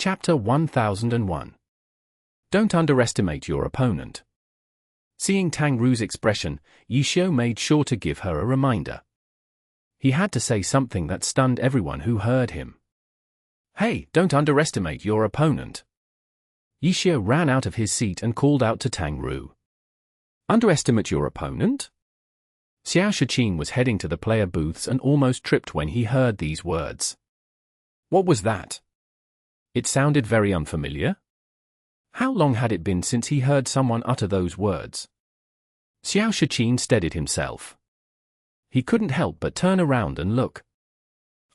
Chapter 1001. Don't underestimate your opponent. Seeing Tang Ru's expression, Yishio made sure to give her a reminder. He had to say something that stunned everyone who heard him. Hey, don't underestimate your opponent. Yishio ran out of his seat and called out to Tang Ru. Underestimate your opponent? Xiao Shiqin was heading to the player booths and almost tripped when he heard these words. What was that? It sounded very unfamiliar. How long had it been since he heard someone utter those words? Xiao Shiqin steadied himself. He couldn't help but turn around and look.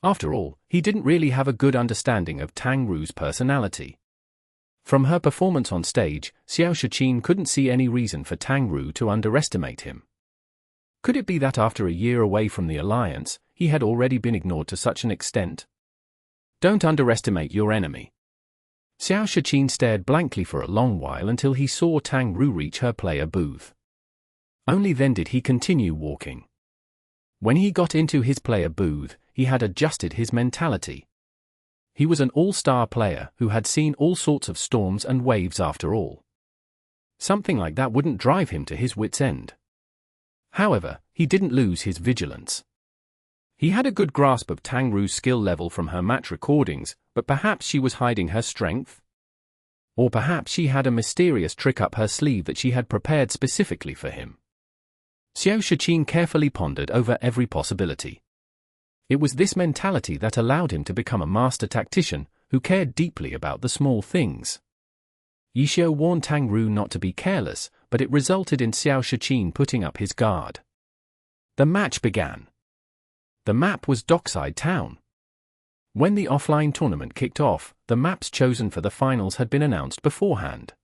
After all, he didn't really have a good understanding of Tang Ru's personality. From her performance on stage, Xiao Shiqin couldn't see any reason for Tang Ru to underestimate him. Could it be that after a year away from the alliance, he had already been ignored to such an extent? Don't underestimate your enemy. Xiao Shiqin stared blankly for a long while until he saw Tang Ru reach her player booth. Only then did he continue walking. When he got into his player booth, he had adjusted his mentality. He was an all-star player who had seen all sorts of storms and waves after all. Something like that wouldn't drive him to his wits' end. However, he didn't lose his vigilance. He had a good grasp of Tang Ru's skill level from her match recordings, but perhaps she was hiding her strength? Or perhaps she had a mysterious trick up her sleeve that she had prepared specifically for him. Xiao Shiqin carefully pondered over every possibility. It was this mentality that allowed him to become a master tactician who cared deeply about the small things. Yishio warned Tang Ru not to be careless, but it resulted in Xiao Shiqin putting up his guard. The match began. The map was Dockside Town. When the offline tournament kicked off, the maps chosen for the finals had been announced beforehand.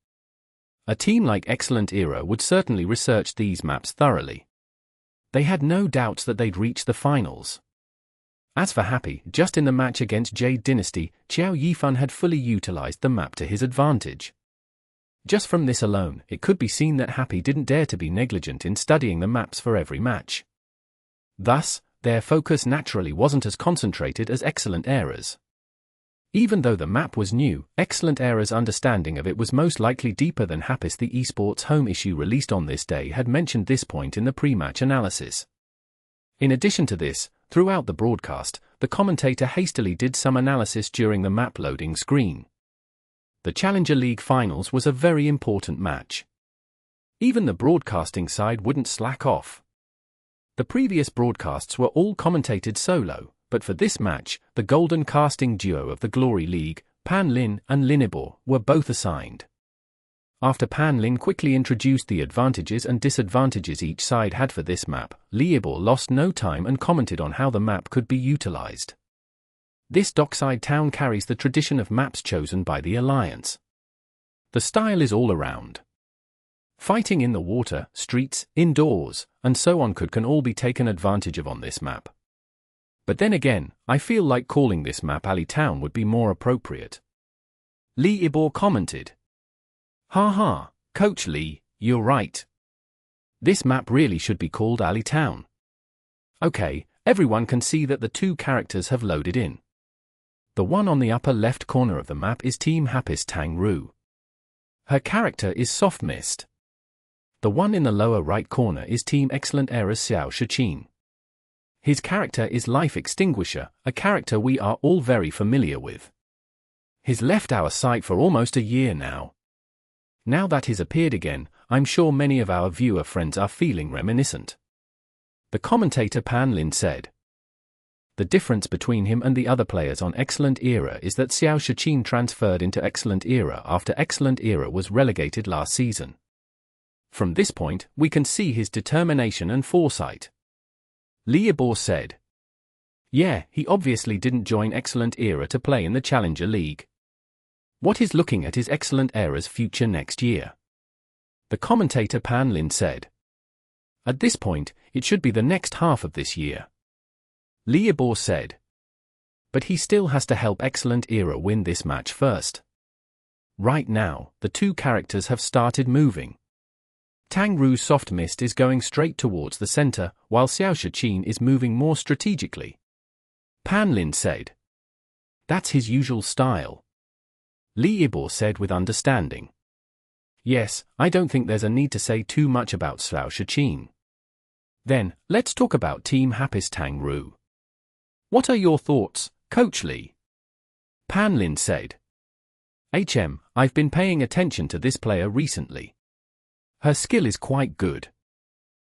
A team like Excellent Era would certainly research these maps thoroughly. They had no doubts that they'd reach the finals. As for Happy, just in the match against Jade Dynasty, Qiao Yifan had fully utilized the map to his advantage. Just from this alone, it could be seen that Happy didn't dare to be negligent in studying the maps for every match. Thus, their focus naturally wasn't as concentrated as Excellent Era's. Even though the map was new, Excellent Era's understanding of it was most likely deeper than Happy's. The esports home issue released on this day had mentioned this point in the pre-match analysis. In addition to this, throughout the broadcast, the commentator hastily did some analysis during the map loading screen. The Challenger League Finals was a very important match. Even the broadcasting side wouldn't slack off. The previous broadcasts were all commentated solo, but for this match, the golden casting duo of the Glory League, Pan Lin and Linibor, were both assigned. After Pan Lin quickly introduced the advantages and disadvantages each side had for this map, Linibor lost no time and commented on how the map could be utilized. This Dockside Town carries the tradition of maps chosen by the Alliance. The style is all around. Fighting in the water, streets, indoors, and so on can all be taken advantage of on this map. But then again, I feel like calling this map Alley Town would be more appropriate. Li Ibor commented. Ha, Coach Li, you're right. This map really should be called Alley Town. Okay, everyone can see that the two characters have loaded in. The one on the upper left corner of the map is Team Happy's Tang Ru. Her character is Soft Mist. The one in the lower right corner is Team Excellent Era's Xiao Shiqin. His character is Life Extinguisher, a character we are all very familiar with. He's left our sight for almost a year now. Now that he's appeared again, I'm sure many of our viewer friends are feeling reminiscent. The commentator Pan Lin said. The difference between him and the other players on Excellent Era is that Xiao Shiqin transferred into Excellent Era after Excellent Era was relegated last season. From this point, we can see his determination and foresight. Li Ibor said. Yeah, he obviously didn't join Excellent Era to play in the Challenger League. What he's looking at is Excellent Era's future next year. The commentator Pan Lin said. At this point, it should be the next half of this year. Li Ibor said. But he still has to help Excellent Era win this match first. Right now, the two characters have started moving. Tang Ru's Soft Mist is going straight towards the center, while Xiao Shiqin is moving more strategically. Pan Lin said. That's his usual style. Liebor said with understanding. Yes, I don't think there's a need to say too much about Substitution. Then, let's talk about Team Happy's Tang Ru. What are your thoughts, Coach Lee? Pan Lin said. I've been paying attention to this player recently. Her skill is quite good.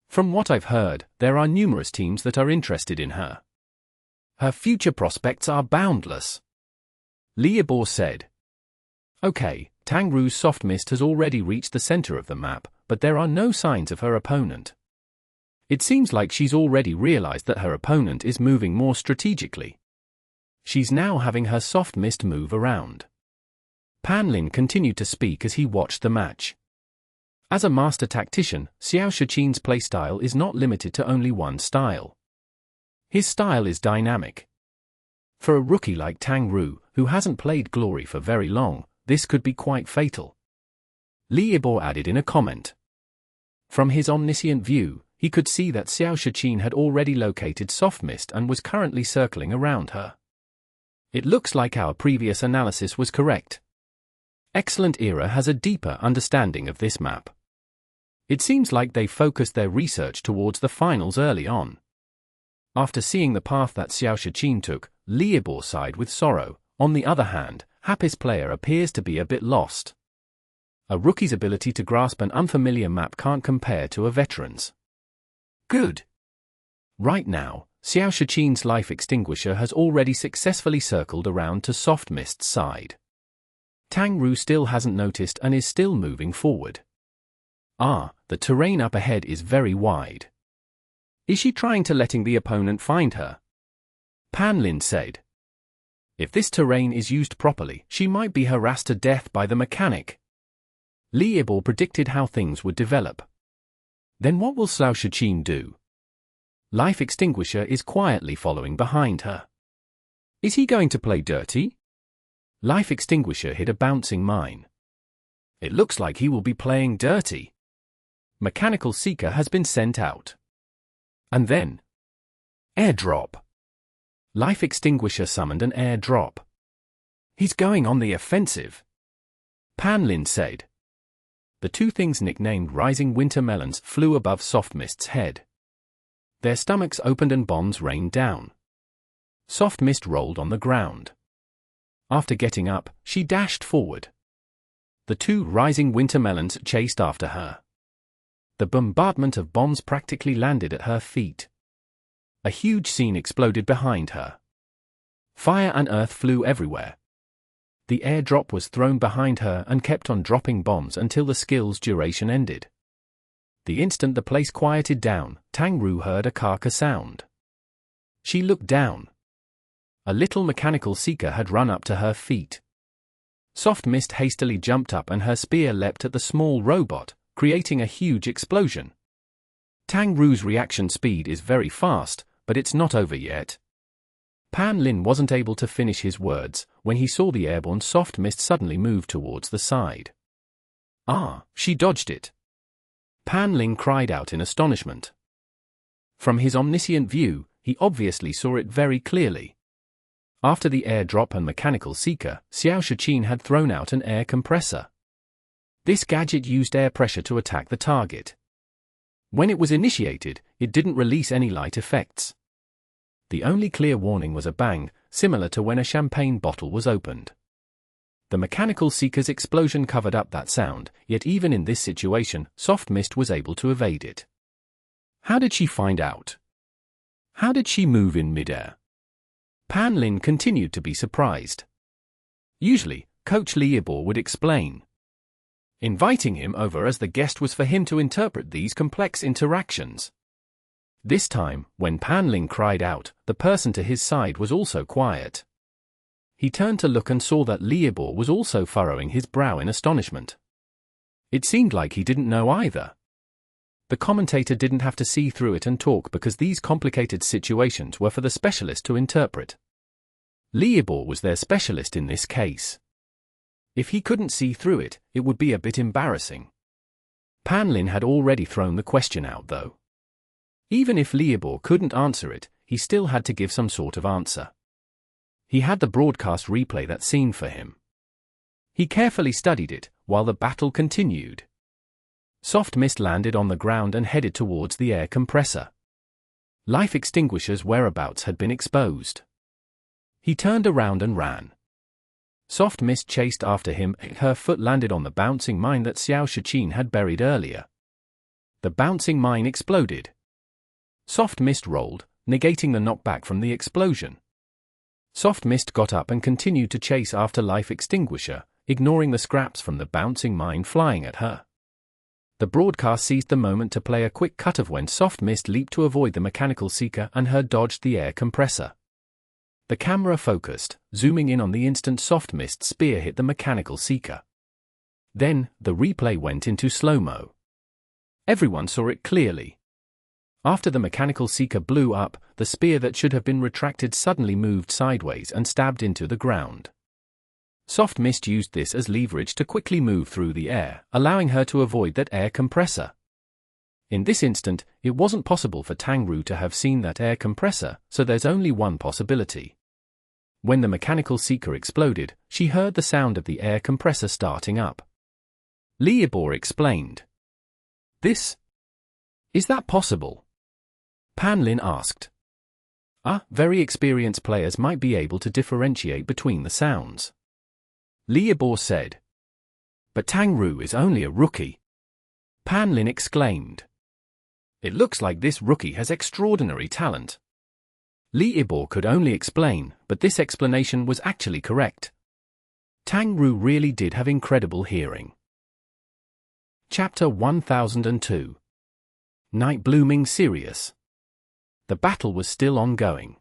From what I've heard, there are numerous teams that are interested in her. Her future prospects are boundless. Liebor said. Okay, Tang Ru's soft mist has already reached the center of the map, but there are no signs of her opponent. It seems like she's already realized that her opponent is moving more strategically. She's now having her soft mist move around. Pan Lin continued to speak as he watched the match. As a master tactician, Substitution's playstyle is not limited to only one style. His style is dynamic. For a rookie like Tang Ru, who hasn't played Glory for very long, this could be quite fatal. Liebor added in a comment. From his omniscient view, he could see that Substitution had already located soft mist and was currently circling around her. It looks like our previous analysis was correct. Excellent Era has a deeper understanding of this map. It seems like they focused their research towards the finals early on. After seeing the path that Substitution took, Liebor sighed with sorrow. On the other hand, Happy's player appears to be a bit lost. A rookie's ability to grasp an unfamiliar map can't compare to a veteran's. Good. Right now, Substitution's life extinguisher has already successfully circled around to soft mist's side. Tang Ru still hasn't noticed and is still moving forward. The terrain up ahead is very wide. Is she trying to letting the opponent find her? Pan Lin said. If this terrain is used properly, she might be harassed to death by the mechanic. Liebor predicted how things would develop. Then what will Substitution do? Life extinguisher is quietly following behind her. Is he going to play dirty? Life extinguisher hit a bouncing mine. It looks like he will be playing dirty. Mechanical Seeker has been sent out. And then, airdrop. Life extinguisher summoned an airdrop. He's going on the offensive. Pan Lin said. The two things nicknamed Rising Winter Melons flew above Soft Mist's head. Their stomachs opened and bombs rained down. Soft Mist rolled on the ground. After getting up, she dashed forward. The two Rising Winter Melons chased after her. The bombardment of bombs practically landed at her feet. A huge scene exploded behind her. Fire and earth flew everywhere. The airdrop was thrown behind her and kept on dropping bombs until the skill's duration ended. The instant the place quieted down, Tang Ru heard a carcass sound. She looked down. A little mechanical seeker had run up to her feet. Soft Mist hastily jumped up and her spear leapt at the small robot, creating a huge explosion. Tang Ru's reaction speed is very fast, but it's not over yet. Pan Lin wasn't able to finish his words when he saw the airborne Soft Mist suddenly move towards the side. She dodged it. Pan Lin cried out in astonishment. From his omniscient view, he obviously saw it very clearly. After the airdrop and mechanical seeker, Substitution had thrown out an air compressor. This gadget used air pressure to attack the target. When it was initiated, it didn't release any light effects. The only clear warning was a bang, similar to when a champagne bottle was opened. The mechanical seeker's explosion covered up that sound, yet even in this situation, Soft Mist was able to evade it. How did she find out? How did she move in midair? Pan Lin continued to be surprised. Usually, Coach Liebor would explain. Inviting him over as the guest was for him to interpret these complex interactions. This time, when Pan Lin cried out, the person to his side was also quiet. He turned to look and saw that Liebor was also furrowing his brow in astonishment. It seemed like he didn't know either. The commentator didn't have to see through it and talk because these complicated situations were for the specialist to interpret. Liebor was their specialist in this case. If he couldn't see through it, it would be a bit embarrassing. Pan Lin had already thrown the question out though. Even if Liebor couldn't answer it, he still had to give some sort of answer. He had the broadcast replay that scene for him. He carefully studied it, while the battle continued. Soft Mist landed on the ground and headed towards the air compressor. Life extinguisher's whereabouts had been exposed. He turned around and ran. Soft Mist chased after him. Her foot landed on the bouncing mine that Xiao Shichin had buried earlier. The bouncing mine exploded. Soft Mist rolled, negating the knockback from the explosion. Soft Mist got up and continued to chase after Life Extinguisher, ignoring the scraps from the bouncing mine flying at her. The broadcast seized the moment to play a quick cut of when Soft Mist leaped to avoid the mechanical seeker and her dodged the air compressor. The camera focused, zooming in on the instant Soft Mist's spear hit the mechanical seeker. Then, the replay went into slow-mo. Everyone saw it clearly. After the mechanical seeker blew up, the spear that should have been retracted suddenly moved sideways and stabbed into the ground. Soft Mist used this as leverage to quickly move through the air, allowing her to avoid that air compressor. In this instant, it wasn't possible for Tang Ru to have seen that air compressor, so there's only one possibility. When the mechanical seeker exploded, she heard the sound of the air compressor starting up. Liebor explained. Is that possible? Pan Lin asked. Very experienced players might be able to differentiate between the sounds. Liebor said. But Tang Ru is only a rookie. Pan Lin exclaimed. It looks like this rookie has extraordinary talent. Liebor could only explain, but this explanation was actually correct. Tang Ru really did have incredible hearing. Chapter 1002. Night Blooming Cereus. The battle was still ongoing.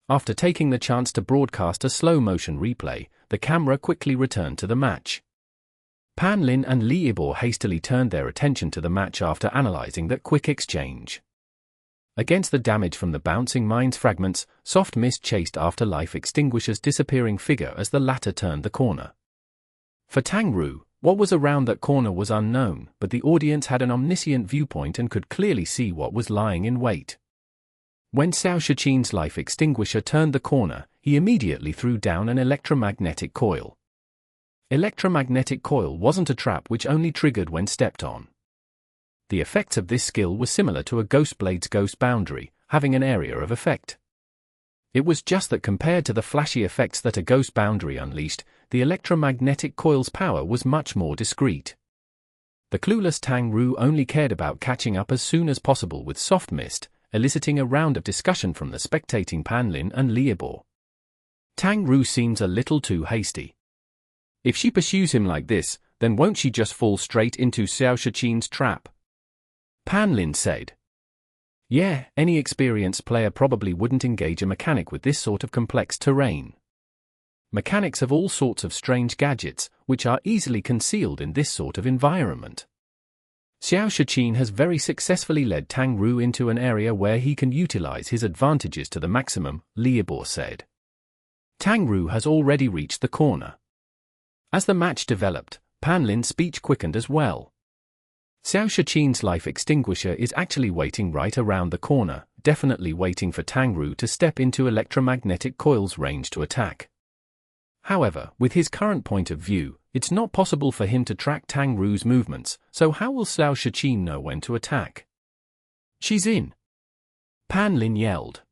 After taking the chance to broadcast a slow-motion replay, the camera quickly returned to the match. Pan Lin and Liebor hastily turned their attention to the match after analyzing that quick exchange. Against the damage from the bouncing mine's fragments, Soft Mist chased after Life Extinguisher's disappearing figure as the latter turned the corner. For Tang Ru, what was around that corner was unknown, but the audience had an omniscient viewpoint and could clearly see what was lying in wait. When Xiao Shichin's Life Extinguisher turned the corner, he immediately threw down an electromagnetic coil. Electromagnetic coil wasn't a trap which only triggered when stepped on. The effects of this skill were similar to a Ghost Blade's Ghost Boundary, having an area of effect. It was just that compared to the flashy effects that a Ghost Boundary unleashed, the electromagnetic coil's power was much more discreet. The clueless Tang Ru only cared about catching up as soon as possible with Soft Mist, eliciting a round of discussion from the spectating Pan Lin and Liebor. Tang Ru seems a little too hasty. If she pursues him like this, then won't she just fall straight into Xiao Shichin's trap? Pan Lin said. Yeah, any experienced player probably wouldn't engage a mechanic with this sort of complex terrain. Mechanics have all sorts of strange gadgets, which are easily concealed in this sort of environment. Xiao Shichin has very successfully led Tang Ru into an area where he can utilize his advantages to the maximum, Liebor said. Tang Ru has already reached the corner. As the match developed, Pan Lin's speech quickened as well. Xiao Shichin's Life Extinguisher is actually waiting right around the corner, definitely waiting for Tang Ru to step into electromagnetic coil's range to attack. However, with his current point of view, it's not possible for him to track Tang Ru's movements, so how will Xiao Shichin know when to attack? She's in! Pan Lin yelled.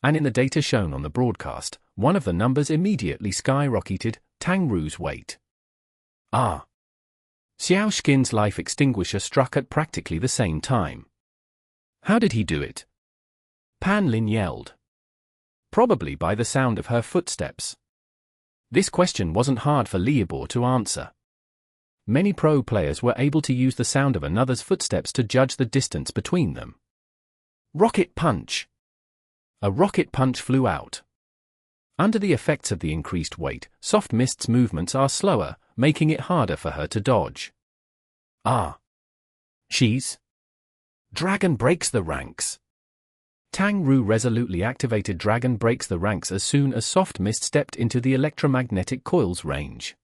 And in the data shown on the broadcast, one of the numbers immediately skyrocketed, Tang Ru's weight. Xiao Shichin's Life Extinguisher struck at practically the same time. How did he do it? Pan Lin yelled. Probably by the sound of her footsteps. This question wasn't hard for Liebor to answer. Many pro players were able to use the sound of another's footsteps to judge the distance between them. Rocket punch! A rocket punch flew out. Under the effects of the increased weight, Soft Mist's movements are slower, making it harder for her to dodge. She's... Dragon breaks the ranks. Tang Ru resolutely activated Dragon breaks the ranks as soon as Soft Mist stepped into the electromagnetic coil's range.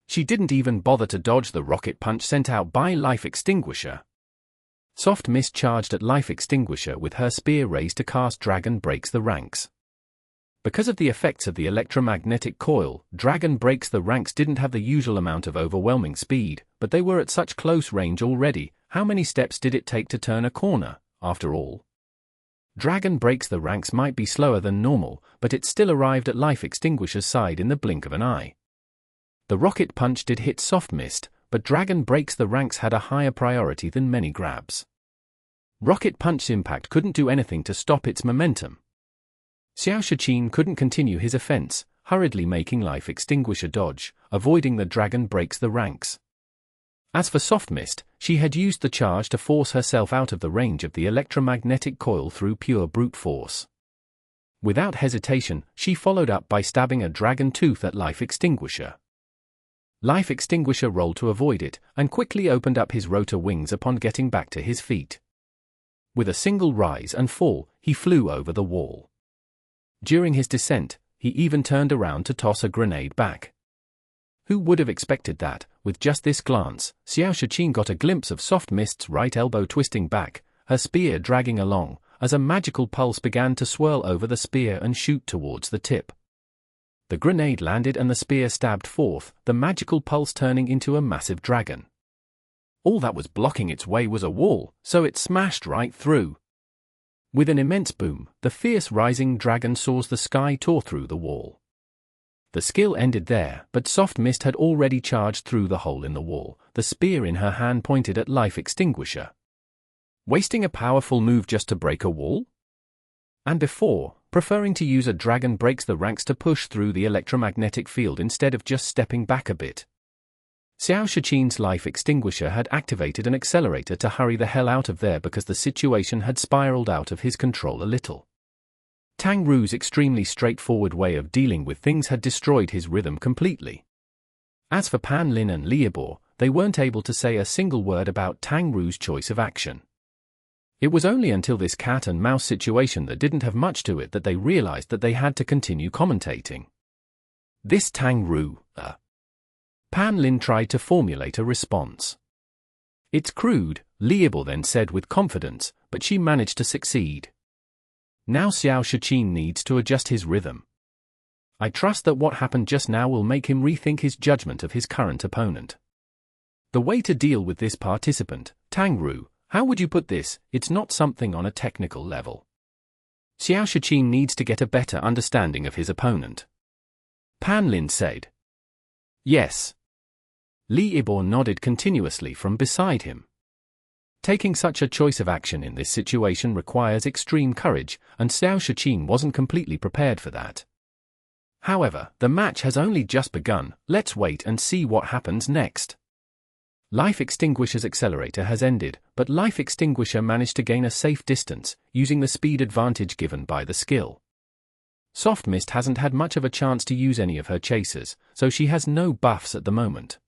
She didn't even bother to dodge the rocket punch sent out by Life Extinguisher. Soft Mist charged at Life Extinguisher with her spear raised to cast Dragon breaks the ranks. Because of the effects of the electromagnetic coil, Dragon Breaks the Ranks didn't have the usual amount of overwhelming speed, but they were at such close range already. How many steps did it take to turn a corner, after all? Dragon Breaks the Ranks might be slower than normal, but it still arrived at Life Extinguisher's side in the blink of an eye. The rocket punch did hit Soft Mist, but Dragon Breaks the Ranks had a higher priority than many grabs. Rocket Punch's impact couldn't do anything to stop its momentum. Xiao Shiqin couldn't continue his offense, hurriedly making Life Extinguisher dodge, avoiding the Dragon Breaks the Ranks. As for Soft Mist, she had used the charge to force herself out of the range of the electromagnetic coil through pure brute force. Without hesitation, she followed up by stabbing a dragon tooth at Life Extinguisher. Life Extinguisher rolled to avoid it, and quickly opened up his rotor wings upon getting back to his feet. With a single rise and fall, he flew over the wall. During his descent, he even turned around to toss a grenade back. Who would have expected that? With just this glance, Xiao Shiqin got a glimpse of Soft Mist's right elbow twisting back, her spear dragging along, as a magical pulse began to swirl over the spear and shoot towards the tip. The grenade landed and the spear stabbed forth, the magical pulse turning into a massive dragon. All that was blocking its way was a wall, so it smashed right through. With an immense boom, the fierce rising dragon soars the sky tore through the wall. The skill ended there, but Soft Mist had already charged through the hole in the wall, the spear in her hand pointed at Life Extinguisher. Wasting a powerful move just to break a wall? And before, preferring to use a Dragon Breaks the Ranks to push through the electromagnetic field instead of just stepping back a bit. Xiao Shiqin's Life Extinguisher had activated an accelerator to hurry the hell out of there because the situation had spiraled out of his control a little. Tang Ru's extremely straightforward way of dealing with things had destroyed his rhythm completely. As for Pan Lin and Liebor, they weren't able to say a single word about Tang Ru's choice of action. It was only until this cat and mouse situation that didn't have much to it that they realized that they had to continue commentating. This Tang Ru, Pan Lin tried to formulate a response. It's crude, Liebor then said with confidence, but she managed to succeed. Now Xiao Shiqin needs to adjust his rhythm. I trust that what happened just now will make him rethink his judgment of his current opponent. The way to deal with this participant, Tang Ru, how would you put this? It's not something on a technical level. Xiao Shiqin needs to get a better understanding of his opponent. Pan Lin said. Yes. Liebor nodded continuously from beside him. Taking such a choice of action in this situation requires extreme courage, and Xiao Shiqin wasn't completely prepared for that. However, the match has only just begun, let's wait and see what happens next. Life Extinguisher's accelerator has ended, but Life Extinguisher managed to gain a safe distance, using the speed advantage given by the skill. Soft Mist hasn't had much of a chance to use any of her chasers, so she has no buffs at the moment.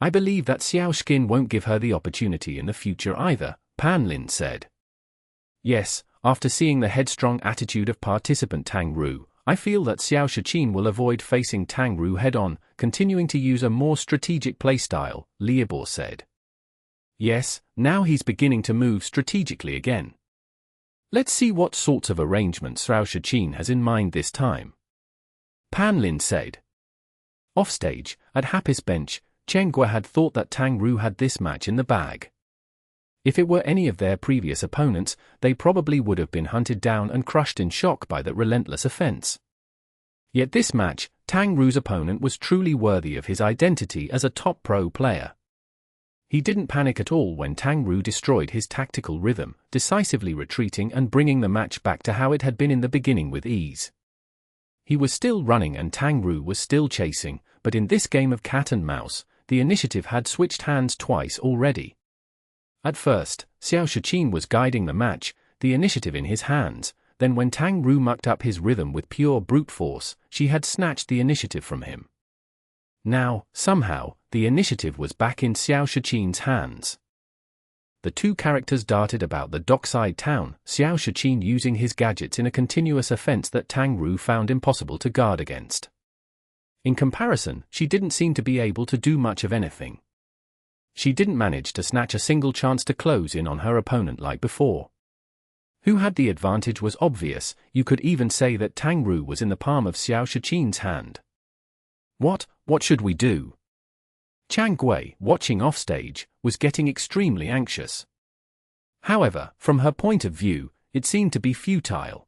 I believe that Xiao Shiqin won't give her the opportunity in the future either, Pan Lin said. Yes, after seeing the headstrong attitude of participant Tang Ru, I feel that Xiao Shiqin will avoid facing Tang Ru head-on, continuing to use a more strategic playstyle, Liebor said. Yes, now he's beginning to move strategically again. Let's see what sorts of arrangements Xiao Shiqin has in mind this time. Pan Lin said. Offstage, at Happy's bench, Chen Gui had thought that Tang Ru had this match in the bag. If it were any of their previous opponents, they probably would have been hunted down and crushed in shock by that relentless offense. Yet this match, Tang Ru's opponent was truly worthy of his identity as a top pro player. He didn't panic at all when Tang Ru destroyed his tactical rhythm, decisively retreating and bringing the match back to how it had been in the beginning with ease. He was still running and Tang Ru was still chasing, but in this game of cat and mouse, the initiative had switched hands twice already. At first, Xiao Shiqin was guiding the match, the initiative in his hands, then when Tang Ru mucked up his rhythm with pure brute force, she had snatched the initiative from him. Now, somehow, the initiative was back in Xiao Shiqin's hands. The two characters darted about the dockside town, Xiao Shiqin using his gadgets in a continuous offense that Tang Ru found impossible to guard against. In comparison, she didn't seem to be able to do much of anything. She didn't manage to snatch a single chance to close in on her opponent like before. Who had the advantage was obvious. You could even say that Tang Ru was in the palm of Xiao Shichin's hand. What should we do? Chang Gui, watching offstage, was getting extremely anxious. However, from her point of view, it seemed to be futile.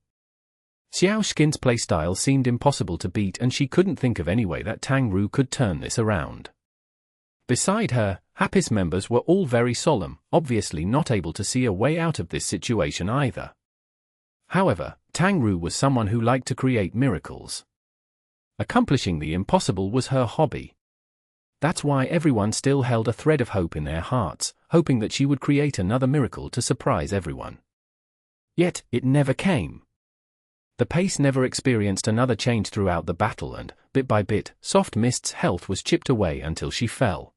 Xiao Shichin's playstyle seemed impossible to beat, and she couldn't think of any way that Tang Ru could turn this around. Beside her, Happy's members were all very solemn, obviously not able to see a way out of this situation either. However, Tang Ru was someone who liked to create miracles. Accomplishing the impossible was her hobby. That's why everyone still held a thread of hope in their hearts, hoping that she would create another miracle to surprise everyone. Yet, it never came. The pace never experienced another change throughout the battle, and, bit by bit, Soft Mist's health was chipped away until she fell.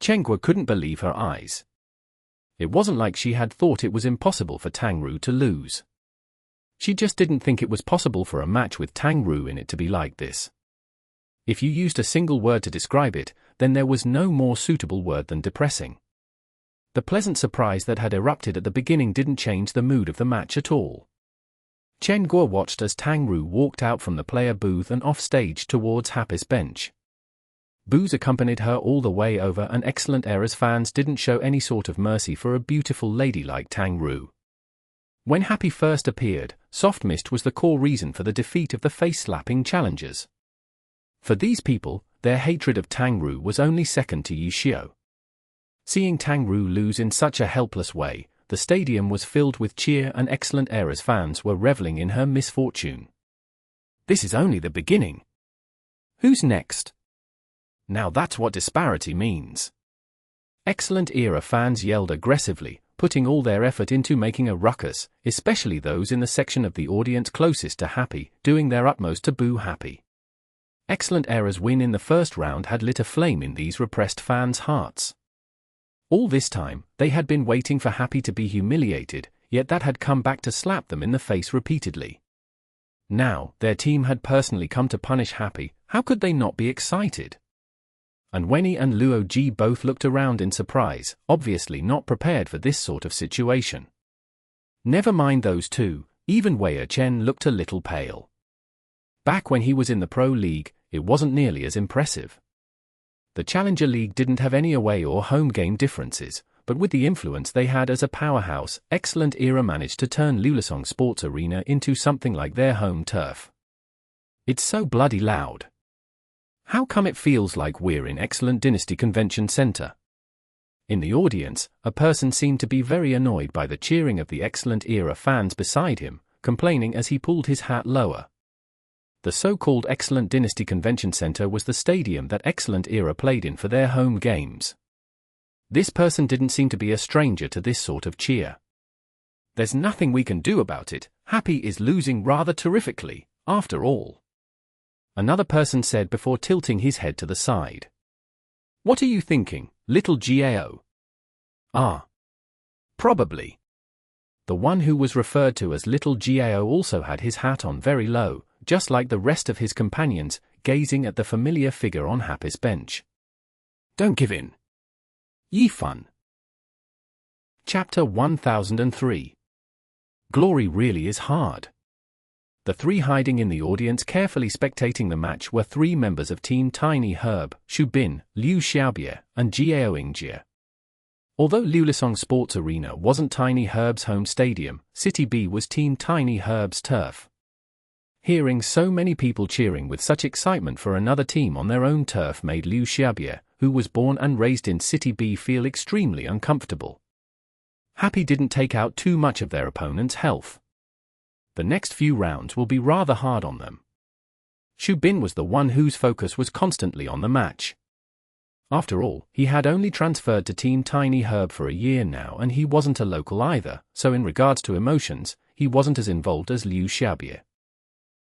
Chenghua couldn't believe her eyes. It wasn't like she had thought it was impossible for Tang Ru to lose. She just didn't think it was possible for a match with Tang Ru in it to be like this. If you used a single word to describe it, then there was no more suitable word than depressing. The pleasant surprise that had erupted at the beginning didn't change the mood of the match at all. Chen Guo watched as Tang Ru walked out from the player booth and off stage towards Happy's bench. Booze accompanied her all the way over, and Excellent Era's fans didn't show any sort of mercy for a beautiful lady like Tang Ru. When Happy first appeared, Soft Mist was the core reason for the defeat of the face-slapping challengers. For these people, their hatred of Tang Ru was only second to Yi Xiao. Seeing Tang Ru lose in such a helpless way, the stadium was filled with cheer, and Excellent Era's fans were reveling in her misfortune. This is only the beginning. Who's next? Now that's what disparity means. Excellent Era fans yelled aggressively, putting all their effort into making a ruckus, especially those in the section of the audience closest to Happy, doing their utmost to boo Happy. Excellent Era's win in the first round had lit a flame in these repressed fans' hearts. All this time, they had been waiting for Happy to be humiliated, yet that had come back to slap them in the face repeatedly. Now, their team had personally come to punish Happy. How could they not be excited? And Wenyi and Luo Ji both looked around in surprise, obviously not prepared for this sort of situation. Never mind those two, even Wei Chen looked a little pale. Back when he was in the Pro League, it wasn't nearly as impressive. The Challenger League didn't have any away or home game differences, but with the influence they had as a powerhouse, Excellent Era managed to turn Lulisong Sports Arena into something like their home turf. It's so bloody loud. How come it feels like we're in Excellent Dynasty Convention Center? In the audience, a person seemed to be very annoyed by the cheering of the Excellent Era fans beside him, complaining as he pulled his hat lower. The so-called Excellent Dynasty Convention Center was the stadium that Excellent Era played in for their home games. This person didn't seem to be a stranger to this sort of cheer. There's nothing we can do about it. Happy is losing rather terrifically, after all. Another person said before tilting his head to the side. What are you thinking, little Gao? Ah. Probably. The one who was referred to as Little Gao also had his hat on very low, just like the rest of his companions, gazing at the familiar figure on Happy's bench. Don't give in. Yi Fun. Chapter 1003. Glory really is hard. The three hiding in the audience carefully spectating the match were three members of Team Tiny Herb, Xu Bin, Liu Xiaobie, and Jiao Yingjie. Although Lulisong Sports Arena wasn't Tiny Herb's home stadium, City B was Team Tiny Herb's turf. Hearing so many people cheering with such excitement for another team on their own turf made Liu Xiaobie, who was born and raised in City B, feel extremely uncomfortable. Happy didn't take out too much of their opponent's health. The next few rounds will be rather hard on them. Xu Bin was the one whose focus was constantly on the match. After all, he had only transferred to Team Tiny Herb for a year now, and he wasn't a local either, so in regards to emotions, he wasn't as involved as Liu Xiaobie.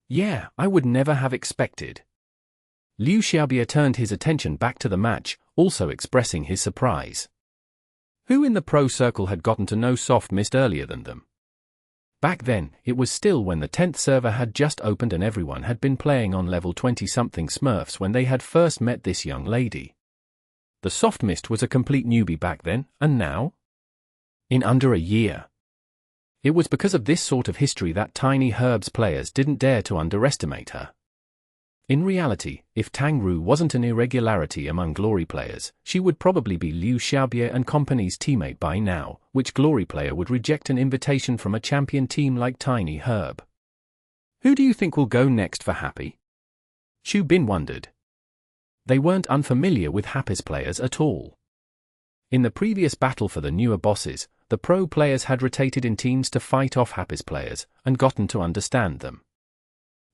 Yeah, I would never have expected. Liu Xiaobie turned his attention back to the match, also expressing his surprise. Who in the pro circle had gotten to know Soft Mist earlier than them? Back then, it was still when the 10th server had just opened and everyone had been playing on level 20-something Smurfs when they had first met this young lady. The Soft Mist was a complete newbie back then, and now? In under a year. It was because of this sort of history that Tiny Herb's players didn't dare to underestimate her. In reality, if Tang Ru wasn't an irregularity among Glory players, she would probably be Liu Xiaobie and company's teammate by now. Which Glory player would reject an invitation from a champion team like Tiny Herb? Who do you think will go next for Happy? Xu Bin wondered. They weren't unfamiliar with Happy's players at all. In the previous battle for the newer bosses, the pro players had rotated in teams to fight off Happy's players and gotten to understand them.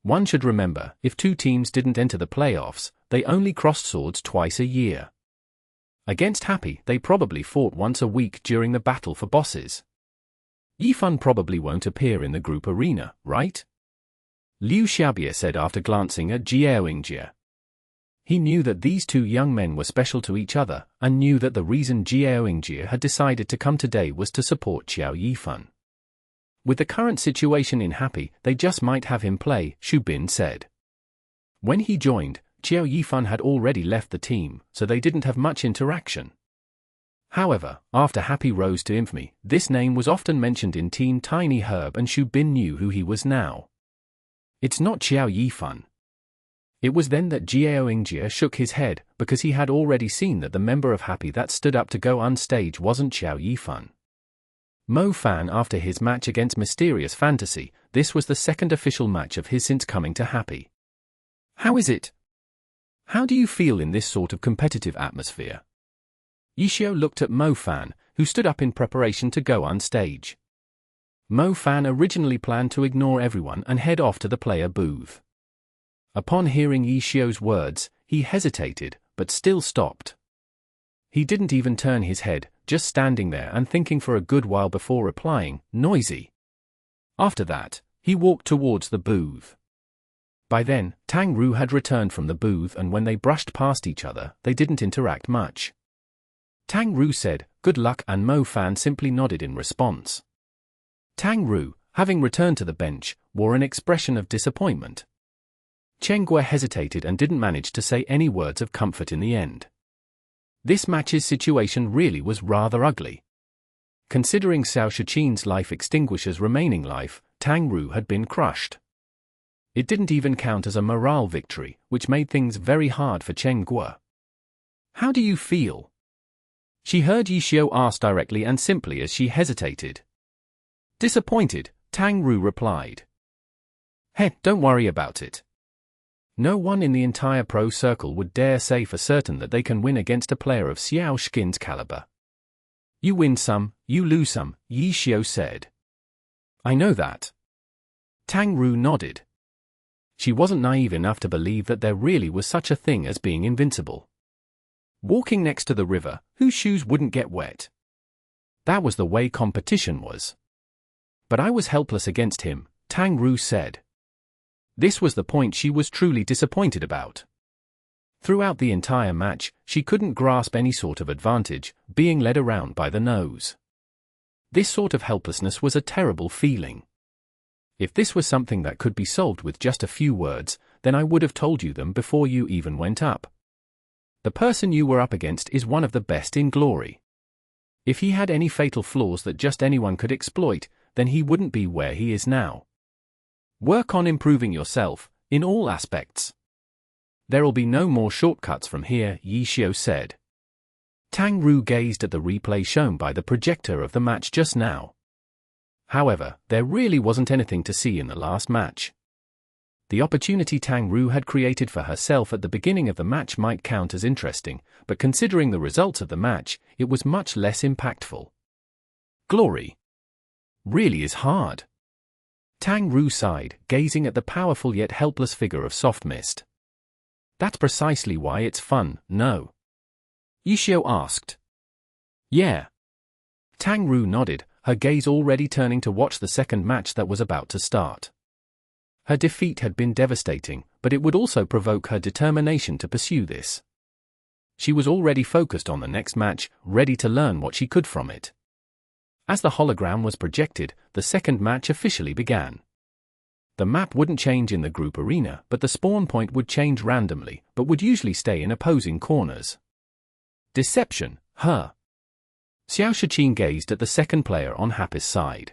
One should remember, if two teams didn't enter the playoffs, they only crossed swords twice a year. Against Happy, they probably fought once a week during the battle for bosses. Yifan probably won't appear in the group arena, right? Liu Xiaobie said after glancing at Jiaoyingjie. He knew that these two young men were special to each other, and knew that the reason Jiaoyingjie had decided to come today was to support Xiao Yifan. With the current situation in Happy, they just might have him play, Xu Bin said. When he joined, Xiao Yifan had already left the team, so they didn't have much interaction. However, after Happy rose to infamy, this name was often mentioned in Team Tiny Herb, and Xu Bin knew who he was now. It's not Xiao Yifan. It was then that Jiaoyingjie shook his head, because he had already seen that the member of Happy that stood up to go on stage wasn't Xiao Yifan. Mo Fan after his match against Mysterious Fantasy, this was the second official match of his since coming to Happy. How is it? How do you feel in this sort of competitive atmosphere? Yishio looked at Mo Fan, who stood up in preparation to go on stage. Mo Fan originally planned to ignore everyone and head off to the player booth. Upon hearing Yishio's words, he hesitated, but still stopped. He didn't even turn his head, just standing there and thinking for a good while before replying, noisy. After that, he walked towards the booth. By then, Tang Ru had returned from the booth, and when they brushed past each other, they didn't interact much. Tang Ru said, "Good luck," and Mo Fan simply nodded in response. Tang Ru, having returned to the bench, wore an expression of disappointment. Chen Guo hesitated and didn't manage to say any words of comfort in the end. This match's situation really was rather ugly. Considering Xiao Shiqin's life extinguisher's remaining life, Tang Ru had been crushed. It didn't even count as a morale victory, which made things very hard for Chen Guo. How do you feel? She heard Yishio ask directly and simply as she hesitated. Disappointed, Tang Ru replied. Hey, don't worry about it. No one in the entire pro circle would dare say for certain that they can win against a player of Xiao Shiqin's caliber. You win some, you lose some, Yishio said. I know that. Tang Ru nodded. She wasn't naive enough to believe that there really was such a thing as being invincible. Walking next to the river, whose shoes wouldn't get wet? That was the way competition was. But I was helpless against him, Tang Ru said. This was the point she was truly disappointed about. Throughout the entire match, she couldn't grasp any sort of advantage, being led around by the nose. This sort of helplessness was a terrible feeling. If this was something that could be solved with just a few words, then I would have told you them before you even went up. The person you were up against is one of the best in Glory. If he had any fatal flaws that just anyone could exploit, then he wouldn't be where he is now. Work on improving yourself, in all aspects. There'll be no more shortcuts from here, Yishio said. Tang Ru gazed at the replay shown by the projector of the match just now. However, there really wasn't anything to see in the last match. The opportunity Tang Ru had created for herself at the beginning of the match might count as interesting, but considering the results of the match, it was much less impactful. Glory really is hard. Tang Ru sighed, gazing at the powerful yet helpless figure of Soft Mist. That's precisely why it's fun, no? Yishio asked. Yeah. Tang Ru nodded, her gaze already turning to watch the second match that was about to start. Her defeat had been devastating, but it would also provoke her determination to pursue this. She was already focused on the next match, ready to learn what she could from it. As the hologram was projected, the second match officially began. The map wouldn't change in the group arena, but the spawn point would change randomly, but would usually stay in opposing corners. Deception, her. Xiao Shiqin gazed at the second player on Happy's side.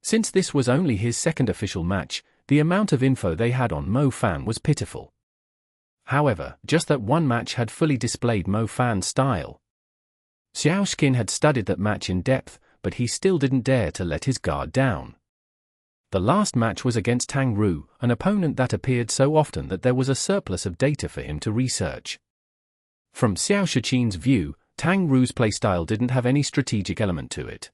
Since this was only his second official match, the amount of info they had on Mo Fan was pitiful. However, just that one match had fully displayed Mo Fan's style. Xiaoxin had studied that match in depth, but he still didn't dare to let his guard down. The last match was against Tang Ru, an opponent that appeared so often that there was a surplus of data for him to research. From Xiao Shiqin's view, Tang Ru's playstyle didn't have any strategic element to it.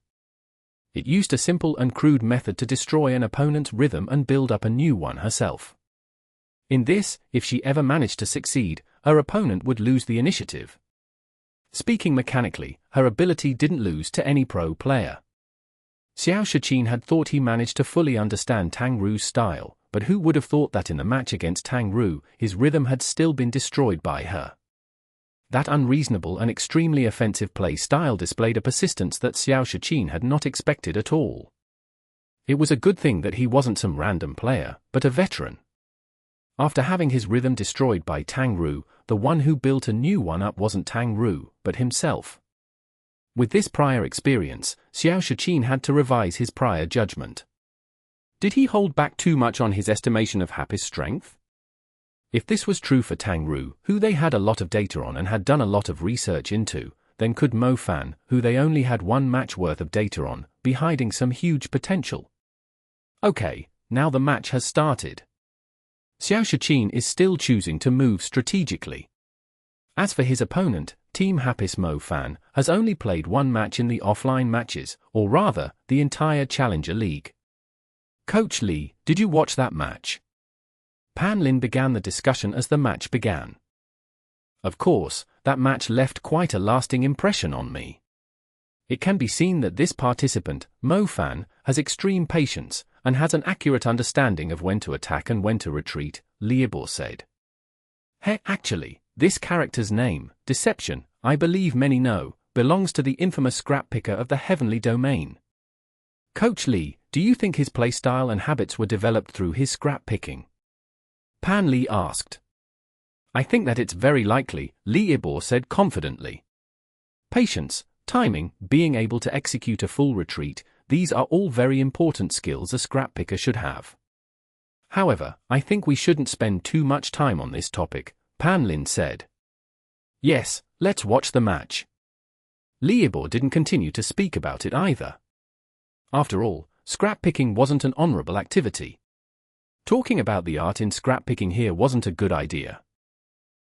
It used a simple and crude method to destroy an opponent's rhythm and build up a new one herself. In this, if she ever managed to succeed, her opponent would lose the initiative. Speaking mechanically, her ability didn't lose to any pro player. Xiao Shiqin had thought he managed to fully understand Tang Ru's style, but who would have thought that in the match against Tang Ru, his rhythm had still been destroyed by her? That unreasonable and extremely offensive play style displayed a persistence that Xiao Shiqin had not expected at all. It was a good thing that he wasn't some random player, but a veteran. After having his rhythm destroyed by Tang Ru, the one who built a new one up wasn't Tang Ru, but himself. With this prior experience, Xiao Shiqin had to revise his prior judgment. Did he hold back too much on his estimation of Happy's strength? If this was true for Tang Ru, who they had a lot of data on and had done a lot of research into, then could Mo Fan, who they only had one match worth of data on, be hiding some huge potential? Okay, now the match has started. Xiao Shiqin is still choosing to move strategically. As for his opponent, Team Happy's Mo Fan has only played one match in the offline matches, or rather, the entire Challenger League. Coach Lee, did you watch that match? Pan Lin began the discussion as the match began. Of course, that match left quite a lasting impression on me. It can be seen that this participant, Mo Fan, has extreme patience, and has an accurate understanding of when to attack and when to retreat, Liebor said. Actually, this character's name, Deception, I believe many know, belongs to the infamous scrap picker of the heavenly domain. Coach Lee, do you think his playstyle and habits were developed through his scrap picking? Pan Li asked. I think that it's very likely, Liebor said confidently. Patience, timing, being able to execute a full retreat, these are all very important skills a scrap picker should have. However, I think we shouldn't spend too much time on this topic, Pan Lin said. Yes, let's watch the match. Liebor didn't continue to speak about it either. After all, scrap picking wasn't an honorable activity. Talking about the art in scrap picking here wasn't a good idea.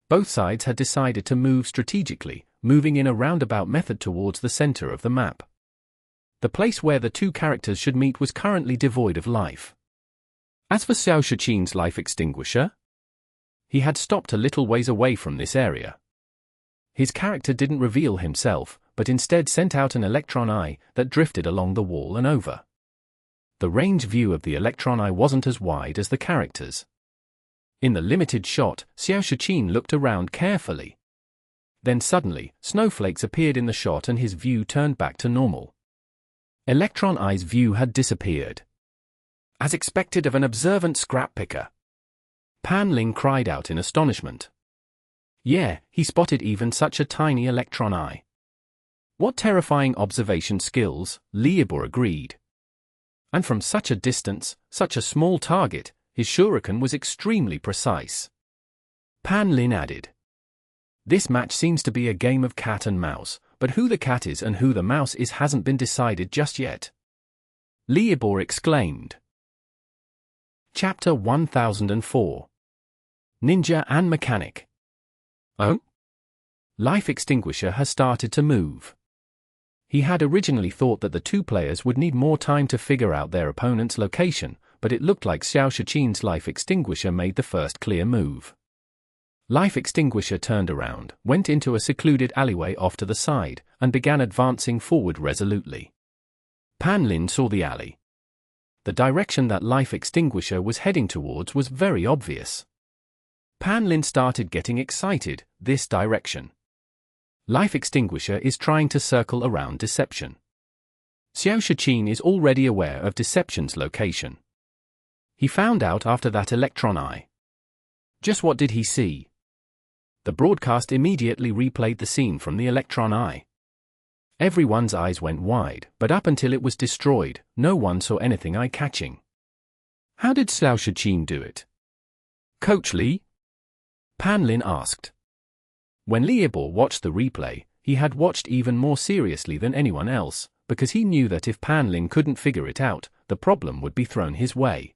Both sides had decided to move strategically, moving in a roundabout method towards the center of the map. The place where the two characters should meet was currently devoid of life. As for Xiao Shiqin's life extinguisher, he had stopped a little ways away from this area. His character didn't reveal himself, but instead sent out an electron eye that drifted along the wall and over. The range view of the electron eye wasn't as wide as the character's. In the limited shot, Xiao Shiqin looked around carefully. Then suddenly, snowflakes appeared in the shot and his view turned back to normal. Electron Eye's view had disappeared. As expected of an observant scrap picker. Pan Ling cried out in astonishment. Yeah, he spotted even such a tiny electron eye. What terrifying observation skills, Liebor agreed. And from such a distance, such a small target, his shuriken was extremely precise. Pan Lin added. This match seems to be a game of cat and mouse, but who the cat is and who the mouse is hasn't been decided just yet. Liebor exclaimed. Chapter 1004. Ninja and Mechanic. Oh? Life Extinguisher has started to move. He had originally thought that the two players would need more time to figure out their opponent's location, but it looked like Xiao Shiqin's Life Extinguisher made the first clear move. Life Extinguisher turned around, went into a secluded alleyway off to the side, and began advancing forward resolutely. Pan Lin saw the alley. The direction that Life Extinguisher was heading towards was very obvious. Pan Lin started getting excited, this direction. Life Extinguisher is trying to circle around Deception. Xiao Shiqin is already aware of Deception's location. He found out after that electron eye. Just what did he see? The broadcast immediately replayed the scene from the electron eye. Everyone's eyes went wide, but up until it was destroyed, no one saw anything eye-catching. How did Substitution do it? Coach Lee? Pan Lin asked. When Tiger-Borne watched the replay, he had watched even more seriously than anyone else, because he knew that if Pan Lin couldn't figure it out, the problem would be thrown his way.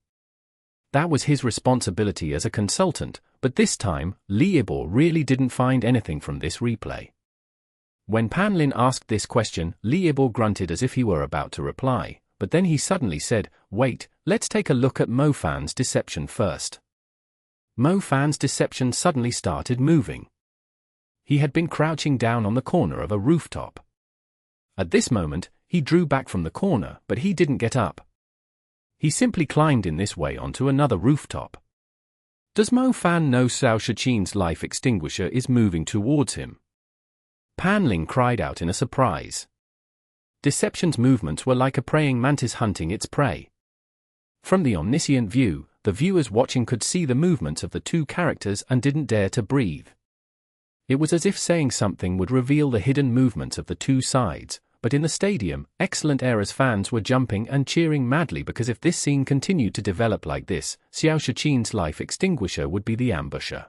That was his responsibility as a consultant, but this time, Tiger-Borne really didn't find anything from this replay. When Pan Lin asked this question, Tiger-Borne grunted as if he were about to reply, but then he suddenly said, "Wait, let's take a look at Mo Fan's deception first." Mo Fan's deception suddenly started moving. He had been crouching down on the corner of a rooftop. At this moment, he drew back from the corner, but he didn't get up. He simply climbed in this way onto another rooftop. Does Mo Fan know Substitution's life extinguisher is moving towards him? Pan Lin cried out in a surprise. Deception's movements were like a praying mantis hunting its prey. From the omniscient view, the viewers watching could see the movements of the two characters and didn't dare to breathe. It was as if saying something would reveal the hidden movements of the two sides, but in the stadium, Excellent Era's fans were jumping and cheering madly because if this scene continued to develop like this, Substitution's life extinguisher would be the ambusher.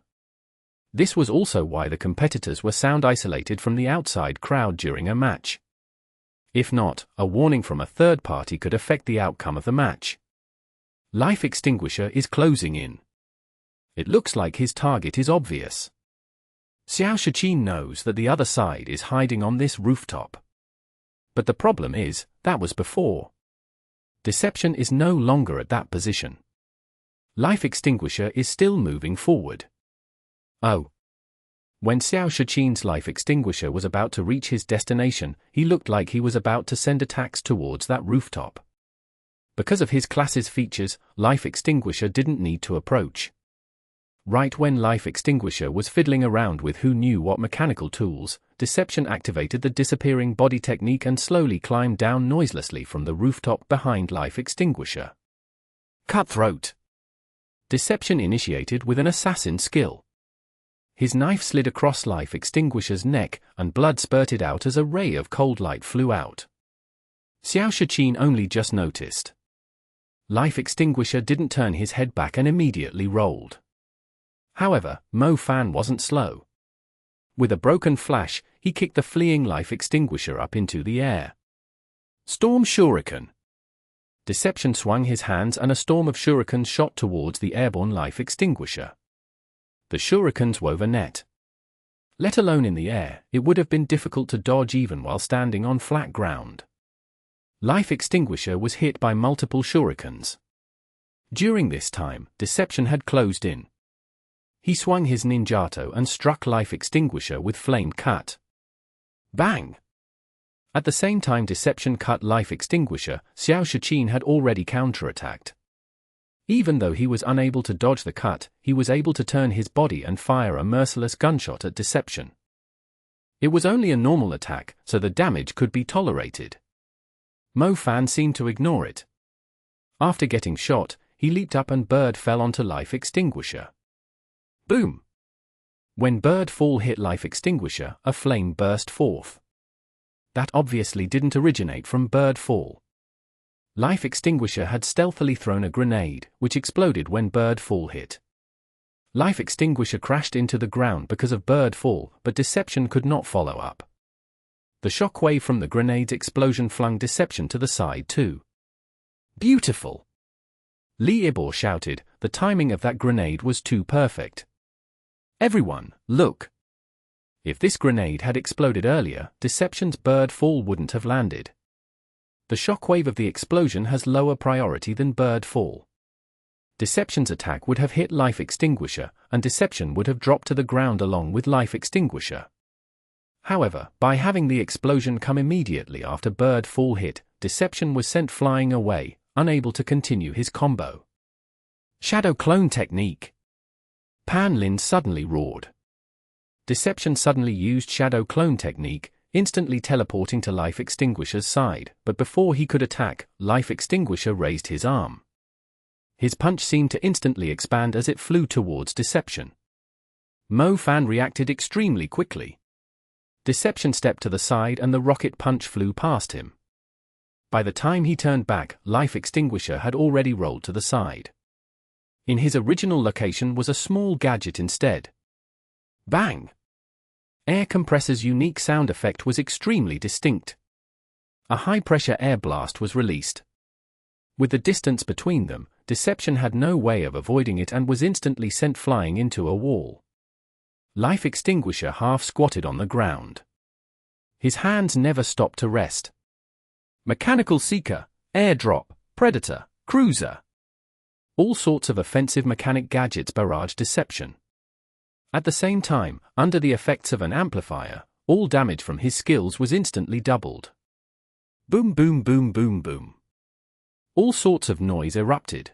This was also why the competitors were sound isolated from the outside crowd during a match. If not, a warning from a third party could affect the outcome of the match. Life extinguisher is closing in. It looks like his target is obvious. Substitution knows that the other side is hiding on this rooftop. But the problem is, that was before. Deception is no longer at that position. Life extinguisher is still moving forward. Oh. When Substitution's life extinguisher was about to reach his destination, he looked like he was about to send attacks towards that rooftop. Because of his class's features, life extinguisher didn't need to approach. Right when life extinguisher was fiddling around with who knew what mechanical tools, Deception activated the disappearing body technique and slowly climbed down noiselessly from the rooftop behind life extinguisher. Cutthroat. Deception initiated with an assassin skill. His knife slid across life extinguisher's neck, and blood spurted out as a ray of cold light flew out. Substitution only just noticed. Life extinguisher didn't turn his head back and immediately rolled. However, Mo Fan wasn't slow. With a broken flash, he kicked the fleeing life extinguisher up into the air. Storm Shuriken. Deception swung his hands and a storm of shurikens shot towards the airborne life extinguisher. The shurikens wove a net. Let alone in the air, it would have been difficult to dodge even while standing on flat ground. Life extinguisher was hit by multiple shurikens. During this time, Deception had closed in. He swung his ninjato and struck life extinguisher with flame cut. Bang! At the same time Deception cut life extinguisher, Substitution had already counterattacked. Even though he was unable to dodge the cut, he was able to turn his body and fire a merciless gunshot at Deception. It was only a normal attack, so the damage could be tolerated. Mo Fan seemed to ignore it. After getting shot, he leaped up and Bird fell onto life extinguisher. Boom! When Bird fall hit life extinguisher, a flame burst forth. That obviously didn't originate from Bird fall. Life extinguisher had stealthily thrown a grenade, which exploded when Bird fall hit. Life extinguisher crashed into the ground because of Bird fall, but Deception could not follow up. The shockwave from the grenade's explosion flung Deception to the side too. Beautiful! Tiger-Borne shouted, the timing of that grenade was too perfect. Everyone, look! If this grenade had exploded earlier, Deception's Bird fall wouldn't have landed. The shockwave of the explosion has lower priority than Bird fall. Deception's attack would have hit life extinguisher, and Deception would have dropped to the ground along with life extinguisher. However, by having the explosion come immediately after Bird fall hit, Deception was sent flying away, unable to continue his combo. Shadow clone technique. Pan Lin suddenly roared. Deception suddenly used shadow clone technique, instantly teleporting to life extinguisher's side, but before he could attack, life extinguisher raised his arm. His punch seemed to instantly expand as it flew towards Deception. Mo Fan reacted extremely quickly. Deception stepped to the side and the rocket punch flew past him. By the time he turned back, Life Extinguisher had already rolled to the side. In his original location was a small gadget instead. Bang! Air Compressor's unique sound effect was extremely distinct. A high-pressure air blast was released. With the distance between them, Deception had no way of avoiding it and was instantly sent flying into a wall. Life Extinguisher half-squatted on the ground. His hands never stopped to rest. Mechanical Seeker, Airdrop, Predator, Cruiser. All sorts of offensive mechanic gadgets barraged Deception. At the same time, under the effects of an amplifier, all damage from his skills was instantly doubled. Boom boom boom boom boom. All sorts of noise erupted.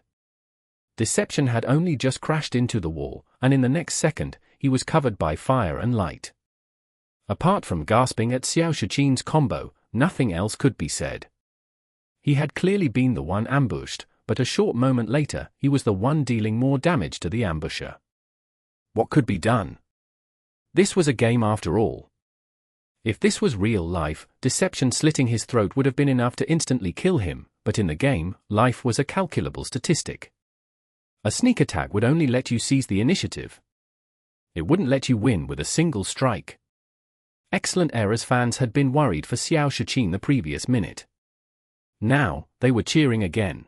Deception had only just crashed into the wall, and in the next second, he was covered by fire and light. Apart from gasping at Xiao Shichin's combo, nothing else could be said. He had clearly been the one ambushed, but a short moment later, he was the one dealing more damage to the ambusher. What could be done? This was a game after all. If this was real life, Deception slitting his throat would have been enough to instantly kill him, but in the game, life was a calculable statistic. A sneak attack would only let you seize the initiative. It wouldn't let you win with a single strike. Excellent Errors fans had been worried for Xiao Shichin the previous minute. Now, they were cheering again.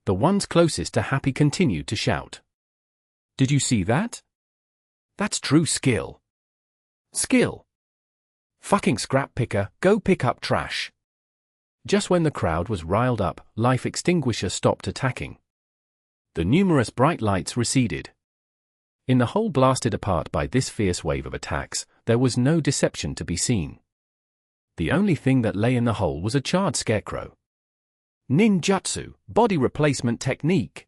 The ones closest to Happy continued to shout. Did you see that? That's true skill. Skill. Fucking scrap picker, go pick up trash. Just when the crowd was riled up, Life Extinguisher stopped attacking. The numerous bright lights receded. In the hole blasted apart by this fierce wave of attacks, there was no Deception to be seen. The only thing that lay in the hole was a charred scarecrow. Ninjutsu, Body Replacement Technique.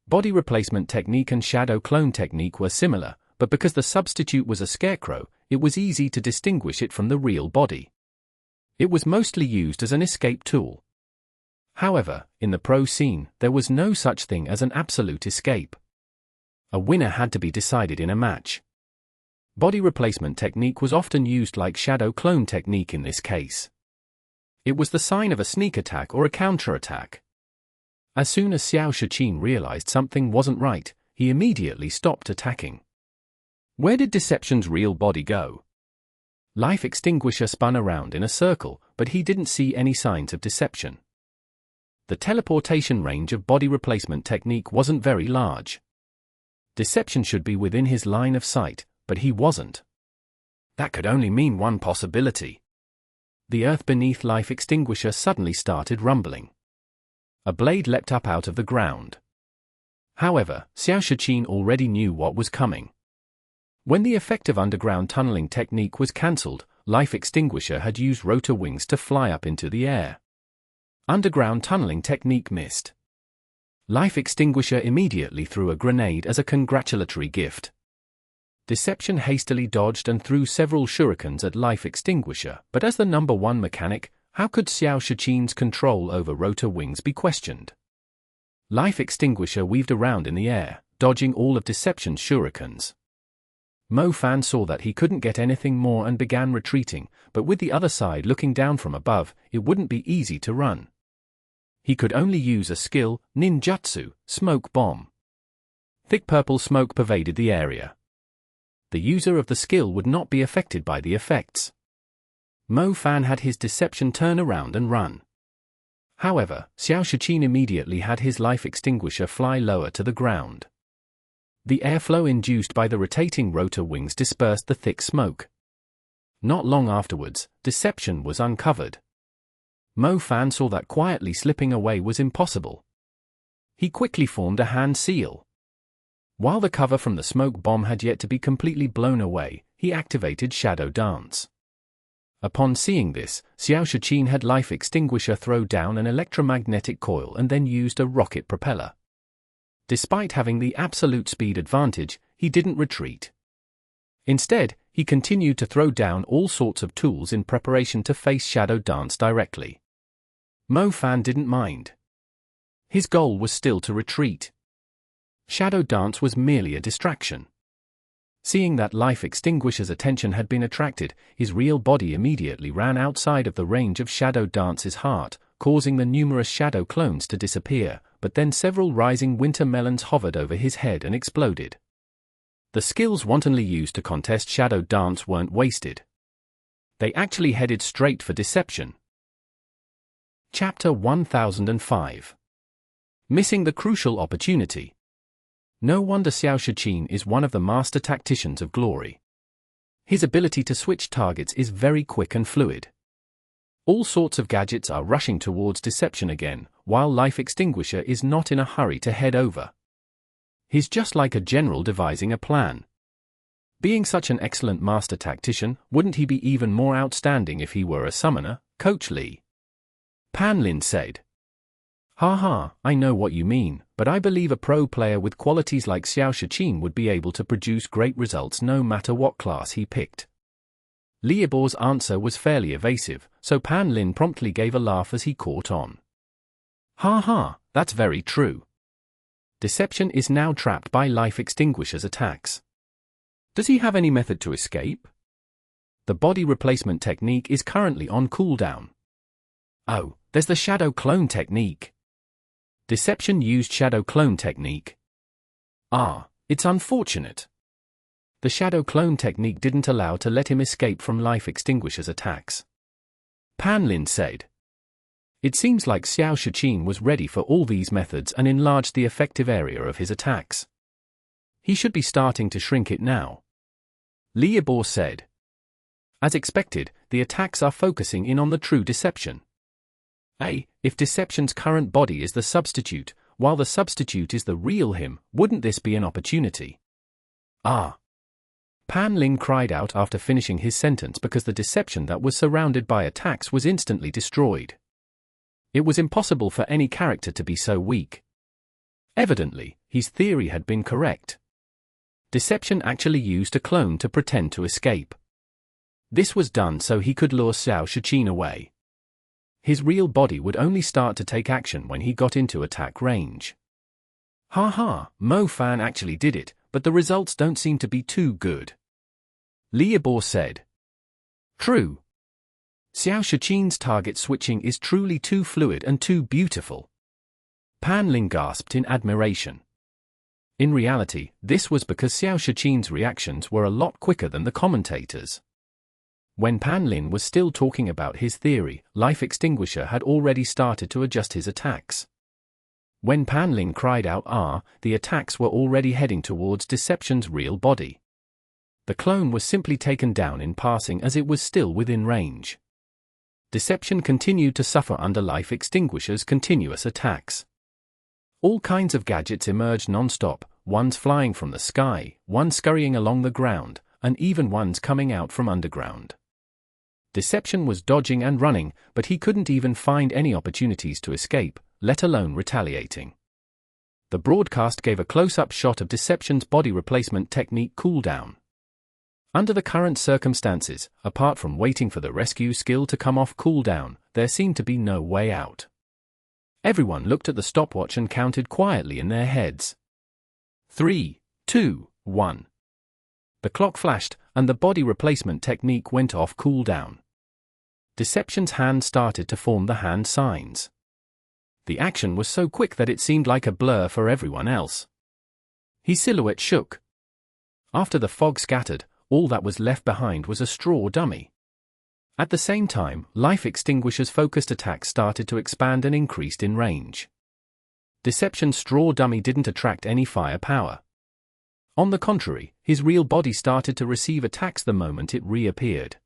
Body Replacement Technique and Shadow Clone Technique were similar, but because the substitute was a scarecrow, it was easy to distinguish it from the real body. It was mostly used as an escape tool. However, in the pro scene, there was no such thing as an absolute escape. A winner had to be decided in a match. Body Replacement Technique was often used like Shadow Clone Technique in this case. It was the sign of a sneak attack or a counter-attack. As soon as Xiao Shichin realized something wasn't right, he immediately stopped attacking. Where did Deception's real body go? Life Extinguisher spun around in a circle, but he didn't see any signs of Deception. The teleportation range of Body Replacement Technique wasn't very large. Deception should be within his line of sight, but he wasn't. That could only mean one possibility. The earth beneath Life Extinguisher suddenly started rumbling. A blade leapt up out of the ground. However, Xiao Shichin already knew what was coming. When the effective underground tunneling technique was cancelled, Life Extinguisher had used rotor wings to fly up into the air. Underground tunneling technique missed. Life Extinguisher immediately threw a grenade as a congratulatory gift. Deception hastily dodged and threw several shurikens at Life Extinguisher, but as the number one mechanic, how could Xiao Shichin's control over rotor wings be questioned? Life Extinguisher weaved around in the air, dodging all of Deception's shurikens. Mo Fan saw that he couldn't get anything more and began retreating, but with the other side looking down from above, it wouldn't be easy to run. He could only use a skill, Ninjutsu, Smoke Bomb. Thick purple smoke pervaded the area. The user of the skill would not be affected by the effects. Mo Fan had his Deception turn around and run. However, Xiao Shichin immediately had his Life Extinguisher fly lower to the ground. The airflow induced by the rotating rotor wings dispersed the thick smoke. Not long afterwards, Deception was uncovered. Mo Fan saw that quietly slipping away was impossible. He quickly formed a hand seal. While the cover from the smoke bomb had yet to be completely blown away, he activated Shadow Dance. Upon seeing this, Xiao Shichin had Life Extinguisher throw down an electromagnetic coil and then used a rocket propeller. Despite having the absolute speed advantage, he didn't retreat. Instead, he continued to throw down all sorts of tools in preparation to face Shadow Dance directly. Mo Fan didn't mind. His goal was still to retreat. Shadow Dance was merely a distraction. Seeing that Life Extinguisher's attention had been attracted, his real body immediately ran outside of the range of Shadow Dance's heart, causing the numerous shadow clones to disappear, but then several rising winter melons hovered over his head and exploded. The skills wantonly used to contest Shadow Dance weren't wasted. They actually headed straight for Deception. Chapter 1005. Missing the Crucial Opportunity. No wonder Xiao Shiqin is one of the master tacticians of glory. His ability to switch targets is very quick and fluid. All sorts of gadgets are rushing towards Deception again, while Life Extinguisher is not in a hurry to head over. He's just like a general devising a plan. Being such an excellent master tactician, wouldn't he be even more outstanding if he were a summoner, Coach Li? Pan Lin said. Haha, I know what you mean, but I believe a pro player with qualities like Xiao Shiqin would be able to produce great results no matter what class he picked. Liabor's answer was fairly evasive, so Pan Lin promptly gave a laugh as he caught on. Haha, that's very true. Deception is now trapped by Life Extinguisher's attacks. Does he have any method to escape? The body replacement technique is currently on cooldown. Oh, there's the Shadow Clone technique. Deception used Shadow Clone technique. Ah, it's unfortunate. The Shadow Clone technique didn't allow to let him escape from Life Extinguisher's attacks. Pan Lin said. It seems like Xiao Shiqin was ready for all these methods and enlarged the effective area of his attacks. He should be starting to shrink it now. Liabor said. As expected, the attacks are focusing in on the true Deception. If Deception's current body is the substitute, while the substitute is the real him, wouldn't this be an opportunity? Ah! Pan Lin cried out after finishing his sentence because the Deception that was surrounded by attacks was instantly destroyed. It was impossible for any character to be so weak. Evidently, his theory had been correct. Deception actually used a clone to pretend to escape. This was done so he could lure Xiao Shiqin away. His real body would only start to take action when he got into attack range. Haha, Mo Fan actually did it, but the results don't seem to be too good. Liabor said. True. Xiao Shiqin's target switching is truly too fluid and too beautiful. Pan Lin gasped in admiration. In reality, this was because Xiao Shiqin's reactions were a lot quicker than the commentators. When Pan Lin was still talking about his theory, Life Extinguisher had already started to adjust his attacks. When Pan Lin cried out the attacks were already heading towards Deception's real body. The clone was simply taken down in passing as it was still within range. Deception continued to suffer under Life Extinguisher's continuous attacks. All kinds of gadgets emerged non-stop, ones flying from the sky, one scurrying along the ground, and even ones coming out from underground. Deception was dodging and running, but he couldn't even find any opportunities to escape, let alone retaliating. The broadcast gave a close-up shot of Deception's body replacement technique cooldown. Under the current circumstances, apart from waiting for the rescue skill to come off cooldown, there seemed to be no way out. Everyone looked at the stopwatch and counted quietly in their heads. 3, 2, 1. The clock flashed, and the body replacement technique went off cooldown. Deception's hand started to form the hand signs. The action was so quick that it seemed like a blur for everyone else. His silhouette shook. After the fog scattered, all that was left behind was a straw dummy. At the same time, Life Extinguisher's focused attack started to expand and increased in range. Deception's straw dummy didn't attract any firepower. On the contrary, his real body started to receive attacks the moment it reappeared.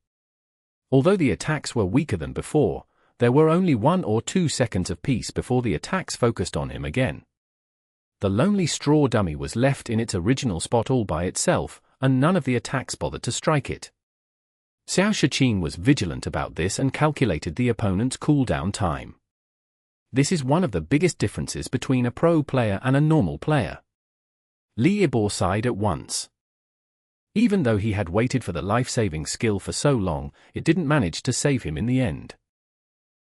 Although the attacks were weaker than before, there were only 1 or 2 seconds of peace before the attacks focused on him again. The lonely straw dummy was left in its original spot all by itself, and none of the attacks bothered to strike it. Xiao Shiqin was vigilant about this and calculated the opponent's cooldown time. This is one of the biggest differences between a pro player and a normal player. Liabor sighed at once. Even though he had waited for the life-saving skill for so long, it didn't manage to save him in the end.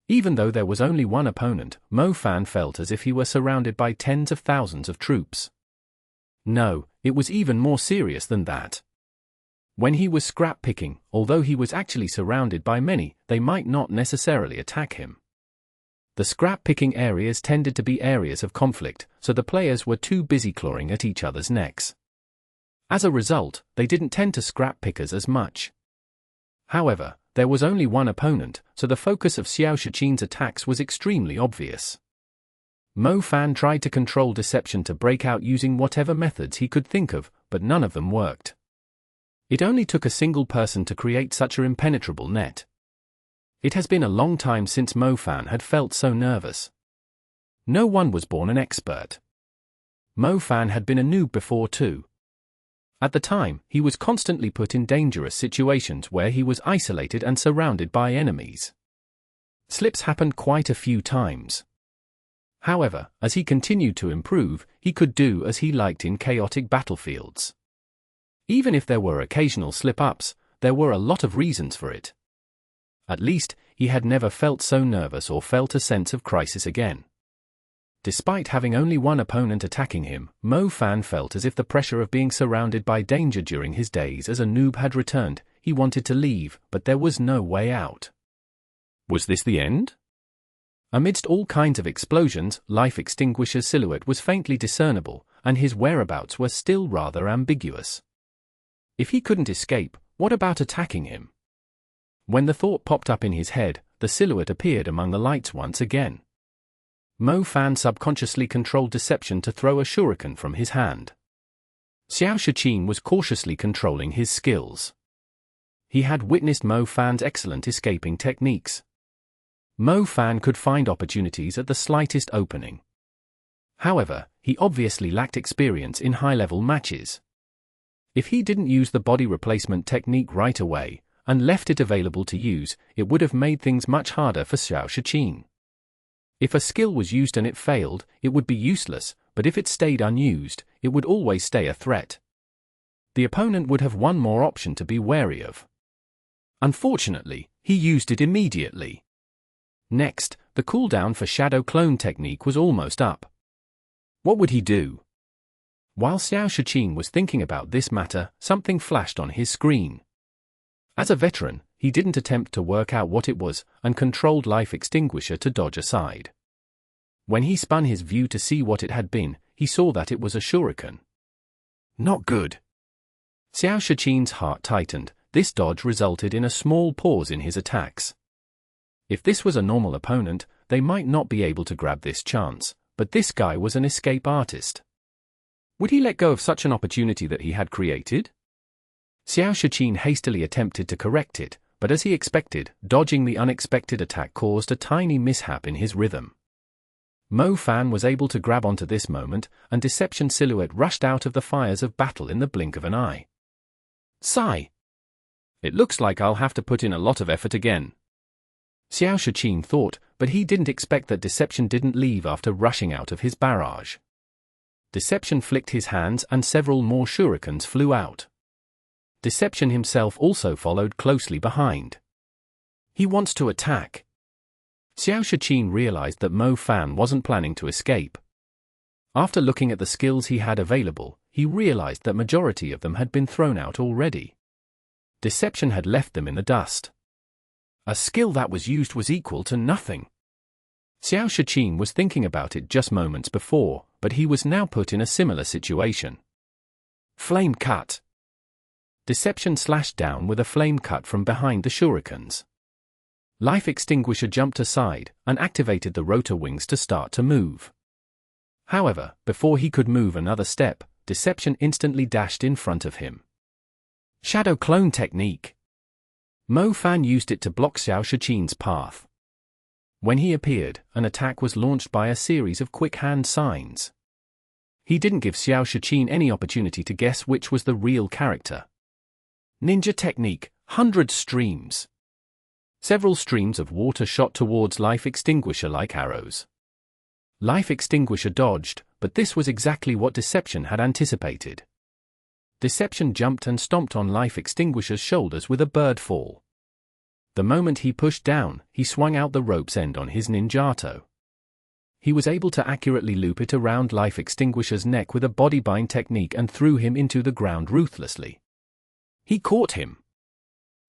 Even though there was only one opponent, Mo Fan felt as if he were surrounded by tens of thousands of troops. No, it was even more serious than that. When he was scrap-picking, although he was actually surrounded by many, they might not necessarily attack him. The scrap-picking areas tended to be areas of conflict, so the players were too busy clawing at each other's necks. As a result, they didn't tend to scrap pickers as much. However, there was only one opponent, so the focus of Xiao Shiqin's attacks was extremely obvious. Mo Fan tried to control Deception to break out using whatever methods he could think of, but none of them worked. It only took a single person to create such an impenetrable net. It has been a long time since Mo Fan had felt so nervous. No one was born an expert. Mo Fan had been a noob before too. At the time, he was constantly put in dangerous situations where he was isolated and surrounded by enemies. Slips happened quite a few times. However, as he continued to improve, he could do as he liked in chaotic battlefields. Even if there were occasional slip-ups, there were a lot of reasons for it. At least, he had never felt so nervous or felt a sense of crisis again. Despite having only one opponent attacking him, Mo Fan felt as if the pressure of being surrounded by danger during his days as a noob had returned. He wanted to leave, but there was no way out. Was this the end? Amidst all kinds of explosions, Life Extinguisher's silhouette was faintly discernible, and his whereabouts were still rather ambiguous. If he couldn't escape, what about attacking him? When the thought popped up in his head, the silhouette appeared among the lights once again. Mo Fan subconsciously controlled Deception to throw a shuriken from his hand. Xiao Shiqin was cautiously controlling his skills. He had witnessed Mo Fan's excellent escaping techniques. Mo Fan could find opportunities at the slightest opening. However, he obviously lacked experience in high-level matches. If he didn't use the body replacement technique right away, and left it available to use, it would have made things much harder for Xiao Shiqin. If a skill was used and it failed, it would be useless, but if it stayed unused, it would always stay a threat. The opponent would have one more option to be wary of. Unfortunately, he used it immediately. Next, the cooldown for Shadow Clone technique was almost up. What would he do? While Xiao Shiqin was thinking about this matter, something flashed on his screen. As a veteran, he didn't attempt to work out what it was, and controlled Life Extinguisher to dodge aside. When he spun his view to see what it had been, he saw that it was a shuriken. Not good. Xiao Shiqin's heart tightened. This dodge resulted in a small pause in his attacks. If this was a normal opponent, they might not be able to grab this chance, but this guy was an escape artist. Would he let go of such an opportunity that he had created? Xiao Shiqin hastily attempted to correct it, but as he expected, dodging the unexpected attack caused a tiny mishap in his rhythm. Mo Fan was able to grab onto this moment, and Deception silhouette rushed out of the fires of battle in the blink of an eye. Sigh. It looks like I'll have to put in a lot of effort again. Xiao Shiqin thought, but he didn't expect that Deception didn't leave after rushing out of his barrage. Deception flicked his hands and several more shurikens flew out. Deception himself also followed closely behind. He wants to attack. Xiao Shiqin realized that Mo Fan wasn't planning to escape. After looking at the skills he had available, he realized that majority of them had been thrown out already. Deception had left them in the dust. A skill that was used was equal to nothing. Xiao Shiqin was thinking about it just moments before, but he was now put in a similar situation. Flame cut. Deception slashed down with a flame cut from behind the shurikens. Life Extinguisher jumped aside and activated the rotor wings to start to move. However, before he could move another step, Deception instantly dashed in front of him. Shadow Clone technique. Mo Fan used it to block Xiao Shiqin's path. When he appeared, an attack was launched by a series of quick hand signs. He didn't give Xiao Shiqin any opportunity to guess which was the real character. Ninja technique, 100 streams. Several streams of water shot towards Life Extinguisher like arrows. Life Extinguisher dodged, but this was exactly what Deception had anticipated. Deception jumped and stomped on Life Extinguisher's shoulders with a bird fall. The moment he pushed down, he swung out the rope's end on his ninjato. He was able to accurately loop it around Life Extinguisher's neck with a body bind technique and threw him into the ground ruthlessly. He caught him.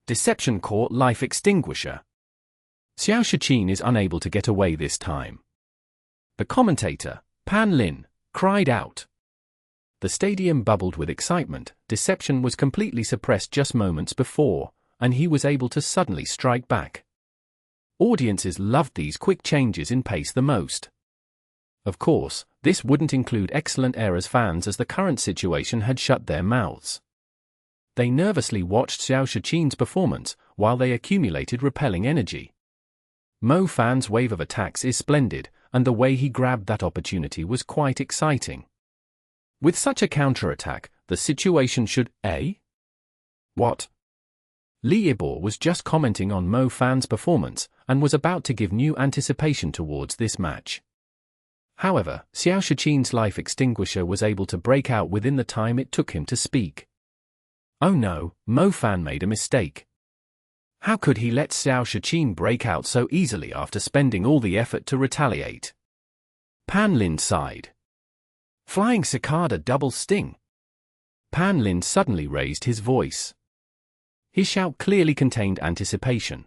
Deception caught Life Extinguisher. Xiao Shichin is unable to get away this time. The commentator, Pan Lin, cried out. The stadium bubbled with excitement. Deception was completely suppressed just moments before, and he was able to suddenly strike back. Audiences loved these quick changes in pace the most. Of course, this wouldn't include Excellent Era's fans, as the current situation had shut their mouths. They nervously watched Xiao Shichin's performance while they accumulated repelling energy. Mo Fan's wave of attacks is splendid, and the way he grabbed that opportunity was quite exciting. With such a counterattack, the situation should What? Liebor was just commenting on Mo Fan's performance and was about to give new anticipation towards this match. However, Xiao Shichin's Life Extinguisher was able to break out within the time it took him to speak. Oh no, Mo Fan made a mistake. How could he let Xiao Shichin break out so easily after spending all the effort to retaliate? Pan Lin sighed. Flying Cicada double sting. Pan Lin suddenly raised his voice. His shout clearly contained anticipation.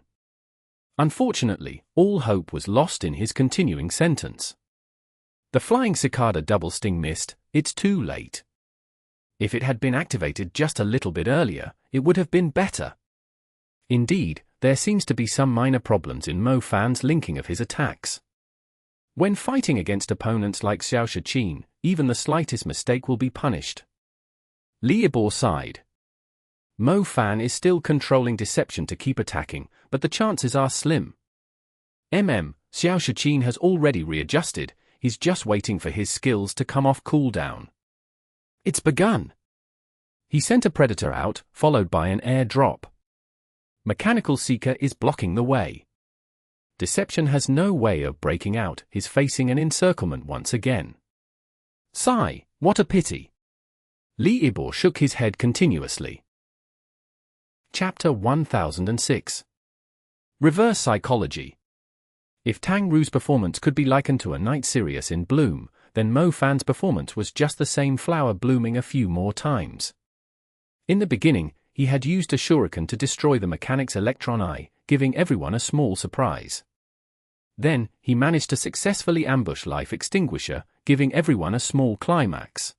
Unfortunately, all hope was lost in his continuing sentence. The Flying Cicada double sting missed. It's too late. If it had been activated just a little bit earlier, it would have been better. Indeed, there seems to be some minor problems in Mo Fan's linking of his attacks. When fighting against opponents like Xiao Shichin, even the slightest mistake will be punished. Liebor sighed. Mo Fan is still controlling Deception to keep attacking, but the chances are slim. Xiao Shichin has already readjusted. He's just waiting for his skills to come off cooldown. It's begun. He sent a Predator out, followed by an air drop. Mechanical Seeker is blocking the way. Deception has no way of breaking out. He's facing an encirclement once again. Sigh, what a pity. Liebor shook his head continuously. Chapter 1006. Reverse Psychology. If Tang Ru's performance could be likened to a night Cereus in bloom, then Mo Fan's performance was just the same flower blooming a few more times. In the beginning, he had used a shuriken to destroy the mechanic's electron eye, giving everyone a small surprise. Then, he managed to successfully ambush Life Extinguisher, giving everyone a small climax.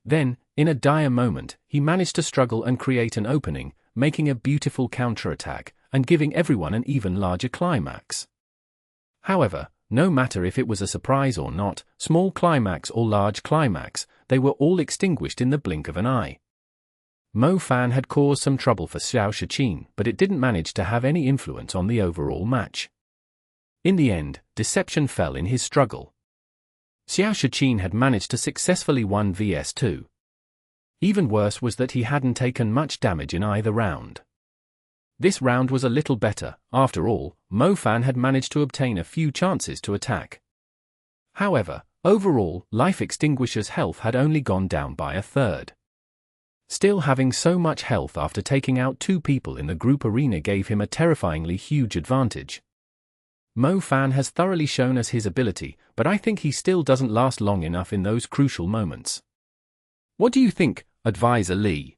Then, in a dire moment, he managed to struggle and create an opening, making a beautiful counterattack, and giving everyone an even larger climax. However, no matter if it was a surprise or not, small climax or large climax, they were all extinguished in the blink of an eye. Mo Fan had caused some trouble for Xiao Shichin, but it didn't manage to have any influence on the overall match. In the end, Deception fell in his struggle. Xiao Shichin had managed to successfully win vs 2. Even worse was that he hadn't taken much damage in either round. This round was a little better. After all, Mo Fan had managed to obtain a few chances to attack. However, overall, Life Extinguisher's health had only gone down by a third. Still, having so much health after taking out 2 people in the group arena gave him a terrifyingly huge advantage. Mo Fan has thoroughly shown us his ability, but I think he still doesn't last long enough in those crucial moments. What do you think, Advisor Lee?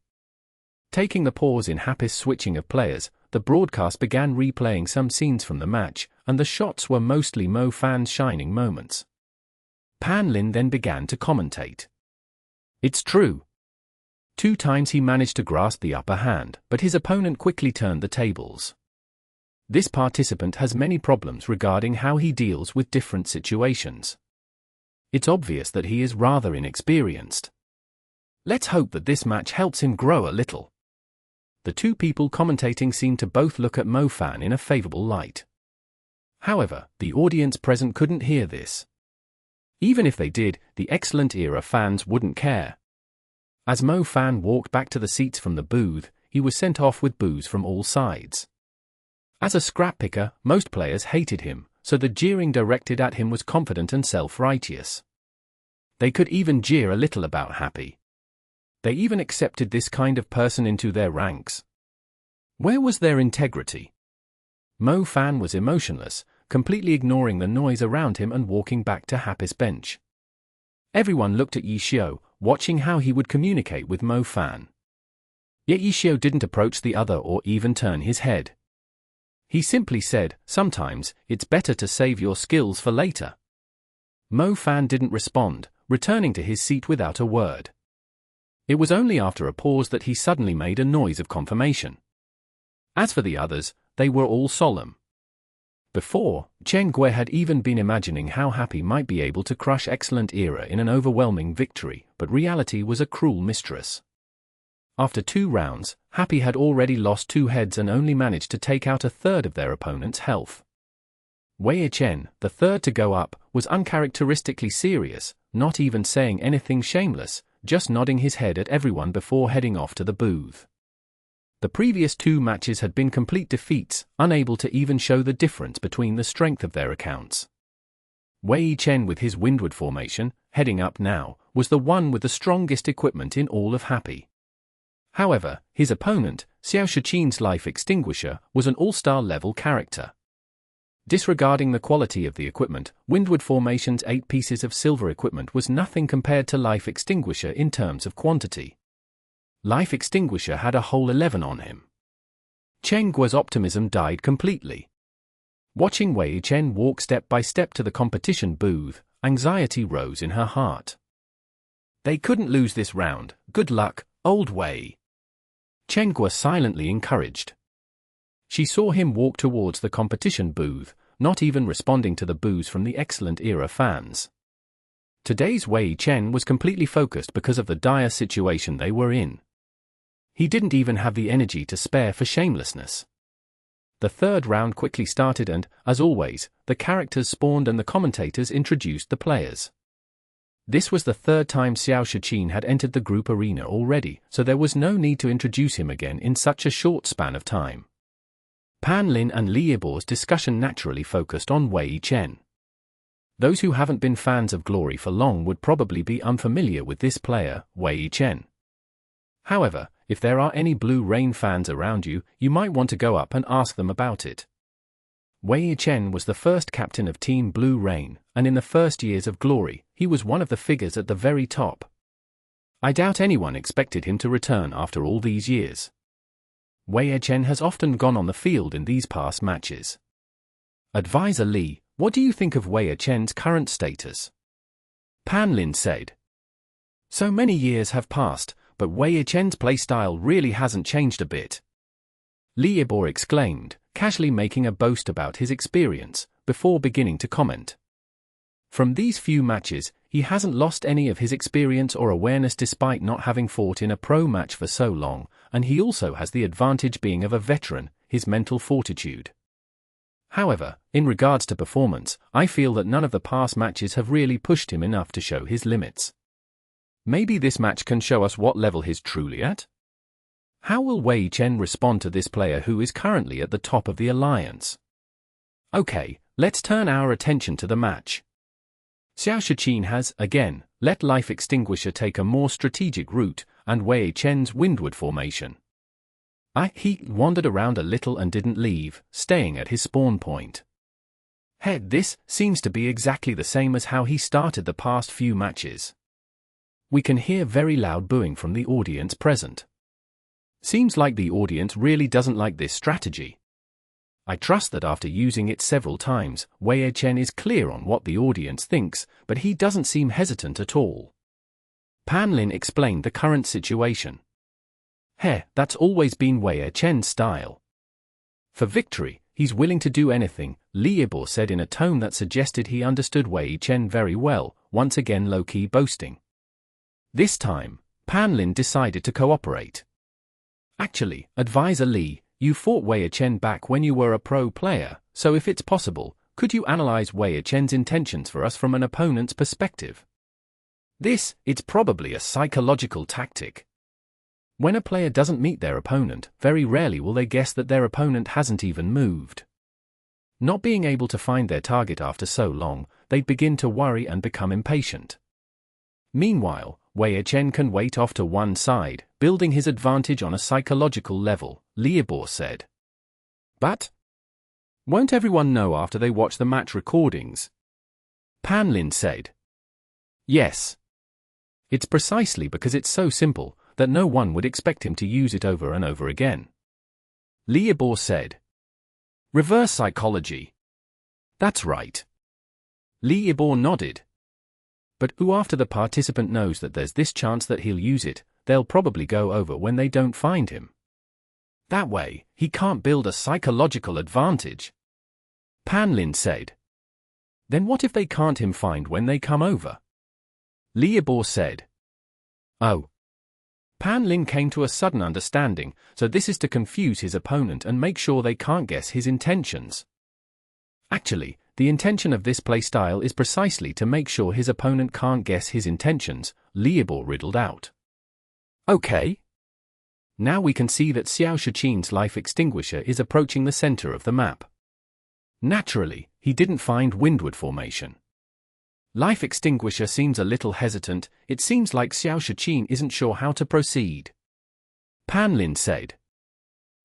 Taking the pause in Happy's switching of players, the broadcast began replaying some scenes from the match, and the shots were mostly Mo Fan's shining moments. Pan Lin then began to commentate. It's true. 2 times he managed to grasp the upper hand, but his opponent quickly turned the tables. This participant has many problems regarding how he deals with different situations. It's obvious that he is rather inexperienced. Let's hope that this match helps him grow a little. The 2 people commentating seemed to both look at Mo Fan in a favorable light. However, the audience present couldn't hear this. Even if they did, the Excellent Era fans wouldn't care. As Mo Fan walked back to the seats from the booth, he was sent off with boos from all sides. As a scrap picker, most players hated him, so the jeering directed at him was confident and self-righteous. They could even jeer a little about Happy. They even accepted this kind of person into their ranks. Where was their integrity? Mo Fan was emotionless, completely ignoring the noise around him and walking back to Happy's bench. Everyone looked at Yi Xiao, watching how he would communicate with Mo Fan. Yet Yishio didn't approach the other or even turn his head. He simply said, "Sometimes, it's better to save your skills for later." Mo Fan didn't respond, returning to his seat without a word. It was only after a pause that he suddenly made a noise of confirmation. As for the others, they were all solemn. Before, Chen Gui had even been imagining how Happy might be able to crush Excellent Era in an overwhelming victory, but reality was a cruel mistress. After 2 rounds, Happy had already lost 2 heads and only managed to take out a third of their opponent's health. Wei Chen, the third to go up, was uncharacteristically serious, not even saying anything shameless, just nodding his head at everyone before heading off to the booth. The previous 2 matches had been complete defeats, unable to even show the difference between the strength of their accounts. Wei Chen, with his windward formation, heading up now, was the one with the strongest equipment in all of Happy. However, his opponent, Xiao Shiqin's Life Extinguisher, was an all-star level character. Disregarding the quality of the equipment, Windward Formation's 8 pieces of silver equipment was nothing compared to Life Extinguisher in terms of quantity. Life Extinguisher had a whole 11 on him. Chen Guo's optimism died completely. Watching Wei Chen walk step by step to the competition booth, anxiety rose in her heart. They couldn't lose this round. Good luck, old Wei. Chen Guo silently encouraged. She saw him walk towards the competition booth, not even responding to the boos from the Excellent Era fans. Today's Wei Chen was completely focused because of the dire situation they were in. He didn't even have the energy to spare for shamelessness. The 3rd round quickly started and, as always, the characters spawned and the commentators introduced the players. This was the 3rd time Xiao Shiqin had entered the group arena already, so there was no need to introduce him again in such a short span of time. Pan Lin and Li Yibo's discussion naturally focused on Wei Chen. Those who haven't been fans of Glory for long would probably be unfamiliar with this player, Wei Chen. However, if there are any Blue Rain fans around you, you might want to go up and ask them about it. Wei Chen was the first captain of Team Blue Rain, and in the first years of Glory, he was one of the figures at the very top. I doubt anyone expected him to return after all these years. Wei Chen has often gone on the field in these past matches. Advisor Li, what do you think of Wei Chen's current status? Pan Lin said. So many years have passed, but Wei Chen's playstyle really hasn't changed a bit. Li Yibo exclaimed, casually making a boast about his experience, before beginning to comment. From these few matches, he hasn't lost any of his experience or awareness despite not having fought in a pro match for so long, and he also has the advantage being of a veteran, his mental fortitude. However, in regards to performance, I feel that none of the past matches have really pushed him enough to show his limits. Maybe this match can show us what level he's truly at? How will Wei Chen respond to this player who is currently at the top of the alliance? Okay, let's turn our attention to the match. Xiao Shiqin has, again, let Life Extinguisher take a more strategic route, and Wei Chen's windward formation. He wandered around a little and didn't leave, staying at his spawn point. This seems to be exactly the same as how he started the past few matches. We can hear very loud booing from the audience present. Seems like the audience really doesn't like this strategy. I trust that after using it several times, Wei Chen is clear on what the audience thinks, but he doesn't seem hesitant at all. Pan Lin explained the current situation. That's always been Wei Chen's style. For victory, he's willing to do anything, Li Yibo said in a tone that suggested he understood Wei Chen very well, once again low-key boasting. This time, Pan Lin decided to cooperate. Actually, Advisor Li, you fought Wei Chen back when you were a pro player, so if it's possible, could you analyze Wei Chen's intentions for us from an opponent's perspective? It's probably a psychological tactic. When a player doesn't meet their opponent, very rarely will they guess that their opponent hasn't even moved. Not being able to find their target after so long, they begin to worry and become impatient. Meanwhile, Wei Chen can wait off to one side, building his advantage on a psychological level, Li Yibo said. But won't everyone know after they watch the match recordings? Pan Lin said. Yes. It's precisely because it's so simple, that no one would expect him to use it over and over again. Liebor said. Reverse psychology. That's right. Liebor nodded. But who after the participant knows that there's this chance that he'll use it, they'll probably go over when they don't find him. That way, he can't build a psychological advantage. Pan Lin said. Then what if they can't him find when they come over? Liebor said. Oh. Pan Lin came to a sudden understanding, so this is to confuse his opponent and make sure they can't guess his intentions. Actually, the intention of this playstyle is precisely to make sure his opponent can't guess his intentions, Liebor riddled out. Okay. Now we can see that Xiao Shiqin's life extinguisher is approaching the center of the map. Naturally, he didn't find Windward Formation. Life extinguisher seems a little hesitant. It seems like Xiao Shiqin isn't sure how to proceed. Pan Lin said.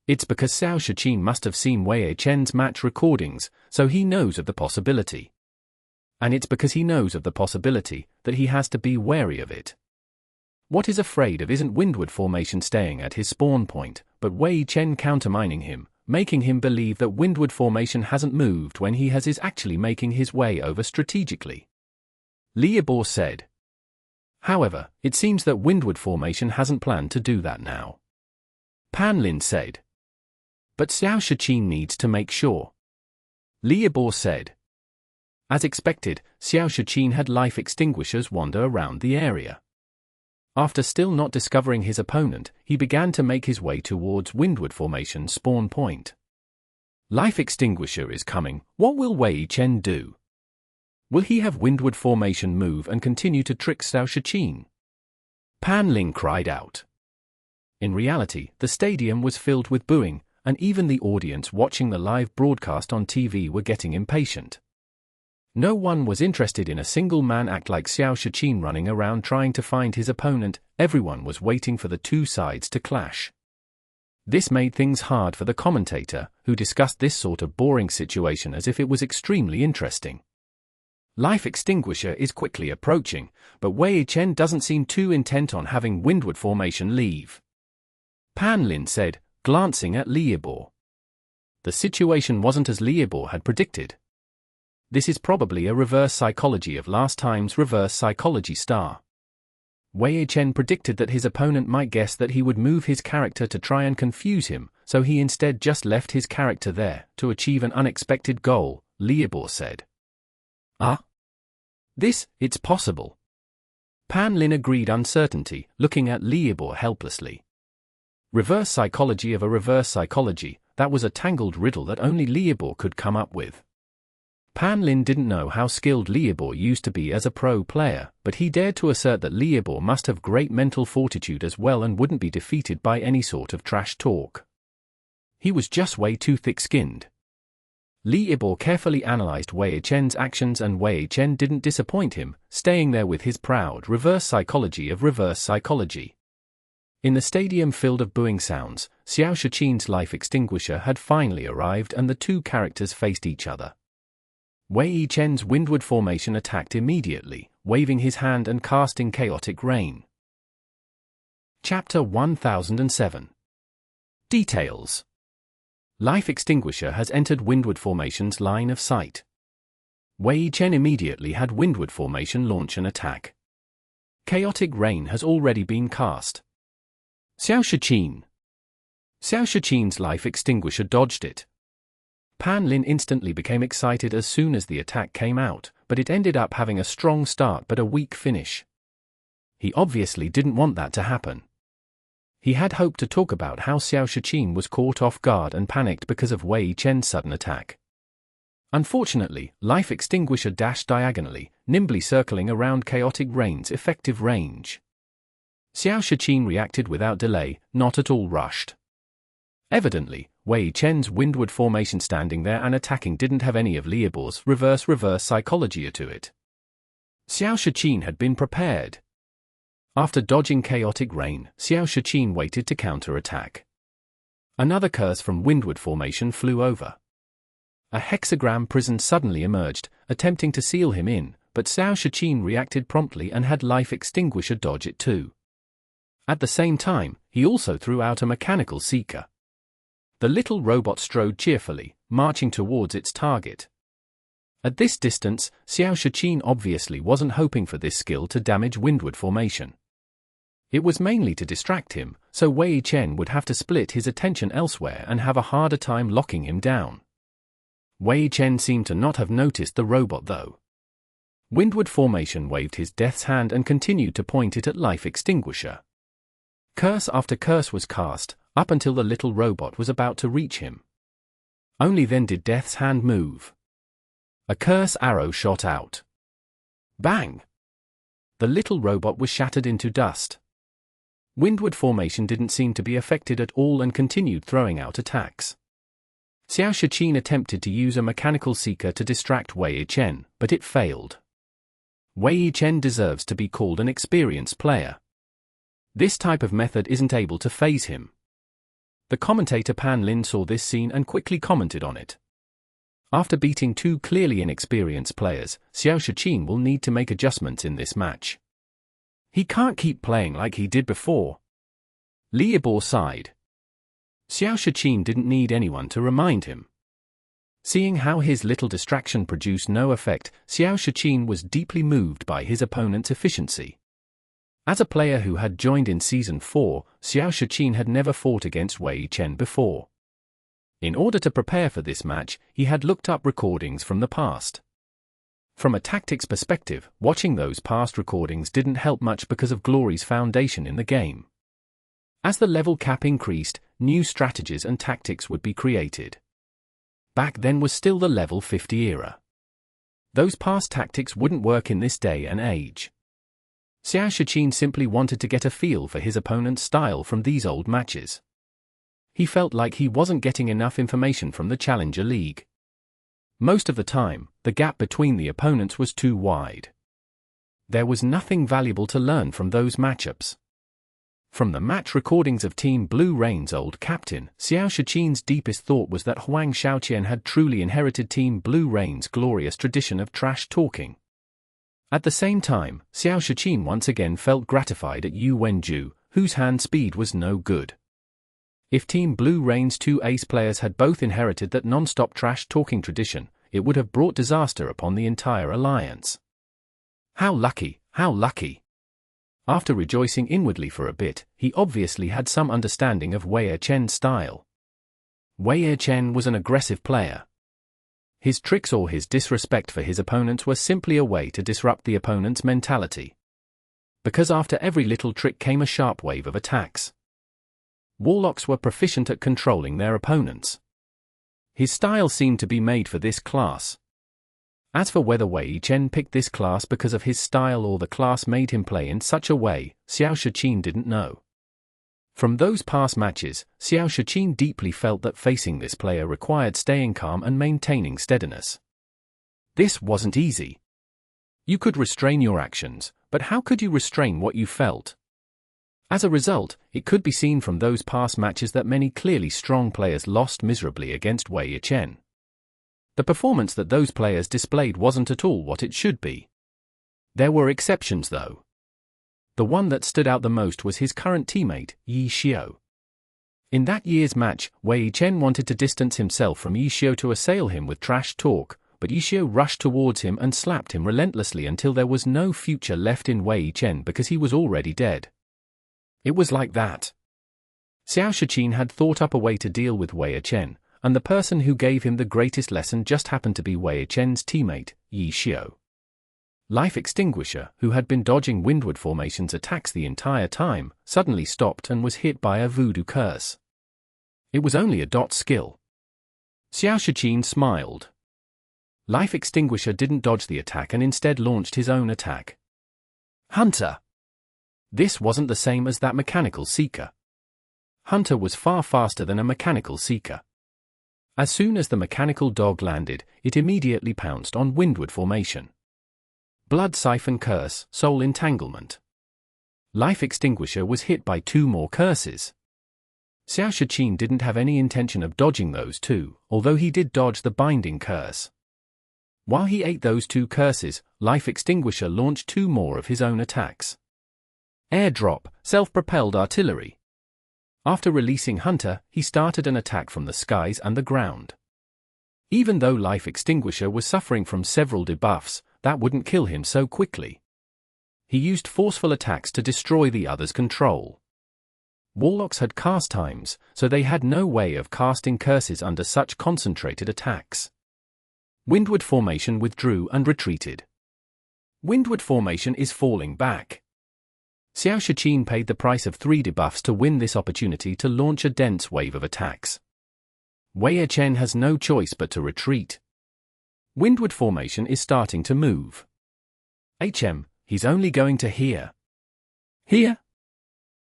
It's because Xiao Shiqin must have seen Wei Chen's match recordings, so he knows of the possibility. And it's because he knows of the possibility that he has to be wary of it. What he's afraid of isn't Windward Formation staying at his spawn point, but Wei Chen countermining him, making him believe that Windward Formation hasn't moved when he is actually making his way over strategically. Liebor said. However, it seems that Windward Formation hasn't planned to do that now. Pan Lin said. But Xiao Shiqin needs to make sure. Liebor said. As expected, Xiao Shiqin had life extinguishers wander around the area. After still not discovering his opponent, he began to make his way towards Windward Formation's spawn point. Life extinguisher is coming. What will Wei Chen do? Will he have Windward Formation move and continue to trick Xiao Shiqin? Pan Lin cried out. In reality, the stadium was filled with booing, and even the audience watching the live broadcast on TV were getting impatient. No one was interested in a single-man act like Xiao Shiqin running around trying to find his opponent. Everyone was waiting for the two sides to clash. This made things hard for the commentator, who discussed this sort of boring situation as if it was extremely interesting. Life extinguisher is quickly approaching, but Wei Chen doesn't seem too intent on having Windward Formation leave. Pan Lin said, glancing at Liebor. The situation wasn't as Liebor had predicted. This is probably a reverse psychology of last time's reverse psychology star. Wei Chen predicted that his opponent might guess that he would move his character to try and confuse him, so he instead just left his character there to achieve an unexpected goal, Liebor said. It's possible. Pan Lin agreed uncertainty, looking at Liebor helplessly. Reverse psychology of a reverse psychology, that was a tangled riddle that only Liebor could come up with. Pan Lin didn't know how skilled Liebor used to be as a pro player, but he dared to assert that Liebor must have great mental fortitude as well and wouldn't be defeated by any sort of trash talk. He was just way too thick-skinned. Liebor carefully analyzed Wei Chen's actions and Wei Chen didn't disappoint him, staying there with his proud reverse psychology of reverse psychology. In the stadium filled of booing sounds, Xiao Shiqin's life extinguisher had finally arrived and the two characters faced each other. Wei Chen's Windward Formation attacked immediately, waving his hand and casting Chaotic Rain. Chapter 1007. Details. Life extinguisher has entered Windward Formation's line of sight. Wei Chen immediately had Windward Formation launch an attack. Chaotic Rain has already been cast. Xiao Shiqin. Xiao Shiqin's life extinguisher dodged it. Pan Lin instantly became excited as soon as the attack came out, but it ended up having a strong start but a weak finish. He obviously didn't want that to happen. He had hoped to talk about how Xiao Shiqin was caught off guard and panicked because of Wei Chen's sudden attack. Unfortunately, life extinguisher dashed diagonally, nimbly circling around Chaotic Rain's effective range. Xiao Shiqin reacted without delay, not at all rushed. Evidently, Wei Chen's Windward Formation standing there and attacking didn't have any of Liebor's reverse psychology to it. Xiao Shiqin had been prepared. After dodging Chaotic Rain, Xiao Shiqin waited to counter-attack. Another curse from Windward Formation flew over. A hexagram prison suddenly emerged, attempting to seal him in, but Xiao Shiqin reacted promptly and had life extinguisher dodge it too. At the same time, he also threw out a mechanical seeker. The little robot strode cheerfully, marching towards its target. At this distance, Xiao Shiqin obviously wasn't hoping for this skill to damage windward formation. It was mainly to distract him, so Wei Chen would have to split his attention elsewhere and have a harder time locking him down. Wei Chen seemed to not have noticed the robot though. Windward formation waved his death's hand and continued to point it at Life Extinguisher. Curse after curse was cast, up until the little robot was about to reach him. Only then did Death's hand move. A curse arrow shot out. Bang! The little robot was shattered into dust. Windward formation didn't seem to be affected at all and continued throwing out attacks. Xiao Shiqin attempted to use a mechanical seeker to distract Wei Chen, but it failed. Wei Chen deserves to be called an experienced player. This type of method isn't able to phase him. The commentator Pan Lin saw this scene and quickly commented on it. After beating two clearly inexperienced players, Xiao Shiqin will need to make adjustments in this match. He can't keep playing like he did before. Li Yibo sighed. Xiao Shiqin didn't need anyone to remind him. Seeing how his little distraction produced no effect, Xiao Shiqin was deeply moved by his opponent's efficiency. As a player who had joined in Season 4, Xiao Shiqin had never fought against Wei Chen before. In order to prepare for this match, he had looked up recordings from the past. From a tactics perspective, watching those past recordings didn't help much because of Glory's foundation in the game. As the level cap increased, new strategies and tactics would be created. Back then was still the level 50 era. Those past tactics wouldn't work in this day and age. Xiao Shiqin simply wanted to get a feel for his opponent's style from these old matches. He felt like he wasn't getting enough information from the Challenger League. Most of the time, the gap between the opponents was too wide. There was nothing valuable to learn from those matchups. From the match recordings of Team Blue Rain's old captain, Xiao Shiqin's deepest thought was that Huang Xiaoqian had truly inherited Team Blue Rain's glorious tradition of trash talking. At the same time, Xiao Shiqin once again felt gratified at Yu Wenju, whose hand speed was no good. If Team Blue Rain's two ace players had both inherited that non-stop trash-talking tradition, it would have brought disaster upon the entire alliance. How lucky, how lucky! After rejoicing inwardly for a bit, he obviously had some understanding of Wei Chen's style. Wei Chen was an aggressive player. His tricks or his disrespect for his opponents were simply a way to disrupt the opponent's mentality. Because after every little trick came a sharp wave of attacks. Warlocks were proficient at controlling their opponents. His style seemed to be made for this class. As for whether Wei Chen picked this class because of his style or the class made him play in such a way, Xiao Shiqin didn't know. From those past matches, Xiao Shiqin deeply felt that facing this player required staying calm and maintaining steadiness. This wasn't easy. You could restrain your actions, but how could you restrain what you felt? As a result, it could be seen from those past matches that many clearly strong players lost miserably against Wei Chen. The performance that those players displayed wasn't at all what it should be. There were exceptions though. The one that stood out the most was his current teammate, Yi Xiao. In that year's match, Wei Chen wanted to distance himself from Yi Xiao to assail him with trash talk, but Yi Xiao rushed towards him and slapped him relentlessly until there was no future left in Wei Chen because he was already dead. It was like that. Xiao Shiqin had thought up a way to deal with Wei Chen, and the person who gave him the greatest lesson just happened to be Wei Chen's teammate, Yi Xiao. Life Extinguisher, who had been dodging Windward Formation's attacks the entire time, suddenly stopped and was hit by a voodoo curse. It was only a dot skill. Xiao Shiqin smiled. Life Extinguisher didn't dodge the attack and instead launched his own attack. Hunter! This wasn't the same as that mechanical seeker. Hunter was far faster than a mechanical seeker. As soon as the mechanical dog landed, it immediately pounced on Windward Formation. Blood Siphon Curse, Soul Entanglement. Life Extinguisher was hit by two more curses. Xiao Shiqin didn't have any intention of dodging those two, although he did dodge the Binding Curse. While he ate those two curses, Life Extinguisher launched two more of his own attacks. Airdrop, self-propelled artillery. After releasing Hunter, he started an attack from the skies and the ground. Even though Life Extinguisher was suffering from several debuffs, that wouldn't kill him so quickly. He used forceful attacks to destroy the other's control. Warlocks had cast times, so they had no way of casting curses under such concentrated attacks. Windward Formation withdrew and retreated. Windward Formation is falling back. Xiao Shiqin paid the price of 3 debuffs to win this opportunity to launch a dense wave of attacks. Wei Yichen has no choice but to retreat. Windward Formation is starting to move. He's only going to here. Here?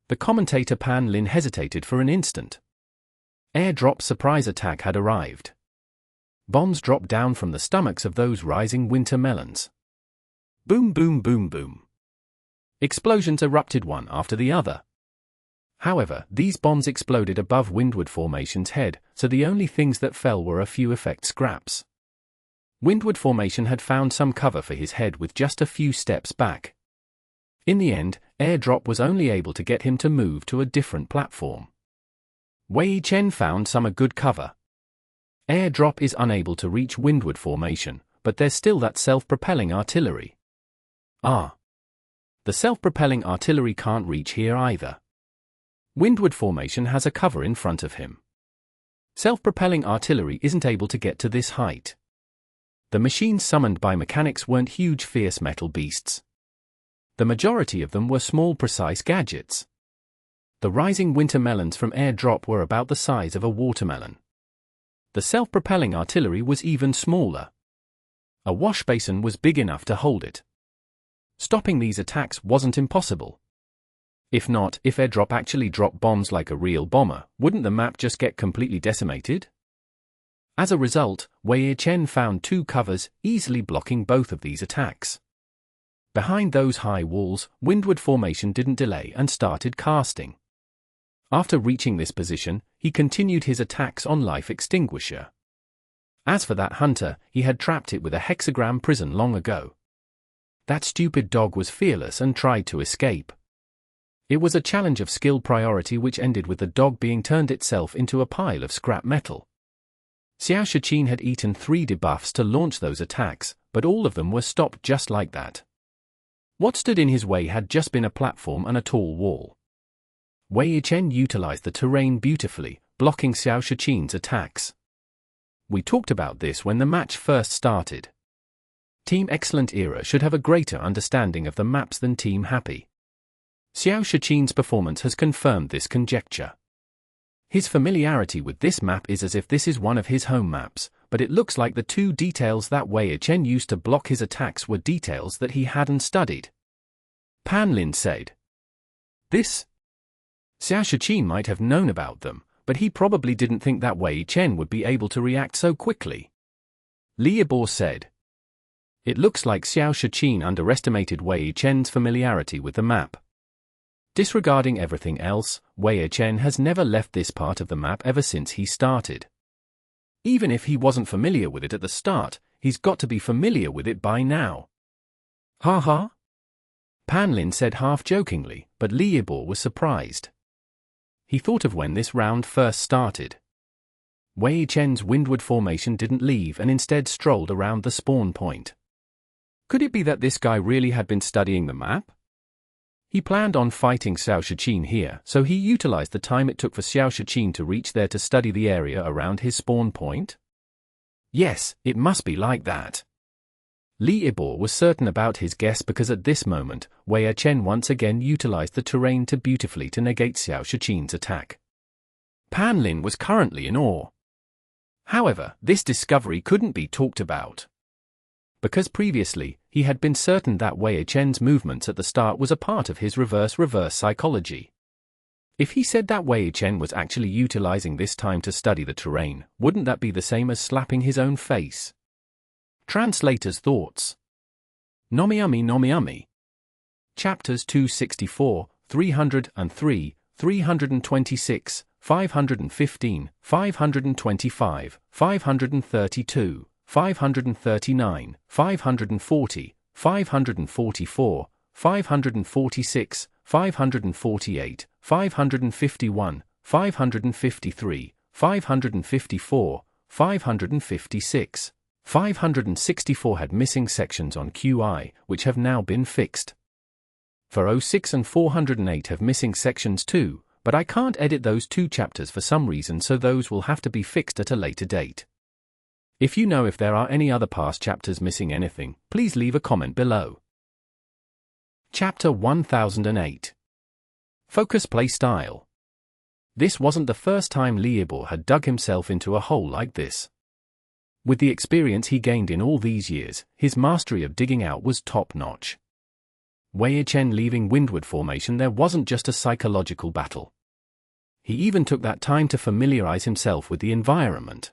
The commentator Pan Lin hesitated for an instant. Airdrop surprise attack had arrived. Bombs dropped down from the stomachs of those rising winter melons. Boom, boom, boom, boom. Explosions erupted one after the other. However, these bombs exploded above Windward Formation's head, so the only things that fell were a few effect scraps. Windward Formation had found some cover for his head with just a few steps back. In the end, Airdrop was only able to get him to move to a different platform. Wei Yichen found some good cover. Airdrop is unable to reach Windward Formation, but there's still that self-propelling artillery. The self-propelling artillery can't reach here either. Windward Formation has a cover in front of him. Self-propelling artillery isn't able to get to this height. The machines summoned by mechanics weren't huge fierce metal beasts. The majority of them were small precise gadgets. The rising winter melons from Airdrop were about the size of a watermelon. The self-propelling artillery was even smaller. A wash basin was big enough to hold it. Stopping these attacks wasn't impossible. If Airdrop actually dropped bombs like a real bomber, wouldn't the map just get completely decimated? As a result, Wei Yichen found 2 covers, easily blocking both of these attacks. Behind those high walls, Windward Formation didn't delay and started casting. After reaching this position, he continued his attacks on Life Extinguisher. As for that Hunter, he had trapped it with a hexagram prison long ago. That stupid dog was fearless and tried to escape. It was a challenge of skill priority which ended with the dog being turned itself into a pile of scrap metal. Xiao Shiqin had eaten 3 debuffs to launch those attacks, but all of them were stopped just like that. What stood in his way had just been a platform and a tall wall. Wei Yichen utilized the terrain beautifully, blocking Xiao Shiqin's attacks. We talked about this when the match first started. Team Excellent Era should have a greater understanding of the maps than Team Happy. Xiao Shiqin's performance has confirmed this conjecture. His familiarity with this map is as if this is one of his home maps, but it looks like the 2 details that Wei Yichen used to block his attacks were details that he hadn't studied. Pan Lin said. Xiao Shiqin might have known about them, but he probably didn't think that Wei Yichen would be able to react so quickly. Liebor said. It looks like Xiao Shiqin underestimated Wei Yichen's familiarity with the map. Disregarding everything else, Wei Yichen has never left this part of the map ever since he started. Even if he wasn't familiar with it at the start, he's got to be familiar with it by now. Ha ha? Pan Lin said half-jokingly, but Liebor was surprised. He thought of when this round first started. Wei Yichen's Windward Formation didn't leave and instead strolled around the spawn point. Could it be that this guy really had been studying the map? He planned on fighting Xiao Shiqin here, so he utilized the time it took for Xiao Shiqin to reach there to study the area around his spawn point? Yes, it must be like that. Liebor was certain about his guess because at this moment, Wei Yichen once again utilized the terrain beautifully to negate Xiao Shiqin's attack. Pan Lin was currently in awe. However, this discovery couldn't be talked about. Because previously, he had been certain that Wei Yichen's movements at the start was a part of his reverse psychology. If he said that Wei Yichen was actually utilizing this time to study the terrain, wouldn't that be the same as slapping his own face? Translator's thoughts. Nomiami. Chapters 264, 303, 326, 515, 525, 532, 539, 540, 544, 546, 548, 551, 553, 554, 556, 564 had missing sections on QI, which have now been fixed. 406 and 408 have missing sections too, but I can't edit those two chapters for some reason, so those will have to be fixed at a later date. If you know if there are any other past chapters missing anything, please leave a comment below. Chapter 1008. Focus Playstyle. This wasn't the first time Liebor had dug himself into a hole like this. With the experience he gained in all these years, his mastery of digging out was top-notch. Wei Chen leaving Windward Formation, there wasn't just a psychological battle. He even took that time to familiarize himself with the environment.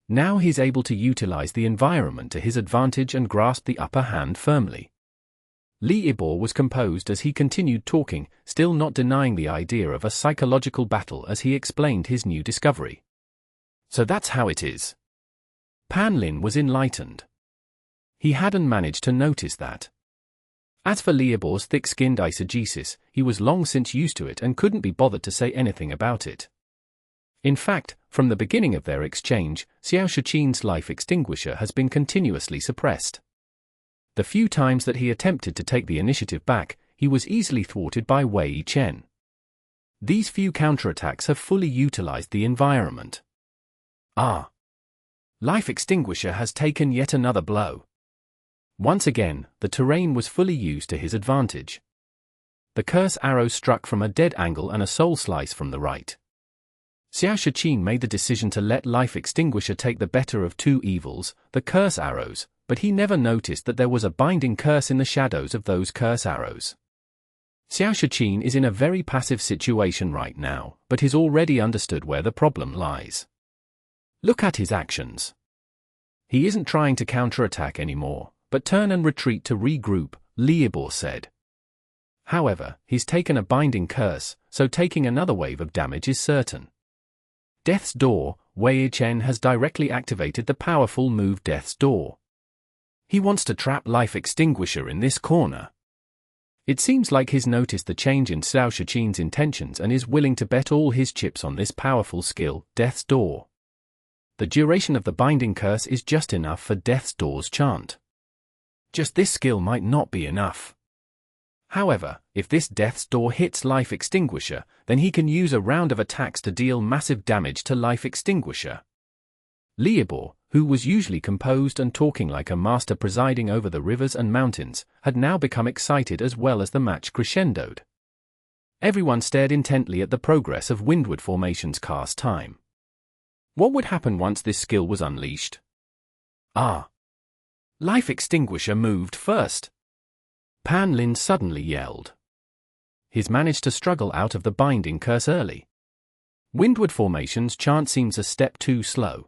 Now he's able to utilize the environment to his advantage and grasp the upper hand firmly. Liebor was composed as he continued talking, still not denying the idea of a psychological battle as he explained his new discovery. So that's how it is. Pan Lin was enlightened. He hadn't managed to notice that. As for Liebor's thick-skinned eisegesis, he was long since used to it and couldn't be bothered to say anything about it. In fact, from the beginning of their exchange, Xiao Shiqin's life extinguisher has been continuously suppressed. The few times that he attempted to take the initiative back, he was easily thwarted by Wei Chen. These few counterattacks have fully utilized the environment. Life extinguisher has taken yet another blow. Once again, the terrain was fully used to his advantage. The curse arrow struck from a dead angle and a soul slice from the right. Xiao Shiqin made the decision to let life extinguisher take the better of two evils, the curse arrows, but he never noticed that there was a binding curse in the shadows of those curse arrows. Xiao Shiqin is in a very passive situation right now, but he's already understood where the problem lies. Look at his actions. He isn't trying to counterattack anymore, but turn and retreat to regroup, Liebor said. However, he's taken a binding curse, so taking another wave of damage is certain. Death's Door, Wei Chen has directly activated the powerful move Death's Door. He wants to trap life extinguisher in this corner. It seems like he's noticed the change in Xiao Shiqin's intentions and is willing to bet all his chips on this powerful skill, Death's Door. The duration of the binding curse is just enough for Death's Door's chant. Just this skill might not be enough. However, if this Death's Door hits life extinguisher, then he can use a round of attacks to deal massive damage to life extinguisher. Liebor, who was usually composed and talking like a master presiding over the rivers and mountains, had now become excited as well as the match crescendoed. Everyone stared intently at the progress of Windward Formation's cast time. What would happen once this skill was unleashed? Life extinguisher moved first. Pan Lin suddenly yelled. He's managed to struggle out of the binding curse early. Windward Formation's chant seems a step too slow.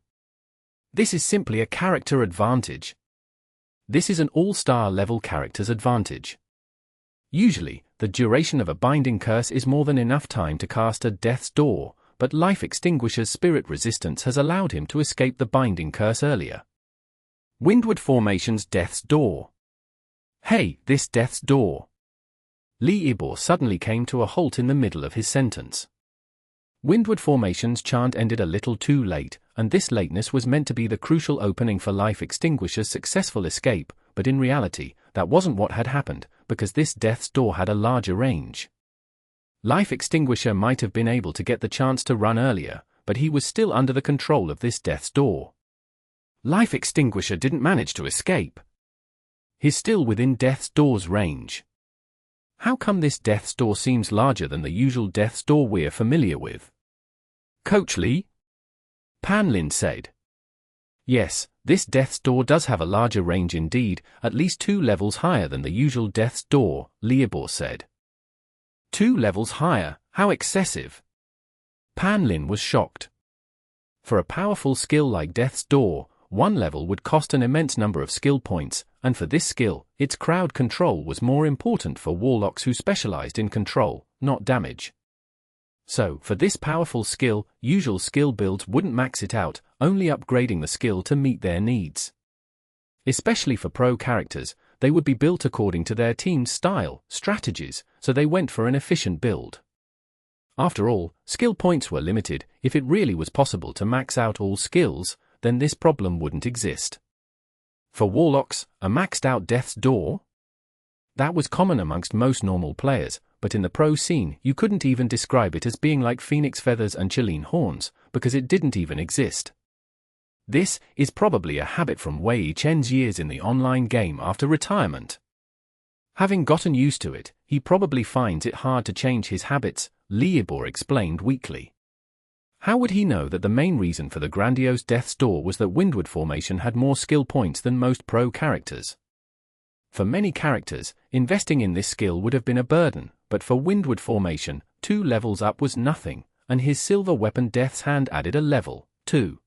This is simply a character advantage. This is an all-star level character's advantage. Usually, the duration of a binding curse is more than enough time to cast a Death's Door, but Life Extinguisher's spirit resistance has allowed him to escape the binding curse earlier. Windward Formation's Death's Door. Hey, this Death's Door. Liebor suddenly came to a halt in the middle of his sentence. Windward Formation's chant ended a little too late, and this lateness was meant to be the crucial opening for Life Extinguisher's successful escape, but in reality, that wasn't what had happened, because this Death's Door had a larger range. Life Extinguisher might have been able to get the chance to run earlier, but he was still under the control of this Death's Door. Life Extinguisher didn't manage to escape. He's still within Death's Door's range. How come this Death's Door seems larger than the usual Death's Door we're familiar with? Coach Li? Pan Lin said. Yes, this Death's Door does have a larger range indeed, at least 2 levels higher than the usual Death's Door, Liebor said. 2 levels higher, how excessive. Pan Lin was shocked. For a powerful skill like Death's Door, 1 level would cost an immense number of skill points, and for this skill, its crowd control was more important for warlocks who specialized in control, not damage. So, for this powerful skill, usual skill builds wouldn't max it out, only upgrading the skill to meet their needs. Especially for pro characters, they would be built according to their team's style, strategies, so they went for an efficient build. After all, skill points were limited. If it really was possible to max out all skills, then this problem wouldn't exist. For Warlocks, a maxed out Death's Door? That was common amongst most normal players, but in the pro scene you couldn't even describe it as being like Phoenix Feathers and Chilean Horns, because it didn't even exist. This is probably a habit from Wei Chen's years in the online game after retirement. Having gotten used to it, he probably finds it hard to change his habits, Liebor explained weakly. How would he know that the main reason for the grandiose Death's Door was that Windward Formation had more skill points than most pro characters? For many characters, investing in this skill would have been a burden, but for Windward Formation, 2 levels up was nothing, and his silver weapon Death's Hand added a level, too.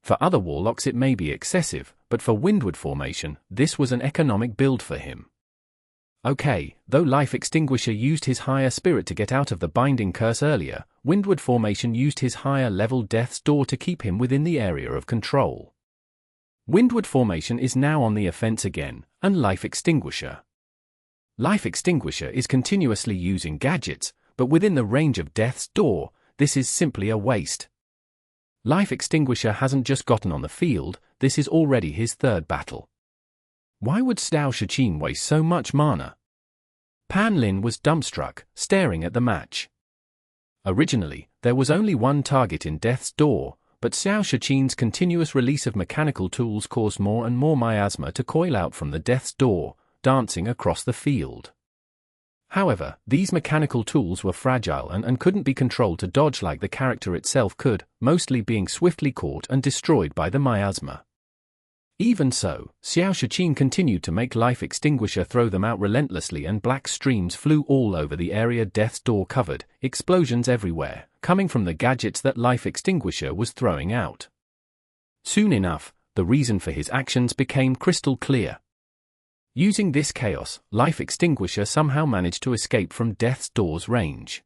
For other Warlocks it may be excessive, but for Windward Formation, this was an economic build for him. Okay, though Life Extinguisher used his higher spirit to get out of the binding curse earlier, Windward Formation used his higher level Death's Door to keep him within the area of control. Windward Formation is now on the offense again, and Life Extinguisher. Life Extinguisher is continuously using gadgets, but within the range of Death's Door, this is simply a waste. Life Extinguisher hasn't just gotten on the field, this is already his 3rd battle. Why would Xiao Shiqin waste so much mana? Pan Lin was dumbstruck, staring at the match. Originally, there was only one target in Death's Door, but Xiao Shiqin's continuous release of mechanical tools caused more and more miasma to coil out from the Death's Door, dancing across the field. However, these mechanical tools were fragile and couldn't be controlled to dodge like the character itself could, mostly being swiftly caught and destroyed by the miasma. Even so, Xiao Shiqin continued to make Life Extinguisher throw them out relentlessly, and black streams flew all over the area Death's Door covered, explosions everywhere, coming from the gadgets that Life Extinguisher was throwing out. Soon enough, the reason for his actions became crystal clear. Using this chaos, Life Extinguisher somehow managed to escape from Death's Door's range.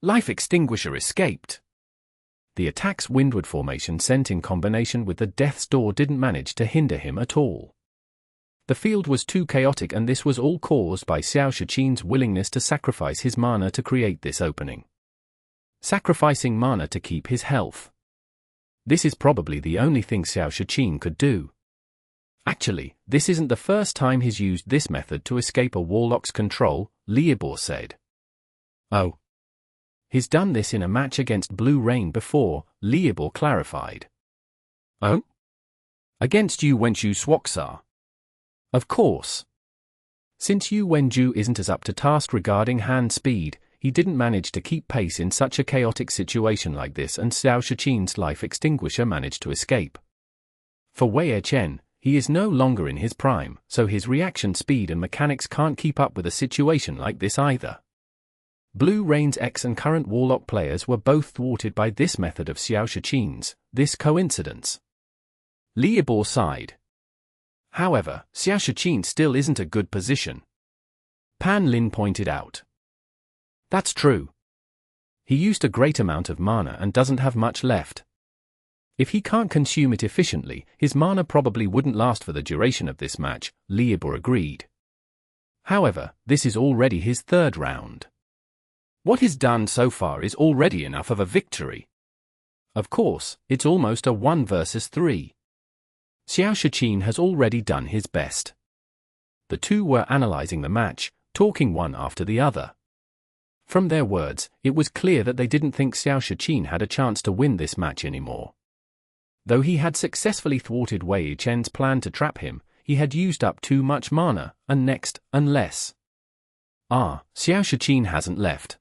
Life Extinguisher escaped. The attacks Windward Formation sent in combination with the Death's Door didn't manage to hinder him at all. The field was too chaotic, and this was all caused by Xiao Shiqin's willingness to sacrifice his mana to create this opening. Sacrificing mana to keep his health. This is probably the only thing Xiao Shiqin could do. Actually, this isn't the first time he's used this method to escape a Warlock's control, Liebor said. Oh. He's done this in a match against Blue Rain before, Liebor clarified. Oh? Against Yu Wenju Swaksar? Of course. Since Yu Wenju isn't as up to task regarding hand speed, he didn't manage to keep pace in such a chaotic situation like this, and Xiao Shiqin's Life Extinguisher managed to escape. For Wei Chen, he is no longer in his prime, so his reaction speed and mechanics can't keep up with a situation like this either. Blue Rain's ex and current Warlock players were both thwarted by this method of Xiao Shiqin's. This coincidence? Liebor sighed. However, Xiao Shiqin still isn't a good position. Pan Lin pointed out. That's true. He used a great amount of mana and doesn't have much left. If he can't consume it efficiently, his mana probably wouldn't last for the duration of this match, Liebor agreed. However, this is already his 3rd round. What he's done so far is already enough of a victory. Of course, it's almost a 1 versus 3. Xiao Shiqin has already done his best. The two were analyzing the match, talking one after the other. From their words, it was clear that they didn't think Xiao Shiqin had a chance to win this match anymore. Though he had successfully thwarted Wei Chen's plan to trap him, he had used up too much mana, and next, unless... Xiao Shiqin hasn't left.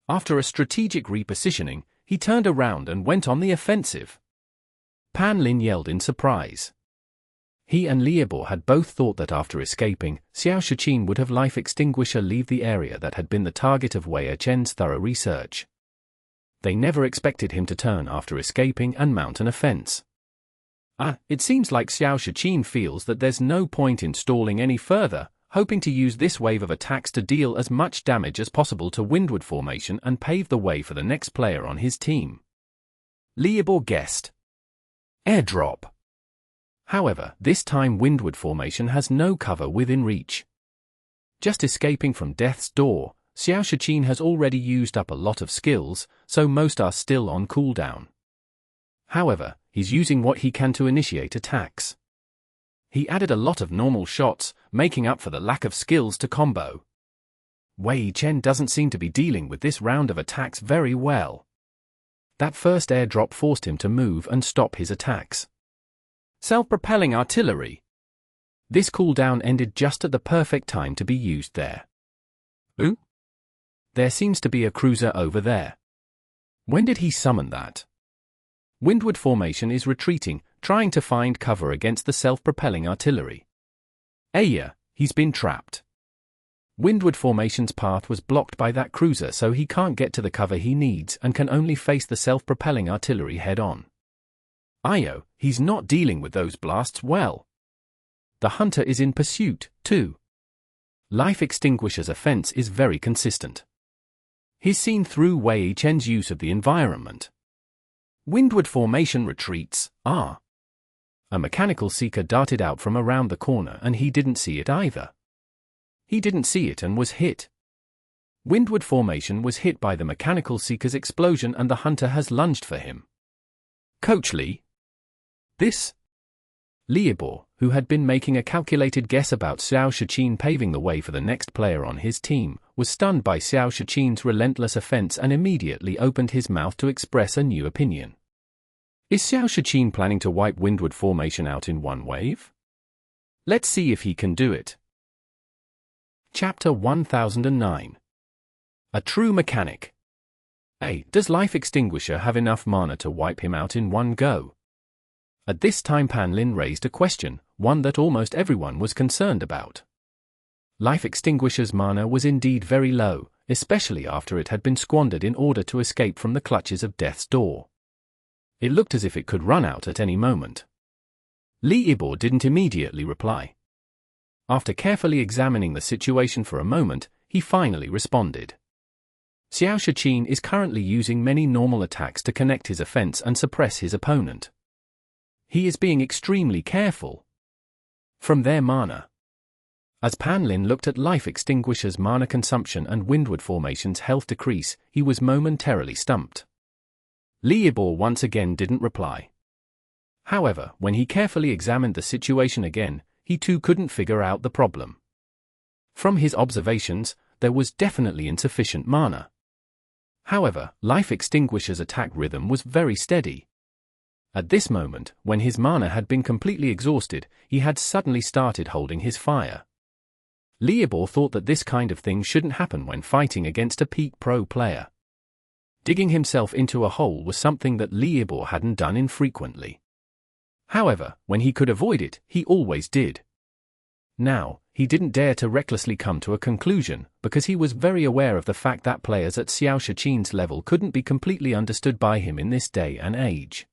After a strategic repositioning, he turned around and went on the offensive. Pan Lin yelled in surprise. He and Liebor had both thought that after escaping, Xiao Shiqin would have Life Extinguisher leave the area that had been the target of Wei Chen's thorough research. They never expected him to turn after escaping and mount an offense. It seems like Xiao Shiqin feels that there's no point in stalling any further, hoping to use this wave of attacks to deal as much damage as possible to Windward Formation and pave the way for the next player on his team. Liebor guessed. Airdrop. However, this time Windward Formation has no cover within reach. Just escaping from death's door, Xiao Shiqin has already used up a lot of skills, so most are still on cooldown. However, he's using what he can to initiate attacks. He added a lot of normal shots, making up for the lack of skills to combo. Wei Chen doesn't seem to be dealing with this round of attacks very well. That first airdrop forced him to move and stop his attacks. Self-propelling artillery. This cooldown ended just at the perfect time to be used there. Ooh? There seems to be a cruiser over there. When did he summon that? Windward Formation is retreating, trying to find cover against the self-propelling artillery. Aya, he's been trapped. Windward Formation's path was blocked by that cruiser, so he can't get to the cover he needs and can only face the self-propelling artillery head-on. Io, he's not dealing with those blasts well. The hunter is in pursuit, too. Life Extinguisher's offense is very consistent. He's seen through Wei Chen's use of the environment. Windward Formation retreats. A mechanical seeker darted out from around the corner and he didn't see it either. He didn't see it and was hit. Windward Formation was hit by the mechanical seeker's explosion and the hunter has lunged for him. Coach Li. This? Liebor, who had been making a calculated guess about Xiao Shiqin paving the way for the next player on his team, was stunned by Xiao Shiqin's relentless offense and immediately opened his mouth to express a new opinion. Is Xiao Shiqin planning to wipe Windward Formation out in one wave? Let's see if he can do it. Chapter 1009. A True Mechanic. A. Does Life Extinguisher have enough mana to wipe him out in one go? At this time Pan Lin raised a question, one that almost everyone was concerned about. Life Extinguisher's mana was indeed very low, especially after it had been squandered in order to escape from the clutches of death's door. It looked as if it could run out at any moment. Li Ibor didn't immediately reply. After carefully examining the situation for a moment, he finally responded. Xiao Shiqin is currently using many normal attacks to connect his offense and suppress his opponent. He is being extremely careful. From their mana. As Pan Lin looked at Life Extinguisher's mana consumption and Windward Formation's health decrease, he was momentarily stumped. Li Ibor once again didn't reply. However, when he carefully examined the situation again, he too couldn't figure out the problem. From his observations, there was definitely insufficient mana. However, Life Extinguisher's attack rhythm was very steady. At this moment, when his mana had been completely exhausted, he had suddenly started holding his fire. Liebor thought that this kind of thing shouldn't happen when fighting against a peak pro player. Digging himself into a hole was something that Liebor hadn't done infrequently. However, when he could avoid it, he always did. Now, he didn't dare to recklessly come to a conclusion, because he was very aware of the fact that players at Xiao Shiqin's level couldn't be completely understood by him in this day and age.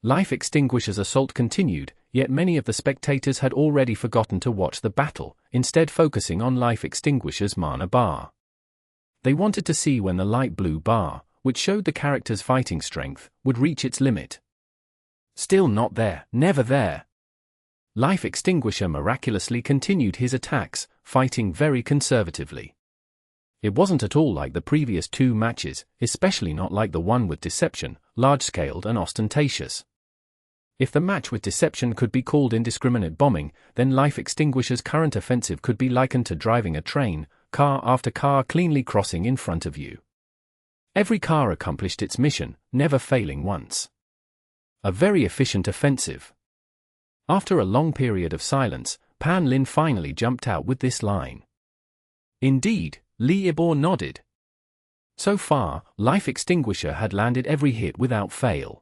Life Extinguisher's assault continued, yet many of the spectators had already forgotten to watch the battle, instead focusing on Life Extinguisher's mana bar. They wanted to see when the light blue bar, which showed the character's fighting strength, would reach its limit. Still not there, never there. Life Extinguisher miraculously continued his attacks, fighting very conservatively. It wasn't at all like the previous two matches, especially not like the one with Deception, large-scaled and ostentatious. If the match with Deception could be called indiscriminate bombing, then Life Extinguisher's current offensive could be likened to driving a train, car after car cleanly crossing in front of you. Every car accomplished its mission, never failing once. A very efficient offensive. After a long period of silence, Pan Lin finally jumped out with this line. Indeed, Li Ibor nodded. So far, Life Extinguisher had landed every hit without fail.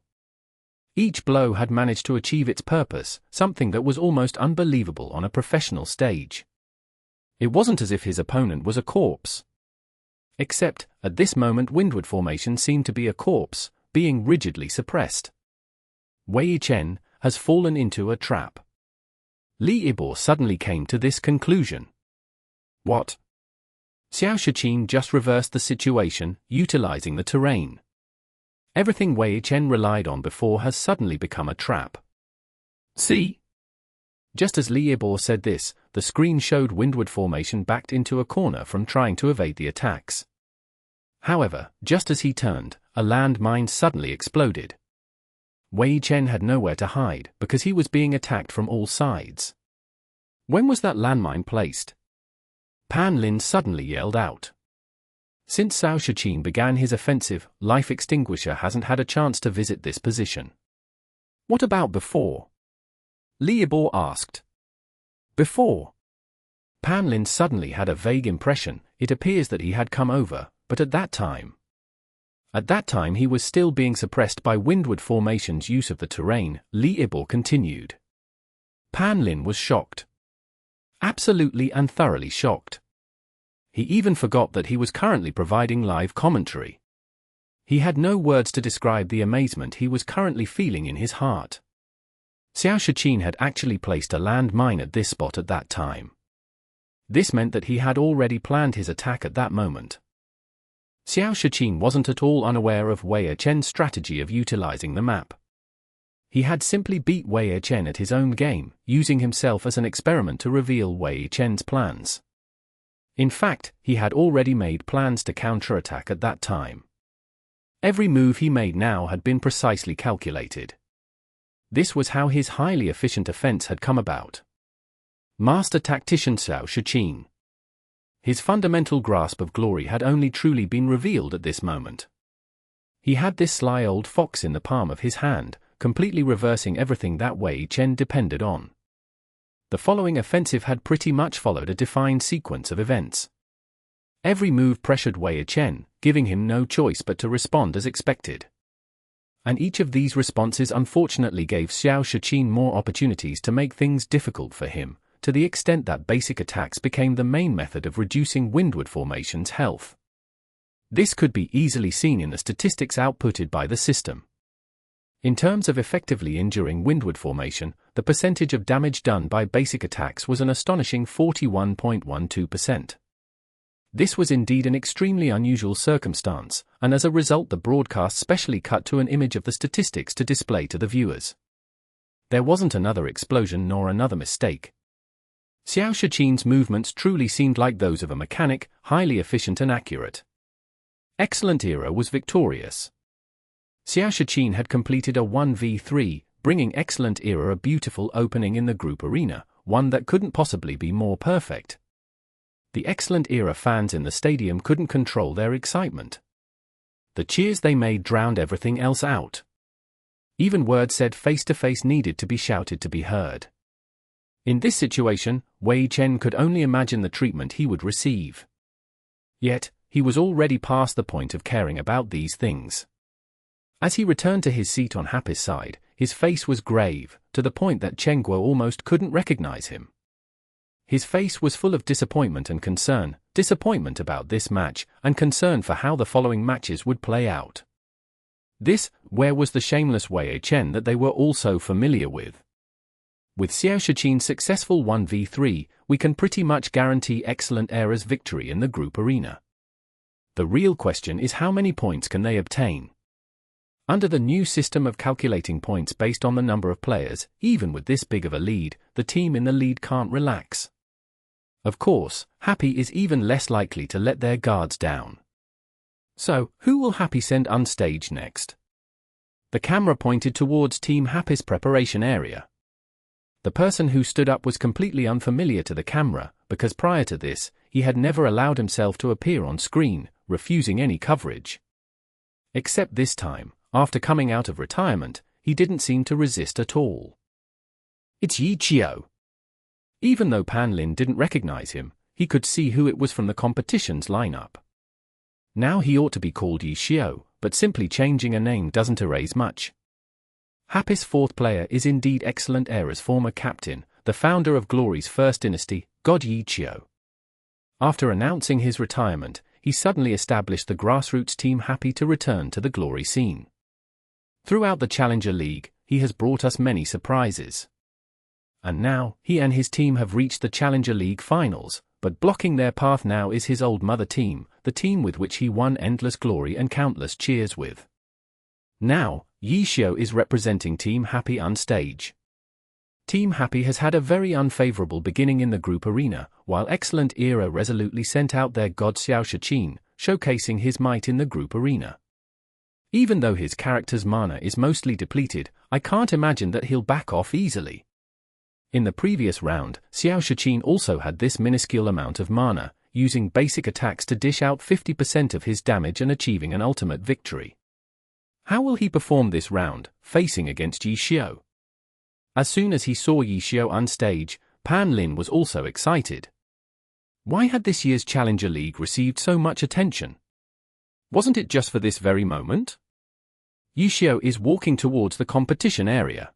Each blow had managed to achieve its purpose, something that was almost unbelievable on a professional stage. It wasn't as if his opponent was a corpse. Except, at this moment Windward Formation seemed to be a corpse, being rigidly suppressed. Wei Chen has fallen into a trap. Li Ibor suddenly came to this conclusion. What? Xiao Shiqin just reversed the situation, utilizing the terrain. Everything Wei Chen relied on before has suddenly become a trap. See? Just as Liebor said this, the screen showed Windward Formation backed into a corner from trying to evade the attacks. However, just as he turned, a landmine suddenly exploded. Wei Chen had nowhere to hide because he was being attacked from all sides. When was that landmine placed? Pan Lin suddenly yelled out. Since Cao Shiqin began his offensive, Life Extinguisher hasn't had a chance to visit this position. What about before? Liebor asked. Before? Pan Lin suddenly had a vague impression. It appears that he had come over, but at that time he was still being suppressed by Windward Formation's use of the terrain. Liebor continued. Pan Lin was shocked. Absolutely and thoroughly shocked. He even forgot that he was currently providing live commentary. He had no words to describe the amazement he was currently feeling in his heart. Cao Shiqin had actually placed a landmine at this spot at that time. This meant that he had already planned his attack at that moment. Cao Shiqin wasn't at all unaware of Wei Chen's strategy of utilizing the map. He had simply beat Wei Chen at his own game, using himself as an experiment to reveal Wei Chen's plans. In fact, he had already made plans to counterattack at that time. Every move he made now had been precisely calculated. This was how his highly efficient offense had come about. Master Tactician Cao Shiqin. His fundamental grasp of glory had only truly been revealed at this moment. He had this sly old fox in the palm of his hand, completely reversing everything that Wei Chen depended on. The following offensive had pretty much followed a defined sequence of events. Every move pressured Wei Chen, giving him no choice but to respond as expected. And each of these responses unfortunately gave Cao Shiqin more opportunities to make things difficult for him, to the extent that basic attacks became the main method of reducing Windward Formation's health. This could be easily seen in the statistics outputted by the system. In terms of effectively injuring Windward Formation, the percentage of damage done by basic attacks was an astonishing 41.12%. This was indeed an extremely unusual circumstance, and as a result the broadcast specially cut to an image of the statistics to display to the viewers. There wasn't another explosion nor another mistake. Cao Shiqin's movements truly seemed like those of a mechanic, highly efficient and accurate. Excellent Era was victorious. Cao Shiqin had completed a 1v3, bringing Excellent Era a beautiful opening in the group arena, one that couldn't possibly be more perfect. The Excellent Era fans in the stadium couldn't control their excitement. The cheers they made drowned everything else out. Even words said face-to-face needed to be shouted to be heard. In this situation, Wei Chen could only imagine the treatment he would receive. Yet, he was already past the point of caring about these things. As he returned to his seat on Happy's side, his face was grave, to the point that Chen Guo almost couldn't recognize him. His face was full of disappointment and concern, disappointment about this match, and concern for how the following matches would play out. Where was the shameless Wei Chen that they were all so familiar with? With Cao Shiqin's successful 1v3, we can pretty much guarantee Excellent Era's victory in the group arena. The real question is how many points can they obtain? Under the new system of calculating points based on the number of players, even with this big of a lead, the team in the lead can't relax. Of course, Happy is even less likely to let their guards down. So, who will Happy send on stage next? The camera pointed towards Team Happy's preparation area. The person who stood up was completely unfamiliar to the camera, because prior to this, he had never allowed himself to appear on screen, refusing any coverage. Except this time, after coming out of retirement, he didn't seem to resist at all. It's Yi Qiu. Even though Pan Lin didn't recognize him, he could see who it was from the competition's lineup. Now he ought to be called Yi Qiu, but simply changing a name doesn't erase much. Happy's fourth player is indeed Excellent Era's former captain, the founder of Glory's first dynasty, God Yi Qiu. After announcing his retirement, he suddenly established the grassroots team Happy to return to the Glory scene. Throughout the Challenger League, he has brought us many surprises. And now, he and his team have reached the Challenger League finals, but blocking their path now is his old mother team, the team with which he won endless glory and countless cheers with. Now, Yi Qiu is representing Team Happy on stage. Team Happy has had a very unfavorable beginning in the group arena, while Excellent Era resolutely sent out their god Substitution, showcasing his might in the group arena. Even though his character's mana is mostly depleted, I can't imagine that he'll back off easily. In the previous round, Substitution also had this minuscule amount of mana, using basic attacks to dish out 50% of his damage and achieving an ultimate victory. How will he perform this round, facing against Yishio? As soon as he saw Yishio on stage, Pan Lin was also excited. Why had this year's Challenger League received so much attention? Wasn't it just for this very moment? Yishio is walking towards the competition area.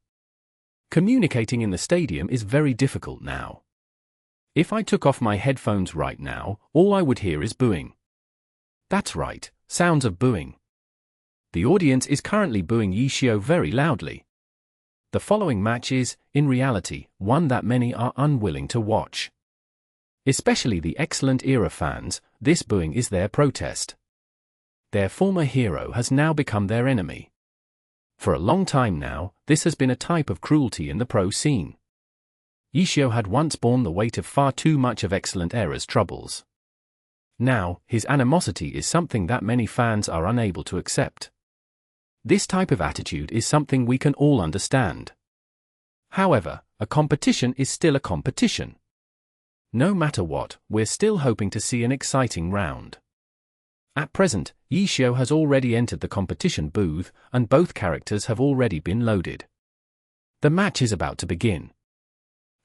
Communicating in the stadium is very difficult now. If I took off my headphones right now, all I would hear is booing. That's right, sounds of booing. The audience is currently booing Yishio very loudly. The following match is, in reality, one that many are unwilling to watch. Especially the Excellent Era fans, this booing is their protest. Their former hero has now become their enemy. For a long time now, this has been a type of cruelty in the pro scene. Yishio had once borne the weight of far too much of Excellent Era's troubles. Now, his animosity is something that many fans are unable to accept. This type of attitude is something we can all understand. However, a competition is still a competition. No matter what, we're still hoping to see an exciting round. At present, Yishio has already entered the competition booth, and both characters have already been loaded. The match is about to begin.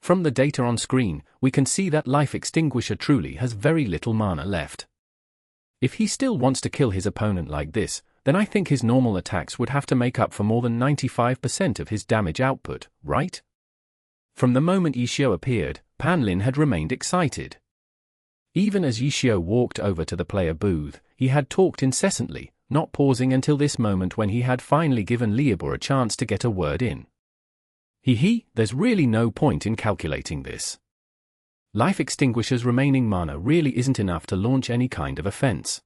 From the data on screen, we can see that Life Extinguisher truly has very little mana left. If he still wants to kill his opponent like this, then I think his normal attacks would have to make up for more than 95% of his damage output, right? From the moment Yishio appeared, Pan Lin had remained excited. Even as Yishio walked over to the player booth, he had talked incessantly, not pausing until this moment when he had finally given Liabor a chance to get a word in. There's really no point in calculating this. Life Extinguisher's remaining mana really isn't enough to launch any kind of offense.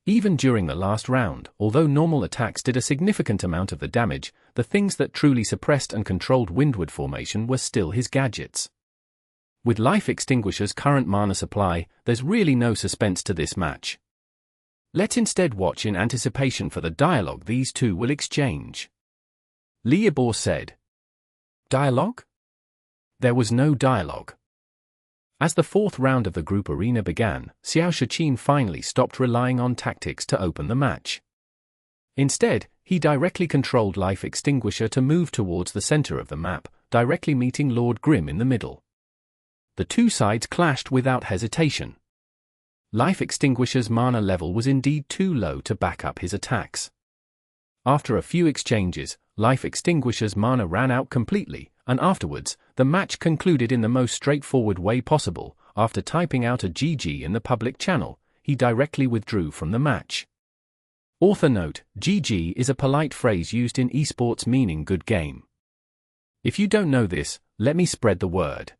Even during the last round, although normal attacks did a significant amount of the damage, the things that truly suppressed and controlled Windward formation were still his gadgets. With Life Extinguisher's current mana supply, there's really no suspense to this match. Let's instead watch in anticipation for the dialogue these two will exchange. Liabor said. Dialogue? There was no dialogue. As the fourth round of the group arena began, Substitution finally stopped relying on tactics to open the match. Instead, he directly controlled Life Extinguisher to move towards the center of the map, directly meeting Lord Grim in the middle. The two sides clashed without hesitation. Life Extinguisher's mana level was indeed too low to back up his attacks. After a few exchanges, Life Extinguisher's mana ran out completely, and afterwards, the match concluded in the most straightforward way possible. After typing out a GG in the public channel, he directly withdrew from the match. Author note: GG is a polite phrase used in esports meaning good game. If you don't know this, let me spread the word.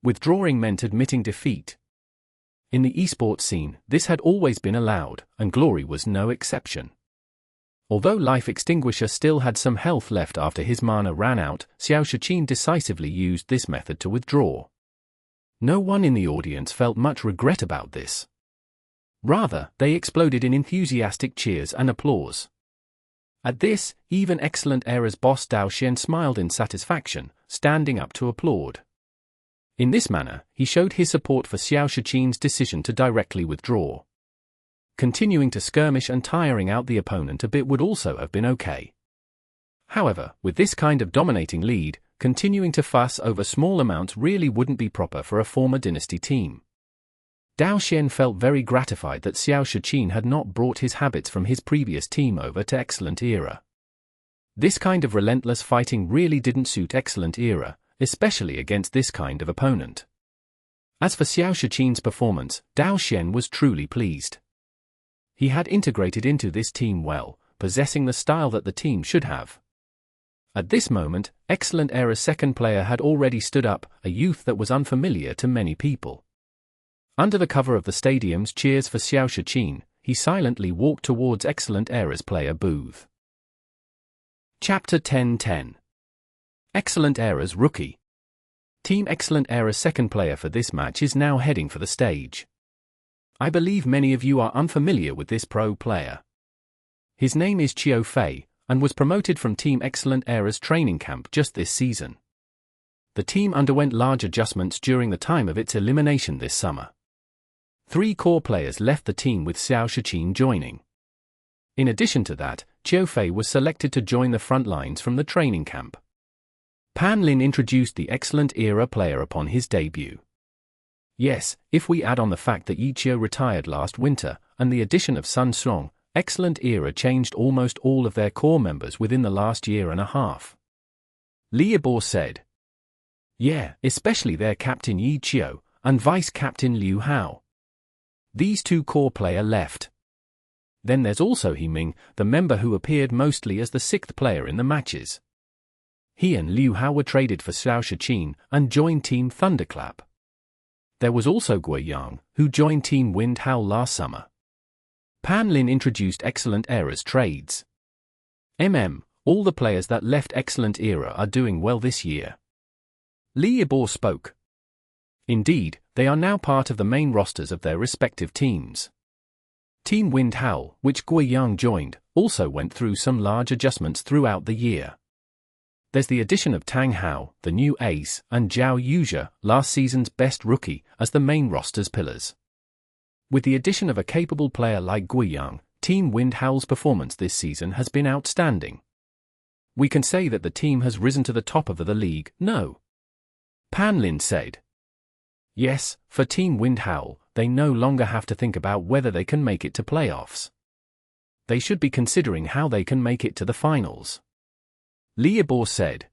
Withdrawing meant admitting defeat. In the esports scene, this had always been allowed, and Glory was no exception. Although Life Extinguisher still had some health left after his mana ran out, Substitution decisively used this method to withdraw. No one in the audience felt much regret about this. Rather, they exploded in enthusiastic cheers and applause. At this, even Excellent Era's boss Dao Xian smiled in satisfaction, standing up to applaud. In this manner, he showed his support for Substitution's decision to directly withdraw. Continuing to skirmish and tiring out the opponent a bit would also have been okay. However, with this kind of dominating lead, continuing to fuss over small amounts really wouldn't be proper for a former dynasty team. Dao Xian felt very gratified that Substitution had not brought his habits from his previous team over to Excellent Era. This kind of relentless fighting really didn't suit Excellent Era, especially against this kind of opponent. As for Substitution's performance, Dao Xian was truly pleased. He had integrated into this team well, possessing the style that the team should have. At this moment, Excellent Era's second player had already stood up, a youth that was unfamiliar to many people. Under the cover of the stadium's cheers for Substitution, he silently walked towards Excellent Era's player booth. Chapter 10:10. Excellent Era's rookie. Team Excellent Era's second player for this match is now heading for the stage. I believe many of you are unfamiliar with this pro player. His name is Chiu Fei, and was promoted from Team Excellent Era's training camp just this season. The team underwent large adjustments during the time of its elimination this summer. 3 core players left the team with Xiao Shiqin joining. In addition to that, Chiu Fei was selected to join the front lines from the training camp. Pan Lin introduced the Excellent Era player upon his debut. Yes, if we add on the fact that Yi Qiu retired last winter, and the addition of Sun Song, Excellent Era changed almost all of their core members within the last year and a half. Liabor said. Yeah, especially their captain Yi Qiu, and vice-captain Liu Hao. These 2 core player left. Then there's also He Ming, the member who appeared mostly as the 6th player in the matches. He and Liu Hao were traded for Xiao Shiqin and joined Team Thunderclap. There was also Gui Yang, who joined Team Wind Howl last summer. Pan Lin introduced Excellent Era's trades. All the players that left Excellent Era are doing well this year. Liabor spoke. Indeed, they are now part of the main rosters of their respective teams. Team Wind Howl, which Gui Yang joined, also went through some large adjustments throughout the year. There's the addition of Tang Hao, the new ace, and Zhao Yuzhe, last season's best rookie, as the main roster's pillars. With the addition of a capable player like Gui Yang, Team Wind Howl's performance this season has been outstanding. We can say that the team has risen to the top of the league, no? Pan Lin said. Yes, for Team Wind Howl, they no longer have to think about whether they can make it to playoffs. They should be considering how they can make it to the finals. Liabor said.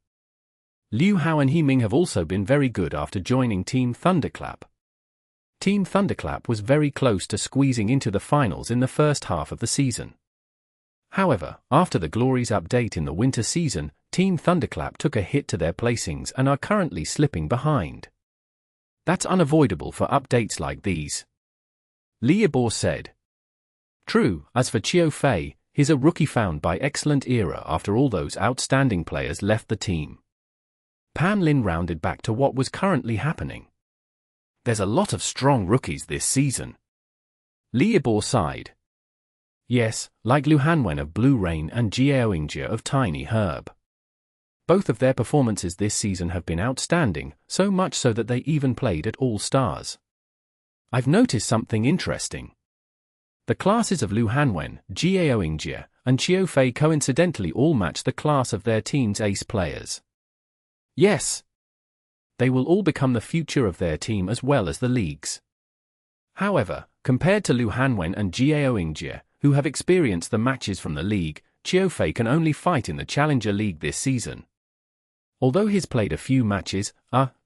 Liu Hao and He Ming have also been very good after joining Team Thunderclap. Team Thunderclap was very close to squeezing into the finals in the first half of the season. However, after the Glories update in the winter season, Team Thunderclap took a hit to their placings and are currently slipping behind. That's unavoidable for updates like these. Liabor said. True, as for Chiu Fei, he's a rookie found by Excellent Era after all those outstanding players left the team. Pan Lin rounded back to what was currently happening. There's a lot of strong rookies this season. Liabor sighed. Yes, like Lu Hanwen of Blue Rain and Jiao Yingjie of Tiny Herb. Both of their performances this season have been outstanding, so much so that they even played at All-Stars. I've noticed something interesting. The classes of Lu Hanwen, Jiao Yingjie, and Chiu Fei coincidentally all match the class of their team's ace players. Yes. They will all become the future of their team as well as the league's. However, compared to Lu Hanwen and Jiao Yingjie, who have experienced the matches from the league, Chiu Fei can only fight in the Challenger League this season. Although he's played a few matches,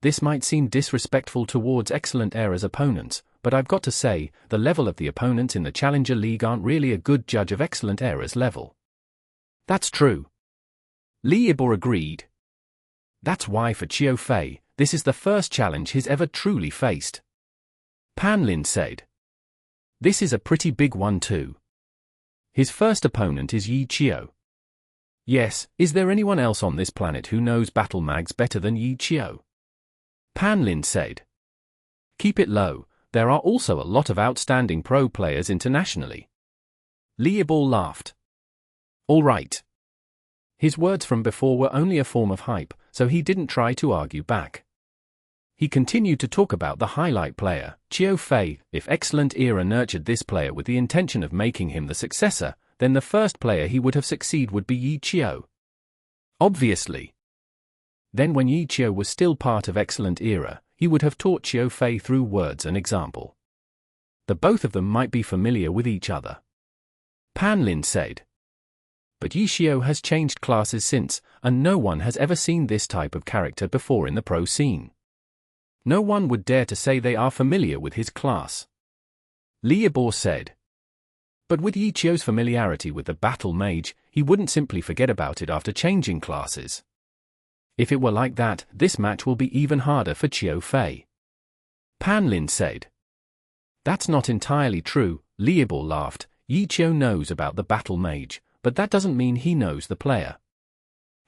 this might seem disrespectful towards Excellent Era's opponents, but I've got to say, the level of the opponents in the Challenger League aren't really a good judge of Excellent Era's level. That's true. Liabor agreed. That's why for Chiu Fei, this is the first challenge he's ever truly faced. Pan Lin said. This is a pretty big one too. His first opponent is Yi Qiu. Yes, is there anyone else on this planet who knows battle mags better than Yi Qiu? Pan Lin said. Keep it low, there are also a lot of outstanding pro players internationally. Liabor laughed. All right. His words from before were only a form of hype, so he didn't try to argue back. He continued to talk about the highlight player, Chiu Fei. If Excellent Era nurtured this player with the intention of making him the successor, then the first player he would have succeed would be Yi Qiu. Obviously. Then when Yi Qiu was still part of Excellent Era, he would have taught Chiu Fei through words and example. The both of them might be familiar with each other. Pan Lin said. But Yi Qiu has changed classes since, and no one has ever seen this type of character before in the pro scene. No one would dare to say they are familiar with his class. Liabor said. But with Yi Qiu's familiarity with the battle mage, he wouldn't simply forget about it after changing classes. If it were like that, this match will be even harder for Chiu Fei. Pan Lin said. That's not entirely true, Liabor laughed. Yi Qiu knows about the battle mage, but that doesn't mean he knows the player.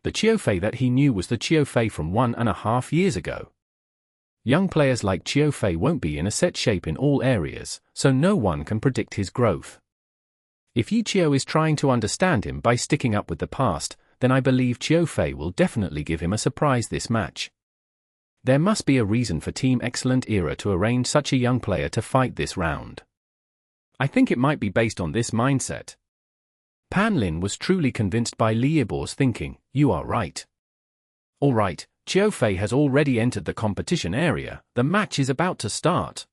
The Chiofei that he knew was the Chiofei from 1.5 years ago. Young players like Chiofei won't be in a set shape in all areas, so no one can predict his growth. If Yi Chio is trying to understand him by sticking up with the past, then I believe Chiofei will definitely give him a surprise this match. There must be a reason for Team Excellent Era to arrange such a young player to fight this round. I think it might be based on this mindset. Pan Lin was truly convinced by Li Yibo's thinking. You are right. Alright, Chiofei has already entered the competition area, the match is about to start.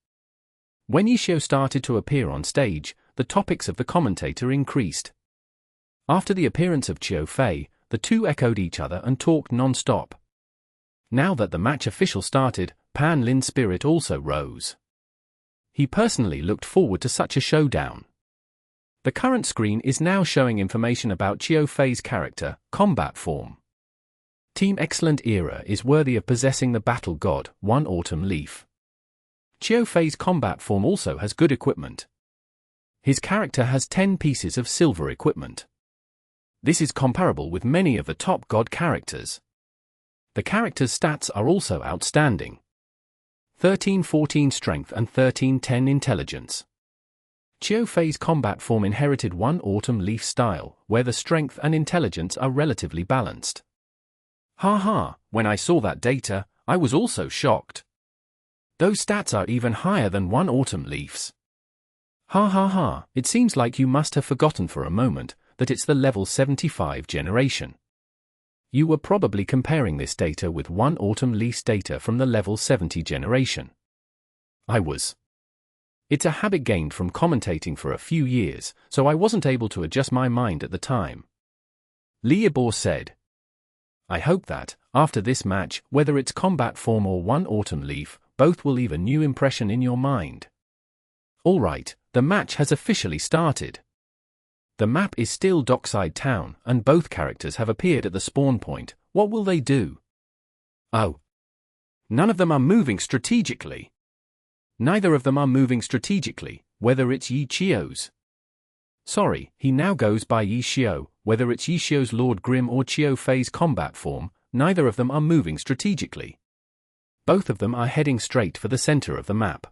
When Yi Chio started to appear on stage, the topics of the commentator increased. After the appearance of Chiofei, the two echoed each other and talked non-stop. Now that the match official started, Pan Lin's spirit also rose. He personally looked forward to such a showdown. The current screen is now showing information about Chiofei's character, combat form. Team Excellent Era is worthy of possessing the battle god, One Autumn Leaf. Chiofei's combat form also has good equipment. His character has 10 pieces of silver equipment. This is comparable with many of the top god characters. The character's stats are also outstanding. 13-14 strength and 13-10 intelligence. Chiofei's combat form inherited One Autumn Leaf style, where the strength and intelligence are relatively balanced. Haha, when I saw that data, I was also shocked. Those stats are even higher than One Autumn Leaf's. Ha, it seems like you must have forgotten for a moment that it's the level 75 generation. You were probably comparing this data with One Autumn Leaf's data from the level 70 generation. I was. It's a habit gained from commentating for a few years, so I wasn't able to adjust my mind at the time. Li Yibo said. I hope that, after this match, whether it's combat form or One Autumn Leaf, both will leave a new impression in your mind. Alright, the match has officially started. The map is still Dockside Town, and both characters have appeared at the spawn point. What will they do? Oh. None of them are moving strategically. Neither of them are moving strategically, whether it's Yi Chio's. Sorry, he now goes by Yi Chio, whether it's Yi Chio's Lord Grim or Chiofei's combat form, neither of them are moving strategically. Both of them are heading straight for the center of the map.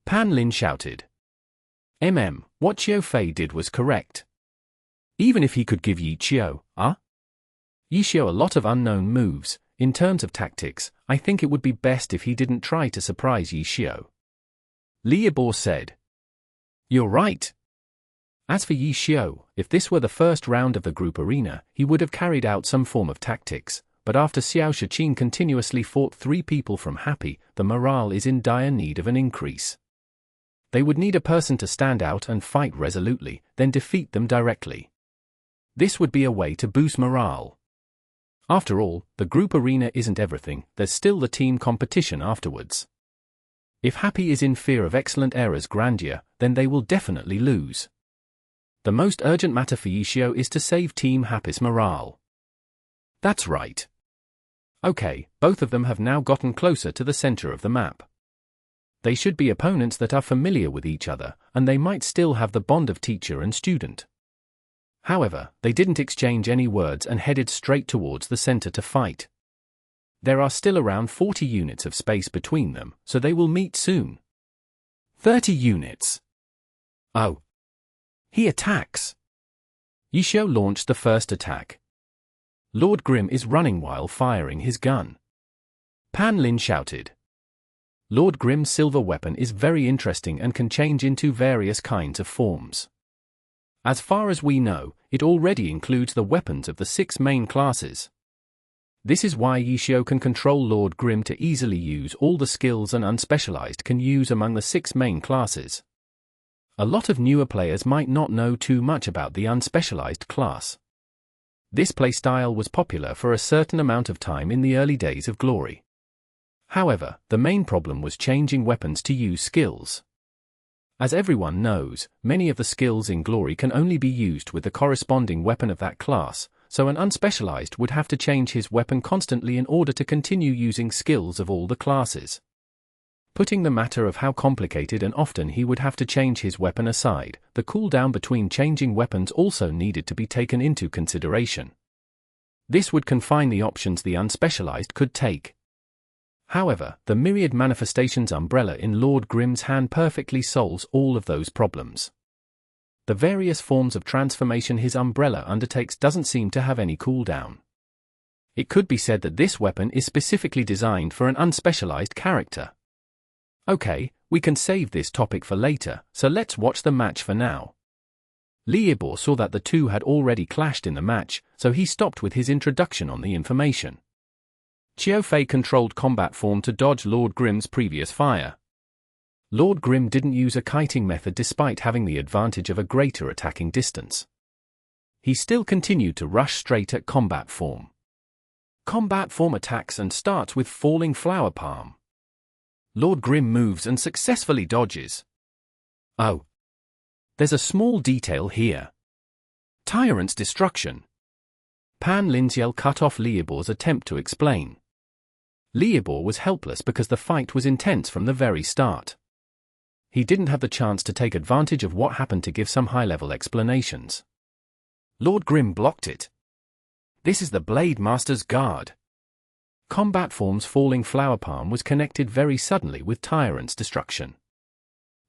Pan Lin shouted. What Chiofei did was correct. Even if he could give Yi Chio, Yi Chio a lot of unknown moves, in terms of tactics, I think it would be best if he didn't try to surprise Yi Chio. Li Yibo said. You're right. As for Yi Chio, if this were the first round of the group arena, he would have carried out some form of tactics, but after Xiao Shiqing continuously fought 3 people from Happy, the morale is in dire need of an increase. They would need a person to stand out and fight resolutely, then defeat them directly. This would be a way to boost morale. After all, the group arena isn't everything, there's still the team competition afterwards. If Happy is in fear of Excellent Era's grandeur, then they will definitely lose. The most urgent matter for Yi Chio is to save Team Happy's morale. That's right. Okay, both of them have now gotten closer to the center of the map. They should be opponents that are familiar with each other, and they might still have the bond of teacher and student. However, they didn't exchange any words and headed straight towards the center to fight. There are still around 40 units of space between them, so they will meet soon. 30 units. Oh. He attacks. Yi Chio launched the first attack. Lord Grim is running while firing his gun. Pan Lin shouted. Lord Grim's silver weapon is very interesting and can change into various kinds of forms. As far as we know, it already includes the weapons of the 6 main classes. This is why Yi Chio can control Lord Grim to easily use all the skills an unspecialized can use among the 6 main classes. A lot of newer players might not know too much about the unspecialized class. This playstyle was popular for a certain amount of time in the early days of Glory. However, the main problem was changing weapons to use skills. As everyone knows, many of the skills in Glory can only be used with the corresponding weapon of that class, so an unspecialized would have to change his weapon constantly in order to continue using skills of all the classes. Putting the matter of how complicated and often he would have to change his weapon aside, the cooldown between changing weapons also needed to be taken into consideration. This would confine the options the unspecialized could take. However, the myriad manifestations umbrella in Lord Grimm's hand perfectly solves all of those problems. The various forms of transformation his umbrella undertakes doesn't seem to have any cooldown. It could be said that this weapon is specifically designed for an unspecialized character. Okay, we can save this topic for later, so let's watch the match for now. Liebor saw that the two had already clashed in the match, so he stopped with his introduction on the information. Qiufei controlled combat form to dodge Lord Grimm's previous fire. Lord Grimm didn't use a kiting method despite having the advantage of a greater attacking distance. He still continued to rush straight at combat form. Combat form attacks and starts with falling flower palm. Lord Grimm moves and successfully dodges. Oh. There's a small detail here. Tyrant's destruction. Pan Lin's yell cut off Liebor's attempt to explain. Liebor was helpless because the fight was intense from the very start. He didn't have the chance to take advantage of what happened to give some high-level explanations. Lord Grimm blocked it. This is the Blade Master's guard. Combat form's falling flower palm was connected very suddenly with Tyrant's destruction.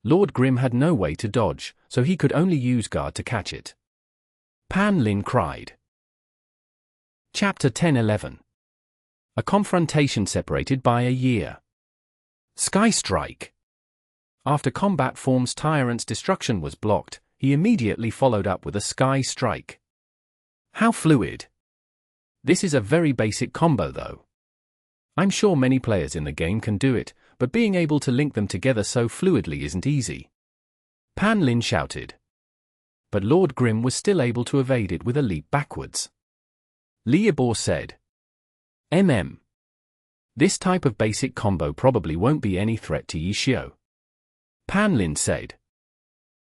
Lord Grimm had no way to dodge, so he could only use guard to catch it. Pan Lin cried. Chapter 10-11. A confrontation separated by a year. Sky Strike. After combat form's Tyrant's destruction was blocked, he immediately followed up with a Sky Strike. How fluid. This is a very basic combo though. I'm sure many players in the game can do it, but being able to link them together so fluidly isn't easy. Pan Lin shouted. But Lord Grimm was still able to evade it with a leap backwards. Liebor said. This type of basic combo probably won't be any threat to Yishio. Pan Lin said.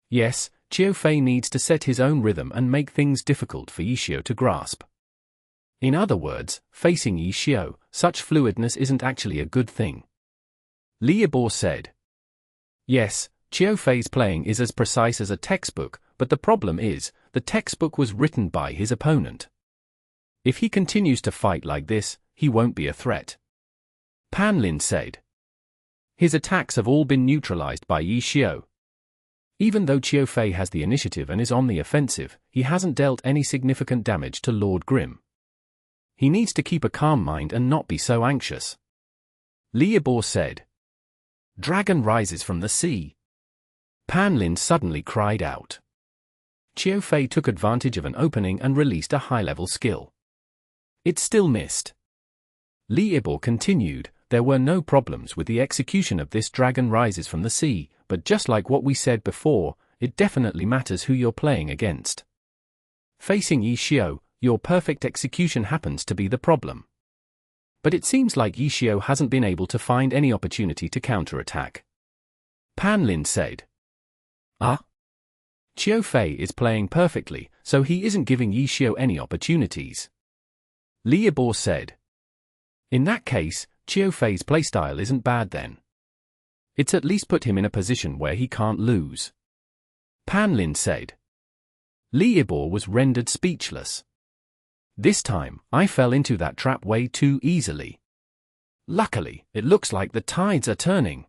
Yes, Qiufei needs to set his own rhythm and make things difficult for Yishio to grasp. In other words, facing Yishio, such fluidness isn't actually a good thing. Liebor said. Yes, Qiufei's playing is as precise as a textbook, but the problem is, the textbook was written by his opponent. If he continues to fight like this, he won't be a threat. Pan Lin said. His attacks have all been neutralized by Yishio. Even though Qiufei has the initiative and is on the offensive, he hasn't dealt any significant damage to Lord Grimm. He needs to keep a calm mind and not be so anxious. Liebor said. Dragon rises from the sea. Pan Lin suddenly cried out. Qiufei took advantage of an opening and released a high-level skill. It still missed. Liebor continued, there were no problems with the execution of this Dragon Rises from the Sea, but just like what we said before, it definitely matters who you're playing against. Facing Yishio, your perfect execution happens to be the problem. But it seems like Yishio hasn't been able to find any opportunity to counterattack. Pan Lin said. Qiufei is playing perfectly, so he isn't giving Yishio any opportunities. Liebor said. In that case, Qiufei's playstyle isn't bad then. It's at least put him in a position where he can't lose. Pan Lin said. Liebor was rendered speechless. This time, I fell into that trap way too easily. Luckily, it looks like the tides are turning.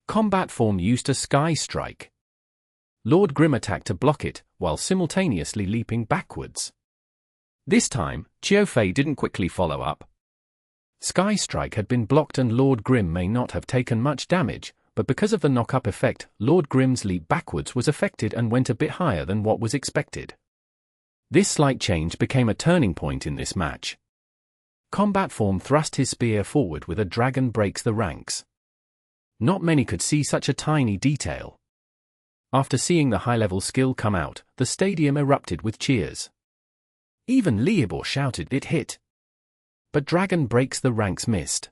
Combat form used a Sky Strike. Lord Grimm attacked to block it, while simultaneously leaping backwards. This time, Qiufei didn't quickly follow up. Sky Strike had been blocked and Lord Grimm may not have taken much damage, but because of the knock-up effect, Lord Grimm's leap backwards was affected and went a bit higher than what was expected. This slight change became a turning point in this match. Combat form thrust his spear forward with a dragon breaks the ranks. Not many could see such a tiny detail. After seeing the high-level skill come out, the stadium erupted with cheers. Even Liebor shouted it hit. But Dragon Breaks the Ranks missed.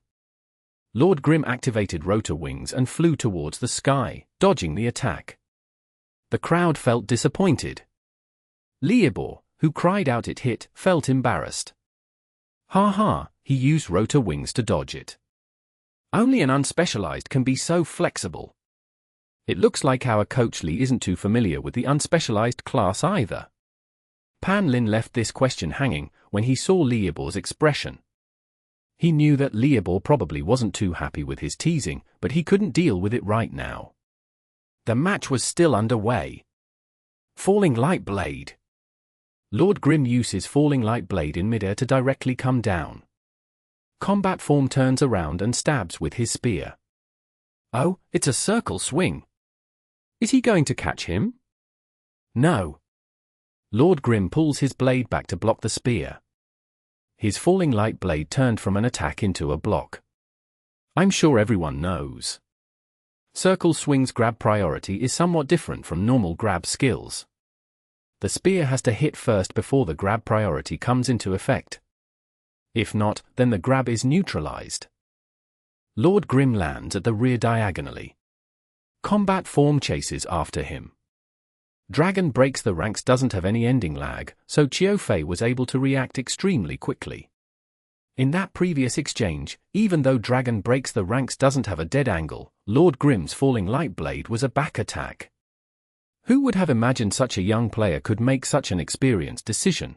Lord Grimm activated rotor wings and flew towards the sky, dodging the attack. The crowd felt disappointed. Liebor, who cried out it hit, felt embarrassed. He used rotor wings to dodge it. Only an unspecialized can be so flexible. It looks like our coach Lee isn't too familiar with the unspecialized class either. Pan Lin left this question hanging when he saw Liabor's expression. He knew that Liabor probably wasn't too happy with his teasing, but he couldn't deal with it right now. The match was still underway. Falling Light Blade. Lord Grim uses Falling Light Blade in midair to directly come down. Combat Form turns around and stabs with his spear. Oh, it's a circle swing. Is he going to catch him? No. Lord Grim pulls his blade back to block the spear. His Falling Light Blade turned from an attack into a block. I'm sure everyone knows. Circle swing's grab priority is somewhat different from normal grab skills. The spear has to hit first before the grab priority comes into effect. If not, then the grab is neutralized. Lord Grim lands at the rear diagonally. Combat Form chases after him. Dragon Breaks the Ranks doesn't have any ending lag, so Qiu Fei was able to react extremely quickly. In that previous exchange, even though Dragon Breaks the Ranks doesn't have a dead angle, Lord Grim's Falling Light Blade was a back attack. Who would have imagined such a young player could make such an experienced decision?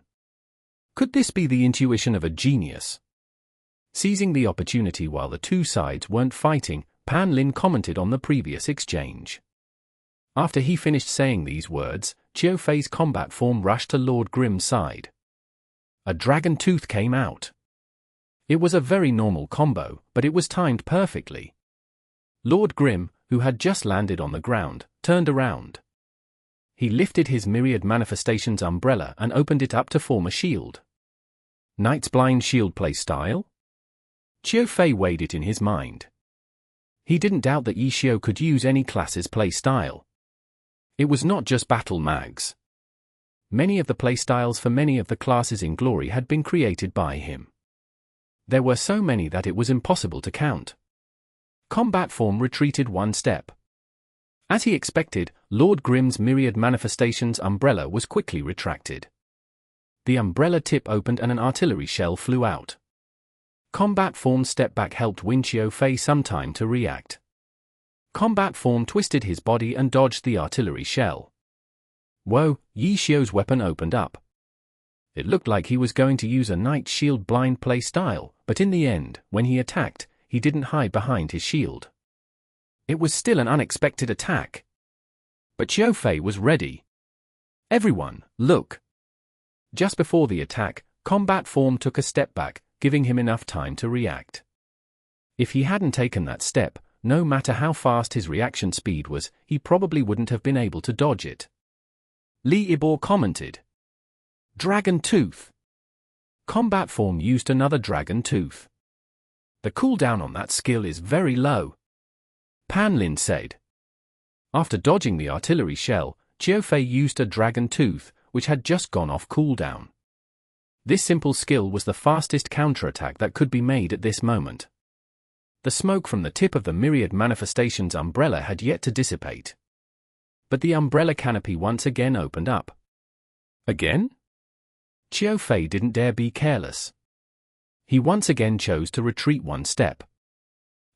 Could this be the intuition of a genius? Seizing the opportunity while the two sides weren't fighting, Pan Lin commented on the previous exchange. After he finished saying these words, Qiu Fei's combat form rushed to Lord Grim's side. A dragon tooth came out. It was a very normal combo, but it was timed perfectly. Lord Grim, who had just landed on the ground, turned around. He lifted his Myriad Manifestations umbrella and opened it up to form a shield. Knight's Blind Shield playstyle? Qiu Fei weighed it in his mind. He didn't doubt that Yi Xiu could use any class's playstyle. It was not just battle mags. Many of the playstyles for many of the classes in Glory had been created by him. There were so many that it was impossible to count. Combat Form retreated one step. As he expected, Lord Grim's Myriad Manifestations umbrella was quickly retracted. The umbrella tip opened and an artillery shell flew out. Combat Form's step back helped win Qiu Fei some time to react. Combat Form twisted his body and dodged the artillery shell. Whoa, Yi Xiu's weapon opened up. It looked like he was going to use a Knight Shield blind play style, but in the end, when he attacked, he didn't hide behind his shield. It was still an unexpected attack. But Qiu Fei was ready. Everyone, look. Just before the attack, Combat Form took a step back, giving him enough time to react. If he hadn't taken that step, no matter how fast his reaction speed was, he probably wouldn't have been able to dodge it. Liabor commented. Dragon Tooth. Combat Form used another Dragon Tooth. The cooldown on that skill is very low. Pan Lin said. After dodging the artillery shell, Qiu Fei used a Dragon Tooth, which had just gone off cooldown. This simple skill was the fastest counterattack that could be made at this moment. The smoke from the tip of the Myriad Manifestations umbrella had yet to dissipate. But the umbrella canopy once again opened up. Again? Qiu Fei didn't dare be careless. He once again chose to retreat one step.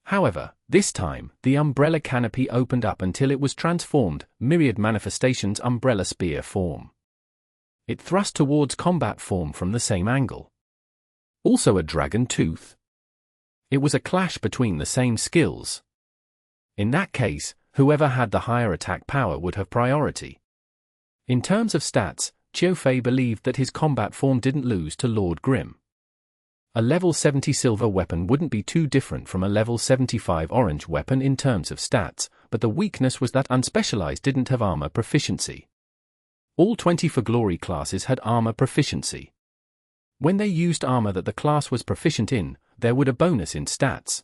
However, this time, the umbrella canopy opened up until it was transformed Myriad Manifestations umbrella spear form. It thrust towards Combat Form from the same angle. Also a Dragon Tooth. It was a clash between the same skills. In that case, whoever had the higher attack power would have priority. In terms of stats, Qiu Fei believed that his Combat Form didn't lose to Lord Grim. A level 70 silver weapon wouldn't be too different from a level 75 orange weapon in terms of stats, but the weakness was that Unspecialized didn't have armor proficiency. All 20 for Glory classes had armor proficiency. When they used armor that the class was proficient in, there would a bonus in stats.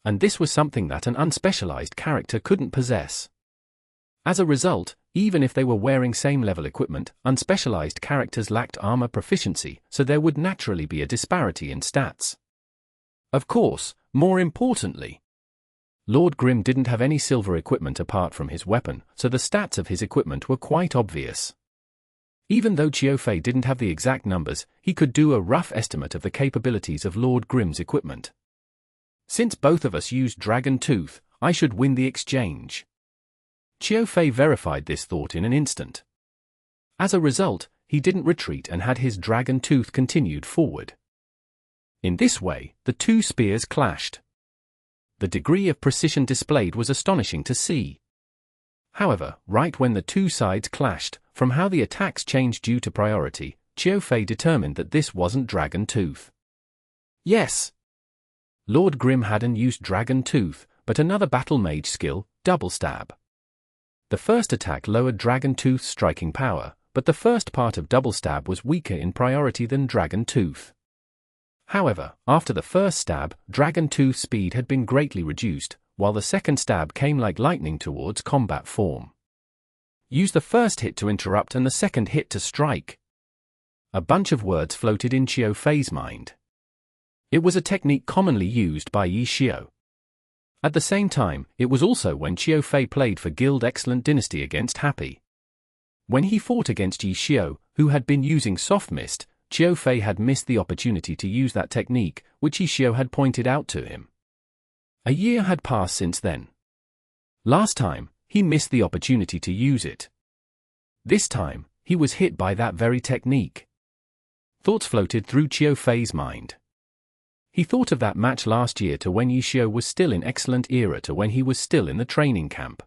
And this was something that an unspecialized character couldn't possess. As a result, even if they were wearing same level equipment, unspecialized characters lacked armor proficiency, so there would naturally be a disparity in stats. Of course, more importantly, Lord Grim didn't have any silver equipment apart from his weapon, so the stats of his equipment were quite obvious. Even though Qiu Fei didn't have the exact numbers, he could do a rough estimate of the capabilities of Lord Grim's equipment. Since both of us used Dragon Tooth, I should win the exchange. Qiu Fei verified this thought in an instant. As a result, he didn't retreat and had his dragon tooth continued forward. In this way, the two spears clashed. The degree of precision displayed was astonishing to see. However, right when the two sides clashed, from how the attacks changed due to priority, Qiufei determined that this wasn't Dragon Tooth. Yes! Lord Grim hadn't used Dragon Tooth, but another battle mage skill, Double Stab. The first attack lowered Dragon Tooth's striking power, but the first part of Double Stab was weaker in priority than Dragon Tooth. However, after the first stab, Dragon Tooth's speed had been greatly reduced, while the second stab came like lightning towards combat form. Use the first hit to interrupt and the second hit to strike. A bunch of words floated in Qiufei's mind. It was a technique commonly used by Yi Xiu. At the same time, it was also when Qiufei played for Guild Excellent Dynasty against Happy. When he fought against Yi Xiu, who had been using Soft Mist, Qiufei had missed the opportunity to use that technique, which Yi Xiu had pointed out to him. A year had passed since then. Last time, he missed the opportunity to use it. This time, he was hit by that very technique. Thoughts floated through Qiufei's mind. He thought of that match last year to when Yi Xiu was still in Excellent Era to when he was still in the training camp.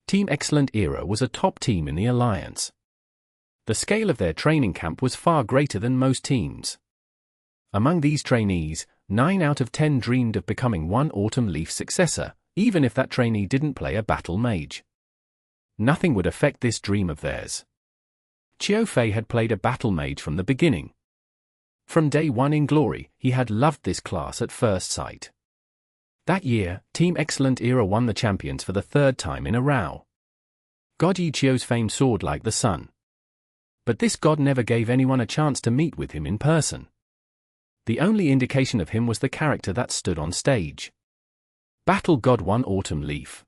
Team Excellent Era was a top team in the Alliance. The scale of their training camp was far greater than most teams. Among these trainees, 9 out of 10 dreamed of becoming one Autumn Leaf successor, even if that trainee didn't play a battle mage. Nothing would affect this dream of theirs. Qiufei had played a battle mage from the beginning. From day one in Glory, he had loved this class at first sight. That year, Team Excellent Era won the champions for the 3rd time in a row. God Yi Qiu's fame soared like the sun. But this god never gave anyone a chance to meet with him in person. The only indication of him was the character that stood on stage. Battle God One Autumn Leaf.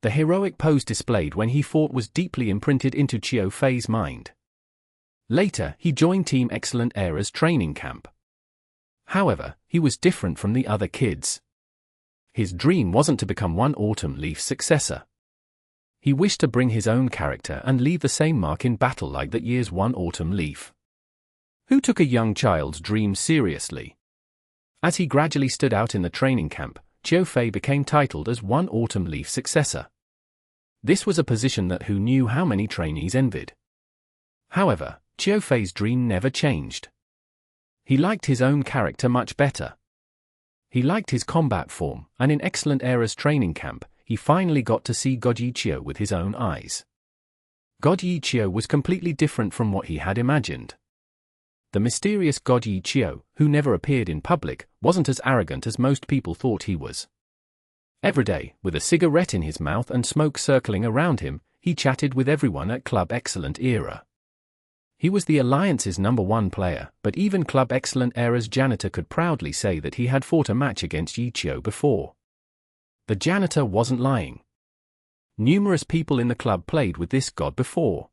The heroic pose displayed when he fought was deeply imprinted into Qiufei's mind. Later, he joined Team Excellent Era's training camp. However, he was different from the other kids. His dream wasn't to become one Autumn Leaf's successor. He wished to bring his own character and leave the same mark in battle like that year's one Autumn Leaf. Who took a young child's dream seriously? As he gradually stood out in the training camp, Qiufei became titled as one Autumn Leaf successor. This was a position that who knew how many trainees envied. However, Qiufei's dream never changed. He liked his own character much better. He liked his combat form, and in Excellent Era's training camp, he finally got to see God Yi Qiu with his own eyes. God Yi Qiu was completely different from what he had imagined. The mysterious God Yi Qiu, who never appeared in public, wasn't as arrogant as most people thought he was. Every day, with a cigarette in his mouth and smoke circling around him, he chatted with everyone at Club Excellent Era. He was the Alliance's #1 player, but even Club Excellent Era's janitor could proudly say that he had fought a match against Yi Qiu before. The janitor wasn't lying. Numerous people in the club played with this god before.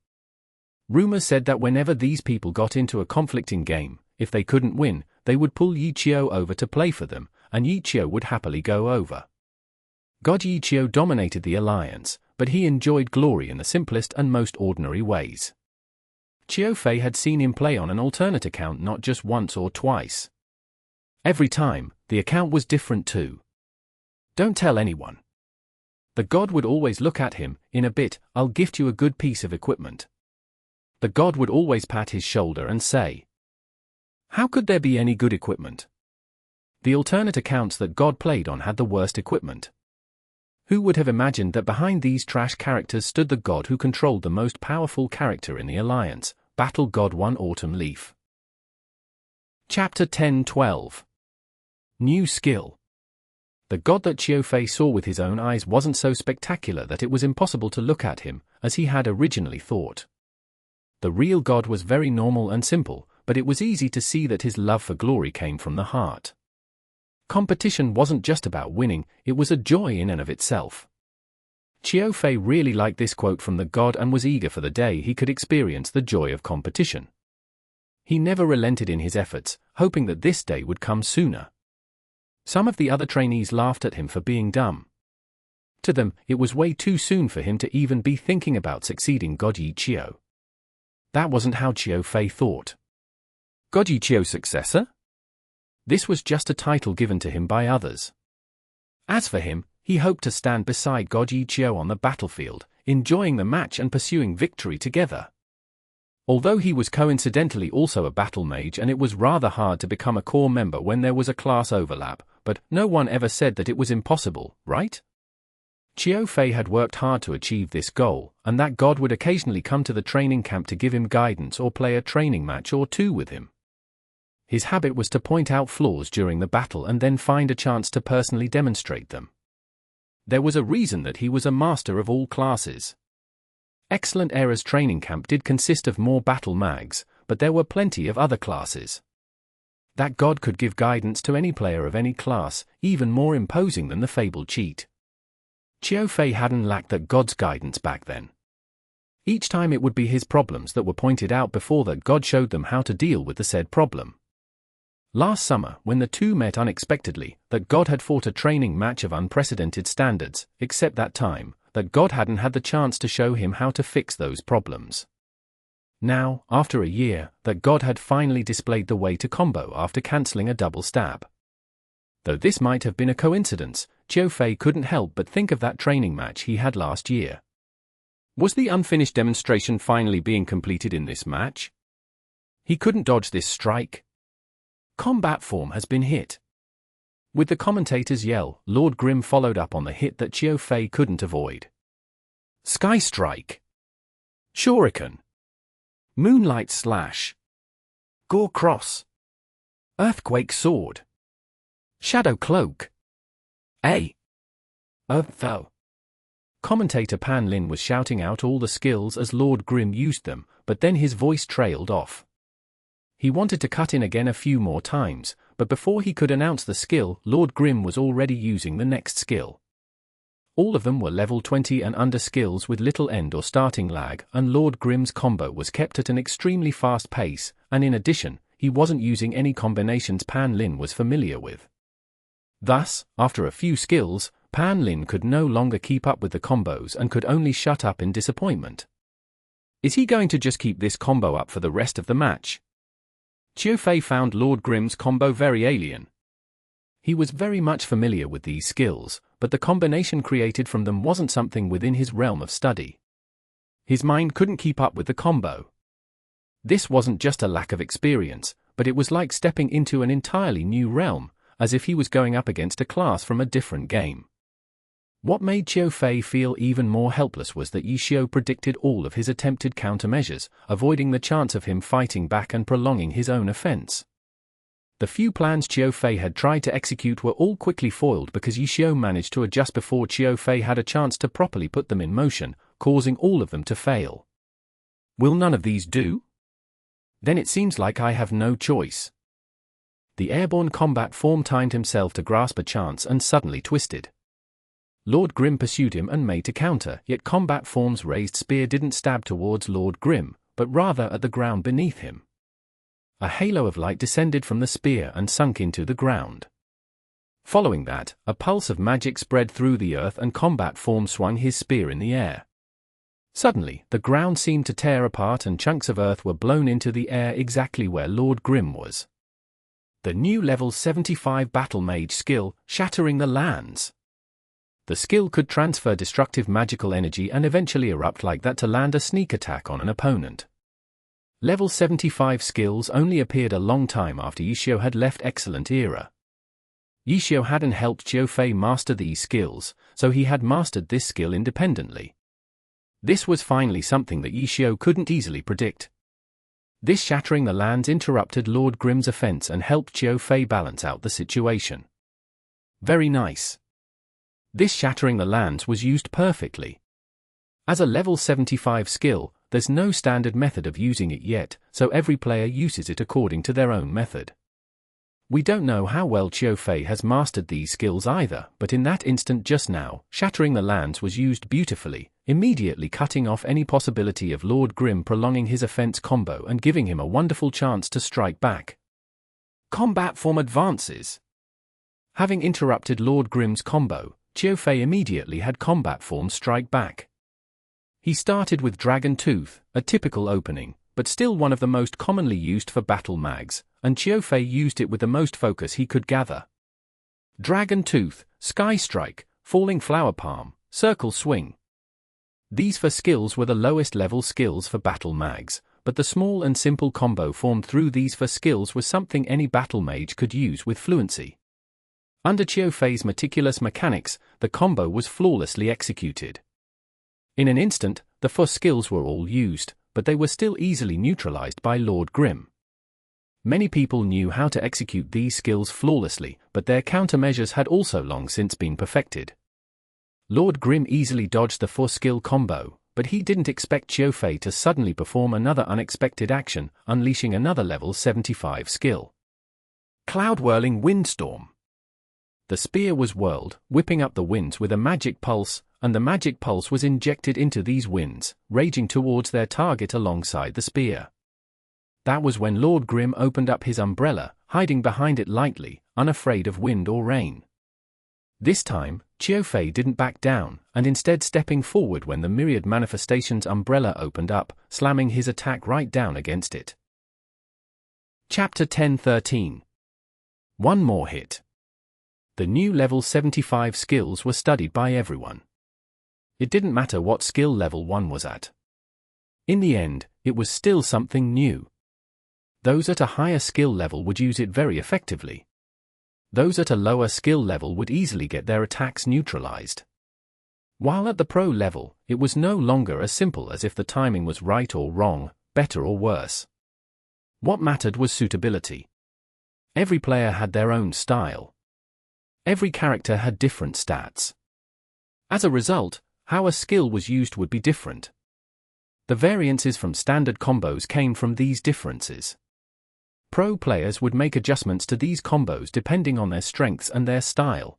Rumors said that whenever these people got into a conflicting game, if they couldn't win, they would pull Yi Qiu over to play for them, and Yi Qiu would happily go over. God Yi Qiu dominated the Alliance, but he enjoyed glory in the simplest and most ordinary ways. Qiufei had seen him play on an alternate account not just once or twice. Every time, the account was different too. Don't tell anyone. The god would always look at him, in a bit, I'll gift you a good piece of equipment. The god would always pat his shoulder and say, how could there be any good equipment? The alternate accounts that God played on had the worst equipment. Who would have imagined that behind these trash characters stood the god who controlled the most powerful character in the Alliance, Battle God One Autumn Leaf. Chapter 10-12. New Skill. The god that Qiufei saw with his own eyes wasn't so spectacular that it was impossible to look at him, as he had originally thought. The real god was very normal and simple, but it was easy to see that his love for glory came from the heart. Competition wasn't just about winning, it was a joy in and of itself. Qiufei really liked this quote from the god and was eager for the day he could experience the joy of competition. He never relented in his efforts, hoping that this day would come sooner. Some of the other trainees laughed at him for being dumb. To them, it was way too soon for him to even be thinking about succeeding God Yi Qiu. that wasn't how Qiu Fei thought. God Yi Qiu's successor? This was just a title given to him by others. As for him, he hoped to stand beside God Yi Qiu on the battlefield, enjoying the match and pursuing victory together. Although he was coincidentally also a battle mage and it was rather hard to become a core member when there was a class overlap, but no one ever said that it was impossible, right? Qiu Fei had worked hard to achieve this goal, and that God would occasionally come to the training camp to give him guidance or play a training match or two with him. His habit was to point out flaws during the battle and then find a chance to personally demonstrate them. There was a reason that he was a master of all classes. Excellent Era's training camp did consist of more battle mags, but there were plenty of other classes. That God could give guidance to any player of any class, even more imposing than the fabled cheat. Qiu Fei hadn't lacked that God's guidance back then. Each time it would be his problems that were pointed out before that God showed them how to deal with the said problem. Last summer, when the two met unexpectedly, that God had fought a training match of unprecedented standards, except that time, that God hadn't had the chance to show him how to fix those problems. Now, after a year, that God had finally displayed the way to combo after cancelling a double stab. Though this might have been a coincidence, Qiu Fei couldn't help but think of that training match he had last year. Was the unfinished demonstration finally being completed in this match? He couldn't dodge this strike. Combat form has been hit. With the commentator's yell, Lord Grimm followed up on the hit that Qiu Fei couldn't avoid. Sky Strike. Shuriken. Moonlight Slash. Gore Cross. Earthquake Sword. Shadow Cloak. Earth Thou. Commentator Pan Lin was shouting out all the skills as Lord Grimm used them, but then his voice trailed off. He wanted to cut in again a few more times, but before he could announce the skill, Lord Grimm was already using the next skill. All of them were level 20 and under skills with little end or starting lag, and Lord Grimm's combo was kept at an extremely fast pace, and in addition, he wasn't using any combinations Pan Lin was familiar with. Thus, after a few skills, Pan Lin could no longer keep up with the combos and could only shut up in disappointment. Is he going to just keep this combo up for the rest of the match? Qiu Fei found Lord Grimm's combo very alien. He was very much familiar with these skills, but the combination created from them wasn't something within his realm of study. His mind couldn't keep up with the combo. This wasn't just a lack of experience, but it was like stepping into an entirely new realm, as if he was going up against a class from a different game. What made Qiu Fei feel even more helpless was that Yi Xiu predicted all of his attempted countermeasures, avoiding the chance of him fighting back and prolonging his own offense. The few plans Qiu Fei had tried to execute were all quickly foiled because Yi Xiu managed to adjust before Qiu Fei had a chance to properly put them in motion, causing all of them to fail. Will none of these do? Then it seems like I have no choice. The airborne combat form timed himself to grasp a chance and suddenly twisted. Lord Grimm pursued him and made to counter, yet combat form's raised spear didn't stab towards Lord Grimm, but rather at the ground beneath him. A halo of light descended from the spear and sunk into the ground. Following that, a pulse of magic spread through the earth and combat form swung his spear in the air. Suddenly, the ground seemed to tear apart and chunks of earth were blown into the air exactly where Lord Grimm was. The new level 75 battle mage skill, Shattering the Lands. The skill could transfer destructive magical energy and eventually erupt like that to land a sneak attack on an opponent. Level 75 skills only appeared a long time after Yi Xiu had left Excellent Era. Yi Xiu hadn't helped Qiu Fei master these skills, so he had mastered this skill independently. This was finally something that Yi Xiu couldn't easily predict. This Shattering the Lands interrupted Lord Grimm's offense and helped Qiu Fei balance out the situation. Very nice. This Shattering the Lands was used perfectly. As a level 75 skill, there's no standard method of using it yet, so every player uses it according to their own method. We don't know how well Qiu Fei has mastered these skills either, but in that instant just now, Shattering the Lands was used beautifully, immediately cutting off any possibility of Lord Grimm prolonging his offense combo and giving him a wonderful chance to strike back. Combat form advances. Having interrupted Lord Grimm's combo, Qiu Fei immediately had combat form strike back. He started with Dragon Tooth, a typical opening, but still one of the most commonly used for battle mags, and Chiofei used it with the most focus he could gather. Dragon Tooth, Sky Strike, Falling Flower Palm, Circle Swing. These 4 skills were the lowest level skills for battle mags, but the small and simple combo formed through these 4 skills was something any battle mage could use with fluency. Under Chiofei's meticulous mechanics, the combo was flawlessly executed. In an instant, the 4 skills were all used, but they were still easily neutralized by Lord Grimm. Many people knew how to execute these skills flawlessly, but their countermeasures had also long since been perfected. Lord Grimm easily dodged the 4-skill combo, but he didn't expect Chiofei to suddenly perform another unexpected action, unleashing another level 75 skill. Cloud Whirling Windstorm. The spear was whirled, whipping up the winds with a magic pulse, and the magic pulse was injected into these winds, raging towards their target alongside the spear. That was when Lord Grimm opened up his umbrella, hiding behind it lightly, unafraid of wind or rain. This time, Chiofei didn't back down, and instead stepping forward when the Myriad Manifestations umbrella opened up, slamming his attack right down against it. Chapter 10-13. One more hit. The new level 75 skills were studied by everyone. It didn't matter what skill level one was at. In the end, it was still something new. Those at a higher skill level would use it very effectively. Those at a lower skill level would easily get their attacks neutralized. While at the pro level, it was no longer as simple as if the timing was right or wrong, better or worse. What mattered was suitability. Every player had their own style. Every character had different stats. As a result, how a skill was used would be different. The variances from standard combos came from these differences. Pro players would make adjustments to these combos depending on their strengths and their style.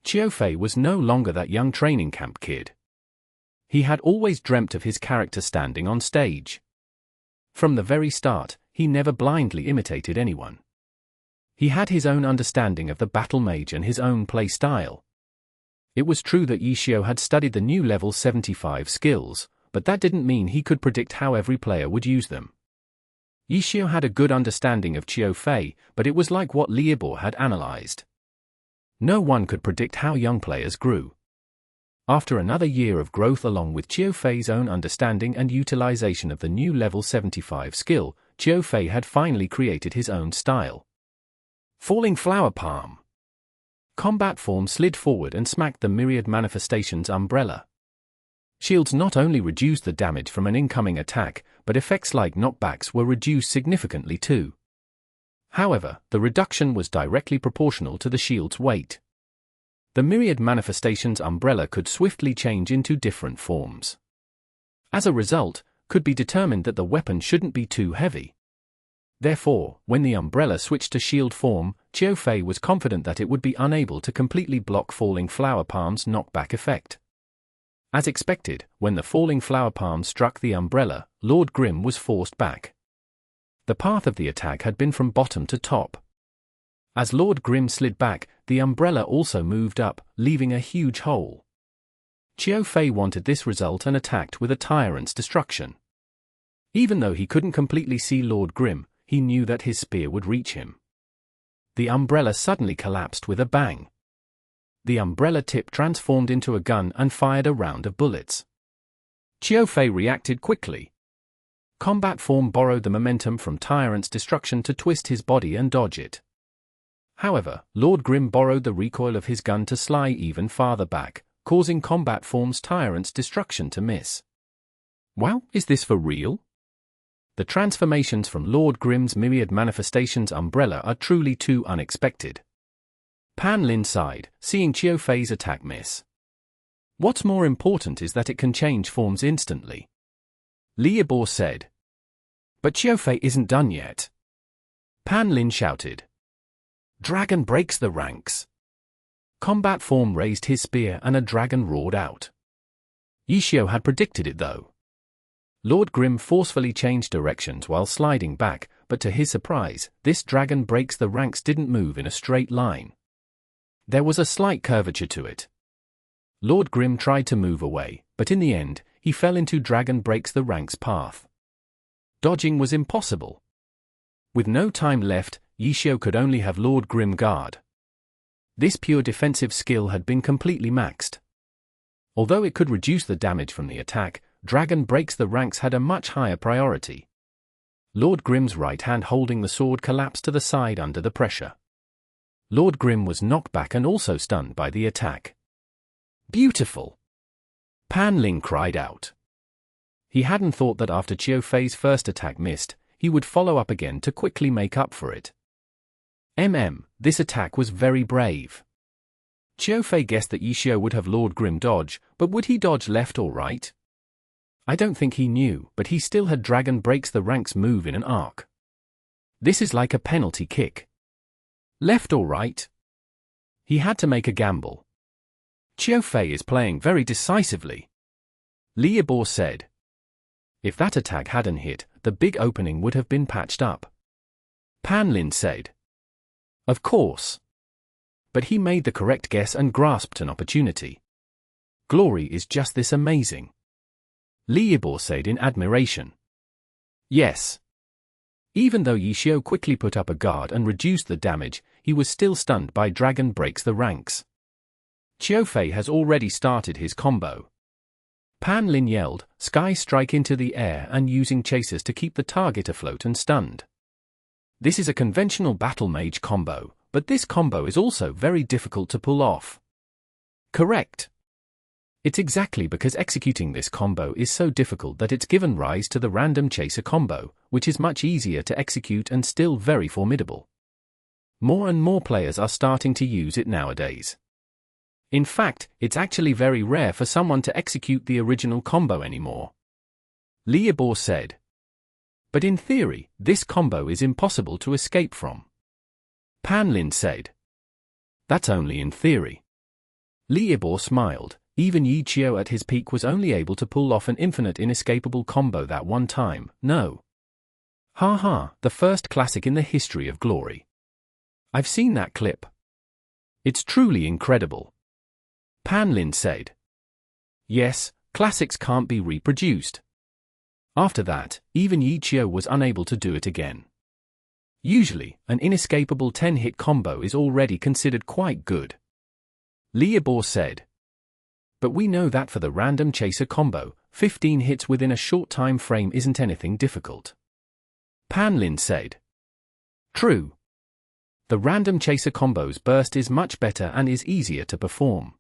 Chiofei was no longer that young training camp kid. He had always dreamt of his character standing on stage. From the very start, he never blindly imitated anyone. He had his own understanding of the battle mage and his own play style. It was true that Yishio had studied the new level 75 skills, but that didn't mean he could predict how every player would use them. Yishio had a good understanding of Chiofei, but it was like what Liebor had analyzed. No one could predict how young players grew. After another year of growth along with Chiofei's own understanding and utilization of the new level 75 skill, Chiofei had finally created his own style. Falling Flower Palm. Combat form slid forward and smacked the Myriad Manifestations umbrella. Shields not only reduced the damage from an incoming attack, but effects like knockbacks were reduced significantly too. However, the reduction was directly proportional to the shield's weight. The Myriad Manifestations umbrella could swiftly change into different forms. As a result, could be determined that the weapon shouldn't be too heavy. Therefore, when the umbrella switched to shield form, Chiofei was confident that it would be unable to completely block Falling Flower Palm's knockback effect. As expected, when the Falling Flower Palm struck the umbrella, Lord Grimm was forced back. The path of the attack had been from bottom to top. As Lord Grimm slid back, the umbrella also moved up, leaving a huge hole. Chiofei wanted this result and attacked with a Tyrant's Destruction. Even though he couldn't completely see Lord Grimm, he knew that his spear would reach him. The umbrella suddenly collapsed with a bang. The umbrella tip transformed into a gun and fired a round of bullets. Chiofei reacted quickly. Combat form borrowed the momentum from Tyrant's Destruction to twist his body and dodge it. However, Lord Grimm borrowed the recoil of his gun to slide even farther back, causing combat form's Tyrant's Destruction to miss. Wow, is this for real? The transformations from Lord Grimm's Myriad Manifestations umbrella are truly too unexpected. Pan Lin sighed, seeing Chiofei's attack miss. What's more important is that it can change forms instantly. Liebor said. But Chiofei isn't done yet. Pan Lin shouted. Dragon breaks the ranks. Combat form raised his spear and a dragon roared out. Yishio had predicted it though. Lord Grimm forcefully changed directions while sliding back, but to his surprise, this dragon breaks the ranks didn't move in a straight line. There was a slight curvature to it. Lord Grimm tried to move away, but in the end, he fell into Dragon Breaks the Ranks path. Dodging was impossible. With no time left, Yixiao could only have Lord Grim guard. This pure defensive skill had been completely maxed. Although it could reduce the damage from the attack, Dragon Breaks the Ranks had a much higher priority. Lord Grim's right hand holding the sword collapsed to the side under the pressure. Lord Grim was knocked back and also stunned by the attack. Beautiful! Pan Ling cried out. He hadn't thought that after Qiu Fei's first attack missed, he would follow up again to quickly make up for it. This attack was very brave. Qiu Fei guessed that Yixiao would have Lord Grim dodge, but would he dodge left or right? I don't think he knew, but he still had Dragon Breaks the Ranks move in an arc. This is like a penalty kick. Left or right? He had to make a gamble. Qiu Fei is playing very decisively. Li Yibo said. If that attack hadn't hit, the big opening would have been patched up. Pan Lin said. Of course. But he made the correct guess and grasped an opportunity. Glory is just this amazing. Li Yibo said in admiration. Yes. Even though Yixiao quickly put up a guard and reduced the damage, he was still stunned by Dragon Breaks the Ranks. Qiu Fei has already started his combo. Pan Lin yelled, Sky Strike into the air and using chasers to keep the target afloat and stunned. This is a conventional battle mage combo, but this combo is also very difficult to pull off. Correct. It's exactly because executing this combo is so difficult that it's given rise to the random chaser combo, which is much easier to execute and still very formidable. More and more players are starting to use it nowadays. In fact, it's actually very rare for someone to execute the original combo anymore. Li Yibo said. But in theory, this combo is impossible to escape from. Pan Lin said. That's only in theory. Li Yibo smiled. Even Yixiao at his peak was only able to pull off an infinite inescapable combo that one time, no. Haha, the first classic in the history of glory. I've seen that clip. It's truly incredible. Pan Lin said. Yes, classics can't be reproduced. After that, even Yixiao was unable to do it again. Usually, an inescapable 10-hit combo is already considered quite good. Li Yibo said. But we know that for the random chaser combo, 15 hits within a short time frame isn't anything difficult. Pan Lin said. True. The random chaser combo's burst is much better and is easier to perform.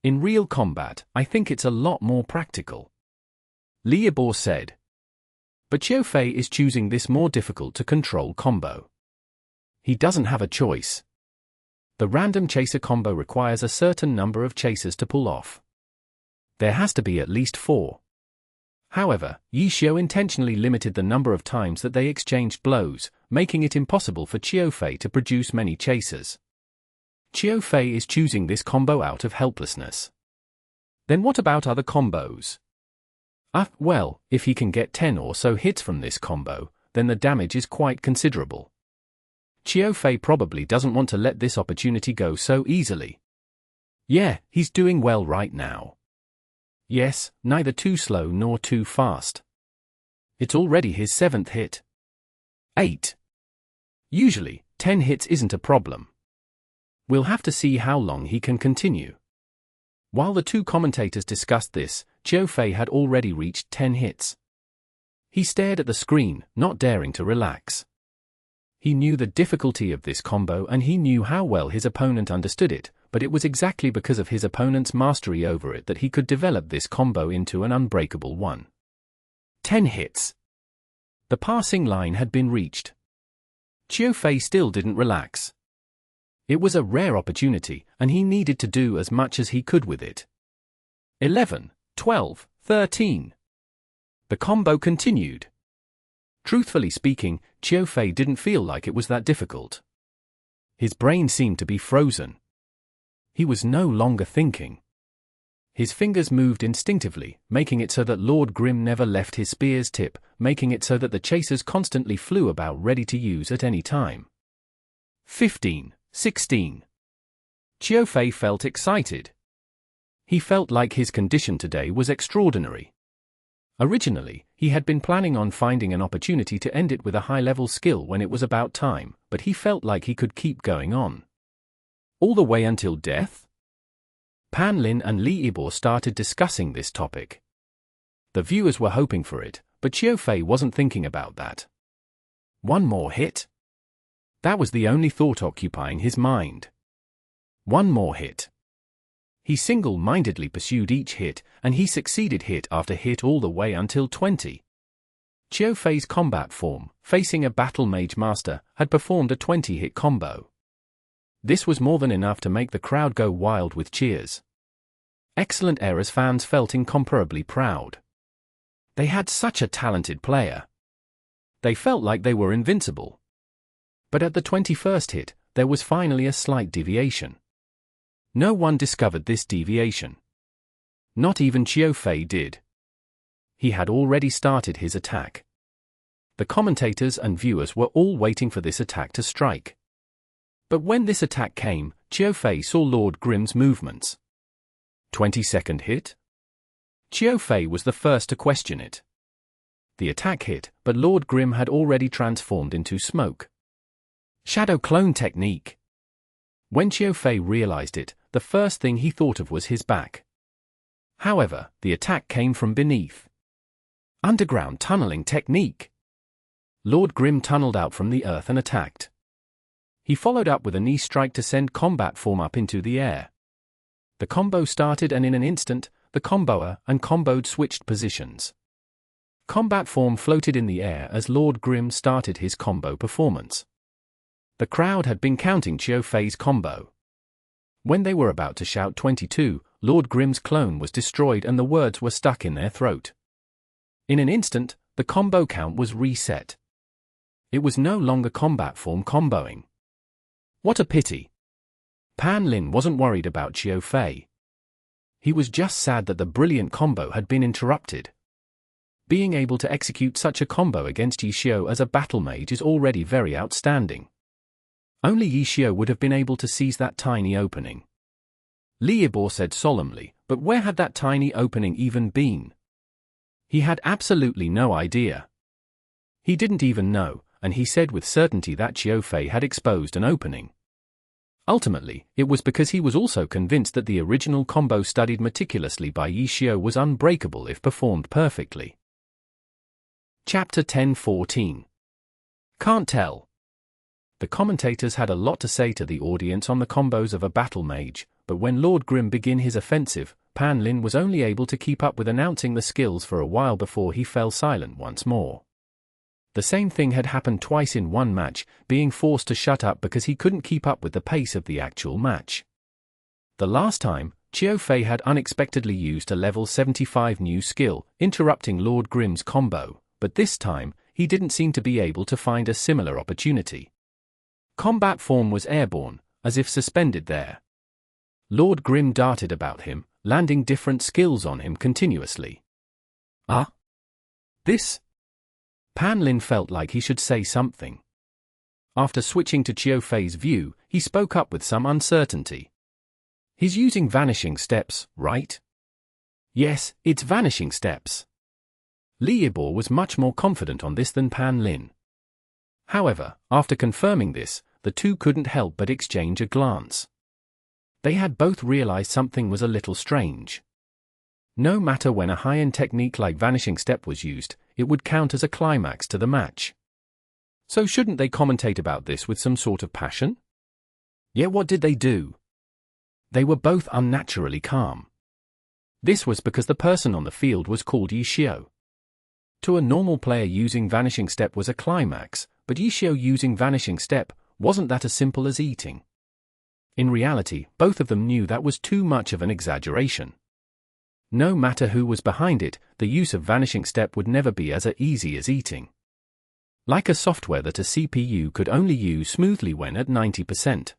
In real combat, I think it's a lot more practical. Li Yibo said. But Qiu Fei is choosing this more difficult to control combo. He doesn't have a choice. The random chaser combo requires a certain number of chasers to pull off. There has to be at least 4. However, Yixiao intentionally limited the number of times that they exchanged blows, making it impossible for Qiu Fei to produce many chasers. Qiu Fei is choosing this combo out of helplessness. Then what about other combos? Well, if he can get 10 or so hits from this combo, then the damage is quite considerable. Qiu Fei probably doesn't want to let this opportunity go so easily. Yeah, he's doing well right now. Yes, neither too slow nor too fast. It's already his 7th hit. 8. Usually, 10 hits isn't a problem. We'll have to see how long he can continue. While the two commentators discussed this, Qiu Fei had already reached 10 hits. He stared at the screen, not daring to relax. He knew the difficulty of this combo and he knew how well his opponent understood it, but it was exactly because of his opponent's mastery over it that he could develop this combo into an unbreakable one. 10 hits. The passing line had been reached. Qiu Fei still didn't relax. It was a rare opportunity, and he needed to do as much as he could with it. 11, 12, 13. The combo continued. Truthfully speaking, Qiu Fei didn't feel like it was that difficult. His brain seemed to be frozen. He was no longer thinking. His fingers moved instinctively, making it so that Lord Grim never left his spear's tip, making it so that the chasers constantly flew about ready to use at any time. 15, 16. Qiu Fei felt excited. He felt like his condition today was extraordinary. Originally, he had been planning on finding an opportunity to end it with a high-level skill when it was about time, but he felt like he could keep going on. All the way until death? Pan Lin and Li Yibor started discussing this topic. The viewers were hoping for it, but Qiu Fei wasn't thinking about that. One more hit? That was the only thought occupying his mind. One more hit. He single-mindedly pursued each hit, and he succeeded hit after hit all the way until 20. Qiu Fei's combat form, facing a battle mage master, had performed a 20-hit combo. This was more than enough to make the crowd go wild with cheers. Excellent Era's fans felt incomparably proud. They had such a talented player. They felt like they were invincible. But at the 21st hit, there was finally a slight deviation. No one discovered this deviation. Not even Qiu Fei did. He had already started his attack. The commentators and viewers were all waiting for this attack to strike. But when this attack came, Qiu Fei saw Lord Grimm's movements. 22nd hit? Qiu Fei was the first to question it. The attack hit, but Lord Grimm had already transformed into smoke. Shadow clone technique. When Qiu Fei realized it, the first thing he thought of was his back. However, the attack came from beneath. Underground tunneling technique. Lord Grimm tunneled out from the earth and attacked. He followed up with a knee strike to send combat form up into the air. The combo started, and in an instant, the comboer and comboed switched positions. Combat form floated in the air as Lord Grimm started his combo performance. The crowd had been counting Qiu Fei's combo. When they were about to shout 22, Lord Grimm's clone was destroyed and the words were stuck in their throat. In an instant, the combo count was reset. It was no longer combat form comboing. What a pity. Pan Lin wasn't worried about Qiu Fei. He was just sad that the brilliant combo had been interrupted. Being able to execute such a combo against Yi Xiu as a battle mage is already very outstanding. Only Yi Xiu would have been able to seize that tiny opening. Li Yibor said solemnly, but where had that tiny opening even been? He had absolutely no idea. He didn't even know, and he said with certainty that Qiu Fei had exposed an opening. Ultimately, it was because he was also convinced that the original combo studied meticulously by Yi Xiu was unbreakable if performed perfectly. Chapter 10-14. Can't tell. The commentators had a lot to say to the audience on the combos of a battle mage, but when Lord Grimm began his offensive, Pan Lin was only able to keep up with announcing the skills for a while before he fell silent once more. The same thing had happened twice in one match, being forced to shut up because he couldn't keep up with the pace of the actual match. The last time, Qiu Fei had unexpectedly used a level 75 new skill, interrupting Lord Grimm's combo, but this time, he didn't seem to be able to find a similar opportunity. Combat form was airborne, as if suspended there. Lord Grimm darted about him, landing different skills on him continuously. Ah? This? Pan Lin felt like he should say something. After switching to Qiu Fei's view, he spoke up with some uncertainty. He's using vanishing steps, right? Yes, it's vanishing steps. Li Yibor was much more confident on this than Pan Lin. However, after confirming this, the two couldn't help but exchange a glance. They had both realized something was a little strange. No matter when a high-end technique like Vanishing Step was used, it would count as a climax to the match. So shouldn't they commentate about this with some sort of passion? Yet what did they do? They were both unnaturally calm. This was because the person on the field was called Yi Xiu. To a normal player, using Vanishing Step was a climax, but Yi Xiu using Vanishing Step wasn't that as simple as eating. In reality, both of them knew that was too much of an exaggeration. No matter who was behind it, the use of Vanishing Step would never be as easy as eating. Like a software that a CPU could only use smoothly when at 90%.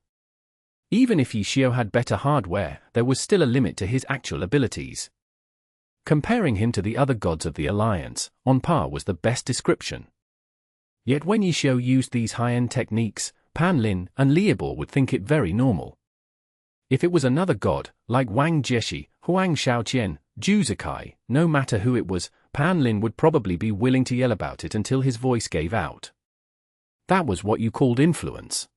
Even if Yi Xiu had better hardware, there was still a limit to his actual abilities. Comparing him to the other gods of the Alliance, on par was the best description. Yet when Yi Xiu used these high-end techniques, Pan Lin and Li Yibor would think it very normal. If it was another god, like Wang Jieshi, Huang Shaoqian, Zhu Zikai, no matter who it was, Pan Lin would probably be willing to yell about it until his voice gave out. That was what you called influence.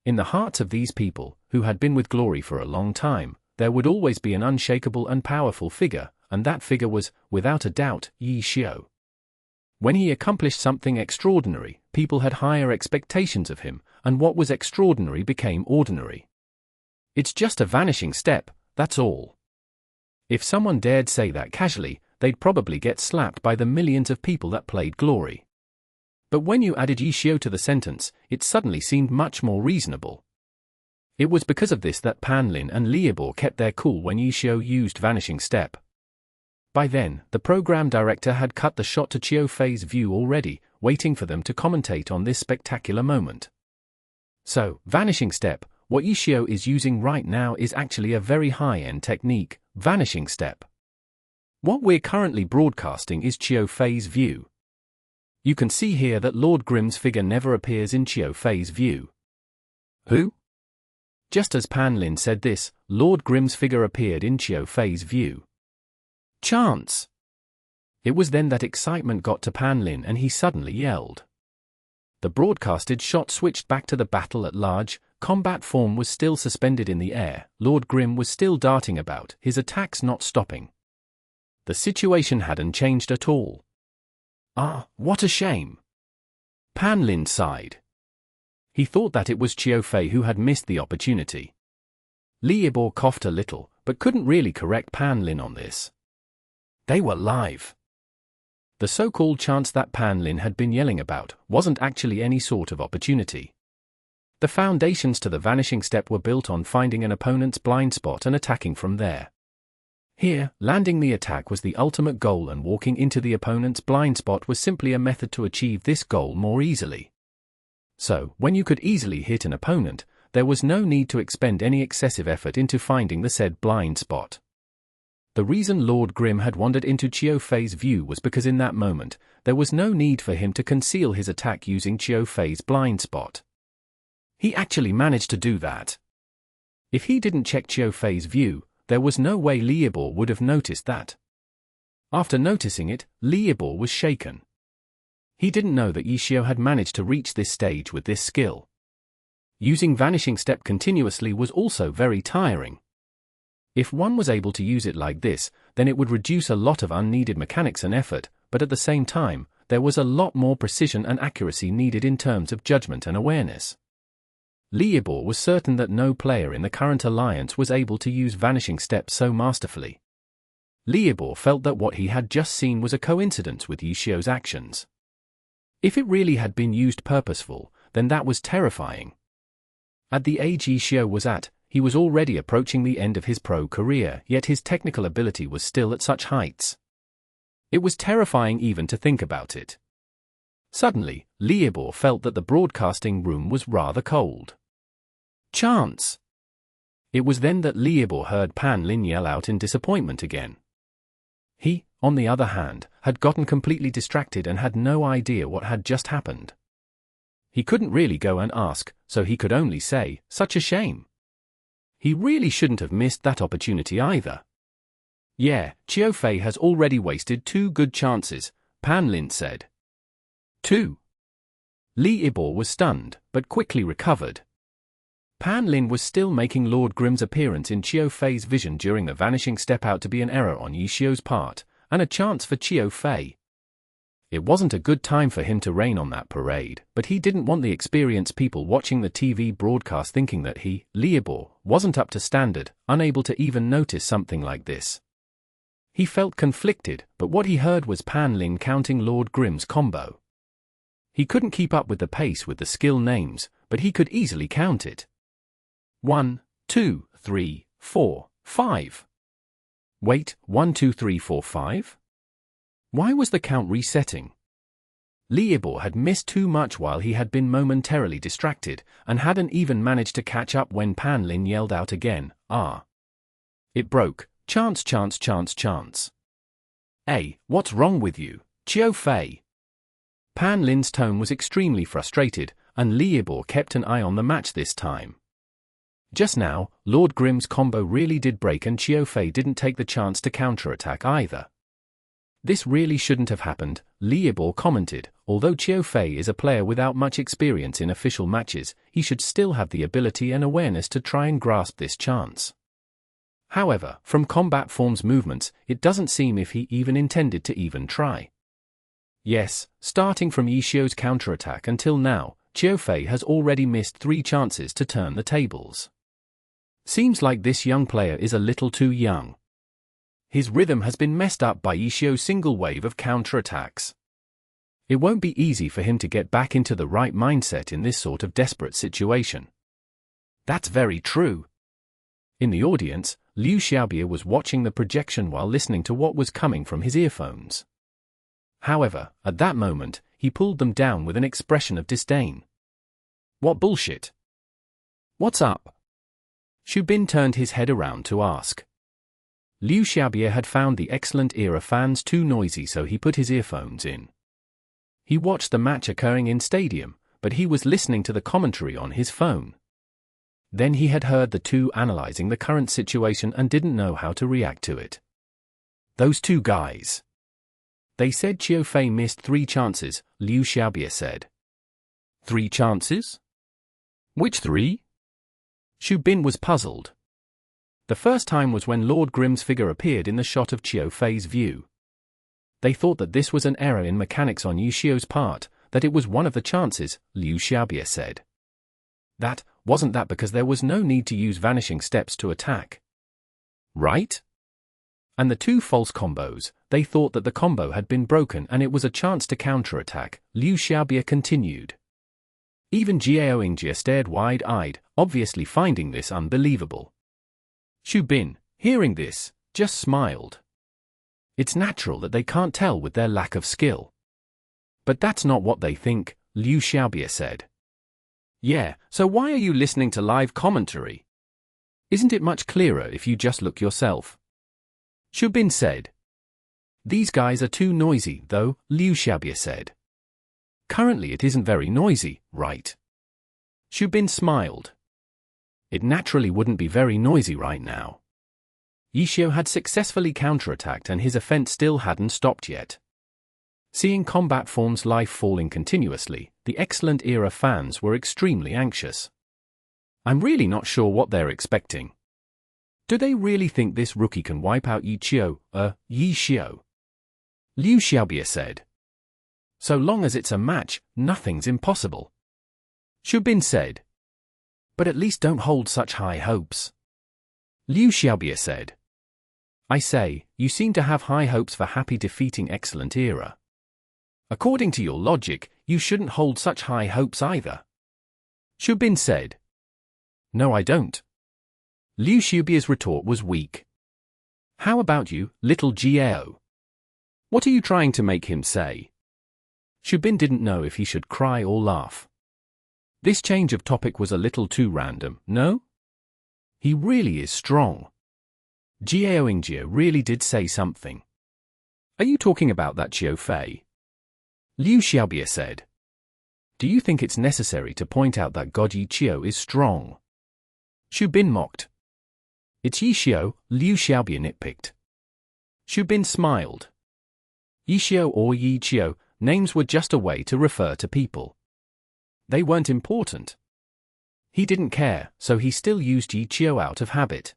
In the hearts of these people, who had been with Glory for a long time, there would always be an unshakable and powerful figure, and that figure was, without a doubt, Yi Xiu. When he accomplished something extraordinary, people had higher expectations of him, and what was extraordinary became ordinary. It's just a vanishing step, that's all. If someone dared say that casually, they'd probably get slapped by the millions of people that played Glory. But when you added Yi Xiu to the sentence, it suddenly seemed much more reasonable. It was because of this that Pan Lin and Liebor kept their cool when Yi Xiu used Vanishing Step. By then, the program director had cut the shot to Qiu Fei's view already, waiting for them to commentate on this spectacular moment. So, Vanishing Step, what Yi Xiu is using right now is actually a very high-end technique, Vanishing Step. What we're currently broadcasting is Qiu Fei's view. You can see here that Lord Grimm's figure never appears in Qiu Fei's view. Who? Just as Pan Lin said this, Lord Grimm's figure appeared in Qiu Fei's view. Chance! It was then that excitement got to Pan Lin and he suddenly yelled. The broadcasted shot switched back to the battle at large. Combat form was still suspended in the air, Lord Grimm was still darting about, his attacks not stopping. The situation hadn't changed at all. Ah, what a shame! Pan Lin sighed. He thought that it was Qiu Fei who had missed the opportunity. Liebor coughed a little, but couldn't really correct Pan Lin on this. They were live. The so-called chance that Pan Lin had been yelling about wasn't actually any sort of opportunity. The foundations to the Vanishing Step were built on finding an opponent's blind spot and attacking from there. Here, landing the attack was the ultimate goal and walking into the opponent's blind spot was simply a method to achieve this goal more easily. So, when you could easily hit an opponent, there was no need to expend any excessive effort into finding the said blind spot. The reason Lord Grimm had wandered into Qiu Fei's view was because in that moment, there was no need for him to conceal his attack using Qiu Fei's blind spot. He actually managed to do that. If he didn't check Qiu Fei's view, there was no way Liebor would have noticed that. After noticing it, Liebor was shaken. He didn't know that Yi Xiu had managed to reach this stage with this skill. Using Vanishing Step continuously was also very tiring. If one was able to use it like this, then it would reduce a lot of unneeded mechanics and effort, but at the same time, there was a lot more precision and accuracy needed in terms of judgment and awareness. Liebor was certain that no player in the current alliance was able to use Vanishing Step so masterfully. Liebor felt that what he had just seen was a coincidence with Yi Xiu's actions. If it really had been used purposeful, then that was terrifying. At the age Yi Xiu was at, he was already approaching the end of his pro career, yet his technical ability was still at such heights. It was terrifying even to think about it. Suddenly, Liebor felt that the broadcasting room was rather cold. Chance! It was then that Liebor heard Pan Lin yell out in disappointment again. He, on the other hand, had gotten completely distracted and had no idea what had just happened. He couldn't really go and ask, so he could only say, such a shame. He really shouldn't have missed that opportunity either. Yeah, Qiu Fei has already wasted 2 good chances, Pan Lin said. 2. Liebor was stunned, but quickly recovered. Pan Lin was still making Lord Grimm's appearance in Qiu Fei's vision during the Vanishing Step out to be an error on Yi Xiu's part, and a chance for Qiu Fei. It wasn't a good time for him to rain on that parade, but he didn't want the experienced people watching the TV broadcast thinking that he, Liebor, wasn't up to standard, unable to even notice something like this. He felt conflicted, but what he heard was Pan Lin counting Lord Grimm's combo. He couldn't keep up with the pace with the skill names, but he could easily count it. 1, 2, 3, 4, 5. Wait, 1, 2, 3, 4, 5? Why was the count resetting? Liebor had missed too much while he had been momentarily distracted, and hadn't even managed to catch up when Pan Lin yelled out again, ah. It broke, chance, chance, chance, chance. Hey, what's wrong with you, Qiu Fei? Pan Lin's tone was extremely frustrated, and Liebor kept an eye on the match this time. Just now, Lord Grimm's combo really did break and Qiu Fei didn't take the chance to counterattack either. This really shouldn't have happened, Liebor commented. Although Qiu Fei is a player without much experience in official matches, he should still have the ability and awareness to try and grasp this chance. However, from combat form's movements, it doesn't seem if he even intended to even try. Yes, starting from Yi Xiu's counterattack until now, Qiu Fei has already missed 3 chances to turn the tables. Seems like this young player is a little too young. His rhythm has been messed up by Yi Xiu's single wave of counterattacks. It won't be easy for him to get back into the right mindset in this sort of desperate situation. That's very true. In the audience, Liu Xiaobie was watching the projection while listening to what was coming from his earphones. However, at that moment, he pulled them down with an expression of disdain. What bullshit? What's up? Xu Bin turned his head around to ask. Liu Xiaobie had found the excellent era fans too noisy, so he put his earphones in. He watched the match occurring in stadium, but he was listening to the commentary on his phone. Then he had heard the two analyzing the current situation and didn't know how to react to it. Those two guys. They said Qiu Fei missed 3 chances, Liu Xiaobie said. 3 chances? Which 3? Xu Bin was puzzled. The first time was when Lord Grimm's figure appeared in the shot of Qiu Fei's view. They thought that this was an error in mechanics on Yi Xiu's part, that it was one of the chances, Liu Xiaobie said. Wasn't that because there was no need to use vanishing steps to attack? Right? And the 2 false combos, they thought that the combo had been broken and it was a chance to counterattack, Liu Xiaobie continued. Even Jiao Yingjie stared wide-eyed, obviously finding this unbelievable. Xu Bin, hearing this, just smiled. It's natural that they can't tell with their lack of skill. But that's not what they think, Liu Xiaobie said. Yeah, so why are you listening to live commentary? Isn't it much clearer if you just look yourself? Xu Bin said. These guys are too noisy, though, Liu Xiaobie said. Currently it isn't very noisy, right? Xu Bin smiled. It naturally wouldn't be very noisy right now. Yi Xiu had successfully counterattacked and his offense still hadn't stopped yet. Seeing combat form's life falling continuously, the excellent era fans were extremely anxious. I'm really not sure what they're expecting. Do they really think this rookie can wipe out Yi Xiu? Liu Xiaobie said. So long as it's a match, nothing's impossible. Xu Bin said. But at least don't hold such high hopes. Liu Xiaobie said. I say, you seem to have high hopes for happy defeating excellent era. According to your logic, you shouldn't hold such high hopes either. Xu Bin said. No, I don't. Liu Xiaobie's retort was weak. How about you, little Jiao? What are you trying to make him say? Xu Bin didn't know if he should cry or laugh. This change of topic was a little too random, no? He really is strong. Jiao Yingjie really did say something. Are you talking about that Qiu Fei? Liu Xiaobie said. Do you think it's necessary to point out that God Yi Xiu is strong? Xu Bin mocked. It's Yi Xiu, Liu Xiaobie nitpicked. Xu Bin smiled. Yi Xiu or Yi Xiu, names were just a way to refer to people. They weren't important. He didn't care, so he still used Yi Xiu out of habit.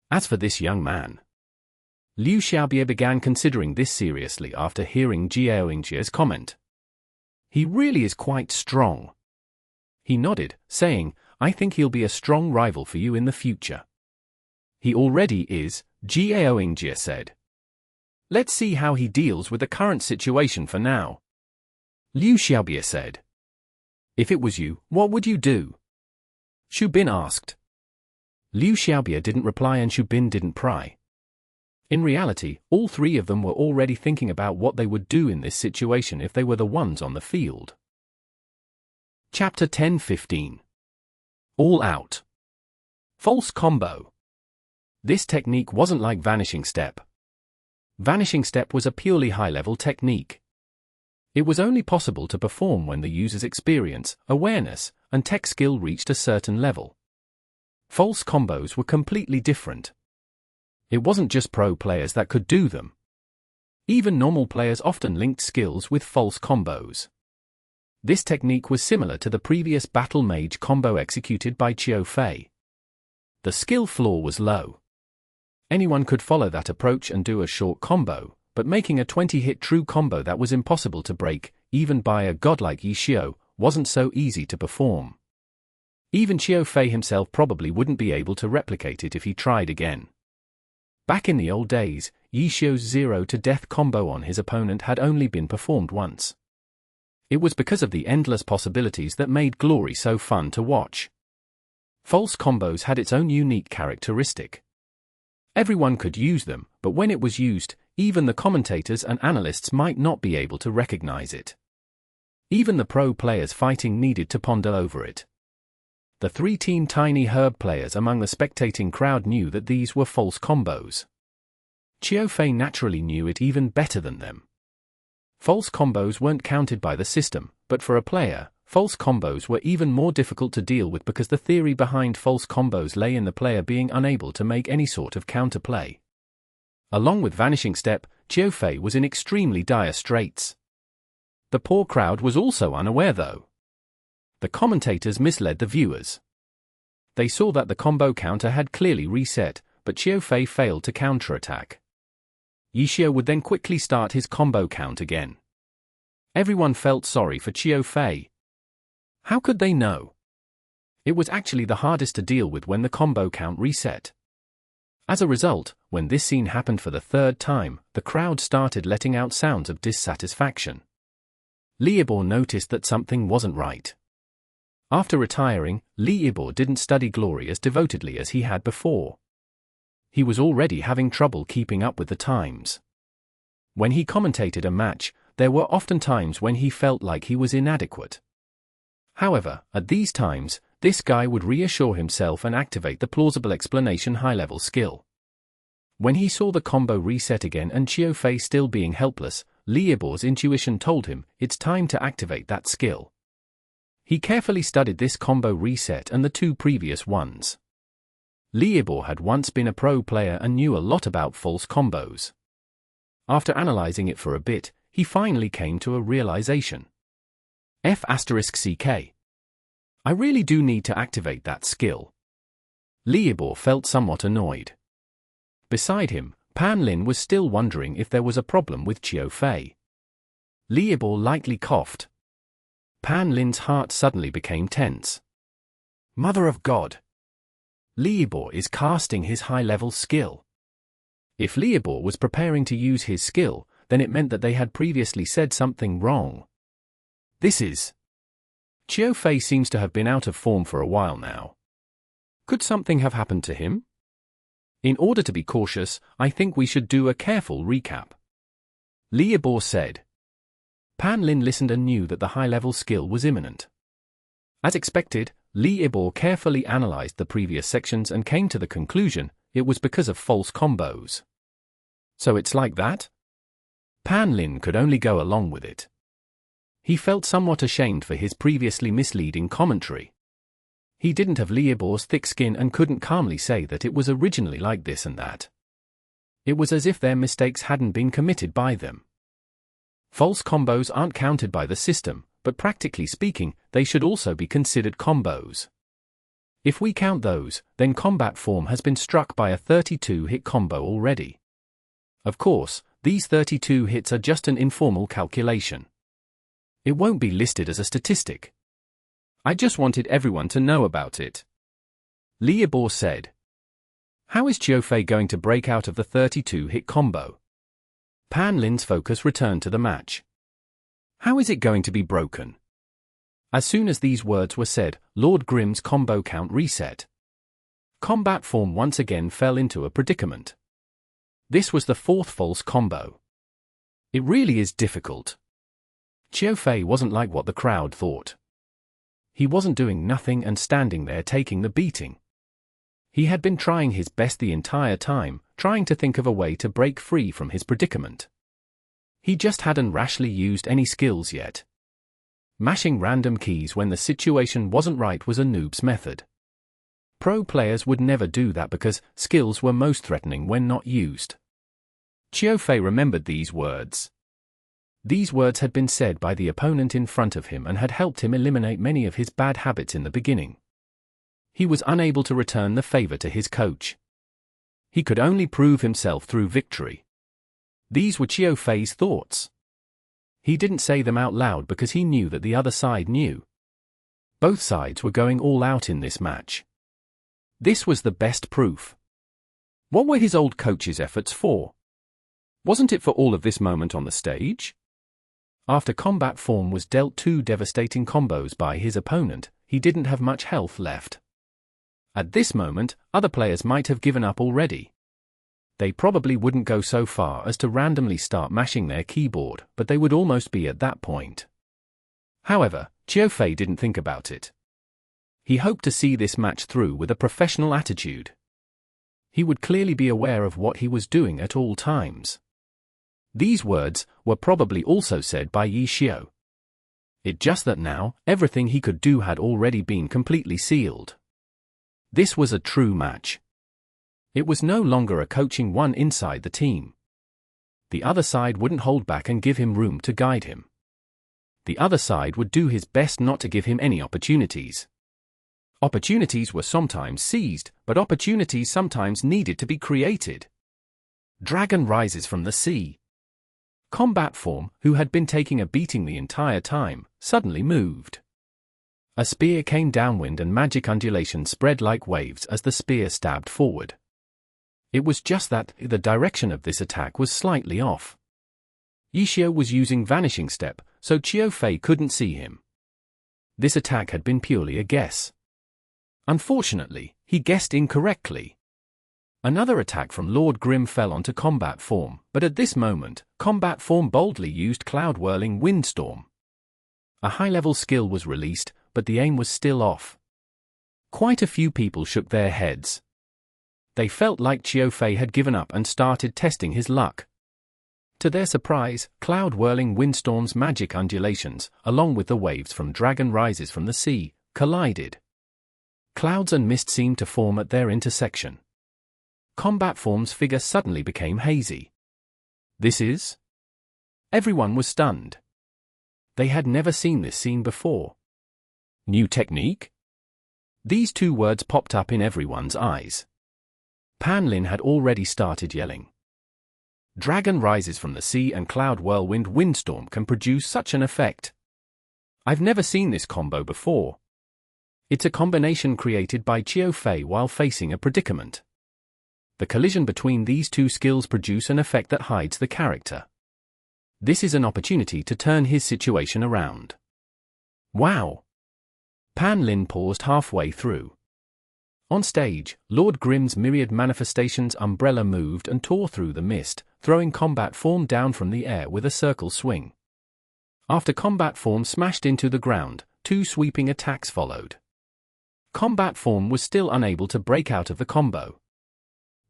As for this young man, Liu Xiaobie began considering this seriously after hearing Jiao Yingjie's comment. He really is quite strong. He nodded, saying, I think he'll be a strong rival for you in the future. He already is, Jiao Yingjie said. Let's see how he deals with the current situation for now. Liu Xiaobie said. If it was you, what would you do? Xu Bin asked. Liu Xiaobie didn't reply and Xu Bin didn't pry. In reality, all 3 of them were already thinking about what they would do in this situation if they were the ones on the field. Chapter 10-15. All Out. False Combo. This technique wasn't like Vanishing Step. Vanishing Step was a purely high-level technique. It was only possible to perform when the user's experience, awareness, and tech skill reached a certain level. False combos were completely different. It wasn't just pro players that could do them. Even normal players often linked skills with false combos. This technique was similar to the previous Battle Mage combo executed by Qiu Fei. The skill floor was low. Anyone could follow that approach and do a short combo, but making a 20-hit true combo that was impossible to break, even by a godlike Yi Xiu, wasn't so easy to perform. Even Qiu Fei himself probably wouldn't be able to replicate it if he tried again. Back in the old days, Yi Xiu's 0-to-death combo on his opponent had only been performed once. It was because of the endless possibilities that made Glory so fun to watch. False combos had its own unique characteristic. Everyone could use them, but when it was used, even the commentators and analysts might not be able to recognize it. Even the pro players fighting needed to ponder over it. The 3 team Tiny Herb players among the spectating crowd knew that these were false combos. Qiu Fei naturally knew it even better than them. False combos weren't counted by the system, but for a player, false combos were even more difficult to deal with because the theory behind false combos lay in the player being unable to make any sort of counterplay. Along with Vanishing Step, Qiu Fei was in extremely dire straits. The poor crowd was also unaware though. The commentators misled the viewers. They saw that the combo counter had clearly reset, but Qiu Fei failed to counterattack. Yi Xiu would then quickly start his combo count again. Everyone felt sorry for Qiu Fei. How could they know? It was actually the hardest to deal with when the combo count reset. As a result, when this scene happened for the 3rd time, the crowd started letting out sounds of dissatisfaction. Liebor noticed that something wasn't right. After retiring, Liebor didn't study Glory as devotedly as he had before. He was already having trouble keeping up with the times. When he commentated a match, there were often times when he felt like he was inadequate. However, at these times, this guy would reassure himself and activate the plausible explanation high-level skill. When he saw the combo reset again and Qiu Fei still being helpless, Liebor's intuition told him it's time to activate that skill. He carefully studied this combo reset and the 2 previous ones. Liebor had once been a pro player and knew a lot about false combos. After analyzing it for a bit, he finally came to a realization. F***CK. I really do need to activate that skill. Liebor felt somewhat annoyed. Beside him, Pan Lin was still wondering if there was a problem with Qiu Fei. Liebor lightly coughed. Pan Lin's heart suddenly became tense. Mother of God! Liebor is casting his high-level skill. If Liebor was preparing to use his skill, then it meant that they had previously said something wrong. This is... Qiu Fei seems to have been out of form for a while now. Could something have happened to him? In order to be cautious, I think we should do a careful recap. Liebor said. Pan Lin listened and knew that the high-level skill was imminent. As expected, Liebor carefully analyzed the previous sections and came to the conclusion it was because of false combos. So it's like that? Pan Lin could only go along with it. He felt somewhat ashamed for his previously misleading commentary. He didn't have Liebor's thick skin and couldn't calmly say that it was originally like this and that. It was as if their mistakes hadn't been committed by them. False combos aren't counted by the system, but practically speaking, they should also be considered combos. If we count those, then combat form has been struck by a 32-hit combo already. Of course, these 32 hits are just an informal calculation. It won't be listed as a statistic. I just wanted everyone to know about it. Liebor said. How is Qiu Fei going to break out of the 32-hit combo? Pan Lin's focus returned to the match. How is it going to be broken? As soon as these words were said, Lord Grimm's combo count reset. Combat form once again fell into a predicament. This was the 4th false combo. It really is difficult. Qiu Fei wasn't like what the crowd thought. He wasn't doing nothing and standing there taking the beating. He had been trying his best the entire time, trying to think of a way to break free from his predicament. He just hadn't rashly used any skills yet. Mashing random keys when the situation wasn't right was a noob's method. Pro players would never do that because skills were most threatening when not used. Qiu Fei remembered these words. These words had been said by the opponent in front of him and had helped him eliminate many of his bad habits in the beginning. He was unable to return the favor to his coach. He could only prove himself through victory. These were Qiu Fei's thoughts. He didn't say them out loud because he knew that the other side knew. Both sides were going all out in this match. This was the best proof. What were his old coach's efforts for? Wasn't it for all of this moment on the stage? After combat form was dealt 2 devastating combos by his opponent, he didn't have much health left. At this moment, other players might have given up already. They probably wouldn't go so far as to randomly start mashing their keyboard, but they would almost be at that point. However, Qiu Fei didn't think about it. He hoped to see this match through with a professional attitude. He would clearly be aware of what he was doing at all times. These words were probably also said by Yi Xiu. It just that now, everything he could do had already been completely sealed. This was a true match. It was no longer a coaching one inside the team. The other side wouldn't hold back and give him room to guide him. The other side would do his best not to give him any opportunities. Opportunities were sometimes seized, but opportunities sometimes needed to be created. Dragon rises from the sea. Combat form, who had been taking a beating the entire time, suddenly moved. A spear came downwind and magic undulations spread like waves as the spear stabbed forward. It was just that the direction of this attack was slightly off. Yi Xiu was using Vanishing Step, so Qiu Fei couldn't see him. This attack had been purely a guess. Unfortunately, he guessed incorrectly. Another attack from Lord Grimm fell onto combat form, but at this moment, combat form boldly used Cloud-Whirling Windstorm. A high-level skill was released, but the aim was still off. Quite a few people shook their heads. They felt like Qiu Fei had given up and started testing his luck. To their surprise, Cloud-Whirling Windstorm's magic undulations, along with the waves from Dragon Rises from the Sea, collided. Clouds and mist seemed to form at their intersection. Combat form's figure suddenly became hazy. This is? Everyone was stunned. They had never seen this scene before. New technique? These 2 words popped up in everyone's eyes. Pan Lin had already started yelling. Dragon Rises from the Sea and Cloud Whirlwind Windstorm can produce such an effect. I've never seen this combo before. It's a combination created by Qiu Fei while facing a predicament. The collision between these 2 skills produce an effect that hides the character. This is an opportunity to turn his situation around. Wow! Pan Lin paused halfway through. On stage, Lord Grimm's myriad manifestations umbrella moved and tore through the mist, throwing combat form down from the air with a circle swing. After combat form smashed into the ground, 2 sweeping attacks followed. Combat form was still unable to break out of the combo.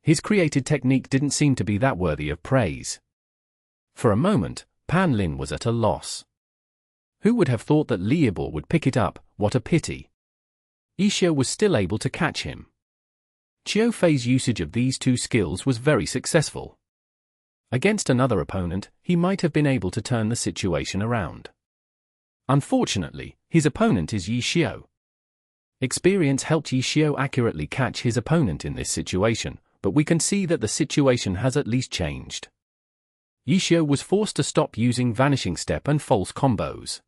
His created technique didn't seem to be that worthy of praise. For a moment, Pan Lin was at a loss. Who would have thought that Liebor would pick it up? What a pity. Yi Xiu was still able to catch him. Qiu Fei's usage of these 2 skills was very successful. Against another opponent, he might have been able to turn the situation around. Unfortunately, his opponent is Yi Xiu. Experience helped Yi Xiu accurately catch his opponent in this situation, but we can see that the situation has at least changed. Yi Xiu was forced to stop using Vanishing Step and false combos.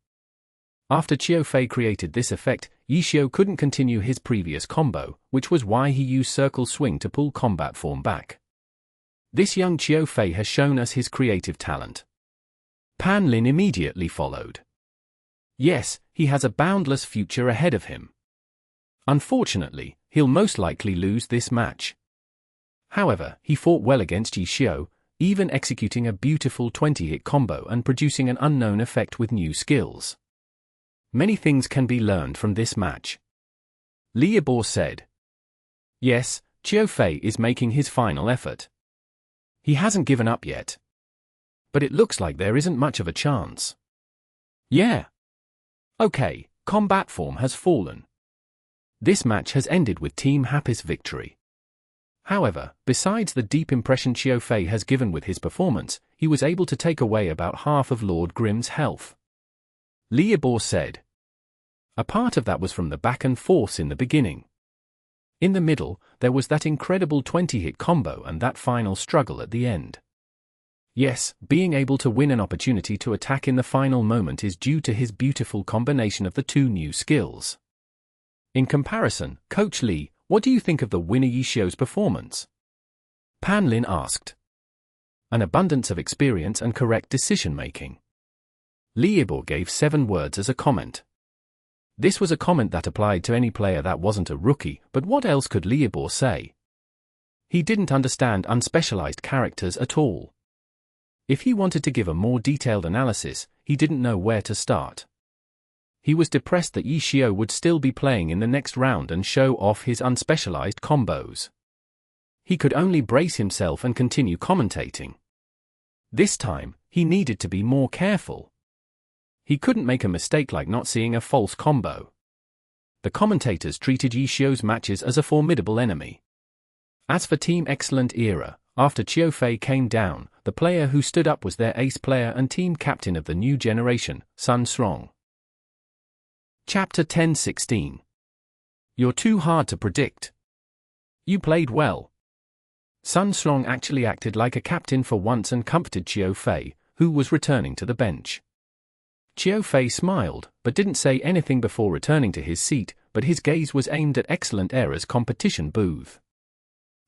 After Qiu Fei created this effect, Yi Xiu couldn't continue his previous combo, which was why he used Circle Swing to pull combat form back. This young Qiu Fei has shown us his creative talent. Pan Lin immediately followed. Yes, he has a boundless future ahead of him. Unfortunately, he'll most likely lose this match. However, he fought well against Yi Xiu, even executing a beautiful 20-hit combo and producing an unknown effect with new skills. Many things can be learned from this match. Liebor said. Yes, Qiu Fei is making his final effort. He hasn't given up yet. But it looks like there isn't much of a chance. Yeah. Okay, combat form has fallen. This match has ended with Team Happy's victory. However, besides the deep impression Xiao Fei has given with his performance, he was able to take away about half of Lord Grimm's health. Liebor said. A part of that was from the back and forth in the beginning. In the middle, there was that incredible 20-hit combo and that final struggle at the end. Yes, being able to win an opportunity to attack in the final moment is due to his beautiful combination of the two new skills. In comparison, Coach Li, what do you think of the winner Yi Xiao's performance? Pan Lin asked. An abundance of experience and correct decision-making. Liebor gave 7 words as a comment. This was a comment that applied to any player that wasn't a rookie, but what else could Liebor say? He didn't understand unspecialized characters at all. If he wanted to give a more detailed analysis, he didn't know where to start. He was depressed that Yi Xiao would still be playing in the next round and show off his unspecialized combos. He could only brace himself and continue commentating. This time, he needed to be more careful. He couldn't make a mistake like not seeing a false combo. The commentators treated Yi Xiao's matches as a formidable enemy. As for Team Excellent Era, after Xiao Fei came down, the player who stood up was their ace player and team captain of the new generation, Sun Srong. Chapter 10-16. You're too hard to predict. You played well. Sun Srong actually acted like a captain for once and comforted Xiao Fei, who was returning to the bench. Xiao Fei smiled, but didn't say anything before returning to his seat, but his gaze was aimed at Excellent Era's competition booth.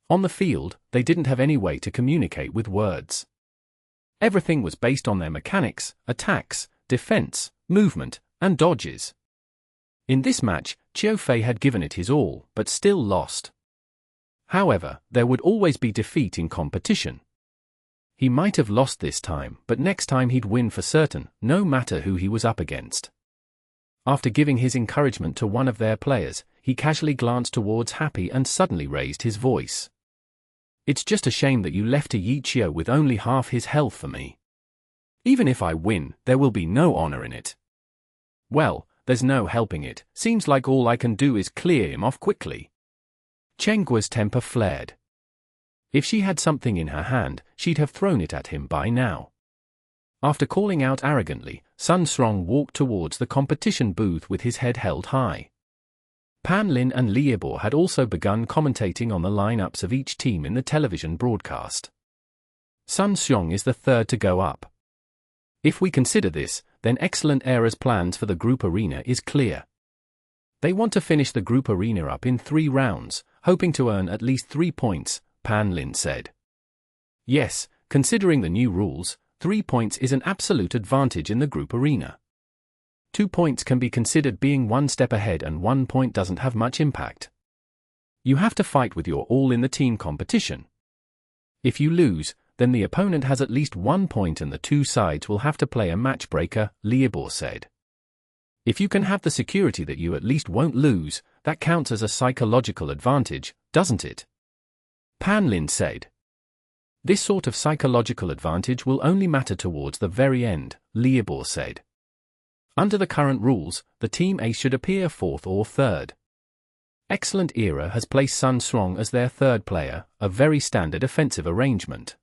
On the field, they didn't have any way to communicate with words. Everything was based on their mechanics, attacks, defense, movement, and dodges. In this match, Xiao Fei had given it his all, but still lost. However, there would always be defeat in competition. He might have lost this time, but next time he'd win for certain, no matter who he was up against. After giving his encouragement to one of their players, he casually glanced towards Happy and suddenly raised his voice. It's just a shame that you left to Yi Xiao with only half his health for me. Even if I win, there will be no honor in it. Well, there's no helping it, seems like all I can do is clear him off quickly. Chenggua's temper flared. If she had something in her hand, she'd have thrown it at him by now. After calling out arrogantly, Sun Srong walked towards the competition booth with his head held high. Pan Lin and Liebor had also begun commentating on the lineups of each team in the television broadcast. Sun Srong is the third to go up. If we consider this, then Excellent Era's plans for the group arena is clear. They want to finish the group arena up in 3 rounds, hoping to earn at least 3 points, Pan Lin said. Yes, considering the new rules, 3 points is an absolute advantage in the group arena. 2 points can be considered being 1 step ahead and 1 point doesn't have much impact. You have to fight with your all in the team competition. If you lose, then the opponent has at least 1 point and the 2 sides will have to play a matchbreaker, Liebor said. If you can have the security that you at least won't lose, that counts as a psychological advantage, doesn't it? Pan Lin said. This sort of psychological advantage will only matter towards the very end, Liebor said. Under the current rules, the team ace should appear 4th or 3rd. Excellent Era has placed Sun Srong as their 3rd player, a very standard offensive arrangement.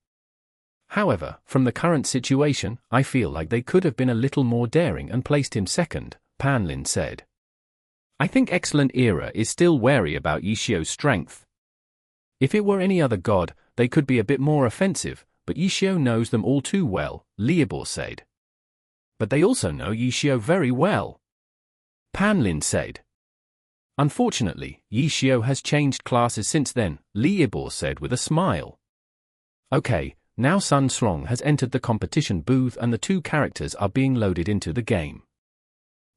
However, from the current situation, I feel like they could have been a little more daring and placed him 2nd, Pan Lin said. I think Excellent Era is still wary about Yi Xiao's strength. If it were any other god, they could be a bit more offensive, but Yi Xiao knows them all too well, Liebor said. But they also know Yi Xiao very well, Pan Lin said. Unfortunately, Yi Xiao has changed classes since then, Liebor said with a smile. Okay, now Sun Srong has entered the competition booth and the 2 characters are being loaded into the game.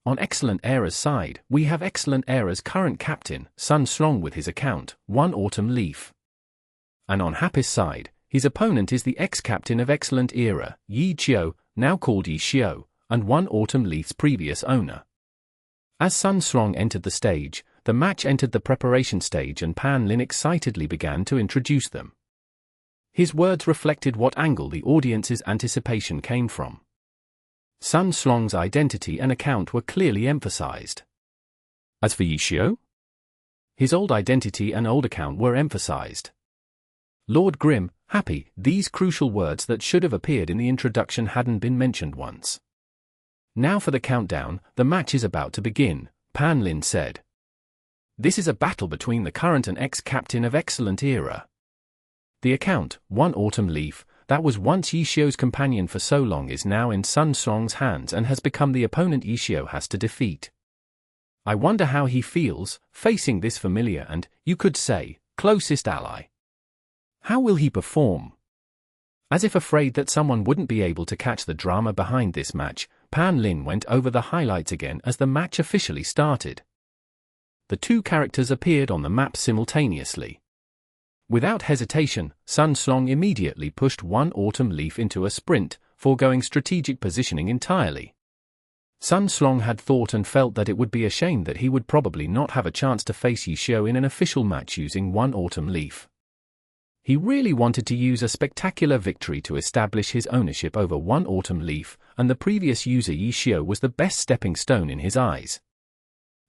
On Excellent Era's side, we have Excellent Era's current captain, Sun Srong with his account, 1 Autumn Leaf. And on Happy's side, his opponent is the ex-captain of Excellent Era, Yi Xiao, now called Yi Xiao, and 1 Autumn Leaf's previous owner. As Sun Srong entered the stage, the match entered the preparation stage and Pan Lin excitedly began to introduce them. His words reflected what angle the audience's anticipation came from. Sun Srong's identity and account were clearly emphasized. As for Yi Xiao, his old identity and old account were emphasized. Lord Grim, happy, these crucial words that should have appeared in the introduction hadn't been mentioned once. Now for the countdown, the match is about to begin, Pan Lin said. This is a battle between the current and ex-captain of Excellent Era. The account, One Autumn Leaf, that was once Yishio's companion for so long is now in Sun Song's hands and has become the opponent Yishio has to defeat. I wonder how he feels, facing this familiar and, you could say, closest ally. How will he perform? As if afraid that someone wouldn't be able to catch the drama behind this match, Pan Lin went over the highlights again as the match officially started. The two characters appeared on the map simultaneously. Without hesitation, Sun Song immediately pushed One Autumn Leaf into a sprint, foregoing strategic positioning entirely. Sun Song had thought and felt that it would be a shame that he would probably not have a chance to face Yishio in an official match using One Autumn Leaf. He really wanted to use a spectacular victory to establish his ownership over One Autumn Leaf, and the previous user Yishio was the best stepping stone in his eyes.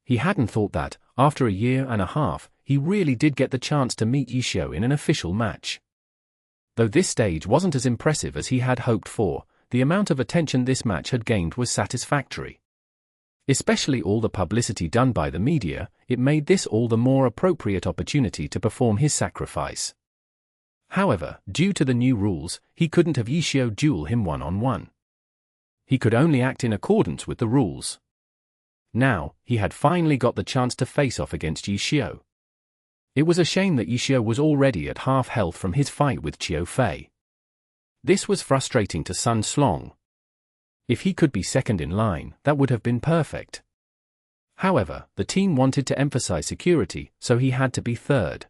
He hadn't thought that, after a year and a half, he really did get the chance to meet Yishio in an official match. Though this stage wasn't as impressive as he had hoped for, the amount of attention this match had gained was satisfactory. Especially all the publicity done by the media, it made this all the more appropriate opportunity to perform his sacrifice. However, due to the new rules, he couldn't have Yishio duel him one-on-one. He could only act in accordance with the rules. Now, he had finally got the chance to face off against Yishio. It was a shame that Yishio was already at half health from his fight with Chiu Fei. This was frustrating to Sun Song. If he could be second in line, that would have been perfect. However, the team wanted to emphasize security, so he had to be third.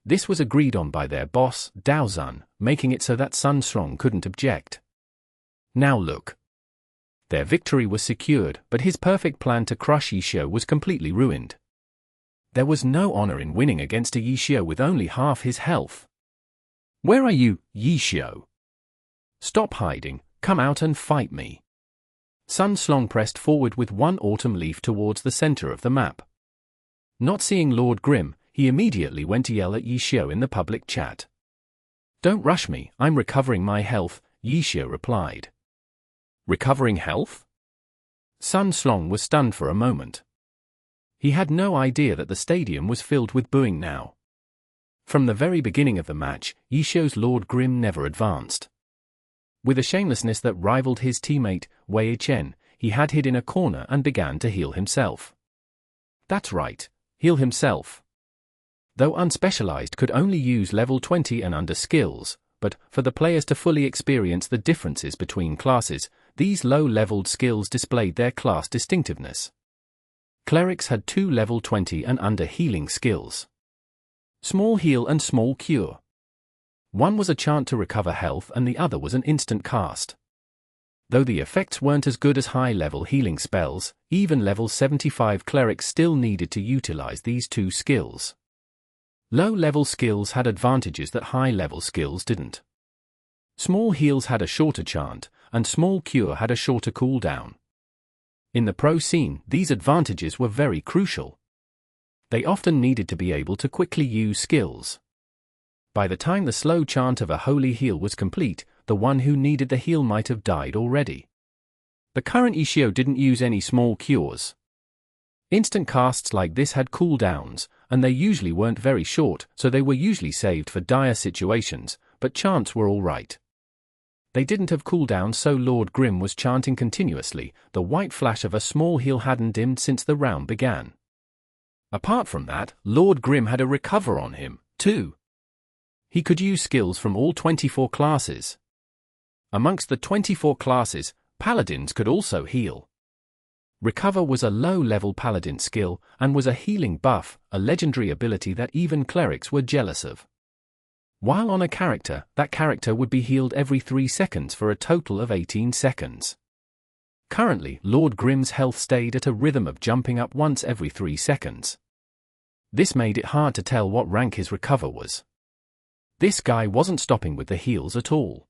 This was agreed on by their boss, Dao Zun, making it so that Sun Song couldn't object. Now look. Their victory was secured, but his perfect plan to crush Yishio was completely ruined. There was no honor in winning against a Yishio with only half his health. Where are you, Yishio? Stop hiding, come out and fight me. Sun Song pressed forward with One Autumn Leaf towards the center of the map. Not seeing Lord Grim, he immediately went to yell at Yishio in the public chat. Don't rush me, I'm recovering my health, Yishio replied. Recovering health? Sun Song was stunned for a moment. He had no idea that the stadium was filled with booing now. From the very beginning of the match, Yishio's Lord Grim never advanced. With a shamelessness that rivaled his teammate, Wei Chen, he had hid in a corner and began to heal himself. That's right, heal himself. Though unspecialized could only use level 20 and under skills, but for the players to fully experience the differences between classes, these low-leveled skills displayed their class distinctiveness. Clerics had 2 level 20 and under healing skills. Small heal and small cure. One was a chant to recover health and the other was an instant cast. Though the effects weren't as good as high-level healing spells, even level 75 clerics still needed to utilize these 2 skills. Low-level skills had advantages that high-level skills didn't. Small heals had a shorter chant, and small cure had a shorter cooldown. In the pro scene, these advantages were very crucial. They often needed to be able to quickly use skills. By the time the slow chant of a holy heal was complete, the one who needed the heal might have died already. The current Yishio didn't use any small cures. Instant casts like this had cooldowns, and they usually weren't very short, so they were usually saved for dire situations, but chants were alright. They didn't have cooldowns, so Lord Grim was chanting continuously. The white flash of a small heal hadn't dimmed since the round began. Apart from that, Lord Grim had a recover on him, too. He could use skills from all 24 classes. Amongst the 24 classes, paladins could also heal. Recover was a low-level paladin skill, and was a healing buff, a legendary ability that even clerics were jealous of. While on a character, that character would be healed every 3 seconds for a total of 18 seconds. Currently, Lord Grim's health stayed at a rhythm of jumping up once every 3 seconds. This made it hard to tell what rank his recover was. This guy wasn't stopping with the heals at all.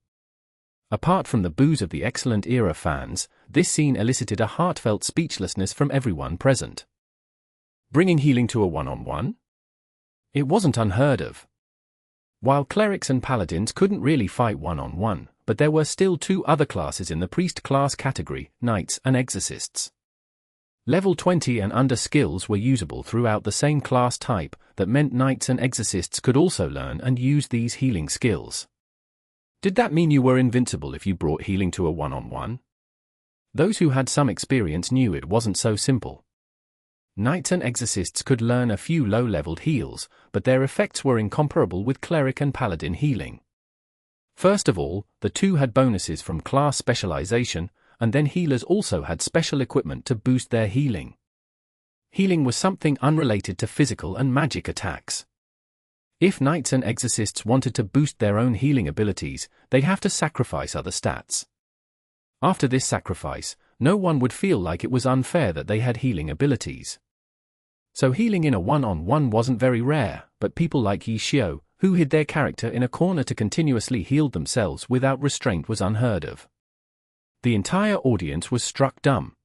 Apart from the boos of the Excellent Era fans, this scene elicited a heartfelt speechlessness from everyone present. Bringing healing to a one-on-one? It wasn't unheard of. While clerics and paladins couldn't really fight one-on-one, but there were still two other classes in the priest class category, knights and exorcists. Level 20 and under skills were usable throughout the same class type, that meant knights and exorcists could also learn and use these healing skills. Did that mean you were invincible if you brought healing to a one-on-one? Those who had some experience knew it wasn't so simple. Knights and exorcists could learn a few low-leveled heals, but their effects were incomparable with cleric and paladin healing. First of all, the two had bonuses from class specialization, and then healers also had special equipment to boost their healing. Healing was something unrelated to physical and magic attacks. If knights and exorcists wanted to boost their own healing abilities, they'd have to sacrifice other stats. After this sacrifice, no one would feel like it was unfair that they had healing abilities. So healing in a one-on-one wasn't very rare, but people like Yi Xiu, who hid their character in a corner to continuously heal themselves without restraint, was unheard of. The entire audience was struck dumb.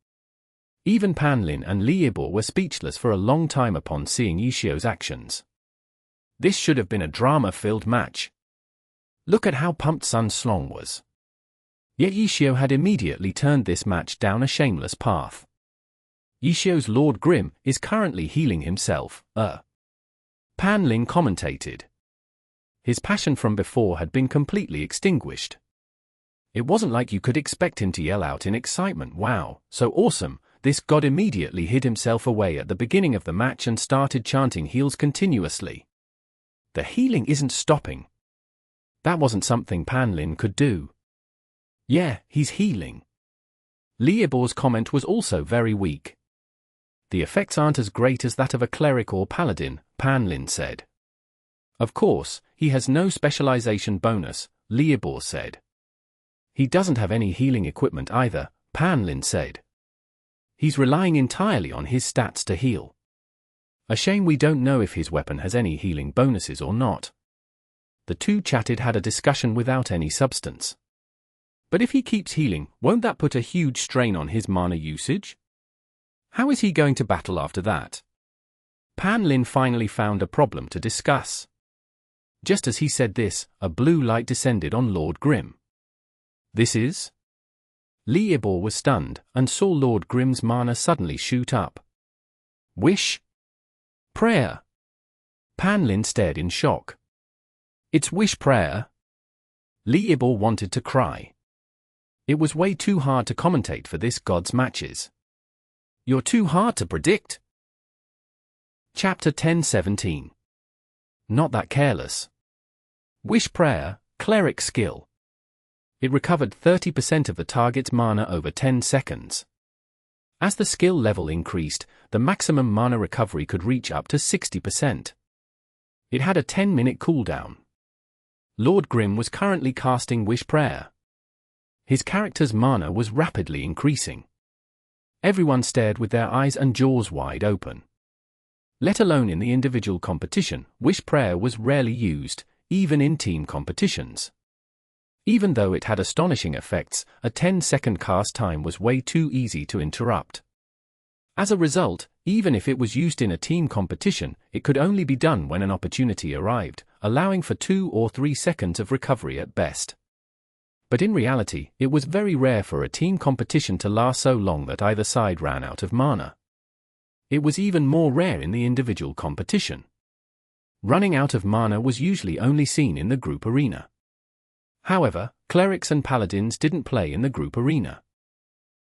Even Pan Lin and Liebo were speechless for a long time upon seeing Yi Xiu's actions. This should have been a drama-filled match. Look at how pumped Sun Slong was. Yet Yi Xiu had immediately turned this match down a shameless path. Yi Xiu's Lord Grimm is currently healing himself, Pan Lin commentated. His passion from before had been completely extinguished. It wasn't like you could expect him to yell out in excitement, "Wow, so awesome." This god immediately hid himself away at the beginning of the match and started chanting heals continuously. The healing isn't stopping. That wasn't something Pan Lin could do. Yeah, he's healing. Liebo's comment was also very weak. The effects aren't as great as that of a cleric or paladin, Pan Lin said. Of course, he has no specialization bonus, Liebo said. He doesn't have any healing equipment either, Pan Lin said. He's relying entirely on his stats to heal. A shame we don't know if his weapon has any healing bonuses or not. The two chatted, had a discussion without any substance. But if he keeps healing, won't that put a huge strain on his mana usage? How is he going to battle after that? Pan Lin finally found a problem to discuss. Just as he said this, a blue light descended on Lord Grimm. This is? Liebo was stunned, and saw Lord Grimm's mana suddenly shoot up. Wish? Prayer? Pan Lin stared in shock. It's wish prayer? Liebo wanted to cry. It was way too hard to commentate for this god's matches. You're too hard to predict. Chapter 10:17. Not that careless. Wish prayer, cleric skill. It recovered 30% of the target's mana over 10 seconds. As the skill level increased, the maximum mana recovery could reach up to 60%. It had a 10-minute cooldown. Lord Grimm was currently casting Wish Prayer. His character's mana was rapidly increasing. Everyone stared with their eyes and jaws wide open. Let alone in the individual competition, Wish Prayer was rarely used, even in team competitions. Even though it had astonishing effects, a 10-second cast time was way too easy to interrupt. As a result, even if it was used in a team competition, it could only be done when an opportunity arrived, allowing for 2 or 3 seconds of recovery at best. But in reality, it was very rare for a team competition to last so long that either side ran out of mana. It was even more rare in the individual competition. Running out of mana was usually only seen in the group arena. However, clerics and paladins didn't play in the group arena.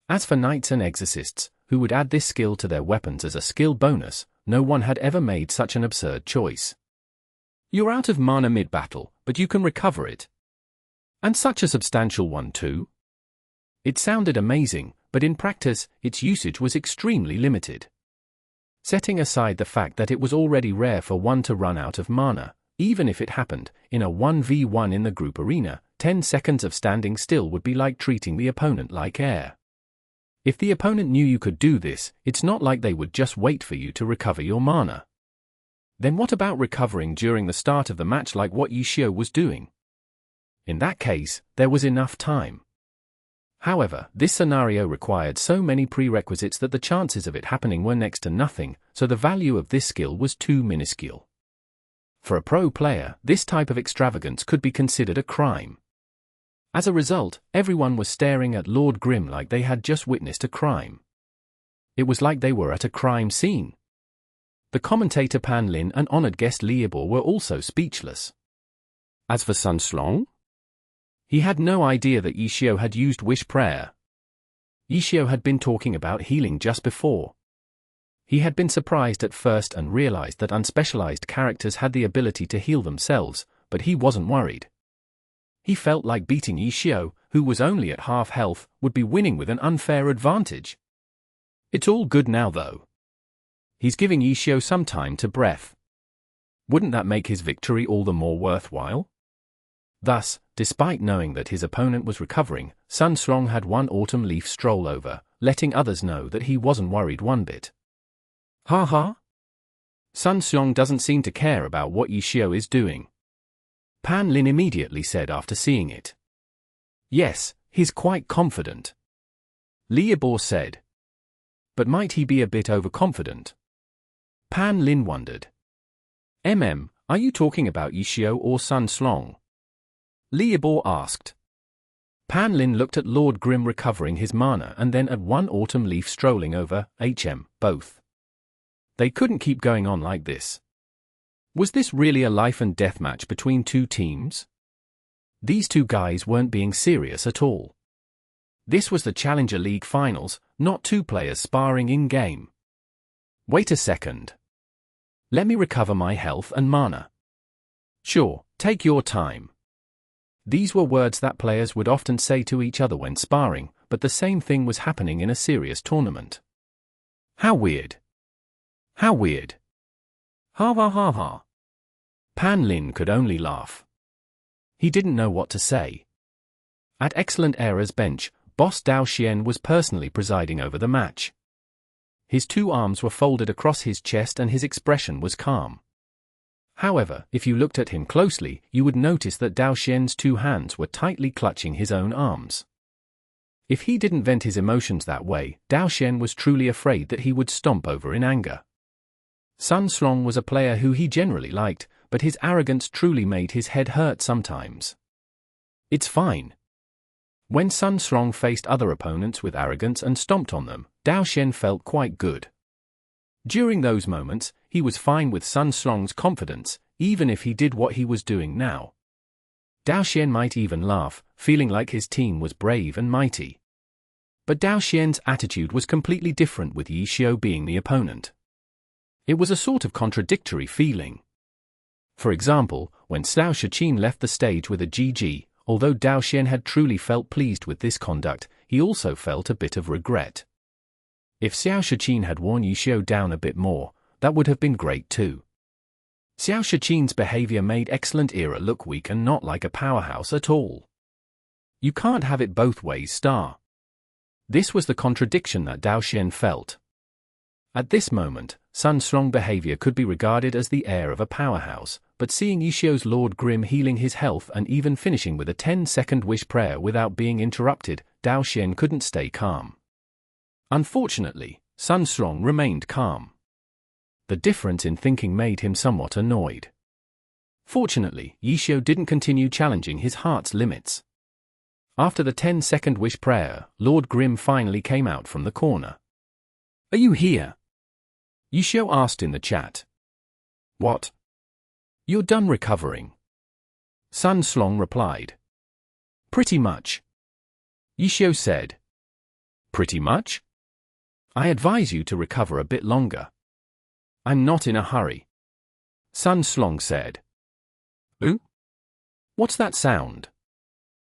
As for knights and exorcists, who would add this skill to their weapons as a skill bonus, no one had ever made such an absurd choice. You're out of mana mid-battle, but you can recover it. And such a substantial one too? It sounded amazing, but in practice, its usage was extremely limited. Setting aside the fact that it was already rare for one to run out of mana, even if it happened, in a 1v1 in the group arena, 10 seconds of standing still would be like treating the opponent like air. If the opponent knew you could do this, it's not like they would just wait for you to recover your mana. Then what about recovering during the start of the match like what Yi Xiu was doing? In that case, there was enough time. However, this scenario required so many prerequisites that the chances of it happening were next to nothing, so the value of this skill was too minuscule. For a pro player, this type of extravagance could be considered a crime. As a result, everyone was staring at Lord Grimm like they had just witnessed a crime. It was like they were at a crime scene. The commentator Pan Lin and honored guest Liebor were also speechless. As for Sun Slong, he had no idea that Yishio had used wish prayer. Yishio had been talking about healing just before. He had been surprised at first and realized that unspecialized characters had the ability to heal themselves, but he wasn't worried. He felt like beating Yishio, who was only at half health, would be winning with an unfair advantage. It's all good now though. He's giving Yishio some time to breath. Wouldn't that make his victory all the more worthwhile? Thus, despite knowing that his opponent was recovering, Sun Slong had one autumn leaf stroll over, letting others know that he wasn't worried one bit. Ha ha! Sun Slong doesn't seem to care about what Yishio is doing. Pan Lin immediately said after seeing it. Yes, he's quite confident. Liebor said. But might he be a bit overconfident? Pan Lin wondered. Are you talking about Yishio or Sun Slong? Liebor asked. Pan Lin looked at Lord Grimm recovering his mana and then at one autumn leaf strolling over, both. They couldn't keep going on like this. Was this really a life and death match between two teams? These two guys weren't being serious at all. This was the Challenger League finals, not two players sparring in-game. Wait a second. Let me recover my health and mana. Sure, take your time. These were words that players would often say to each other when sparring, but the same thing was happening in a serious tournament. How weird. How weird. Ha ha ha ha. Pan Lin could only laugh. He didn't know what to say. At Excellent Era's bench, Boss Dao Xian was personally presiding over the match. His two arms were folded across his chest and his expression was calm. However, if you looked at him closely, you would notice that Dao Xian's two hands were tightly clutching his own arms. If he didn't vent his emotions that way, Dao Xian was truly afraid that he would stomp over in anger. Sun Slong was a player who he generally liked, but his arrogance truly made his head hurt sometimes. It's fine. When Sun Slong faced other opponents with arrogance and stomped on them, Dao Xian felt quite good. During those moments, he was fine with Sun Slong's confidence, even if he did what he was doing now. Dao Xian might even laugh, feeling like his team was brave and mighty. But Dao Xian's attitude was completely different with Yishio being the opponent. It was a sort of contradictory feeling. For example, when Xiao Shiqin left the stage with a GG, although Dao Xian had truly felt pleased with this conduct, he also felt a bit of regret. If Xiao Shiqin had worn Yishio down a bit more, that would have been great too. Xiao Shiqin's behavior made Excellent Era look weak and not like a powerhouse at all. You can't have it both ways, star. This was the contradiction that Dao Xian felt. At this moment, Sun Slong's behavior could be regarded as the heir of a powerhouse, but seeing Yishio's Lord Grimm healing his health and even finishing with a 10-second wish prayer without being interrupted, Dao Xian couldn't stay calm. Unfortunately, Sun Slong remained calm. The difference in thinking made him somewhat annoyed. Fortunately, Yishio didn't continue challenging his heart's limits. After the 10-second wish prayer, Lord Grimm finally came out from the corner. "Are you here?" Yishio asked in the chat. "What? You're done recovering?" Sun Slong replied. "Pretty much." Yishio said. "Pretty much? I advise you to recover a bit longer." "I'm not in a hurry." Sun Slong said. "Ooh? What's that sound?"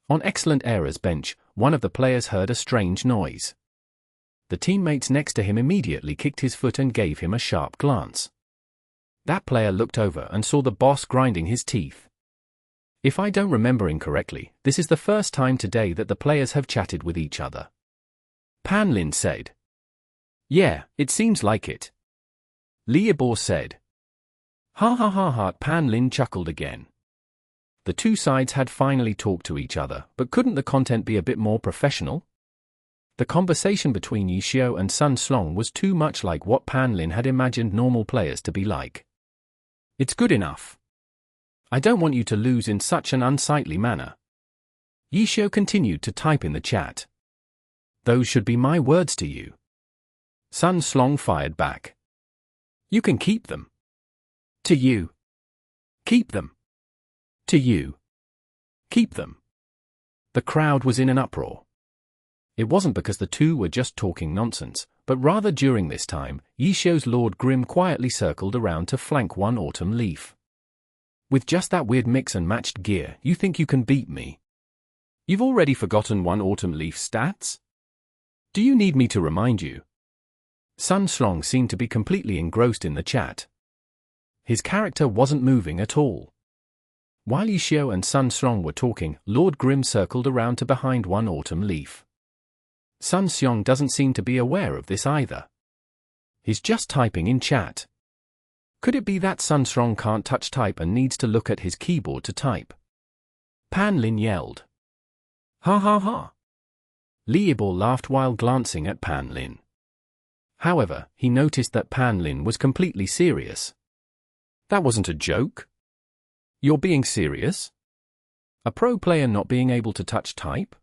On Excellent Era's bench, one of the players heard a strange noise. The teammates next to him immediately kicked his foot and gave him a sharp glance. That player looked over and saw the boss grinding his teeth. If I don't remember incorrectly, this is the first time today that the players have chatted with each other. Pan Lin said. "Yeah, it seems like it." Liebor said. Ha ha ha ha. Pan Lin chuckled again. The two sides had finally talked to each other, but couldn't the content be a bit more professional? The conversation between Yishio and Sun Slong was too much like what Pan Lin had imagined normal players to be like. It's good enough. I don't want you to lose in such an unsightly manner. Yishio continued to type in the chat. Those should be my words to you. Sun Slong fired back. You can keep them. To you. Keep them. To you. Keep them. The crowd was in an uproar. It wasn't because the two were just talking nonsense, but rather during this time, Yishio's Lord Grim quietly circled around to flank one autumn leaf. With just that weird mix and matched gear, you think you can beat me? You've already forgotten one autumn leaf stats? Do you need me to remind you? Sun Slong seemed to be completely engrossed in the chat. His character wasn't moving at all. While Yishio and Sun Slong were talking, Lord Grim circled around to behind one autumn leaf. Sun Xiong doesn't seem to be aware of this either. He's just typing in chat. Could it be that Sun Slong can't touch type and needs to look at his keyboard to type? Pan Lin yelled. Ha ha ha. Liebor laughed while glancing at Pan Lin. However, he noticed that Pan Lin was completely serious. That wasn't a joke? You're being serious? A pro player not being able to touch type?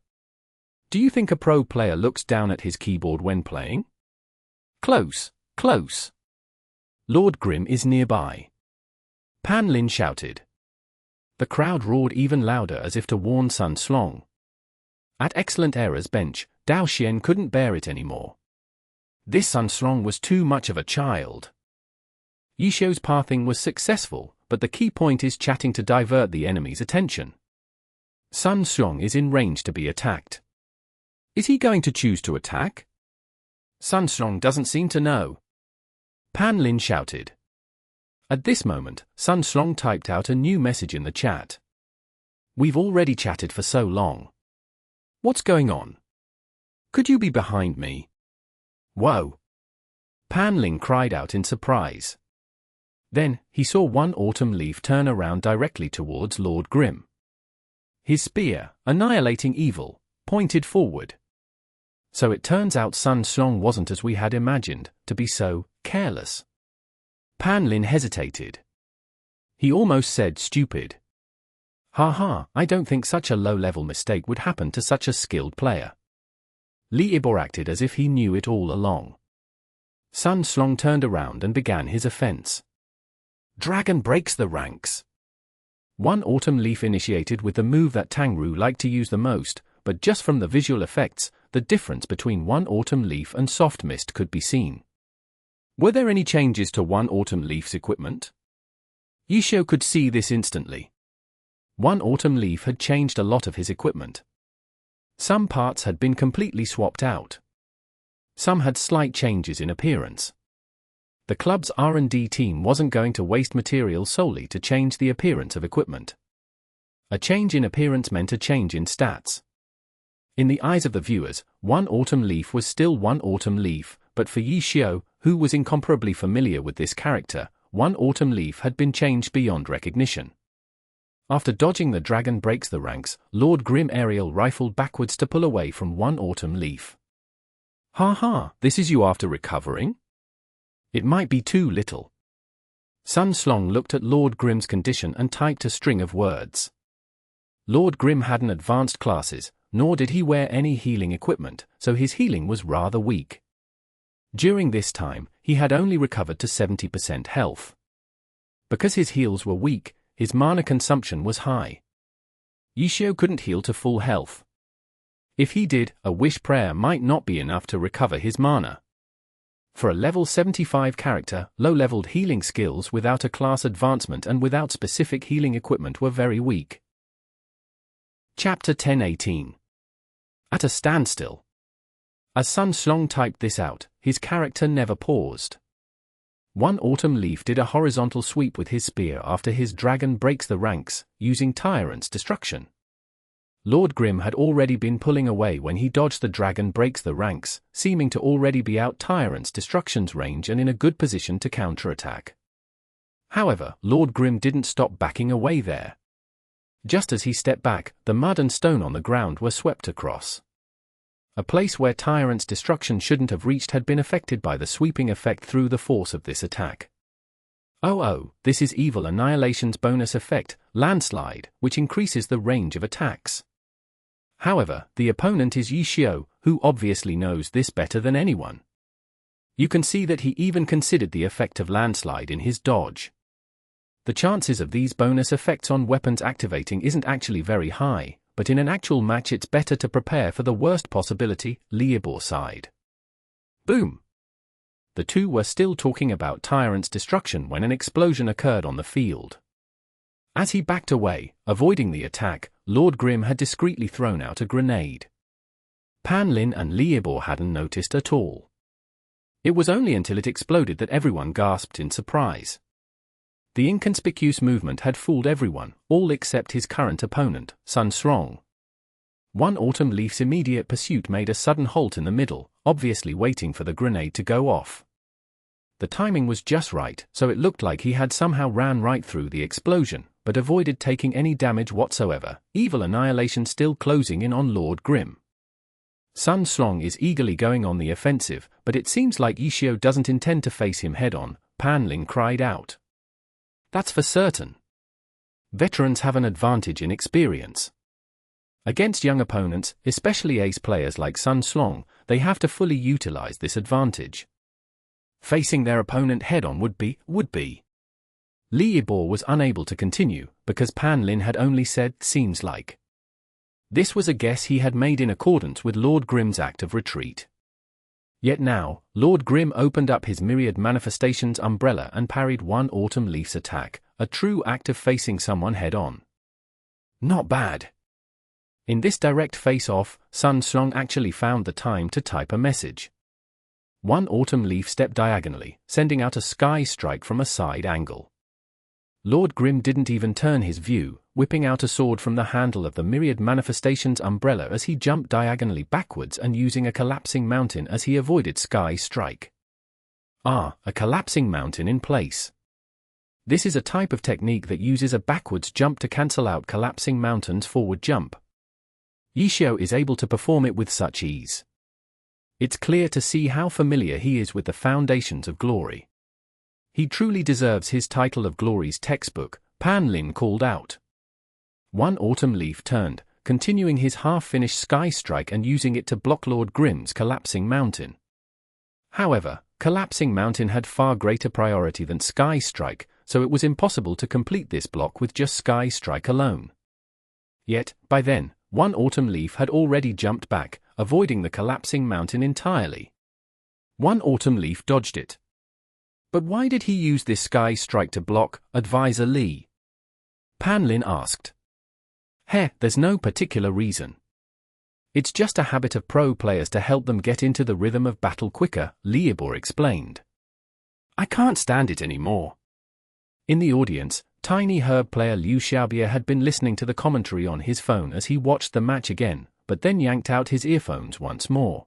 Do you think a pro player looks down at his keyboard when playing? Close, close. Lord Grim is nearby. Pan Lin shouted. The crowd roared even louder as if to warn Sun Slong. At Excellent Error's bench, Dao Xian couldn't bear it anymore. This Sun Slong was too much of a child. Yishio's pathing was successful, but the key point is chatting to divert the enemy's attention. Sun Slong is in range to be attacked. Is he going to choose to attack? Sun Slong doesn't seem to know. Pan Lin shouted. At this moment, Sun Slong typed out a new message in the chat. We've already chatted for so long. What's going on? Could you be behind me? Whoa! Pan Lin cried out in surprise. Then, he saw one autumn leaf turn around directly towards Lord Grim. His spear, annihilating evil, pointed forward. So it turns out Sun Slong wasn't as we had imagined, to be so careless. Pan Lin hesitated. He almost said stupid. Ha, I don't think such a low-level mistake would happen to such a skilled player. Liebor acted as if he knew it all along. Sun Slong turned around and began his offense. Dragon breaks the ranks. One autumn leaf initiated with the move that Tangru liked to use the most, but just from the visual effects, the difference between one autumn leaf and soft mist could be seen. Were there any changes to one autumn leaf's equipment? Yishio could see this instantly. One autumn leaf had changed a lot of his equipment. Some parts had been completely swapped out. Some had slight changes in appearance. The club's R&D team wasn't going to waste material solely to change the appearance of equipment. A change in appearance meant a change in stats. In the eyes of the viewers, one autumn leaf was still one autumn leaf, but for Yishio, who was incomparably familiar with this character, one autumn leaf had been changed beyond recognition. After dodging the dragon breaks the ranks, Lord Grim aerial rifled backwards to pull away from one autumn leaf. Ha, this is you after recovering? It might be too little. Sun Slong looked at Lord Grim's condition and typed a string of words. Lord Grim hadn't advanced classes, nor did he wear any healing equipment, so his healing was rather weak. During this time, he had only recovered to 70% health. Because his heals were weak, his mana consumption was high. Yishio couldn't heal to full health. If he did, a wish prayer might not be enough to recover his mana. For a level 75 character, low-leveled healing skills without a class advancement and without specific healing equipment were very weak. Chapter 10:18. At a standstill. As Sun Slong typed this out, his character never paused. One autumn leaf did a horizontal sweep with his spear after his dragon breaks the ranks, using Tyrant's Destruction. Lord Grim had already been pulling away when he dodged the dragon breaks the ranks, seeming to already be out Tyrant's Destruction's range and in a good position to counterattack. However, Lord Grim didn't stop backing away there. Just as he stepped back, the mud and stone on the ground were swept across. A place where Tyrant's Destruction shouldn't have reached had been affected by the sweeping effect through the force of this attack. Oh, this is Evil Annihilation's bonus effect, Landslide, which increases the range of attacks. However, the opponent is Yishio, who obviously knows this better than anyone. You can see that he even considered the effect of Landslide in his dodge. The chances of these bonus effects on weapons activating isn't actually very high, but in an actual match it's better to prepare for the worst possibility, Tiger-Borne side. Boom! The two were still talking about Tyrant's destruction when an explosion occurred on the field. As he backed away, avoiding the attack, Lord Grim had discreetly thrown out a grenade. Pan Lin and Tiger-Borne hadn't noticed at all. It was only until it exploded that everyone gasped in surprise. The inconspicuous movement had fooled everyone, all except his current opponent, Sun Strong. One Autumn Leaf's immediate pursuit made a sudden halt in the middle, obviously waiting for the grenade to go off. The timing was just right, so it looked like he had somehow ran right through the explosion, but avoided taking any damage whatsoever, Evil Annihilation still closing in on Lord Grim. Sun Strong is eagerly going on the offensive, but it seems like Yishio doesn't intend to face him head-on, Pan Lin cried out. That's for certain. Veterans have an advantage in experience. Against young opponents, especially ace players like Sun Strong, they have to fully utilize this advantage. Facing their opponent head-on would be. Tiger-Borne was unable to continue, because Pan Lin had only said, seems like. This was a guess he had made in accordance with Lord Grim's act of retreat. Yet now, Lord Grim opened up his Myriad Manifestations umbrella and parried one Autumn Leaf's attack, a true act of facing someone head-on. Not bad. In this direct face-off, Sun Strong actually found the time to type a message. One Autumn Leaf stepped diagonally, sending out a sky strike from a side angle. Lord Grim didn't even turn his view, whipping out a sword from the handle of the Myriad Manifestations umbrella as he jumped diagonally backwards and using a collapsing mountain as he avoided sky strike. A collapsing mountain in place. This is a type of technique that uses a backwards jump to cancel out collapsing mountains' forward jump. Yishio is able to perform it with such ease. It's clear to see how familiar he is with the foundations of glory. He truly deserves his title of glory's textbook, Pan Lin called out. One Autumn Leaf turned, continuing his half-finished sky strike and using it to block Lord Grim's collapsing mountain. However, collapsing mountain had far greater priority than sky strike, so it was impossible to complete this block with just sky strike alone. Yet, by then, one Autumn Leaf had already jumped back, avoiding the collapsing mountain entirely. One Autumn Leaf dodged it. But why did he use this sky strike to block, Advisor Lee? Pan Lin asked. There's no particular reason. It's just a habit of pro players to help them get into the rhythm of battle quicker, Tiger-Borne explained. I can't stand it anymore. In the audience, Tiny Herb player Liu Xiaobie had been listening to the commentary on his phone as he watched the match again, but then yanked out his earphones once more.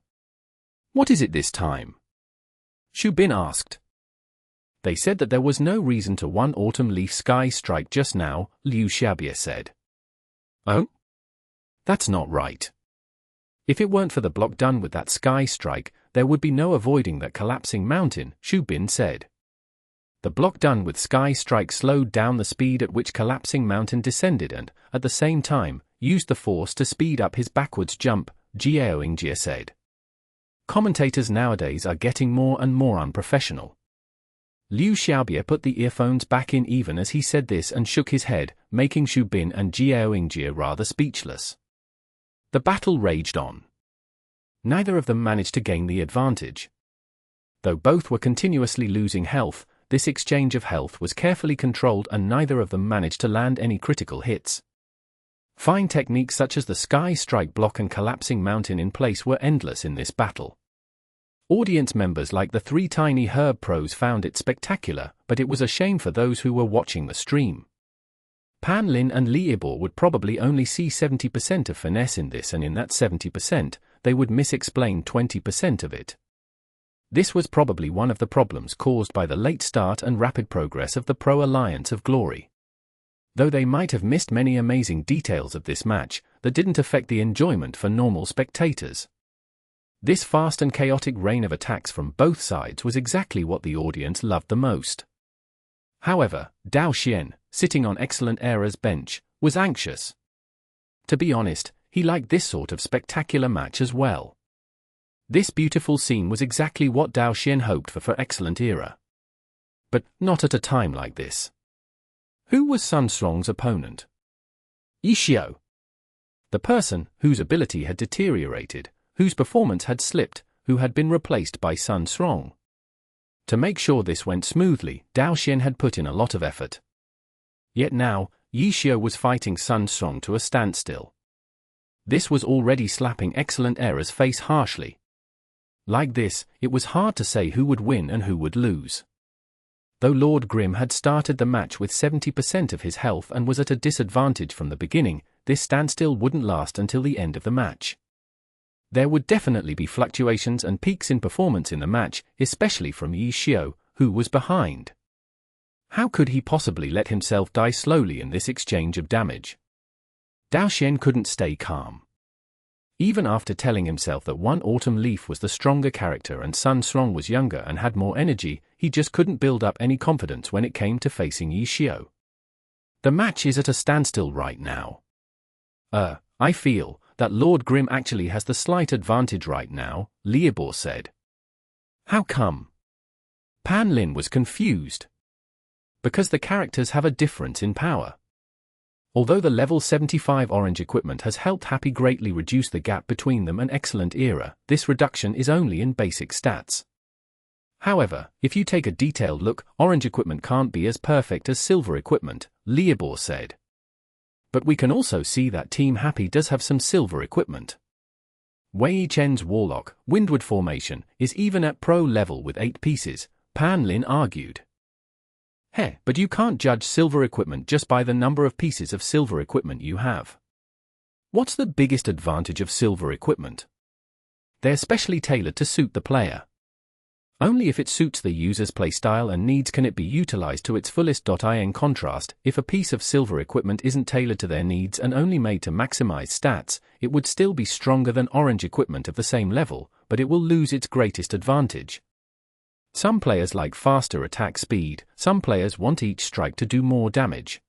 What is it this time? Xu Bin asked. They said that there was no reason to one Autumn Leaf sky strike just now, Liu Xiaobie said. Oh? That's not right. If it weren't for the block done with that sky strike, there would be no avoiding that collapsing mountain, Xu Bin said. The block done with sky strike slowed down the speed at which collapsing mountain descended and, at the same time, used the force to speed up his backwards jump, Jiao Yingjie said. Commentators nowadays are getting more and more unprofessional. Liu Xiaobie put the earphones back in even as he said this and shook his head, making Xu Bin and Jiao Yingjie rather speechless. The battle raged on. Neither of them managed to gain the advantage. Though both were continuously losing health, this exchange of health was carefully controlled and neither of them managed to land any critical hits. Fine techniques such as the sky strike block and collapsing mountain in place were endless in this battle. Audience members like the three Tiny Herb pros found it spectacular, but it was a shame for those who were watching the stream. Pan Lin and Tiger-Borne would probably only see 70% of finesse in this, and in that 70%, they would misexplain 20% of it. This was probably one of the problems caused by the late start and rapid progress of the Pro Alliance of Glory. Though they might have missed many amazing details of this match, that didn't affect the enjoyment for normal spectators. This fast and chaotic rain of attacks from both sides was exactly what the audience loved the most. However, Dao Xian, sitting on Excellent Era's bench, was anxious. To be honest, he liked this sort of spectacular match as well. This beautiful scene was exactly what Dao Xian hoped for Excellent Era. But not at a time like this. Who was Sun Strong's opponent? Yi Xiao. The person whose ability had deteriorated, whose performance had slipped, who had been replaced by Sun Strong. To make sure this went smoothly, Dao Xian had put in a lot of effort. Yet now, Yi Xiao was fighting Sun Strong to a standstill. This was already slapping Excellent Era's face harshly. Like this, it was hard to say who would win and who would lose. Though Lord Grimm had started the match with 70% of his health and was at a disadvantage from the beginning, this standstill wouldn't last until the end of the match. There would definitely be fluctuations and peaks in performance in the match, especially from Yi Xiao, who was behind. How could he possibly let himself die slowly in this exchange of damage? Dao Xian couldn't stay calm. Even after telling himself that One Autumn Leaf was the stronger character and Sun Strong was younger and had more energy, he just couldn't build up any confidence when it came to facing Yi Xiao. The match is at a standstill right now. I feel that Lord Grimm actually has the slight advantage right now, Liebor said. How come? Pan Lin was confused. Because the characters have a difference in power. Although the level 75 orange equipment has helped Happy greatly reduce the gap between them and Excellent Era, this reduction is only in basic stats. However, if you take a detailed look, orange equipment can't be as perfect as silver equipment, Liebor said. But we can also see that Team Happy does have some silver equipment. Wei Chen's Warlock, Windward Formation, is even at pro level with 8 pieces, Pan Lin argued. But you can't judge silver equipment just by the number of pieces of silver equipment you have. What's the biggest advantage of silver equipment? They're specially tailored to suit the player. Only if it suits the user's playstyle and needs can it be utilized to its fullest. In contrast, if a piece of silver equipment isn't tailored to their needs and only made to maximize stats, it would still be stronger than orange equipment of the same level, but it will lose its greatest advantage. Some players like faster attack speed, some players want each strike to do more damage.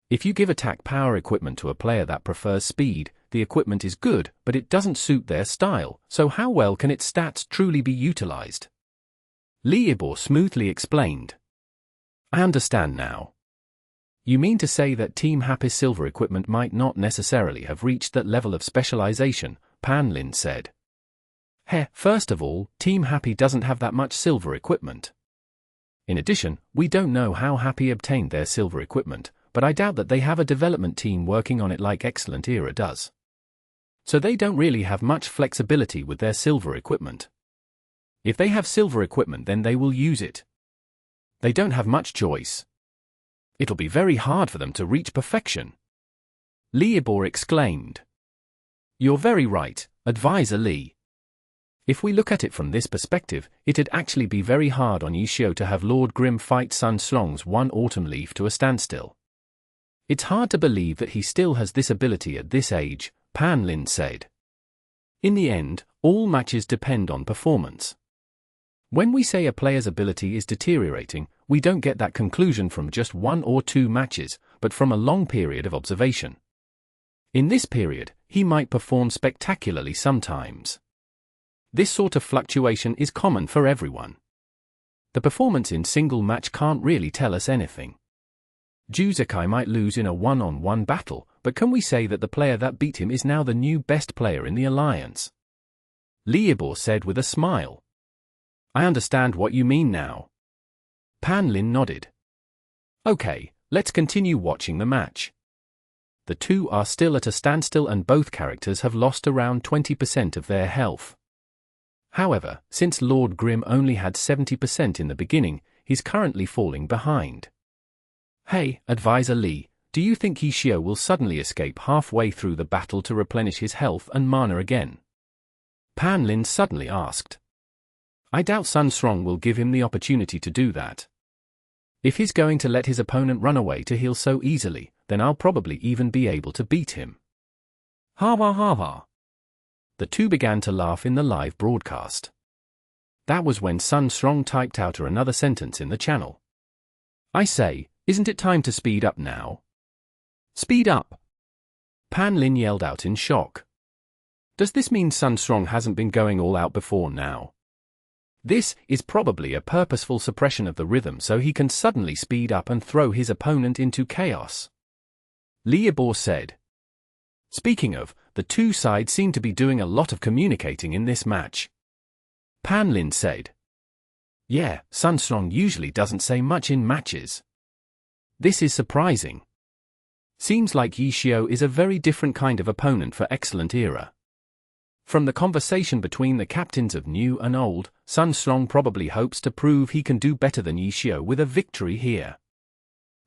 If you give attack power equipment to a player that prefers speed, the equipment is good, but it doesn't suit their style, so how well can its stats truly be utilized? Liebor smoothly explained. I understand now. You mean to say that Team Happy's silver equipment might not necessarily have reached that level of specialization, Pan Lin said. First of all, Team Happy doesn't have that much silver equipment. In addition, we don't know how Happy obtained their silver equipment, but I doubt that they have a development team working on it like Excellent Era does. So they don't really have much flexibility with their silver equipment. If they have silver equipment, then they will use it. They don't have much choice. It'll be very hard for them to reach perfection. Liebor exclaimed. You're very right, Advisor Li. If we look at it from this perspective, it'd actually be very hard on Yi Xiao to have Lord Grimm fight Sun Strong's One Autumn Leaf to a standstill. It's hard to believe that he still has this ability at this age, Pan Lin said. In the end, all matches depend on performance. When we say a player's ability is deteriorating, we don't get that conclusion from just 1 or 2 matches, but from a long period of observation. In this period, he might perform spectacularly sometimes. This sort of fluctuation is common for everyone. The performance in single match can't really tell us anything. Juzekai might lose in a one-on-one battle, but can we say that the player that beat him is now the new best player in the alliance? Liebor said with a smile. I understand what you mean now. Pan Lin nodded. Okay, let's continue watching the match. The two are still at a standstill and both characters have lost around 20% of their health. However, since Lord Grimm only had 70% in the beginning, he's currently falling behind. Hey, Advisor Li, do you think Yi Xiao will suddenly escape halfway through the battle to replenish his health and mana again? Pan Lin suddenly asked. I doubt Sun Strong will give him the opportunity to do that. If he's going to let his opponent run away to heal so easily, then I'll probably even be able to beat him. Ha ha ha ha. The two began to laugh in the live broadcast. That was when Sun Strong typed out another sentence in the channel. I say, isn't it time to speed up now? Speed up! Pan Lin yelled out in shock. Does this mean Sun Strong hasn't been going all out before now? This is probably a purposeful suppression of the rhythm so he can suddenly speed up and throw his opponent into chaos. Liebor said. Speaking of, the two sides seem to be doing a lot of communicating in this match. Pan Lin said. Yeah, Sun Strong usually doesn't say much in matches. This is surprising. Seems like Yi Xiu is a very different kind of opponent for Excellent Era. From the conversation between the captains of New and Old, Sun Strong probably hopes to prove he can do better than Yi Xiu with a victory here.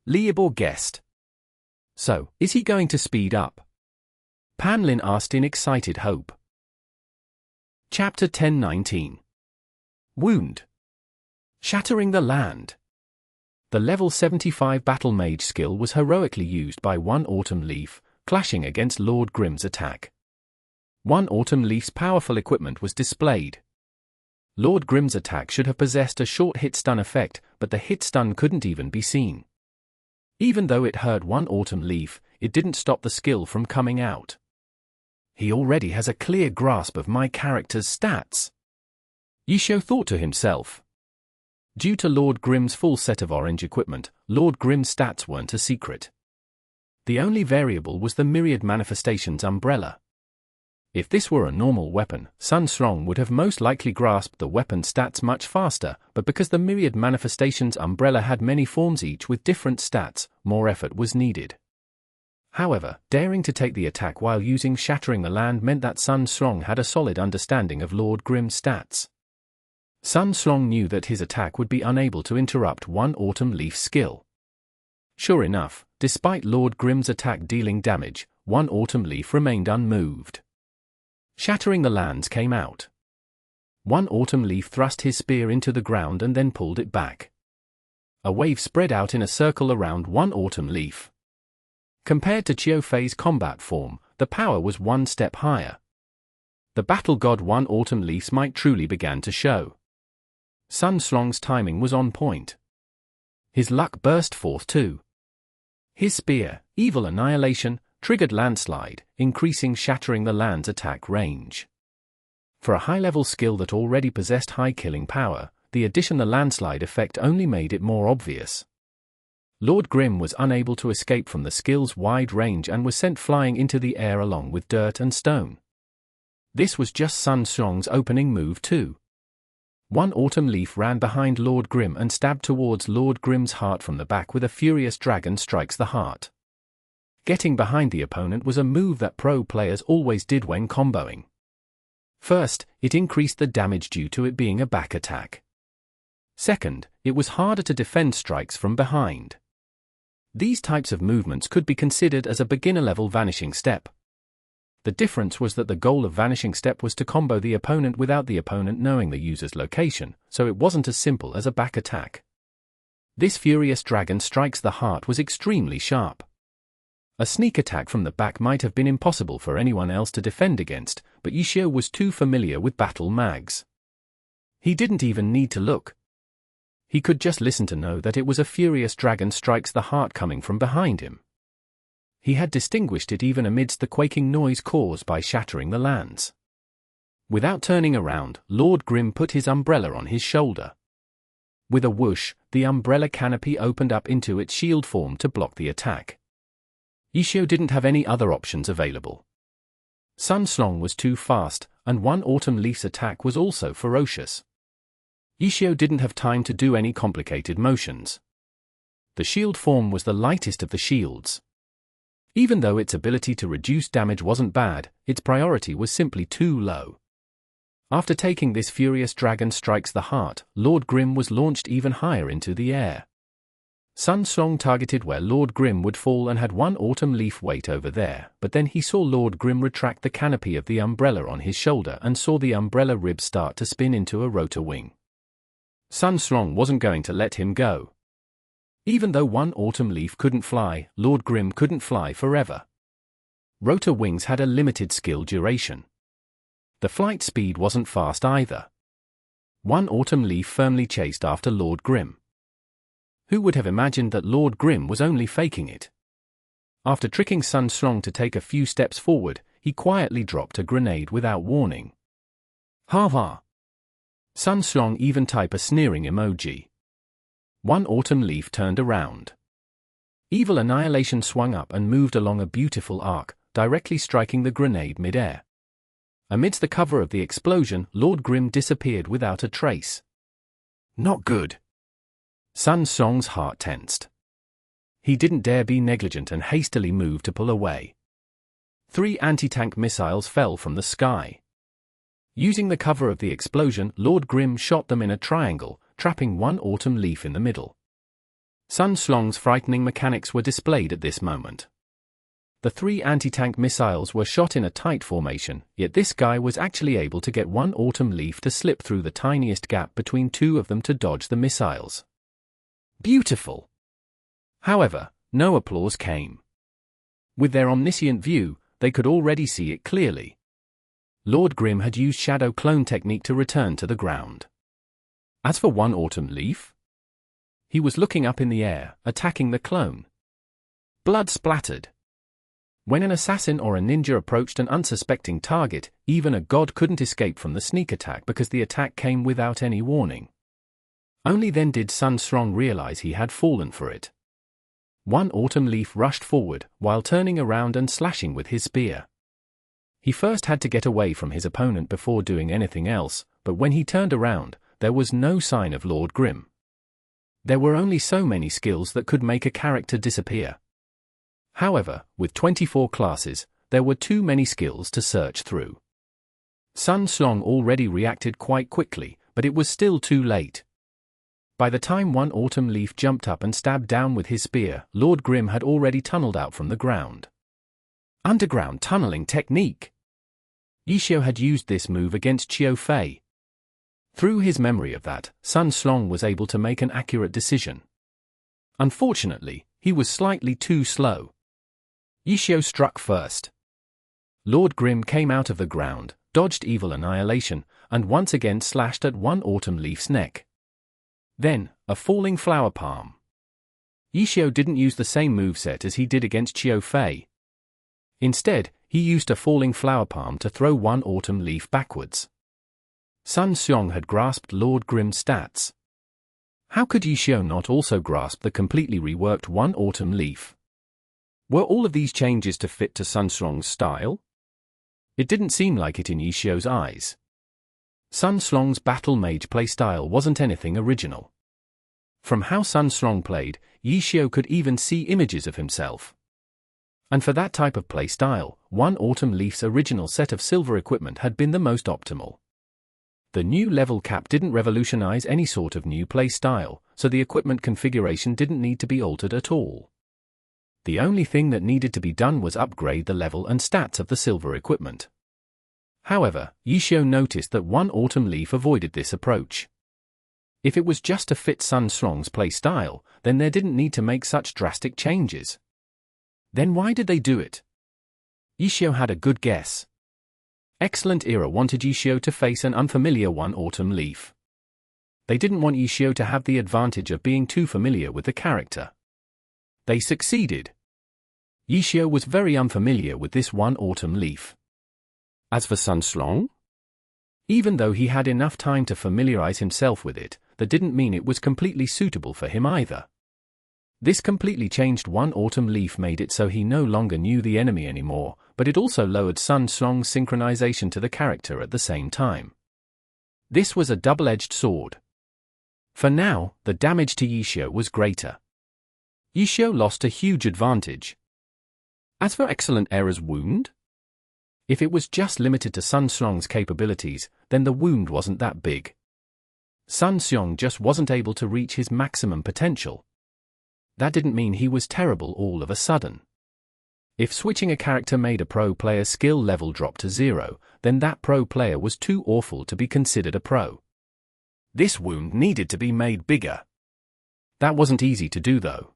Liebor guessed. So, is he going to speed up? Pan Lin asked in excited hope. Chapter 10-19. Wound. Shattering the Land. The level 75 Battle Mage skill was heroically used by One Autumn Leaf, clashing against Lord Grimm's attack. One Autumn Leaf's powerful equipment was displayed. Lord Grimm's attack should have possessed a short hit stun effect, but the hit stun couldn't even be seen. Even though it hurt One Autumn Leaf, it didn't stop the skill from coming out. He already has a clear grasp of my character's stats. Yi Xiu thought to himself. Due to Lord Grimm's full set of orange equipment, Lord Grimm's stats weren't a secret. The only variable was the Myriad Manifestations umbrella. If this were a normal weapon, Sun Strong would have most likely grasped the weapon stats much faster, but because the Myriad Manifestations umbrella had many forms each with different stats, more effort was needed. However, daring to take the attack while using Shattering the Land meant that Sun Strong had a solid understanding of Lord Grimm's stats. Sun Strong knew that his attack would be unable to interrupt One Autumn Leaf's skill. Sure enough, despite Lord Grimm's attack dealing damage, One Autumn Leaf remained unmoved. Shattering the Lands came out. One Autumn Leaf thrust his spear into the ground and then pulled it back. A wave spread out in a circle around One Autumn Leaf. Compared to Qiu Fei's combat form, the power was one step higher. The battle god One Autumn Leaf's might truly began to show. Sun Strong's timing was on point. His luck burst forth too. His spear, Evil Annihilation, triggered Landslide, increasing Shattering the Land's attack range. For a high-level skill that already possessed high killing power, the addition of the Landslide effect only made it more obvious. Lord Grimm was unable to escape from the skill's wide range and was sent flying into the air along with dirt and stone. This was just Sun Strong's opening move too. One Autumn Leaf ran behind Lord Grimm and stabbed towards Lord Grimm's heart from the back with a Furious Dragon Strikes the Heart. Getting behind the opponent was a move that pro players always did when comboing. First, it increased the damage due to it being a back attack. Second, it was harder to defend strikes from behind. These types of movements could be considered as a beginner-level Vanishing Step. The difference was that the goal of Vanishing Step was to combo the opponent without the opponent knowing the user's location, so it wasn't as simple as a back attack. This Furious Dragon Strikes the Heart was extremely sharp. A sneak attack from the back might have been impossible for anyone else to defend against, but Yi Xiu was too familiar with battle mags. He didn't even need to look. He could just listen to know that it was a Furious Dragon Strikes the Heart coming from behind him. He had distinguished it even amidst the quaking noise caused by Shattering the Lands. Without turning around, Lord Grimm put his umbrella on his shoulder. With a whoosh, the umbrella canopy opened up into its shield form to block the attack. Yi Xiu didn't have any other options available. Sun Strong was too fast, and One Autumn Leaf's attack was also ferocious. Yi Xiu didn't have time to do any complicated motions. The shield form was the lightest of the shields. Even though its ability to reduce damage wasn't bad, its priority was simply too low. After taking this Furious Dragon Strikes the Heart, Lord Grimm was launched even higher into the air. Sun Strong targeted where Lord Grimm would fall and had One Autumn Leaf wait over there, but then he saw Lord Grimm retract the canopy of the umbrella on his shoulder and saw the umbrella rib start to spin into a rotor wing. Sun Strong wasn't going to let him go. Even though One Autumn Leaf couldn't fly, Lord Grimm couldn't fly forever. Rotor wings had a limited skill duration. The flight speed wasn't fast either. One Autumn Leaf firmly chased after Lord Grimm. Who would have imagined that Lord Grimm was only faking it? After tricking Sun Strong to take a few steps forward, he quietly dropped a grenade without warning. Ha ha! Sun Strong even type a sneering emoji. One autumn leaf turned around. Evil Annihilation swung up and moved along a beautiful arc, directly striking the grenade mid-air. Amidst the cover of the explosion, Lord Grimm disappeared without a trace. Not good. Sun Strong's heart tensed. He didn't dare be negligent and hastily moved to pull away. 3 anti-tank missiles fell from the sky. Using the cover of the explosion, Lord Grimm shot them in a triangle, trapping one autumn leaf in the middle. Sun Strong's frightening mechanics were displayed at this moment. The 3 anti-tank missiles were shot in a tight formation, yet this guy was actually able to get one autumn leaf to slip through the tiniest gap between 2 of them to dodge the missiles. Beautiful! However, no applause came. With their omniscient view, they could already see it clearly. Lord Grimm had used shadow clone technique to return to the ground. As for one autumn leaf, he was looking up in the air, attacking the clone. Blood splattered. When an assassin or a ninja approached an unsuspecting target, even a god couldn't escape from the sneak attack because the attack came without any warning. Only then did Sun Strong realize he had fallen for it. One autumn leaf rushed forward, while turning around and slashing with his spear. He first had to get away from his opponent before doing anything else, but when he turned around, there was no sign of Lord Grimm. There were only so many skills that could make a character disappear. However, with 24 classes, there were too many skills to search through. Sun Strong already reacted quite quickly, but it was still too late. By the time one autumn leaf jumped up and stabbed down with his spear, Lord Grimm had already tunneled out from the ground. Underground tunneling technique! Yishio had used this move against Qiu Fei. Through his memory of that, Sun Strong was able to make an accurate decision. Unfortunately, he was slightly too slow. Yishio struck first. Lord Grimm came out of the ground, dodged Evil Annihilation, and once again slashed at one autumn leaf's neck. Then, a falling flower palm. Yishio didn't use the same moveset as he did against Qiu Fei. Instead, he used a falling flower palm to throw one autumn leaf backwards. Sun Strong had grasped Lord Grimm's stats. How could Yishio not also grasp the completely reworked one autumn leaf? Were all of these changes to fit to Sun Strong's style? It didn't seem like it in Yishio's eyes. Sun Strong's battle mage playstyle wasn't anything original. From how Sun Strong played, Yishio could even see images of himself. And for that type of playstyle, one autumn leaf's original set of silver equipment had been the most optimal. The new level cap didn't revolutionize any sort of new playstyle, so the equipment configuration didn't need to be altered at all. The only thing that needed to be done was upgrade the level and stats of the silver equipment. However, Yishio noticed that one autumn leaf avoided this approach. If it was just to fit Sun Strong's playstyle, then there didn't need to make such drastic changes. Then why did they do it? Yishio had a good guess. Excellent Era wanted Yishio to face an unfamiliar one autumn leaf. They didn't want Yishio to have the advantage of being too familiar with the character. They succeeded. Yishio was very unfamiliar with this one autumn leaf. As for Sun Strong, even though he had enough time to familiarize himself with it, that didn't mean it was completely suitable for him either. This completely changed one autumn leaf made it so he no longer knew the enemy anymore, but it also lowered Sun Strong's synchronization to the character at the same time. This was a double-edged sword. For now, the damage to Yishio was greater. Yishio lost a huge advantage. As for Excellent Era's wound, if it was just limited to Sun Strong's capabilities, then the wound wasn't that big. Sun Strong just wasn't able to reach his maximum potential. That didn't mean he was terrible all of a sudden. If switching a character made a pro player's skill level drop to 0, then that pro player was too awful to be considered a pro. This wound needed to be made bigger. That wasn't easy to do though.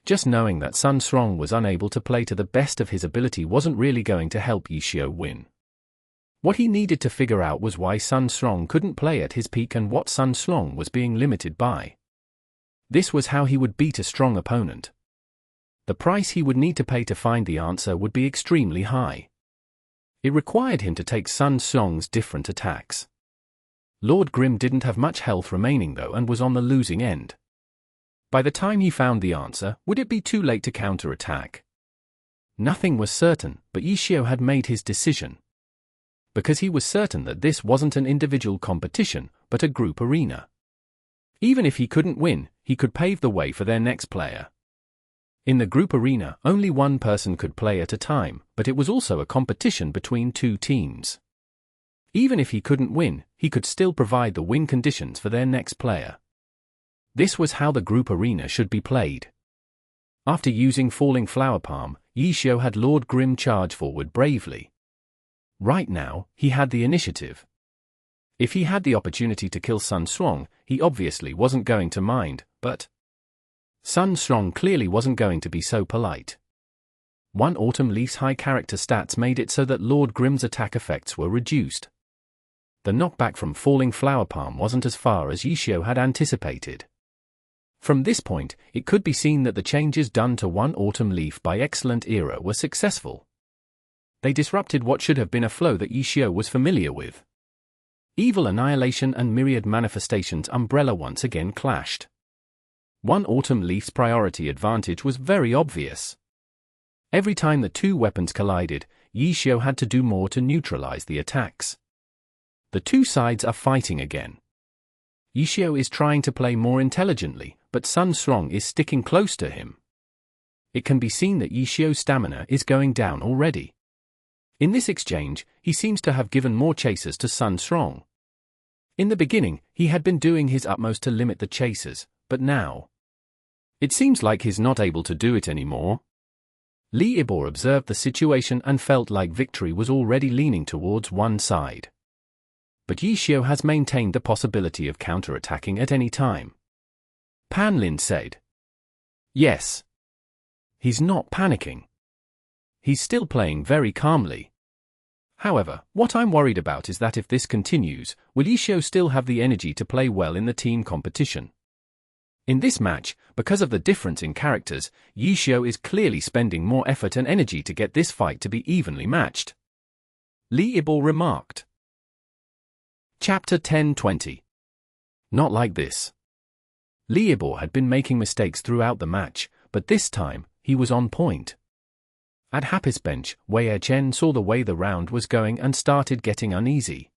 Just knowing that Sun Strong was unable to play to the best of his ability wasn't really going to help Yishio win. What he needed to figure out was why Sun Strong couldn't play at his peak and what Sun Strong was being limited by. This was how he would beat a strong opponent. The price he would need to pay to find the answer would be extremely high. It required him to take Sun Xiong's different attacks. Lord Grimm didn't have much health remaining though and was on the losing end. By the time he found the answer, would it be too late to counterattack? Nothing was certain, but Yi Xiu had made his decision. Because he was certain that this wasn't an individual competition, but a group arena. Even if he couldn't win, he could pave the way for their next player. In the group arena, only one person could play at a time, but it was also a competition between two teams. Even if he couldn't win, he could still provide the win conditions for their next player. This was how the group arena should be played. After using Falling Flower Palm, Yi Xiu had Lord Grimm charge forward bravely. Right now, he had the initiative. If he had the opportunity to kill Sun Xiong, he obviously wasn't going to mind, but Sun Xiong clearly wasn't going to be so polite. One Autumn Leaf's high character stats made it so that Lord Grimm's attack effects were reduced. The knockback from Falling Flower Palm wasn't as far as Yi Xiu had anticipated. From this point, it could be seen that the changes done to One Autumn Leaf by Excellent Era were successful. They disrupted what should have been a flow that Yi Xiu was familiar with. Evil Annihilation and Myriad Manifestations Umbrella once again clashed. One Autumn Leaf's priority advantage was very obvious. Every time the two weapons collided, Yi Xiu had to do more to neutralize the attacks. The two sides are fighting again. Yi Xiu is trying to play more intelligently, but Sun Xiong is sticking close to him. It can be seen that Yi Xiu's stamina is going down already. In this exchange, he seems to have given more chases to Sun Xiong. In the beginning, he had been doing his utmost to limit the chases, but now it seems like he's not able to do it anymore. Li Ibor observed the situation and felt like victory was already leaning towards one side. But Yi Xiu has maintained the possibility of counterattacking at any time. Pan Lin said. Yes. He's not panicking. He's still playing very calmly. However, what I'm worried about is that if this continues, will Yi Xiu still have the energy to play well in the team competition? In this match, because of the difference in characters, Yi Xiu is clearly spending more effort and energy to get this fight to be evenly matched. Li Ibor remarked. Chapter 10-20. Not like this. Li Ibor had been making mistakes throughout the match, but this time, he was on point. At Happy's bench, Wei Chen saw the way the round was going and started getting uneasy.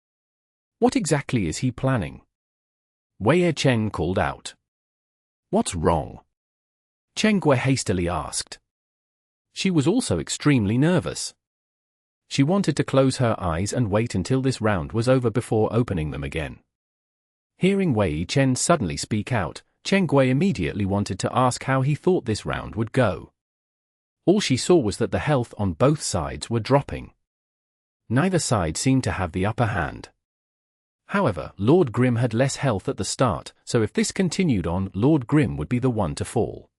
What exactly is he planning? Wei Chen called out. What's wrong? Chen Gui hastily asked. She was also extremely nervous. She wanted to close her eyes and wait until this round was over before opening them again. Hearing Wei Chen suddenly speak out, Chen Gui immediately wanted to ask how he thought this round would go. All she saw was that the health on both sides were dropping. Neither side seemed to have the upper hand. However, Lord Grimm had less health at the start, so if this continued on, Lord Grimm would be the one to fall.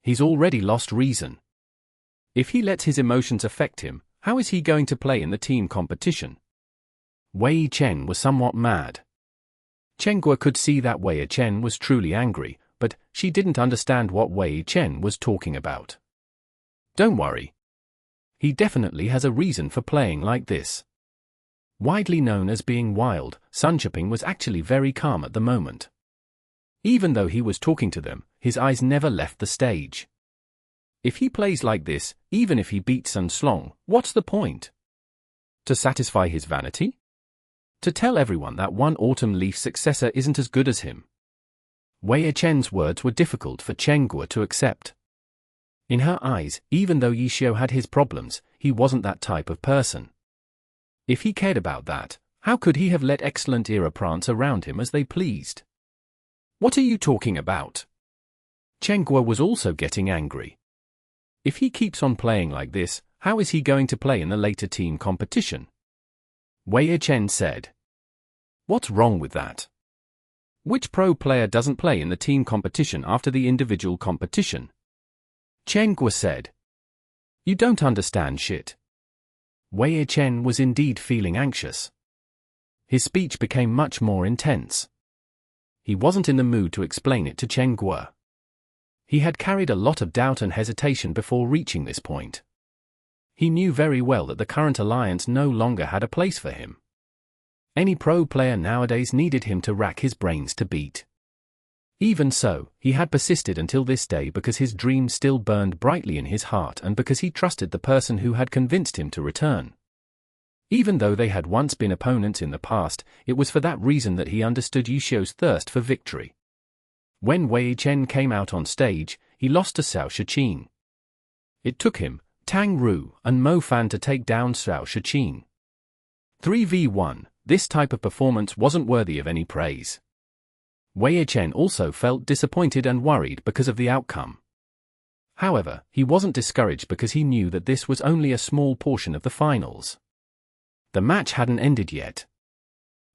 He's already lost reason. If he lets his emotions affect him, how is he going to play in the team competition? Wei Chen was somewhat mad. Chen Gui could see that Wei Chen was truly angry, but she didn't understand what Wei Chen was talking about. Don't worry. He definitely has a reason for playing like this. Widely known as being wild, Sun Chiping was actually very calm at the moment. Even though he was talking to them, his eyes never left the stage. If he plays like this, even if he beats Sun Xiong, what's the point? To satisfy his vanity? To tell everyone that One Autumn Leaf successor isn't as good as him? Wei Chen's words were difficult for Chen Gui to accept. In her eyes, even though Yi Xiu had his problems, he wasn't that type of person. If he cared about that, how could he have let Excellent Era prance around him as they pleased? What are you talking about? Chen Gui was also getting angry. If he keeps on playing like this, how is he going to play in the later team competition? Wei Chen said. What's wrong with that? Which pro player doesn't play in the team competition after the individual competition? Chen Gui said. You don't understand shit. Wei Chen was indeed feeling anxious. His speech became much more intense. he wasn't in the mood to explain it to Chen Guo. He had carried a lot of doubt and hesitation before reaching this point. He knew very well that the current alliance no longer had a place for him. Any pro player nowadays needed him to rack his brains to beat. Even so, he had persisted until this day because his dream still burned brightly in his heart and because he trusted the person who had convinced him to return. Even though they had once been opponents in the past, it was for that reason that he understood Yishio's thirst for victory. When Wei Chen came out on stage, he lost to Xiao Shiqin. It took him, Tang Ru, and Mo Fan to take down Xiao Shiqin. 3v1, this type of performance wasn't worthy of any praise. Wei Chen also felt disappointed and worried because of the outcome. However, he wasn't discouraged because he knew that this was only a small portion of the finals. The match hadn't ended yet.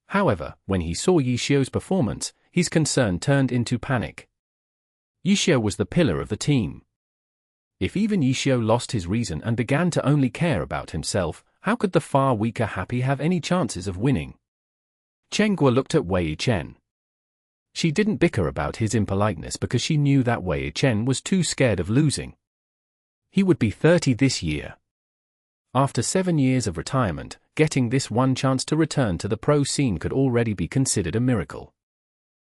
However, when he saw Yishio's performance, his concern turned into panic. Yishio was the pillar of the team. If even Yishio lost his reason and began to only care about himself, how could the far weaker Happy have any chances of winning? Chen Guo looked at Wei Chen. She didn't bicker about his impoliteness because she knew that Wei Chen was too scared of losing. He would be 30 this year. After 7 years of retirement, getting this one chance to return to the pro scene could already be considered a miracle.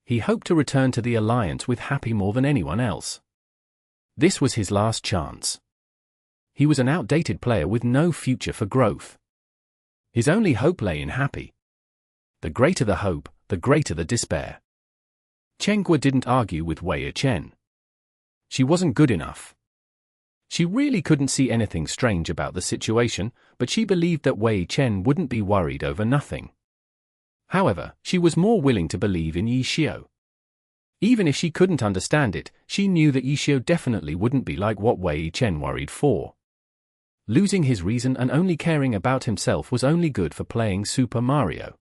He hoped to return to the alliance with Happy more than anyone else. This was his last chance. He was an outdated player with no future for growth. His only hope lay in Happy. The greater the hope, the greater the despair. Chen Guo didn't argue with Wei Chen. She wasn't good enough. She really couldn't see anything strange about the situation, but she believed that Wei Chen wouldn't be worried over nothing. However, she was more willing to believe in Yishio. Even if she couldn't understand it, she knew that Yishio definitely wouldn't be like what Wei Chen worried for. Losing his reason and only caring about himself was only good for playing Super Mario.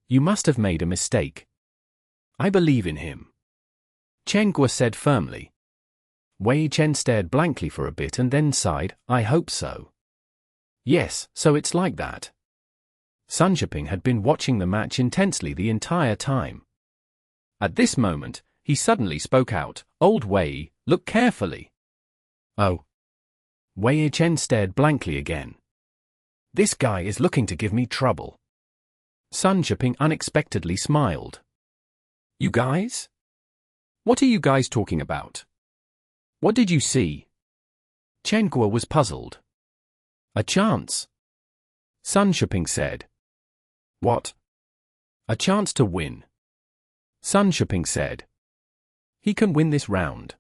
You must have made a mistake. I believe in him, Chen Guo said firmly. Wei Chen stared blankly for a bit and then sighed, I hope so. Yes, so it's like that. Sun Zhiping had been watching the match intensely the entire time. At this moment, he suddenly spoke out, Old Wei, look carefully. Oh. Wei Chen stared blankly again. This guy is looking to give me trouble. Sun Zhiping unexpectedly smiled. You guys? What are you guys talking about? What did you see? Chen Guo was puzzled. A chance. Sun Zhiping said. What? A chance to win. Sun Zhiping said. He can win this round.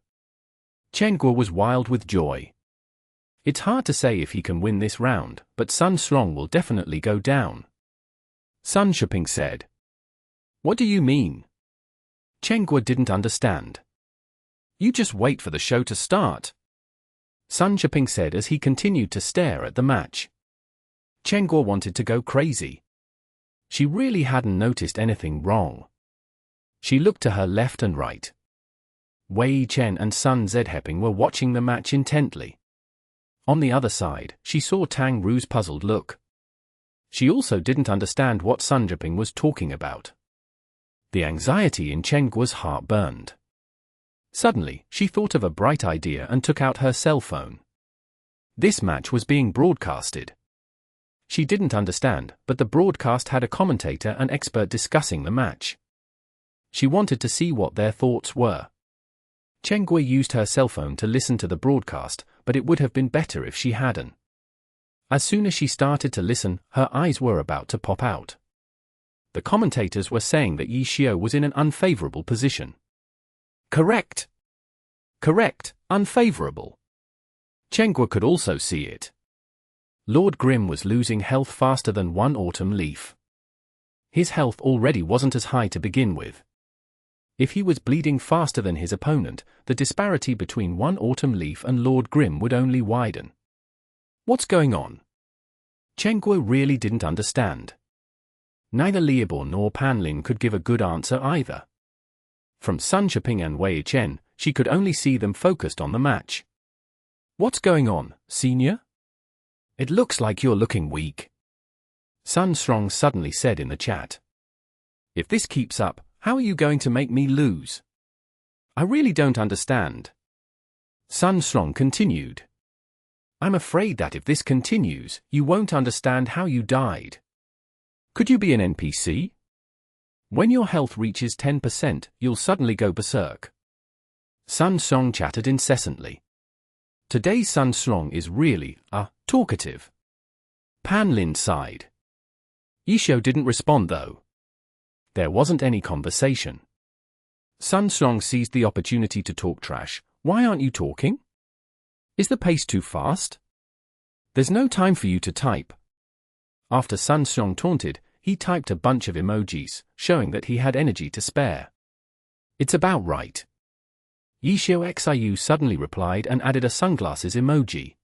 Chen Guo was wild with joy. It's hard to say if he can win this round, but Sun Strong will definitely go down. Sun Zhiping said. What do you mean? Chen Guo didn't understand. You just wait for the show to start. Sun Zhiping said as he continued to stare at the match. Chen Guo wanted to go crazy. She really hadn't noticed anything wrong. She looked to her left and right. Wei Chen and Sun Zhiping were watching the match intently. On the other side, she saw Tang Ru's puzzled look. She also didn't understand what Sun Zhiping was talking about. The anxiety in Chen Guo's heart burned. Suddenly, she thought of a bright idea and took out her cell phone. This match was being broadcasted. She didn't understand, but the broadcast had a commentator and expert discussing the match. She wanted to see what their thoughts were. Chen Guo used her cell phone to listen to the broadcast, but it would have been better if she hadn't. As soon as she started to listen, her eyes were about to pop out. The commentators were saying that Yishio was in an unfavorable position. Correct. Correct, unfavorable. Chen Guo could also see it. Lord Grimm was losing health faster than one autumn leaf. His health already wasn't as high to begin with. If he was bleeding faster than his opponent, the disparity between one autumn leaf and Lord Grimm would only widen. What's going on? Chen Guo really didn't understand. Neither Tiger-Borne nor Panlin could give a good answer either. From Sun Zhiping and Wei Chen, she could only see them focused on the match. What's going on, senior? It looks like you're looking weak. Sun Strong suddenly said in the chat. If this keeps up, How are you going to make me lose? I really don't understand. Sun Strong continued. I'm afraid that if this continues, you won't understand how you died. Could you be an NPC? When your health reaches 10%, you'll suddenly go berserk. Sun Strong chattered incessantly. Today's Sun Strong is really, talkative. Pan Lin sighed. Yishio didn't respond though. There wasn't any conversation. Sun Strong seized the opportunity to talk trash. Why aren't you talking? Is the pace too fast? There's no time for you to type. After Sun Strong taunted, he typed a bunch of emojis, showing that he had energy to spare. It's about right. Yishio Xiu suddenly replied and added a sunglasses emoji.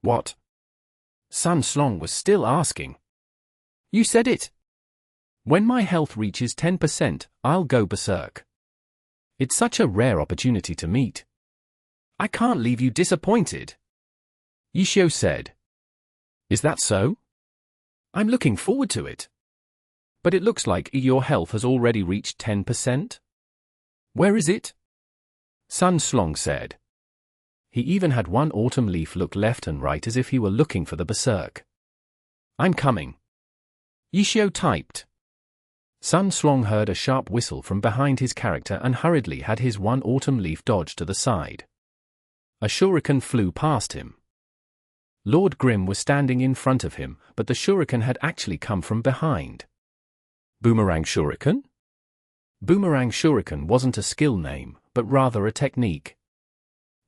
What? Sun Strong was still asking. You said it. When my health reaches 10%, I'll go berserk. It's such a rare opportunity to meet. I can't leave you disappointed. Yishio said. Is that so? I'm looking forward to it. But it looks like your health has already reached 10%. Where is it? Sun Strong said. He even had one autumn leaf look left and right as if he were looking for the berserk. I'm coming. Yishio typed. Sun Strong heard a sharp whistle from behind his character and hurriedly had his one autumn leaf dodge to the side. A shuriken flew past him. Lord Grimm was standing in front of him, but the shuriken had actually come from behind. Boomerang shuriken? Boomerang shuriken wasn't a skill name, but rather a technique.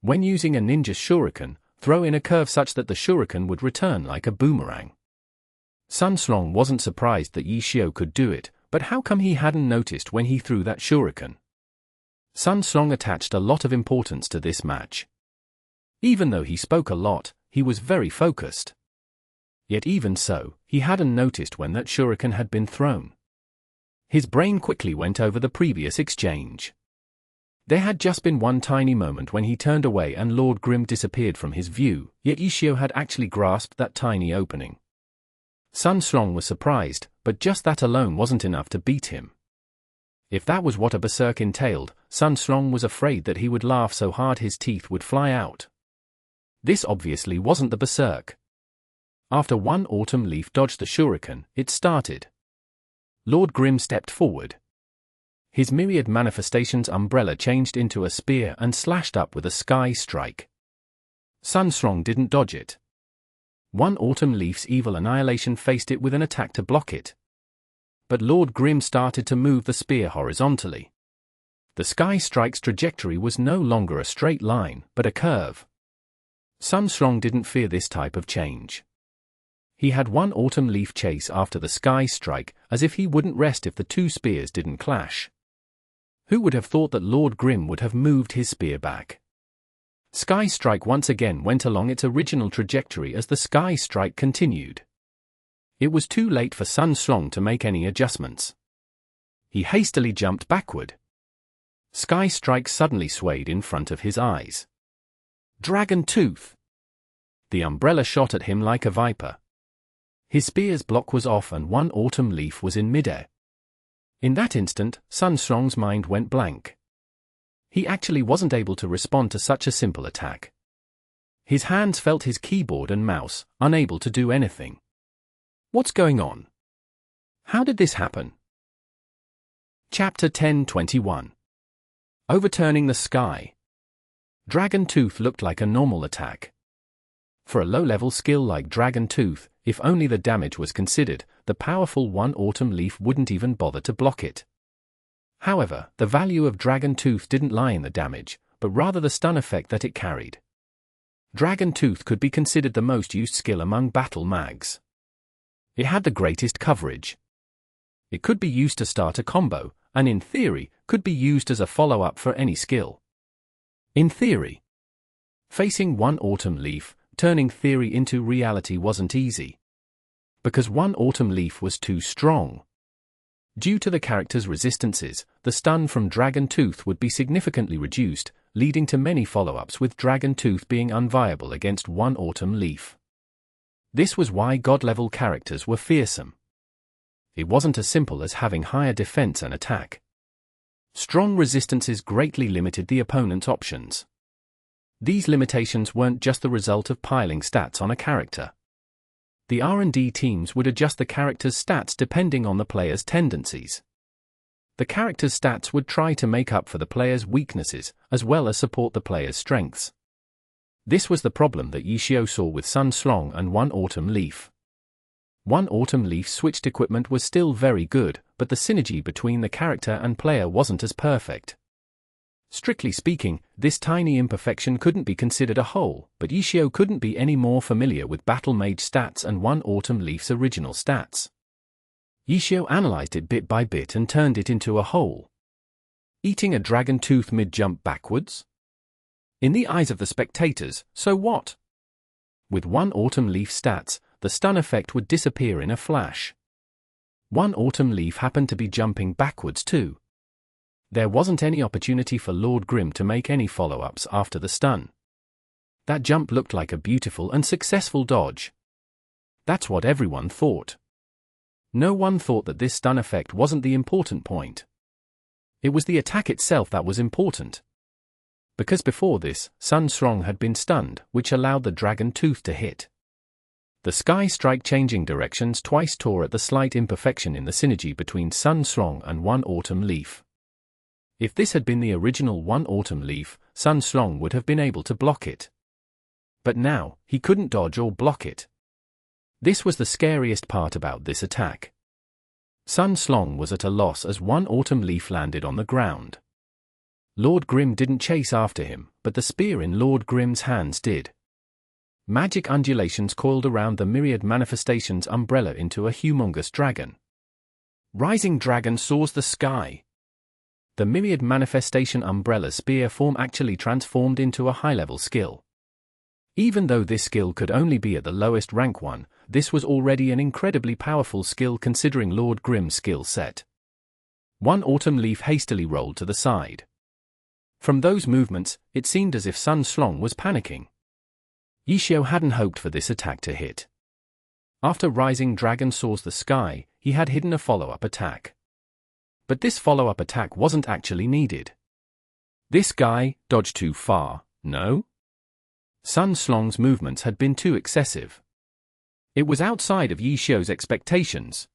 When using a ninja shuriken, throw in a curve such that the shuriken would return like a boomerang. Sun Strong wasn't surprised that Yishio could do it, but how come he hadn't noticed when he threw that shuriken? Sun Strong attached a lot of importance to this match. Even though he spoke a lot, he was very focused. Yet even so, he hadn't noticed when that shuriken had been thrown. His brain quickly went over the previous exchange. There had just been one tiny moment when he turned away and Lord Grimm disappeared from his view, yet Yishio had actually grasped that tiny opening. Sun Strong was surprised, but just that alone wasn't enough to beat him. If that was what a berserk entailed, Sun Strong was afraid that he would laugh so hard his teeth would fly out. This obviously wasn't the berserk. After one autumn leaf dodged the shuriken, it started. Lord Grimm stepped forward. His myriad manifestations umbrella changed into a spear and slashed up with a sky strike. Sun Strong didn't dodge it. One autumn leaf's evil annihilation faced it with an attack to block it. But Lord Grimm started to move the spear horizontally. The sky strike's trajectory was no longer a straight line, but a curve. Sun Strong didn't fear this type of change. He had one autumn leaf chase after the sky strike, as if he wouldn't rest if the two spears didn't clash. Who would have thought that Lord Grimm would have moved his spear back? Sky Strike once again went along its original trajectory as the Sky Strike continued. It was too late for Sun Strong to make any adjustments. He hastily jumped backward. Sky Strike suddenly swayed in front of his eyes. Dragon Tooth! The umbrella shot at him like a viper. His spear's block was off and one autumn leaf was in midair. In that instant, Sun Strong's mind went blank. He actually wasn't able to respond to such a simple attack. His hands felt his keyboard and mouse, unable to do anything. What's going on? How did this happen? Chapter 10:21. Overturning the Sky. Dragon Tooth looked like a normal attack. For a low-level skill like Dragon Tooth, if only the damage was considered, the powerful one autumn leaf wouldn't even bother to block it. However, the value of Dragon Tooth didn't lie in the damage, but rather the stun effect that it carried. Dragon Tooth could be considered the most used skill among battle mags. It had the greatest coverage. It could be used to start a combo, and in theory, could be used as a follow-up for any skill. In theory. Facing one autumn leaf, turning theory into reality wasn't easy. Because one autumn leaf was too strong. Due to the character's resistances, the stun from Dragon Tooth would be significantly reduced, leading to many follow-ups with Dragon Tooth being unviable against one autumn leaf. This was why god-level characters were fearsome. It wasn't as simple as having higher defense and attack. Strong resistances greatly limited the opponent's options. These limitations weren't just the result of piling stats on a character. The R&D teams would adjust the character's stats depending on the player's tendencies. The character's stats would try to make up for the player's weaknesses, as well as support the player's strengths. This was the problem that Yishio saw with Sun Slong and One Autumn Leaf. One Autumn Leaf's switched equipment was still very good, but the synergy between the character and player wasn't as perfect. Strictly speaking, this tiny imperfection couldn't be considered a whole, but Yishio couldn't be any more familiar with Battle Mage stats and One Autumn Leaf's original stats. Yishio analyzed it bit by bit and turned it into a whole. Eating a dragon tooth mid-jump backwards? In the eyes of the spectators, so what? With One Autumn Leaf stats, the stun effect would disappear in a flash. One Autumn Leaf happened to be jumping backwards too. There wasn't any opportunity for Lord Grimm to make any follow-ups after the stun. That jump looked like a beautiful and successful dodge. That's what everyone thought. No one thought that this stun effect wasn't the important point. It was the attack itself that was important. Because before this, Sun Slong had been stunned, which allowed the dragon tooth to hit. The Sky Strike changing directions twice tore at the slight imperfection in the synergy between Sun Slong and One Autumn Leaf. If this had been the original One Autumn Leaf, Sun Slong would have been able to block it. But now, he couldn't dodge or block it. This was the scariest part about this attack. Sun Slong was at a loss as One Autumn Leaf landed on the ground. Lord Grimm didn't chase after him, but the spear in Lord Grimm's hands did. Magic undulations coiled around the myriad manifestations umbrella into a humongous dragon. Rising dragon soars the sky. The myriad manifestation umbrella spear form actually transformed into a high-level skill. Even though this skill could only be at the lowest rank one, this was already an incredibly powerful skill considering Lord Grimm's skill set. One Autumn Leaf hastily rolled to the side. From those movements, it seemed as if Sun Slong was panicking. Yishio hadn't hoped for this attack to hit. After Rising Dragon soars the sky, he had hidden a follow-up attack. But this follow-up attack wasn't actually needed. This guy dodged too far, no? Sun Slong's movements had been too excessive. It was outside of Yishio's expectations.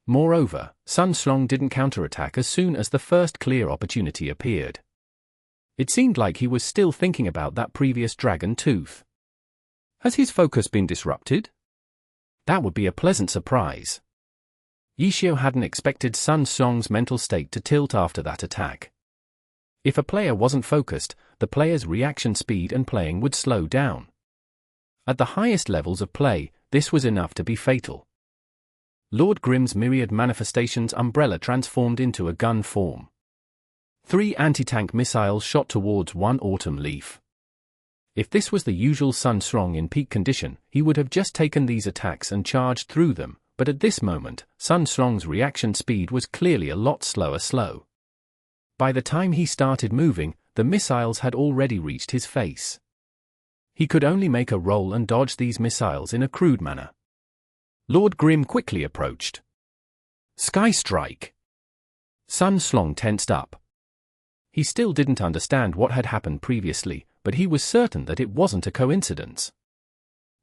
Moreover, Sun Slong didn't counterattack as soon as the first clear opportunity appeared. It seemed like he was still thinking about that previous dragon tooth. Has his focus been disrupted? That would be a pleasant surprise. Yishio hadn't expected Sun Slong's mental state to tilt after that attack. If a player wasn't focused, the player's reaction speed and playing would slow down. At the highest levels of play, this was enough to be fatal. Lord Grimm's myriad manifestations umbrella transformed into a gun form. 3 anti-tank missiles shot towards One Autumn Leaf. If this was the usual Sun Slong in peak condition, he would have just taken these attacks and charged through them, but at this moment, Sun Slong's reaction speed was clearly a lot slow. By the time he started moving, the missiles had already reached his face. He could only make a roll and dodge these missiles in a crude manner. Lord Grimm quickly approached. Sky Strike! Sun Slong tensed up. He still didn't understand what had happened previously, but he was certain that it wasn't a coincidence.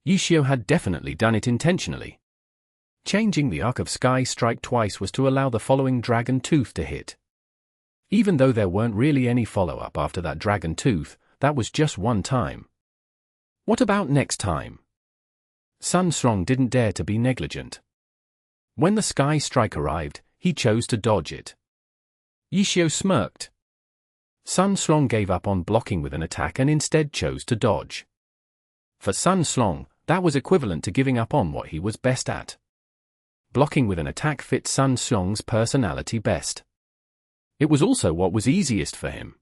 Yishio had definitely done it intentionally. Changing the arc of Sky Strike twice was to allow the following dragon tooth to hit. Even though there weren't really any follow-up after that dragon tooth, that was just one time. What about next time? Sun Slong didn't dare to be negligent. When the Sky Strike arrived, he chose to dodge it. Yishio smirked. Sun Slong gave up on blocking with an attack and instead chose to dodge. For Sun Slong, that was equivalent to giving up on what he was best at. Blocking with an attack fit Sun Slong's personality best. It was also what was easiest for him.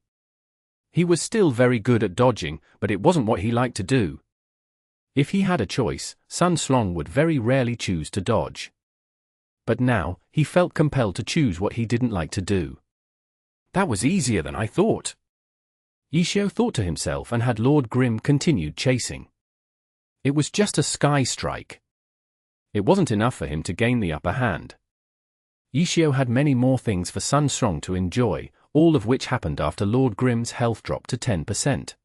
He was still very good at dodging, but it wasn't what he liked to do. If he had a choice, Sun Slong would very rarely choose to dodge. But now, he felt compelled to choose what he didn't like to do. That was easier than I thought. Yishio thought to himself and had Lord Grimm continued chasing. It was just a Sky Strike. It wasn't enough for him to gain the upper hand. Yishio had many more things for Sun Slong to enjoy, all of which happened after Lord Grimm's health dropped to 10%.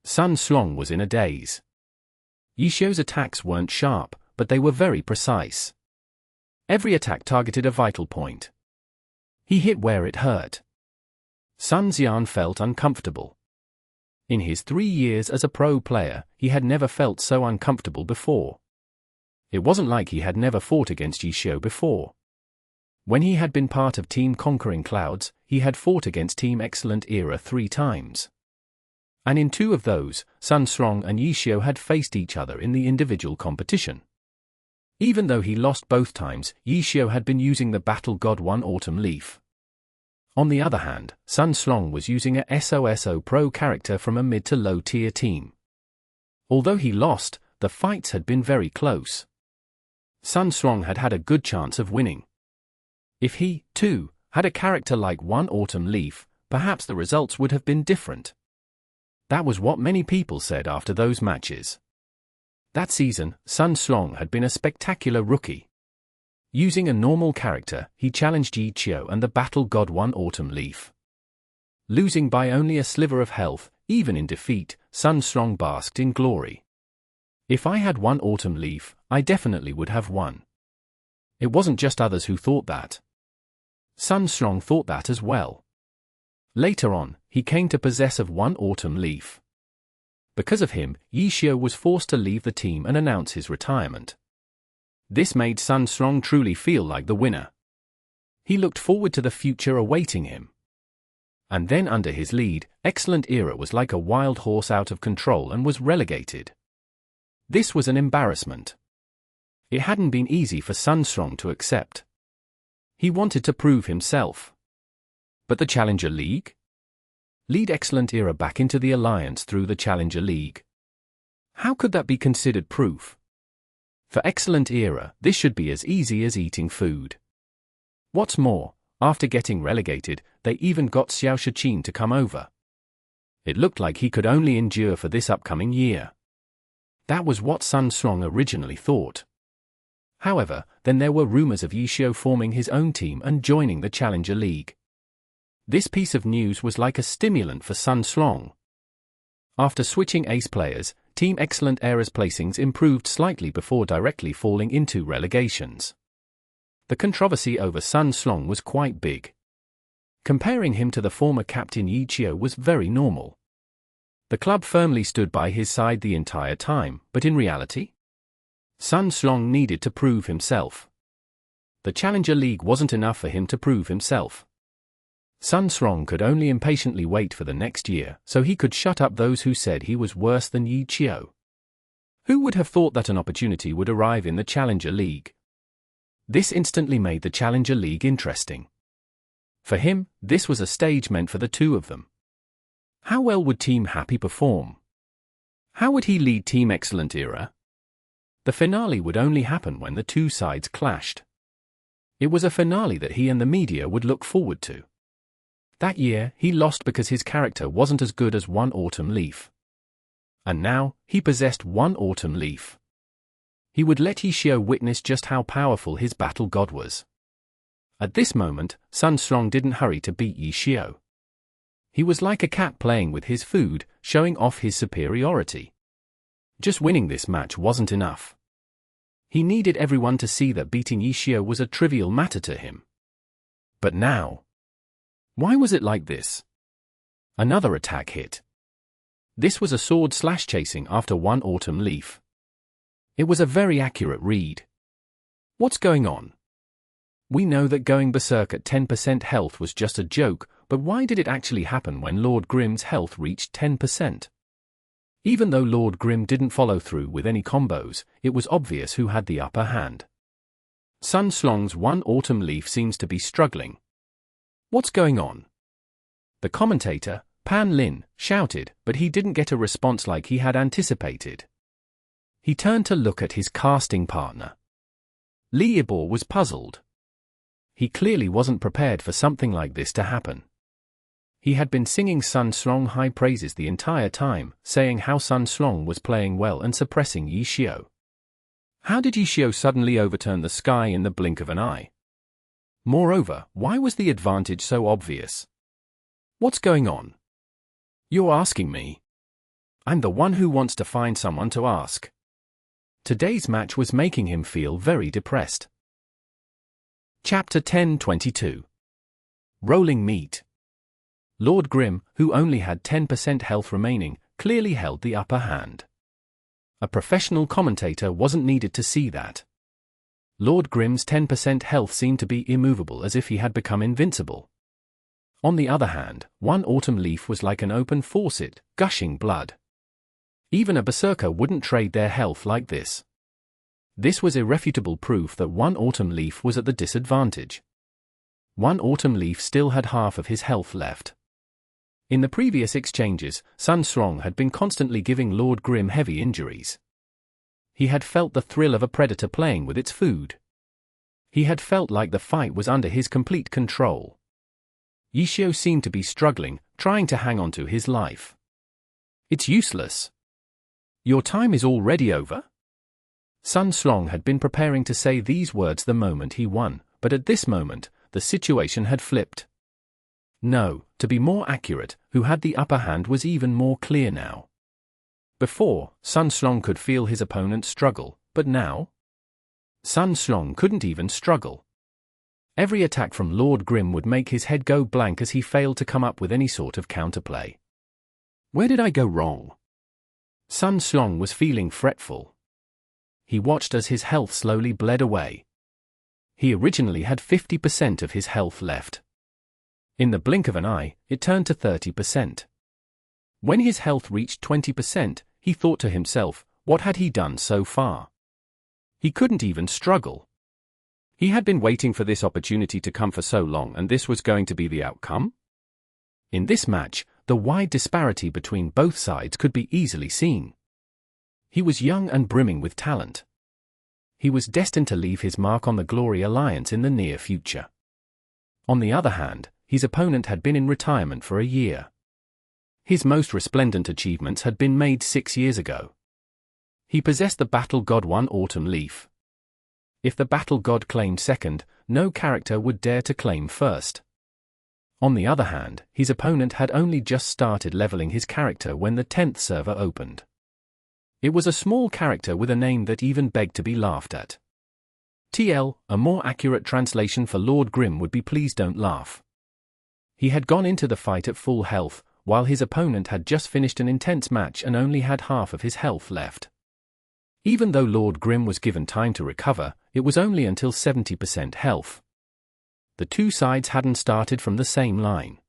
Sun Strong was in a daze. Yishio's attacks weren't sharp, but they were very precise. Every attack targeted a vital point. He hit where it hurt. Sun Xian felt uncomfortable. In his 3 years as a pro player, he had never felt so uncomfortable before. It wasn't like he had never fought against Yishio before. When he had been part of Team Conquering Clouds, he had fought against Team Excellent Era 3 times. And in 2 of those, Sun Strong and Yishio had faced each other in the individual competition. Even though he lost both times, Yishio had been using the Battle God One Autumn Leaf. On the other hand, Sun Strong was using a SOSO Pro character from a mid to low tier team. Although he lost, the fights had been very close. Sun Strong had had a good chance of winning. If he, too, had a character like One Autumn Leaf, perhaps the results would have been different. That was what many people said after those matches. That season, Sun Strong had been a spectacular rookie. Using a normal character, he challenged Yishio and the Battle God One Autumn Leaf. Losing by only a sliver of health, even in defeat, Sun Strong basked in glory. If I had One Autumn Leaf, I definitely would have won. It wasn't just others who thought that. Sun Strong thought that as well. Later on, he came to possess of One Autumn Leaf. Because of him, Yishio was forced to leave the team and announce his retirement. This made Sun Strong truly feel like the winner. He looked forward to the future awaiting him. And then under his lead, Excellent Era was like a wild horse out of control and was relegated. This was an embarrassment. It hadn't been easy for Sun Strong to accept. He wanted to prove himself. But the Challenger League? Lead Excellent Era back into the Alliance through the Challenger League. How could that be considered proof? For Excellent Era, this should be as easy as eating food. What's more, after getting relegated, they even got Xiao Shiqin to come over. It looked like he could only endure for this upcoming year. That was what Sun Strong originally thought. However, then there were rumors of Yishio forming his own team and joining the Challenger League. This piece of news was like a stimulant for Sun Strong. After switching ace players, Team Excellent Era's placings improved slightly before directly falling into relegations. The controversy over Sun Strong was quite big. Comparing him to the former captain Yishio was very normal. The club firmly stood by his side the entire time, but in reality, Sun Strong needed to prove himself. The Challenger League wasn't enough for him to prove himself. Sun Strong could only impatiently wait for the next year so he could shut up those who said he was worse than Yishio. Who would have thought that an opportunity would arrive in the Challenger League? This instantly made the Challenger League interesting. For him, this was a stage meant for the two of them. How well would Team Happy perform? How would he lead Team Excellent Era? The finale would only happen when the two sides clashed. It was a finale that he and the media would look forward to. That year, he lost because his character wasn't as good as One Autumn Leaf. And now, he possessed One Autumn Leaf. He would let Yishio witness just how powerful his battle god was. At this moment, Sun Strong didn't hurry to beat Yishio. He was like a cat playing with his food, showing off his superiority. Just winning this match wasn't enough. He needed everyone to see that beating Yishio was a trivial matter to him. But now, why was it like this? Another attack hit. This was a sword slash chasing after One Autumn Leaf. It was a very accurate read. What's going on? We know that going berserk at 10% health was just a joke, but why did it actually happen when Lord Grimm's health reached 10%? Even though Lord Grimm didn't follow through with any combos, it was obvious who had the upper hand. Sun Strong's One Autumn Leaf seems to be struggling. What's going on? The commentator, Pan Lin, shouted, but he didn't get a response like he had anticipated. He turned to look at his casting partner. Li Yibor was puzzled. He clearly wasn't prepared for something like this to happen. He had been singing Sun Strong high praises the entire time, saying how Sun Strong was playing well and suppressing Yishio. How did Yishio suddenly overturn the sky in the blink of an eye? Moreover, why was the advantage so obvious? What's going on? You're asking me. I'm the one who wants to find someone to ask. Today's match was making him feel very depressed. Chapter 10:22. Rolling Meat. Lord Grim, who only had 10% health remaining, clearly held the upper hand. A professional commentator wasn't needed to see that. Lord Grim's 10% health seemed to be immovable, as if he had become invincible. On the other hand, one autumn leaf was like an open faucet, gushing blood. Even a berserker wouldn't trade their health like this. This was irrefutable proof that one autumn leaf was at the disadvantage. One autumn leaf still had half of his health left. In the previous exchanges, Sun Strong had been constantly giving Lord Grim heavy injuries. He had felt the thrill of a predator playing with its food. He had felt like the fight was under his complete control. Yishio seemed to be struggling, trying to hang on to his life. It's useless. Your time is already over? Sun Strong had been preparing to say these words the moment he won, but at this moment, the situation had flipped. No, to be more accurate, who had the upper hand was even more clear now. Before, Sun Strong could feel his opponent struggle, but now? Sun Strong couldn't even struggle. Every attack from Lord Grim would make his head go blank as he failed to come up with any sort of counterplay. Where did I go wrong? Sun Strong was feeling fretful. He watched as his health slowly bled away. He originally had 50% of his health left. In the blink of an eye, it turned to 30%. When his health reached 20%, he thought to himself, what had he done so far? He couldn't even struggle. He had been waiting for this opportunity to come for so long, and this was going to be the outcome? In this match, the wide disparity between both sides could be easily seen. He was young and brimming with talent. He was destined to leave his mark on the Glory Alliance in the near future. On the other hand, his opponent had been in retirement for a year. His most resplendent achievements had been made 6 years ago. He possessed the Battle God One Autumn Leaf. If the Battle God claimed second, no character would dare to claim first. On the other hand, his opponent had only just started leveling his character when the 10th server opened. It was a small character with a name that even begged to be laughed at. TL, a more accurate translation for Lord Grim would be please don't laugh. He had gone into the fight at full health, while his opponent had just finished an intense match and only had half of his health left. Even though Lord Grim was given time to recover, it was only until 70% health. The two sides hadn't started from the same line.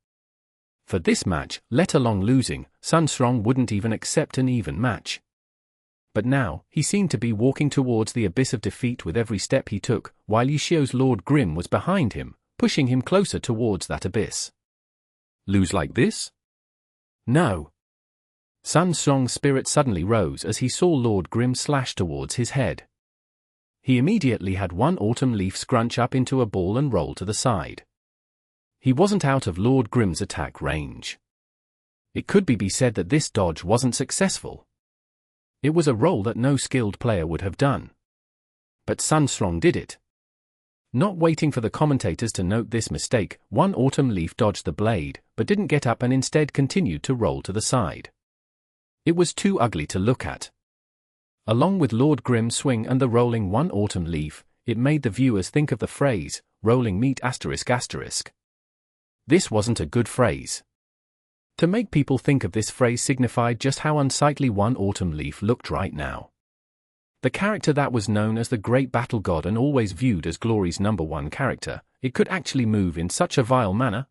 For this match, let alone losing, Sun Strong wouldn't even accept an even match. But now, he seemed to be walking towards the abyss of defeat with every step he took, while Yishio's Lord Grim was behind him, pushing him closer towards that abyss. Lose like this? No. Sun Strong's spirit suddenly rose as he saw Lord Grim slash towards his head. He immediately had one autumn leaf scrunch up into a ball and roll to the side. He wasn't out of Lord Grim's attack range. It could be said that this dodge wasn't successful. It was a roll that no skilled player would have done. But Sun Strong did it. Not waiting for the commentators to note this mistake, one autumn leaf dodged the blade, but didn't get up and instead continued to roll to the side. It was too ugly to look at. Along with Lord Grim's swing and the rolling one autumn leaf, it made the viewers think of the phrase, rolling meat ***. This wasn't a good phrase. To make people think of this phrase signified just how unsightly one autumn leaf looked right now. The character that was known as the Great Battle God and always viewed as Glory's #1 character, it could actually move in such a vile manner?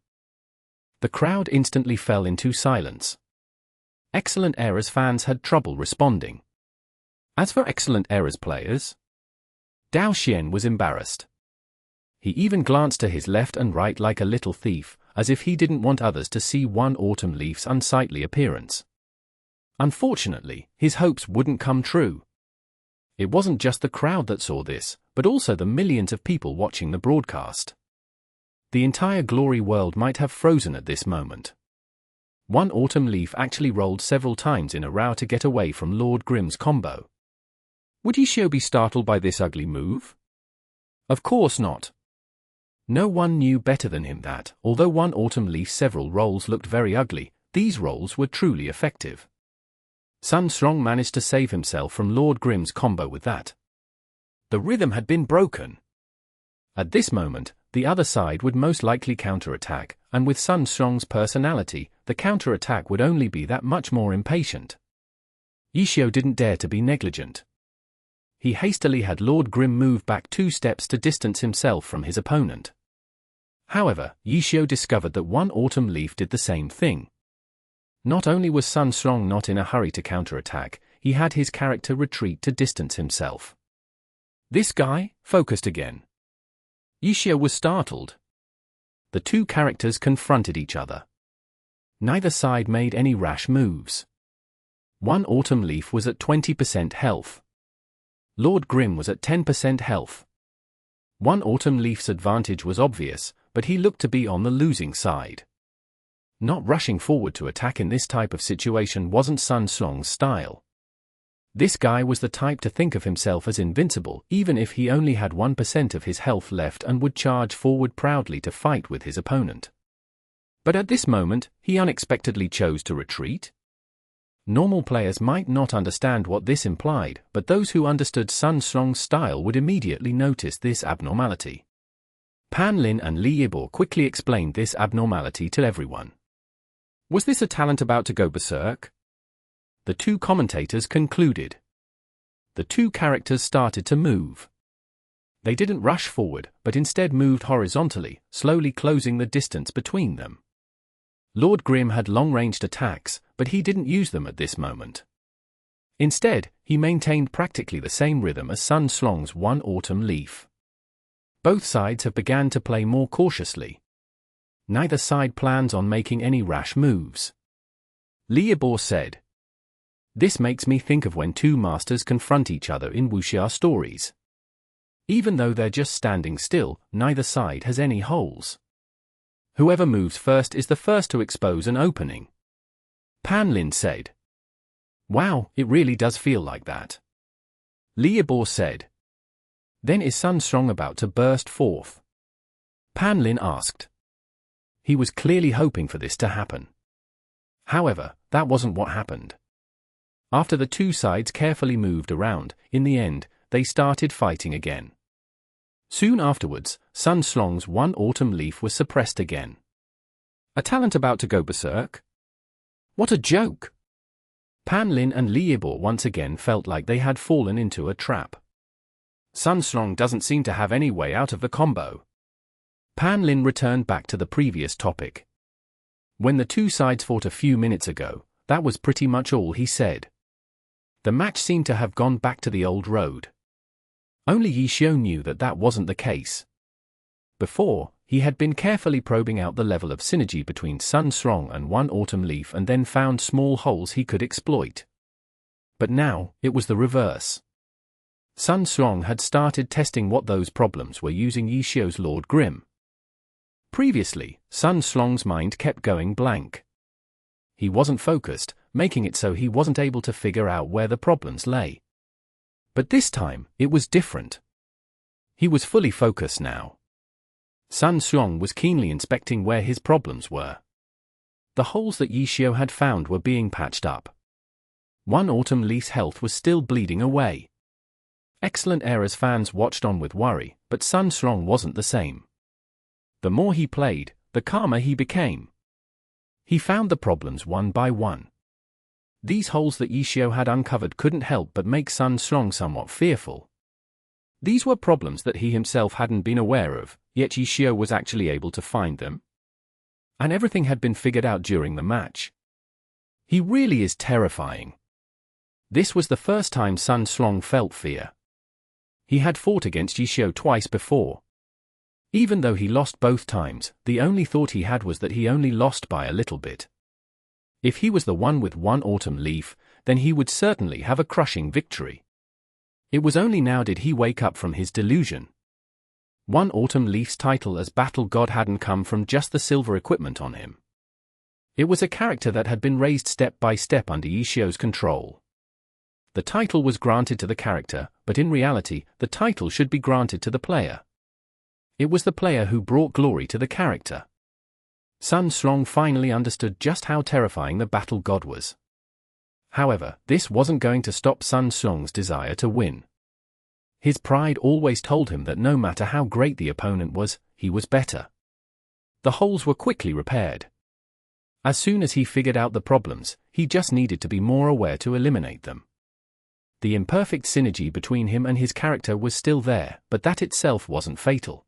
The crowd instantly fell into silence. Excellent Errors fans had trouble responding. As for Excellent Errors players, Dao Xian was embarrassed. He even glanced to his left and right like a little thief, as if he didn't want others to see one autumn leaf's unsightly appearance. Unfortunately, his hopes wouldn't come true. It wasn't just the crowd that saw this, but also the millions of people watching the broadcast. The entire Glory world might have frozen at this moment. One autumn leaf actually rolled several times in a row to get away from Lord Grim's combo. Would Yishio be startled by this ugly move? Of course not. No one knew better than him that, although one autumn leaf's several rolls looked very ugly, these rolls were truly effective. Sun Strong managed to save himself from Lord Grimm's combo with that. The rhythm had been broken. At this moment, the other side would most likely counterattack, and with Sun Strong's personality, the counterattack would only be that much more impatient. Yishio didn't dare to be negligent. He hastily had Lord Grimm move back 2 steps to distance himself from his opponent. However, Yishio discovered that one autumn leaf did the same thing. Not only was Sun Strong not in a hurry to counterattack, he had his character retreat to distance himself. This guy focused again. Yishio was startled. The two characters confronted each other. Neither side made any rash moves. One autumn leaf was at 20% health. Lord Grimm was at 10% health. One autumn leaf's advantage was obvious, but he looked to be on the losing side. Not rushing forward to attack in this type of situation wasn't Sun Strong's style. This guy was the type to think of himself as invincible even if he only had 1% of his health left and would charge forward proudly to fight with his opponent. But at this moment, he unexpectedly chose to retreat. Normal players might not understand what this implied, but those who understood Sun Strong's style would immediately notice this abnormality. Pan Lin and Li Yibor quickly explained this abnormality to everyone. Was this a talent about to go berserk? The two commentators concluded. The two characters started to move. They didn't rush forward, but instead moved horizontally, slowly closing the distance between them. Lord Grimm had long-ranged attacks, but he didn't use them at this moment. Instead, he maintained practically the same rhythm as Sun Strong's one autumn leaf. Both sides have begun to play more cautiously. Neither side plans on making any rash moves. Li Yibor said, "This makes me think of when two masters confront each other in wuxia stories. Even though they're just standing still, neither side has any holes. Whoever moves first is the first to expose an opening." Pan Lin said, "Wow, it really does feel like that." Li Yibor said, "Then is Sun Strong about to burst forth?" Pan Lin asked. He was clearly hoping for this to happen. However, that wasn't what happened. After the two sides carefully moved around, in the end, they started fighting again. Soon afterwards, Sun Strong's one autumn leaf was suppressed again. A talent about to go berserk? What a joke! Pan Lin and Li Yibor once again felt like they had fallen into a trap. Sun Strong doesn't seem to have any way out of the combo. Pan Lin returned back to the previous topic. When the two sides fought a few minutes ago, that was pretty much all he said. The match seemed to have gone back to the old road. Only Yishio knew that that wasn't the case. Before, he had been carefully probing out the level of synergy between Sun Strong and one autumn leaf and then found small holes he could exploit. But now, it was the reverse. Sun Strong had started testing what those problems were using Yishio's Lord Grimm. Previously, Sun Strong's mind kept going blank. He wasn't focused, making it so he wasn't able to figure out where the problems lay. But this time, it was different. He was fully focused now. Sun Strong was keenly inspecting where his problems were. The holes that Yishio had found were being patched up. One autumn leaf's health was still bleeding away. Excellent Era's fans watched on with worry, but Sun Strong wasn't the same. The more he played, the calmer he became. He found the problems one by one. These holes that Yishio had uncovered couldn't help but make Sun Strong somewhat fearful. These were problems that he himself hadn't been aware of, yet Yishio was actually able to find them. And everything had been figured out during the match. He really is terrifying. This was the first time Sun Strong felt fear. He had fought against Yishio twice before. Even though he lost both times, the only thought he had was that he only lost by a little bit. If he was the one with one autumn leaf, then he would certainly have a crushing victory. It was only now did he wake up from his delusion. One autumn leaf's title as battle god hadn't come from just the silver equipment on him. It was a character that had been raised step by step under Yishio's control. The title was granted to the character, but in reality, the title should be granted to the player. It was the player who brought glory to the character. Sun Strong finally understood just how terrifying the battle god was. However, this wasn't going to stop Sun Strong's desire to win. His pride always told him that no matter how great the opponent was, he was better. The holes were quickly repaired. As soon as he figured out the problems, he just needed to be more aware to eliminate them. The imperfect synergy between him and his character was still there, but that itself wasn't fatal.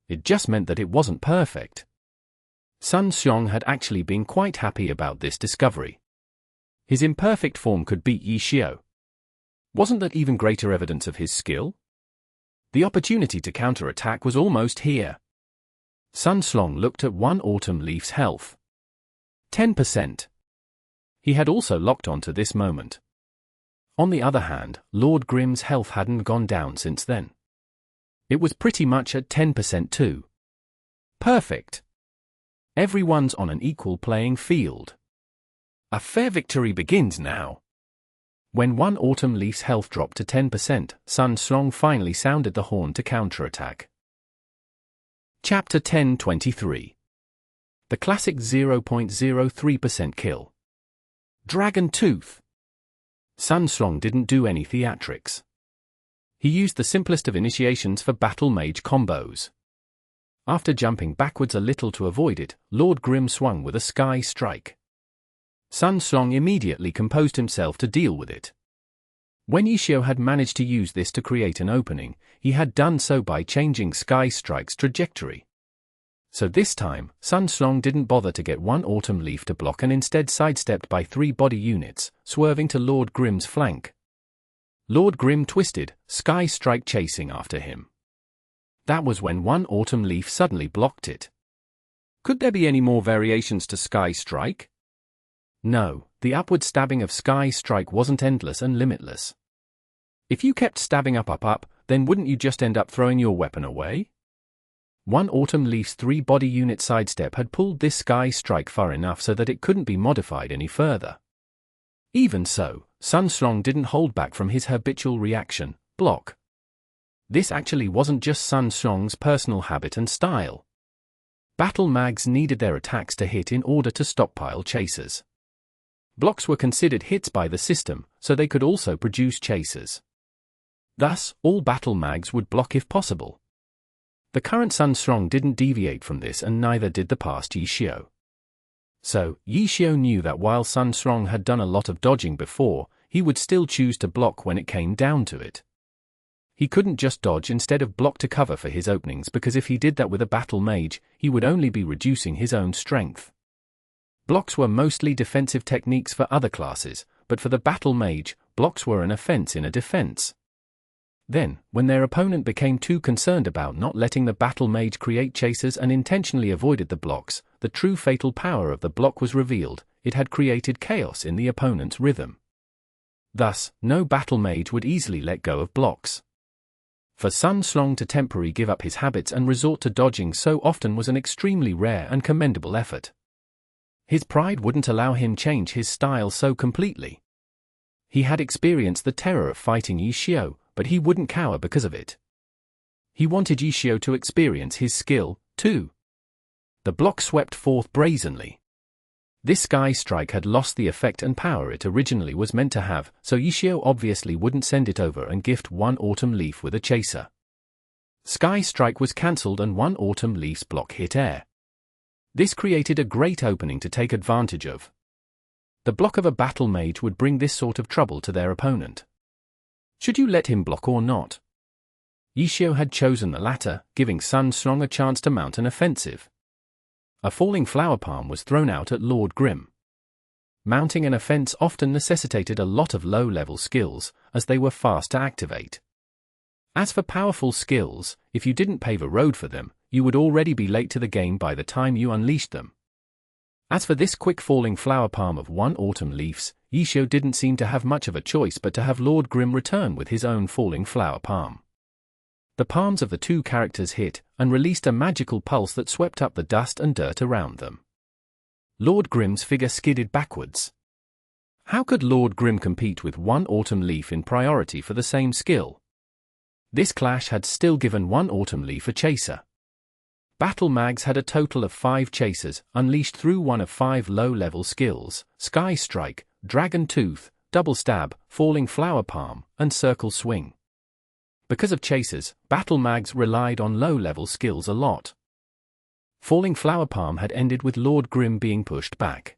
It just meant that it wasn't perfect. Sun Xiong had actually been quite happy about this discovery. His imperfect form could beat Yi Xiao. Wasn't that even greater evidence of his skill? The opportunity to counterattack was almost here. Sun Xiong looked at one autumn leaf's health. 10%. He had also locked onto this moment. On the other hand, Lord Grimm's health hadn't gone down since then. It was pretty much at 10% too. Perfect. Everyone's on an equal playing field. A fair victory begins now. When one autumn leaf's health dropped to 10%, Sun Xiong finally sounded the horn to counterattack. Chapter 10:23. The classic 0.03% kill. Dragon Tooth. Sun Xiong didn't do any theatrics. He used the simplest of initiations for battle mage combos. After jumping backwards a little to avoid it, Lord Grimm swung with a sky strike. Sun Xiong immediately composed himself to deal with it. When Yi Xiao had managed to use this to create an opening, he had done so by changing Sky Strike's trajectory. So this time, Sun Xiong didn't bother to get one autumn leaf to block and instead sidestepped by 3 body units, swerving to Lord Grimm's flank. Lord Grimm twisted, Sky Strike chasing after him. That was when one autumn leaf suddenly blocked it. Could there be any more variations to Sky Strike? No, the upward stabbing of Sky Strike wasn't endless and limitless. If you kept stabbing up, then wouldn't you just end up throwing your weapon away? One autumn leaf's 3 body unit sidestep had pulled this Sky Strike far enough so that it couldn't be modified any further. Even so, Sun Xiong didn't hold back from his habitual reaction, block. This actually wasn't just Sun Xiong's personal habit and style. Battle mags needed their attacks to hit in order to stockpile chasers. Blocks were considered hits by the system, so they could also produce chasers. Thus, all battle mags would block if possible. The current Sun Xiong didn't deviate from this, and neither did the past Yi Xiao. So, Yi Xiao knew that while Sun Xiong had done a lot of dodging before, he would still choose to block when it came down to it. He couldn't just dodge instead of block to cover for his openings, because if he did that with a battle mage, he would only be reducing his own strength. Blocks were mostly defensive techniques for other classes, but for the battle mage, blocks were an offense in a defense. Then, when their opponent became too concerned about not letting the battle mage create chasers and intentionally avoided the blocks, the true fatal power of the block was revealed. It had created chaos in the opponent's rhythm. Thus, no battle mage would easily let go of blocks. For Sun Xiong to temporarily give up his habits and resort to dodging so often was an extremely rare and commendable effort. His pride wouldn't allow him change his style so completely. He had experienced the terror of fighting Yi Xiao, but he wouldn't cower because of it. He wanted Yi Xiao to experience his skill, too. The block swept forth brazenly. This Sky Strike had lost the effect and power it originally was meant to have, so Yi Xiao obviously wouldn't send it over and gift one autumn leaf with a chaser. Sky Strike was cancelled and one autumn leaf's block hit air. This created a great opening to take advantage of. The block of a battle mage would bring this sort of trouble to their opponent. Should you let him block or not? Yi Xiao had chosen the latter, giving Sun Xiong a chance to mount an offensive. A falling flower palm was thrown out at Lord Grimm. Mounting an offense often necessitated a lot of low-level skills, as they were fast to activate. As for powerful skills, if you didn't pave a road for them, you would already be late to the game by the time you unleashed them. As for this quick falling flower palm of one autumn leaf's, Yi Xiao didn't seem to have much of a choice but to have Lord Grimm return with his own falling flower palm. The palms of the two characters hit, and released a magical pulse that swept up the dust and dirt around them. Lord Grimm's figure skidded backwards. How could Lord Grimm compete with one autumn leaf in priority for the same skill? This clash had still given one autumn leaf a chaser. Battle Mags had a total of 5 chasers, unleashed through one of 5 low-level skills: Sky Strike, Dragon Tooth, Double Stab, Falling Flower Palm, and Circle Swing. Because of chasers, Battle Mags relied on low-level skills a lot. Falling Flower Palm had ended with Lord Grim being pushed back.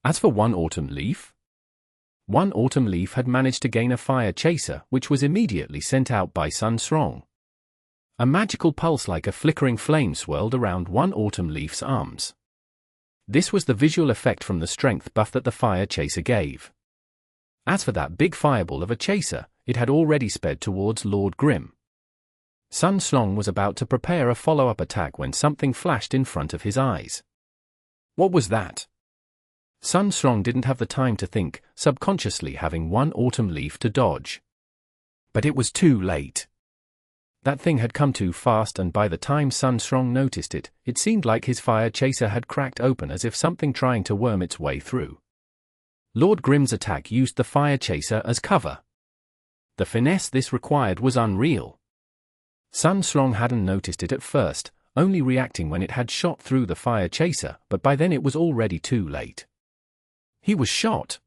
As for one autumn leaf, one autumn leaf had managed to gain a fire chaser, which was immediately sent out by Sun Strong. A magical pulse like a flickering flame swirled around one autumn leaf's arms. This was the visual effect from the strength buff that the fire chaser gave. As for that big fireball of a chaser, it had already sped towards Lord Grim. Sun Strong was about to prepare a follow-up attack when something flashed in front of his eyes. What was that? Sun Strong didn't have the time to think, subconsciously having one autumn leaf to dodge. But it was too late. That thing had come too fast, and by the time Sun Strong noticed it, it seemed like his fire chaser had cracked open as if something trying to worm its way through. Lord Grim's attack used the fire chaser as cover. The finesse this required was unreal. Sun Strong hadn't noticed it at first, only reacting when it had shot through the fire chaser, but by then it was already too late. He was shot.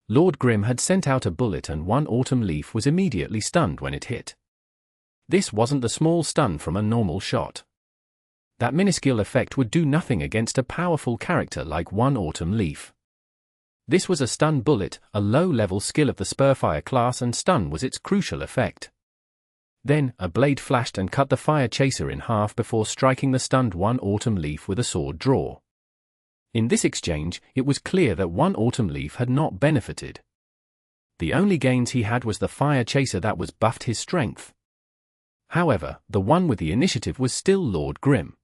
Lord Grim had sent out a bullet and one autumn leaf was immediately stunned when it hit. This wasn't the small stun from a normal shot. That minuscule effect would do nothing against a powerful character like one autumn leaf. This was a stun bullet, a low-level skill of the Spurfire class, and stun was its crucial effect. Then, a blade flashed and cut the fire chaser in half before striking the stunned one autumn leaf with a sword draw. In this exchange, it was clear that one autumn leaf had not benefited. The only gains he had was the fire chaser that was buffed his strength. However, the one with the initiative was still Lord Grim.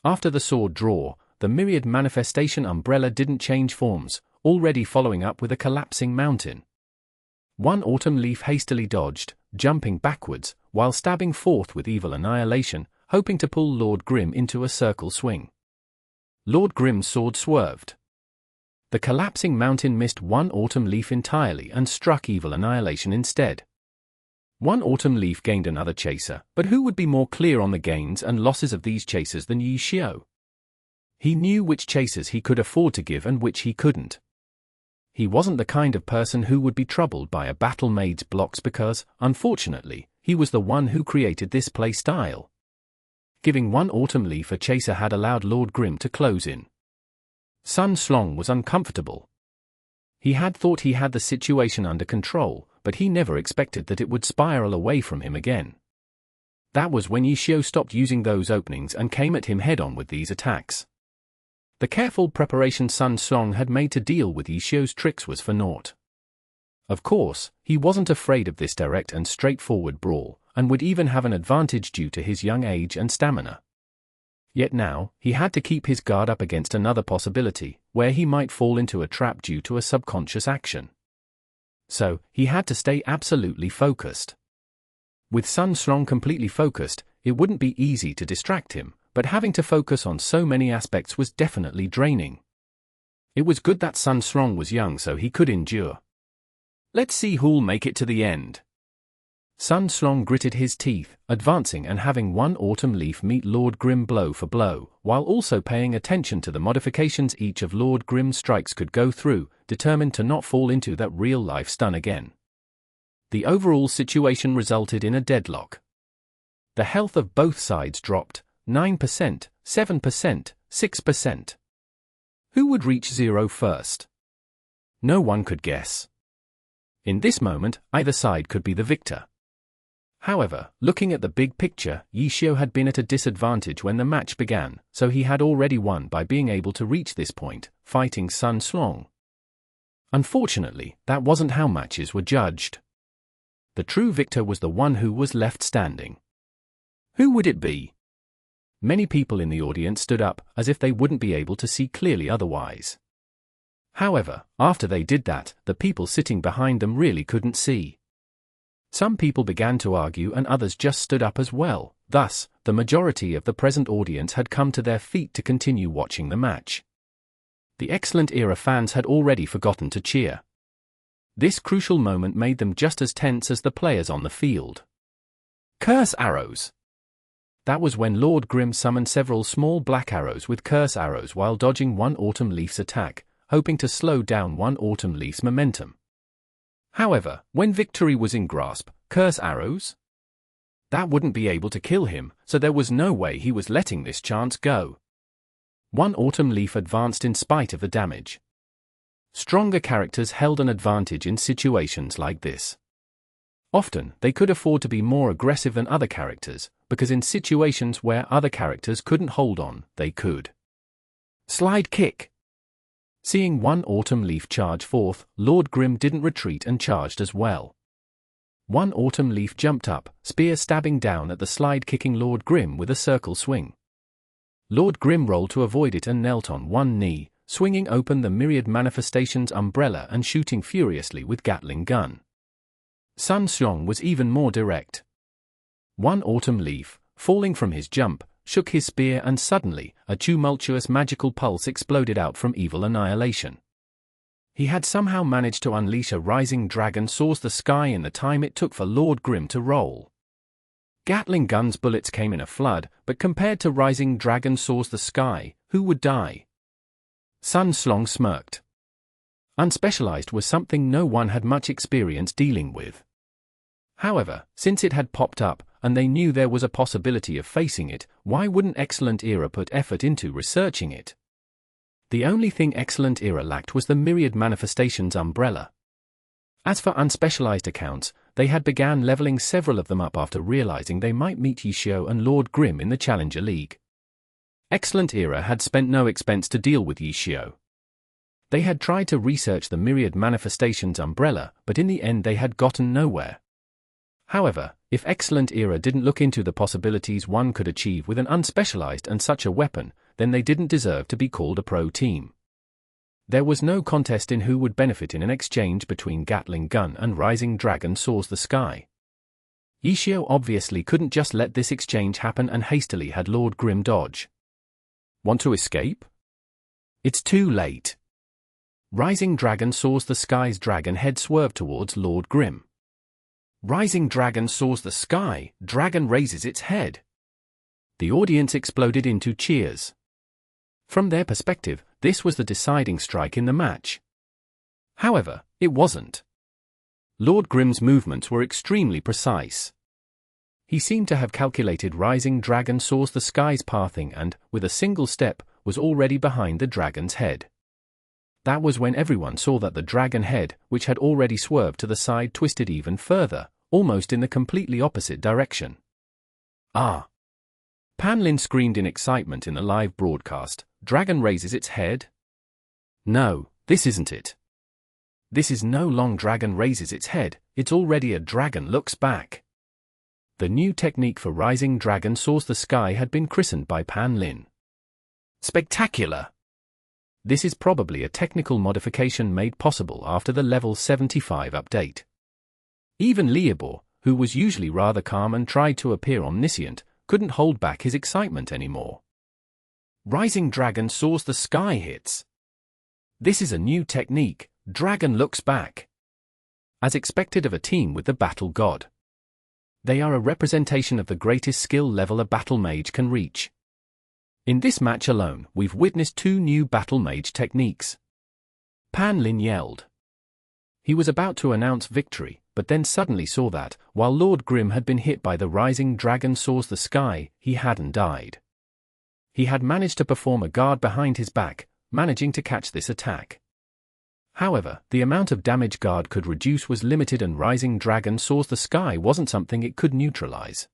After the sword draw, the myriad manifestation umbrella didn't change forms, already following up with a collapsing mountain. One autumn leaf hastily dodged, jumping backwards, while stabbing forth with evil annihilation, hoping to pull Lord Grim into a circle swing. Lord Grim's sword swerved. The collapsing mountain missed one autumn leaf entirely and struck evil annihilation instead. One autumn leaf gained another chaser, but who would be more clear on the gains and losses of these chasers than Yi Xiu? He knew which chasers he could afford to give and which he couldn't. He wasn't the kind of person who would be troubled by a battle maid's blocks because, unfortunately, he was the one who created this play style. Giving one autumn leaf a chaser had allowed Lord Grim to close in. Sun Strong was uncomfortable. He had thought he had the situation under control, but he never expected that it would spiral away from him again. That was when Yi Xiu stopped using those openings and came at him head-on with these attacks. The careful preparation Sun Strong had made to deal with Yi Xiu's tricks was for naught. Of course, he wasn't afraid of this direct and straightforward brawl, and would even have an advantage due to his young age and stamina. Yet now, he had to keep his guard up against another possibility, where he might fall into a trap due to a subconscious action. So, he had to stay absolutely focused. With Sun Strong completely focused, it wouldn't be easy to distract him, but having to focus on so many aspects was definitely draining. It was good that Sun Strong was young so he could endure. Let's see who'll make it to the end. Sun Strong gritted his teeth, advancing and having one autumn leaf meet Lord Grim blow for blow, while also paying attention to the modifications each of Lord Grim's strikes could go through, determined to not fall into that real-life stun again. The overall situation resulted in a deadlock. The health of both sides dropped, 9%, 7%, 6%. Who would reach 0 first? No one could guess. In this moment, either side could be the victor. However, looking at the big picture, Yi Xiu had been at a disadvantage when the match began, so he had already won by being able to reach this point, fighting Sun Strong. Unfortunately, that wasn't how matches were judged. The true victor was the one who was left standing. Who would it be? Many people in the audience stood up, as if they wouldn't be able to see clearly otherwise. However, after they did that, the people sitting behind them really couldn't see. Some people began to argue and others just stood up as well, thus, the majority of the present audience had come to their feet to continue watching the match. The excellent era fans had already forgotten to cheer. This crucial moment made them just as tense as the players on the field. Curse arrows. That was when Lord Grim summoned several small black arrows with curse arrows while dodging one autumn leaf's attack, hoping to slow down one autumn leaf's momentum. However, when victory was in grasp, curse arrows? That wouldn't be able to kill him, so there was no way he was letting this chance go. One autumn leaf advanced in spite of the damage. Stronger characters held an advantage in situations like this. Often, they could afford to be more aggressive than other characters, because in situations where other characters couldn't hold on, they could. Slide kick. Seeing one autumn leaf charge forth, Lord Grim didn't retreat and charged as well. One autumn leaf jumped up, spear stabbing down at the slide-kicking Lord Grim with a circle swing. Lord Grim rolled to avoid it and knelt on one knee, swinging open the Myriad Manifestations umbrella and shooting furiously with Gatling gun. Sun Xiong was even more direct. One autumn leaf, falling from his jump, shook his spear and suddenly, a tumultuous magical pulse exploded out from evil annihilation. He had somehow managed to unleash a rising dragon source the sky in the time it took for Lord Grim to roll. Gatling gun's bullets came in a flood, but compared to rising dragon source the sky, who would die? Sun Xiong smirked. Unspecialized was something no one had much experience dealing with. However, since it had popped up, and they knew there was a possibility of facing it, why wouldn't Excellent Era put effort into researching it? The only thing Excellent Era lacked was the Myriad Manifestations umbrella. As for unspecialized accounts, they had began leveling several of them up after realizing they might meet Yishio and Lord Grim in the Challenger League. Excellent Era had spent no expense to deal with Yishio. They had tried to research the Myriad Manifestations umbrella, but in the end they had gotten nowhere. However, if Excellent Era didn't look into the possibilities one could achieve with an unspecialized and such a weapon, then they didn't deserve to be called a pro team. There was no contest in who would benefit in an exchange between Gatling gun and Rising Dragon soars the sky. Yishio obviously couldn't just let this exchange happen and hastily had Lord Grim dodge. Want to escape? It's too late. Rising Dragon soars the sky's dragon head swerved towards Lord Grim. Rising Dragon soars the sky, dragon raises its head. The audience exploded into cheers. From their perspective, this was the deciding strike in the match. However, it wasn't. Lord Grim's movements were extremely precise. He seemed to have calculated Rising Dragon soars the sky's pathing and, with a single step, was already behind the dragon's head. That was when everyone saw that the dragon head, which had already swerved to the side, twisted even further, almost in the completely opposite direction. Ah! Pan Lin screamed in excitement in the live broadcast. Dragon raises its head? No, this isn't it. This is no long dragon raises its head, it's already a dragon looks back. The new technique for Rising Dragon soars the sky had been christened by Pan Lin. Spectacular! This is probably a technical modification made possible after the level 75 update. Even Liebor, who was usually rather calm and tried to appear omniscient, couldn't hold back his excitement anymore. Rising Dragon soars the sky hits. This is a new technique, Dragon looks back. As expected of a team with the Battle God. They are a representation of the greatest skill level a battle mage can reach. In this match alone, we've witnessed two new battle mage techniques. Pan Lin yelled. He was about to announce victory, but then suddenly saw that, while Lord Grim had been hit by the Rising Dragon soars the sky, he hadn't died. He had managed to perform a guard behind his back, managing to catch this attack. However, the amount of damage guard could reduce was limited and Rising Dragon soars the sky wasn't something it could neutralize.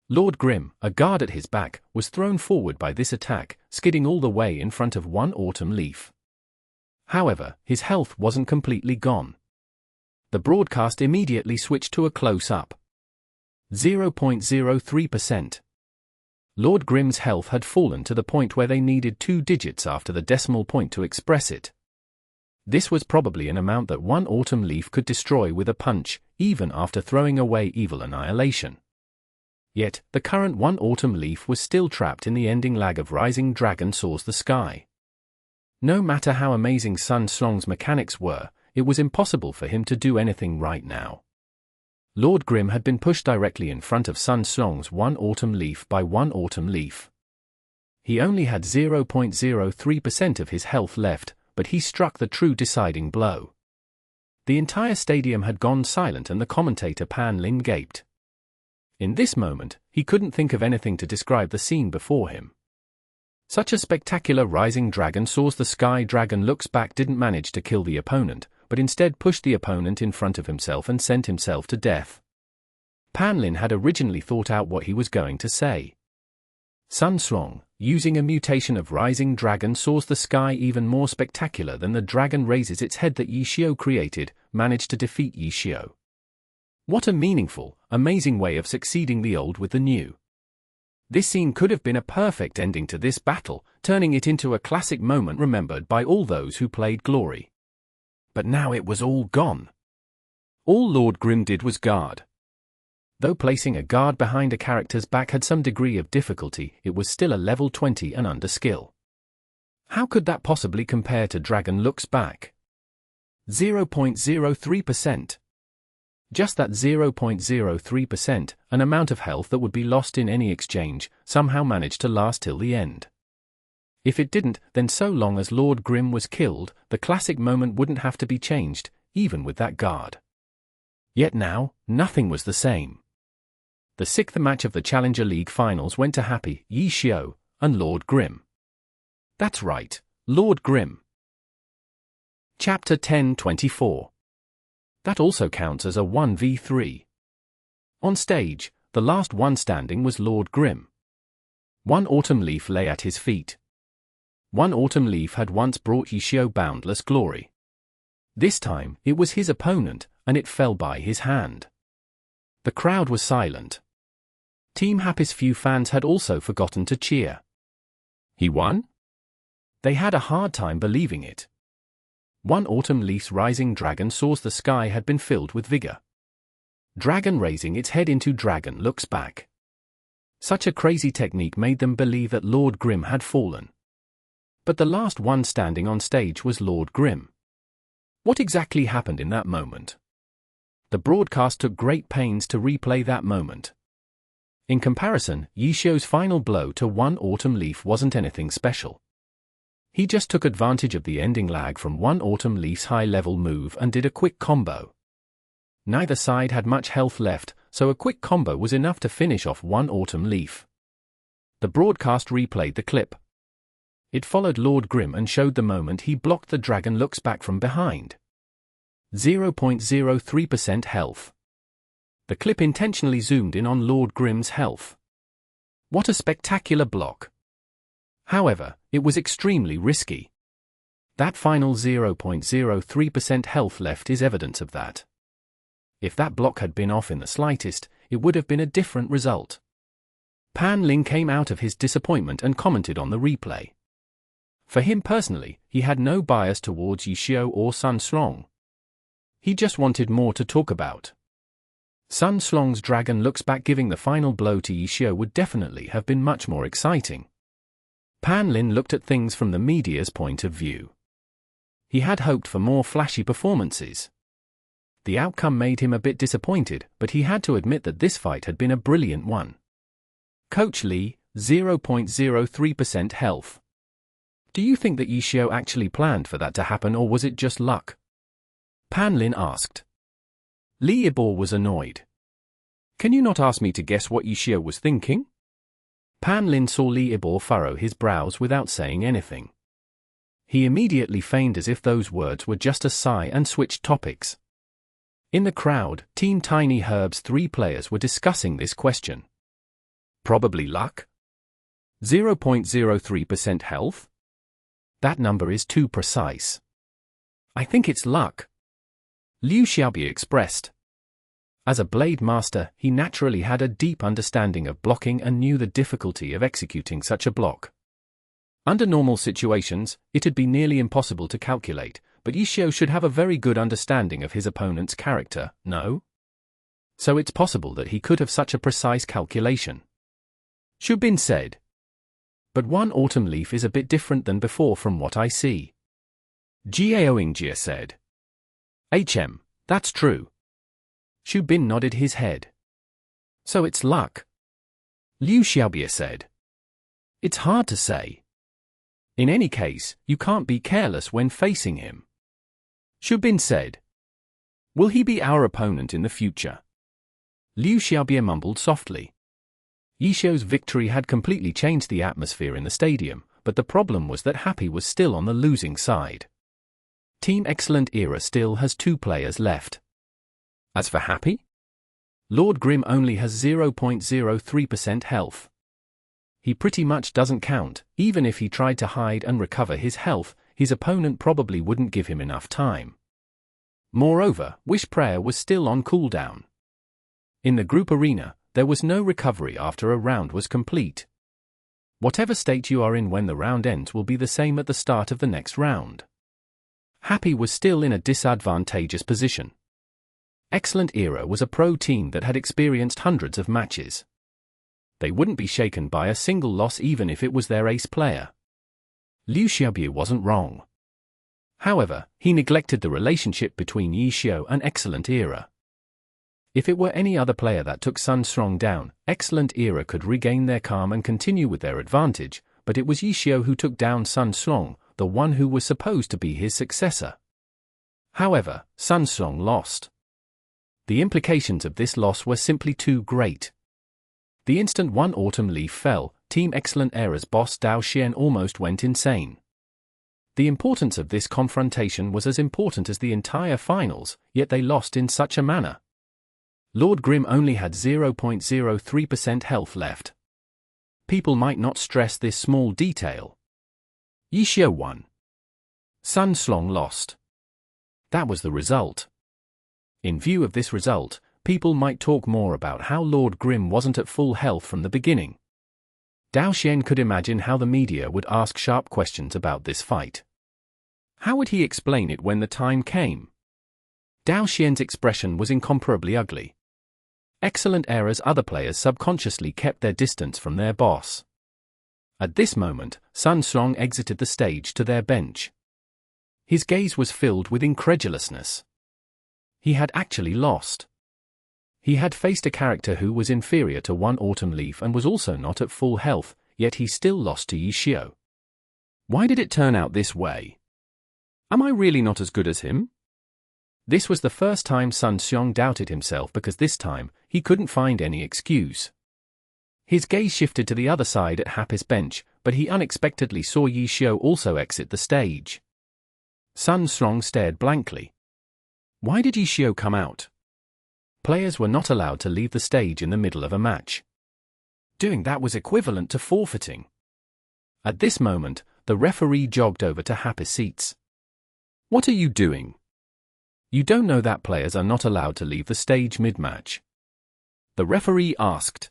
Lord Grim, a guard at his back, was thrown forward by this attack, skidding all the way in front of one autumn leaf. However, his health wasn't completely gone. The broadcast immediately switched to a close-up. 0.03%. Lord Grim's health had fallen to the point where they needed 2 digits after the decimal point to express it. This was probably an amount that one autumn leaf could destroy with a punch, even after throwing away evil annihilation. Yet, the current one autumn leaf was still trapped in the ending lag of Rising Dragon soars the sky. No matter how amazing Sun Xiong's mechanics were, it was impossible for him to do anything right now. Lord Grim had been pushed directly in front of Sun Slong's one autumn leaf by one autumn leaf. He only had 0.03% of his health left, but he struck the true deciding blow. The entire stadium had gone silent and the commentator Pan Lin gaped. In this moment, he couldn't think of anything to describe the scene before him. Such a spectacular rising dragon soars the sky. Dragon looks back, didn't manage to kill the opponent, but instead pushed the opponent in front of himself and sent himself to death. Pan Lin had originally thought out what he was going to say. Sun Slong, using a mutation of rising dragon, soars the sky even more spectacular than the dragon raises its head that Yi Xiu created, managed to defeat Yi Xiu. What a meaningful, amazing way of succeeding the old with the new. This scene could have been a perfect ending to this battle, turning it into a classic moment remembered by all those who played Glory. But now it was all gone. All Lord Grim did was guard. Though placing a guard behind a character's back had some degree of difficulty, it was still a level 20 and under skill. How could that possibly compare to Dragon Looks Back? 0.03%. Just that 0.03%, an amount of health that would be lost in any exchange, somehow managed to last till the end. If it didn't, then so long as Lord Grim was killed, the classic moment wouldn't have to be changed, even with that guard. Yet now, nothing was the same. The sixth match of the Challenger League finals went to Happy, Yi Xiu, and Lord Grim. That's right, Lord Grim. Chapter 10:24. That also counts as a 1v3. On stage, the last one standing was Lord Grim. One autumn leaf lay at his feet. One autumn leaf had once brought Yi Xiu boundless glory. This time, it was his opponent, and it fell by his hand. The crowd was silent. Team Happy's few fans had also forgotten to cheer. He won? They had a hard time believing it. One autumn leaf's rising dragon soars the sky had been filled with vigor. Dragon raising its head into Dragon Looks Back. Such a crazy technique made them believe that Lord Grim had fallen. But the last one standing on stage was Lord Grim. What exactly happened in that moment? The broadcast took great pains to replay that moment. In comparison, Yi Xiu's final blow to one autumn leaf wasn't anything special. He just took advantage of the ending lag from one autumn leaf's high-level move and did a quick combo. Neither side had much health left, so a quick combo was enough to finish off one autumn leaf. The broadcast replayed the clip. It followed Lord Grim and showed the moment he blocked the Dragon Looks Back from behind. 0.03% health. The clip intentionally zoomed in on Lord Grim's health. What a spectacular block. However, it was extremely risky. That final 0.03% health left is evidence of that. If that block had been off in the slightest, it would have been a different result. Pan Lin came out of his disappointment and commented on the replay. For him personally, he had no bias towards Yi Xiu or Sun Slong. He just wanted more to talk about. Sun Slong's Dragon Looks Back giving the final blow to Yi Xiu would definitely have been much more exciting. Pan Lin looked at things from the media's point of view. He had hoped for more flashy performances. The outcome made him a bit disappointed, but he had to admit that this fight had been a brilliant one. Coach Lee, 0.03% health. Do you think that Yi Xiu actually planned for that to happen, or was it just luck? Pan Lin asked. Li Yibor was annoyed. Can you not ask me to guess what Yi Xiu was thinking? Pan Lin saw Li Yibor furrow his brows without saying anything. He immediately feigned as if those words were just a sigh and switched topics. In the crowd, Team Tiny Herb's 3 players were discussing this question. Probably luck? 0.03% health? That number is too precise. I think it's luck. Liu Xiaobi expressed. As a blade master, he naturally had a deep understanding of blocking and knew the difficulty of executing such a block. Under normal situations, it'd be nearly impossible to calculate, but Yi Xiu should have a very good understanding of his opponent's character, no? So it's possible that he could have such a precise calculation. Shubin said. But one autumn leaf is a bit different than before from what I see. Jiao Ingjia said. That's true. Xu Bin nodded his head. So it's luck. Liu Xiaobie said. It's hard to say. In any case, you can't be careless when facing him. Xu Bin said. Will he be our opponent in the future? Liu Xiaobie mumbled softly. Yishou's victory had completely changed the atmosphere in the stadium, but the problem was that Happy was still on the losing side. Team Excellent Era still has 2 players left. As for Happy? Lord Grimm only has 0.03% health. He pretty much doesn't count. Even if he tried to hide and recover his health, his opponent probably wouldn't give him enough time. Moreover, Wish Prayer was still on cooldown. In the group arena, there was no recovery after a round was complete. Whatever state you are in when the round ends will be the same at the start of the next round. Happy was still in a disadvantageous position. Excellent Era was a pro team that had experienced hundreds of matches. They wouldn't be shaken by a single loss even if it was their ace player. Liu Xiaobie wasn't wrong. However, he neglected the relationship between Yishou and Excellent Era. If it were any other player that took Sun Strong down, Excellent Era could regain their calm and continue with their advantage, but it was Yishou who took down Sun Strong, the one who was supposed to be his successor. However, Sun Strong lost. The implications of this loss were simply too great. The instant one autumn leaf fell, Team Excellent Era's boss Dao Xian almost went insane. The importance of this confrontation was as important as the entire finals, yet they lost in such a manner. Lord Grimm only had 0.03% health left. People might not stress this small detail. Yishou won. Sun Strong lost. That was the result. In view of this result, people might talk more about how Lord Grimm wasn't at full health from the beginning. Dao Xian could imagine how the media would ask sharp questions about this fight. How would he explain it when the time came? Dao Xian's expression was incomparably ugly. Excellent Era's other players subconsciously kept their distance from their boss. At this moment, Sun Strong exited the stage to their bench. His gaze was filled with incredulousness. He had actually lost. He had faced a character who was inferior to one autumn leaf and was also not at full health, yet he still lost to Yishou. Why did it turn out this way? Am I really not as good as him? This was the first time Sun Xiong doubted himself because this time, he couldn't find any excuse. His gaze shifted to the other side at Happy's bench, but he unexpectedly saw Yishou also exit the stage. Sun Strong stared blankly. Why did Yishou come out? Players were not allowed to leave the stage in the middle of a match. Doing that was equivalent to forfeiting. At this moment, the referee jogged over to Happy's seats. What are you doing? You don't know that players are not allowed to leave the stage mid-match? The referee asked.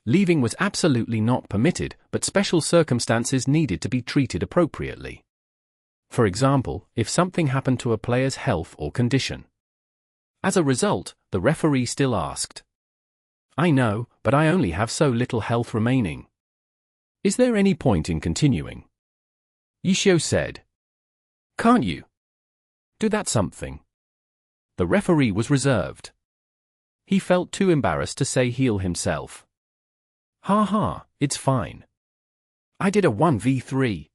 Leaving was absolutely not permitted, but special circumstances needed to be treated appropriately. For example, if something happened to a player's health or condition. As a result, the referee still asked. I know, but I only have so little health remaining. Is there any point in continuing? Yishou said. Can't you do that something? The referee was reserved. He felt too embarrassed to say heal himself. Ha ha, it's fine. I did a 1v3.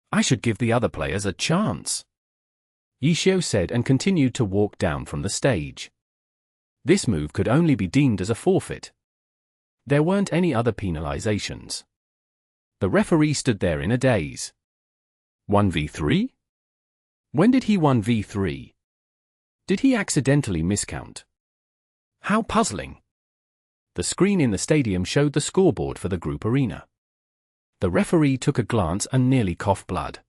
I should give the other players a chance. Yishou said and continued to walk down from the stage. This move could only be deemed as a forfeit. There weren't any other penalizations. The referee stood there in a daze. 1v3? When did he 1v3? Did he accidentally miscount? How puzzling. The screen in the stadium showed the scoreboard for the group arena. The referee took a glance and nearly coughed blood.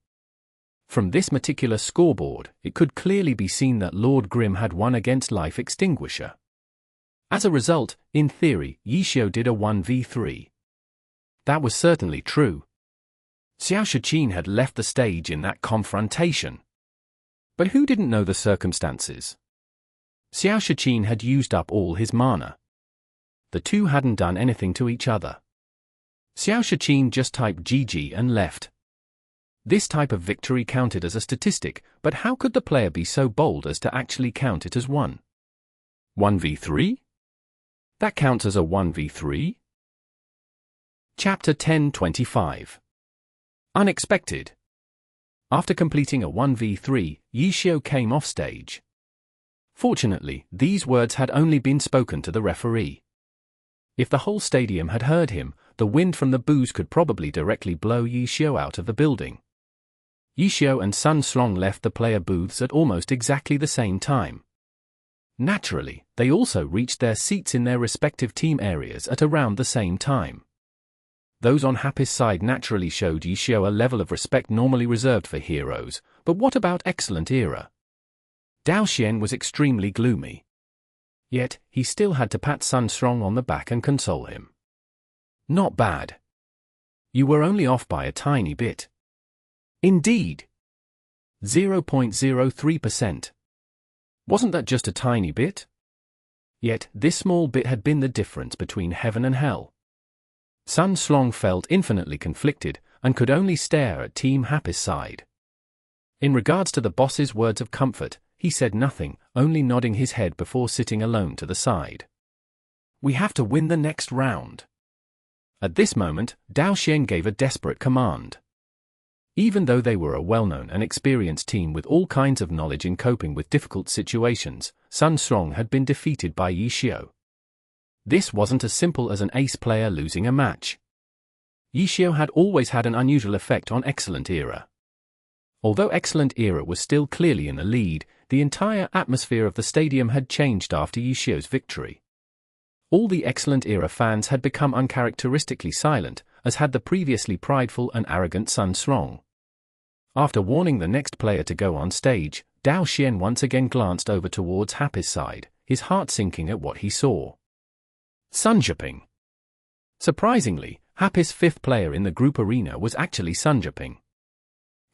From this meticulous scoreboard, it could clearly be seen that Lord Grimm had won against Life Extinguisher. As a result, in theory, Yishou did a 1v3. That was certainly true. Xiao Shiqin had left the stage in that confrontation. But who didn't know the circumstances? Xiao Shiqin had used up all his mana. The two hadn't done anything to each other. Xiao Shiqin just typed GG and left. This type of victory counted as a statistic, but how could the player be so bold as to actually count it as one? 1v3? That counts as a 1v3? Chapter 10:25. Unexpected. After completing a 1v3, Yishio came off stage. Fortunately, these words had only been spoken to the referee. If the whole stadium had heard him, the wind from the boos could probably directly blow Yishio out of the building. Yishio and Sun Slong left the player booths at almost exactly the same time. Naturally, they also reached their seats in their respective team areas at around the same time. Those on Happy's side naturally showed Yishio a level of respect normally reserved for heroes, but what about Excellent Era? Dao Xian was extremely gloomy. Yet, he still had to pat Sun Strong on the back and console him. Not bad. You were only off by a tiny bit. Indeed. 0.03%. Wasn't that just a tiny bit? Yet, this small bit had been the difference between heaven and hell. Sun Slong felt infinitely conflicted and could only stare at Team Happy's side. In regards to the boss's words of comfort, he said nothing, only nodding his head before sitting alone to the side. We have to win the next round. At this moment, Dao Xian gave a desperate command. Even though they were a well-known and experienced team with all kinds of knowledge in coping with difficult situations, Sun Strong had been defeated by Yishio. This wasn't as simple as an ace player losing a match. Yishio had always had an unusual effect on Excellent Era. Although Excellent Era was still clearly in the lead, the entire atmosphere of the stadium had changed after Yishio's victory. All the Excellent Era fans had become uncharacteristically silent, as had the previously prideful and arrogant Sun Strong. After warning the next player to go on stage, Dao Xian once again glanced over towards Happy's side, his heart sinking at what he saw. Sun Jiping. Surprisingly, Happy's fifth player in the group arena was actually Sun Jiping.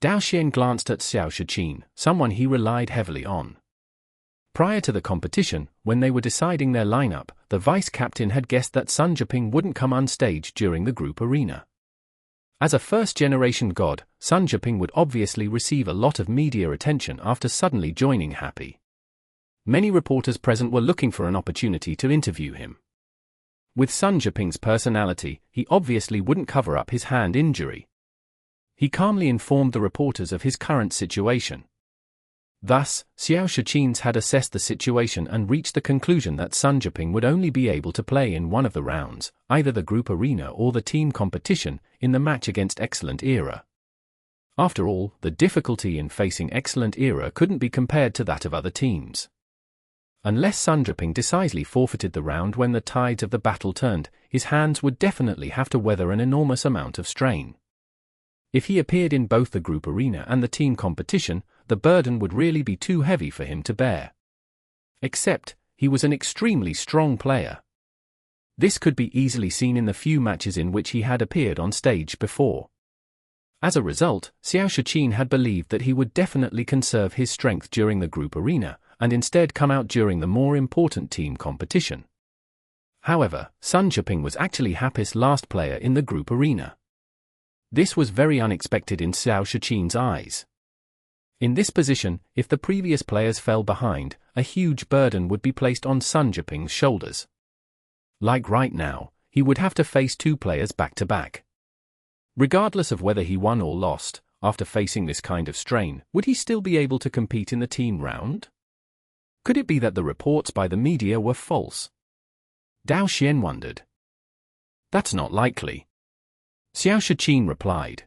Dao Xian glanced at Xiao Shiqin, someone he relied heavily on. Prior to the competition, when they were deciding their lineup, the vice-captain had guessed that Sun Jiping wouldn't come on stage during the group arena. As a first-generation god, Sun Jiping would obviously receive a lot of media attention after suddenly joining Happy. Many reporters present were looking for an opportunity to interview him. With Sun Jiping's personality, he obviously wouldn't cover up his hand injury. He calmly informed the reporters of his current situation. Thus, Xiao Shiqin had assessed the situation and reached the conclusion that Sun Jiping would only be able to play in one of the rounds, either the group arena or the team competition, in the match against Excellent Era. After all, the difficulty in facing Excellent Era couldn't be compared to that of other teams. Unless Sun Jiping decisively forfeited the round when the tides of the battle turned, his hands would definitely have to weather an enormous amount of strain. If he appeared in both the group arena and the team competition, the burden would really be too heavy for him to bear. Except, he was an extremely strong player. This could be easily seen in the few matches in which he had appeared on stage before. As a result, Xiao Shiqin had believed that he would definitely conserve his strength during the group arena, and instead come out during the more important team competition. However, Sun Jiping was actually Happy's last player in the group arena. This was very unexpected in Xiao Shiqin's eyes. In this position, if the previous players fell behind, a huge burden would be placed on Sun Jiping's shoulders. Like right now, he would have to face two players back-to-back. Regardless of whether he won or lost, after facing this kind of strain, would he still be able to compete in the team round? Could it be that the reports by the media were false? Dao Xian wondered. That's not likely. Xiao Shiqin replied.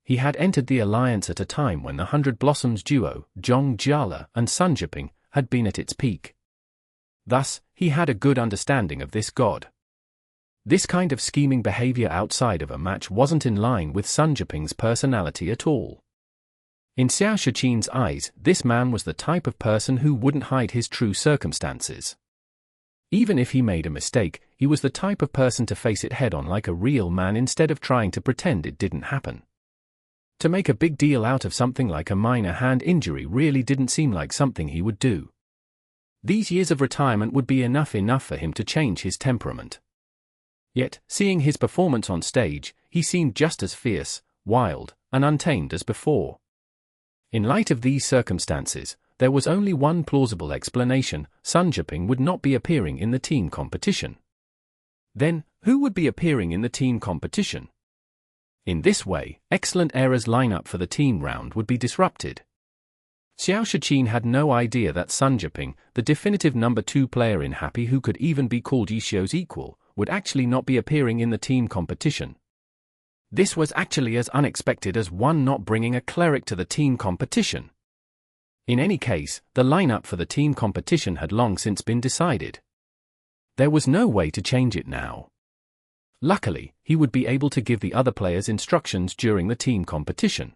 He had entered the alliance at a time when the 100 Blossoms duo, Zhong Jiala and Sun Jiping, had been at its peak. Thus, he had a good understanding of this god. This kind of scheming behavior outside of a match wasn't in line with Sun Jiping's personality at all. In Xiao Shiqin's eyes, this man was the type of person who wouldn't hide his true circumstances. Even if he made a mistake, he was the type of person to face it head-on like a real man instead of trying to pretend it didn't happen. To make a big deal out of something like a minor hand injury really didn't seem like something he would do. These years of retirement would be enough for him to change his temperament. Yet, seeing his performance on stage, he seemed just as fierce, wild, and untamed as before. In light of these circumstances, there was only one plausible explanation: Sunjaping would not be appearing in the team competition. Then, who would be appearing in the team competition? In this way, Excellent Era's lineup for the team round would be disrupted. Xiao Shiqin had no idea that Sunjaping, the definitive number 2 player in Happy who could even be called Yishio's equal, would actually not be appearing in the team competition. This was actually as unexpected as one not bringing a cleric to the team competition. In any case, the lineup for the team competition had long since been decided. There was no way to change it now. Luckily, he would be able to give the other players instructions during the team competition.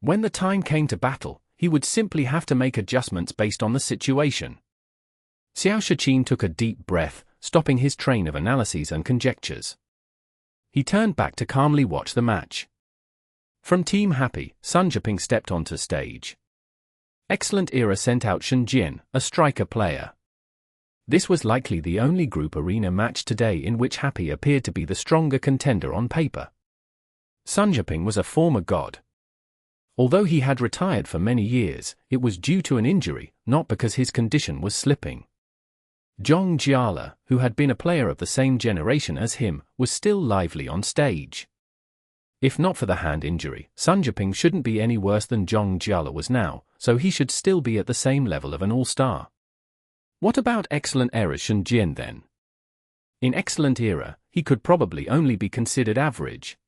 When the time came to battle, he would simply have to make adjustments based on the situation. Xiao Shiqin took a deep breath, stopping his train of analyses and conjectures. He turned back to calmly watch the match. From Team Happy, Sunjaping stepped onto stage. Excellent Era sent out Shenjian, a striker player. This was likely the only group arena match today in which Happy appeared to be the stronger contender on paper. Sunjaping was a former god. Although he had retired for many years, it was due to an injury, not because his condition was slipping. Zhong Jiala, who had been a player of the same generation as him, was still lively on stage. If not for the hand injury, Sunjaping shouldn't be any worse than Zhong Jiala was now, so he should still be at the same level of an all-star. What about Excellent Era's Shenjian then? In Excellent Era, he could probably only be considered average.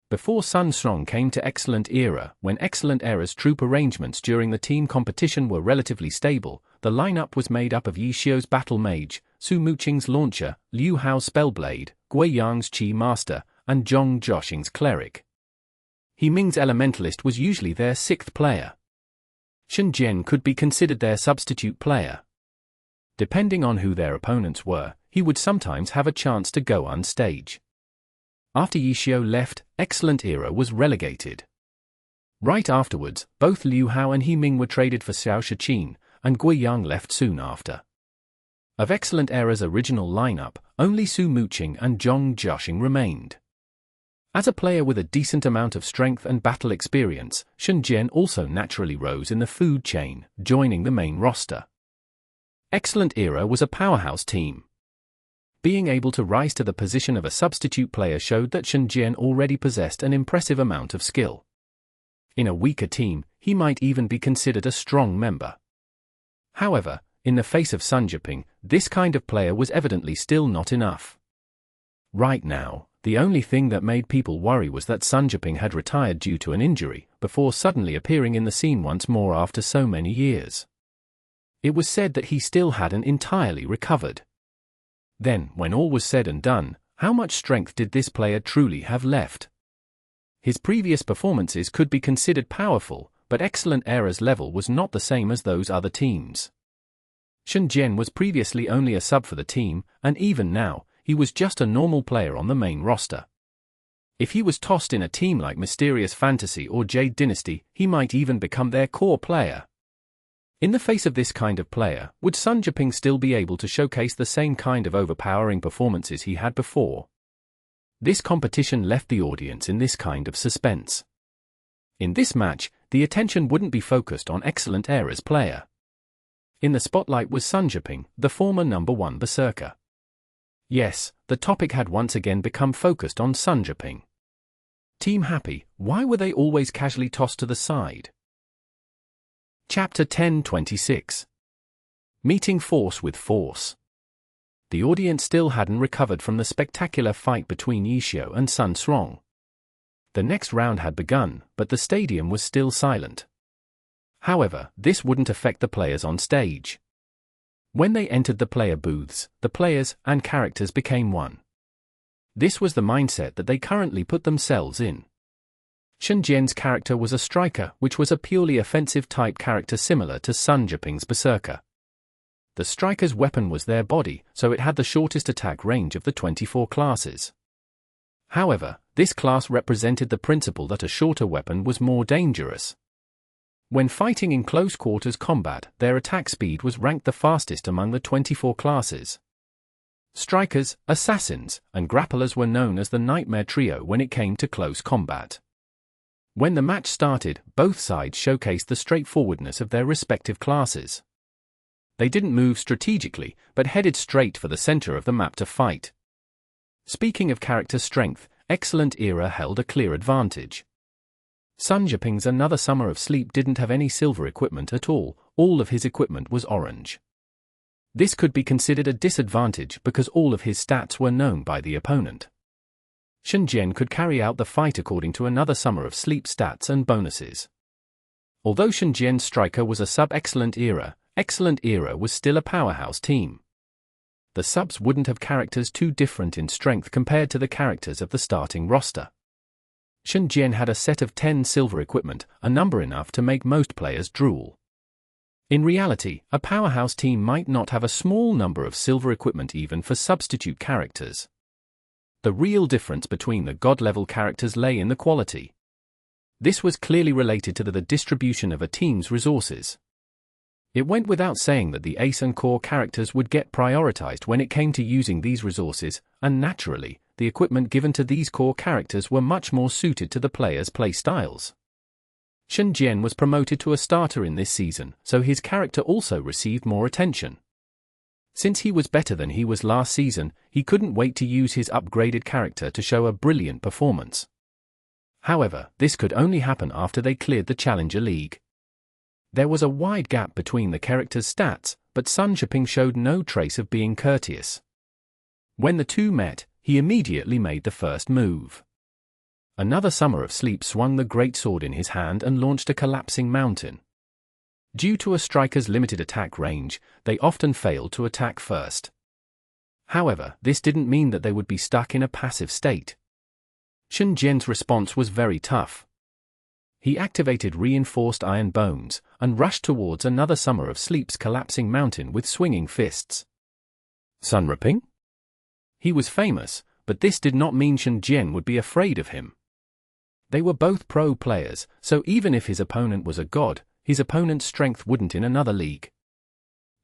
Before Sun Song came to Excellent Era, when Excellent Era's troop arrangements during the team competition were relatively stable, the lineup was made up of Yishio's Battle Mage, Su Muqing's Launcher, Liu Hao's Spellblade, Gui Yang's Qi Master, and Zhong Zhaoxing's Cleric. He Ming's Elementalist was usually their 6th player. Shenjian could be considered their substitute player. Depending on who their opponents were, he would sometimes have a chance to go on stage. After Yishio left, Excellent Era was relegated. Right afterwards, both Liu Hao and He Ming were traded for Xiao Shiqin, and Gui Yang left soon after. Of Excellent Era's original lineup, only Su Muqing and Zhong Zhaoxing remained. As a player with a decent amount of strength and battle experience, Shenjian also naturally rose in the food chain, joining the main roster. Excellent Era was a powerhouse team. Being able to rise to the position of a substitute player showed that Shenjian already possessed an impressive amount of skill. In a weaker team, he might even be considered a strong member. However, in the face of Sunjaping, this kind of player was evidently still not enough. Right now, the only thing that made people worry was that Sunjaping had retired due to an injury, before suddenly appearing in the scene once more after so many years. It was said that he still hadn't entirely recovered. Then, when all was said and done, how much strength did this player truly have left? His previous performances could be considered powerful, but Excellent Era's level was not the same as those other teams. Shenjian was previously only a sub for the team, and even now, he was just a normal player on the main roster. If he was tossed in a team like Mysterious Fantasy or Jade Dynasty, he might even become their core player. In the face of this kind of player, would Sunjaping still be able to showcase the same kind of overpowering performances he had before? This competition left the audience in this kind of suspense. In this match, the attention wouldn't be focused on Excellent Era's player. In the spotlight was Sunjaping, the former number 1 berserker. Yes, the topic had once again become focused on Sunjaping. Team Happy, why were they always casually tossed to the side? Chapter 10:26. Meeting Force with Force. The audience still hadn't recovered from the spectacular fight between Yishio and Sun Song. The next round had begun, but the stadium was still silent. However, this wouldn't affect the players on stage. When they entered the player booths, the players and characters became one. This was the mindset that they currently put themselves in. Shenjian's character was a striker, which was a purely offensive type character similar to Sunjaping's berserker. The striker's weapon was their body, so it had the shortest attack range of the 24 classes. However, this class represented the principle that a shorter weapon was more dangerous. When fighting in close quarters combat, their attack speed was ranked the fastest among the 24 classes. Strikers, assassins, and grapplers were known as the Nightmare Trio when it came to close combat. When the match started, both sides showcased the straightforwardness of their respective classes. They didn't move strategically, but headed straight for the center of the map to fight. Speaking of character strength, Excellent Era held a clear advantage. Sun Jiping's Another Summer of Sleep didn't have any silver equipment at all of his equipment was orange. This could be considered a disadvantage because all of his stats were known by the opponent. Shen Jian could carry out the fight according to Another Summer of Sleep stats and bonuses. Although Shen Jian's striker was a sub-Excellent Era was still a powerhouse team. The subs wouldn't have characters too different in strength compared to the characters of the starting roster. Shen Jian had a set of 10 silver equipment, a number enough to make most players drool. In reality, a powerhouse team might not have a small number of silver equipment even for substitute characters. The real difference between the god-level characters lay in the quality. This was clearly related to the distribution of a team's resources. It went without saying that the ace and core characters would get prioritized when it came to using these resources, and naturally, the equipment given to these core characters were much more suited to the players' playstyles. Shen Jian was promoted to a starter in this season, so his character also received more attention. Since he was better than he was last season, he couldn't wait to use his upgraded character to show a brilliant performance. However, this could only happen after they cleared the Challenger League. There was a wide gap between the characters' stats, but Sun Jiping showed no trace of being courteous. When the two met, he immediately made the first move. Another Summer of Sleep swung the great sword in his hand and launched a collapsing mountain. Due to a striker's limited attack range, they often failed to attack first. However, this didn't mean that they would be stuck in a passive state. Shen Jian's response was very tough. He activated Reinforced Iron Bones and rushed towards Another Summer of Sleep's collapsing mountain with swinging fists. Sun Jiping? He was famous, but this did not mean Shen Jian would be afraid of him. They were both pro players, so even if his opponent was a god, his opponent's strength wouldn't in another league.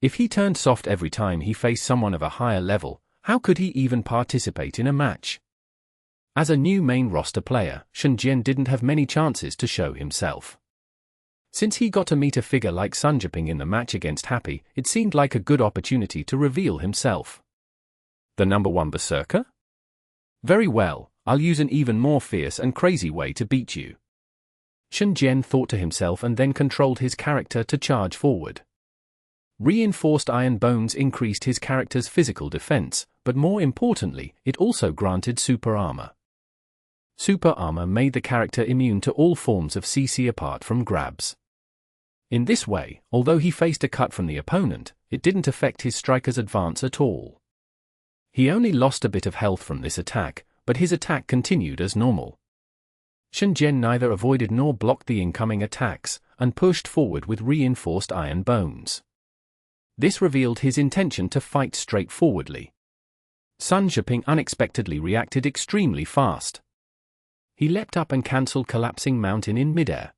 If he turned soft every time he faced someone of a higher level, how could he even participate in a match? As a new main roster player, Shen Jian didn't have many chances to show himself. Since he got to meet a figure like Sun Jiping in the match against Happy, it seemed like a good opportunity to reveal himself. The number 1 berserker? Very well, I'll use an even more fierce and crazy way to beat you. Shen Jian thought to himself and then controlled his character to charge forward. Reinforced Iron Bones increased his character's physical defense, but more importantly, it also granted super armor. Super armor made the character immune to all forms of CC apart from grabs. In this way, although he faced a cut from the opponent, it didn't affect his striker's advance at all. He only lost a bit of health from this attack, but his attack continued as normal. Shen Jian neither avoided nor blocked the incoming attacks, and pushed forward with Reinforced Iron Bones. This revealed his intention to fight straightforwardly. Sun Jiping unexpectedly reacted extremely fast. He leapt up and cancelled Collapsing Mountain in midair.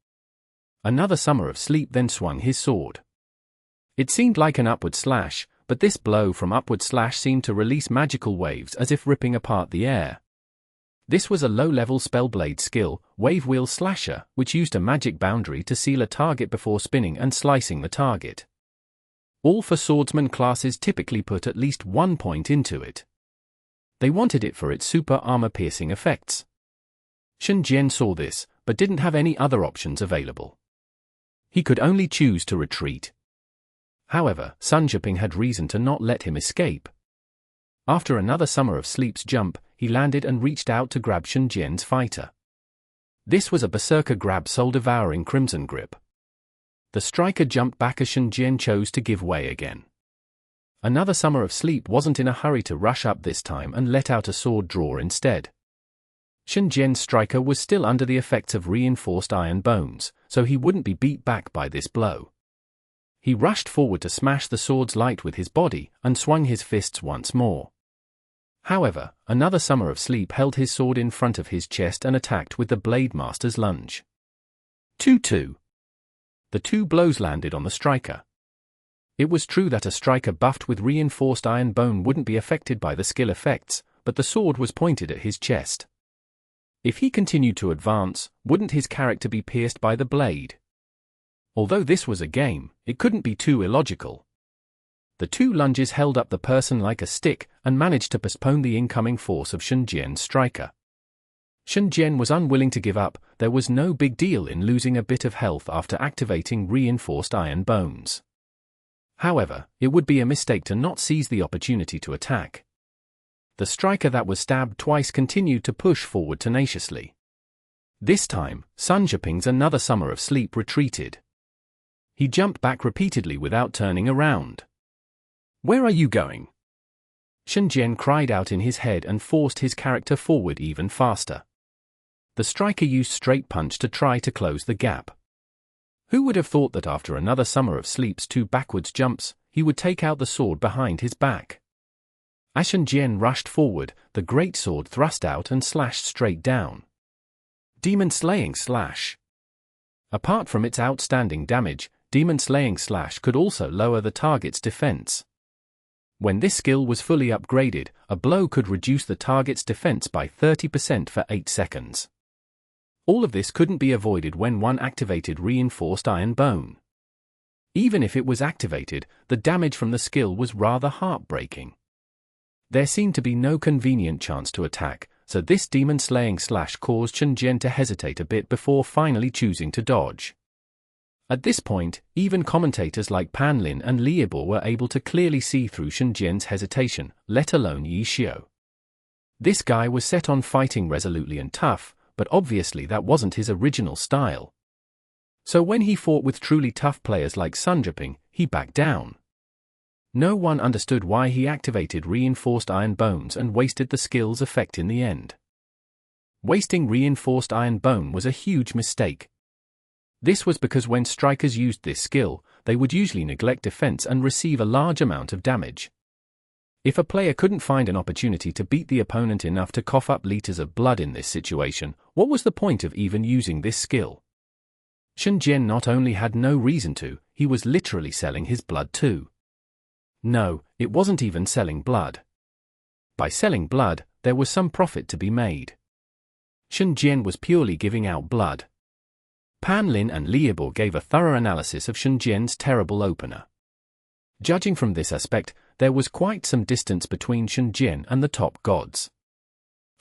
Another Summer of Sleep then swung his sword. It seemed like an upward slash, but this blow from upward slash seemed to release magical waves as if ripping apart the air. This was a low-level Spellblade skill, Wave Wheel Slasher, which used a magic boundary to seal a target before spinning and slicing the target. All for swordsman classes typically put at least 1 point into it. They wanted it for its super armor-piercing effects. Shen Jian saw this, but didn't have any other options available. He could only choose to retreat. However, Sun Jiping had reason to not let him escape. After Another Summer of Sleep's jump, he landed and reached out to grab Shen Jian's fighter. This was a berserker grab soul-devouring Crimson Grip. The striker jumped back as Shen Jian chose to give way again. Another Summer of Sleep wasn't in a hurry to rush up this time and let out a sword draw instead. Shen Jian's striker was still under the effects of Reinforced Iron Bones, so he wouldn't be beat back by this blow. He rushed forward to smash the sword's light with his body, and swung his fists once more. However, Another Summer of Sleep held his sword in front of his chest and attacked with the Blade Master's lunge. 2-2. The 2 blows landed on the striker. It was true that a striker buffed with Reinforced Iron Bone wouldn't be affected by the skill effects, but the sword was pointed at his chest. If he continued to advance, wouldn't his character be pierced by the blade? Although this was a game, it couldn't be too illogical. The two lunges held up the person like a stick and managed to postpone the incoming force of Shen Jian's striker. Shen Jian was unwilling to give up. There was no big deal in losing a bit of health after activating reinforced iron bones. However, it would be a mistake to not seize the opportunity to attack. The striker that was stabbed twice continued to push forward tenaciously. This time, Sun Zhiping's another summer of sleep retreated. He jumped back repeatedly without turning around. "Where are you going?" Shen Jian cried out in his head and forced his character forward even faster. The striker used straight punch to try to close the gap. Who would have thought that after another summer of sleep's two backwards jumps, he would take out the sword behind his back? As Shen Jian rushed forward, the great sword thrust out and slashed straight down. Demon Slaying Slash. Apart from its outstanding damage, Demon Slaying Slash could also lower the target's defense. When this skill was fully upgraded, a blow could reduce the target's defense by 30% for 8 seconds. All of this couldn't be avoided when one activated reinforced iron bone. Even if it was activated, the damage from the skill was rather heartbreaking. There seemed to be no convenient chance to attack, so this Demon Slaying Slash caused Shen Jian to hesitate a bit before finally choosing to dodge. At this point, even commentators like Pan Lin and Liebo were able to clearly see through Shen Jian's hesitation, let alone Yi Xiu. This guy was set on fighting resolutely and tough, but obviously that wasn't his original style. So when he fought with truly tough players like Sun Zhiping, he backed down. No one understood why he activated reinforced iron bones and wasted the skill's effect in the end. Wasting reinforced iron bone was a huge mistake. This was because when strikers used this skill, they would usually neglect defense and receive a large amount of damage. If a player couldn't find an opportunity to beat the opponent enough to cough up liters of blood in this situation, what was the point of even using this skill? Shen Jian not only had no reason to, he was literally selling his blood too. No, it wasn't even selling blood. By selling blood, there was some profit to be made. Shen Jian was purely giving out blood. Pan Lin and Liebo gave a thorough analysis of Shen Jian's terrible opener. Judging from this aspect, there was quite some distance between Shen Jian and the top gods.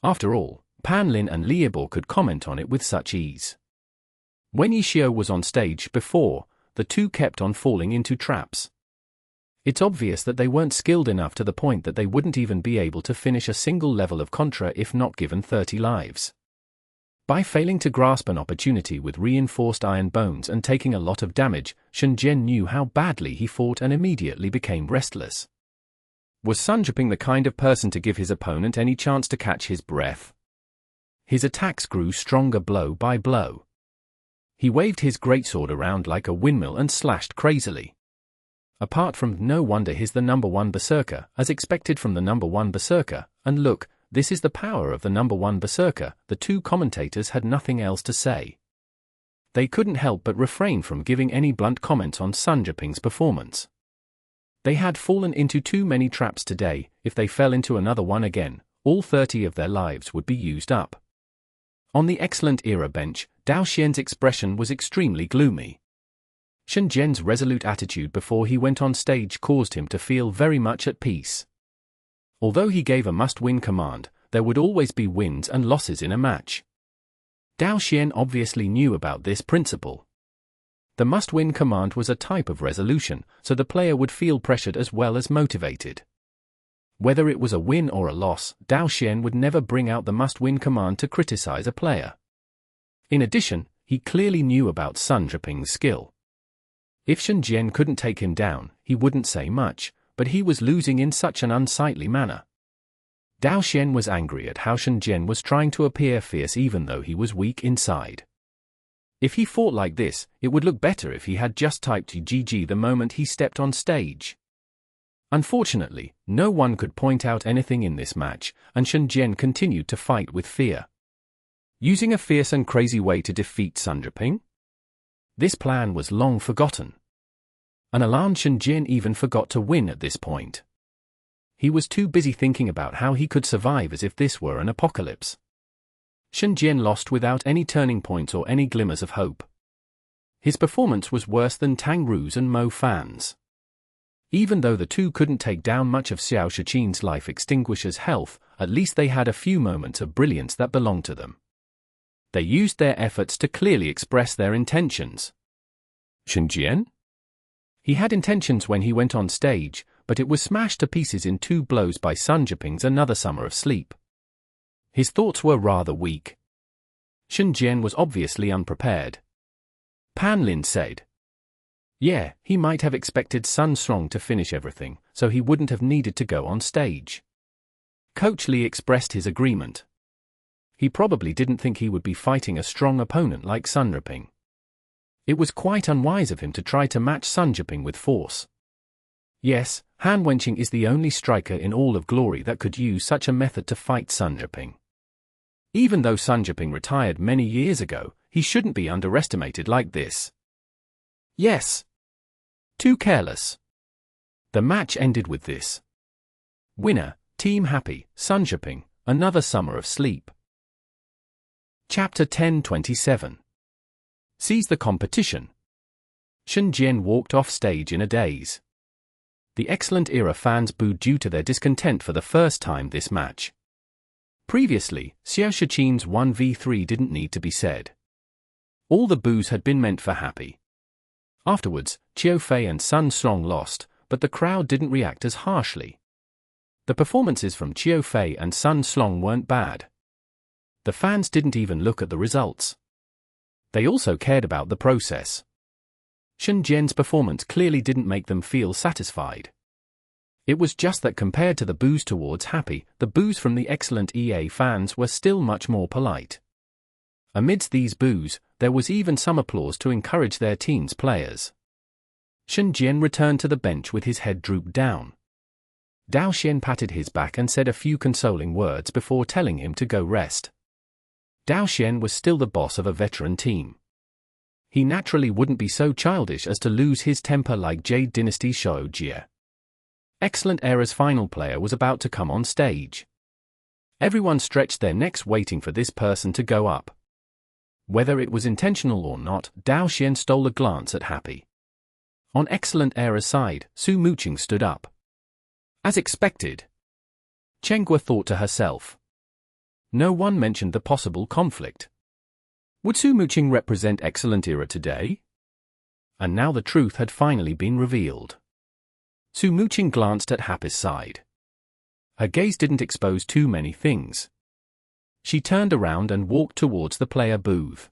After all, Pan Lin and Liebo could comment on it with such ease. When Yi Xiu was on stage before, the two kept on falling into traps. It's obvious that they weren't skilled enough to the point that they wouldn't even be able to finish a single level of Contra if not given 30 lives. By failing to grasp an opportunity with reinforced iron bones and taking a lot of damage, Shen Jian knew how badly he fought and immediately became restless. Was Sun Zhiping the kind of person to give his opponent any chance to catch his breath? His attacks grew stronger blow by blow. He waved his greatsword around like a windmill and slashed crazily. Apart from no wonder he's the number one berserker, as expected from the number one berserker, and look, this is the power of the number one berserker. The two commentators had nothing else to say. They couldn't help but refrain from giving any blunt comments on Sun Zhiping's performance. They had fallen into too many traps today. If they fell into another one again, all 30 of their lives would be used up. On the excellent era bench, Dao Xian's expression was extremely gloomy. Shen Jian's resolute attitude before he went on stage caused him to feel very much at peace. Although he gave a must-win command, there would always be wins and losses in a match. Dao Xian obviously knew about this principle. The must-win command was a type of resolution, so the player would feel pressured as well as motivated. Whether it was a win or a loss, Dao Xian would never bring out the must-win command to criticize a player. In addition, he clearly knew about Sun Zhiping's skill. If Shen Jian couldn't take him down, he wouldn't say much, but he was losing in such an unsightly manner. Dao Xian was angry at how Shen Jian was trying to appear fierce even though he was weak inside. If he fought like this, it would look better if he had just typed GG the moment he stepped on stage. Unfortunately, no one could point out anything in this match, and Shen Jian continued to fight with fear. Using a fierce and crazy way to defeat Sun Zhiping? This plan was long forgotten. An alarmed Shen Jian even forgot to win at this point. He was too busy thinking about how he could survive as if this were an apocalypse. Shen Jian lost without any turning points or any glimmers of hope. His performance was worse than Tang Ru's and Mo Fan's. Even though the two couldn't take down much of Xiao Shiqin's life extinguisher's health, at least they had a few moments of brilliance that belonged to them. They used their efforts to clearly express their intentions. Shen Jian? He had intentions when he went on stage, but it was smashed to pieces in 2 blows by Sun Jiping's Another Summer of Sleep. His thoughts were rather weak. Shen Jian was obviously unprepared. Pan Lin said. Yeah, he might have expected Sun Song to finish everything, so he wouldn't have needed to go on stage. Coach Li expressed his agreement. He probably didn't think he would be fighting a strong opponent like Sun Jiping. It was quite unwise of him to try to match Sun Jiping with force. Yes, Han Wenqing is the only striker in all of Glory that could use such a method to fight Sun Jiping. Even though Sun Jiping retired many years ago, he shouldn't be underestimated like this. Yes. Too careless. The match ended with this. Winner, Team Happy, Sun Jiping, Another Summer of Sleep. Chapter 10:27. Seize the competition. Shen Jian walked off stage in a daze. The Excellent Era fans booed due to their discontent for the first time this match. Previously, Xiao Shiqin's 1v3 didn't need to be said. All the boos had been meant for Happy. Afterwards, Qiu Fei and Sun Song lost, but the crowd didn't react as harshly. The performances from Qiu Fei and Sun Song weren't bad. The fans didn't even look at the results. They also cared about the process. Shen Jian's performance clearly didn't make them feel satisfied. It was just that compared to the boos towards Happy, the boos from the Excellent EA fans were still much more polite. Amidst these boos, there was even some applause to encourage their team's players. Shen Jian returned to the bench with his head drooped down. Dao Xian patted his back and said a few consoling words before telling him to go rest. Dao Xian was still the boss of a veteran team. He naturally wouldn't be so childish as to lose his temper like Jade Dynasty Shou Jie. Excellent Era's final player was about to come on stage. Everyone stretched their necks waiting for this person to go up. Whether it was intentional or not, Dao Xian stole a glance at Happy. On Excellent Era's side, Su Muqing stood up. As expected. Chengguo thought to herself. No one mentioned the possible conflict. Would Su Muqing represent Excellent Era today? And now the truth had finally been revealed. Su Muqing glanced at Happy's side. Her gaze didn't expose too many things. She turned around and walked towards the player booth.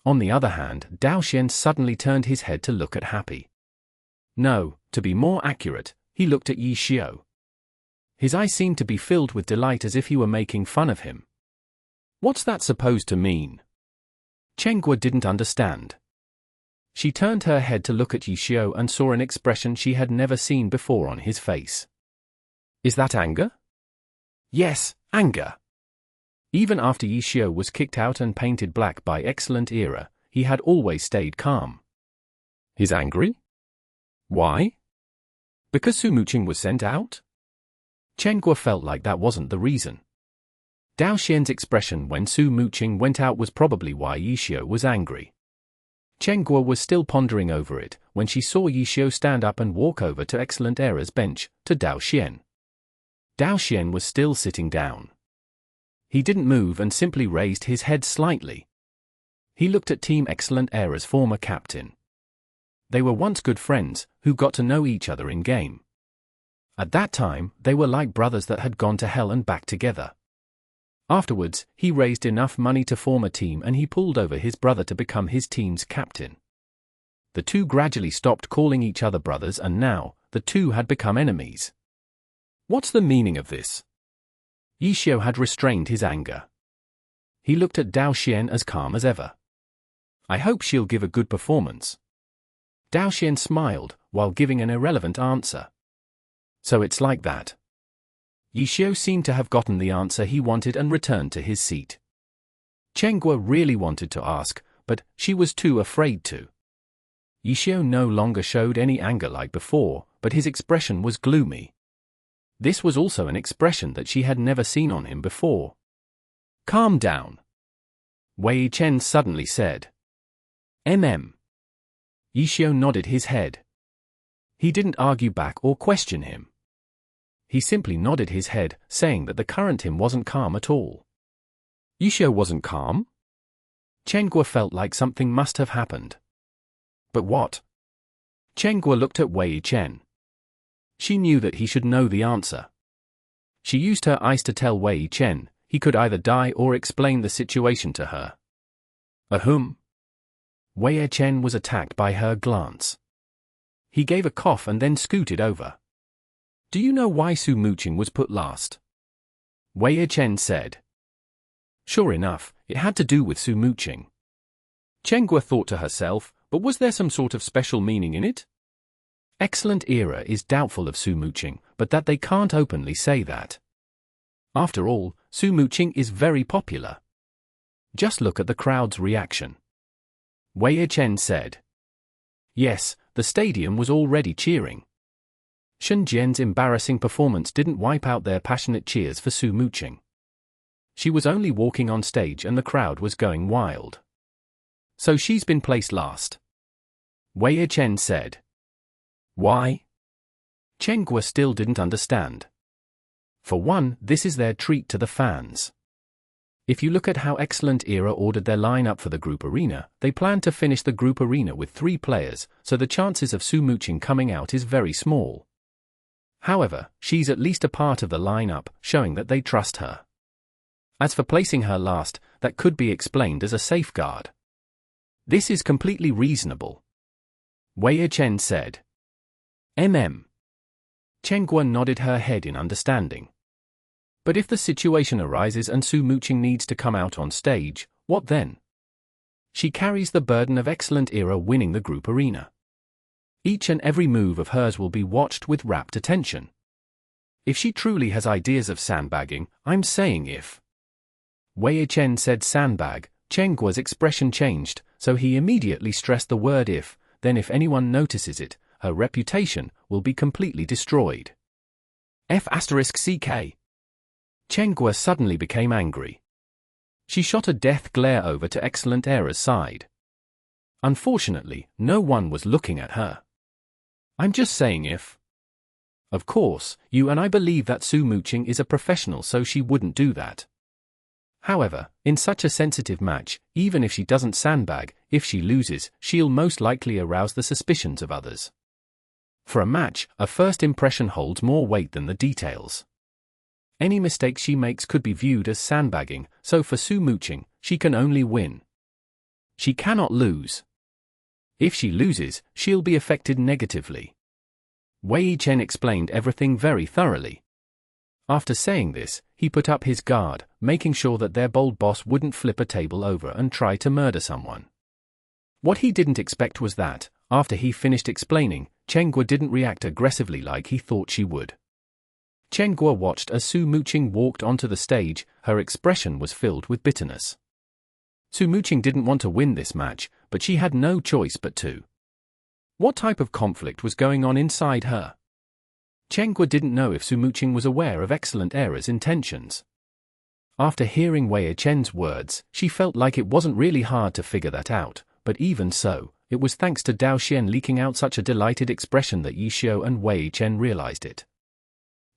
On the other hand, Dao Xian suddenly turned his head to look at Happy. No, to be more accurate, he looked at Yi Xiu. His eyes seemed to be filled with delight as if he were making fun of him. What's that supposed to mean? Chengguo didn't understand. She turned her head to look at Yi Xiu and saw an expression she had never seen before on his face. Is that anger? Yes, anger. Even after Yi Xiu was kicked out and painted black by Excellent Era, he had always stayed calm. He's angry? Why? Because Su Muqing was sent out? Chengguo felt like that wasn't the reason. Dao Xian's expression when Su Muqing went out was probably why Yi Xiu was angry. Chengguo was still pondering over it when she saw Yi Xiu stand up and walk over to Excellent Era's bench, to Dao Xian. Dao Xian was still sitting down. He didn't move and simply raised his head slightly. He looked at Team Excellent Era's former captain. They were once good friends, who got to know each other in game. At that time, they were like brothers that had gone to hell and back together. Afterwards, he raised enough money to form a team and he pulled over his brother to become his team's captain. The two gradually stopped calling each other brothers and now, the two had become enemies. What's the meaning of this? Yi Xiu had restrained his anger. He looked at Dao Xian as calm as ever. I hope she'll give a good performance. Dao Xian smiled, while giving an irrelevant answer. So it's like that. Yi Xiu seemed to have gotten the answer he wanted and returned to his seat. Chengguo really wanted to ask, but she was too afraid to. Yi Xiu no longer showed any anger like before, but his expression was gloomy. This was also an expression that she had never seen on him before. Calm down. Wei Chen suddenly said. Yishio nodded his head. He didn't argue back or question him. He simply nodded his head, saying that the current him wasn't calm at all. Yishio wasn't calm? Chengguo felt like something must have happened. But what? Chengguo looked at Wei Chen. She knew that he should know the answer. She used her eyes to tell Wei Chen he could either die or explain the situation to her. Ahem. Wei Chen was attacked by her glance. He gave a cough and then scooted over. Do you know why Su Muqing was put last? Wei Chen said. Sure enough, it had to do with Su Muqing. Chengguo thought to herself, but was there some sort of special meaning in it? Excellent Era is doubtful of Su Muqing, but that they can't openly say that. After all, Su Muqing is very popular. Just look at the crowd's reaction. Wei Chen said. Yes, the stadium was already cheering. Shen Jian's embarrassing performance didn't wipe out their passionate cheers for Su Muqing. She was only walking on stage and the crowd was going wild. So she's been placed last. Wei Chen said. Why? Chengguo still didn't understand. For one, this is their treat to the fans. If you look at how Excellent Era ordered their lineup for the group arena, they plan to finish the group arena with 3 players, so the chances of Su Muqing coming out is very small. However, she's at least a part of the lineup, showing that they trust her. As for placing her last, that could be explained as a safeguard. This is completely reasonable. Wei Chen said. Chengguo nodded her head in understanding. But if the situation arises and Su Muqing needs to come out on stage, what then? She carries the burden of Excellent Era winning the group arena. Each and every move of hers will be watched with rapt attention. If she truly has ideas of sandbagging, I'm saying if. Wei Chen said sandbag, Chengguo's expression changed, so he immediately stressed the word if, then if anyone notices it, her reputation will be completely destroyed. F***CK. Chengguo suddenly became angry. She shot a death glare over to Excellent Era's side. Unfortunately, no one was looking at her. I'm just saying if. Of course, you and I believe that Su Muqing is a professional, so she wouldn't do that. However, in such a sensitive match, even if she doesn't sandbag, if she loses, she'll most likely arouse the suspicions of others. For a match, a first impression holds more weight than the details. Any mistake she makes could be viewed as sandbagging, so for Su Muqing, she can only win. She cannot lose. If she loses, she'll be affected negatively. Wei Chen explained everything very thoroughly. After saying this, he put up his guard, making sure that their bold boss wouldn't flip a table over and try to murder someone. What he didn't expect was that, after he finished explaining, Chengguo didn't react aggressively like he thought she would. Chengguo watched as Su Muqing walked onto the stage, her expression was filled with bitterness. Su Muqing didn't want to win this match, but she had no choice but to. What type of conflict was going on inside her? Chengguo didn't know if Su Muqing was aware of Excellent Era's intentions. After hearing Wei Chen's words, she felt like it wasn't really hard to figure that out, but even so, it was thanks to Dao Xian leaking out such a delighted expression that Yishio and Wei Chen realized it.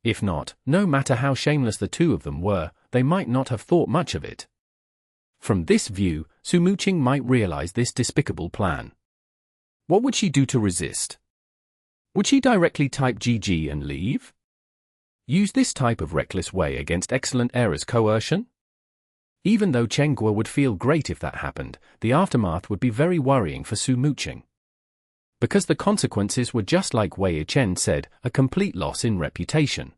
If not, no matter how shameless the two of them were, they might not have thought much of it. From this view, Su Muqing might realize this despicable plan. What would she do to resist? Would she directly type GG and leave? Use this type of reckless way against Excellent Era's coercion? Even though Chengguo would feel great if that happened, the aftermath would be very worrying for Su Muqing. Because the consequences were just like Wei Chen said, a complete loss in reputation.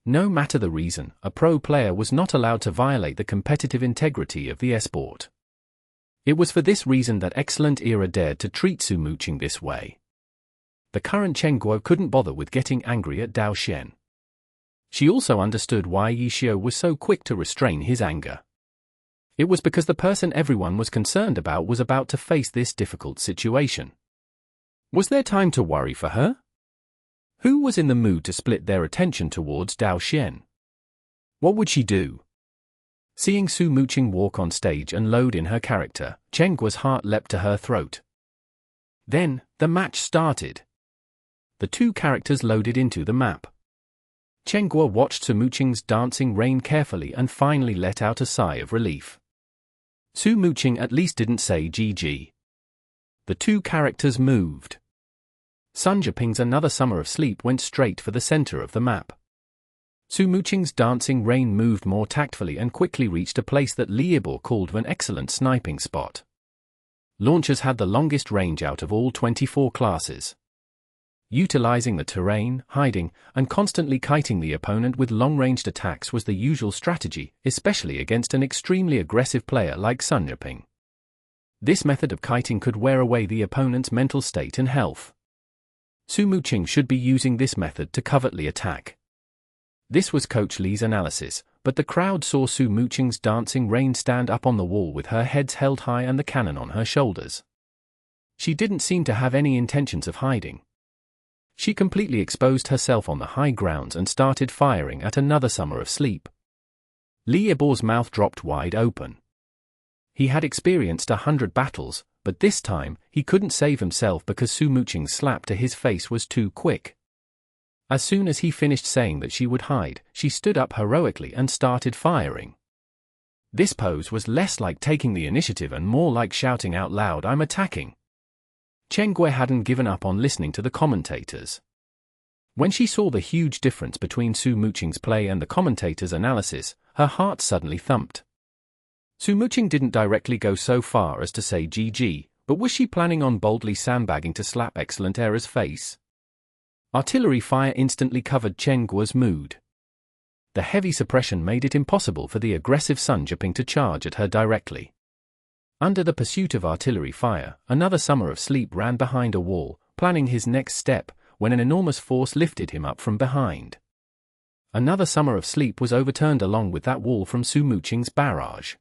No matter the reason, a pro player was not allowed to violate the competitive integrity of the esport. It was for this reason that Excellent Era dared to treat Su Muqing this way. The current Chengguo couldn't bother with getting angry at Dao Xian. She also understood why Yishio was so quick to restrain his anger. It was because the person everyone was concerned about was about to face this difficult situation. Was there time to worry for her? Who was in the mood to split their attention towards Dao Xian? What would she do? Seeing Su Muqing walk on stage and load in her character, Chengguo's heart leapt to her throat. Then, the match started. The two characters loaded into the map. Chengguo watched Su Muqing's dancing rain carefully and finally let out a sigh of relief. Su Muqing at least didn't say GG. The two characters moved. Sun Jiping's Another Summer of Sleep went straight for the center of the map. Su Muqing's dancing rain moved more tactfully and quickly reached a place that Liebo called an excellent sniping spot. Launchers had the longest range out of all 24 classes. Utilizing the terrain, hiding, and constantly kiting the opponent with long-ranged attacks was the usual strategy, especially against an extremely aggressive player like Sun Jiping. This method of kiting could wear away the opponent's mental state and health. Su Muqing should be using this method to covertly attack. This was Coach Lee's analysis, but the crowd saw Su Muqing's dancing rain stand up on the wall with her head held high and the cannon on her shoulders. She didn't seem to have any intentions of hiding. She completely exposed herself on the high grounds and started firing at Another Summer of Sleep. Liebo's mouth dropped wide open. He had experienced 100 battles, but this time, he couldn't save himself because Su Muqing's slap to his face was too quick. As soon as he finished saying that she would hide, she stood up heroically and started firing. This pose was less like taking the initiative and more like shouting out loud, "I'm attacking." Chengguo hadn't given up on listening to the commentators. When she saw the huge difference between Su Muqing's play and the commentators' analysis, her heart suddenly thumped. Su Muqing didn't directly go so far as to say GG, but was she planning on boldly sandbagging to slap Excellent Era's face? Artillery fire instantly covered Chengguo's mood. The heavy suppression made it impossible for the aggressive Sun Jiping to charge at her directly. Under the pursuit of artillery fire, Another Summer of Sleep ran behind a wall, planning his next step, when an enormous force lifted him up from behind. Another Summer of Sleep was overturned along with that wall from Su Muqing's barrage.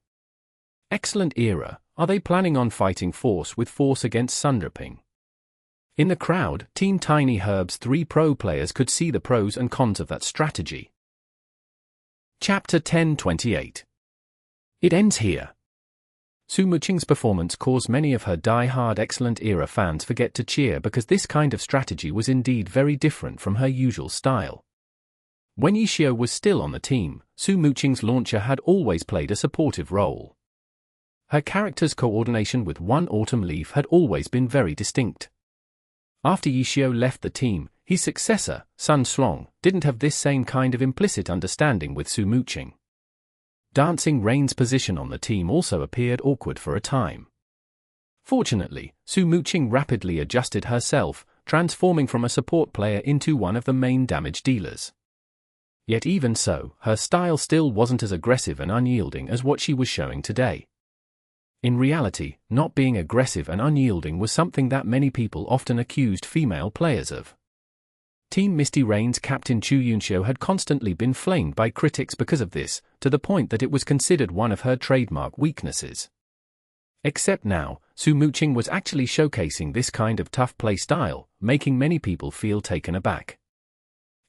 Excellent Era, are they planning on fighting force with force against Sun Jiping? In the crowd, Team Tiny Herb's 3 pro players could see the pros and cons of that strategy. Chapter 1028. It ends here. Su Muqing's performance caused many of her die-hard Excellent Era fans forget to cheer because this kind of strategy was indeed very different from her usual style. When Yishio was still on the team, Su Muqing's launcher had always played a supportive role. Her character's coordination with One Autumn Leaf had always been very distinct. After Yishio left the team, his successor, Sun Slong, didn't have this same kind of implicit understanding with Su Muqing. Dancing Rain's position on the team also appeared awkward for a time. Fortunately, Su Muqing rapidly adjusted herself, transforming from a support player into one of the main damage dealers. Yet even so, her style still wasn't as aggressive and unyielding as what she was showing today. In reality, not being aggressive and unyielding was something that many people often accused female players of. Team Misty Rain's captain Chu Yunxiu had constantly been flamed by critics because of this, to the point that it was considered one of her trademark weaknesses. Except now, Su Muqing was actually showcasing this kind of tough play style, making many people feel taken aback.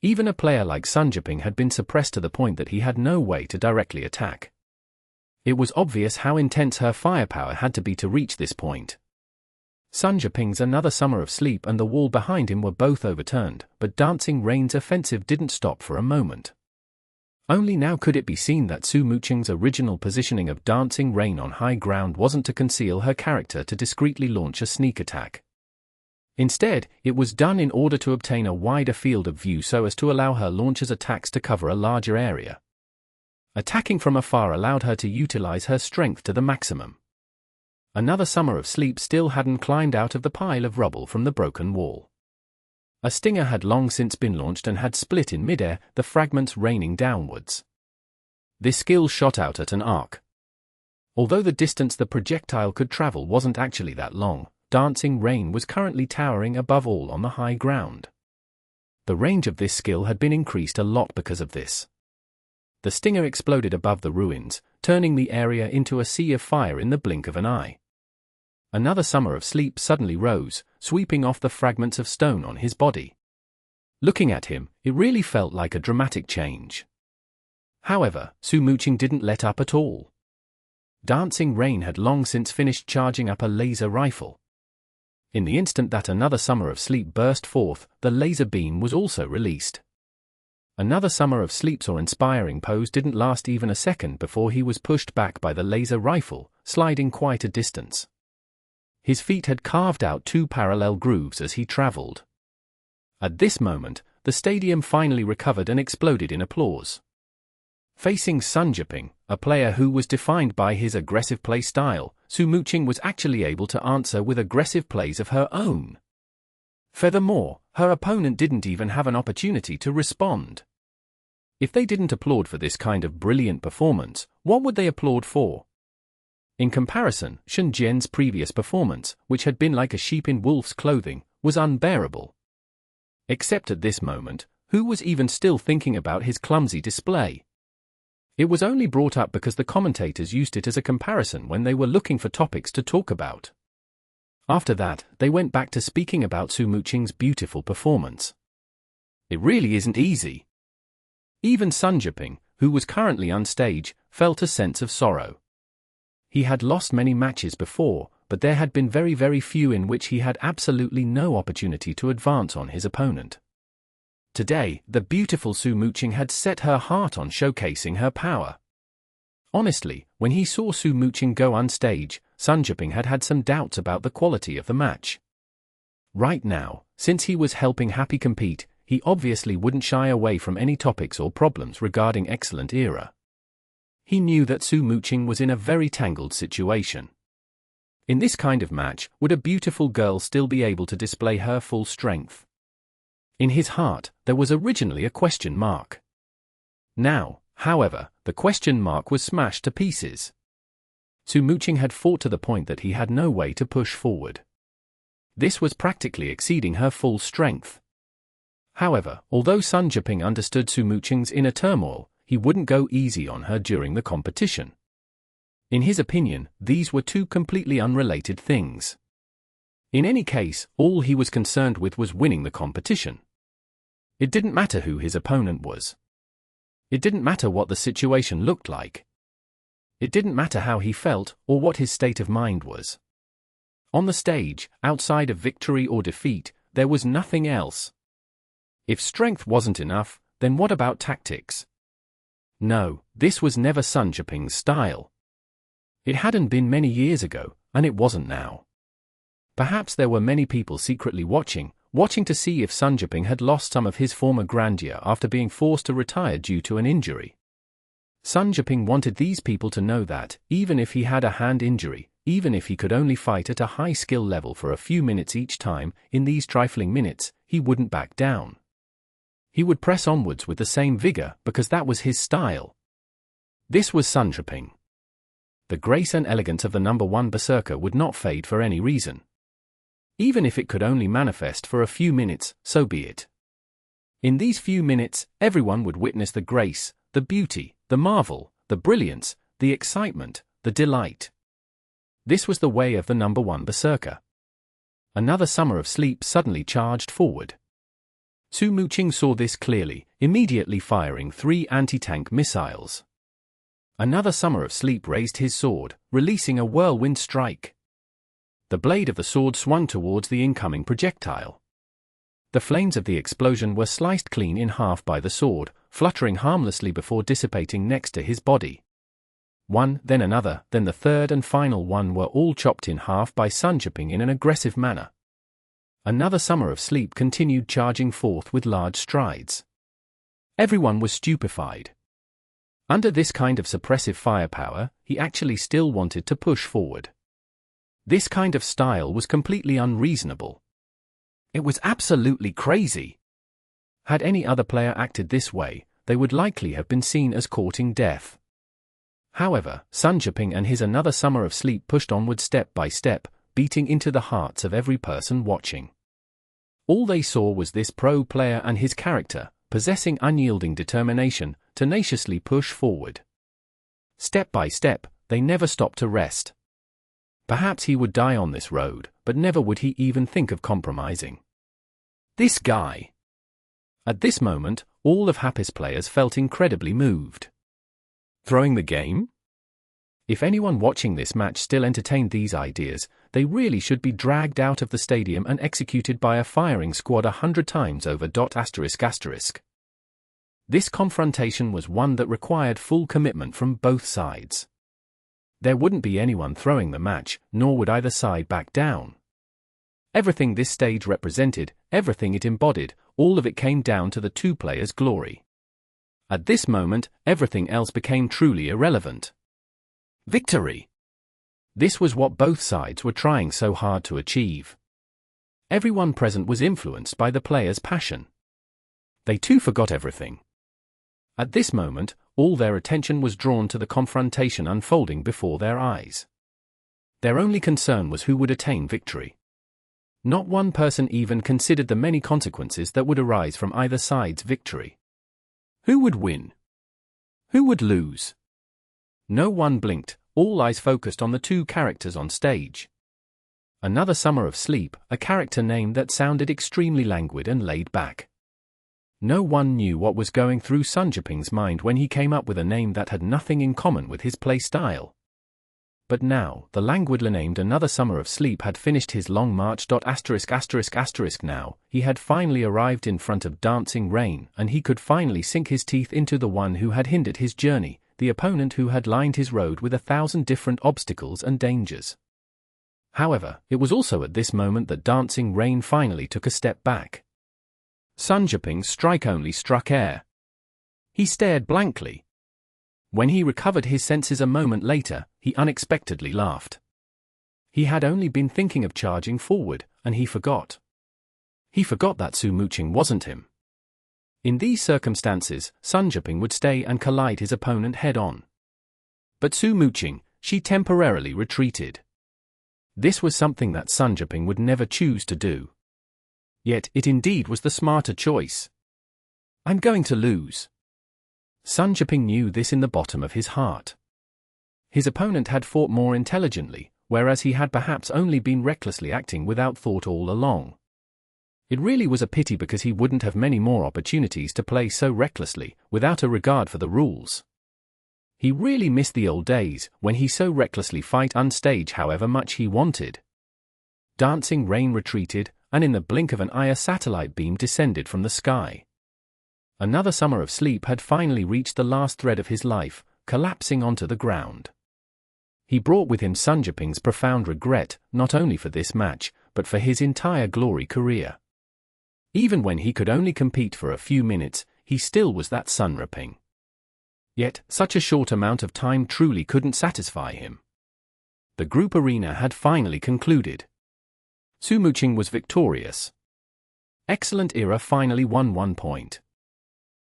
Even a player like Sun Jiping had been suppressed to the point that he had no way to directly attack. It was obvious how intense her firepower had to be to reach this point. Sun Jiping's Another Summer of Sleep and the wall behind him were both overturned, but Dancing Rain's offensive didn't stop for a moment. Only now could it be seen that Su Muqing's original positioning of Dancing Rain on high ground wasn't to conceal her character to discreetly launch a sneak attack. Instead, it was done in order to obtain a wider field of view so as to allow her launcher's attacks to cover a larger area. Attacking from afar allowed her to utilize her strength to the maximum. Another Summer of Sleep still hadn't climbed out of the pile of rubble from the broken wall. A stinger had long since been launched and had split in midair, the fragments raining downwards. This skill shot out at an arc. Although the distance the projectile could travel wasn't actually that long, Dancing Rain was currently towering above all on the high ground. The range of this skill had been increased a lot because of this. The stinger exploded above the ruins, turning the area into a sea of fire in the blink of an eye. Another Summer of Sleep suddenly rose, sweeping off the fragments of stone on his body. Looking at him, it really felt like a dramatic change. However, Sumuching didn't let up at all. Dancing Rain had long since finished charging up a laser rifle. In the instant that another summer of sleep burst forth, the laser beam was also released. Another summer of sleep's awe-inspiring pose didn't last even a second before he was pushed back by the laser rifle, sliding quite a distance. His feet had carved out 2 parallel grooves as he traveled. At this moment, the stadium finally recovered and exploded in applause. Facing Sunjiping, a player who was defined by his aggressive play style, Sumuching was actually able to answer with aggressive plays of her own. Furthermore, her opponent didn't even have an opportunity to respond. If they didn't applaud for this kind of brilliant performance, what would they applaud for? In comparison, Shen Jian's previous performance, which had been like a sheep in wolf's clothing, was unbearable. Except at this moment, who was even still thinking about his clumsy display? It was only brought up because the commentators used it as a comparison when they were looking for topics to talk about. After that, they went back to speaking about Sumuching's beautiful performance. It really isn't easy. Even Sunjiping, who was currently on stage, felt a sense of sorrow. He had lost many matches before, but there had been very few in which he had absolutely no opportunity to advance on his opponent. Today, the beautiful Sumuching had set her heart on showcasing her power. Honestly, when he saw Sumuching go on stage, Sunjiping had had some doubts about the quality of the match. Right now, since he was helping Happy compete, he obviously wouldn't shy away from any topics or problems regarding Excellent Era. He knew that Sumuching was in a very tangled situation. In this kind of match, would a beautiful girl still be able to display her full strength? In his heart, there was originally a question mark. Now, however, the question mark was smashed to pieces. Sumuching had fought to the point that he had no way to push forward. This was practically exceeding her full strength. However, although Sunjiping understood Sumuching's inner turmoil, he wouldn't go easy on her during the competition. In his opinion, these were 2 completely unrelated things. In any case, all he was concerned with was winning the competition. It didn't matter who his opponent was. It didn't matter what the situation looked like. It didn't matter how he felt, or what his state of mind was. On the stage, outside of victory or defeat, there was nothing else. If strength wasn't enough, then what about tactics? No, this was never Sunjiping's style. It hadn't been many years ago, and it wasn't now. Perhaps there were many people secretly watching to see if Sunjiping had lost some of his former grandeur after being forced to retire due to an injury. Sunjiping wanted these people to know that, even if he had a hand injury, even if he could only fight at a high skill level for a few minutes each time, in these trifling minutes, he wouldn't back down. He would press onwards with the same vigor because that was his style. This was Sunjiping. The grace and elegance of the number 1 berserker would not fade for any reason. Even if it could only manifest for a few minutes, so be it. In these few minutes, everyone would witness the grace, the beauty, the marvel, the brilliance, the excitement, the delight. This was the way of the number 1 berserker. Another summer of sleep suddenly charged forward. Sumuching saw this clearly, immediately firing 3 anti-tank missiles. Another summer of sleep raised his sword, releasing a whirlwind strike. The blade of the sword swung towards the incoming projectile. The flames of the explosion were sliced clean in half by the sword, fluttering harmlessly before dissipating next to his body. One, then another, then the third and final one were all chopped in half by Sunjiping in an aggressive manner. Another summer of sleep continued charging forth with large strides. Everyone was stupefied. Under this kind of suppressive firepower, he actually still wanted to push forward. This kind of style was completely unreasonable. It was absolutely crazy. Had any other player acted this way, they would likely have been seen as courting death. However, Sunjiping and his another summer of sleep pushed onward step by step, beating into the hearts of every person watching. All they saw was this pro player and his character, possessing unyielding determination, tenaciously push forward. Step by step, they never stopped to rest. Perhaps he would die on this road, but never would he even think of compromising. This guy. At this moment, all of Happy's players felt incredibly moved. Throwing the game? If anyone watching this match still entertained these ideas, they really should be dragged out of the stadium and executed by a firing squad 100 times over. This confrontation was one that required full commitment from both sides. There wouldn't be anyone throwing the match, nor would either side back down. Everything this stage represented, everything it embodied, all of it came down to the two players' glory. At this moment, everything else became truly irrelevant. Victory! This was what both sides were trying so hard to achieve. Everyone present was influenced by the players' passion. They too forgot everything. At this moment, all their attention was drawn to the confrontation unfolding before their eyes. Their only concern was who would attain victory. Not one person even considered the many consequences that would arise from either side's victory. Who would win? Who would lose? No one blinked, all eyes focused on the two characters on stage. Another Summer of Sleep, a character name that sounded extremely languid and laid back. No one knew what was going through Sunjaping's mind when he came up with a name that had nothing in common with his play style. But now, the languidly named Another Summer of Sleep had finished his long march. Now, he had finally arrived in front of Dancing Rain, and he could finally sink his teeth into the one who had hindered his journey, the opponent who had lined his road with 1,000 different obstacles and dangers. However, it was also at this moment that Dancing Rain finally took a step back. Sunjaping's strike only struck air. He stared blankly. When he recovered his senses a moment later, he unexpectedly laughed. He had only been thinking of charging forward, and he forgot. He forgot that Sumuching wasn't him. In these circumstances, Sunjaping would stay and collide his opponent head-on. But Sumuching, she temporarily retreated. This was something that Sunjaping would never choose to do. Yet it indeed was the smarter choice. I'm going to lose. Sunjaping knew this in the bottom of his heart. His opponent had fought more intelligently, whereas he had perhaps only been recklessly acting without thought all along. It really was a pity because he wouldn't have many more opportunities to play so recklessly, without a regard for the rules. He really missed the old days, when he so recklessly fight on stage however much he wanted. Dancing Rain retreated, and in the blink of an eye a satellite beam descended from the sky. Another Summer of Sleep had finally reached the last thread of his life, collapsing onto the ground. He brought with him Sunjaping's profound regret, not only for this match, but for his entire glory career. Even when he could only compete for a few minutes, he still was that Sunjaping. Yet, such a short amount of time truly couldn't satisfy him. The group arena had finally concluded. Sumuching was victorious. Excellent Era finally won 1 point.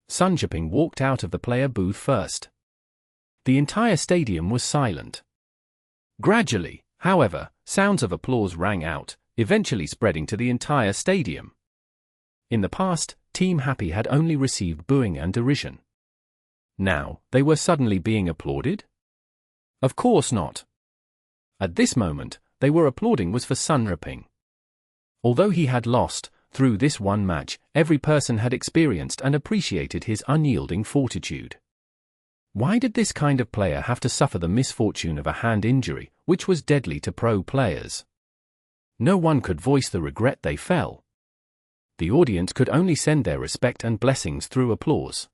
Sunjaping walked out of the player booth first. The entire stadium was silent. Gradually, however, sounds of applause rang out, eventually spreading to the entire stadium. In the past, Team Happy had only received booing and derision. Now, they were suddenly being applauded? Of course not. At this moment, they were applauding was for Sunjaping. Although he had lost, through this one match, every person had experienced and appreciated his unyielding fortitude. Why did this kind of player have to suffer the misfortune of a hand injury, which was deadly to pro players? No one could voice the regret they felt. The audience could only send their respect and blessings through applause.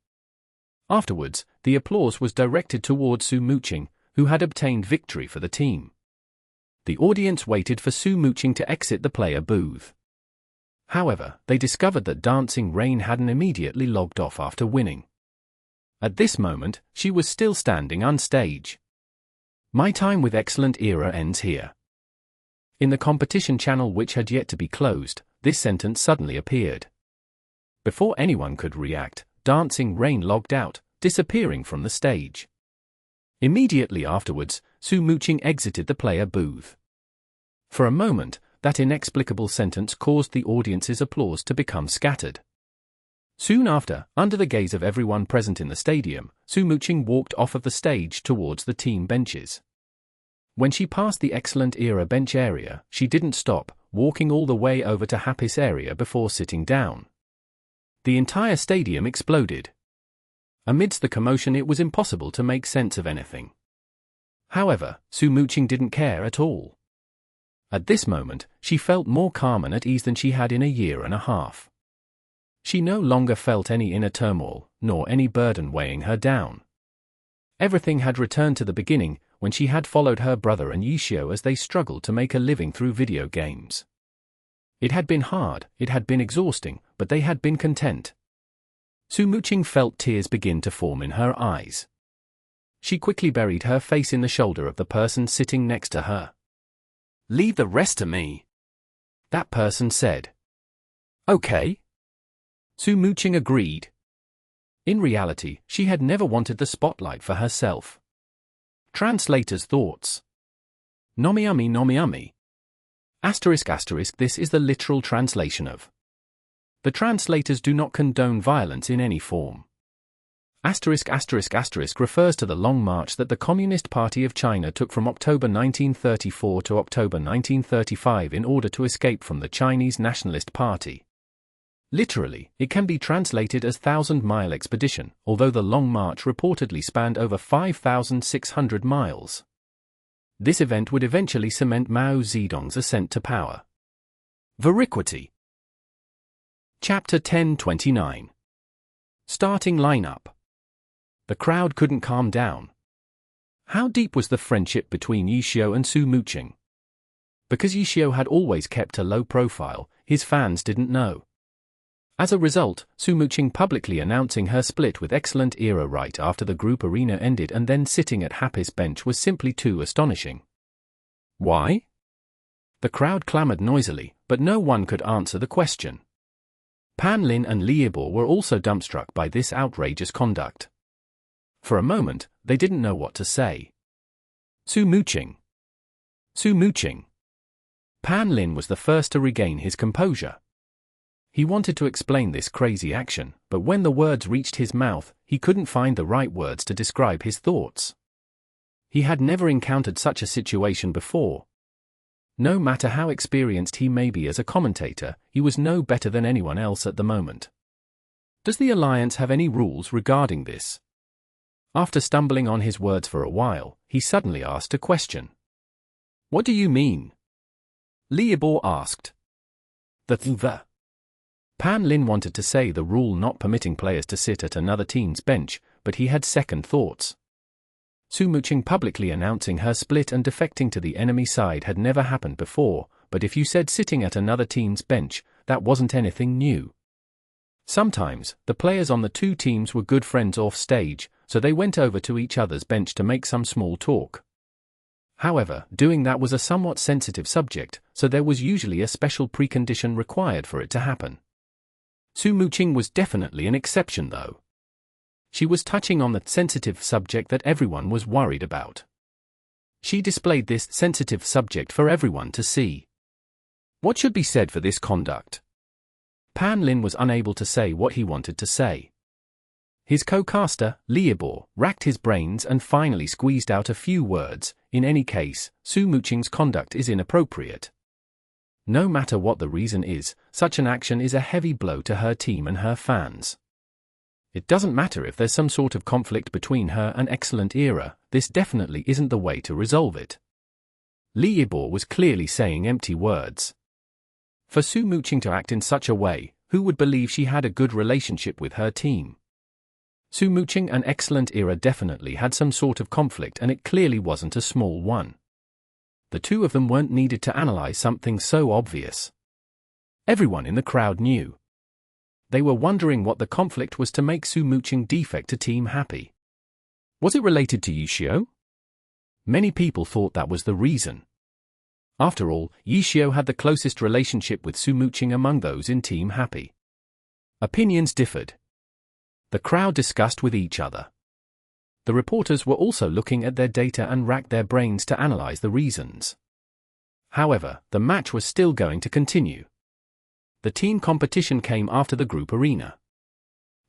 Afterwards, the applause was directed towards Sumuching, who had obtained victory for the team. The audience waited for Sumuching to exit the player booth. However, they discovered that Dancing Rain hadn't immediately logged off after winning. At this moment, she was still standing on stage. My time with Excellent Era ends here. In the competition channel which had yet to be closed, this sentence suddenly appeared. Before anyone could react, Dancing Rain logged out, disappearing from the stage. Immediately afterwards, Sumuching exited the player booth. For a moment, that inexplicable sentence caused the audience's applause to become scattered. Soon after, under the gaze of everyone present in the stadium, Sumuching walked off of the stage towards the team benches. When she passed the Excellent Era bench area, she didn't stop, walking all the way over to Happy's area before sitting down. The entire stadium exploded. Amidst the commotion, it was impossible to make sense of anything. However, Su Muqing didn't care at all. At this moment, she felt more calm and at ease than she had in a year and a half. She no longer felt any inner turmoil, nor any burden weighing her down. Everything had returned to the beginning, when she had followed her brother and Yishio as they struggled to make a living through video games. It had been hard, it had been exhausting, but they had been content. Su Muqing felt tears begin to form in her eyes. She quickly buried her face in the shoulder of the person sitting next to her. "Leave the rest to me," that person said. "Okay." Su Muqing agreed. In reality, she had never wanted the spotlight for herself. Translator's thoughts. Nomiami nomiami. ***, this is the literal translation of. The translators do not condone violence in any form. **** refers to the long march that the Communist Party of China took from October 1934 to October 1935 in order to escape from the Chinese Nationalist Party. Literally, it can be translated as 1,000-mile expedition, although the Long March reportedly spanned over 5,600 miles. This event would eventually cement Mao Zedong's ascent to power. Veriquity. Chapter 1029. Starting lineup. The crowd couldn't calm down. How deep was the friendship between Yishio and Su Muqing? Because Yishio had always kept a low profile, his fans didn't know. As a result, Su Muqing publicly announcing her split with Excellent Era right after the group arena ended and then sitting at Happy's bench was simply too astonishing. Why? The crowd clamored noisily, but no one could answer the question. Pan Lin and Liebo were also dumbstruck by this outrageous conduct. For a moment, they didn't know what to say. Su Muqing. Su Muqing. Pan Lin was the first to regain his composure. He wanted to explain this crazy action, but when the words reached his mouth, he couldn't find the right words to describe his thoughts. He had never encountered such a situation before. No matter how experienced he may be as a commentator, he was no better than anyone else at the moment. Does the Alliance have any rules regarding this? After stumbling on his words for a while, he suddenly asked a question. What do you mean? Liebo asked. The Pan Lin wanted to say the rule not permitting players to sit at another team's bench, but he had second thoughts. Su Muqing publicly announcing her split and defecting to the enemy side had never happened before, but if you said sitting at another team's bench, that wasn't anything new. Sometimes, the players on the two teams were good friends off stage, so they went over to each other's bench to make some small talk. However, doing that was a somewhat sensitive subject, so there was usually a special precondition required for it to happen. Su Muqing was definitely an exception though. She was touching on the sensitive subject that everyone was worried about. She displayed this sensitive subject for everyone to see. What should be said for this conduct? Pan Lin was unable to say what he wanted to say. His co-caster, Liebo, racked his brains and finally squeezed out a few words. In any case, Su Muqing's conduct is inappropriate. No matter what the reason is, such an action is a heavy blow to her team and her fans. It doesn't matter if there's some sort of conflict between her and Excellent Era, this definitely isn't the way to resolve it. Liebo was clearly saying empty words. For Su Muqing to act in such a way, who would believe she had a good relationship with her team? Su Muqing and Excellent Era definitely had some sort of conflict and it clearly wasn't a small one. The two of them weren't needed to analyze something so obvious. Everyone in the crowd knew. They were wondering what the conflict was to make Su Muqing defect to Team Happy. Was it related to Yishio? Many people thought that was the reason. After all, Yishio had the closest relationship with Su Muqing among those in Team Happy. Opinions differed. The crowd discussed with each other. The reporters were also looking at their data and racked their brains to analyze the reasons. However, the match was still going to continue. The team competition came after the group arena.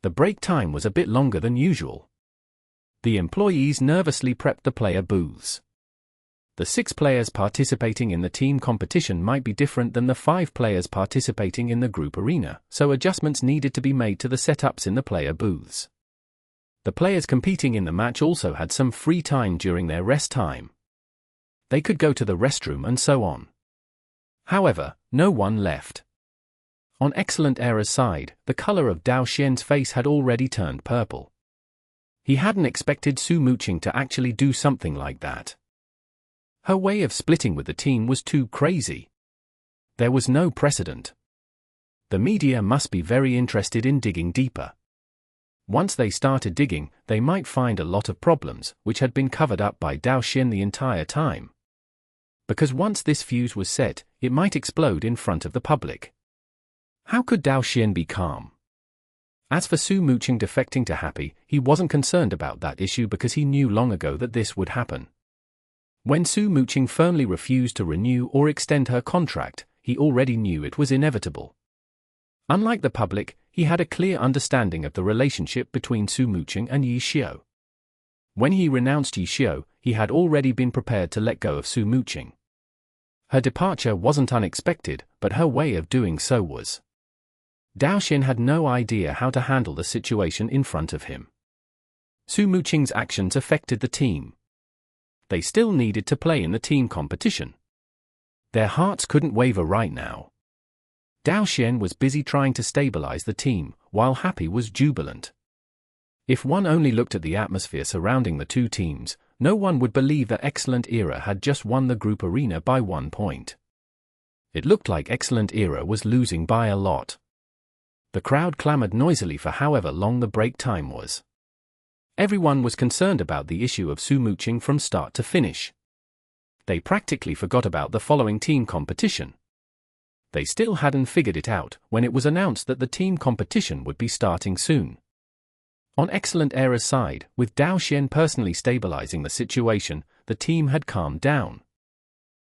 The break time was a bit longer than usual. The employees nervously prepped the player booths. The 6 players participating in the team competition might be different than the 5 players participating in the group arena, so adjustments needed to be made to the setups in the player booths. The players competing in the match also had some free time during their rest time. They could go to the restroom and so on. However, no one left. On Excellent Era's side, the color of Dao Xian's face had already turned purple. He hadn't expected Su Muqing to actually do something like that. Her way of splitting with the team was too crazy. There was no precedent. The media must be very interested in digging deeper. Once they started digging, they might find a lot of problems, which had been covered up by Dao Xian the entire time. Because once this fuse was set, it might explode in front of the public. How could Dao Xian be calm? As for Su Muqing defecting to Happy, he wasn't concerned about that issue because he knew long ago that this would happen. When Su Muqing firmly refused to renew or extend her contract, he already knew it was inevitable. Unlike the public, he had a clear understanding of the relationship between Su Muqing and Yi Xiu. When he renounced Yi Xiu, he had already been prepared to let go of Su Muqing. Her departure wasn't unexpected, but her way of doing so was. Dao Xian had no idea how to handle the situation in front of him. Su Muqing's actions affected the team. They still needed to play in the team competition. Their hearts couldn't waver right now. Dao Xian was busy trying to stabilize the team, while Happy was jubilant. If one only looked at the atmosphere surrounding the two teams, no one would believe that Excellent Era had just won the group arena by 1 point. It looked like Excellent Era was losing by a lot. The crowd clamored noisily for however long the break time was. Everyone was concerned about the issue of Su Muqing from start to finish. They practically forgot about the following team competition. They still hadn't figured it out when it was announced that the team competition would be starting soon. On Excellent Era's side, with Dao Xian personally stabilizing the situation, the team had calmed down.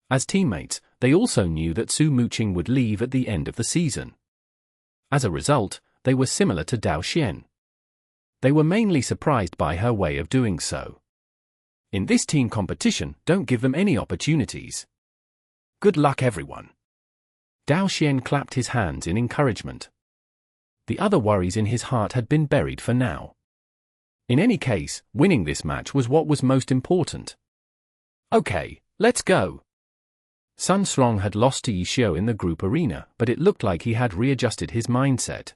As teammates, they also knew that Su Muqing would leave at the end of the season. As a result, they were similar to Dao Xian. They were mainly surprised by her way of doing so. In this team competition, don't give them any opportunities. Good luck, everyone. Dao Xian clapped his hands in encouragement. The other worries in his heart had been buried for now. In any case, winning this match was what was most important. Okay, let's go. Sun Slong had lost to Yi Xiu in the group arena, but it looked like he had readjusted his mindset.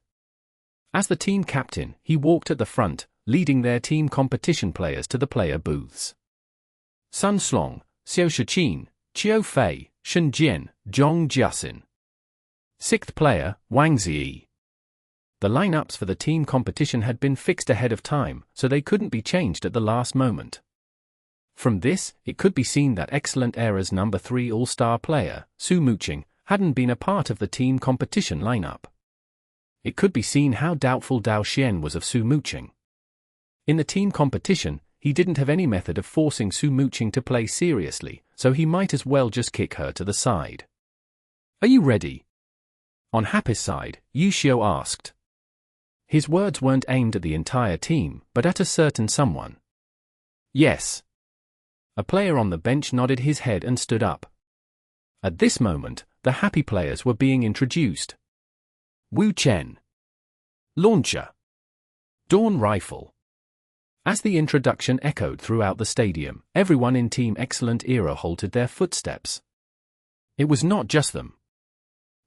As the team captain, he walked at the front, leading their team competition players to the player booths. Sun Slong, Xiao Shiqin, Qiu Fei, Shen Jian, Zhong Jiaxin. 6th player, Wang Ziyi. The lineups for the team competition had been fixed ahead of time, so they couldn't be changed at the last moment. From this, it could be seen that Excellent Era's number 3 all-star player, Su Muqing, hadn't been a part of the team competition lineup. It could be seen how doubtful Dao Xian was of Su Muqing. In the team competition, he didn't have any method of forcing Su Muqing to play seriously, so he might as well just kick her to the side. Are you ready? On Happy's side, Yi Xiu asked. His words weren't aimed at the entire team, but at a certain someone. Yes. A player on the bench nodded his head and stood up. At this moment, the Happy players were being introduced. Wu Chen. Launcher. Dawn Rifle. As the introduction echoed throughout the stadium, everyone in Team Excellent Era halted their footsteps. It was not just them.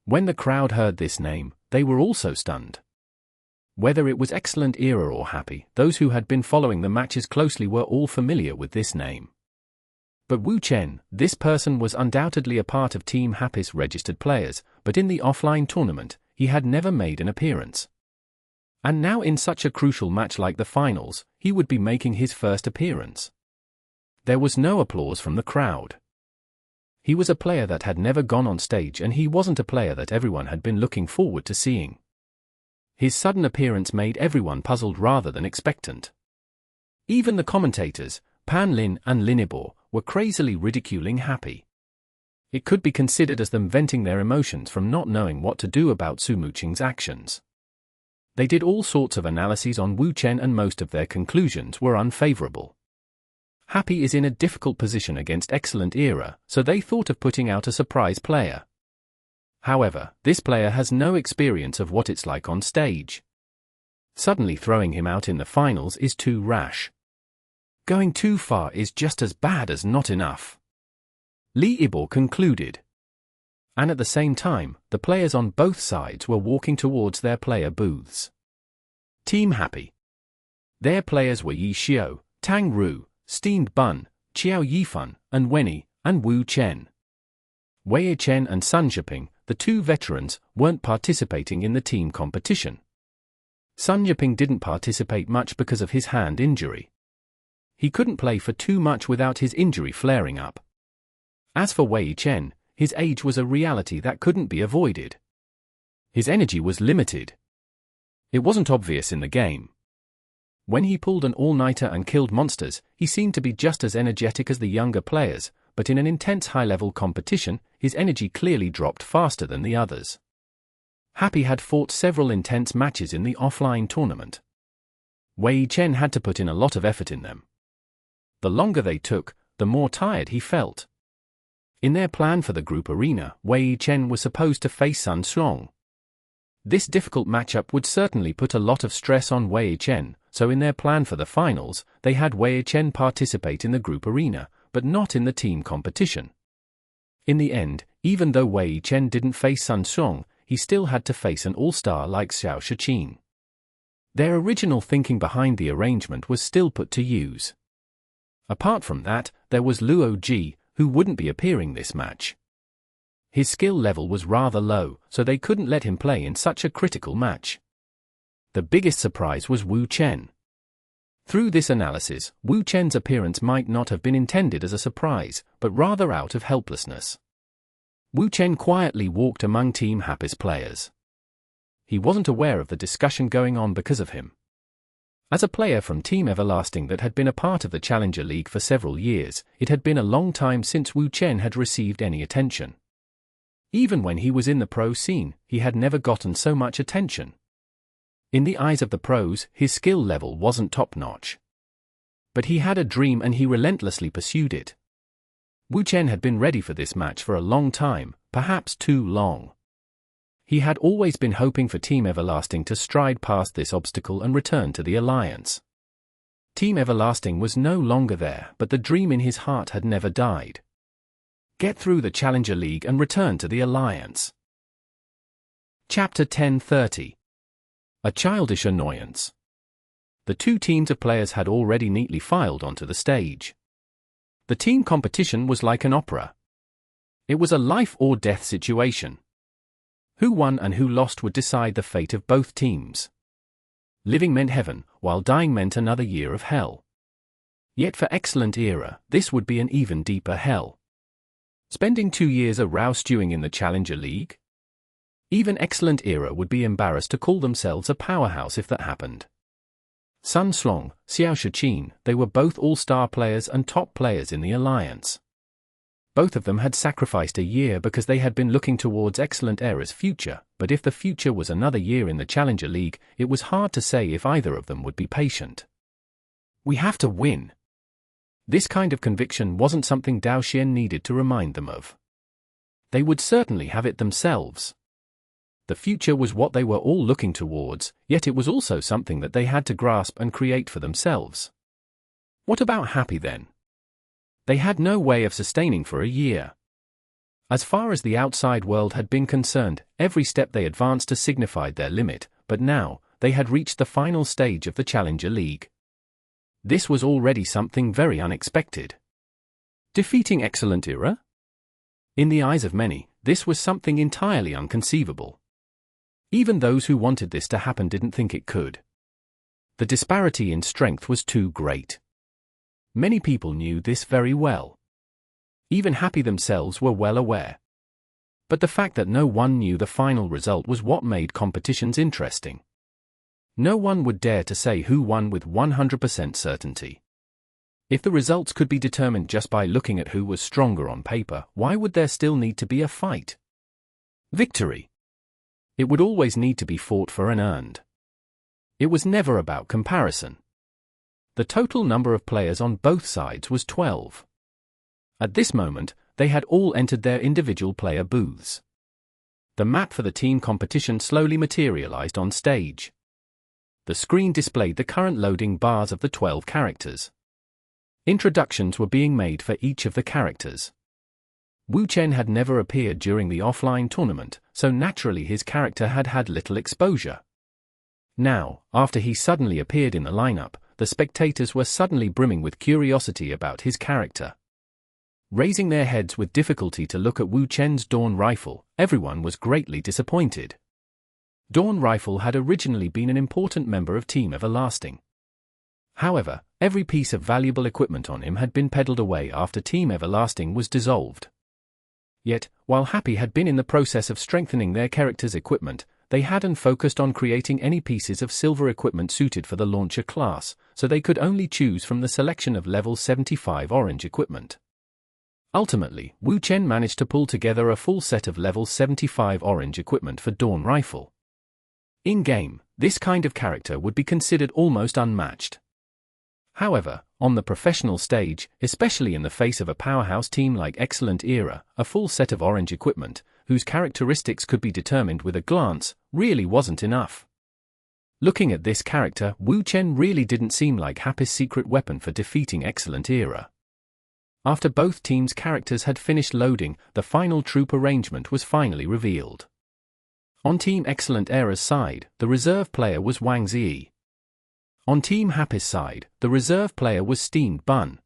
When the crowd heard this name, they were also stunned. Whether it was Excellent Era or Happy, those who had been following the matches closely were all familiar with this name. But Wu Chen, this person was undoubtedly a part of Team Happy's registered players, but in the offline tournament, he had never made an appearance. And now in such a crucial match like the finals, he would be making his first appearance. There was no applause from the crowd. He was a player that had never gone on stage, and he wasn't a player that everyone had been looking forward to seeing. His sudden appearance made everyone puzzled rather than expectant. Even the commentators, Pan Lin and Linibor, were crazily ridiculing Happy. It could be considered as them venting their emotions from not knowing what to do about Su Muqing's actions. They did all sorts of analyses on Wu Chen, and most of their conclusions were unfavorable. Happy is in a difficult position against Excellent Era, so they thought of putting out a surprise player. However, this player has no experience of what it's like on stage. Suddenly throwing him out in the finals is too rash. Going too far is just as bad as not enough. Lee Ibor concluded. And at the same time, the players on both sides were walking towards their player booths. Team Happy. Their players were Yi Xiao, Tang Ru, Steamed Bun, Qiao Yifan, and Wenyi, and Wu Chen. Wei Chen and Sun Yiping, the two veterans, weren't participating in the team competition. Sun Yiping didn't participate much because of his hand injury. He couldn't play for too much without his injury flaring up. As for Wei Chen, his age was a reality that couldn't be avoided. His energy was limited. It wasn't obvious in the game. When he pulled an all-nighter and killed monsters, he seemed to be just as energetic as the younger players, but in an intense high-level competition, his energy clearly dropped faster than the others. Happy had fought several intense matches in the offline tournament. Wei Chen had to put in a lot of effort in them. The longer they took, the more tired he felt. In their plan for the group arena, Wei Chen was supposed to face Sun Xiong. This difficult matchup would certainly put a lot of stress on Wei Chen, so in their plan for the finals, they had Wei Chen participate in the group arena, but not in the team competition. In the end, even though Wei Chen didn't face Sun Xiong, he still had to face an all-star like Xiao Shiqin. Their original thinking behind the arrangement was still put to use. Apart from that, there was Luo Ji, who wouldn't be appearing this match. His skill level was rather low, so they couldn't let him play in such a critical match. The biggest surprise was Wu Chen. Through this analysis, Wu Chen's appearance might not have been intended as a surprise, but rather out of helplessness. Wu Chen quietly walked among Team Happy's players. He wasn't aware of the discussion going on because of him. As a player from Team Everlasting that had been a part of the Challenger League for several years, it had been a long time since Wu Chen had received any attention. Even when he was in the pro scene, he had never gotten so much attention. In the eyes of the pros, his skill level wasn't top-notch. But he had a dream and he relentlessly pursued it. Wu Chen had been ready for this match for a long time, perhaps too long. He had always been hoping for Team Everlasting to stride past this obstacle and return to the Alliance. Team Everlasting was no longer there, but the dream in his heart had never died. Get through the Challenger League and return to the Alliance. Chapter 10:30. A Childish Annoyance. The two teams of players had already neatly filed onto the stage. The team competition was like an opera. It was a life-or-death situation. Who won and who lost would decide the fate of both teams. Living meant heaven, while dying meant another year of hell. Yet for Excellent Era, this would be an even deeper hell. Spending 2 years arow stewing in the Challenger League? Even Excellent Era would be embarrassed to call themselves a powerhouse if that happened. Sun Xiong, Xiao Shiqin, they were both all-star players and top players in the Alliance. Both of them had sacrificed a year because they had been looking towards Excellent Era's future, but if the future was another year in the Challenger League, it was hard to say if either of them would be patient. We have to win. This kind of conviction wasn't something Dao Xian needed to remind them of. They would certainly have it themselves. The future was what they were all looking towards, yet it was also something that they had to grasp and create for themselves. What about Happy then? They had no way of sustaining for a year. As far as the outside world had been concerned, every step they advanced signified their limit, but now, they had reached the final stage of the Challenger League. This was already something very unexpected. Defeating Excellent Era? In the eyes of many, this was something entirely inconceivable. Even those who wanted this to happen didn't think it could. The disparity in strength was too great. Many people knew this very well. Even Happy themselves were well aware. But the fact that no one knew the final result was what made competitions interesting. No one would dare to say who won with 100% certainty. If the results could be determined just by looking at who was stronger on paper, why would there still need to be a fight? Victory. It would always need to be fought for and earned. It was never about comparison. The total number of players on both sides was 12. At this moment, they had all entered their individual player booths. The map for the team competition slowly materialized on stage. the screen displayed the current loading bars of the 12 characters. Introductions were being made for each of the characters. Wu Chen had never appeared during the offline tournament, so naturally his character had had little exposure. Now, after he suddenly appeared in the lineup, the spectators were suddenly brimming with curiosity about his character. Raising their heads with difficulty to look at Wu Chen's Dawn Rifle, everyone was greatly disappointed. Dawn Rifle had originally been an important member of Team Everlasting. However, every piece of valuable equipment on him had been peddled away after Team Everlasting was dissolved. Yet, while Happy had been in the process of strengthening their character's equipment, they hadn't focused on creating any pieces of silver equipment suited for the launcher class, so they could only choose from the selection of level 75 orange equipment. Ultimately, Wu Chen managed to pull together a full set of level 75 orange equipment for Dawn Rifle. In-game, this kind of character would be considered almost unmatched. However, on the professional stage, especially in the face of a powerhouse team like Excellent Era, a full set of orange equipment, whose characteristics could be determined with a glance, really wasn't enough. Looking at this character, Wu Chen really didn't seem like Happy's secret weapon for defeating Excellent Era. After both teams' characters had finished loading, the final troop arrangement was finally revealed. On Team Excellent Era's side, the reserve player was Wang Ziyi. On Team Happy's side, the reserve player was Steamed Bun.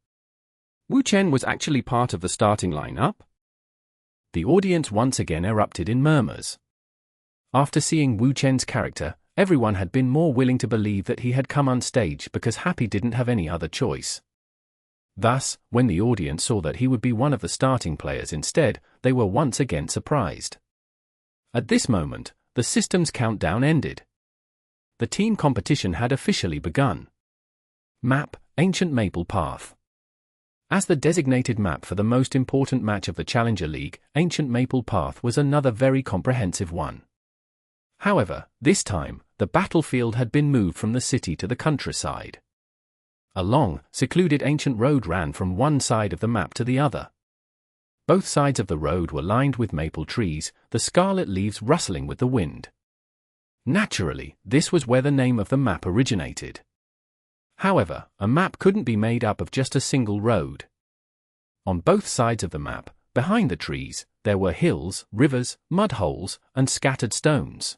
Wu Chen was actually part of the starting lineup? The audience once again erupted in murmurs. After seeing Wu Chen's character, everyone had been more willing to believe that he had come on stage because Happy didn't have any other choice. Thus, when the audience saw that he would be one of the starting players instead, they were once again surprised. At this moment, the system's countdown ended. The team competition had officially begun. Map: Ancient Maple Path. As the designated map for the most important match of the Challenger League, Ancient Maple Path was another very comprehensive one. However, this time, the battlefield had been moved from the city to the countryside. A long, secluded ancient road ran from one side of the map to the other. Both sides of the road were lined with maple trees, the scarlet leaves rustling with the wind. Naturally, this was where the name of the map originated. However, a map couldn't be made up of just a single road. On both sides of the map, behind the trees, there were hills, rivers, mud holes, and scattered stones.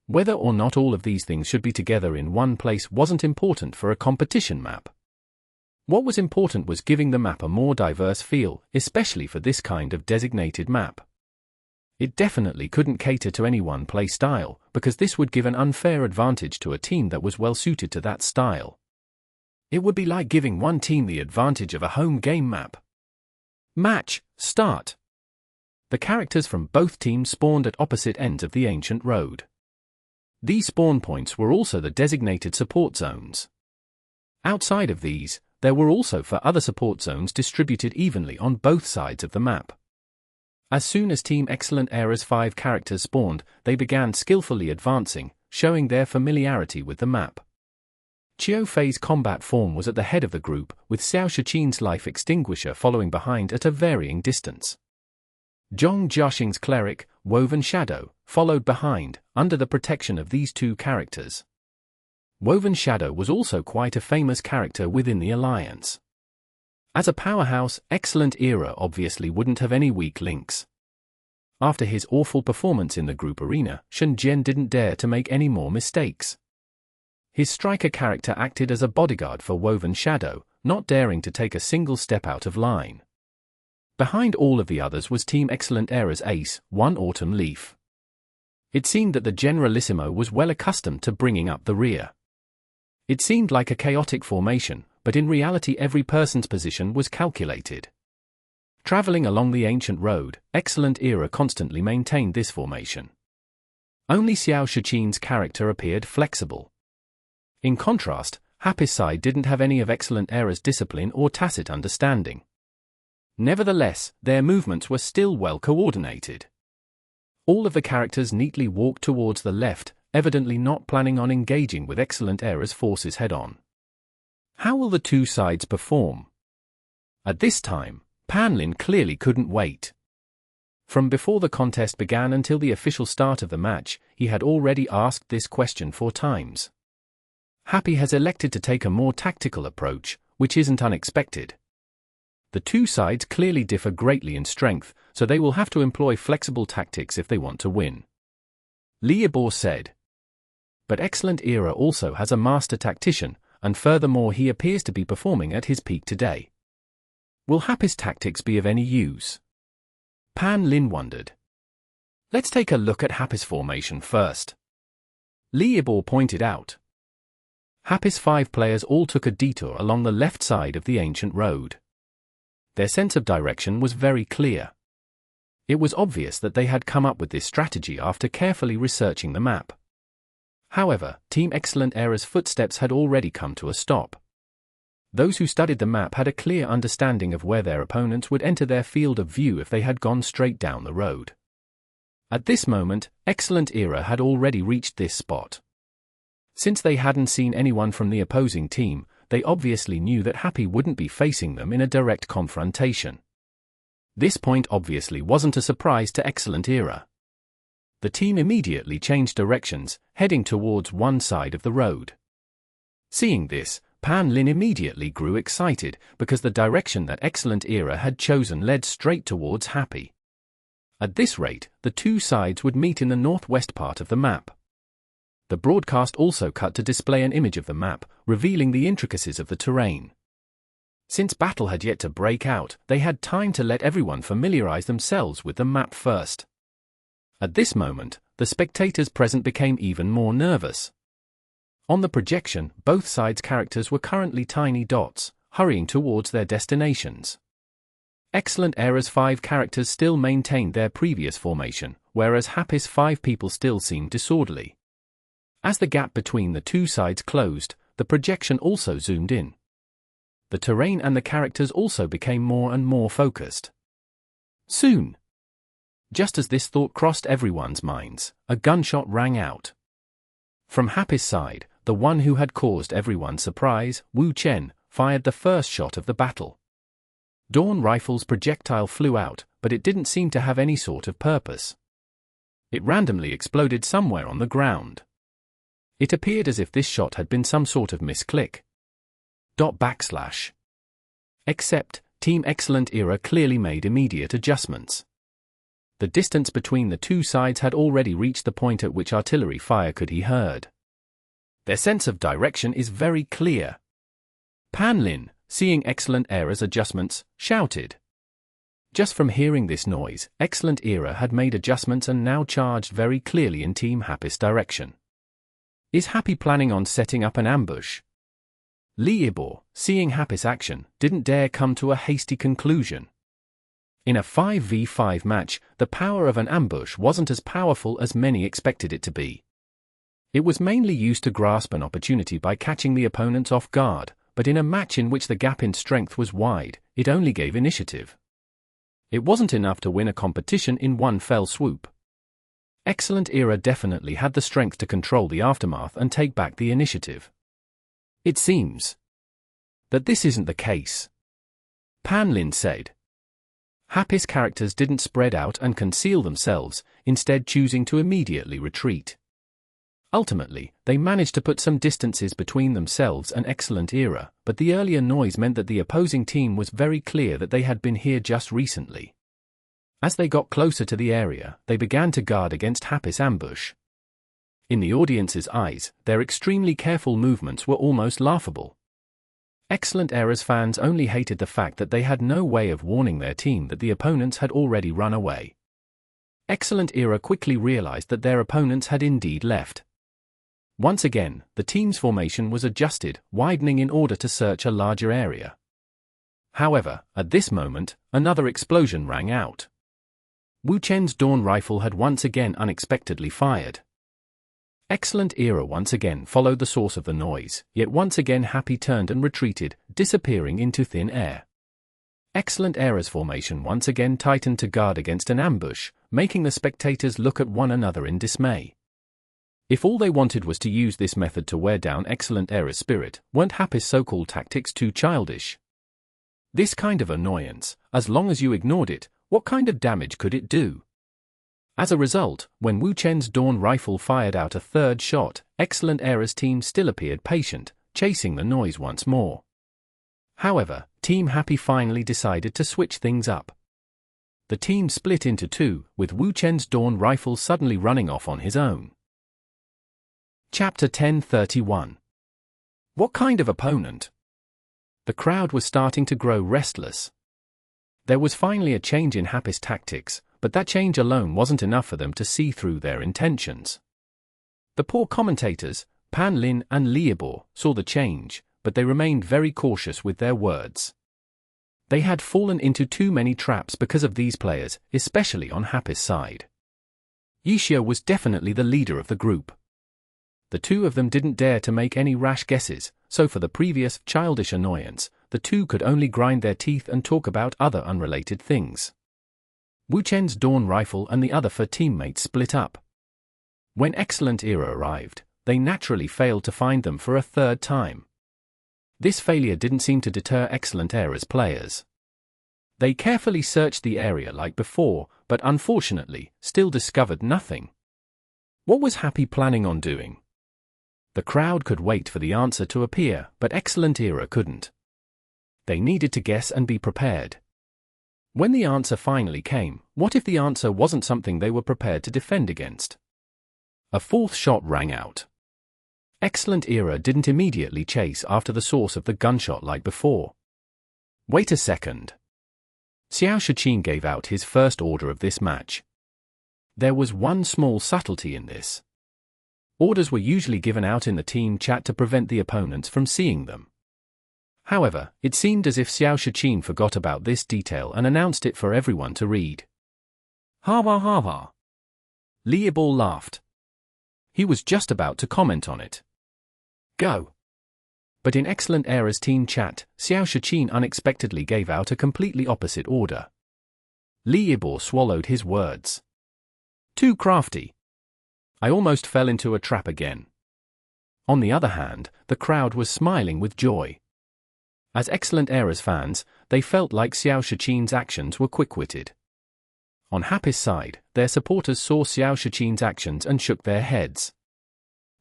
Whether or not all of these things should be together in one place wasn't important for a competition map. What was important was giving the map a more diverse feel, especially for this kind of designated map. It definitely couldn't cater to any one play style, because this would give an unfair advantage to a team that was well suited to that style. It would be like giving one team the advantage of a home game map. Match, start. The characters from both teams spawned at opposite ends of the ancient road. These spawn points were also the designated support zones. Outside of these, there were also 4 other support zones distributed evenly on both sides of the map. As soon as Team Excellent Era's 5 characters spawned, they began skillfully advancing, showing their familiarity with the map. Qiu Fei's combat form was at the head of the group, with Xiao Shiqin's life extinguisher following behind at a varying distance. Zhong Jiaxing's cleric, Woven Shadow, followed behind, under the protection of these 2 characters. Woven Shadow was also quite a famous character within the Alliance. As a powerhouse, Excellent Era obviously wouldn't have any weak links. After his awful performance in the group arena, Shen Jian didn't dare to make any more mistakes. His striker character acted as a bodyguard for Woven Shadow, not daring to take a single step out of line. Behind all of the others was Team Excellent Era's ace, One Autumn Leaf. It seemed that the Generalissimo was well accustomed to bringing up the rear. It seemed like a chaotic formation, but in reality every person's position was calculated. Traveling along the ancient road, Excellent Era constantly maintained this formation. Only Xiao Shiqin's character appeared flexible. In contrast, Happy's side didn't have any of Excellent Era's discipline or tacit understanding. Nevertheless, their movements were still well coordinated. All of the characters neatly walked towards the left, evidently not planning on engaging with Excellent Era's forces head-on. How will the 2 sides perform? At this time, Panlin clearly couldn't wait. From before the contest began until the official start of the match, he had already asked this question 4 times. Happy has elected to take a more tactical approach, which isn't unexpected. The two sides clearly differ greatly in strength, so they will have to employ flexible tactics if they want to win. Tiger-Borne said. But Excellent Era also has a master tactician, and furthermore he appears to be performing at his peak today. Will Happy's tactics be of any use? Pan Lin wondered. Let's take a look at Happy's formation first. Tiger-Borne pointed out. Happy's 5 players all took a detour along the left side of the ancient road. Their sense of direction was very clear. It was obvious that they had come up with this strategy after carefully researching the map. However, Team Excellent Era's footsteps had already come to a stop. Those who studied the map had a clear understanding of where their opponents would enter their field of view if they had gone straight down the road. At this moment, Excellent Era had already reached this spot. Since they hadn't seen anyone from the opposing team, they obviously knew that Happy wouldn't be facing them in a direct confrontation. This point obviously wasn't a surprise to Excellent Era. The team immediately changed directions, heading towards one side of the road. Seeing this, Pan Lin immediately grew excited because the direction that Excellent Era had chosen led straight towards Happy. At this rate, the two sides would meet in the northwest part of the map. The broadcast also cut to display an image of the map, revealing the intricacies of the terrain. Since battle had yet to break out, they had time to let everyone familiarize themselves with the map first. At this moment, the spectators present became even more nervous. On the projection, both sides' characters were currently tiny dots, hurrying towards their destinations. Excellent Era's 5 characters still maintained their previous formation, whereas Happy's 5 people still seemed disorderly. As the gap between the two sides closed, the projection also zoomed in. The terrain and the characters also became more and more focused. Soon, just as this thought crossed everyone's minds, a gunshot rang out. From Happy's side, the one who had caused everyone's surprise, Wu Chen, fired the first shot of the battle. Dawn Rifle's projectile flew out, but it didn't seem to have any sort of purpose. It randomly exploded somewhere on the ground. It appeared as if this shot had been some sort of misclick. Except, Team Excellent Era clearly made immediate adjustments. The distance between the two sides had already reached the point at which artillery fire could be heard. Their sense of direction is very clear. Pan Lin, seeing Excellent Era's adjustments, shouted. Just from hearing this noise, Excellent Era had made adjustments and now charged very clearly in Team Happy's direction. Is Happy planning on setting up an ambush? Tiger-Borne, seeing Happy's action, didn't dare come to a hasty conclusion. In a 5v5 match, the power of an ambush wasn't as powerful as many expected it to be. It was mainly used to grasp an opportunity by catching the opponents off guard, but in a match in which the gap in strength was wide, it only gave initiative. It wasn't enough to win a competition in one fell swoop. Excellent Era definitely had the strength to control the aftermath and take back the initiative. It seems that this isn't the case. Pan Lin said. Happy's characters didn't spread out and conceal themselves, instead choosing to immediately retreat. Ultimately, they managed to put some distances between themselves and Excellent Era, but the earlier noise meant that the opposing team was very clear that they had been here just recently. As they got closer to the area, they began to guard against Happy's ambush. In the audience's eyes, their extremely careful movements were almost laughable. Excellent Era's fans only hated the fact that they had no way of warning their team that the opponents had already run away. Excellent Era quickly realized that their opponents had indeed left. Once again, the team's formation was adjusted, widening in order to search a larger area. However, at this moment, another explosion rang out. Wu Chen's Dawn Rifle had once again unexpectedly fired. Excellent Era once again followed the source of the noise, yet once again Happy turned and retreated, disappearing into thin air. Excellent Era's formation once again tightened to guard against an ambush, making the spectators look at one another in dismay. If all they wanted was to use this method to wear down Excellent Era's spirit, weren't Happy's so-called tactics too childish? This kind of annoyance, as long as you ignored it, what kind of damage could it do? As a result, when Wu Chen's Dawn rifle fired out a third shot, Excellent Era's team still appeared patient, chasing the noise once more. However, Team Happy finally decided to switch things up. The team split into two, with Wu Chen's Dawn rifle suddenly running off on his own. Chapter 1031. What kind of opponent? The crowd was starting to grow restless. There was finally a change in Happy's tactics, but that change alone wasn't enough for them to see through their intentions. The poor commentators, Pan Lin and Liebor, saw the change, but they remained very cautious with their words. They had fallen into too many traps because of these players, especially on Happy's side. Yixia was definitely the leader of the group. The two of them didn't dare to make any rash guesses, so for the previous childish annoyance, the two could only grind their teeth and talk about other unrelated things. Wu Chen's Dawn rifle and the other four teammates split up. When Excellent Era arrived, they naturally failed to find them for a third time. This failure didn't seem to deter Excellent Era's players. They carefully searched the area like before, but unfortunately, still discovered nothing. What was Happy planning on doing? The crowd could wait for the answer to appear, but Excellent Era couldn't. They needed to guess and be prepared. When the answer finally came, what if the answer wasn't something they were prepared to defend against? A fourth shot rang out. Excellent Era didn't immediately chase after the source of the gunshot like before. Wait a second. Xiao Shiqin gave out his first order of this match. There was one small subtlety in this. Orders were usually given out in the team chat to prevent the opponents from seeing them. However, it seemed as if Xiao Shiqin forgot about this detail and announced it for everyone to read. Hava hava. Liebor laughed. He was just about to comment on it. Go. But in Excellent Era's team chat, Xiao Shiqin unexpectedly gave out a completely opposite order. Liebor swallowed his words. Too crafty. I almost fell into a trap again. On the other hand, the crowd was smiling with joy. As Excellent Era's fans, they felt like Xiao Shiqin's actions were quick-witted. On Happy's side, their supporters saw Xiao Shiqin's actions and shook their heads.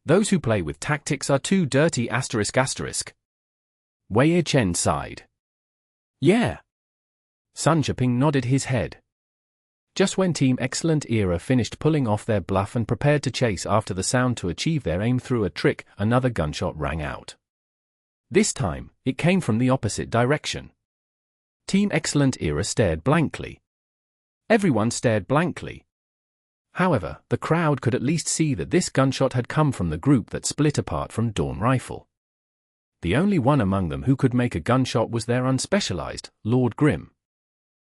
Those who play with tactics are too dirty ***. Wei Chen sighed. Yeah. Sun Zhiping nodded his head. Just when Team Excellent Era finished pulling off their bluff and prepared to chase after the sound to achieve their aim through a trick, another gunshot rang out. This time, it came from the opposite direction. Team Excellent Era stared blankly. Everyone stared blankly. However, the crowd could at least see that this gunshot had come from the group that split apart from Dawn Rifle. The only one among them who could make a gunshot was their unspecialized, Lord Grimm.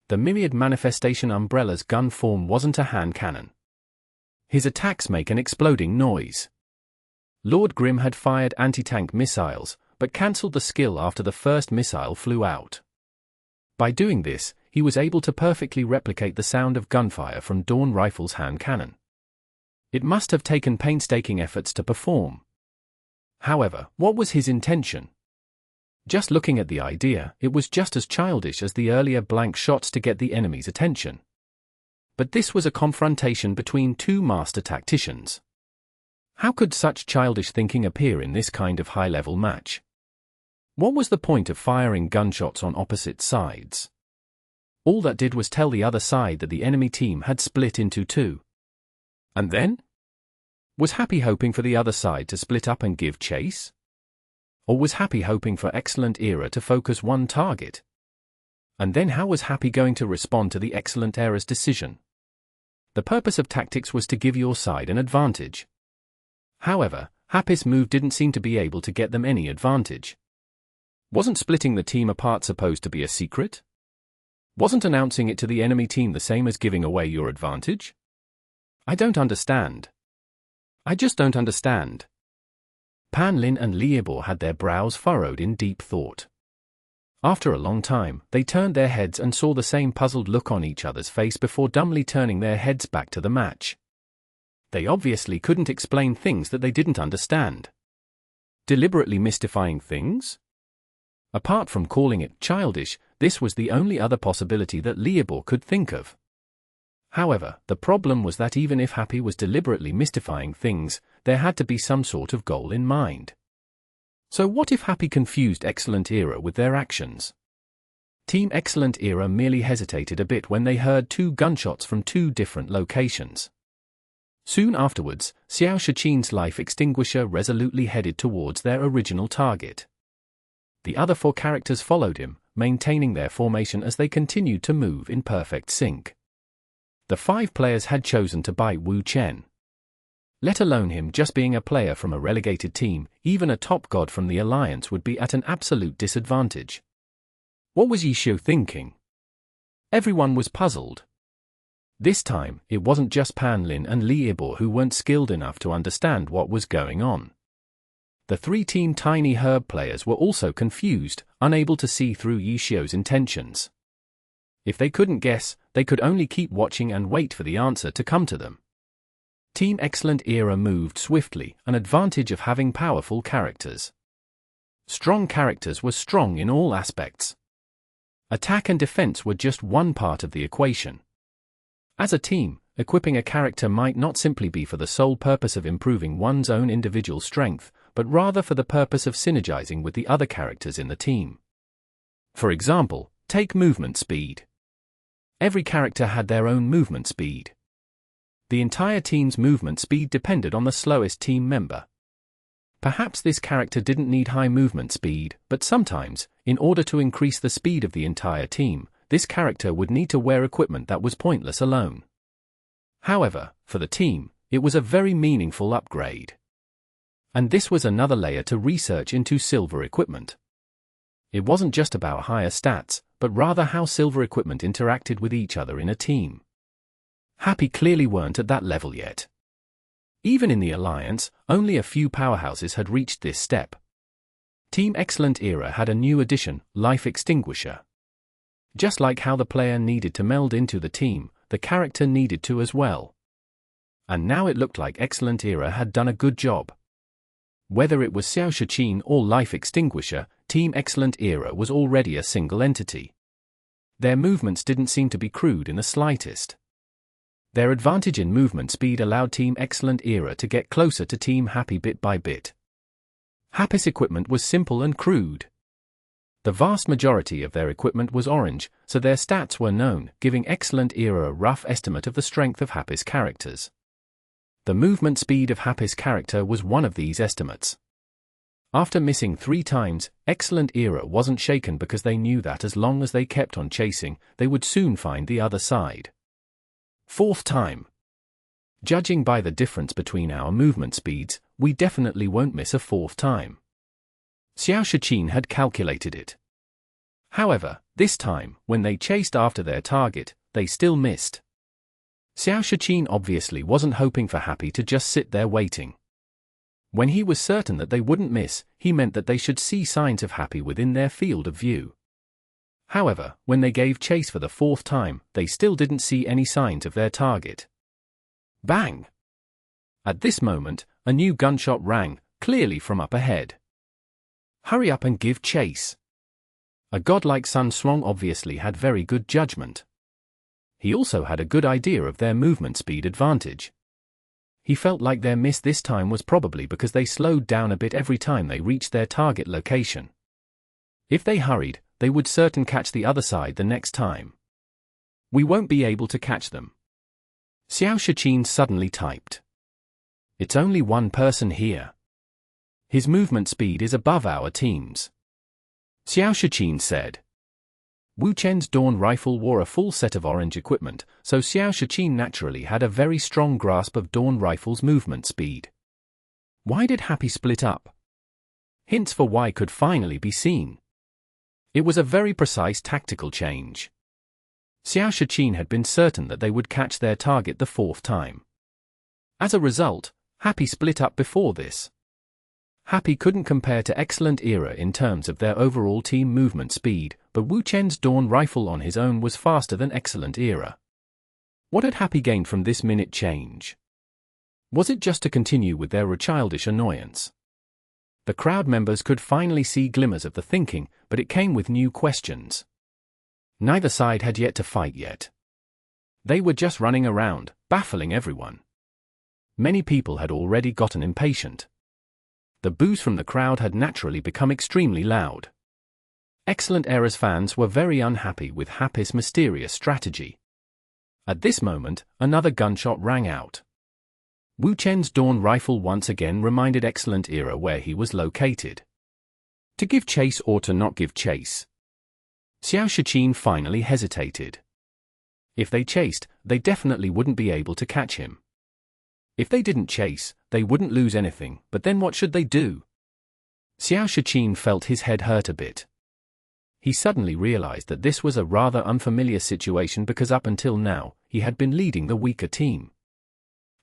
The Myriad Manifestation Umbrella's gun form wasn't a hand cannon. His attacks make an exploding noise. Lord Grimm had fired anti-tank missiles, but cancelled the skill after the first missile flew out. By doing this, he was able to perfectly replicate the sound of gunfire from Dawn Rifle's hand cannon. It must have taken painstaking efforts to perform. However, what was his intention? Just looking at the idea, it was just as childish as the earlier blank shots to get the enemy's attention. But this was a confrontation between two master tacticians. How could such childish thinking appear in this kind of high-level match? What was the point of firing gunshots on opposite sides? All that did was tell the other side that the enemy team had split into two. And then? Was Happy hoping for the other side to split up and give chase? Or was Happy hoping for Excellent Era to focus one target? And then how was Happy going to respond to the Excellent Era's decision? The purpose of tactics was to give your side an advantage. However, Happy's move didn't seem to be able to get them any advantage. Wasn't splitting the team apart supposed to be a secret? Wasn't announcing it to the enemy team the same as giving away your advantage? I don't understand. I just don't understand. Pan Lin and Liebor had their brows furrowed in deep thought. After a long time, they turned their heads and saw the same puzzled look on each other's face before dumbly turning their heads back to the match. They obviously couldn't explain things that they didn't understand. Deliberately mystifying things? Apart from calling it childish, this was the only other possibility that Liebor could think of. However, the problem was that even if Happy was deliberately mystifying things, there had to be some sort of goal in mind. So what if Happy confused Excellent Era with their actions? Team Excellent Era merely hesitated a bit when they heard 2 gunshots from 2 different locations. Soon afterwards, Xiao Shichin's life extinguisher resolutely headed towards their original target. The other 4 characters followed him, maintaining their formation as they continued to move in perfect sync. The 5 players had chosen to bite Wu Chen. Let alone him just being a player from a relegated team, even a top god from the Alliance would be at an absolute disadvantage. What was Yishio thinking? Everyone was puzzled. This time, it wasn't just Pan Lin and Li Ibor who weren't skilled enough to understand what was going on. The 3 Team Tiny Herb players were also confused, unable to see through Yishio's intentions. If they couldn't guess, they could only keep watching and wait for the answer to come to them. Team Excellent Era moved swiftly, an advantage of having powerful characters. Strong characters were strong in all aspects. Attack and defense were just one part of the equation. As a team, equipping a character might not simply be for the sole purpose of improving one's own individual strength, but rather for the purpose of synergizing with the other characters in the team. For example, take movement speed. Every character had their own movement speed. The entire team's movement speed depended on the slowest team member. Perhaps this character didn't need high movement speed, but sometimes, in order to increase the speed of the entire team, this character would need to wear equipment that was pointless alone. However, for the team, it was a very meaningful upgrade. And this was another layer to research into silver equipment. It wasn't just about higher stats, but rather how silver equipment interacted with each other in a team. Happy clearly weren't at that level yet. Even in the Alliance, only a few powerhouses had reached this step. Team Excellent Era had a new addition, Life Extinguisher. Just like how the player needed to meld into the team, the character needed to as well. And now it looked like Excellent Era had done a good job. Whether it was Xiao Shichin or Life Extinguisher, Team Excellent Era was already a single entity. Their movements didn't seem to be crude in the slightest. Their advantage in movement speed allowed Team Excellent Era to get closer to Team Happy bit by bit. Happy's equipment was simple and crude. The vast majority of their equipment was orange, so their stats were known, giving Excellent Era a rough estimate of the strength of Happy's characters. The movement speed of Happy's character was one of these estimates. After missing 3 times, Excellent Era wasn't shaken because they knew that as long as they kept on chasing, they would soon find the other side. 4th time. Judging by the difference between our movement speeds, we definitely won't miss a 4th time. Xiao Shichin had calculated it. However, this time, when they chased after their target, they still missed. Xiao Shichin obviously wasn't hoping for Happy to just sit there waiting. When he was certain that they wouldn't miss, he meant that they should see signs of Happy within their field of view. However, when they gave chase for the 4th time, they still didn't see any signs of their target. Bang! At this moment, a new gunshot rang, clearly from up ahead. Hurry up and give chase. A godlike Sun Swong obviously had very good judgment. He also had a good idea of their movement speed advantage. He felt like their miss this time was probably because they slowed down a bit every time they reached their target location. If they hurried, they would certain catch the other side the next time. We won't be able to catch them. Xiao Shichin suddenly typed. It's only one person here. His movement speed is above our team's. Xiao Shichin said. Wu Chen's Dawn rifle wore a full set of orange equipment, so Xiao Shichin naturally had a very strong grasp of Dawn rifle's movement speed. Why did Happy split up? Hints for why could finally be seen. It was a very precise tactical change. Xiao Shichin had been certain that they would catch their target the 4th time. As a result, Happy split up before this. Happy couldn't compare to Excellent Era in terms of their overall team movement speed, but Wu Chen's Dawn rifle on his own was faster than Excellent Era. What had Happy gained from this minute change? Was it just to continue with their childish annoyance? The crowd members could finally see glimmers of the thinking, but it came with new questions. Neither side had yet to fight yet. They were just running around, baffling everyone. Many people had already gotten impatient. The boos from the crowd had naturally become extremely loud. Excellent Error's fans were very unhappy with Happy's mysterious strategy. At this moment, another gunshot rang out. Wu Chen's Dawn rifle once again reminded Excellent Era where he was located. To give chase or to not give chase? Xiao Shiqin finally hesitated. If they chased, they definitely wouldn't be able to catch him. If they didn't chase, they wouldn't lose anything, but then what should they do? Xiao Shiqin felt his head hurt a bit. He suddenly realized that this was a rather unfamiliar situation because up until now, he had been leading the weaker team.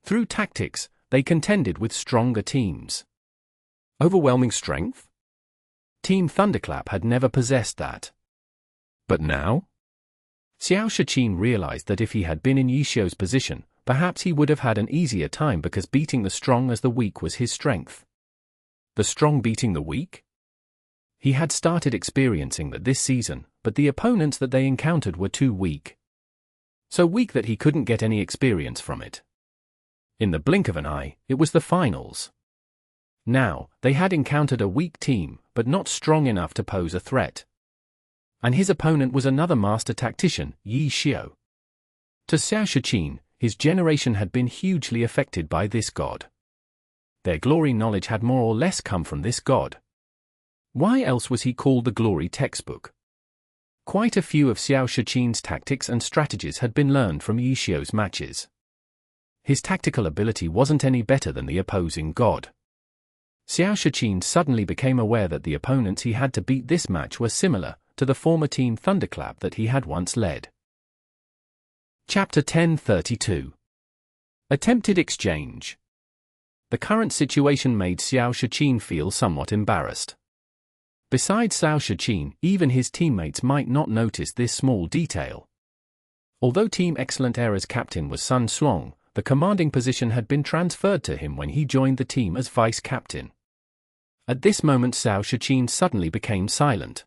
Through tactics, they contended with stronger teams. Overwhelming strength? Team Thunderclap had never possessed that. But now? Xiao Shiqin realized that if he had been in Yixiu's position, perhaps he would have had an easier time because beating the strong as the weak was his strength. The strong beating the weak? He had started experiencing that this season, but the opponents that they encountered were too weak. So weak that he couldn't get any experience from it. In the blink of an eye, it was the finals. Now, they had encountered a weak team, but not strong enough to pose a threat. And his opponent was another master tactician, Yixiu. To Xiao Shiqin, his generation had been hugely affected by this god. Their glory knowledge had more or less come from this god. Why else was he called the glory textbook? Quite a few of Xiao Shiqin's tactics and strategies had been learned from Yixiu's matches. His tactical ability wasn't any better than the opposing god. Xiao Shiqin suddenly became aware that the opponents he had to beat this match were similar to the former Team Thunderclap that he had once led. Chapter 1032. Attempted Exchange. The current situation made Xiao Shiqin feel somewhat embarrassed. Besides Xiao Shiqin, even his teammates might not notice this small detail. Although Team Excellent Era's captain was Sun Sluang, the commanding position had been transferred to him when he joined the team as vice-captain. At this moment Xiao Shiqin suddenly became silent.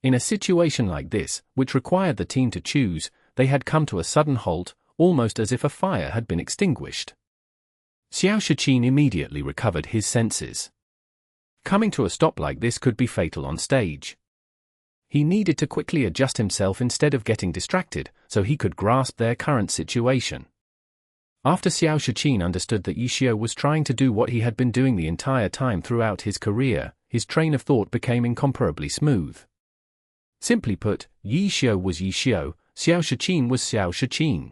In a situation like this, which required the team to choose, they had come to a sudden halt, almost as if a fire had been extinguished. Xiao Shiqin immediately recovered his senses. Coming to a stop like this could be fatal on stage. He needed to quickly adjust himself instead of getting distracted, so he could grasp their current situation. After Xiao Shiqin understood that Yixiu was trying to do what he had been doing the entire time throughout his career, his train of thought became incomparably smooth. Simply put, Yixiu was Yixiu, Xiao Shiqin was Xiao Shiqin.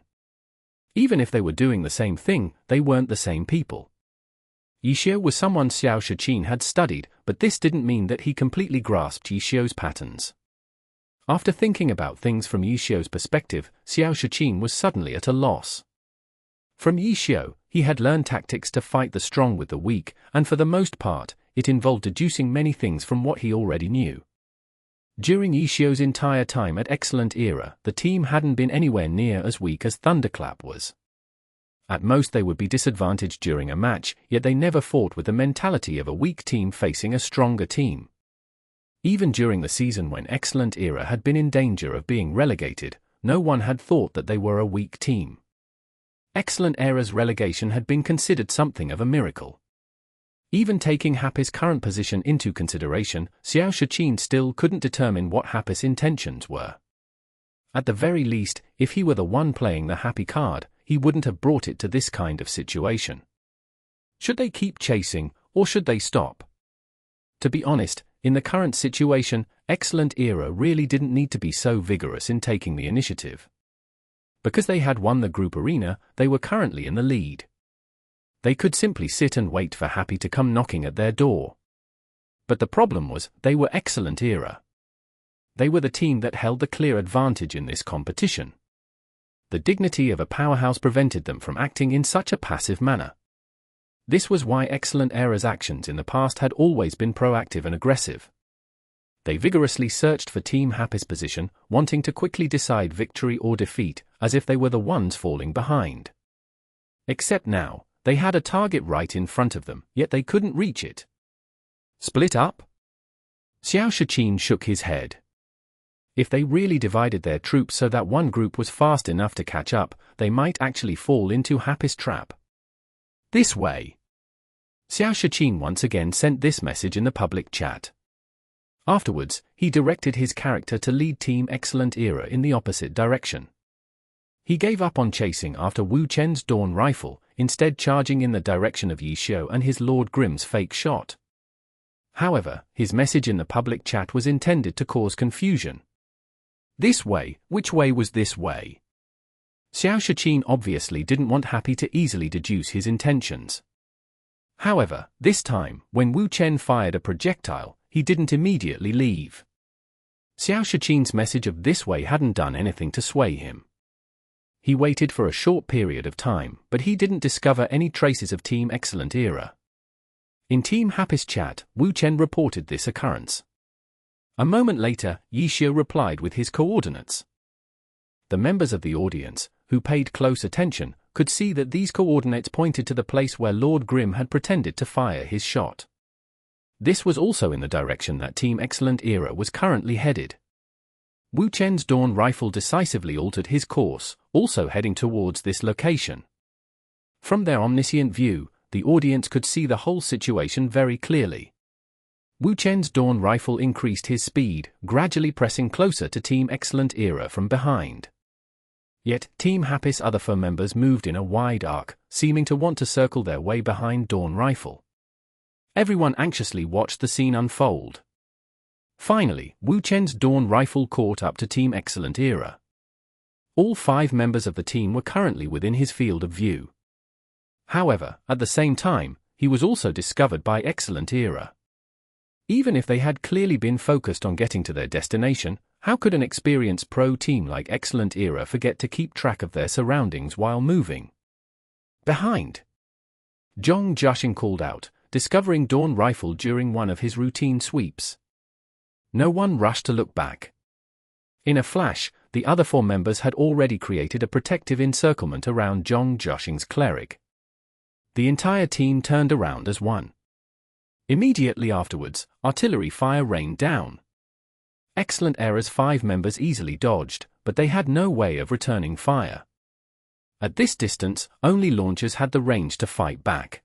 Even if they were doing the same thing, they weren't the same people. Yixiu was someone Xiao Shiqin had studied, but this didn't mean that he completely grasped Yixiu's patterns. After thinking about things from Yixiu's perspective, Xiao Shiqin was suddenly at a loss. From Yixiu, he had learned tactics to fight the strong with the weak, and for the most part, it involved deducing many things from what he already knew. During Yixiu's entire time at Excellent Era, the team hadn't been anywhere near as weak as Thunderclap was. At most they would be disadvantaged during a match, yet they never fought with the mentality of a weak team facing a stronger team. Even during the season when Excellent Era had been in danger of being relegated, no one had thought that they were a weak team. Excellent Era's relegation had been considered something of a miracle. Even taking Happy's current position into consideration, Xiao Shiqin still couldn't determine what Happy's intentions were. At the very least, if he were the one playing the Happy card, he wouldn't have brought it to this kind of situation. Should they keep chasing, or should they stop? To be honest, in the current situation, Excellent Era really didn't need to be so vigorous in taking the initiative. Because they had won the group arena, they were currently in the lead. They could simply sit and wait for Happy to come knocking at their door. But the problem was, they were Excellent Era. They were the team that held the clear advantage in this competition. The dignity of a powerhouse prevented them from acting in such a passive manner. This was why Excellent Era's actions in the past had always been proactive and aggressive. They vigorously searched for Team Happy's position, wanting to quickly decide victory or defeat, as if they were the ones falling behind. Except now, they had a target right in front of them, yet they couldn't reach it. Split up? Xiao Shiqin shook his head. If they really divided their troops so that one group was fast enough to catch up, they might actually fall into Happy's trap. This way. Xiao Shiqin once again sent this message in the public chat. Afterwards, he directed his character to lead Team Excellent Era in the opposite direction. He gave up on chasing after Wu Chen's Dawn Rifle, instead charging in the direction of Yi Xiu and his Lord Grimm's fake shot. However, his message in the public chat was intended to cause confusion. This way, which way was this way? Xiao Shiqin obviously didn't want Happy to easily deduce his intentions. However, this time, when Wu Chen fired a projectile, he didn't immediately leave. Xiao Shiqin's message of this way hadn't done anything to sway him. He waited for a short period of time, but he didn't discover any traces of Team Excellent Era. In Team Happy's chat, Wu Chen reported this occurrence. A moment later, Yi Xiu replied with his coordinates. The members of the audience, who paid close attention, could see that these coordinates pointed to the place where Lord Grimm had pretended to fire his shot. This was also in the direction that Team Excellent Era was currently headed. Wu Chen's Dawn Rifle decisively altered his course, also heading towards this location. From their omniscient view, the audience could see the whole situation very clearly. Wu Chen's Dawn Rifle increased his speed, gradually pressing closer to Team Excellent Era from behind. Yet, Team Happy's other 4 members moved in a wide arc, seeming to want to circle their way behind Dawn Rifle. Everyone anxiously watched the scene unfold. Finally, Wu Chen's Dawn Rifle caught up to Team Excellent Era. All 5 members of the team were currently within his field of view. However, at the same time, he was also discovered by Excellent Era. Even if they had clearly been focused on getting to their destination, how could an experienced pro team like Excellent Era forget to keep track of their surroundings while moving? Behind! Zhong Jiaxing called out, discovering Dawn Rifle during one of his routine sweeps. No one rushed to look back. In a flash, the other 4 members had already created a protective encirclement around Zhong Jiaxing's cleric. The entire team turned around as one. Immediately afterwards, artillery fire rained down. Excellent Era's 5 members easily dodged, but they had no way of returning fire. At this distance, only launchers had the range to fight back.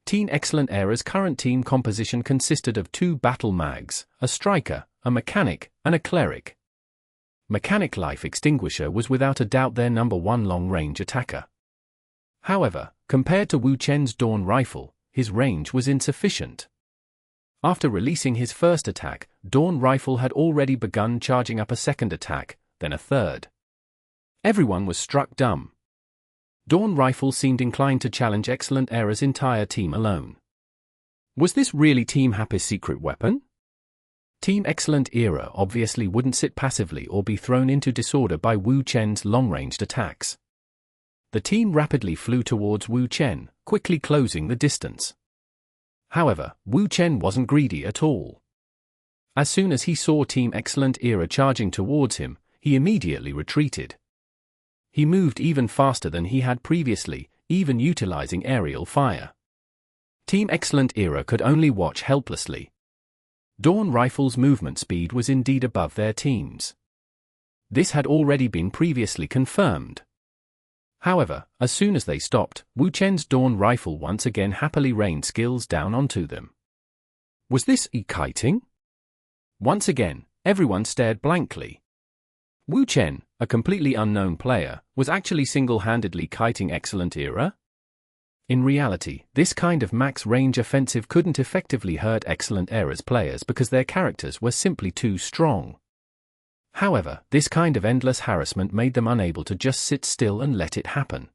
Team Excellent Era's current team composition consisted of 2 battle mags, a striker, a mechanic, and a cleric. Mechanic Life Extinguisher was without a doubt their number 1 long-range attacker. However, compared to Wu Chen's Dawn Rifle, his range was insufficient. After releasing his first attack, Dawn Rifle had already begun charging up a second attack, then a third. Everyone was struck dumb. Dawn Rifle seemed inclined to challenge Excellent Era's entire team alone. Was this really Team Happy's secret weapon? Team Excellent Era obviously wouldn't sit passively or be thrown into disorder by Wu Chen's long-ranged attacks. The team rapidly flew towards Wu Chen, quickly closing the distance. However, Wu Chen wasn't greedy at all. As soon as he saw Team Excellent Era charging towards him, he immediately retreated. He moved even faster than he had previously, even utilizing aerial fire. Team Excellent Era could only watch helplessly. Dawn Rifle's movement speed was indeed above their team's. This had already been previously confirmed. However, as soon as they stopped, Wu Chen's Dawn Rifle once again happily rained skills down onto them. Was this e-kiting? Once again, everyone stared blankly. Wu Chen, a completely unknown player, was actually single-handedly kiting Excellent Era? In reality, this kind of max-range offensive couldn't effectively hurt Excellent Era's players because their characters were simply too strong. However, this kind of endless harassment made them unable to just sit still and let it happen.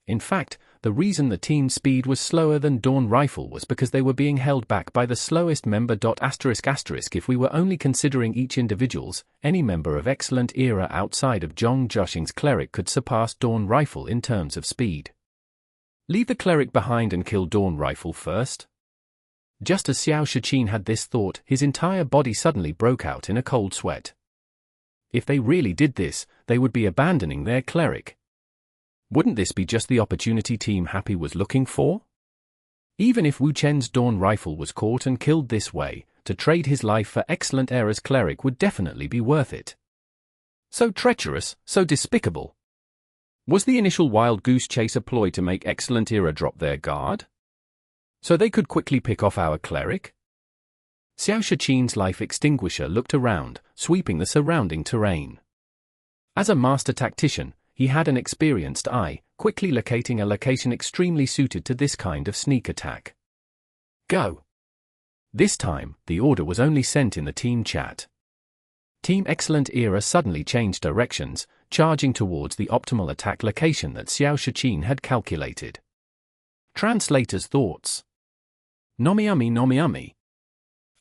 In fact, the reason the team's speed was slower than Dawn Rifle was because they were being held back by the slowest member. If we were only considering each individual's, any member of Excellent Era outside of Zhong Jiaxing's cleric could surpass Dawn Rifle in terms of speed. Leave the cleric behind and kill Dawn Rifle first? Just as Xiao Shiqin had this thought, his entire body suddenly broke out in a cold sweat. If they really did this, they would be abandoning their cleric. Wouldn't this be just the opportunity Team Happy was looking for? Even if Wu Chen's Dawn Rifle was caught and killed this way, to trade his life for Excellent Era's cleric would definitely be worth it. So treacherous, so despicable. Was the initial wild goose chase a ploy to make Excellent Era drop their guard? So they could quickly pick off our cleric? Xiao Shichin's life extinguisher looked around, sweeping the surrounding terrain. As a master tactician, he had an experienced eye, quickly locating a location extremely suited to this kind of sneak attack. Go! This time, the order was only sent in the team chat. Team Excellent Era suddenly changed directions, charging towards the optimal attack location that Xiao Shichin had calculated. Translator's thoughts. Nomiumi.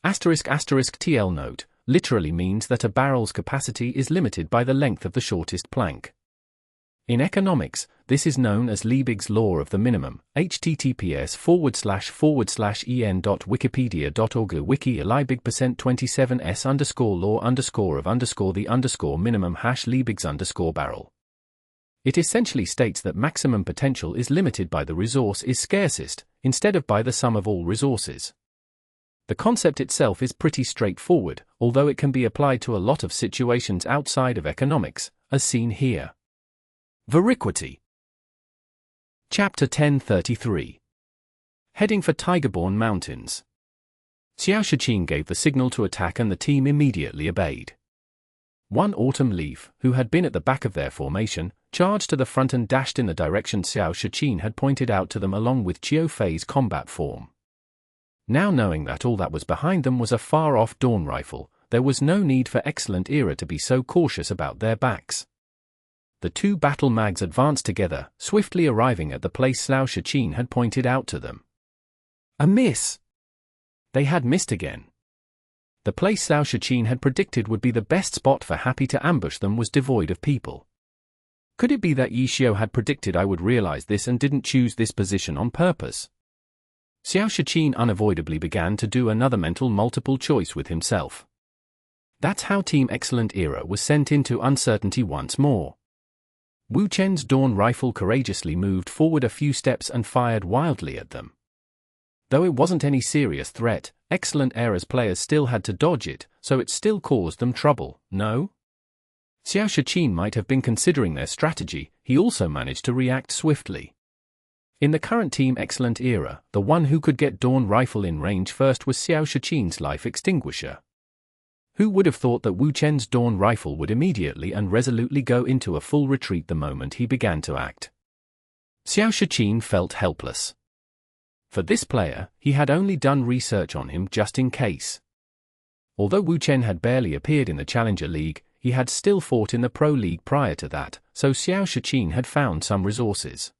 **TL note, literally means that a barrel's capacity is limited by the length of the shortest plank. In economics, this is known as Liebig's law of the minimum. https://en.wikipedia.org wiki Liebig%27s_law_of_the_minimum #Liebig's_barrel. It essentially states that maximum potential is limited by the resource is scarcest, instead of by the sum of all resources. The concept itself is pretty straightforward, although it can be applied to a lot of situations outside of economics, as seen here. Veriquity. Chapter 1033. Heading for Tiger-Borne Mountains. Xiao Shichin gave the signal to attack and the team immediately obeyed. One autumn leaf, who had been at the back of their formation, charged to the front and dashed in the direction Xiao Shichin had pointed out to them along with Chiu Fei's combat form. Now knowing that all that was behind them was a far-off dawn rifle, there was no need for Excellent Era to be so cautious about their backs. The two battle mags advanced together, swiftly arriving at the place Xiao Shichin had pointed out to them. A miss! They had missed again. The place Xiao Shichin had predicted would be the best spot for Happy to ambush them was devoid of people. Could it be that Yi Xiu had predicted I would realize this and didn't choose this position on purpose? Xiao Shichin unavoidably began to do another mental multiple choice with himself. That's how Team Excellent Era was sent into uncertainty once more. Wu Chen's dawn rifle courageously moved forward a few steps and fired wildly at them. Though it wasn't any serious threat, Excellent Era's players still had to dodge it, so it still caused them trouble, no? Xiao Shichin might have been considering their strategy, he also managed to react swiftly. In the current Team Excellent Era, the one who could get dawn rifle in range first was Xiao Shichin's life extinguisher. Who would have thought that Wu Chen's dawn rifle would immediately and resolutely go into a full retreat the moment he began to act? Xiao Shichin felt helpless. For this player, he had only done research on him just in case. Although Wu Chen had barely appeared in the Challenger League, he had still fought in the Pro League prior to that, so Xiao Shichin had found some resources.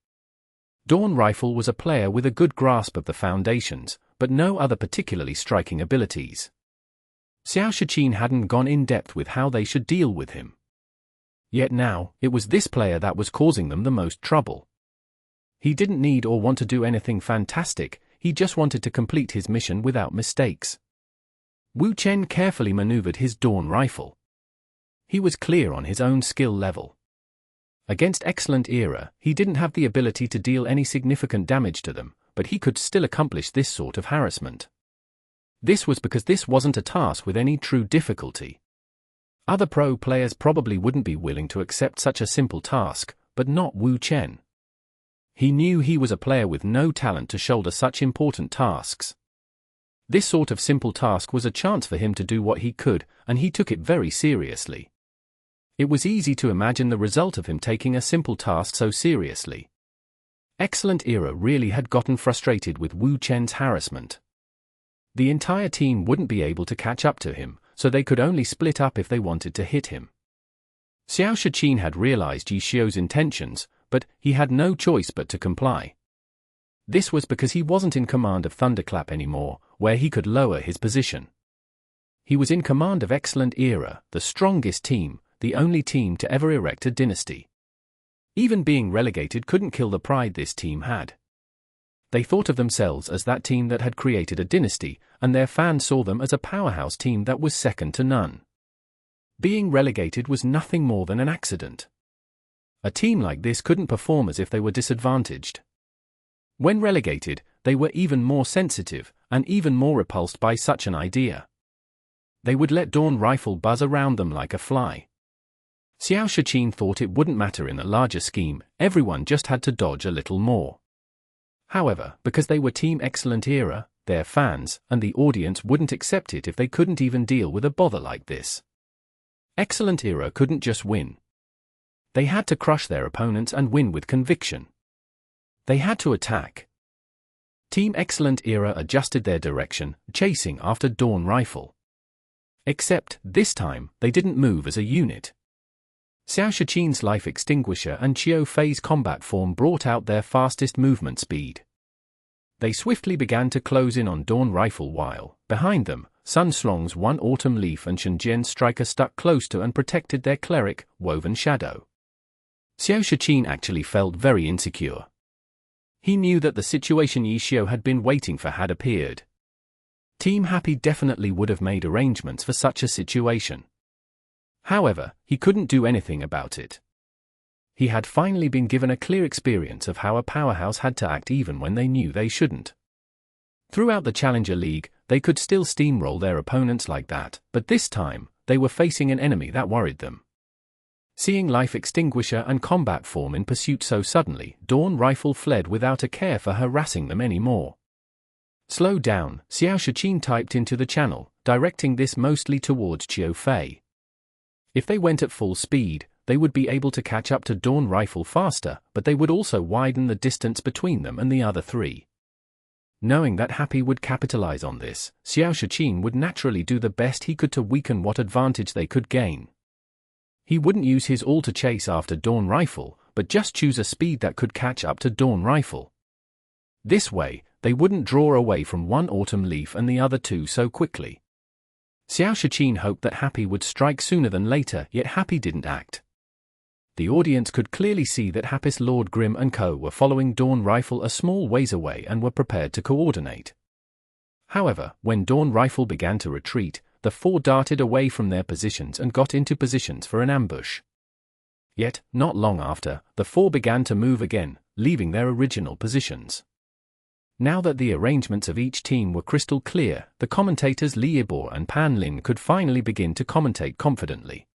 Dawn Rifle was a player with a good grasp of the foundations, but no other particularly striking abilities. Xiao Shichin hadn't gone in depth with how they should deal with him. Yet now, it was this player that was causing them the most trouble. He didn't need or want to do anything fantastic, he just wanted to complete his mission without mistakes. Wu Chen carefully maneuvered his Dawn Rifle. He was clear on his own skill level. Against Excellent Era, he didn't have the ability to deal any significant damage to them, but he could still accomplish this sort of harassment. This was because this wasn't a task with any true difficulty. Other pro players probably wouldn't be willing to accept such a simple task, but not Wu Chen. He knew he was a player with no talent to shoulder such important tasks. This sort of simple task was a chance for him to do what he could, and he took it very seriously. It was easy to imagine the result of him taking a simple task so seriously. Excellent Era really had gotten frustrated with Wu Chen's harassment. The entire team wouldn't be able to catch up to him, so they could only split up if they wanted to hit him. Xiao Shichin had realized Yi Xiu's intentions, but he had no choice but to comply. This was because he wasn't in command of Thunderclap anymore, where he could lower his position. He was in command of Excellent Era, the strongest team, the only team to ever erect a dynasty. Even being relegated couldn't kill the pride this team had. They thought of themselves as that team that had created a dynasty, and their fans saw them as a powerhouse team that was second to none. Being relegated was nothing more than an accident. A team like this couldn't perform as if they were disadvantaged. When relegated, they were even more sensitive, and even more repulsed by such an idea. They would let Dawn Rifle buzz around them like a fly. Xiao Shiqin thought it wouldn't matter in the larger scheme, everyone just had to dodge a little more. However, because they were Team Excellent Era, their fans and the audience wouldn't accept it if they couldn't even deal with a bother like this. Excellent Era couldn't just win. They had to crush their opponents and win with conviction. They had to attack. Team Excellent Era adjusted their direction, chasing after Dawn Rifle. Except, this time, they didn't move as a unit. Xiao Shiqin's Life Extinguisher and Qiu Fei's combat form brought out their fastest movement speed. They swiftly began to close in on Dawn Rifle while, behind them, Sun Slong's One Autumn Leaf and Shenzhen's Striker stuck close to and protected their cleric, Woven Shadow. Xiao Shiqin actually felt very insecure. He knew that the situation Yi Xiu had been waiting for had appeared. Team Happy definitely would have made arrangements for such a situation. However, he couldn't do anything about it. He had finally been given a clear experience of how a powerhouse had to act even when they knew they shouldn't. Throughout the Challenger League, they could still steamroll their opponents like that, but this time, they were facing an enemy that worried them. Seeing Life Extinguisher and combat form in pursuit so suddenly, Dawn Rifle fled without a care for harassing them anymore. Slow down, Xiao Shiqin typed into the channel, directing this mostly towards Qiu Fei. If they went at full speed, they would be able to catch up to Dawn Rifle faster, but they would also widen the distance between them and the other three. Knowing that Happy would capitalize on this, Xiao Shiqin would naturally do the best he could to weaken what advantage they could gain. He wouldn't use his all to chase after Dawn Rifle, but just choose a speed that could catch up to Dawn Rifle. This way, they wouldn't draw away from One Autumn Leaf and the other two so quickly. Xiao Shiqin hoped that Happy would strike sooner than later, yet Happy didn't act. The audience could clearly see that Happy's Lord Grimm and co. were following Dawn Rifle a small ways away and were prepared to coordinate. However, when Dawn Rifle began to retreat, the four darted away from their positions and got into positions for an ambush. Yet, not long after, the four began to move again, leaving their original positions. Now that the arrangements of each team were crystal clear, the commentators Li Yibor and Pan Lin could finally begin to commentate confidently.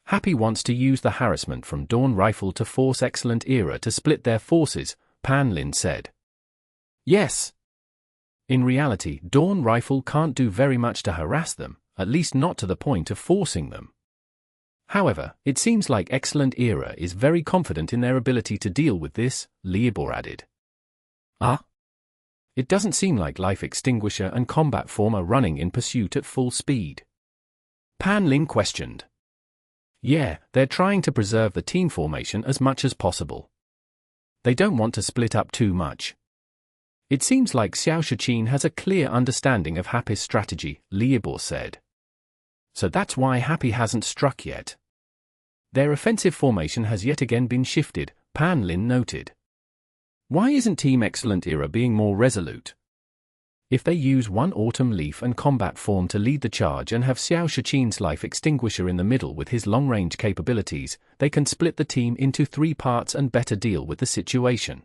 Happy wants to use the harassment from Dawn Rifle to force Excellent Era to split their forces, Pan Lin said. Yes. In reality, Dawn Rifle can't do very much to harass them, at least not to the point of forcing them. However, it seems like Excellent Era is very confident in their ability to deal with this, Li Yibor added. Ah? It doesn't seem like Life Extinguisher and combat form are running in pursuit at full speed. Pan Lin questioned. Yeah, they're trying to preserve the team formation as much as possible. They don't want to split up too much. It seems like Xiao Shiqin has a clear understanding of Happy's strategy, Li Yibor said. So that's why Happy hasn't struck yet. Their offensive formation has yet again been shifted, Pan Lin noted. Why isn't Team Excellent Era being more resolute? If they use One Autumn Leaf and combat form to lead the charge and have Xiao Shiqin's Life Extinguisher in the middle with his long-range capabilities, they can split the team into 3 parts and better deal with the situation.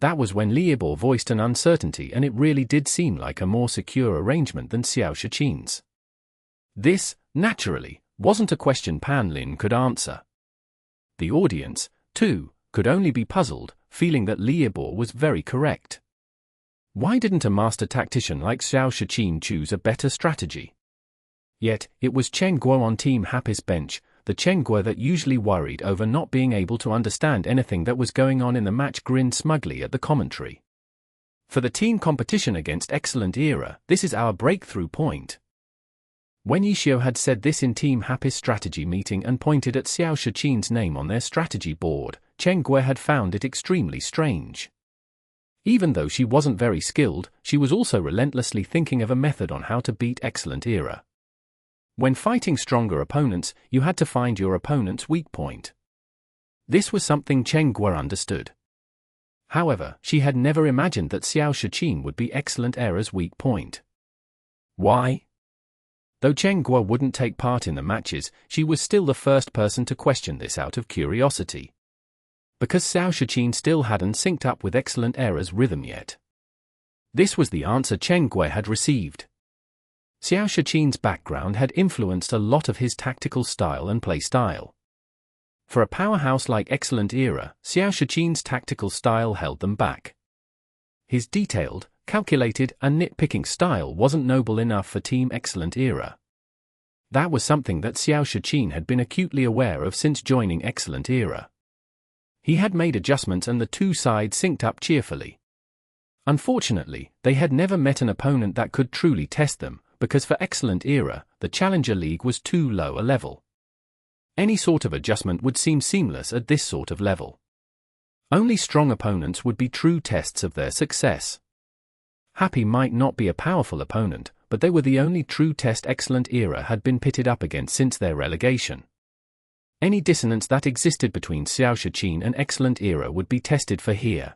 That was when Li Yibor voiced an uncertainty, and it really did seem like a more secure arrangement than Xiao Shiqin's. This, naturally, wasn't a question Pan Lin could answer. The audience, too, could only be puzzled, feeling that Li Yibor was very correct. Why didn't a master tactician like Xiao Shiqin choose a better strategy? Yet, it was Chen Guo on Team Happy's bench, the Chen Guo that usually worried over not being able to understand anything that was going on in the match, grinned smugly at the commentary. For the team competition against Excellent Era, this is our breakthrough point. When Yi Xiu had said this in Team Happy's strategy meeting and pointed at Xiao Shiqin's name on their strategy board, Chen Guo had found it extremely strange. Even though she wasn't very skilled, she was also relentlessly thinking of a method on how to beat Excellent Era. When fighting stronger opponents, you had to find your opponent's weak point. This was something Chen Guo understood. However, she had never imagined that Xiao Shiqin would be Excellent Era's weak point. Why? Though Chen Guo wouldn't take part in the matches, she was still the first person to question this out of curiosity. Because Xiao Shiqin still hadn't synced up with Excellent Era's rhythm yet. This was the answer Chen Guo had received. Xiao Shichin's background had influenced a lot of his tactical style and playstyle. For a powerhouse like Excellent Era, Xiao Shichin's tactical style held them back. His detailed, calculated, and nitpicking style wasn't noble enough for Team Excellent Era. That was something that Xiao Shichin had been acutely aware of since joining Excellent Era. He had made adjustments and the two sides synced up cheerfully. Unfortunately, they had never met an opponent that could truly test them, because for Excellent Era, the Challenger League was too low a level. Any sort of adjustment would seem seamless at this sort of level. Only strong opponents would be true tests of their success. Happy might not be a powerful opponent, but they were the only true test Excellent Era had been pitted up against since their relegation. Any dissonance that existed between Xiao Shichin and Excellent Era would be tested for here.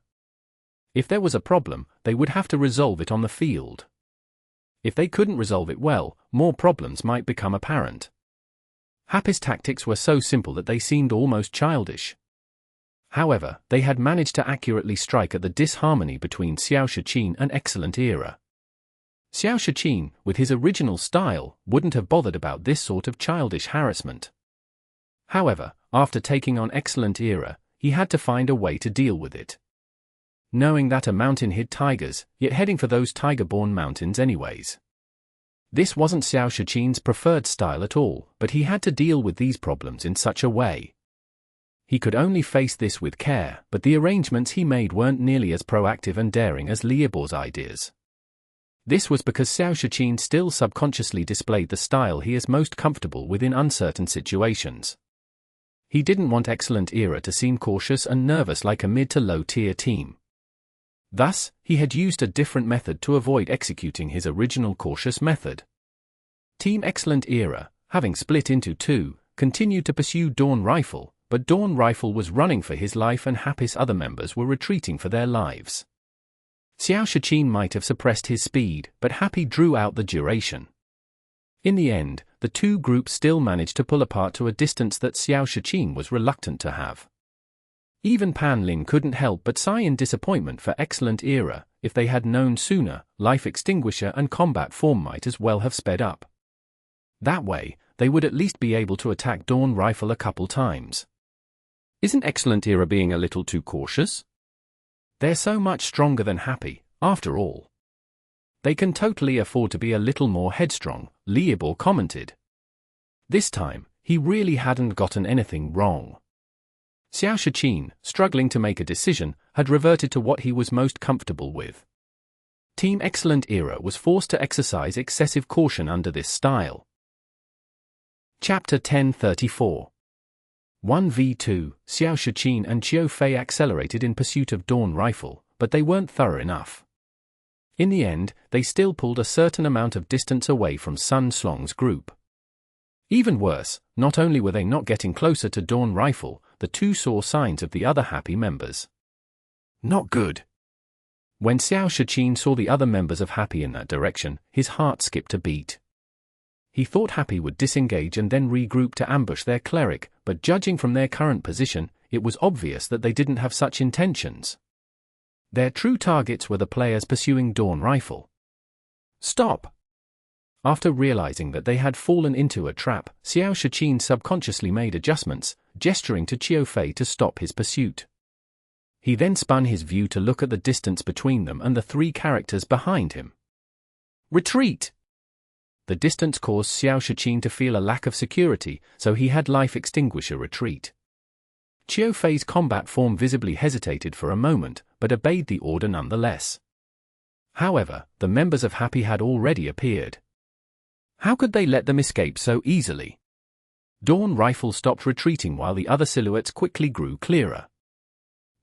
If there was a problem, they would have to resolve it on the field. If they couldn't resolve it well, more problems might become apparent. Happy's tactics were so simple that they seemed almost childish. However, they had managed to accurately strike at the disharmony between Xiao Shichin and Excellent Era. Xiao Shichin, with his original style, wouldn't have bothered about this sort of childish harassment. However, after taking on Excellent Era, he had to find a way to deal with it. Knowing that a mountain hid tigers, yet heading for those Tiger-Borne mountains anyways. This wasn't Xiao Shichin's preferred style at all, but he had to deal with these problems in such a way. He could only face this with care, but the arrangements he made weren't nearly as proactive and daring as Liabor's ideas. This was because Xiao Shichin still subconsciously displayed the style he is most comfortable with in uncertain situations. He didn't want Excellent Era to seem cautious and nervous like a mid to low tier team. Thus, he had used a different method to avoid executing his original cautious method. Team Excellent Era, having split into two, continued to pursue Dawn Rifle, but Dawn Rifle was running for his life and Happy's other members were retreating for their lives. Xiao Shichin might have suppressed his speed, but Happy drew out the duration. In the end, the two groups still managed to pull apart to a distance that Xiao Shichin was reluctant to have. Even Pan Lin couldn't help but sigh in disappointment for Excellent Era. If they had known sooner, Life Extinguisher and Combat Form might as well have sped up. That way, they would at least be able to attack Dawn Rifle a couple times. Isn't Excellent Era being a little too cautious? They're so much stronger than Happy, after all. They can totally afford to be a little more headstrong, Liabor commented. This time, he really hadn't gotten anything wrong. Xiao Shichin, struggling to make a decision, had reverted to what he was most comfortable with. Team Excellent Era was forced to exercise excessive caution under this style. Chapter 1034 1v2, Xiao Shichin and Qiu Fei accelerated in pursuit of Dawn Rifle, but they weren't thorough enough. In the end, they still pulled a certain amount of distance away from Sun Slong's group. Even worse, not only were they not getting closer to Dawn Rifle, the two saw signs of the other Happy members. Not good. When Xiao Shichin saw the other members of Happy in that direction, his heart skipped a beat. He thought Happy would disengage and then regroup to ambush their cleric, but judging from their current position, it was obvious that they didn't have such intentions. Their true targets were the players pursuing Dawn Rifle. Stop! After realizing that they had fallen into a trap, Xiao Shichin subconsciously made adjustments, gesturing to Qiu Fei to stop his pursuit. He then spun his view to look at the distance between them and the three characters behind him. Retreat! The distance caused Xiao Shichin to feel a lack of security, so he had Life Extinguisher retreat. Qiu Fei's combat form visibly hesitated for a moment, but obeyed the order nonetheless. However, the members of Happy had already appeared. How could they let them escape so easily? Dawn Rifle stopped retreating while the other silhouettes quickly grew clearer.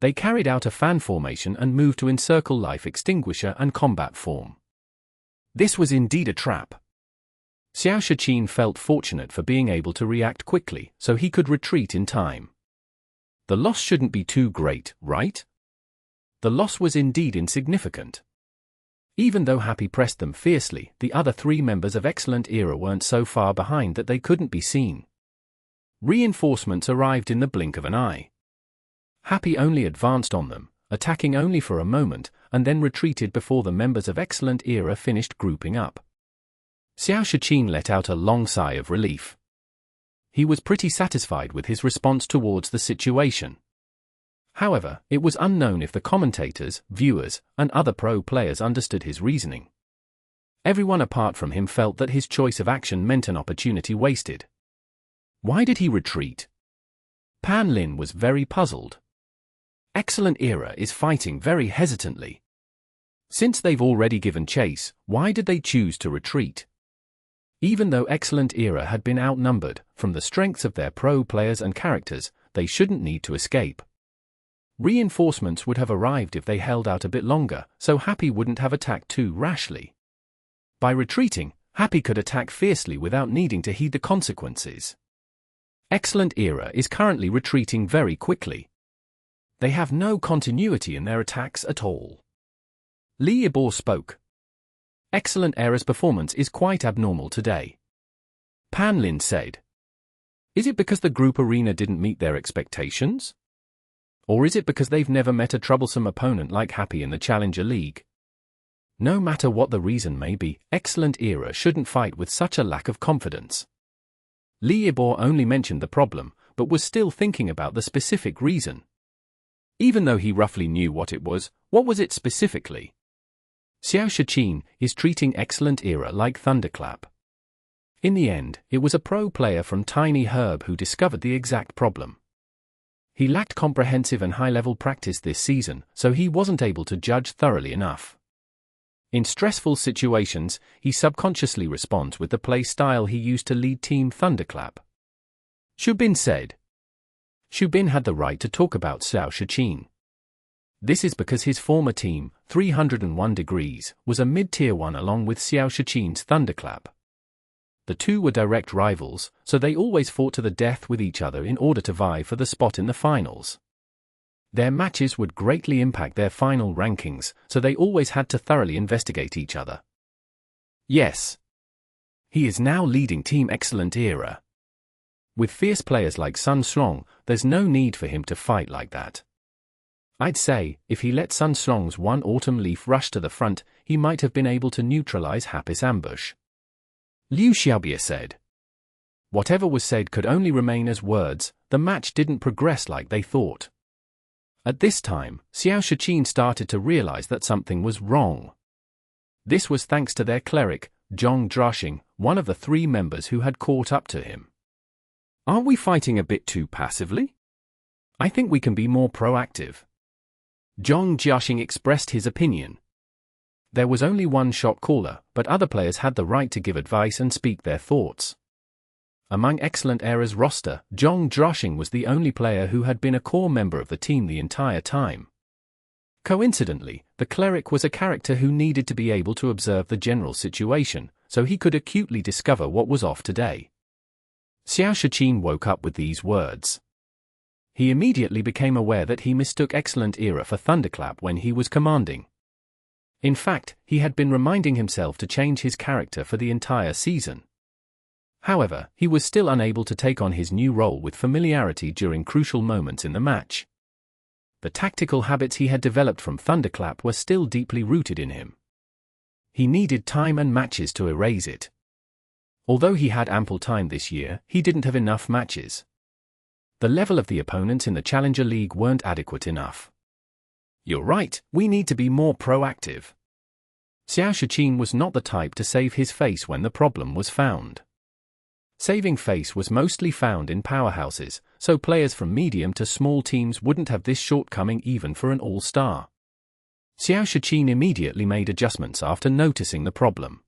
They carried out a fan formation and moved to encircle Life Extinguisher and combat form. This was indeed a trap. Xiao Shichin felt fortunate for being able to react quickly, so he could retreat in time. The loss shouldn't be too great, right? The loss was indeed insignificant. Even though Happy pressed them fiercely, the other three members of Excellent Era weren't so far behind that they couldn't be seen. Reinforcements arrived in the blink of an eye. Happy only advanced on them, attacking only for a moment, and then retreated before the members of Excellent Era finished grouping up. Xiao Shiqin let out a long sigh of relief. He was pretty satisfied with his response towards the situation. However, it was unknown if the commentators, viewers, and other pro players understood his reasoning. Everyone apart from him felt that his choice of action meant an opportunity wasted. Why did he retreat? Pan Lin was very puzzled. Excellent Era is fighting very hesitantly. Since they've already given chase, why did they choose to retreat? Even though Excellent Era had been outnumbered, from the strengths of their pro players and characters, they shouldn't need to escape. Reinforcements would have arrived if they held out a bit longer, so Happy wouldn't have attacked too rashly. By retreating, Happy could attack fiercely without needing to heed the consequences. Excellent Era is currently retreating very quickly. They have no continuity in their attacks at all. Liebor spoke. Excellent Era's performance is quite abnormal today. Pan Lin said. Is it because the group arena didn't meet their expectations? Or is it because they've never met a troublesome opponent like Happy in the Challenger League? No matter what the reason may be, Excellent Era shouldn't fight with such a lack of confidence. Liebor only mentioned the problem, but was still thinking about the specific reason. Even though he roughly knew what it was, what was it specifically? Xiao Shiqin is treating Excellent Era like Thunderclap. In the end, it was a pro player from Tiny Herb who discovered the exact problem. He lacked comprehensive and high-level practice this season, so he wasn't able to judge thoroughly enough. In stressful situations, he subconsciously responds with the play style he used to lead Team Thunderclap. Shubin said. Shubin had the right to talk about Xiao Shiqin. This is because his former team, 301 Degrees, was a mid-tier one along with Xiao Shiqin's Thunderclap. The two were direct rivals, so they always fought to the death with each other in order to vie for the spot in the finals. Their matches would greatly impact their final rankings, so they always had to thoroughly investigate each other. Yes. He is now leading Team Excellent Era. With fierce players like Sun Strong, there's no need for him to fight like that. I'd say, if he let Sun Strong's one Autumn Leaf rush to the front, he might have been able to neutralize Happy's ambush. Liu Xiaobia said. Whatever was said could only remain as words, the match didn't progress like they thought. At this time, Xiao Shiqin started to realize that something was wrong. This was thanks to their cleric, Zhong Zhaxing, one of the three members who had caught up to him. Aren't we fighting a bit too passively? I think we can be more proactive. Zhong Zhaxing expressed his opinion. There was only one shot caller, but other players had the right to give advice and speak their thoughts. Among Excellent Era's roster, Zhong Zhaxing was the only player who had been a core member of the team the entire time. Coincidentally, the cleric was a character who needed to be able to observe the general situation, so he could acutely discover what was off today. Xiao Shiqin woke up with these words. He immediately became aware that he mistook Excellent Era for Thunderclap when he was commanding. In fact, he had been reminding himself to change his character for the entire season. However, he was still unable to take on his new role with familiarity during crucial moments in the match. The tactical habits he had developed from Thunderclap were still deeply rooted in him. He needed time and matches to erase it. Although he had ample time this year, he didn't have enough matches. The level of the opponents in the Challenger League weren't adequate enough. You're right, we need to be more proactive. Xiao Shiqin was not the type to save his face when the problem was found. Saving face was mostly found in powerhouses, so players from medium to small teams wouldn't have this shortcoming even for an all-star. Xiao Shiqin immediately made adjustments after noticing the problem.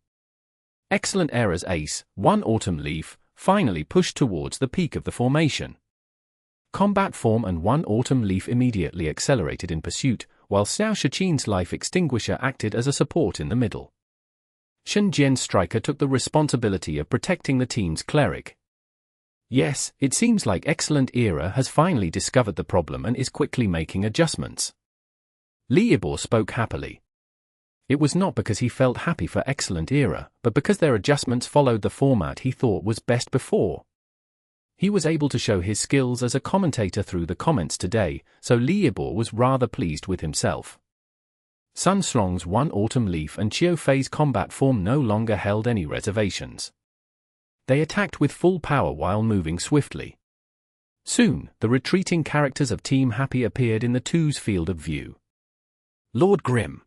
Excellent Era's ace, one Autumn Leaf, finally pushed towards the peak of the formation. Combat Form and one Autumn Leaf immediately accelerated in pursuit, while Xiao Shiqin's Life Extinguisher acted as a support in the middle. Shen Jian's striker took the responsibility of protecting the team's cleric. Yes, it seems like Excellent Era has finally discovered the problem and is quickly making adjustments. Liebor spoke happily. It was not because he felt happy for Excellent Era, but because their adjustments followed the format he thought was best before. He was able to show his skills as a commentator through the comments today, so Liebor was rather pleased with himself. Sun Slong's One Autumn Leaf and Chiao Fei's combat form no longer held any reservations. They attacked with full power while moving swiftly. Soon, the retreating characters of Team Happy appeared in the two's field of view. Lord Grim.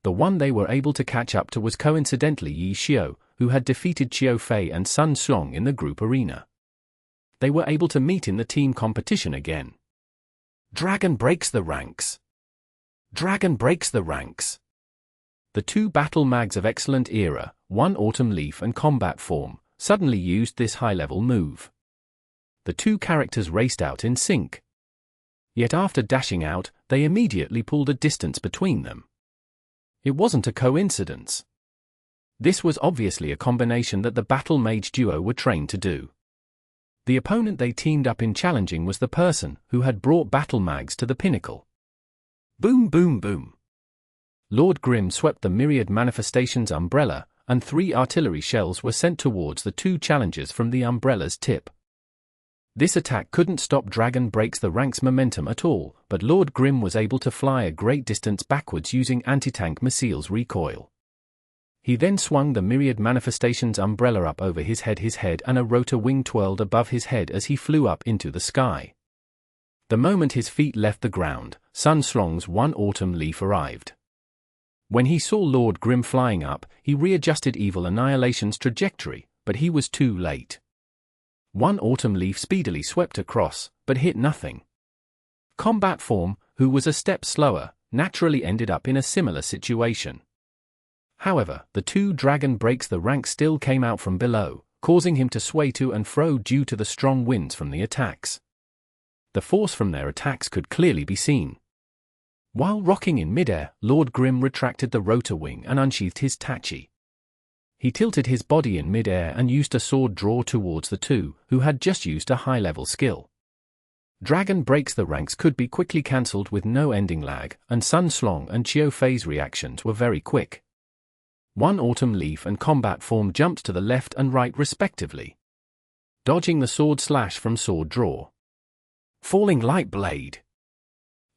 The one they were able to catch up to was coincidentally Yi Xiao, who had defeated Chiao Fei and Sun Slong in the group arena. They were able to meet in the team competition again. Dragon breaks the ranks. Dragon breaks the ranks. The two battle mags of Excellent Era, One Autumn Leaf and Combat Form, suddenly used this high-level move. The two characters raced out in sync. Yet after dashing out, they immediately pulled a distance between them. It wasn't a coincidence. This was obviously a combination that the Battle Mage duo were trained to do. The opponent they teamed up in challenging was the person who had brought Battle Mags to the pinnacle. Boom boom boom. Lord Grim swept the Myriad Manifestations umbrella, and 3 artillery shells were sent towards the two challengers from the umbrella's tip. This attack couldn't stop Dragon Breaks the Ranks' momentum at all, but Lord Grim was able to fly a great distance backwards using anti-tank missiles recoil. He then swung the Myriad Manifestations umbrella up over his head and a rotor wing twirled above his head as he flew up into the sky. The moment his feet left the ground, Sun Slong's One Autumn Leaf arrived. When he saw Lord Grim flying up, he readjusted Evil Annihilation's trajectory, but he was too late. One Autumn Leaf speedily swept across, but hit nothing. Combat Form, who was a step slower, naturally ended up in a similar situation. However, the two Dragon Breaks the Ranks still came out from below, causing him to sway to and fro due to the strong winds from the attacks. The force from their attacks could clearly be seen. While rocking in midair, Lord Grim retracted the rotor wing and unsheathed his tachi. He tilted his body in midair and used a sword draw towards the two, who had just used a high-level skill. Dragon Breaks the Ranks could be quickly cancelled with no ending lag, and Sun Slong and Chiao Fei's reactions were very quick. One Autumn Leaf and Combat Form jumped to the left and right respectively, dodging the sword slash from sword draw. Falling Light Blade.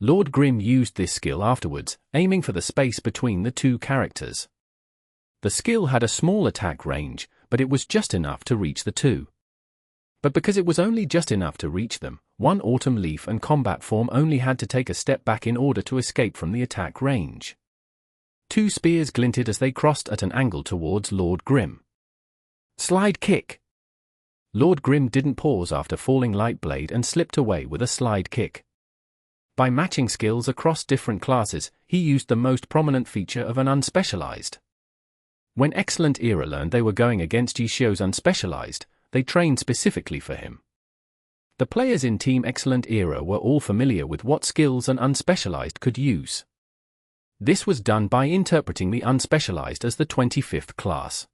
Lord Grim used this skill afterwards, aiming for the space between the two characters. The skill had a small attack range, but it was just enough to reach the two. But because it was only just enough to reach them, One Autumn Leaf and Combat Form only had to take a step back in order to escape from the attack range. Two spears glinted as they crossed at an angle towards Lord Grim. Slide Kick. Lord Grim didn't pause after Falling Light Blade and slipped away with a slide kick. By matching skills across different classes, he used the most prominent feature of an Unspecialized. When Excellent Era learned they were going against Yi Xiao's Unspecialized, they trained specifically for him. The players in Team Excellent Era were all familiar with what skills an Unspecialized could use. This was done by interpreting the Unspecialized as the 25th class.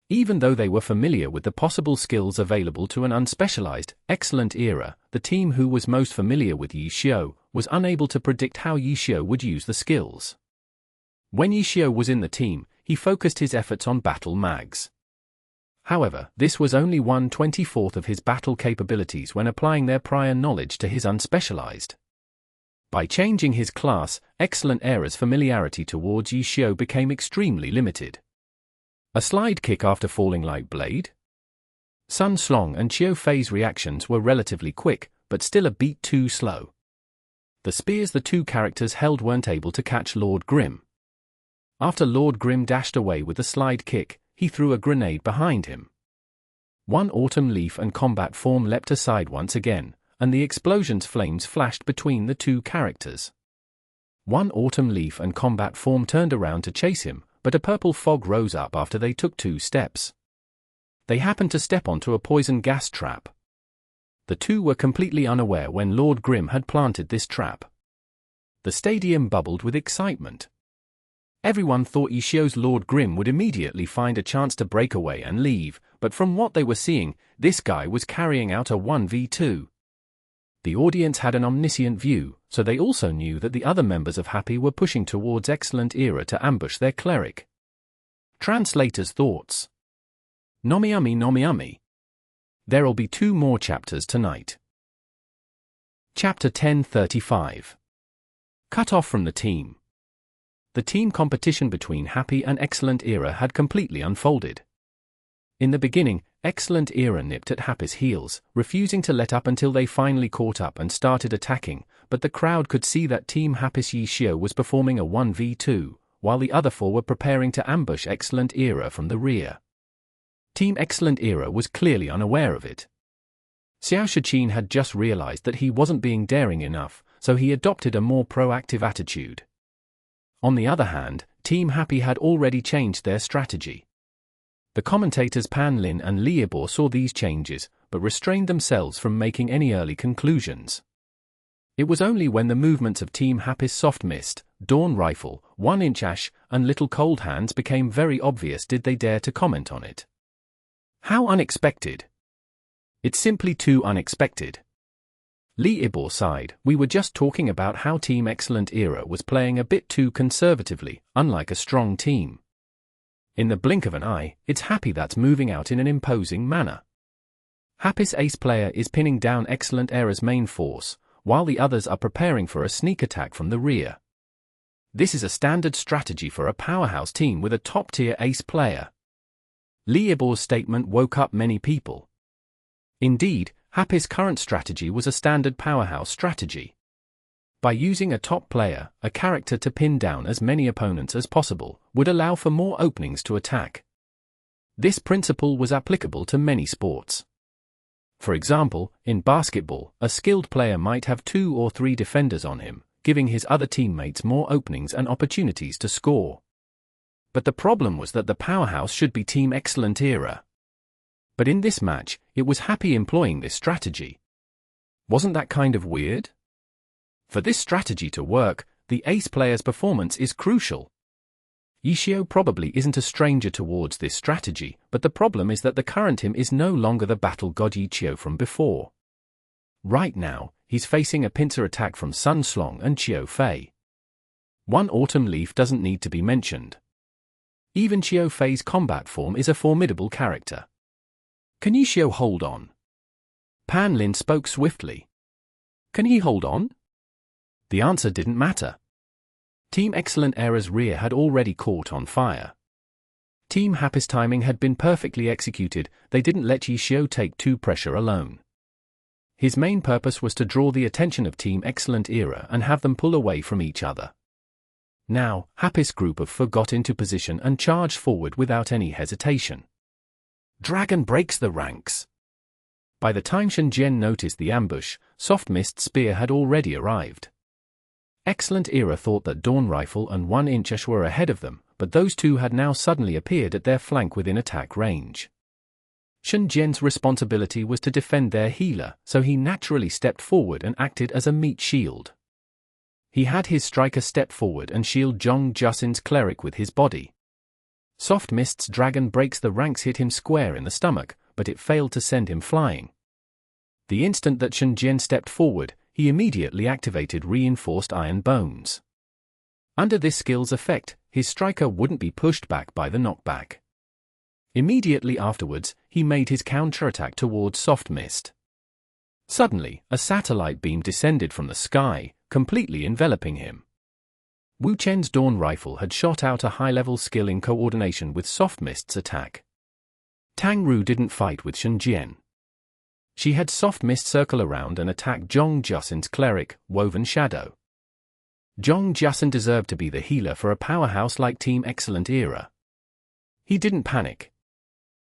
Even though they were familiar with the possible skills available to an Unspecialized, Excellent Era, the team who was most familiar with Yi Xiao was unable to predict how Yi Xiao would use the skills. When Yi Xiao was in the team, he focused his efforts on battle mags. However, this was only 1/24 of his battle capabilities when applying their prior knowledge to his Unspecialized. By changing his class, Excellent Era's familiarity towards Yi Xiao became extremely limited. A slide kick after Falling Light Blade? Sun Slong and Chiao Fei's reactions were relatively quick, but still a beat too slow. The spears the two characters held weren't able to catch Lord Grim. After Lord Grim dashed away with a slide kick, he threw a grenade behind him. One Autumn Leaf and Combat Form leapt aside once again, and the explosion's flames flashed between the two characters. One Autumn Leaf and Combat Form turned around to chase him, but a purple fog rose up after they took 2 steps. They happened to step onto a poison gas trap. The two were completely unaware when Lord Grim had planted this trap. The stadium bubbled with excitement. Everyone thought Yi Xiao's Lord Grim would immediately find a chance to break away and leave, but from what they were seeing, this guy was carrying out a 1v2. The audience had an omniscient view, so they also knew that the other members of Happy were pushing towards Excellent Era to ambush their cleric. Translator's thoughts. Nomiumi. There'll be 2 more chapters tonight. Chapter 10:35. Cut off from the team. the team competition between Happy and Excellent Era had completely unfolded. In the beginning, Excellent Era nipped at Happy's heels, refusing to let up until they finally caught up and started attacking, but the crowd could see that Team Happy's Yi Xiao was performing a 1v2, while the other four were preparing to ambush Excellent Era from the rear. Team Excellent Era was clearly unaware of it. Xiao Shiqin had just realized that he wasn't being daring enough, so he adopted a more proactive attitude. On the other hand, Team Happy had already changed their strategy. The commentators Pan Lin and Liebor saw these changes, but restrained themselves from making any early conclusions. It was only when the movements of Team Happy's Soft Mist, Dawn Rifle, 1-inch Ash, and Little Cold Hands became very obvious did they dare to comment on it. How unexpected! It's simply too unexpected. Liebor sighed, we were just talking about how Team Excellent Era was playing a bit too conservatively, unlike a strong team. In the blink of an eye, it's Happy that's moving out in an imposing manner. Happy's ace player is pinning down Excellent Era's main force, while the others are preparing for a sneak attack from the rear. This is a standard strategy for a powerhouse team with a top-tier ace player. Liebor's statement woke up many people. Indeed, Happy's current strategy was a standard powerhouse strategy. By using a top player, a character to pin down as many opponents as possible, would allow for more openings to attack. This principle was applicable to many sports. For example, in basketball, a skilled player might have 2 or 3 defenders on him, giving his other teammates more openings and opportunities to score. But the problem was that the powerhouse should be Team Excellent Era. But in this match, it was Happy employing this strategy. Wasn't that kind of weird? For this strategy to work, the ace player's performance is crucial. Yi Xiao probably isn't a stranger towards this strategy, but the problem is that the current him is no longer the battle god Yi Xiao from before. Right now, he's facing a pincer attack from Sun Slong and Qiu Fei. One autumn leaf doesn't need to be mentioned. Even Qiu Fei's combat form is a formidable character. Can Yi Xiao hold on? Pan Lin spoke swiftly. Can he hold on? The answer didn't matter. Team Excellent Era's rear had already caught on fire. Team Happy's timing had been perfectly executed, they didn't let Yi Xiao take too pressure alone. His main purpose was to draw the attention of Team Excellent Era and have them pull away from each other. Now, Happy's group of 4 got into position and charged forward without any hesitation. Dragon breaks the ranks. By the time Shen Jian noticed the ambush, Soft Mist's spear had already arrived. Excellent Era thought that Dawn Rifle and 1-inch Ash were ahead of them, but those two had now suddenly appeared at their flank within attack range. Shen Jian's responsibility was to defend their healer, so he naturally stepped forward and acted as a meat shield. He had his striker step forward and shield Zhong Jusin's cleric with his body. Soft Mist's dragon breaks the ranks hit him square in the stomach, but it failed to send him flying. The instant that Shen Jian stepped forward, he immediately activated reinforced iron bones. Under this skill's effect, his striker wouldn't be pushed back by the knockback. Immediately afterwards, he made his counterattack towards Soft Mist. Suddenly, a satellite beam descended from the sky, completely enveloping him. Wu Chen's Dawn Rifle had shot out a high-level skill in coordination with Soft Mist's attack. Tang Ru didn't fight with Shen Jian. She had Soft Mist circle around and attack Zhong Jusin's cleric, Woven Shadow. Zhong Jusin deserved to be the healer for a powerhouse like Team Excellent Era. He didn't panic.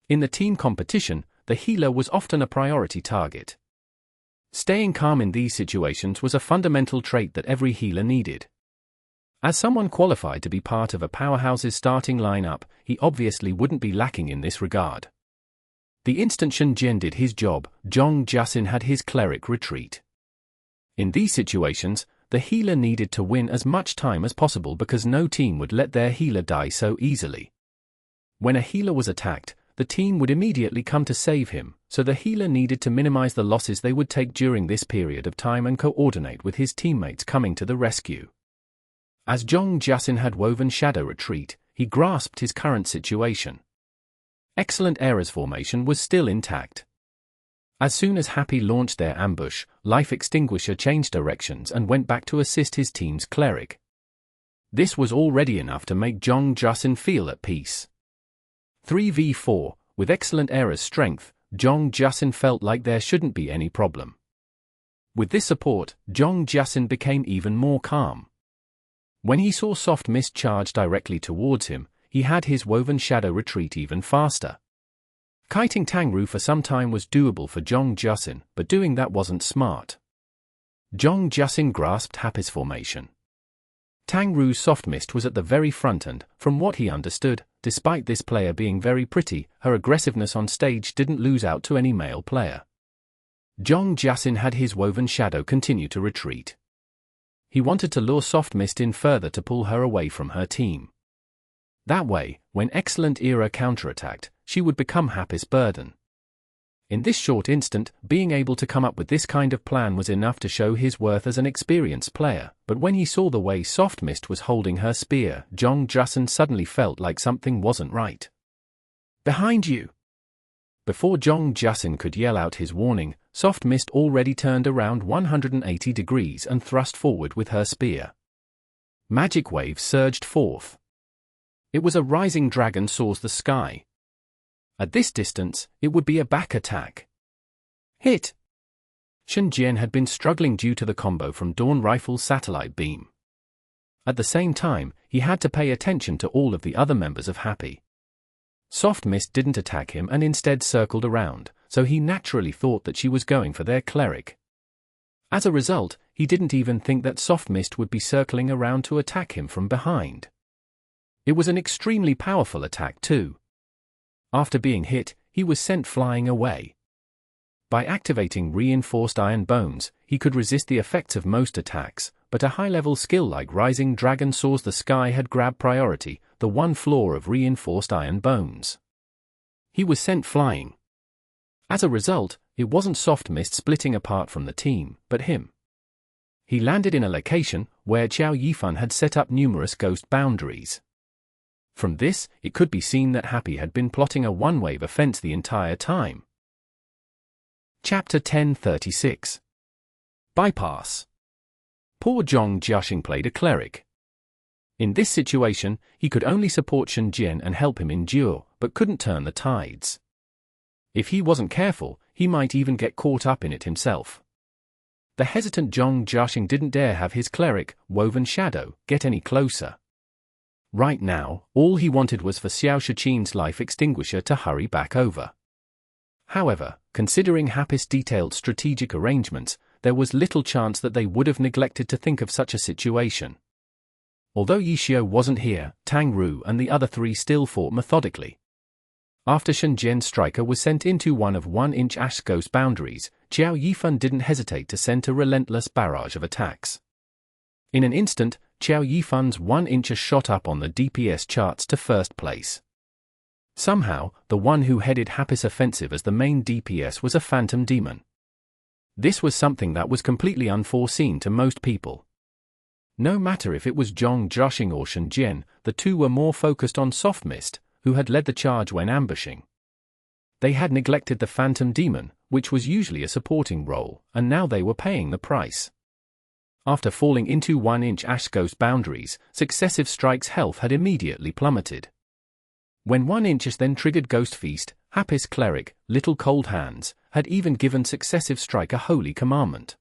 In the team competition, the healer was often a priority target. Staying calm in these situations was a fundamental trait that every healer needed. As someone qualified to be part of a powerhouse's starting lineup, he obviously wouldn't be lacking in this regard. The instant Shen Jian did his job, Zhong Jusin had his cleric retreat. In these situations, the healer needed to win as much time as possible because no team would let their healer die so easily. When a healer was attacked, the team would immediately come to save him, so the healer needed to minimize the losses they would take during this period of time and coordinate with his teammates coming to the rescue. As Zhong Jusin had Woven Shadow retreat, he grasped his current situation. Excellent Era's formation was still intact. As soon as Happy launched their ambush, Life Extinguisher changed directions and went back to assist his team's cleric. This was already enough to make Jong Jusin feel at peace. 3v4, with excellent Era's strength, Jong Jusin felt like there shouldn't be any problem. With this support, Jong Jusin became even more calm. When he saw Soft Mist charge directly towards him, he had his Woven Shadow retreat even faster. Kiting Tangru for some time was doable for Jong Jusin, but doing that wasn't smart. Jong Jusin grasped Happy's formation. Tangru's Soft Mist was at the very front and, from what he understood, despite this player being very pretty, her aggressiveness on stage didn't lose out to any male player. Jong Jusin had his Woven Shadow continue to retreat. He wanted to lure Soft Mist in further to pull her away from her team. That way, when excellent Era counterattacked, she would become Happy's burden. In this short instant, being able to come up with this kind of plan was enough to show his worth as an experienced player, but when he saw the way Soft Mist was holding her spear, Jong Jusin suddenly felt like something wasn't right. "Behind you!" Before Jong Jusin could yell out his warning, Soft Mist already turned around 180 degrees and thrust forward with her spear. Magic waves surged forth. It was a rising dragon soars the sky. At this distance, it would be a back attack. Hit! Shen Jian had been struggling due to the combo from Dawn Rifle's satellite beam. At the same time, he had to pay attention to all of the other members of Happy. Soft Mist didn't attack him and instead circled around, so he naturally thought that she was going for their cleric. As a result, he didn't even think that Soft Mist would be circling around to attack him from behind. It was an extremely powerful attack too. After being hit, he was sent flying away. By activating reinforced iron bones, he could resist the effects of most attacks, but a high-level skill like Rising Dragon Soars the Sky had grabbed priority, the one flaw of reinforced iron bones. He was sent flying. As a result, it wasn't Soft Mist splitting apart from the team, but him. He landed in a location where Qiao Yifan had set up numerous ghost boundaries. From this, it could be seen that Happy had been plotting a one-wave offense the entire time. Chapter 1036. Bypass. Poor Jong Jusin played a cleric. In this situation, he could only support Shen Jian and help him endure, but couldn't turn the tides. If he wasn't careful, he might even get caught up in it himself. The hesitant Jong Jusin didn't dare have his cleric, Woven Shadow, get any closer. Right now, all he wanted was for Xiao Shiqin's life extinguisher to hurry back over. However, considering Happy's detailed strategic arrangements, there was little chance that they would have neglected to think of such a situation. Although Yishio wasn't here, Tang Ru and the other three still fought methodically. After Shen Jian's striker was sent into one of 1-inch Ash Ghost boundaries, Qiao Yifan didn't hesitate to send a relentless barrage of attacks. In an instant, Qiao Yifan's 1-incher shot up on the DPS charts to first place. Somehow, the one who headed Happy's offensive as the main DPS was a phantom demon. This was something that was completely unforeseen to most people. No matter if it was Jong Jusin or Shen Jian, the two were more focused on Soft Mist, who had led the charge when ambushing. They had neglected the phantom demon, which was usually a supporting role, and now they were paying the price. After falling into 1-inch Ash Ghost boundaries, successive strikes' health had immediately plummeted. When 1-inches then triggered Ghost Feast, Happy's cleric, Little Cold Hands, had even given successive strike a holy commandment.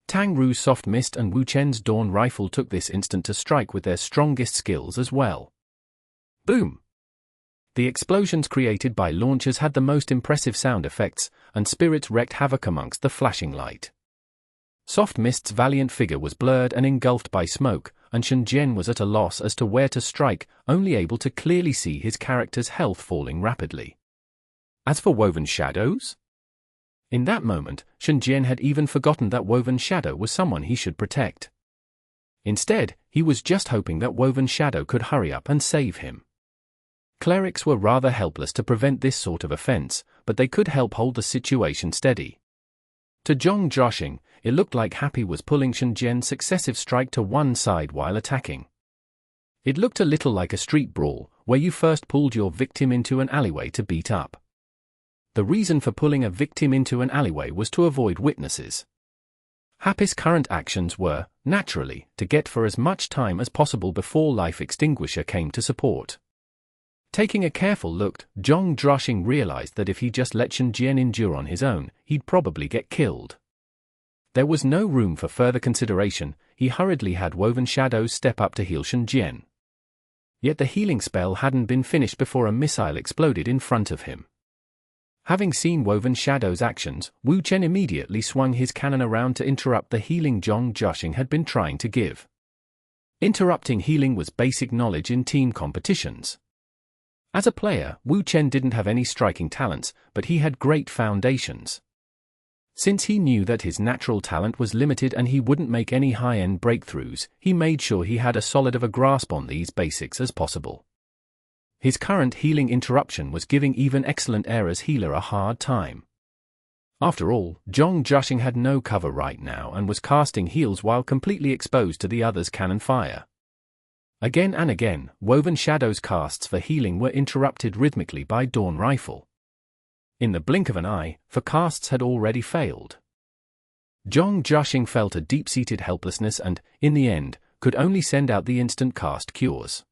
Tang Ru's Soft Mist and Wu Chen's Dawn Rifle took this instant to strike with their strongest skills as well. Boom! The explosions created by launchers had the most impressive sound effects, and spirits wreaked havoc amongst the flashing light. Soft Mist's valiant figure was blurred and engulfed by smoke, and Shen Jian was at a loss as to where to strike, only able to clearly see his character's health falling rapidly. As for Woven Shadows? In that moment, Shen Jian had even forgotten that Woven Shadow was someone he should protect. Instead, he was just hoping that Woven Shadow could hurry up and save him. Clerics were rather helpless to prevent this sort of offense, but they could help hold the situation steady. To Jong Jusin, it looked like Happy was pulling Shen Jian's successive strike to one side while attacking. It looked a little like a street brawl, where you first pulled your victim into an alleyway to beat up. The reason for pulling a victim into an alleyway was to avoid witnesses. Happy's current actions were, naturally, to get for as much time as possible before Life Extinguisher came to support. Taking a careful look, Zhong Zhaoxing realized that if he just let Shen Jian endure on his own, he'd probably get killed. There was no room for further consideration. He hurriedly had Woven Shadows step up to heal Shen Jian. Yet the healing spell hadn't been finished before a missile exploded in front of him. Having seen Woven Shadow's actions, Wu Chen immediately swung his cannon around to interrupt the healing Zhong Zhaoxing had been trying to give. Interrupting healing was basic knowledge in team competitions. As a player, Wu Chen didn't have any striking talents, but he had great foundations. Since he knew that his natural talent was limited and he wouldn't make any high-end breakthroughs, he made sure he had as solid of a grasp on these basics as possible. His current healing interruption was giving even excellent Era's healer a hard time. After all, Zhong Zhaoxing had no cover right now and was casting heals while completely exposed to the other's cannon fire. Again and again, Woven Shadows casts for healing were interrupted rhythmically by Dawn Rifle. In the blink of an eye, for casts had already failed. Zhong Zhaoxing felt a deep-seated helplessness and, in the end, could only send out the instant cast cures.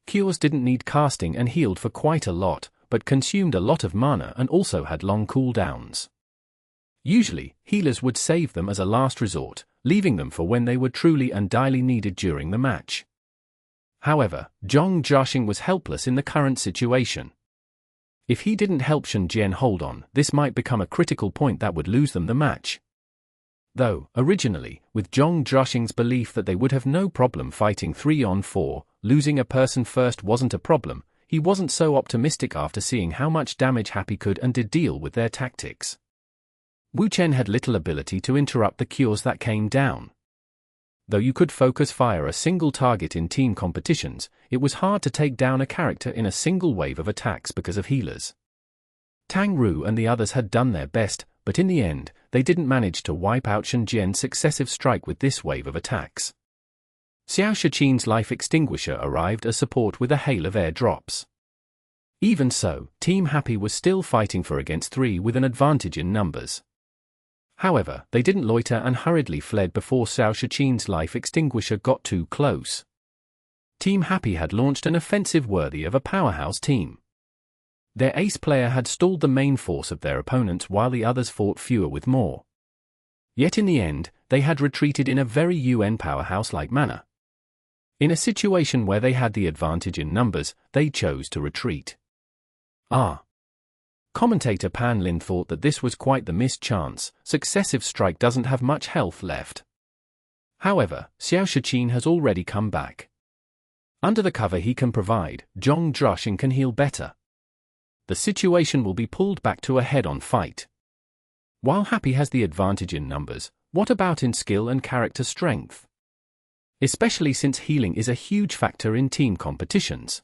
Cures didn't need casting and healed for quite a lot, but consumed a lot of mana and also had long cooldowns. Usually, healers would save them as a last resort, leaving them for when they were truly and direly needed during the match. However, Zhong Zhaoxing was helpless in the current situation. If he didn't help Shen Jian hold on, this might become a critical point that would lose them the match. Though, originally, with Zhong Zhaoxing's belief that they would have no problem fighting 3-on-4, losing a person first wasn't a problem, he wasn't so optimistic after seeing how much damage Happy could and did deal with their tactics. Wu Chen had little ability to interrupt the cures that came down. Though you could focus fire a single target in team competitions, it was hard to take down a character in a single wave of attacks because of healers. Tang Ru and the others had done their best, but in the end, they didn't manage to wipe out Shen Jian's successive strike with this wave of attacks. Xiao Shiqin's Life Extinguisher arrived as support with a hail of air drops. Even so, Team Happy was still fighting for against 3 with an advantage in numbers. However, they didn't loiter and hurriedly fled before Xiao Shiqin's Life Extinguisher got too close. Team Happy had launched an offensive worthy of a powerhouse team. Their ace player had stalled the main force of their opponents while the others fought fewer with more. Yet in the end, they had retreated in a very UN powerhouse-like manner. In a situation where they had the advantage in numbers, they chose to retreat. Commentator Pan Lin thought that this was quite the missed chance. Successive strike doesn't have much health left. However, Xiao Shiqin has already come back. Under the cover he can provide, Zhong Zhaoxing can heal better. The situation will be pulled back to a head-on fight. While Happy has the advantage in numbers, what about in skill and character strength? Especially since healing is a huge factor in team competitions.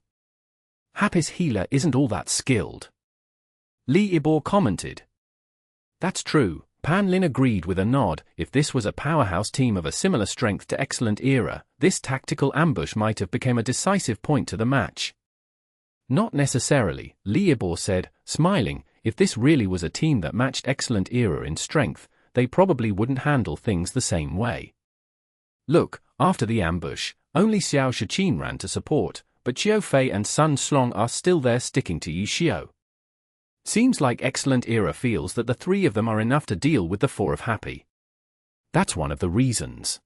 Happy's healer isn't all that skilled. Li Ibor commented. That's true, Pan Lin agreed with a nod. If this was a powerhouse team of a similar strength to Excellent Era, this tactical ambush might have become a decisive point to the match. Not necessarily, Li Ibor said, smiling. If this really was a team that matched Excellent Era in strength, they probably wouldn't handle things the same way. Look, after the ambush, only Xiao Shiqin ran to support, but Qiu Fei and Sun Slong are still there sticking to Yi Xiu. Seems like Excellent Era feels that the 3 of them are enough to deal with the 4 of Happy. That's one of the reasons.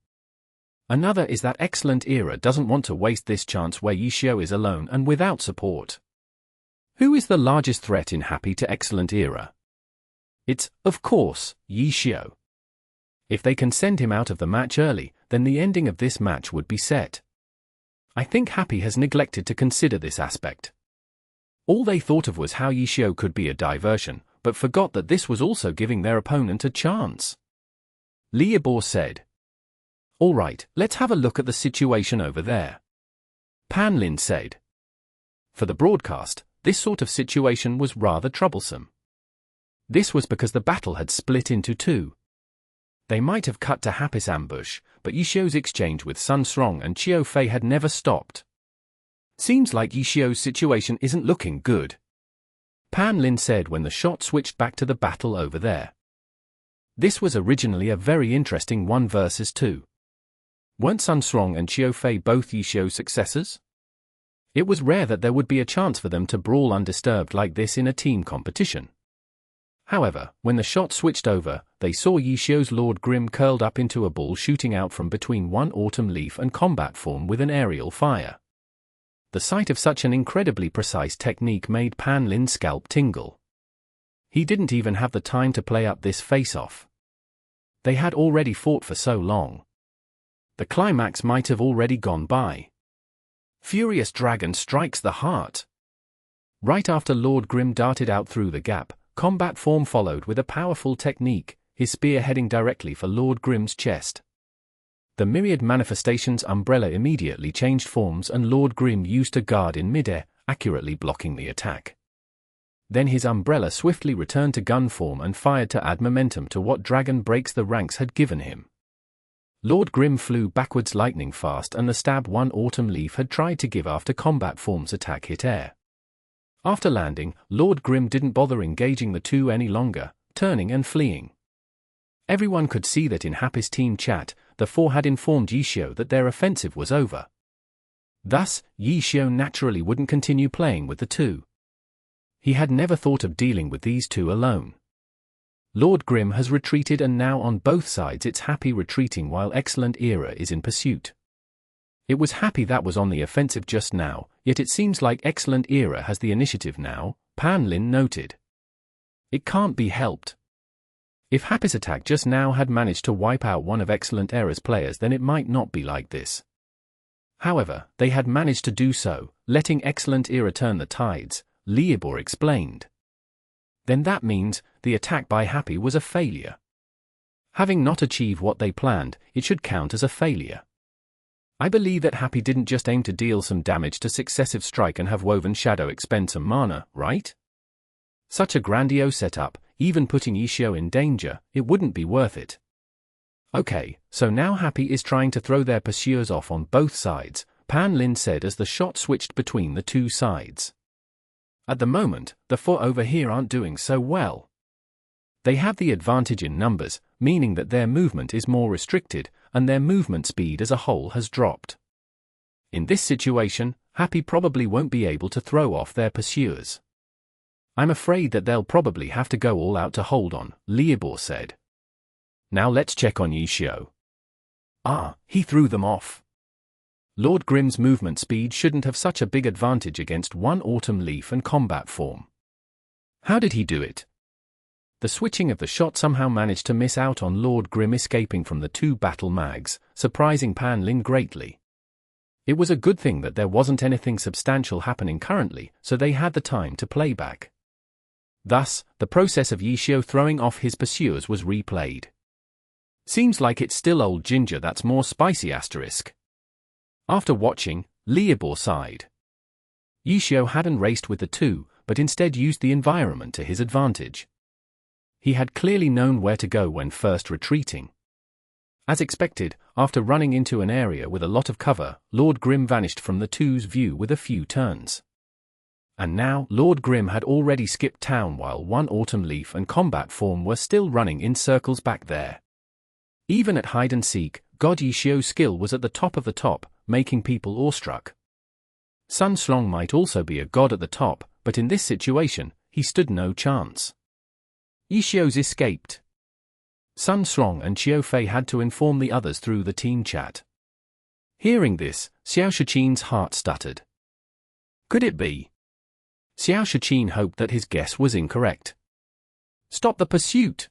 Another is that Excellent Era doesn't want to waste this chance where Yi Xiu is alone and without support. Who is the largest threat in Happy to Excellent Era? It's, of course, Yi Xiu. If they can send him out of the match early, then the ending of this match would be set. I think Happy has neglected to consider this aspect. All they thought of was how Yi Xiu could be a diversion, but forgot that this was also giving their opponent a chance. Li Ibor said. Alright, let's have a look at the situation over there. Pan Lin said. For the broadcast, this sort of situation was rather troublesome. This was because the battle had split into 2. They might have cut to Happy's ambush, but Yi Xiu's exchange with Sun Srong and Qiu Fei had never stopped. Seems like Yi Xiu's situation isn't looking good. Pan Lin said when the shot switched back to the battle over there. This was originally a very interesting 1 versus 2. Weren't Sun Srong and Xiao Fei both Yishio's successors? It was rare that there would be a chance for them to brawl undisturbed like this in a team competition. However, when the shot switched over, they saw Yishio's Lord Grim curled up into a ball shooting out from between one autumn leaf and combat form with an aerial fire. The sight of such an incredibly precise technique made Pan Lin's scalp tingle. He didn't even have the time to play up this face-off. They had already fought for so long. The climax might have already gone by. Furious Dragon strikes the heart. Right after Lord Grim darted out through the gap, combat form followed with a powerful technique, his spear heading directly for Lord Grim's chest. The myriad manifestations umbrella immediately changed forms and Lord Grim used a guard in midair, accurately blocking the attack. Then his umbrella swiftly returned to gun form and fired to add momentum to what Dragon Breaks the Ranks had given him. Lord Grim flew backwards lightning fast and the stab one autumn leaf had tried to give after combat form's attack hit air. After landing, Lord Grim didn't bother engaging the two any longer, turning and fleeing. Everyone could see that in Happy's team chat, the four had informed Yishio that their offensive was over. Thus, Yishio naturally wouldn't continue playing with the two. He had never thought of dealing with these two alone. Lord Grim has retreated and now on both sides it's Happy retreating while Excellent Era is in pursuit. It was Happy that was on the offensive just now, yet it seems like Excellent Era has the initiative now, Pan Lin noted. It can't be helped. If Happy's attack just now had managed to wipe out one of Excellent Era's players then it might not be like this. However, they had managed to do so, letting Excellent Era turn the tides, Liebor explained. Then that means, the attack by Happy was a failure. Having not achieved what they planned, it should count as a failure. I believe that Happy didn't just aim to deal some damage to successive strike and have Woven Shadow expend some mana, right? Such a grandiose setup, even putting Yishio in danger, it wouldn't be worth it. Okay, so now Happy is trying to throw their pursuers off on both sides, Pan Lin said as the shot switched between the two sides. At the moment, the four over here aren't doing so well. They have the advantage in numbers, meaning that their movement is more restricted, and their movement speed as a whole has dropped. In this situation, Happy probably won't be able to throw off their pursuers. I'm afraid that they'll probably have to go all out to hold on, Liebor said. Now let's check on Yishio. He threw them off. Lord Grim's movement speed shouldn't have such a big advantage against one autumn leaf and combat form. How did he do it? The switching of the shot somehow managed to miss out on Lord Grim escaping from the two battle mags, surprising Pan Lin greatly. It was a good thing that there wasn't anything substantial happening currently, so they had the time to play back. Thus, the process of Yishio throwing off his pursuers was replayed. Seems like it's still old ginger that's more spicy asterisk. After watching, Liebor sighed. Yishio hadn't raced with the two, but instead used the environment to his advantage. He had clearly known where to go when first retreating. As expected, after running into an area with a lot of cover, Lord Grim vanished from the two's view with a few turns. And now, Lord Grim had already skipped town while one autumn leaf and combat form were still running in circles back there. Even at hide and seek, God Yishio's skill was at the top, making people awestruck. Sun Srong might also be a god at the top, but in this situation, he stood no chance. Yishio's escaped. Sun Srong and Xiao Fei had to inform the others through the team chat. Hearing this, Xiao Shiqin's heart stuttered. Could it be? Xiao Shiqin hoped that his guess was incorrect. Stop the pursuit!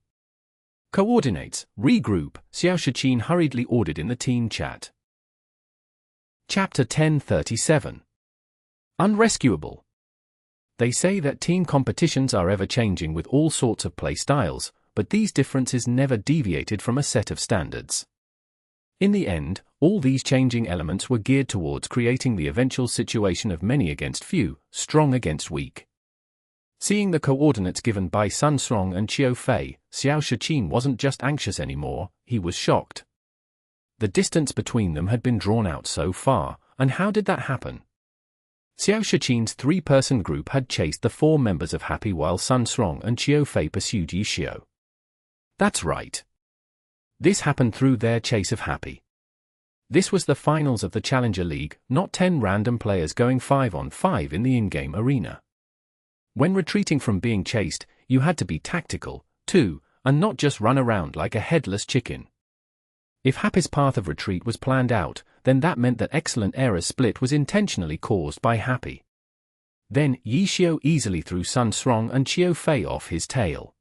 Coordinates, regroup, Xiao Shiqin hurriedly ordered in the team chat. Chapter 1037. Unrescuable. They say that team competitions are ever-changing with all sorts of play styles, but these differences never deviated from a set of standards. In the end, all these changing elements were geared towards creating the eventual situation of many against few, strong against weak. Seeing the coordinates given by Sun Srong and Xiao Fei, Xiao Shiqin wasn't just anxious anymore, he was shocked. The distance between them had been drawn out so far, and how did that happen? Xiao Shiqin's three-person group had chased the four members of Happy while Sun Srong and Xiao Fei pursued Yishio. That's right. This happened through their chase of Happy. This was the finals of the Challenger League, not 10 random players going 5-on-5 in the in-game arena. When retreating from being chased, you had to be tactical, too, and not just run around like a headless chicken. If Happy's path of retreat was planned out, then that meant that Excellent Error's split was intentionally caused by Happy. Then Yi Xiao easily threw Sun Srong and Qiu Fei off his tail.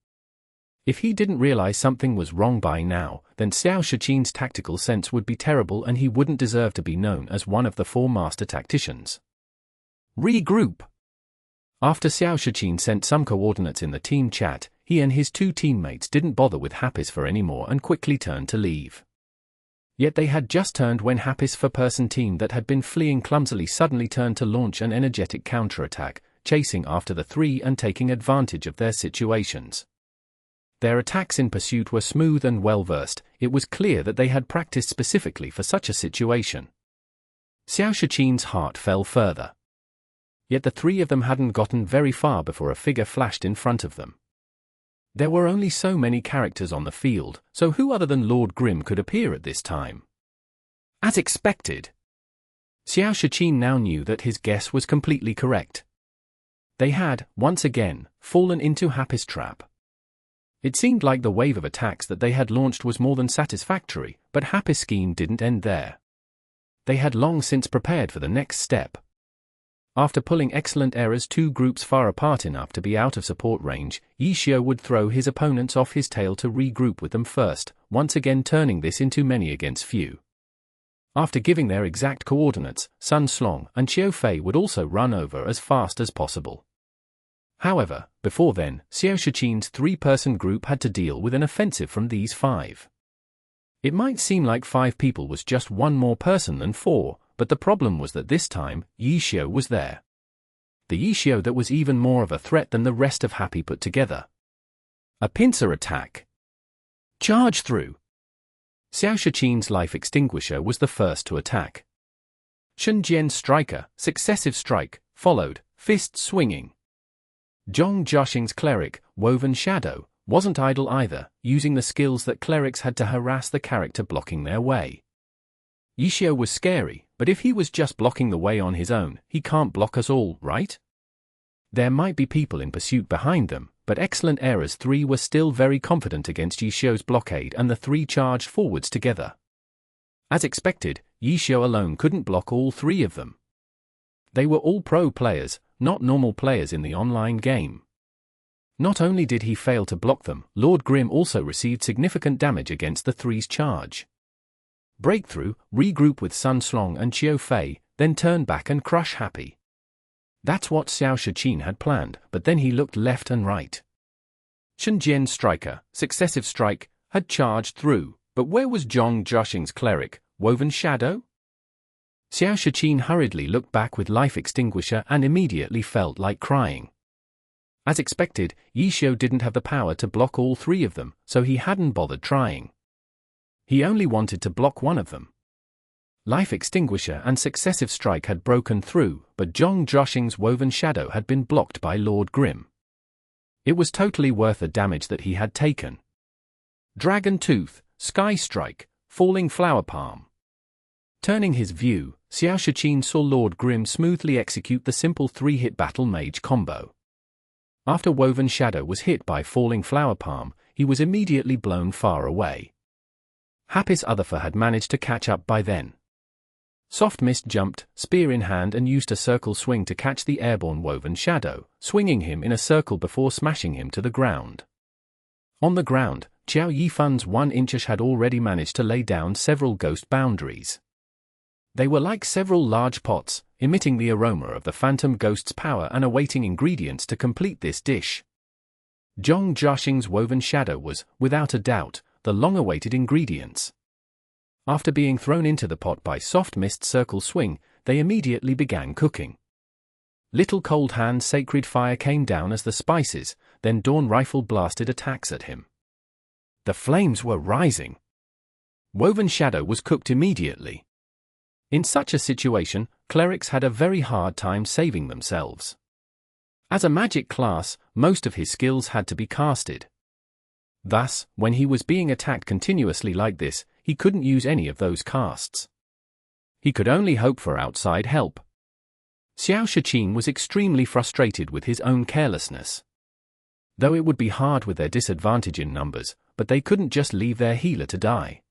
If he didn't realize something was wrong by now, then Xiao Shiqin's tactical sense would be terrible and he wouldn't deserve to be known as one of the 4 master tacticians. Regroup. After Xiao Shiqin sent some coordinates in the team chat, he and his 2 teammates didn't bother with Happy's for anymore and quickly turned to leave. Yet they had just turned when Happy's 4-person team that had been fleeing clumsily suddenly turned to launch an energetic counterattack, chasing after the 3 and taking advantage of their situations. Their attacks in pursuit were smooth and well-versed. It was clear that they had practiced specifically for such a situation. Xiao Shiqin's heart fell further. Yet the 3 of them hadn't gotten very far before a figure flashed in front of them. There were only so many characters on the field, so who other than Lord Grimm could appear at this time? As expected. Xiao Shiqin now knew that his guess was completely correct. They had, once again, fallen into Happy's trap. It seemed like the wave of attacks that they had launched was more than satisfactory, but Happy's scheme didn't end there. They had long since prepared for the next step. After pulling Excellent Error's 2 groups far apart enough to be out of support range, Yi Xiao would throw his opponents off his tail to regroup with them first, once again turning this into many against few. After giving their exact coordinates, Sun Srong and Qiu Fei would also run over as fast as possible. However, before then, Xiao Shiqin's 3-person group had to deal with an offensive from these 5. It might seem like 5 people was just 1 more person than 4, but the problem was that this time, Yi Xiao was there. The Yi Xiao that was even more of a threat than the rest of Happy put together. A pincer attack. Charge through. Xiao Shiqin's life extinguisher was the first to attack. Shunjian's striker, successive strike, followed, fist swinging. Zhong Jiaxing's cleric, Woven Shadow, wasn't idle either, using the skills that clerics had to harass the character blocking their way. Yi Xiao was scary, but if he was just blocking the way on his own, he can't block us all, right? There might be people in pursuit behind them, but Excellent Error's 3 were still very confident against Yi Xiao's blockade and the 3 charged forwards together. As expected, Yi Xiao alone couldn't block all 3 of them. They were all pro players, not normal players in the online game. Not only did he fail to block them, Lord Grimm also received significant damage against the 3's charge. Breakthrough, regroup with Sun Srong and Qiu Fei, then turn back and crush Happy. That's what Xiao Shiqin had planned, but then he looked left and right. Shunjian's striker, successive strike, had charged through, but where was Zhong Jiaxing's cleric, Woven Shadow? Xiao Shiqin hurriedly looked back with life extinguisher and immediately felt like crying. As expected, Yi Xiao didn't have the power to block all 3 of them, so he hadn't bothered trying. He only wanted to block one of them. Life extinguisher and successive strike had broken through, but Zhong Jiaxing's Woven Shadow had been blocked by Lord Grimm. It was totally worth the damage that he had taken. Dragon Tooth, Sky Strike, Falling Flower Palm. Turning his view, Xiao Shiqin saw Lord Grimm smoothly execute the simple 3-hit Battle Mage combo. After Woven Shadow was hit by Falling Flower Palm, he was immediately blown far away. Happy's other 4 had managed to catch up by then. Soft Mist jumped, spear in hand, and used a circle swing to catch the airborne Woven Shadow, swinging him in a circle before smashing him to the ground. On the ground, Qiao Yifan's 1-inchish had already managed to lay down several ghost boundaries. They were like several large pots, emitting the aroma of the phantom ghost's power and awaiting ingredients to complete this dish. Zhong Jiaxing's Woven Shadow was, without a doubt, the long-awaited ingredients. After being thrown into the pot by Soft Mist's circle swing, they immediately began cooking. Little Cold Hand's Sacred Fire came down as the spices, then Dawn Rifle blasted attacks at him. The flames were rising. Woven Shadow was cooked immediately. In such a situation, clerics had a very hard time saving themselves. As a magic class, most of his skills had to be casted. Thus, when he was being attacked continuously like this, he couldn't use any of those casts. He could only hope for outside help. Xiao Shiqin was extremely frustrated with his own carelessness. Though it would be hard with their disadvantage in numbers, but they couldn't just leave their healer to die.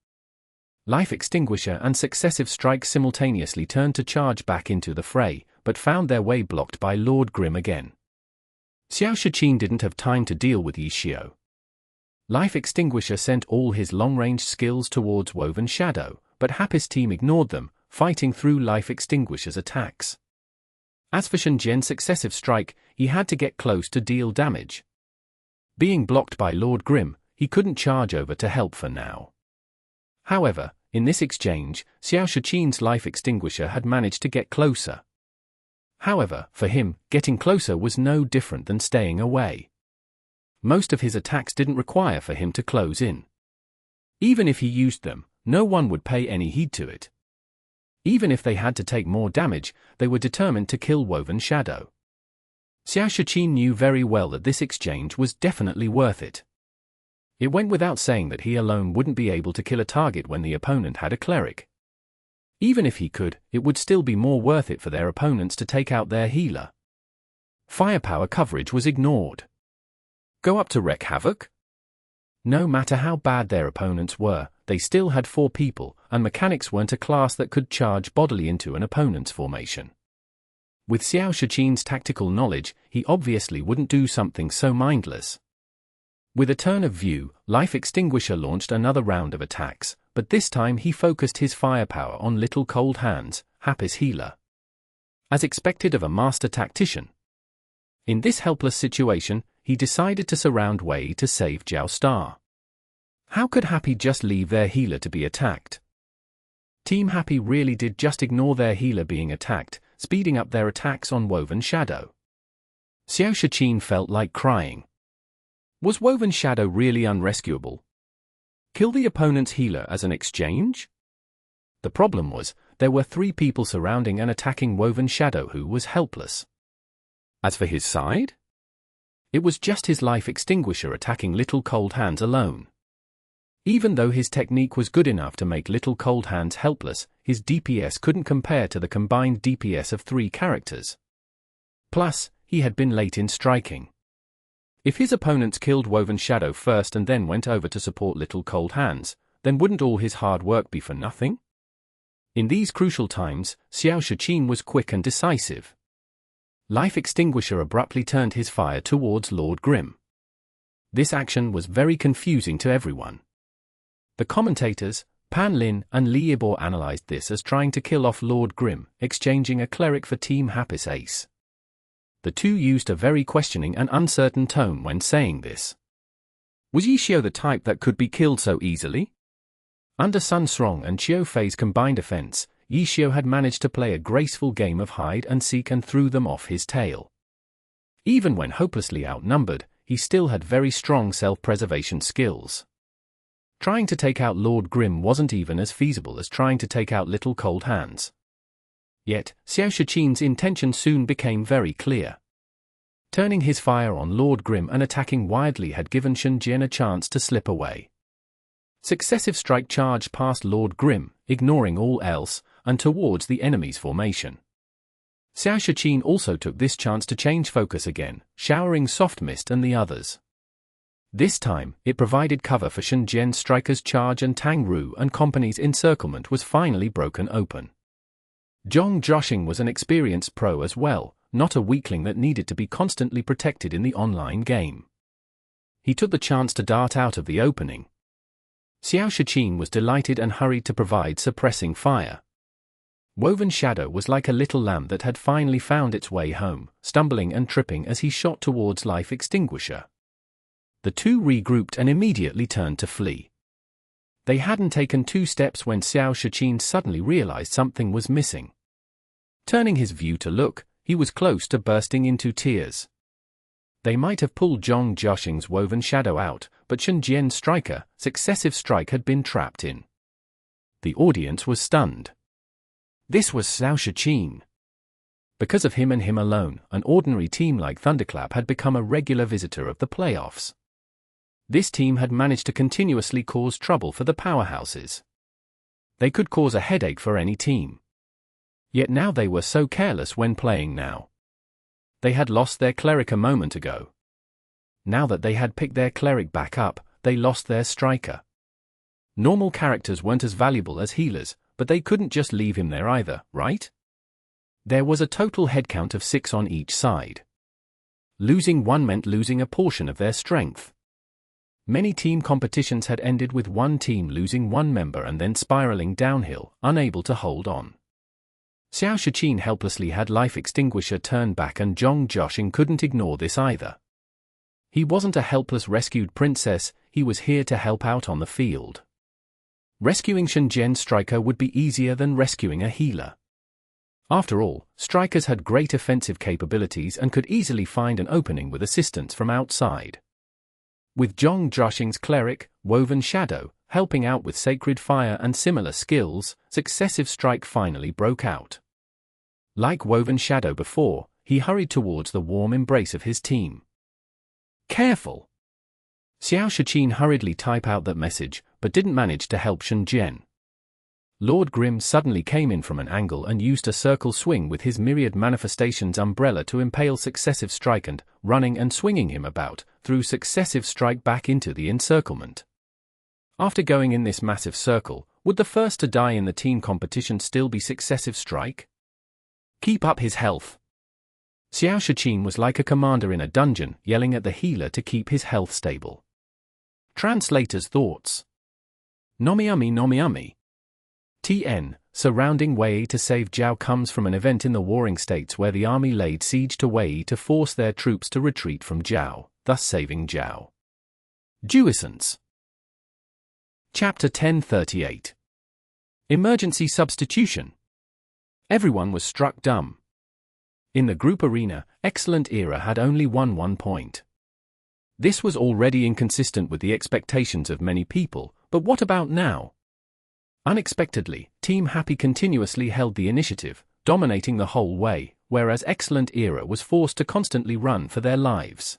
Life Extinguisher and Successive Strike simultaneously turned to charge back into the fray, but found their way blocked by Lord Grim again. Xiao Shiqin didn't have time to deal with Yi Xiao. Life Extinguisher sent all his long-range skills towards Woven Shadow, but Happy's team ignored them, fighting through Life Extinguisher's attacks. As for Shen Jian's Successive Strike, he had to get close to deal damage. Being blocked by Lord Grim, he couldn't charge over to help for now. However, in this exchange, Xiao Shiqin's Life Extinguisher had managed to get closer. However, for him, getting closer was no different than staying away. Most of his attacks didn't require for him to close in. Even if he used them, no one would pay any heed to it. Even if they had to take more damage, they were determined to kill Woven Shadow. Xiao Shiqin knew very well that this exchange was definitely worth it. It went without saying that he alone wouldn't be able to kill a target when the opponent had a cleric. Even if he could, it would still be more worth it for their opponents to take out their healer. Firepower coverage was ignored. Go up to wreak havoc? No matter how bad their opponents were, they still had 4 people, and mechanics weren't a class that could charge bodily into an opponent's formation. With Xiao Shiqin's tactical knowledge, he obviously wouldn't do something so mindless. With a turn of view, Life Extinguisher launched another round of attacks, but this time he focused his firepower on Little Cold Hands, Happy's healer. As expected of a master tactician. In this helpless situation, he decided to surround Wei to save Jiao Star. How could Happy just leave their healer to be attacked? Team Happy really did just ignore their healer being attacked, speeding up their attacks on Woven Shadow. Xiao Shiqin felt like crying. Was Woven Shadow really unrescuable? Kill the opponent's healer as an exchange? The problem was, there were 3 people surrounding and attacking Woven Shadow who was helpless. As for his side? It was just his Life Extinguisher attacking Little Cold Hands alone. Even though his technique was good enough to make Little Cold Hands helpless, his DPS couldn't compare to the combined DPS of 3 characters. Plus, he had been late in striking. If his opponents killed Woven Shadow first and then went over to support Little Cold Hands, then wouldn't all his hard work be for nothing? In these crucial times, Xiao Shiqin was quick and decisive. Life Extinguisher abruptly turned his fire towards Lord Grim. This action was very confusing to everyone. The commentators, Pan Lin and Li Yibor, analyzed this as trying to kill off Lord Grim, exchanging a cleric for Team Happy's ace. The two used a very questioning and uncertain tone when saying this. Was Yi Xiao the type that could be killed so easily? Under Sun Srong and Qiu Fei's combined offense, Yi Xiao had managed to play a graceful game of hide and seek and threw them off his tail. Even when hopelessly outnumbered, he still had very strong self-preservation skills. Trying to take out Lord Grim wasn't even as feasible as trying to take out Little Cold Hands. Yet, Xiao Shiqin's intention soon became very clear. Turning his fire on Lord Grim and attacking wildly had given Shen Jian a chance to slip away. Successive strike charged past Lord Grim, ignoring all else, and towards the enemy's formation. Xiao Shiqin also took this chance to change focus again, showering soft mist and the others. This time, it provided cover for Shen Jian's striker's charge, and Tang Ru and company's encirclement was finally broken open. Zhong Zhashing was an experienced pro as well, not a weakling that needed to be constantly protected in the online game. He took the chance to dart out of the opening. Xiao Shiqin was delighted and hurried to provide suppressing fire. Woven Shadow was like a little lamb that had finally found its way home, stumbling and tripping as he shot towards Life Extinguisher. The two regrouped and immediately turned to flee. They hadn't taken 2 steps when Xiao Shiqin suddenly realized something was missing. Turning his view to look, he was close to bursting into tears. They might have pulled Zhong Zhashing's Woven Shadow out, but Shen Jian's striker, Successive Strike, had been trapped in. The audience was stunned. This was Xiao Shiqin. Because of him and him alone, an ordinary team like Thunderclap had become a regular visitor of the playoffs. This team had managed to continuously cause trouble for the powerhouses. They could cause a headache for any team. Yet now they were so careless when playing now. They had lost their cleric a moment ago. Now that they had picked their cleric back up, they lost their striker. Normal characters weren't as valuable as healers, but they couldn't just leave him there either, right? There was a total headcount of 6 on each side. Losing one meant losing a portion of their strength. Many team competitions had ended with one team losing one member and then spiraling downhill, unable to hold on. Xiao Shiqin helplessly had life extinguisher turned back and Zhong Joshing couldn't ignore this either. He wasn't a helpless rescued princess, he was here to help out on the field. Rescuing Shenzhen's striker would be easier than rescuing a healer. After all, strikers had great offensive capabilities and could easily find an opening with assistance from outside. With Zhong Joshing's cleric, Woven Shadow, helping out with Sacred Fire and similar skills, successive strike finally broke out. Like Woven Shadow before, he hurried towards the warm embrace of his team. Careful! Xiao Shiqin hurriedly typed out that message, but didn't manage to help Shenzhen. Lord Grimm suddenly came in from an angle and used a circle swing with his myriad manifestations umbrella to impale successive strike and, running and swinging him about, threw successive strike back into the encirclement. After going in this massive circle, would the first to die in the team competition still be successive strike? Keep up his health. Xiao Shiqin was like a commander in a dungeon, yelling at the healer to keep his health stable. Translator's thoughts. Nomiumi. TN, surrounding Wei to save Zhao comes from an event in the Warring States where the army laid siege to Wei to force their troops to retreat from Zhao, thus saving Zhao. Jouissance. Chapter 1038. Emergency Substitution. Everyone was struck dumb. In the group arena, Excellent Era had only won 1 point. This was already inconsistent with the expectations of many people, but what about now? Unexpectedly, Team Happy continuously held the initiative, dominating the whole way, whereas Excellent Era was forced to constantly run for their lives.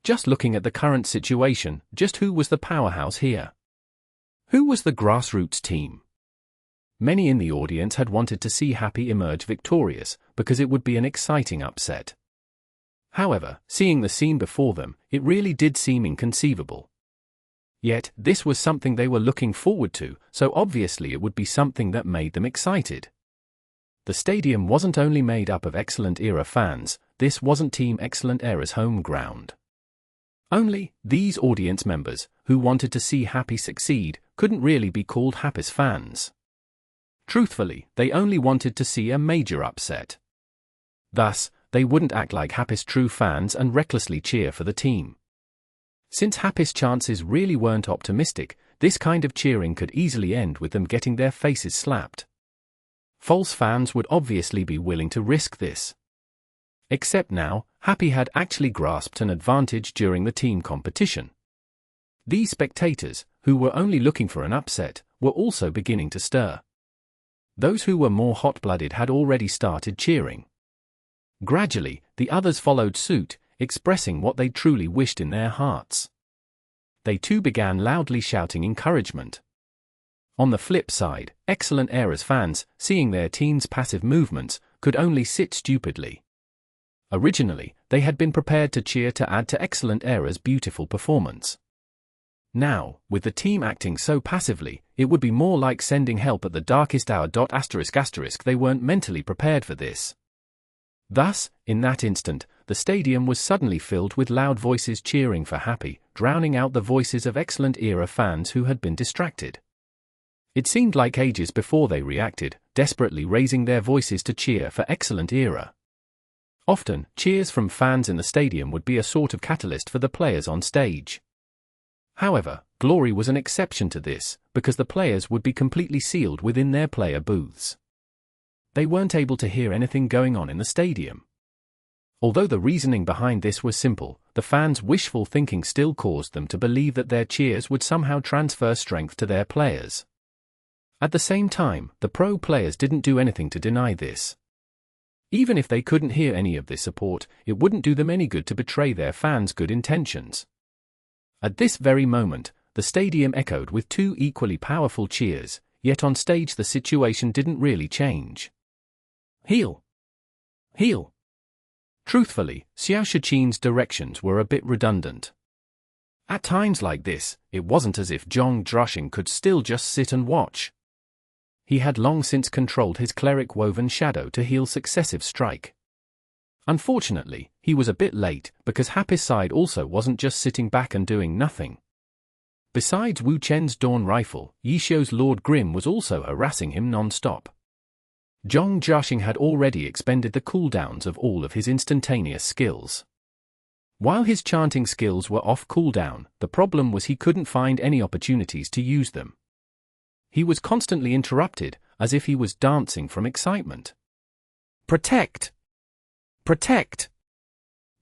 Just looking at the current situation, just who was the powerhouse here? Who was the grassroots team? Many in the audience had wanted to see Happy emerge victorious, because it would be an exciting upset. However, seeing the scene before them, it really did seem inconceivable. Yet, this was something they were looking forward to, so obviously it would be something that made them excited. The stadium wasn't only made up of Excellent Era fans, this wasn't Team Excellent Era's home ground. Only, these audience members, who wanted to see Happy succeed, couldn't really be called Happy's fans. Truthfully, they only wanted to see a major upset. Thus, they wouldn't act like Happy's true fans and recklessly cheer for the team. Since Happy's chances really weren't optimistic, this kind of cheering could easily end with them getting their faces slapped. False fans would obviously be willing to risk this. Except now, Happy had actually grasped an advantage during the team competition. These spectators, who were only looking for an upset, were also beginning to stir. Those who were more hot-blooded had already started cheering. Gradually, the others followed suit, expressing what they truly wished in their hearts. They too began loudly shouting encouragement. On the flip side, Excellent Era's fans, seeing their team's passive movements, could only sit stupidly. Originally, they had been prepared to cheer to add to Excellent Era's beautiful performance. Now, with the team acting so passively, it would be more like sending help at the darkest hour. They weren't mentally prepared for this. Thus, in that instant, the stadium was suddenly filled with loud voices cheering for Happy, drowning out the voices of Excellent Era fans who had been distracted. It seemed like ages before they reacted, desperately raising their voices to cheer for Excellent Era. Often, cheers from fans in the stadium would be a sort of catalyst for the players on stage. However, Glory was an exception to this, because the players would be completely sealed within their player booths. They weren't able to hear anything going on in the stadium. Although the reasoning behind this was simple, the fans' wishful thinking still caused them to believe that their cheers would somehow transfer strength to their players. At the same time, the pro players didn't do anything to deny this. Even if they couldn't hear any of this support, it wouldn't do them any good to betray their fans' good intentions. At this very moment, the stadium echoed with two equally powerful cheers, yet on stage the situation didn't really change. Heal! Heal! Truthfully, Xiao Shichin's directions were a bit redundant. At times like this, it wasn't as if Zhong Zhaoxing could still just sit and watch. He had long since controlled his cleric Woven Shadow to heal successive strike. Unfortunately, he was a bit late because Happy's side also wasn't just sitting back and doing nothing. Besides Wu Chen's Dawn Rifle, Yishou's Lord Grim was also harassing him non-stop. Zhong Zhaoxing had already expended the cooldowns of all of his instantaneous skills. While his chanting skills were off cooldown, the problem was he couldn't find any opportunities to use them. He was constantly interrupted, as if he was dancing from excitement. Protect! Protect!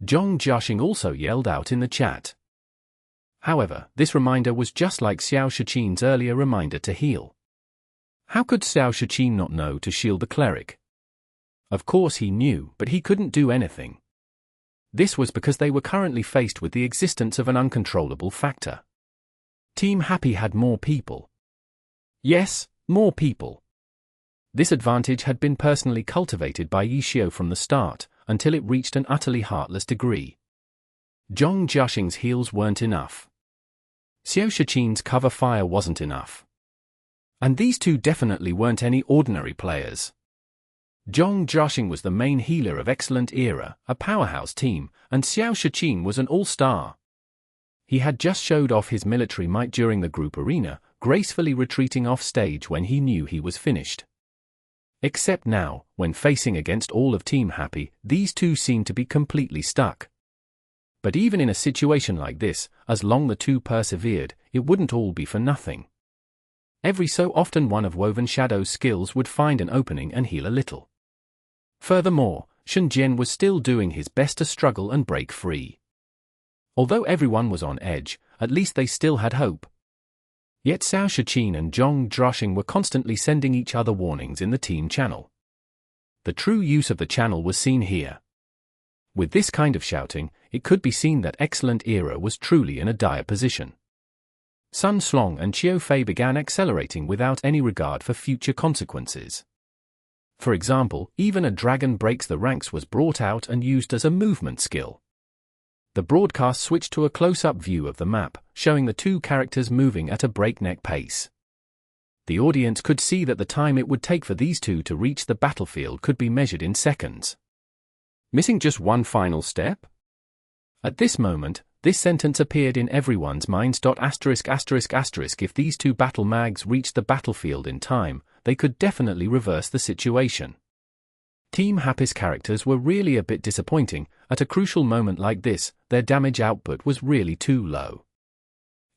Zhong Zhaoxing also yelled out in the chat. However, this reminder was just like Xiao Shichin's earlier reminder to heal. How could Xiao Shichin not know to shield the cleric? Of course he knew, but he couldn't do anything. This was because they were currently faced with the existence of an uncontrollable factor. Team Happy had more people. Yes, more people. This advantage had been personally cultivated by Yishou from the start, until it reached an utterly heartless degree. Zhong Zhaoxing's heals weren't enough. Xiao Shichin's cover fire wasn't enough. And these two definitely weren't any ordinary players. Zhong Zhaoxing was the main healer of Excellent Era, a powerhouse team, and Xiao Shichin was an all-star. He had just showed off his military might during the group arena, gracefully retreating off stage when he knew he was finished. Except now, when facing against all of Team Happy, these two seemed to be completely stuck. But even in a situation like this, as long the two persevered, it wouldn't all be for nothing. Every so often one of Woven Shadow's skills would find an opening and heal a little. Furthermore, Shen Jian was still doing his best to struggle and break free. Although everyone was on edge, at least they still had hope. Yet Xiao Shichin and Zhong Zhaoxing were constantly sending each other warnings in the team channel. The true use of the channel was seen here. With this kind of shouting, it could be seen that Excellent Era was truly in a dire position. Sun Slong and Qiu Fei began accelerating without any regard for future consequences. For example, even a dragon breaks the ranks was brought out and used as a movement skill. The broadcast switched to a close-up view of the map, showing the two characters moving at a breakneck pace. The audience could see that the time it would take for these two to reach the battlefield could be measured in seconds. Missing just one final step? At this moment, this sentence appeared in everyone's minds. If these two battle mags reached the battlefield in time, they could definitely reverse the situation. Team Happy's characters were really a bit disappointing. At a crucial moment like this, their damage output was really too low.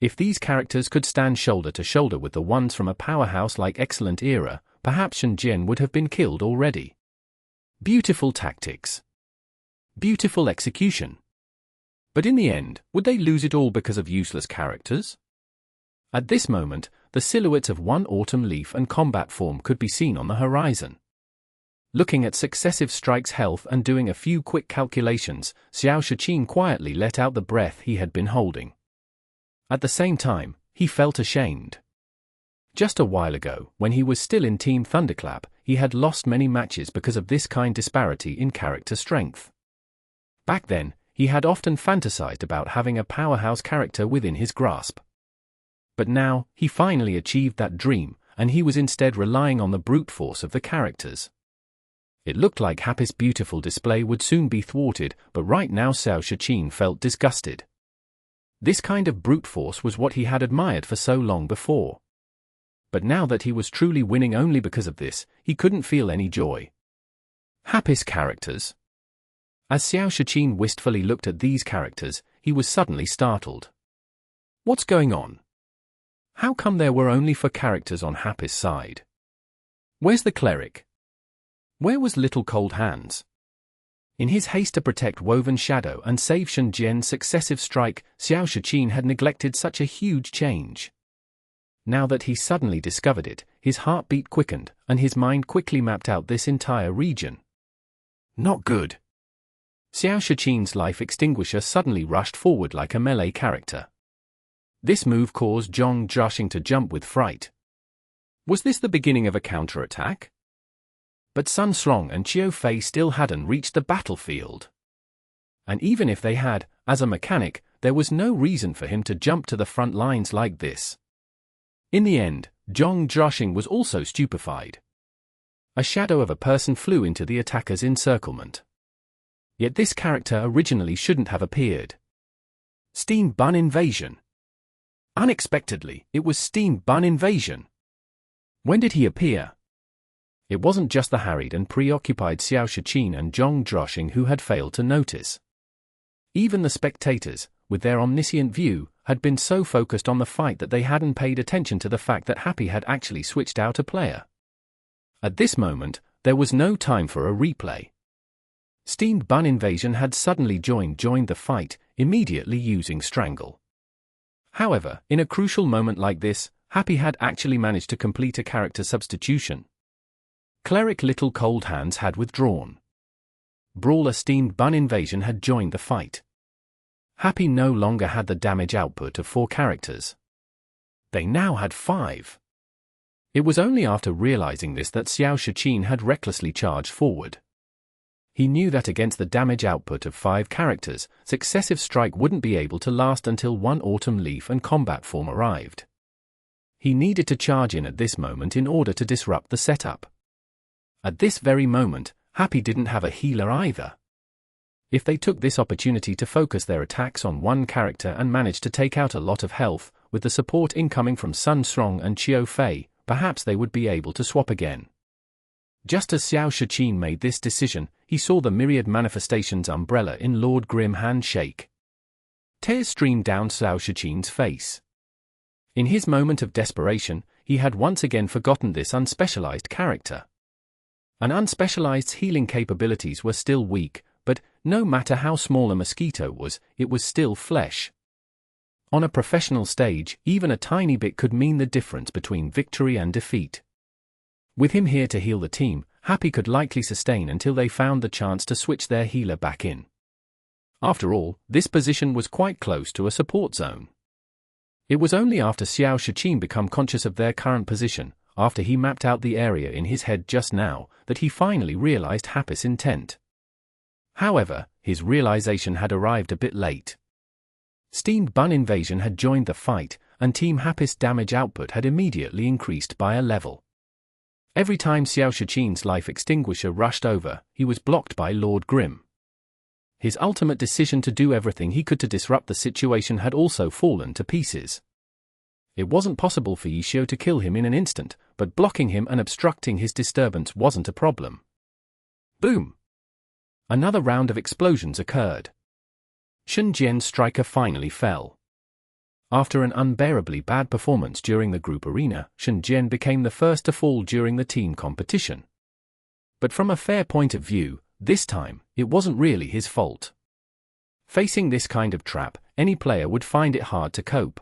If these characters could stand shoulder to shoulder with the ones from a powerhouse like Excellent Era, perhaps Shen Jian would have been killed already. Beautiful tactics. Beautiful execution. But in the end, would they lose it all because of useless characters? At this moment, the silhouettes of one autumn leaf and combat form could be seen on the horizon. Looking at successive strikes' health and doing a few quick calculations, Xiao Shichin quietly let out the breath he had been holding. At the same time, he felt ashamed. Just a while ago, when he was still in Team Thunderclap, he had lost many matches because of this kind disparity in character strength. Back then, he had often fantasized about having a powerhouse character within his grasp. But now, he finally achieved that dream, and he was instead relying on the brute force of the characters. It looked like Happy's beautiful display would soon be thwarted, but right now Xiao Shichin felt disgusted. This kind of brute force was what he had admired for so long before. But now that he was truly winning only because of this, he couldn't feel any joy. Happy's characters. As Xiao Shichin wistfully looked at these characters, he was suddenly startled. What's going on? How come there were only 4 characters on Happy's side? Where's the cleric? Where was Little Cold Hands? In his haste to protect Woven Shadow and save Shen Jian's successive strike, Xiao Shichin had neglected such a huge change. Now that he suddenly discovered it, his heartbeat quickened, and his mind quickly mapped out this entire region. Not good. Xiao Shichin's life extinguisher suddenly rushed forward like a melee character. This move caused Zhong Zhaoxing to jump with fright. Was this the beginning of a counterattack? But Sun Srong and Qiu Fei still hadn't reached the battlefield. And even if they had, as a mechanic, there was no reason for him to jump to the front lines like this. In the end, Zhong Zhaoxing was also stupefied. A shadow of a person flew into the attacker's encirclement. Yet this character originally shouldn't have appeared. Steam Bun Invasion. Unexpectedly, it was Steam Bun Invasion. When did he appear? It wasn't just the harried and preoccupied Xiao Shiqin and Zhong Zhaoxing who had failed to notice. Even the spectators, with their omniscient view, had been so focused on the fight that they hadn't paid attention to the fact that Happy had actually switched out a player. At this moment, there was no time for a replay. Steamed Bun Invasion had suddenly joined the fight, immediately using Strangle. However, in a crucial moment like this, Happy had actually managed to complete a character substitution. Cleric Little Cold Hands had withdrawn. Brawler Steamed Bun Invasion had joined the fight. Happy no longer had the damage output of 4 characters. They now had 5. It was only after realizing this that Xiao Shiqin had recklessly charged forward. He knew that against the damage output of 5 characters, Successive Strike wouldn't be able to last until one Autumn Leaf and Combat Form arrived. He needed to charge in at this moment in order to disrupt the setup. At this very moment, Happy didn't have a healer either. If they took this opportunity to focus their attacks on one character and managed to take out a lot of health, with the support incoming from Sun Srong and Qiu Fei, perhaps they would be able to swap again. Just as Xiao Shiqin made this decision, he saw the myriad manifestations umbrella in Lord Grim hand shake. Tears streamed down Xiao Shiqin's face. In his moment of desperation, he had once again forgotten this unspecialized character. An unspecialized healing capabilities were still weak, but no matter how small a mosquito was, it was still flesh. On a professional stage, even a tiny bit could mean the difference between victory and defeat. With him here to heal the team, Happy could likely sustain until they found the chance to switch their healer back in. After all, this position was quite close to a support zone. It was only after Xiao Shiqin became conscious of their current position, after he mapped out the area in his head just now, that he finally realized Happy's intent. However, his realization had arrived a bit late. Steamed Bun Invasion had joined the fight, and Team Happy's damage output had immediately increased by a level. Every time Xiao Shiqin's life extinguisher rushed over, he was blocked by Lord Grim. His ultimate decision to do everything he could to disrupt the situation had also fallen to pieces. It wasn't possible for Yishio to kill him in an instant, but blocking him and obstructing his disturbance wasn't a problem. Boom! Another round of explosions occurred. Shen Jian's striker finally fell. After an unbearably bad performance during the group arena, Shen Jian became the first to fall during the team competition. But from a fair point of view, this time, it wasn't really his fault. Facing this kind of trap, any player would find it hard to cope.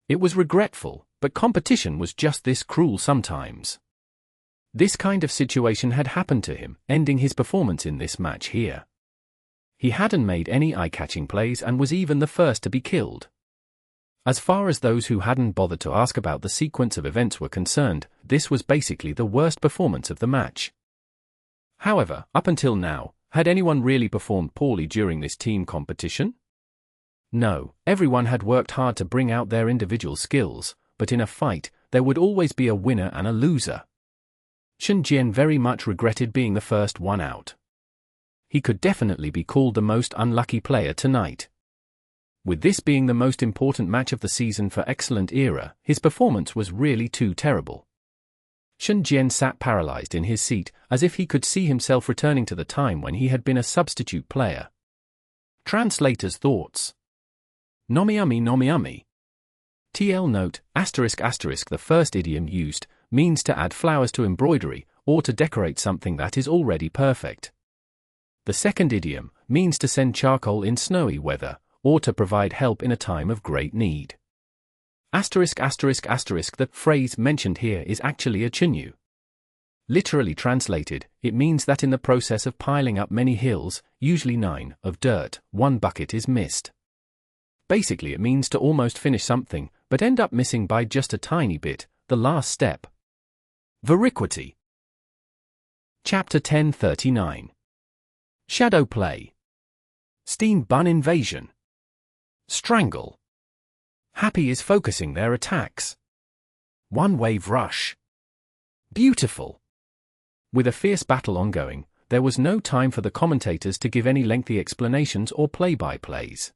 It was regretful, but competition was just this cruel sometimes. This kind of situation had happened to him, ending his performance in this match here. He hadn't made any eye-catching plays and was even the first to be killed. As far as those who hadn't bothered to ask about the sequence of events were concerned, this was basically the worst performance of the match. However, up until now, had anyone really performed poorly during this team competition? No, everyone had worked hard to bring out their individual skills, but in a fight, there would always be a winner and a loser. Shen Jian very much regretted being the first one out. He could definitely be called the most unlucky player tonight. With this being the most important match of the season for Excellent Era, his performance was really too terrible. Shen Jian sat paralyzed in his seat, as if he could see himself returning to the time when he had been a substitute player. Translator's thoughts. Nomiami nomiami. TL note, ****. The first idiom used, means to add flowers to embroidery, or to decorate something that is already perfect. The second idiom means to send charcoal in snowy weather, or to provide help in a time of great need. *****. The phrase mentioned here is actually a chinyu. Literally translated, it means that in the process of piling up many hills, usually 9, of dirt, one bucket is missed. Basically it means to almost finish something, but end up missing by just a tiny bit, the last step. Variquity. Chapter 1039. Shadow Play. Steam Bun Invasion. Strangle. Happy is focusing their attacks. One Wave Rush. Beautiful. With a fierce battle ongoing, there was no time for the commentators to give any lengthy explanations or play-by-plays.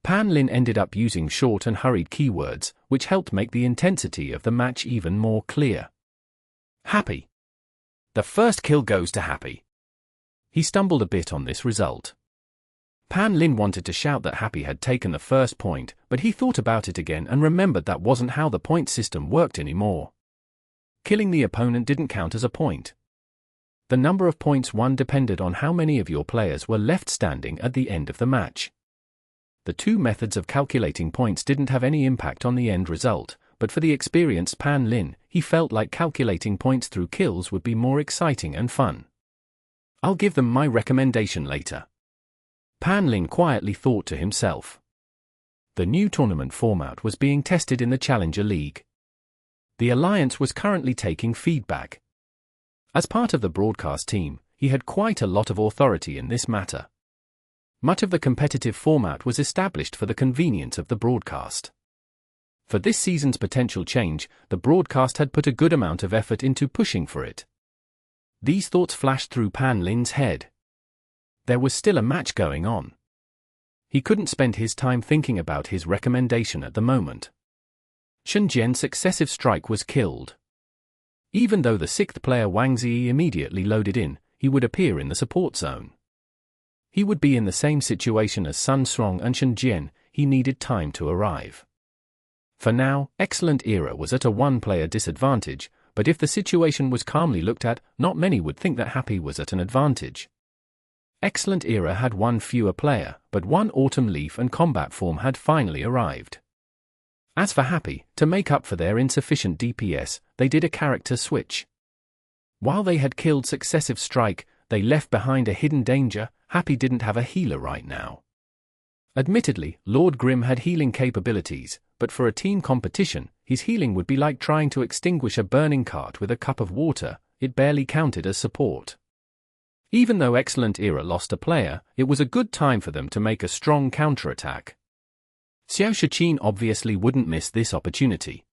Pan Lin ended up using short and hurried keywords, which helped make the intensity of the match even more clear. Happy. The first kill goes to Happy. He stumbled a bit on this result. Pan Lin wanted to shout that Happy had taken the first point, but he thought about it again and remembered that wasn't how the point system worked anymore. Killing the opponent didn't count as a point. The number of points won depended on how many of your players were left standing at the end of the match. The two methods of calculating points didn't have any impact on the end result, but for the experienced Pan Lin, he felt like calculating points through kills would be more exciting and fun. I'll give them my recommendation later. Pan Lin quietly thought to himself. The new tournament format was being tested in the Challenger League. The Alliance was currently taking feedback. As part of the broadcast team, he had quite a lot of authority in this matter. Much of the competitive format was established for the convenience of the broadcast. For this season's potential change, the broadcast had put a good amount of effort into pushing for it. These thoughts flashed through Pan Lin's head. There was still a match going on. He couldn't spend his time thinking about his recommendation at the moment. Shen Jian's successive strike was killed. Even though the sixth player Wang Ziyi immediately loaded in, he would appear in the support zone. He would be in the same situation as Sun Song and Shen Jian. He needed time to arrive. For now, Excellent Era was at a one-player disadvantage, but if the situation was calmly looked at, not many would think that Happy was at an advantage. Excellent Era had one fewer player, but one Autumn Leaf and Combat Form had finally arrived. As for Happy, to make up for their insufficient DPS, they did a character switch. While they had killed Successive Strike, they left behind a hidden danger. Happy didn't have a healer right now. Admittedly, Lord Grim had healing capabilities, but for a team competition, his healing would be like trying to extinguish a burning cart with a cup of water. It barely counted as support. Even though Excellent Era lost a player, it was a good time for them to make a strong counterattack. Xiao Shiqin obviously wouldn't miss this opportunity.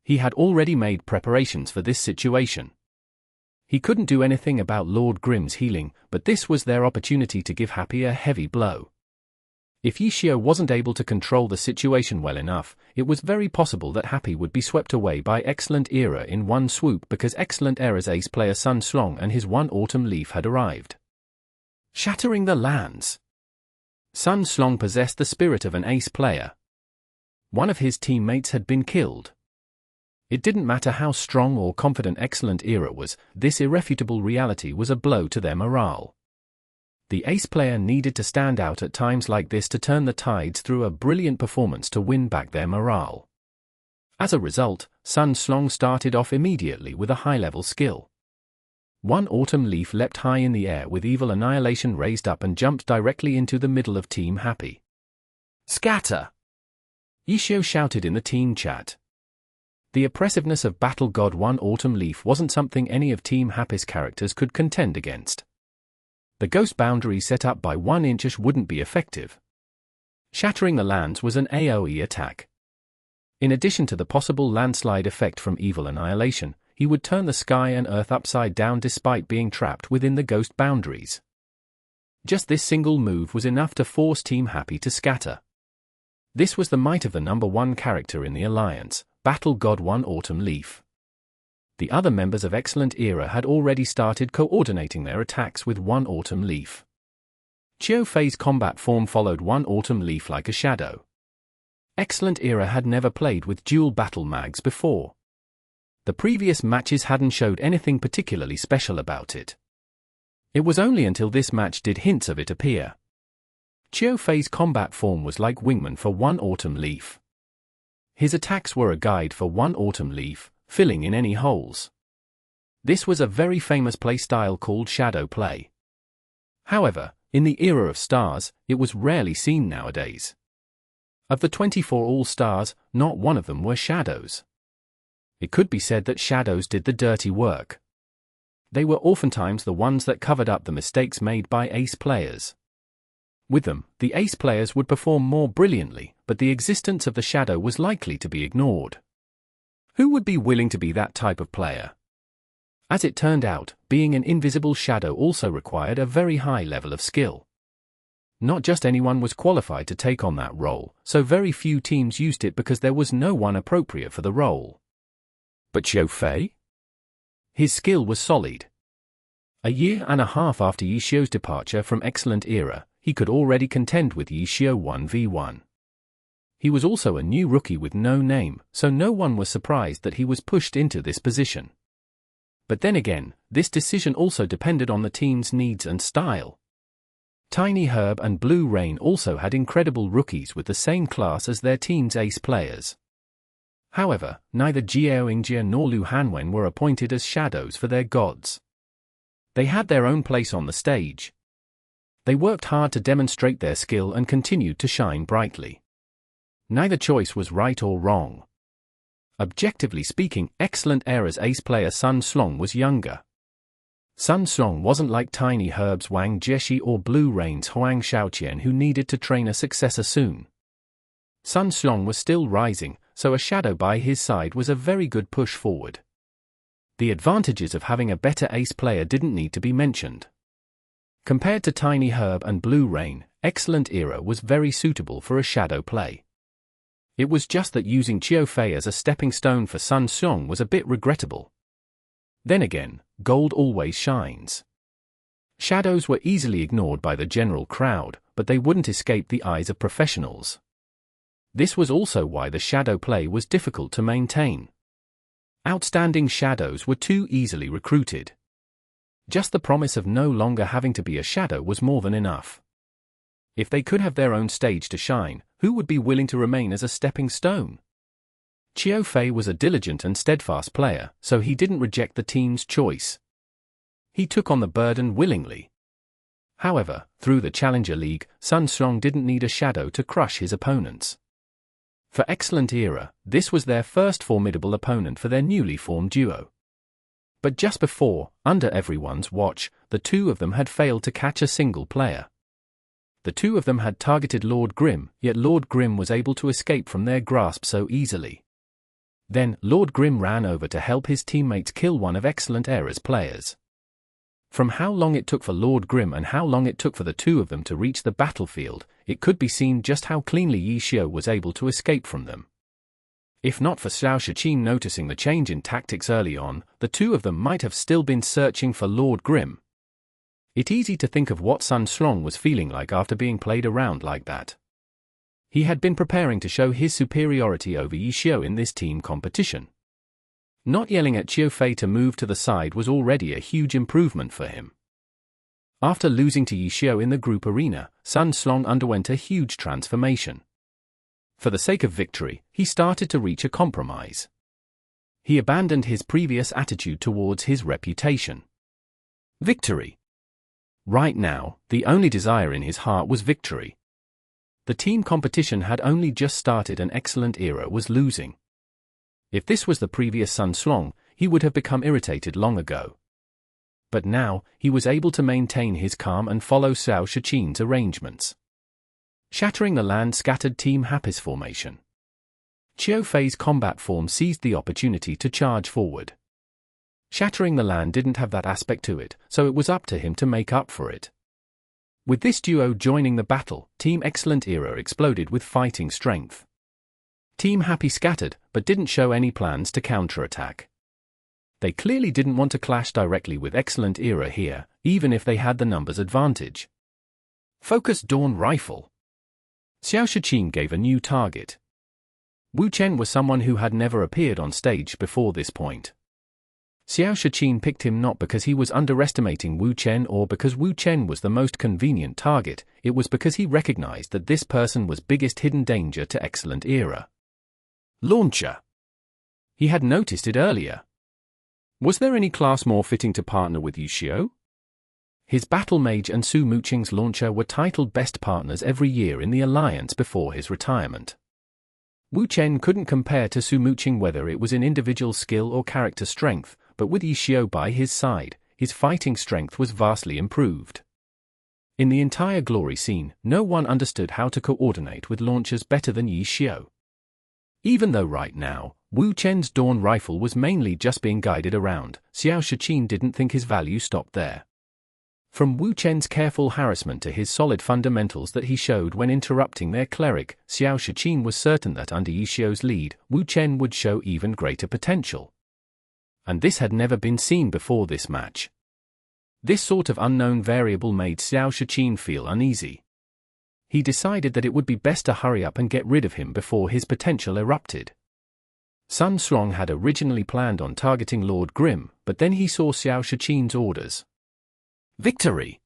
He had already made preparations for this situation. He couldn't do anything about Lord Grim's healing, but this was their opportunity to give Happy a heavy blow. If Yi Xiao wasn't able to control the situation well enough, it was very possible that Happy would be swept away by Excellent Era in one swoop because Excellent Era's ace player Sun Song and his one Autumn Leaf had arrived. Shattering the lands. Sun Song possessed the spirit of an ace player. One of his teammates had been killed. It didn't matter how strong or confident Excellent Era was, this irrefutable reality was a blow to their morale. The ace player needed to stand out at times like this to turn the tides through a brilliant performance to win back their morale. As a result, Sun Song started off immediately with a high-level skill. One Autumn Leaf leapt high in the air with Evil Annihilation raised up and jumped directly into the middle of Team Happy. Scatter! Yi Xiao shouted in the team chat. The oppressiveness of Battle God One Autumn Leaf wasn't something any of Team Happy's characters could contend against. The ghost boundary set up by 1 inch wouldn't be effective. Shattering the lands was an AoE attack. In addition to the possible landslide effect from Evil Annihilation, he would turn the sky and earth upside down despite being trapped within the ghost boundaries. Just this single move was enough to force Team Happy to scatter. This was the might of the number one character in the Alliance, Battle God One Autumn Leaf. The other members of Excellent Era had already started coordinating their attacks with one Autumn Leaf. Qiu Fei's combat form followed one Autumn Leaf like a shadow. Excellent Era had never played with dual battle mags before. The previous matches hadn't showed anything particularly special about it. It was only until this match did hints of it appear. Qiu Fei's combat form was like Wingman for one Autumn Leaf. His attacks were a guide for one Autumn Leaf, filling in any holes. This was a very famous playstyle called shadow play. However, in the era of stars, it was rarely seen nowadays. Of the 24 All-Stars, not one of them were shadows. It could be said that shadows did the dirty work. They were oftentimes the ones that covered up the mistakes made by ace players. With them, the ace players would perform more brilliantly, but the existence of the shadow was likely to be ignored. Who would be willing to be that type of player? As it turned out, being an invisible shadow also required a very high level of skill. Not just anyone was qualified to take on that role, so very few teams used it because there was no one appropriate for the role. But Xiao Fei? His skill was solid. A year and a half after Yi Xiu's departure from Excellent Era, he could already contend with Yi Xiu 1v1. He was also a new rookie with no name, so no one was surprised that he was pushed into this position. But then again, this decision also depended on the team's needs and style. Tiny Herb and Blue Rain also had incredible rookies with the same class as their team's ace players. However, neither Jiao Yingjie nor Lu Hanwen were appointed as shadows for their gods. They had their own place on the stage. They worked hard to demonstrate their skill and continued to shine brightly. Neither choice was right or wrong. Objectively speaking, Excellent Era's ace player Sun Slong was younger. Sun Slong wasn't like Tiny Herb's Wang Jieshi or Blue Rain's Huang Xiaoqian, who needed to train a successor soon. Sun Slong was still rising, so a shadow by his side was a very good push forward. The advantages of having a better ace player didn't need to be mentioned. Compared to Tiny Herb and Blue Rain, Excellent Era was very suitable for a shadow play. It was just that using Xiao Fei as a stepping stone for Sun Xiong was a bit regrettable. Then again, gold always shines. Shadows were easily ignored by the general crowd, but they wouldn't escape the eyes of professionals. This was also why the shadow play was difficult to maintain. Outstanding shadows were too easily recruited. Just the promise of no longer having to be a shadow was more than enough. If they could have their own stage to shine, who would be willing to remain as a stepping stone? Xiao Fei was a diligent and steadfast player, so he didn't reject the team's choice. He took on the burden willingly. However, through the Challenger League, Sun Xiong didn't need a shadow to crush his opponents. For Excellent Era, this was their first formidable opponent for their newly formed duo. But just before, under everyone's watch, the two of them had failed to catch a single player. The two of them had targeted Lord Grimm, yet Lord Grimm was able to escape from their grasp so easily. Then, Lord Grimm ran over to help his teammates kill one of Excellent Era's players. From how long it took for Lord Grimm and how long it took for the two of them to reach the battlefield, it could be seen just how cleanly Yi Xiu was able to escape from them. If not for Xiao Shiqin noticing the change in tactics early on, the two of them might have still been searching for Lord Grimm. It's easy to think of what Sun Slong was feeling like after being played around like that. He had been preparing to show his superiority over Yi Xiu in this team competition. Not yelling at Xiao Fei to move to the side was already a huge improvement for him. After losing to Yi Xiu in the group arena, Sun Slong underwent a huge transformation. For the sake of victory, he started to reach a compromise. He abandoned his previous attitude towards his reputation. Victory. Right now, the only desire in his heart was victory. The team competition had only just started and Excellent Era was losing. If this was the previous Sun Slong, he would have become irritated long ago. But now, he was able to maintain his calm and follow Xiao Shiqin's arrangements. Shattering the Land scattered Team Happy's formation. Xiao Fei's combat form seized the opportunity to charge forward. Shattering the Land didn't have that aspect to it, so it was up to him to make up for it. With this duo joining the battle, Team Excellent Era exploded with fighting strength. Team Happy scattered, but didn't show any plans to counterattack. They clearly didn't want to clash directly with Excellent Era here, even if they had the numbers advantage. Focus Dawn Rifle. Xiao Shiqin gave a new target. Wu Chen was someone who had never appeared on stage before this point. Xiao Shiqin picked him not because he was underestimating Wu Chen or because Wu Chen was the most convenient target, it was because he recognized that this person was biggest hidden danger to Excellent Era. Launcher. He had noticed it earlier. Was there any class more fitting to partner with Yi Xiu? His Battle Mage and Su Muqing's launcher were titled best partners every year in the alliance before his retirement. Wu Chen couldn't compare to Su Muqing whether it was in individual skill or character strength, but with Yi Xiao by his side, his fighting strength was vastly improved. In the entire glory scene, no one understood how to coordinate with launchers better than Yi Xiao. Even though right now, Wu Chen's Dawn rifle was mainly just being guided around, Xiao Shiqin didn't think his value stopped there. From Wu Chen's careful harassment to his solid fundamentals that he showed when interrupting their cleric, Xiao Shiqin was certain that under Yi Xiao's lead, Wu Chen would show even greater potential. And this had never been seen before this match. This sort of unknown variable made Xiao Shiqin feel uneasy. He decided that it would be best to hurry up and get rid of him before his potential erupted. Sun Strong had originally planned on targeting Lord Grimm, but then he saw Xiao Shiqin's orders. Victory!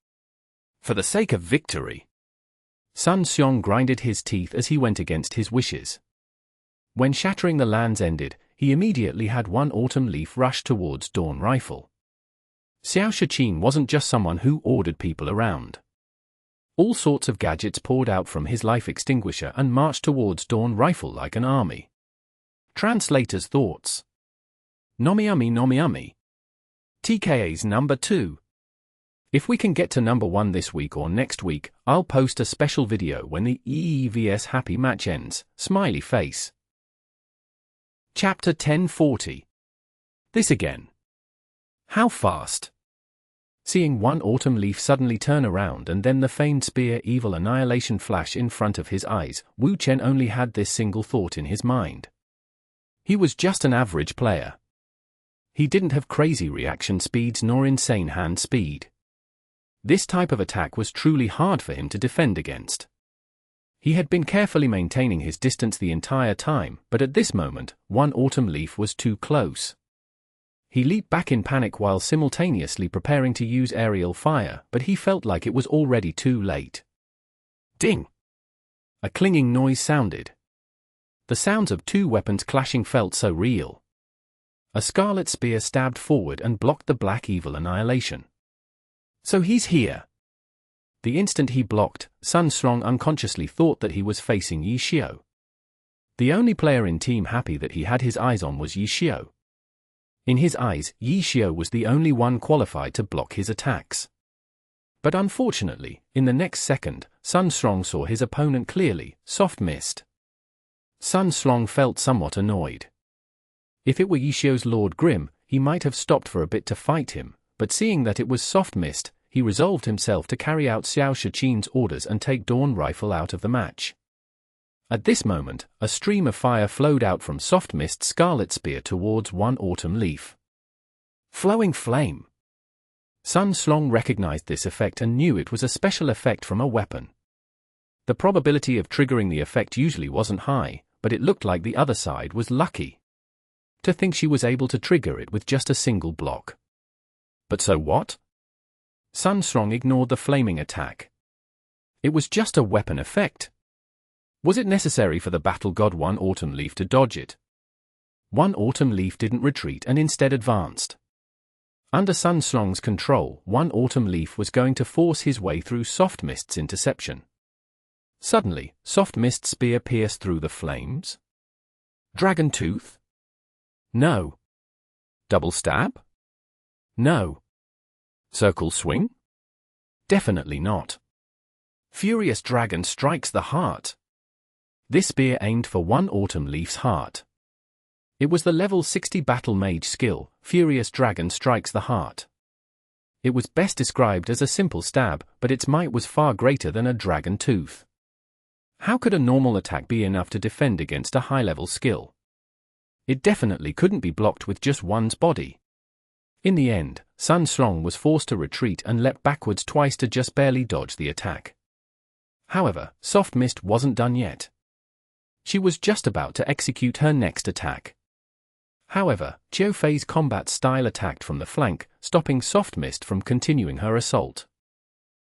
For the sake of victory! Sun Xiong grinded his teeth as he went against his wishes. When Shattering the Lands ended, he immediately had one autumn leaf rush towards Dawn Rifle. Xiao Shiqin wasn't just someone who ordered people around. All sorts of gadgets poured out from his life extinguisher and marched towards Dawn Rifle like an army. Translator's thoughts. Nomiami Nomiami. TKA's number 2. If we can get to number 1 this week or next week, I'll post a special video when the EEVS happy match ends, smiley face. Chapter 1040. This again. How fast? Seeing one autumn leaf suddenly turn around and then the famed spear evil annihilation flash in front of his eyes, Wu Chen only had this single thought in his mind. He was just an average player. He didn't have crazy reaction speeds nor insane hand speed. This type of attack was truly hard for him to defend against. He had been carefully maintaining his distance the entire time, but at this moment, one autumn leaf was too close. He leaped back in panic while simultaneously preparing to use aerial fire, but he felt like it was already too late. Ding! A clinging noise sounded. The sounds of two weapons clashing felt so real. A scarlet spear stabbed forward and blocked the black evil annihilation. So he's here. The instant he blocked, Sun Strong unconsciously thought that he was facing Yi Xiao. The only player in Team Happy that he had his eyes on was Yi Xiao. In his eyes, Yi Xiao was the only one qualified to block his attacks. But unfortunately, in the next second, Sun Strong saw his opponent clearly, soft mist. Sun Strong felt somewhat annoyed. If it were Yi Xiao's Lord Grimm, he might have stopped for a bit to fight him, but seeing that it was soft mist, he resolved himself to carry out Xiao Shiqin's orders and take Dawn Rifle out of the match. At this moment, a stream of fire flowed out from Soft Mist's scarlet spear towards one autumn leaf. Flowing flame. Sun Strong recognized this effect and knew it was a special effect from a weapon. The probability of triggering the effect usually wasn't high, but it looked like the other side was lucky. To think she was able to trigger it with just a single block. But so what? Sun Strong ignored the flaming attack. It was just a weapon effect. Was it necessary for the battle god one autumn leaf to dodge it? One autumn leaf didn't retreat and instead advanced. Under Sun Strong's control, one autumn leaf was going to force his way through Soft Mist's interception. Suddenly, Soft Mist's spear pierced through the flames? Dragon Tooth? No. Double stab? No. Circle swing? Definitely not. Furious Dragon strikes the heart. This spear aimed for one autumn leaf's heart. It was the level 60 battle mage skill, Furious Dragon strikes the heart. It was best described as a simple stab, but its might was far greater than a dragon tooth. How could a normal attack be enough to defend against a high-level skill? It definitely couldn't be blocked with just one's body. In the end, Sun Strong was forced to retreat and leapt backwards twice to just barely dodge the attack. However, Soft Mist wasn't done yet. She was just about to execute her next attack. However, Qiu Fei's combat style attacked from the flank, stopping Soft Mist from continuing her assault.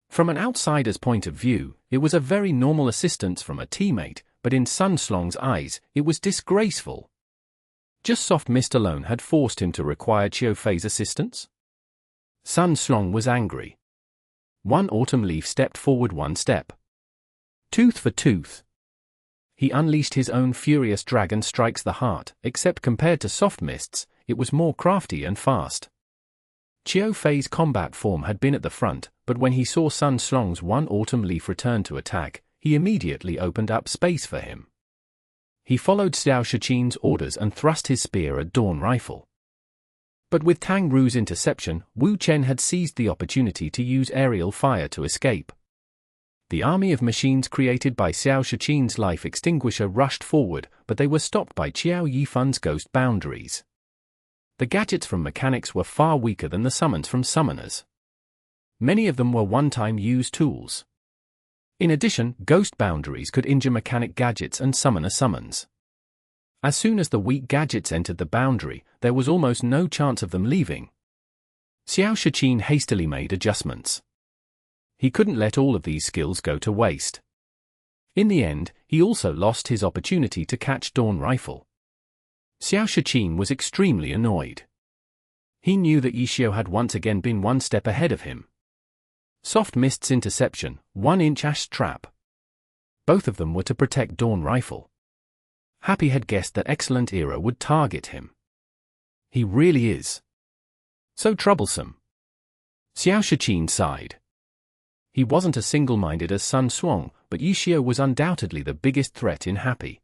From an outsider's point of view, it was a very normal assistance from a teammate, but in Sun Strong's eyes, it was disgraceful. Just Soft Mist alone had forced him to require Qiu Fei's assistance? Sun Strong was angry. One autumn leaf stepped forward one step. Tooth for tooth. He unleashed his own furious dragon strikes the heart, except compared to Soft Mist's, it was more crafty and fast. Qiu Fei's combat form had been at the front, but when he saw Sun Slong's one autumn leaf return to attack, he immediately opened up space for him. He followed Xiao Shiqin's orders and thrust his spear at Dawn Rifle. But with Tang Ru's interception, Wu Chen had seized the opportunity to use aerial fire to escape. The army of machines created by Xiao Shiqin's life extinguisher rushed forward, but they were stopped by Qiao Yifan's ghost boundaries. The gadgets from mechanics were far weaker than the summons from summoners. Many of them were one-time use tools. In addition, ghost boundaries could injure mechanic gadgets and summoner summons. As soon as the weak gadgets entered the boundary, there was almost no chance of them leaving. Xiao Shiqin hastily made adjustments. He couldn't let all of these skills go to waste. In the end, he also lost his opportunity to catch Dawn Rifle. Xiao Shiqin was extremely annoyed. He knew that Yixiao had once again been one step ahead of him. Soft Mist's interception, 1-inch ash trap. Both of them were to protect Dawn Rifle. Happy had guessed that Excellent Era would target him. He really is so troublesome. Xiao Shiqin sighed. He wasn't as single-minded as Sun Xuang, but Yixiao was undoubtedly the biggest threat in Happy.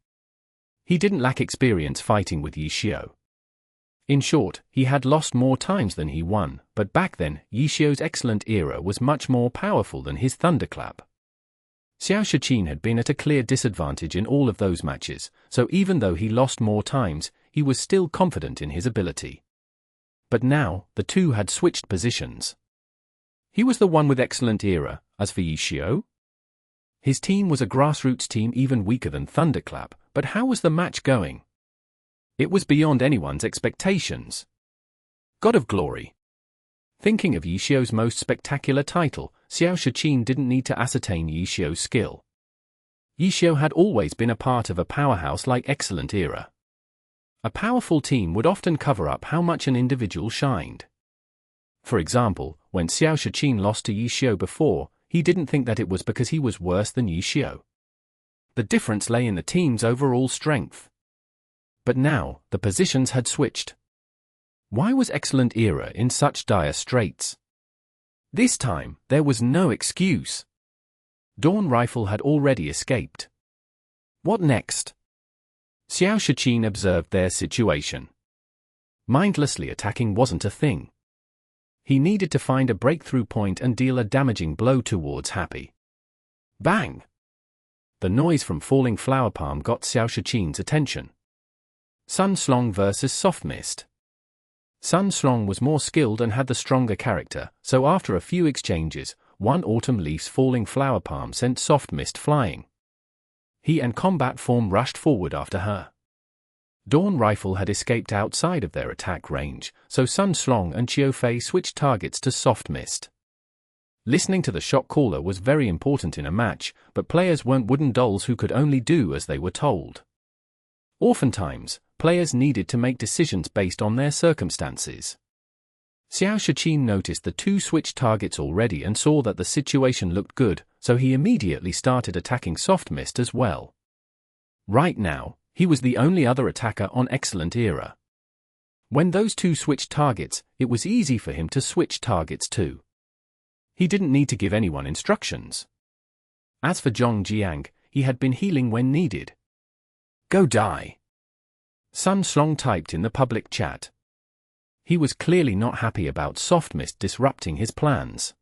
He didn't lack experience fighting with Yixiao. In short, he had lost more times than he won, but back then, Yixiao's Excellent Era was much more powerful than his Thunderclap. Xiao Shiqin had been at a clear disadvantage in all of those matches, so even though he lost more times, he was still confident in his ability. But now, the two had switched positions. He was the one with Excellent Era. As for Yixiao, his team was a grassroots team even weaker than Thunderclap, but how was the match going? It was beyond anyone's expectations. God of Glory. Thinking of Yixiao's most spectacular title, Xiao Shiqin didn't need to ascertain Yixiao's skill. Yixiao had always been a part of a powerhouse like Excellent Era. A powerful team would often cover up how much an individual shined. For example, when Xiao Shiqin lost to Yixiao before, he didn't think that it was because he was worse than Yixiao. The difference lay in the team's overall strength. But now, the positions had switched. Why was Excellent Era in such dire straits? This time, there was no excuse. Dawn Rifle had already escaped. What next? Xiao Shiqin observed their situation. Mindlessly attacking wasn't a thing. He needed to find a breakthrough point and deal a damaging blow towards Happy. Bang! The noise from falling flower palm got Xiao Shiqin's attention. Sun Slong versus Soft Mist. Sun Slong was more skilled and had the stronger character, so after a few exchanges, one autumn leaf's falling flower palm sent Soft Mist flying. He and combat form rushed forward after her. Dawn Rifle had escaped outside of their attack range, so Sun Slong and Qiu Fei switched targets to Soft Mist. Listening to the shot caller was very important in a match, but players weren't wooden dolls who could only do as they were told. Oftentimes, players needed to make decisions based on their circumstances. Xiao Shiqin noticed the two switched targets already and saw that the situation looked good, so he immediately started attacking Soft Mist as well. Right now, he was the only other attacker on Excellent Era. When those two switched targets, it was easy for him to switch targets too. He didn't need to give anyone instructions. As for Zhong Jiang, he had been healing when needed. Go die. Sun Slong typed in the public chat. He was clearly not happy about Soft Mist disrupting his plans.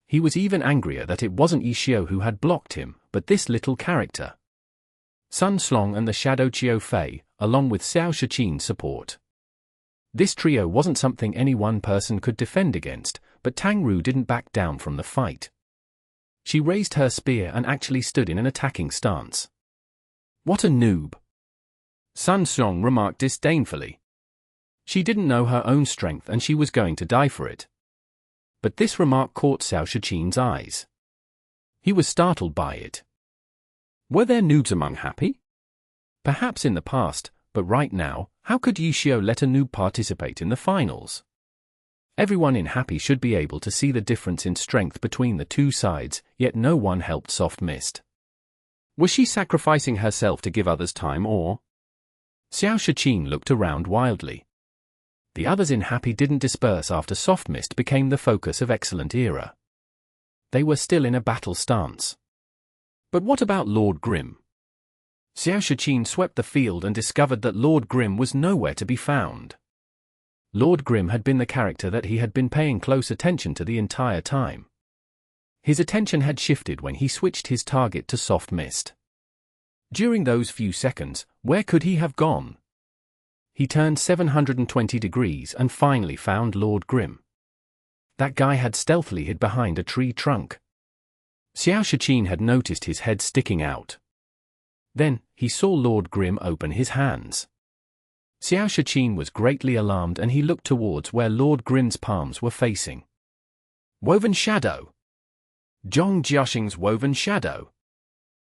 He was even angrier that it wasn't Yixiao who had blocked him, but this little character. Sun Slong and the Shadow Qiu Fei, along with Xiao Shiqin's support. This trio wasn't something any one person could defend against, but Tang Ru didn't back down from the fight. She raised her spear and actually stood in an attacking stance. What a noob! Sun Slong remarked disdainfully. She didn't know her own strength and she was going to die for it. But this remark caught Xiao Shiqin's eyes. He was startled by it. Were there noobs among Happy? Perhaps in the past, but right now, how could Yixiao let a noob participate in the finals? Everyone in Happy should be able to see the difference in strength between the two sides, yet no one helped Soft Mist. Was she sacrificing herself to give others time or? Xiao Shiqin looked around wildly. The others in Happy didn't disperse after Soft Mist became the focus of Excellent Era. They were still in a battle stance. But what about Lord Grimm? Xiao Shiqin swept the field and discovered that Lord Grimm was nowhere to be found. Lord Grimm had been the character that he had been paying close attention to the entire time. His attention had shifted when he switched his target to Soft Mist. During those few seconds, where could he have gone? He turned 720 degrees and finally found Lord Grimm. That guy had stealthily hid behind a tree trunk. Xiao Shiqin had noticed his head sticking out. Then, he saw Lord Grimm open his hands. Xiao Shiqin was greatly alarmed and he looked towards where Lord Grimm's palms were facing. Woven Shadow! Zhong Jiaxing's Woven Shadow!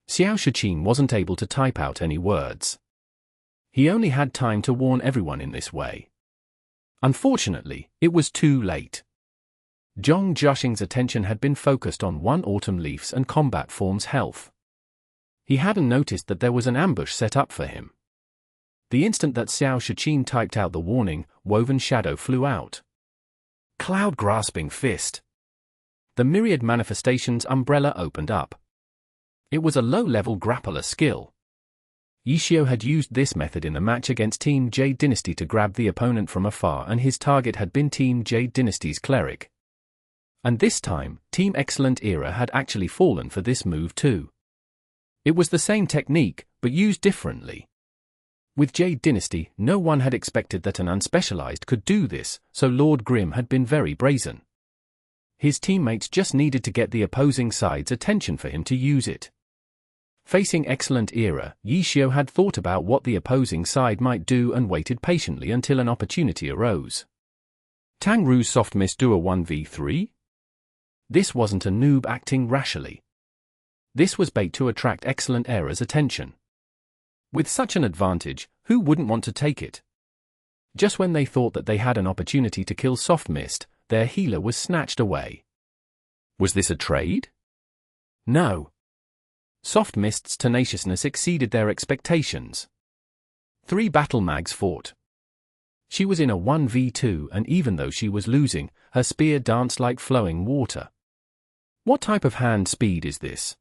Xiao Shiqin wasn't able to type out any words. He only had time to warn everyone in this way. Unfortunately, it was too late. Zhong Jiaxing's attention had been focused on One Autumn Leaf's and combat form's health. He hadn't noticed that there was an ambush set up for him. The instant that Xiao Shiqin typed out the warning, Woven Shadow flew out. Cloud Grasping Fist. The Myriad Manifestations umbrella opened up. It was a low-level grappler skill. Yishio had used this method in the match against Team Jade Dynasty to grab the opponent from afar, and his target had been Team Jade Dynasty's cleric. And this time, Team Excellent Era had actually fallen for this move too. It was the same technique, but used differently. With Jade Dynasty, no one had expected that an unspecialized could do this, so Lord Grimm had been very brazen. His teammates just needed to get the opposing side's attention for him to use it. Facing Excellent Era, Yishio had thought about what the opposing side might do and waited patiently until an opportunity arose. Tang Ru's Soft Mist do a 1v3? This wasn't a noob acting rashly. This was bait to attract Excellent Era's attention. With such an advantage, who wouldn't want to take it? Just when they thought that they had an opportunity to kill Soft Mist, their healer was snatched away. Was this a trade? No. Soft Mist's tenaciousness exceeded their expectations. 3 battle mags fought. She was in a 1v2 and even though she was losing, her spear danced like flowing water. What type of hand speed is this?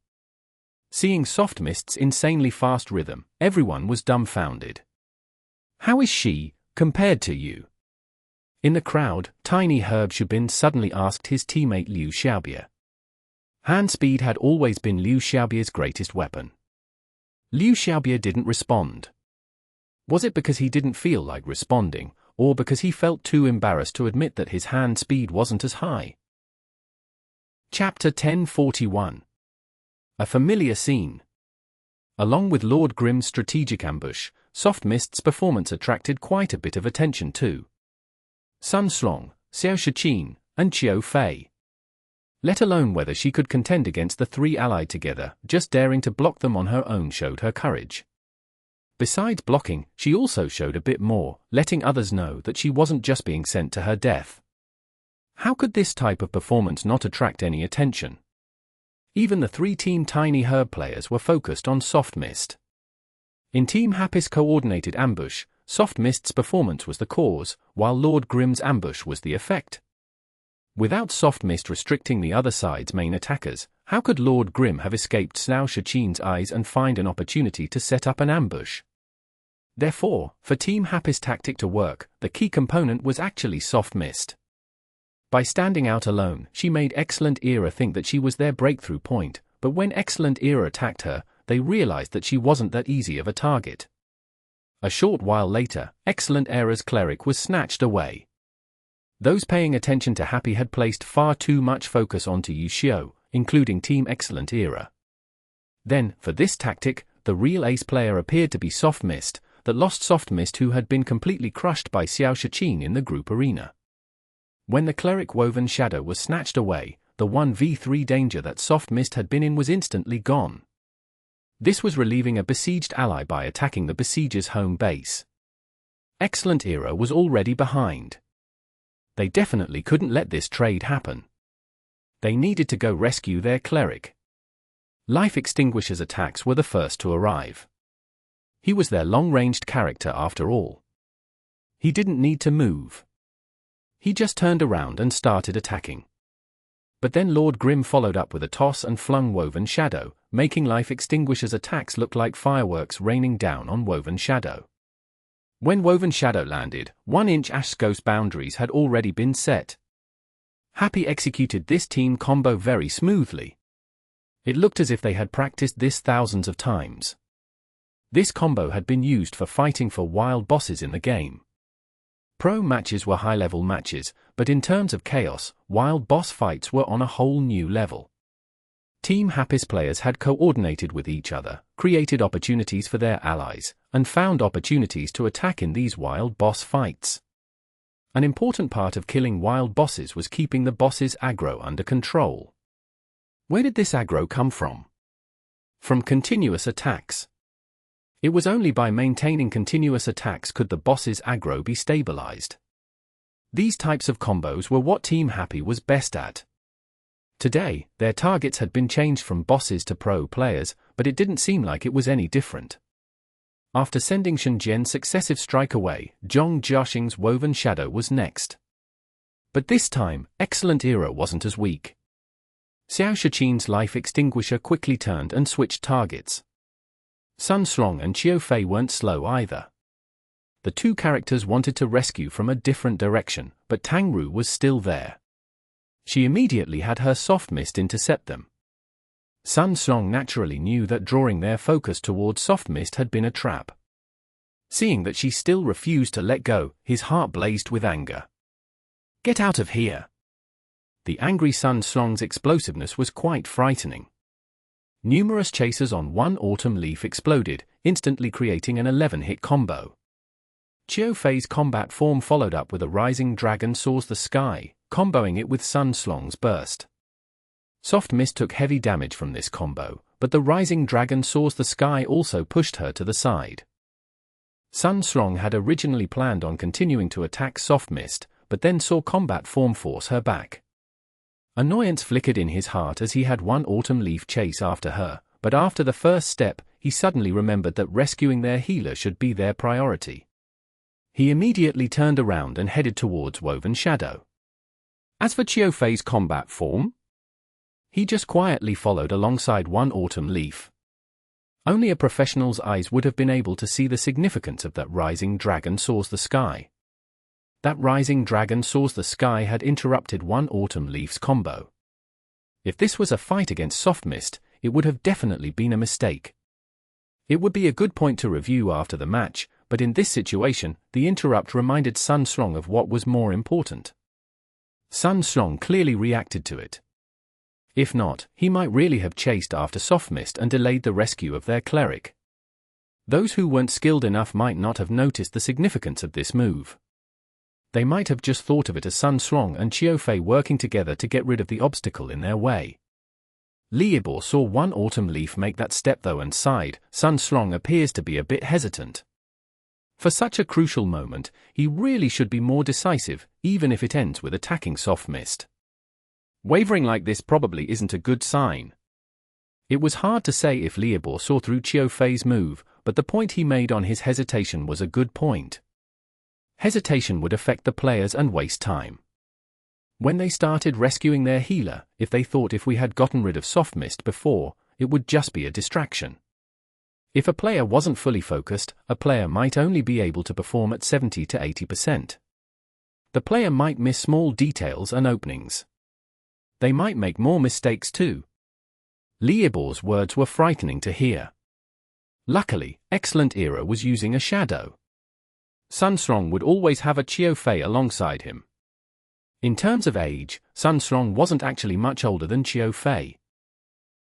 Seeing Soft Mist's insanely fast rhythm, everyone was dumbfounded. How is she, compared to you? In the crowd, Tiny Herb Shubin suddenly asked his teammate Liu Xiaobie. Hand speed had always been Liu Xiaobie's greatest weapon. Liu Xiaobie didn't respond. Was it because he didn't feel like responding, or because he felt too embarrassed to admit that his hand speed wasn't as high? Chapter 1041. A familiar scene. Along with Lord Grimm's strategic ambush, Soft Mist's performance attracted quite a bit of attention too. Sun Slong, Xiao Shiqin, and Qiu Fei. Let alone whether she could contend against the 3 allied together, just daring to block them on her own showed her courage. Besides blocking, she also showed a bit more, letting others know that she wasn't just being sent to her death. How could this type of performance not attract any attention? Even the 3 Team Tiny Herb players were focused on Soft Mist. In Team Happy's coordinated ambush, Soft Mist's performance was the cause, while Lord Grimm's ambush was the effect. Without Soft Mist restricting the other side's main attackers, how could Lord Grimm have escaped Xiao Shiqin's eyes and find an opportunity to set up an ambush? Therefore, for Team Happy's tactic to work, the key component was actually Soft Mist. By standing out alone, she made Excellent Era think that she was their breakthrough point, but when Excellent Era attacked her, they realized that she wasn't that easy of a target. A short while later, Excellent Era's cleric was snatched away. Those paying attention to Happy had placed far too much focus onto Yishio, including Team Excellent Era. Then, for this tactic, the real ace player appeared to be Soft Mist, that lost Soft Mist who had been completely crushed by Xiao Shiqin in the group arena. When the cleric Woven Shadow was snatched away, the 1v3 danger that Soft Mist had been in was instantly gone. This was relieving a besieged ally by attacking the besieger's home base. Excellent Era was already behind. They definitely couldn't let this trade happen. They needed to go rescue their cleric. Life Extinguisher's attacks were the first to arrive. He was their long-ranged character after all. He didn't need to move. He just turned around and started attacking. But then Lord Grim followed up with a toss and flung Woven Shadow, making Life Extinguisher's attacks look like fireworks raining down on Woven Shadow. When Woven Shadow landed, 1-inch Ash Ghost boundaries had already been set. Happy executed this team combo very smoothly. It looked as if they had practiced this thousands of times. This combo had been used for fighting for wild bosses in the game. Pro matches were high-level matches, but in terms of chaos, wild boss fights were on a whole new level. Team Happy's players had coordinated with each other, created opportunities for their allies, and found opportunities to attack in these wild boss fights. An important part of killing wild bosses was keeping the boss's aggro under control. Where did this aggro come from? From continuous attacks. It was only by maintaining continuous attacks could the boss's aggro be stabilized. These types of combos were what Team Happy was best at. Today, their targets had been changed from bosses to pro players, but it didn't seem like it was any different. After sending Shenzhen's successive strike away, Zhong Jiaxing's Woven Shadow was next. But this time, Excellent Era wasn't as weak. Xiao Shiqin's Life Extinguisher quickly turned and switched targets. Sun Slong and Qiu Fei weren't slow either. The two characters wanted to rescue from a different direction, but Tang Ru was still there. She immediately had her Soft Mist intercept them. Sun Slong naturally knew that drawing their focus towards Soft Mist had been a trap. Seeing that she still refused to let go, his heart blazed with anger. "Get out of here!" The angry Sun Slong's explosiveness was quite frightening. Numerous chasers on one autumn leaf exploded, instantly creating an 11-hit combo. Qiu Fei's combat form followed up with a Rising Dragon Soars the Sky, comboing it with Sun Slong's burst. Soft Mist took heavy damage from this combo, but the Rising Dragon Soars the Sky also pushed her to the side. Sun Slong had originally planned on continuing to attack Soft Mist, but then saw combat form force her back. Annoyance flickered in his heart as he had one autumn leaf chase after her, but after the first step, he suddenly remembered that rescuing their healer should be their priority. He immediately turned around and headed towards Woven Shadow. As for Qiu Fei's combat form, he just quietly followed alongside one autumn leaf. Only a professional's eyes would have been able to see the significance of that Rising Dragon Soars the Sky. That Rising Dragon Soars the Sky had interrupted one autumn leaf's combo. If this was a fight against Soft Mist, it would have definitely been a mistake. It would be a good point to review after the match, but in this situation, the interrupt reminded Sun Slong of what was more important. Sun Slong clearly reacted to it. If not, he might really have chased after Soft Mist and delayed the rescue of their cleric. Those who weren't skilled enough might not have noticed the significance of this move. They might have just thought of it as Sun Slong and Qiu Fei working together to get rid of the obstacle in their way. Liebor saw one autumn leaf make that step though and sighed. Sun Slong appears to be a bit hesitant. For such a crucial moment, he really should be more decisive, even if it ends with attacking Soft Mist. Wavering like this probably isn't a good sign. It was hard to say if Liebor saw through Qiu Fei's move, but the point he made on his hesitation was a good point. Hesitation would affect the players and waste time. When they started rescuing their healer, if they thought if we had gotten rid of Soft Mist before, it would just be a distraction. If a player wasn't fully focused, a player might only be able to perform at 70 to 80%. The player might miss small details and openings. They might make more mistakes too. Liebor's words were frightening to hear. Luckily, Excellent Era was using a shadow. Sun Slong would always have a Qiu Fei alongside him. In terms of age, Sun Slong wasn't actually much older than Qiu Fei.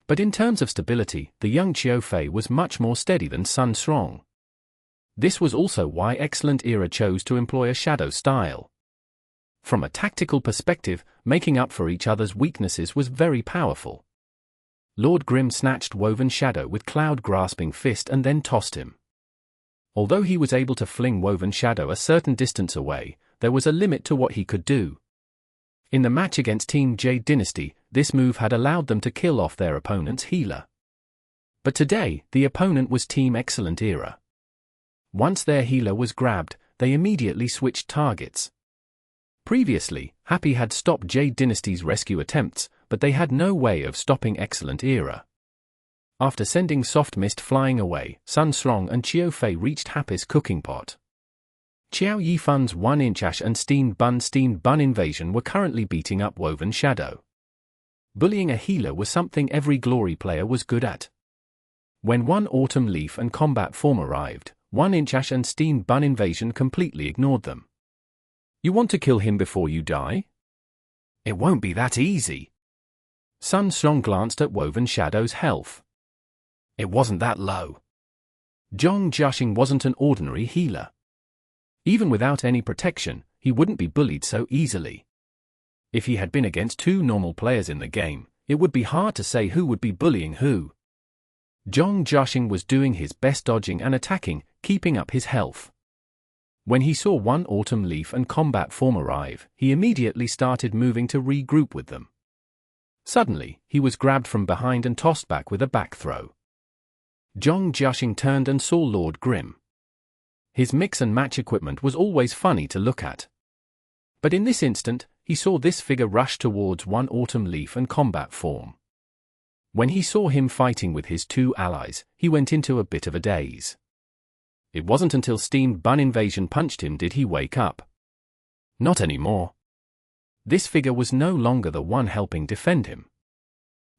But in terms of stability, the young Qiu Fei was much more steady than Sun Slong. This was also why Excellent Era chose to employ a shadow style. From a tactical perspective, making up for each other's weaknesses was very powerful. Lord Grim snatched Woven Shadow with cloud-grasping fist and then tossed him. Although he was able to fling Woven Shadow a certain distance away, there was a limit to what he could do. In the match against Team Jade Dynasty, this move had allowed them to kill off their opponent's healer. But today, the opponent was Team Excellent Era. Once their healer was grabbed, they immediately switched targets. Previously, Happy had stopped Jade Dynasty's rescue attempts, but they had no way of stopping Excellent Era. After sending Soft Mist flying away, Sun Strong and Xiao Fei reached Happy's cooking pot. Xiao Yifan's 1-inch Ash and Steamed Bun invasion were currently beating up Woven Shadow. Bullying a healer was something every Glory player was good at. When 1 Autumn Leaf and Combat Form arrived, 1-inch Ash and Steamed Bun invasion completely ignored them. You want to kill him before you die? It won't be that easy. Sun Strong glanced at Woven Shadow's health. It wasn't that low. Zhong Jiaxing wasn't an ordinary healer. Even without any protection, he wouldn't be bullied so easily. If he had been against 2 normal players in the game, it would be hard to say who would be bullying who. Zhong Jiaxing was doing his best dodging and attacking, keeping up his health. When he saw 1 Autumn Leaf and Combat Form arrive, he immediately started moving to regroup with them. Suddenly, he was grabbed from behind and tossed back with a back throw. Zhong Jiaxing turned and saw Lord Grimm. His mix and match equipment was always funny to look at. But in this instant, he saw this figure rush towards 1 Autumn Leaf and Combat Form. When he saw him fighting with his 2 allies, he went into a bit of a daze. It wasn't until Steamed Bun Invasion punched him did he wake up. Not anymore. This figure was no longer the one helping defend him.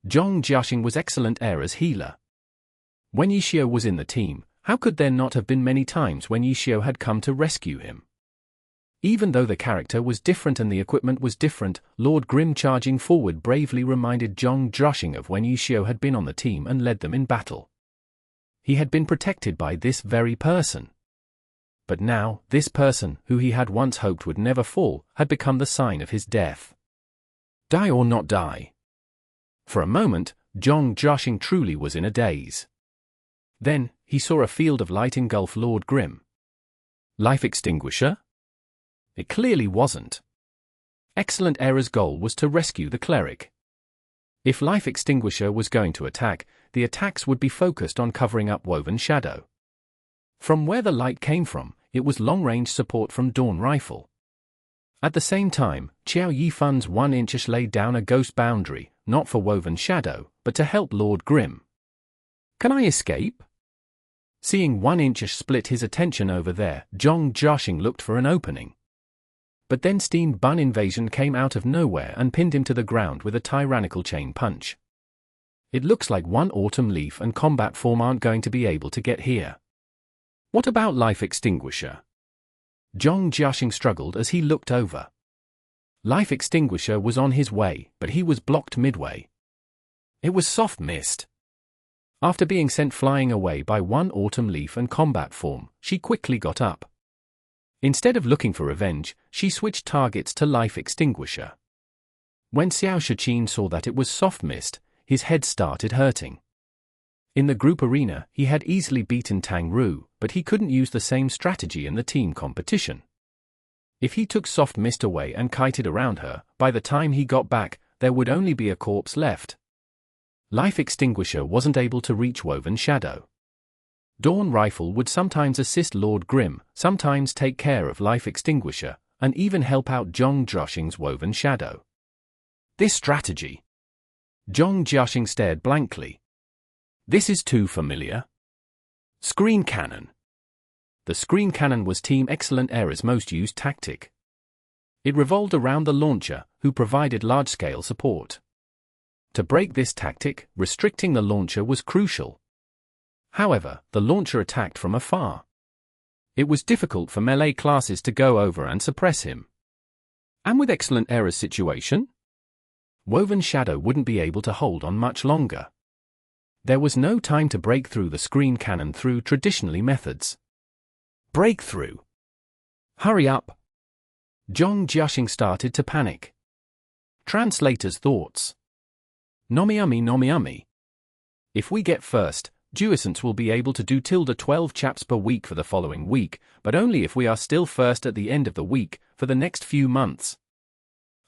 Zhong Jiaxing was Excellent Era's healer. When Yishio was in the team, how could there not have been many times when Yishio had come to rescue him? Even though the character was different and the equipment was different, Lord Grimm charging forward bravely reminded Zhong Jiaxing of when Yishio had been on the team and led them in battle. He had been protected by this very person. But now, this person, who he had once hoped would never fall, had become the sign of his death. Die or not die? For a moment, Zhong Jiaxing truly was in a daze. Then, he saw a field of light engulf Lord Grimm. Life extinguisher? It clearly wasn't. Excellent Era's goal was to rescue the cleric. If Life Extinguisher was going to attack, the attacks would be focused on covering up Woven Shadow. From where the light came from, it was long-range support from Dawn Rifle. At the same time, Xiao Yifan's 1-inch laid down a ghost boundary, not for Woven Shadow, but to help Lord Grimm. Can I escape? Seeing 1-inch split his attention over there, Zhong Jiaxing looked for an opening. But then Steamed Bun Invasion came out of nowhere and pinned him to the ground with a tyrannical chain punch. It looks like 1 Autumn Leaf and Combat Form aren't going to be able to get here. What about Life Extinguisher? Zhong Jiaxing struggled as he looked over. Life Extinguisher was on his way, but he was blocked midway. It was Soft Mist. After being sent flying away by 1 Autumn Leaf and Combat Form, she quickly got up. Instead of looking for revenge, she switched targets to Life Extinguisher. When Xiao Shiqin saw that it was Soft Mist, his head started hurting. In the group arena, he had easily beaten Tang Ru, but he couldn't use the same strategy in the team competition. If he took Soft Mist away and kited around her, by the time he got back, there would only be a corpse left. Life Extinguisher wasn't able to reach Woven Shadow. Dawn Rifle would sometimes assist Lord Grimm, sometimes take care of Life Extinguisher, and even help out Zhong Jiaxing's Woven Shadow. This strategy. Zhong Jiaxing stared blankly. This is too familiar. Screen Cannon. The Screen Cannon was Team Excellent Era's most used tactic. It revolved around the launcher, who provided large-scale support. To break this tactic, restricting the launcher was crucial. However, the launcher attacked from afar. It was difficult for melee classes to go over and suppress him. And with Excellent Era's situation? Woven Shadow wouldn't be able to hold on much longer. There was no time to break through the Screen Cannon through traditionally methods. Breakthrough. Hurry up. Zhong Jiaxing started to panic. Translator's thoughts. Nomiumi. If we get first, Duisance will be able to do 12 chaps per week for the following week, but only if we are still first at the end of the week, for the next few months.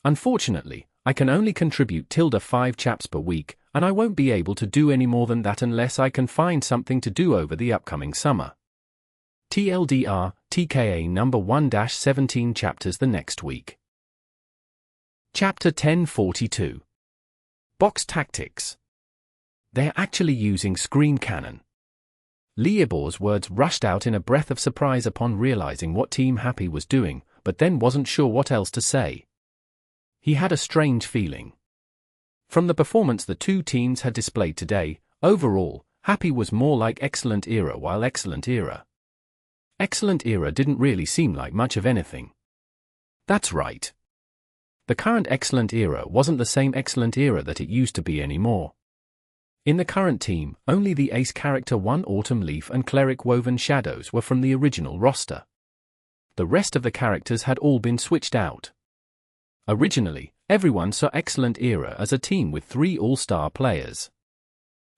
Unfortunately, I can only contribute 5 chaps per week, and I won't be able to do any more than that unless I can find something to do over the upcoming summer. TLDR, TKA number 1-17 chapters the next week. Chapter 1042. Box Tactics. They're actually using screen cannon. Leobor's words rushed out in a breath of surprise upon realizing what Team Happy was doing, but then wasn't sure what else to say. He had a strange feeling. From the performance the two teams had displayed today, overall, Happy was more like Excellent Era while Excellent Era didn't really seem like much of anything. That's right. The current Excellent Era wasn't the same Excellent Era that it used to be anymore. In the current team, only the ace character One Autumn Leaf and Cleric Woven Shadows were from the original roster. The rest of the characters had all been switched out. Originally, everyone saw Excellent Era as a team with 3 all-star players.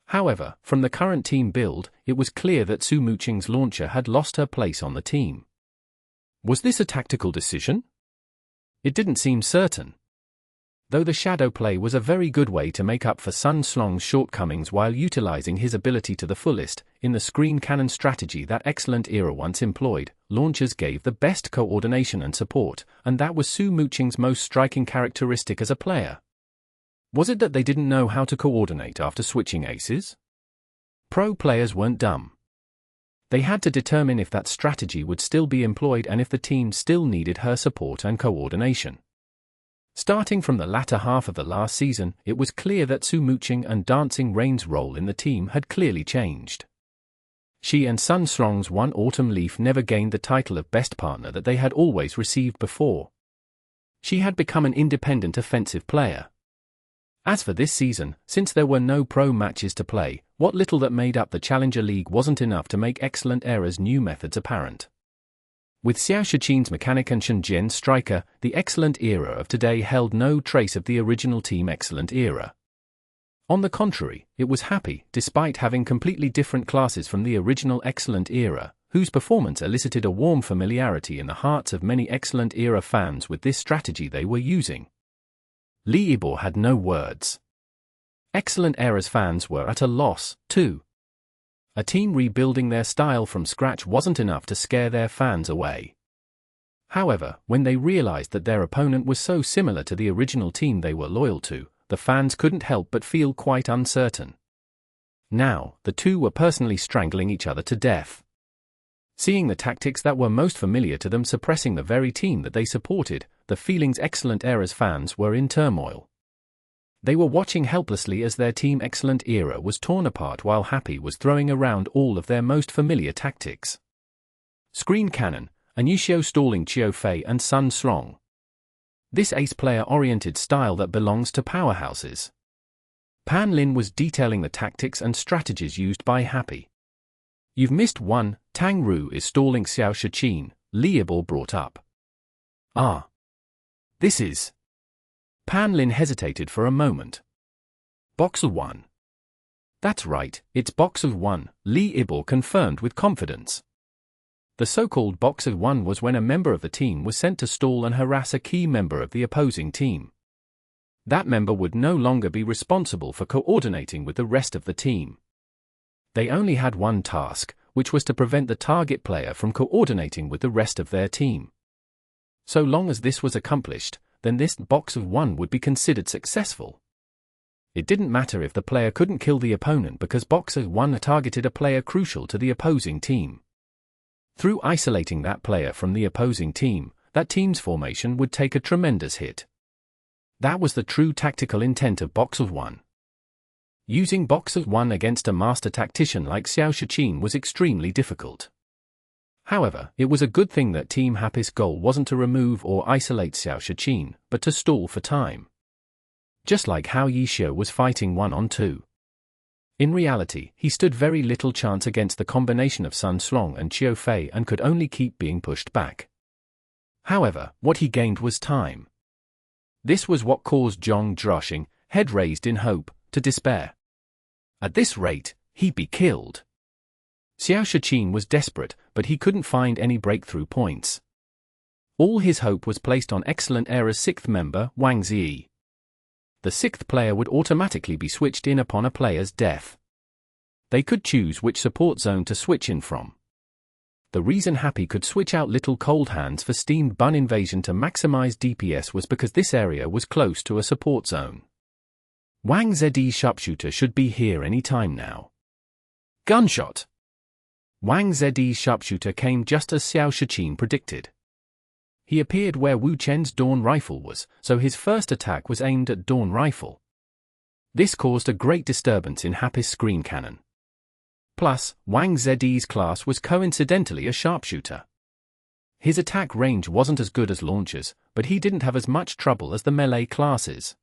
However, from the current team build, it was clear that Su Muqing's launcher had lost her place on the team. Was this a tactical decision? It didn't seem certain. Though the shadow play was a very good way to make up for Sun Slong's shortcomings while utilizing his ability to the fullest, in the screen cannon strategy that Excellent Era once employed, launchers gave the best coordination and support, and that was Su Muqing's most striking characteristic as a player. Was it that they didn't know how to coordinate after switching aces? Pro players weren't dumb. They had to determine if that strategy would still be employed and if the team still needed her support and coordination. Starting from the latter half of the last season, it was clear that Su Muqing and Dancing Rain's role in the team had clearly changed. She and Sun Slong's One Autumn Leaf never gained the title of best partner that they had always received before. She had become an independent offensive player. As for this season, since there were no pro matches to play, what little that made up the Challenger League wasn't enough to make Excellent Era's new methods apparent. With Xiao Shiqin's mechanic and Shen Jian's striker, the Excellent Era of today held no trace of the original Team Excellent Era. On the contrary, it was Happy, despite having completely different classes from the original Excellent Era, whose performance elicited a warm familiarity in the hearts of many Excellent Era fans with this strategy they were using. Leobor had no words. Excellent Era's fans were at a loss, too. A team rebuilding their style from scratch wasn't enough to scare their fans away. However, when they realized that their opponent was so similar to the original team they were loyal to, the fans couldn't help but feel quite uncertain. Now, the two were personally strangling each other to death. Seeing the tactics that were most familiar to them suppressing the very team that they supported, the feelings Excellent Era's fans were in turmoil. They were watching helplessly as their Team Excellent Era was torn apart while Happy was throwing around all of their most familiar tactics. Screen cannon, Anusio stalling Qiu Fei and Sun Slong. This ace player-oriented style that belongs to powerhouses. Pan Lin was detailing the tactics and strategies used by Happy. You've missed one, Tang Ru is stalling Xiao Shiqin, Leobor brought up. Ah. This is... Pan Lin hesitated for a moment. Box of 1. That's right, it's box of 1, Leobor confirmed with confidence. The so-called box of 1 was when a member of the team was sent to stall and harass a key member of the opposing team. That member would no longer be responsible for coordinating with the rest of the team. They only had one task, which was to prevent the target player from coordinating with the rest of their team. So long as this was accomplished, then this box of 1 would be considered successful. It didn't matter if the player couldn't kill the opponent because box of 1 targeted a player crucial to the opposing team. Through isolating that player from the opposing team, that team's formation would take a tremendous hit. That was the true tactical intent of box of 1. Using box of 1 against a master tactician like Xiao Shiqin was extremely difficult. However, it was a good thing that Team Happy's goal wasn't to remove or isolate Xiao Shiqin, but to stall for time. Just like how Yishio was fighting 1-on-2. In reality, he stood very little chance against the combination of Sun Slong and Qiu Fei and could only keep being pushed back. However, what he gained was time. This was what caused Zhong Zhuoxing, head raised in hope, to despair. At this rate, he'd be killed. Xiao Shiqin was desperate, but he couldn't find any breakthrough points. All his hope was placed on Excellent Era's sixth member, Wang Ziyi. The sixth player would automatically be switched in upon a player's death. They could choose which support zone to switch in from. The reason Happy could switch out Little Cold Hands for Steamed Bun Invasion to maximize DPS was because this area was close to a support zone. Wang Ziyi's sharpshooter should be here any time now. Gunshot! Wang Ziyi's sharpshooter came just as Xiao Shiqin predicted. He appeared where Wu Chen's Dawn Rifle was, so his first attack was aimed at Dawn Rifle. This caused a great disturbance in Happy's screen cannon. Plus, Wang Ziyi's class was coincidentally a sharpshooter. His attack range wasn't as good as Launcher's, but he didn't have as much trouble as the melee classes.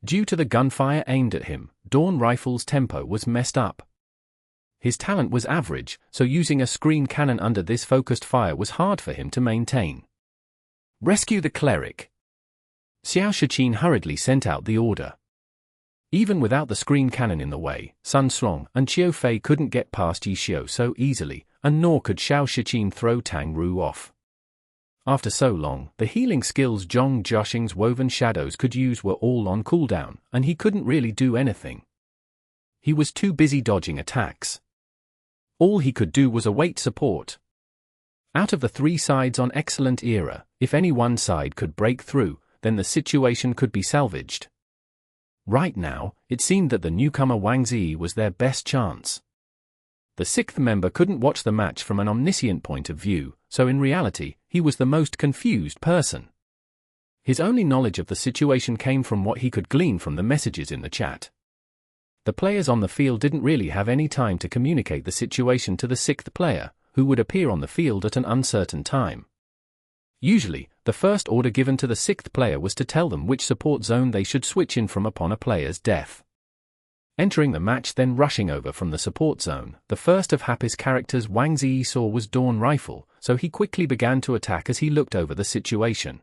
Due to the gunfire aimed at him, Dawn Rifle's tempo was messed up. His talent was average, so using a screen cannon under this focused fire was hard for him to maintain. Rescue the cleric! Xiao Shiqin hurriedly sent out the order. Even without the screen cannon in the way, Sun Song and Qiu Fei couldn't get past Yi Xiu so easily, and nor could Xiao Shiqin throw Tang Ru off. After so long, the healing skills Zhong Zhaoxing's Woven Shadows could use were all on cooldown, and he couldn't really do anything. He was too busy dodging attacks. All he could do was await support. Out of the three sides on Excellent Era, if any one side could break through, then the situation could be salvaged. Right now, it seemed that the newcomer Wang Ziyi was their best chance. The sixth member couldn't watch the match from an omniscient point of view, so in reality, he was the most confused person. His only knowledge of the situation came from what he could glean from the messages in the chat. The players on the field didn't really have any time to communicate the situation to the sixth player, who would appear on the field at an uncertain time. Usually, the first order given to the sixth player was to tell them which support zone they should switch in from upon a player's death. Entering the match then rushing over from the support zone, the first of Happy's characters Wang Ziyi saw was Dawn Rifle, so he quickly began to attack as he looked over the situation.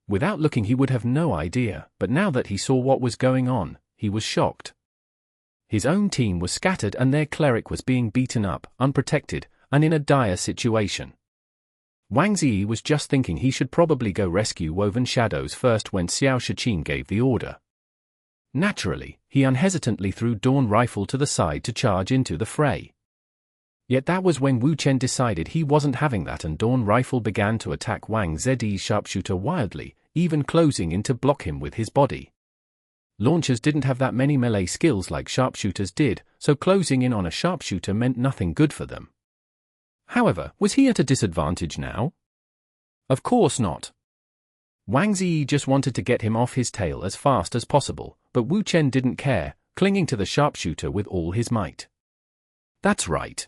Without looking he would have no idea, but now that he saw what was going on, he was shocked. His own team was scattered and their cleric was being beaten up, unprotected, and in a dire situation. Wang Ziyi was just thinking he should probably go rescue Woven Shadows first when Xiao Shiqin gave the order. Naturally, he unhesitantly threw Dawn Rifle to the side to charge into the fray. Yet that was when Wu Chen decided he wasn't having that and Dawn Rifle began to attack Wang Ziyi's sharpshooter wildly, even closing in to block him with his body. Launchers didn't have that many melee skills like sharpshooters did, so closing in on a sharpshooter meant nothing good for them. However, was he at a disadvantage now? Of course not. Wang Ziyi just wanted to get him off his tail as fast as possible, but Wu Chen didn't care, clinging to the sharpshooter with all his might. That's right.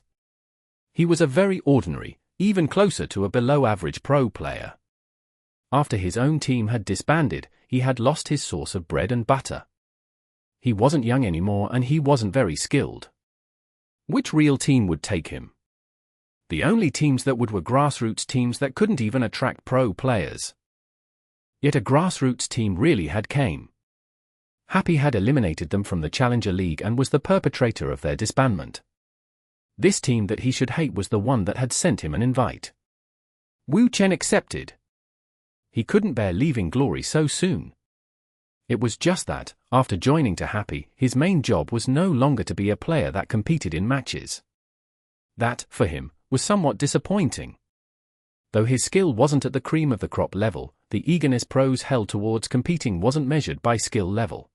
He was a very ordinary, even closer to a below-average pro player. After his own team had disbanded, he had lost his source of bread and butter. He wasn't young anymore and he wasn't very skilled. Which real team would take him? The only teams that would were grassroots teams that couldn't even attract pro players. Yet a grassroots team really had came. Happy had eliminated them from the Challenger League and was the perpetrator of their disbandment. This team that he should hate was the one that had sent him an invite. Wu Chen accepted. He couldn't bear leaving Glory so soon. It was just that, after joining to Happy, his main job was no longer to be a player that competed in matches. That, for him, was somewhat disappointing. Though his skill wasn't at the cream of the crop level, the eagerness pros held towards competing wasn't measured by skill level.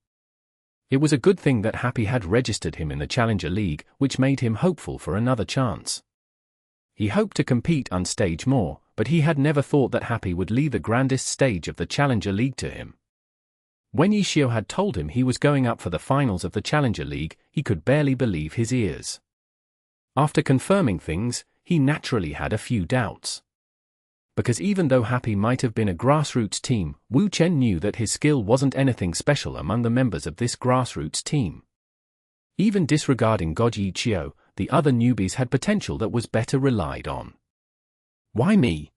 It was a good thing that Happy had registered him in the Challenger League, which made him hopeful for another chance. He hoped to compete on stage more, but he had never thought that Happy would leave the grandest stage of the Challenger League to him. When Yi Xiu had told him he was going up for the finals of the Challenger League, he could barely believe his ears. After confirming things, he naturally had a few doubts. Because even though Happy might have been a grassroots team, Wu Chen knew that his skill wasn't anything special among the members of this grassroots team. Even disregarding Yi Xiu, the other newbies had potential that was better relied on. Why me?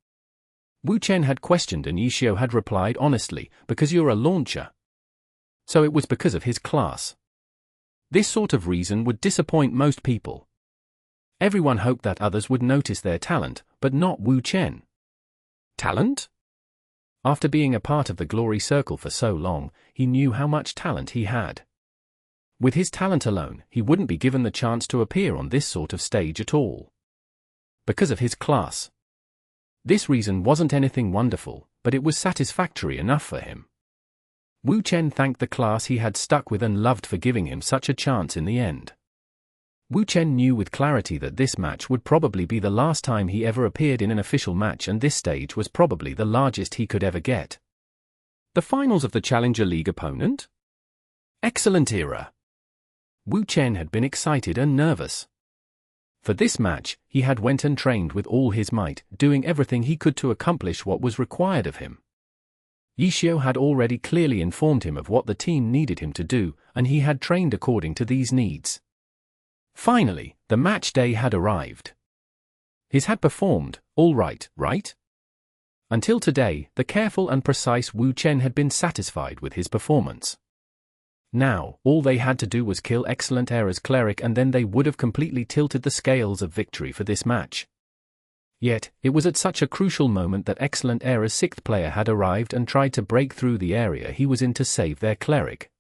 Wu Chen had questioned and Yi Xiu had replied honestly, because you're a launcher. So it was because of his class. This sort of reason would disappoint most people. Everyone hoped that others would notice their talent, but not Wu Chen. Talent? After being a part of the glory circle for so long, he knew how much talent he had. With his talent alone, he wouldn't be given the chance to appear on this sort of stage at all. Because of his class. This reason wasn't anything wonderful, but it was satisfactory enough for him. Wu Chen thanked the class he had stuck with and loved for giving him such a chance in the end. Wu Chen knew with clarity that this match would probably be the last time he ever appeared in an official match, and this stage was probably the largest he could ever get. The finals of the Challenger League opponent? Excellent Era. Wu Chen had been excited and nervous. For this match, he had went and trained with all his might, doing everything he could to accomplish what was required of him. Yishio had already clearly informed him of what the team needed him to do, and he had trained according to these needs. Finally, the match day had arrived. His had performed, all right? Until today, the careful and precise Wu Chen had been satisfied with his performance. Now, all they had to do was kill Excellent Era's cleric, and then they would have completely tilted the scales of victory for this match. Yet, it was at such a crucial moment that Excellent Era's sixth player had arrived and tried to break through the area he was in to save their cleric.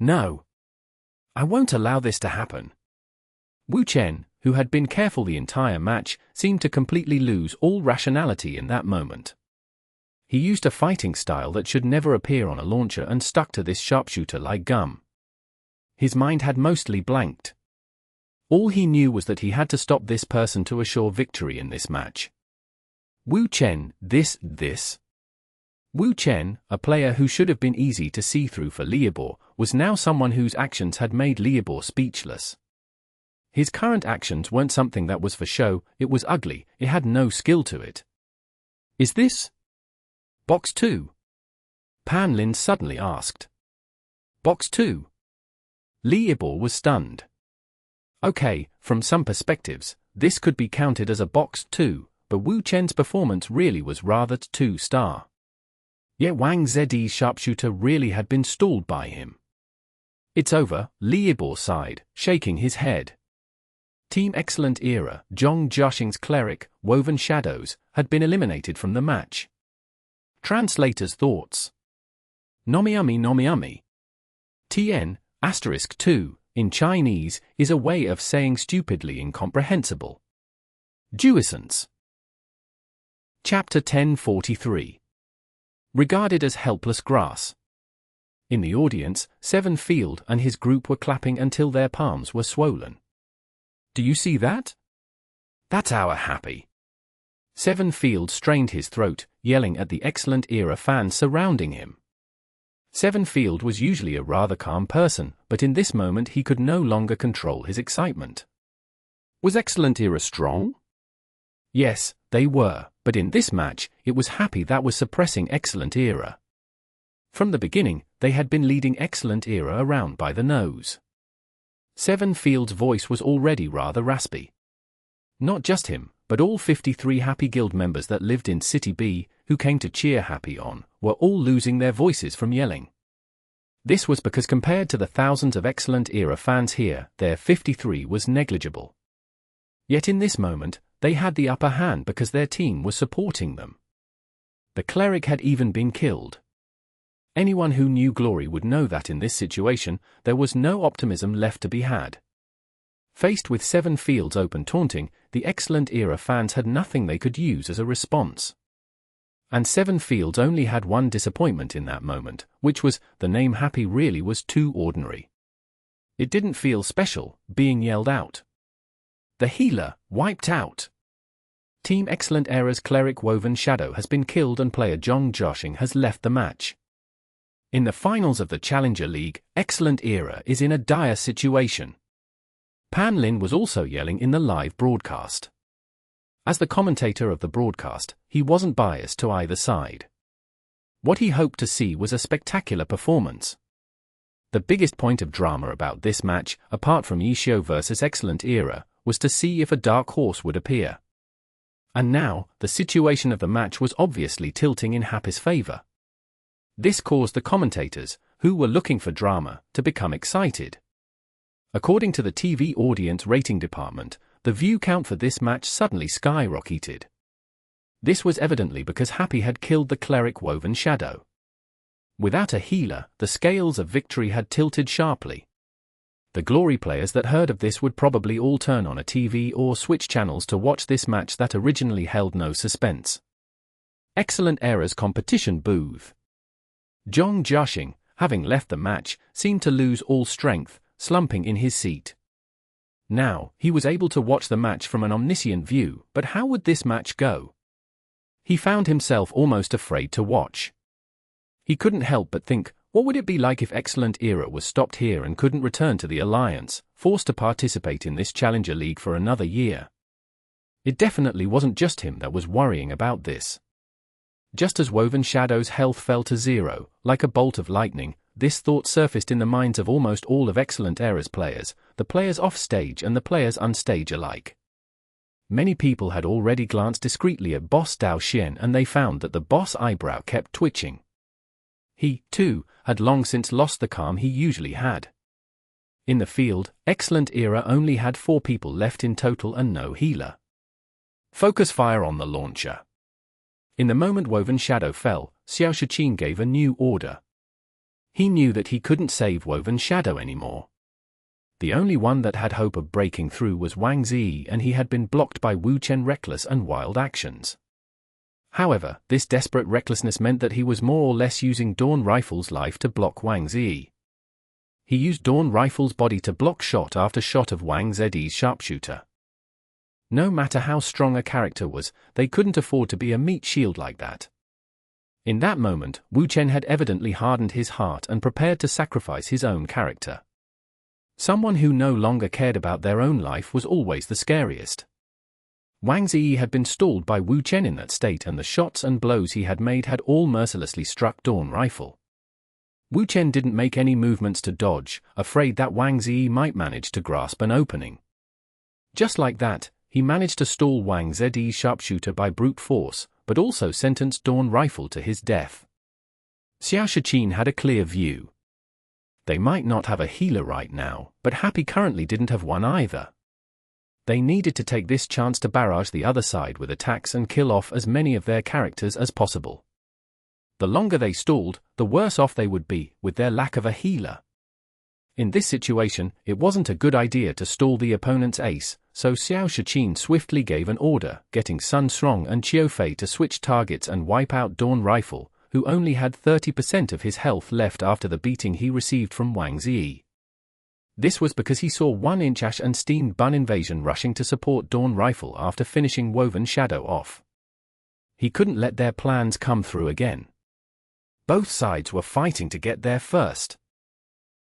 No. I won't allow this to happen. Wu Chen, who had been careful the entire match, seemed to completely lose all rationality in that moment. He used a fighting style that should never appear on a launcher and stuck to this sharpshooter like gum. His mind had mostly blanked. All he knew was that he had to stop this person to assure victory in this match. Wu Chen, this. Wu Chen, a player who should have been easy to see through for Liebor, was now someone whose actions had made Liebor speechless. His current actions weren't something that was for show, it was ugly, it had no skill to it. Is this Box 2? Pan Lin suddenly asked. Box 2? Liebor was stunned. Okay, from some perspectives, this could be counted as a Box 2, but Wu Chen's performance really was rather 2-star. Yet Wang Zed's sharpshooter really had been stalled by him. It's over, Liebor sighed, shaking his head. Team Excellent Era, Zhong Jiaxing's cleric, Woven Shadows, had been eliminated from the match. Translator's thoughts. Nomiami. TN, *2, in Chinese, is a way of saying stupidly incomprehensible. Jouissance. Chapter 1043. Regarded as helpless grass. In the audience, Seven Field and his group were clapping until their palms were swollen. Do you see that? That's our happy. Seven Field strained his throat, yelling at the Excellent Era fans surrounding him. Seven Field was usually a rather calm person, but in this moment he could no longer control his excitement. Was Excellent Era strong? Yes, they were, but in this match, it was Happy that was suppressing Excellent Era. From the beginning, they had been leading Excellent Era around by the nose. Seven Field's voice was already rather raspy. Not just him, but all 53 Happy Guild members that lived in City B, who came to cheer Happy on, were all losing their voices from yelling. This was because compared to the thousands of Excellent Era fans here, their 53 was negligible. Yet in this moment, they had the upper hand because their team was supporting them. The cleric had even been killed. Anyone who knew Glory would know that in this situation, there was no optimism left to be had. Faced with Seven Fields open taunting, the Excellent Era fans had nothing they could use as a response. And Seven Fields only had one disappointment in that moment, which was, the name Happy really was too ordinary. It didn't feel special, being yelled out. The healer, wiped out. Team Excellent Era's cleric Woven Shadow has been killed and player Zhong Jiaxing has left the match. In the finals of the Challenger League, Excellent Era is in a dire situation. Pan Lin was also yelling in the live broadcast. As the commentator of the broadcast, he wasn't biased to either side. What he hoped to see was a spectacular performance. The biggest point of drama about this match, apart from Yishio versus Excellent Era, was to see if a dark horse would appear. And now, the situation of the match was obviously tilting in Happy's favor. This caused the commentators, who were looking for drama, to become excited. According to the TV audience rating department, the view count for this match suddenly skyrocketed. This was evidently because Happy had killed the cleric Woven Shadow. Without a healer, the scales of victory had tilted sharply. The Glory players that heard of this would probably all turn on a TV or switch channels to watch this match that originally held no suspense. Excellent Era's competition booth. Zhong Jiaxing, having left the match, seemed to lose all strength, slumping in his seat. Now, he was able to watch the match from an omniscient view, but how would this match go? He found himself almost afraid to watch. He couldn't help but think, what would it be like if Excellent Era was stopped here and couldn't return to the Alliance, forced to participate in this Challenger League for another year? It definitely wasn't just him that was worrying about this. Just as Woven Shadow's health fell to zero, like a bolt of lightning, this thought surfaced in the minds of almost all of Excellent Era's players, the players off stage and the players on stage alike. Many people had already glanced discreetly at boss Dao Xian and they found that the boss eyebrow kept twitching. He, too, had long since lost the calm he usually had. In the field, Excellent Era only had 4 people left in total and no healer. Focus fire on the launcher. In the moment Woven Shadow fell, Xiao Shiqin gave a new order. He knew that he couldn't save Woven Shadow anymore. The only one that had hope of breaking through was Wang Zi, and he had been blocked by Wu Chen reckless and wild actions. However, this desperate recklessness meant that he was more or less using Dawn Rifle's life to block Wang Zi. He used Dawn Rifle's body to block shot after shot of Wang Zi's sharpshooter. No matter how strong a character was, they couldn't afford to be a meat shield like that. In that moment, Wu Chen had evidently hardened his heart and prepared to sacrifice his own character. Someone who no longer cared about their own life was always the scariest. Wang Zi had been stalled by Wu Chen in that state, and the shots and blows he had made had all mercilessly struck Dawn Rifle. Wu Chen didn't make any movements to dodge, afraid that Wang Zi might manage to grasp an opening. Just like that, he managed to stall Wang Zi's sharpshooter by brute force, but also sentenced Dawn Rifle to his death. Xiao Shiqin had a clear view. They might not have a healer right now, but Happy currently didn't have one either. They needed to take this chance to barrage the other side with attacks and kill off as many of their characters as possible. The longer they stalled, the worse off they would be, with their lack of a healer. In this situation, it wasn't a good idea to stall the opponent's ace, so Xiao Shiqin swiftly gave an order, getting Sun Srong and Qiu Fei to switch targets and wipe out Dawn Rifle, who only had 30% of his health left after the beating he received from Wang Zi. This was because he saw 1-inch Ash and Steamed Bun Invasion rushing to support Dawn Rifle after finishing Woven Shadow off. He couldn't let their plans come through again. Both sides were fighting to get there first.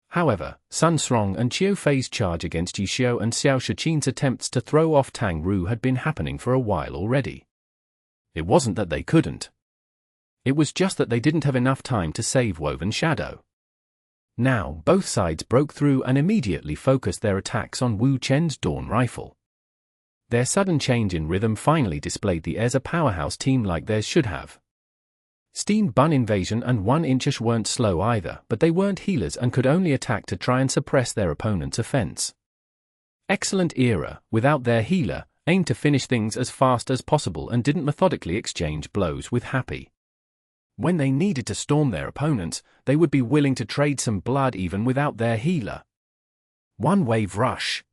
However, Sun Srong and Qiu Fei's charge against Yishio and Xiao Shiqin's attempts to throw off Tang Ru had been happening for a while already. It wasn't that they couldn't. It was just that they didn't have enough time to save Woven Shadow. Now, both sides broke through and immediately focused their attacks on Wu Chen's Dawn Rifle. Their sudden change in rhythm finally displayed the as a powerhouse team like theirs should have. Steamed Bun Invasion and 1-inch Ash weren't slow either, but they weren't healers and could only attack to try and suppress their opponent's offense. Excellent Era, without their healer, aimed to finish things as fast as possible and didn't methodically exchange blows with Happy. When they needed to storm their opponents, they would be willing to trade some blood even without their healer. One-wave rush.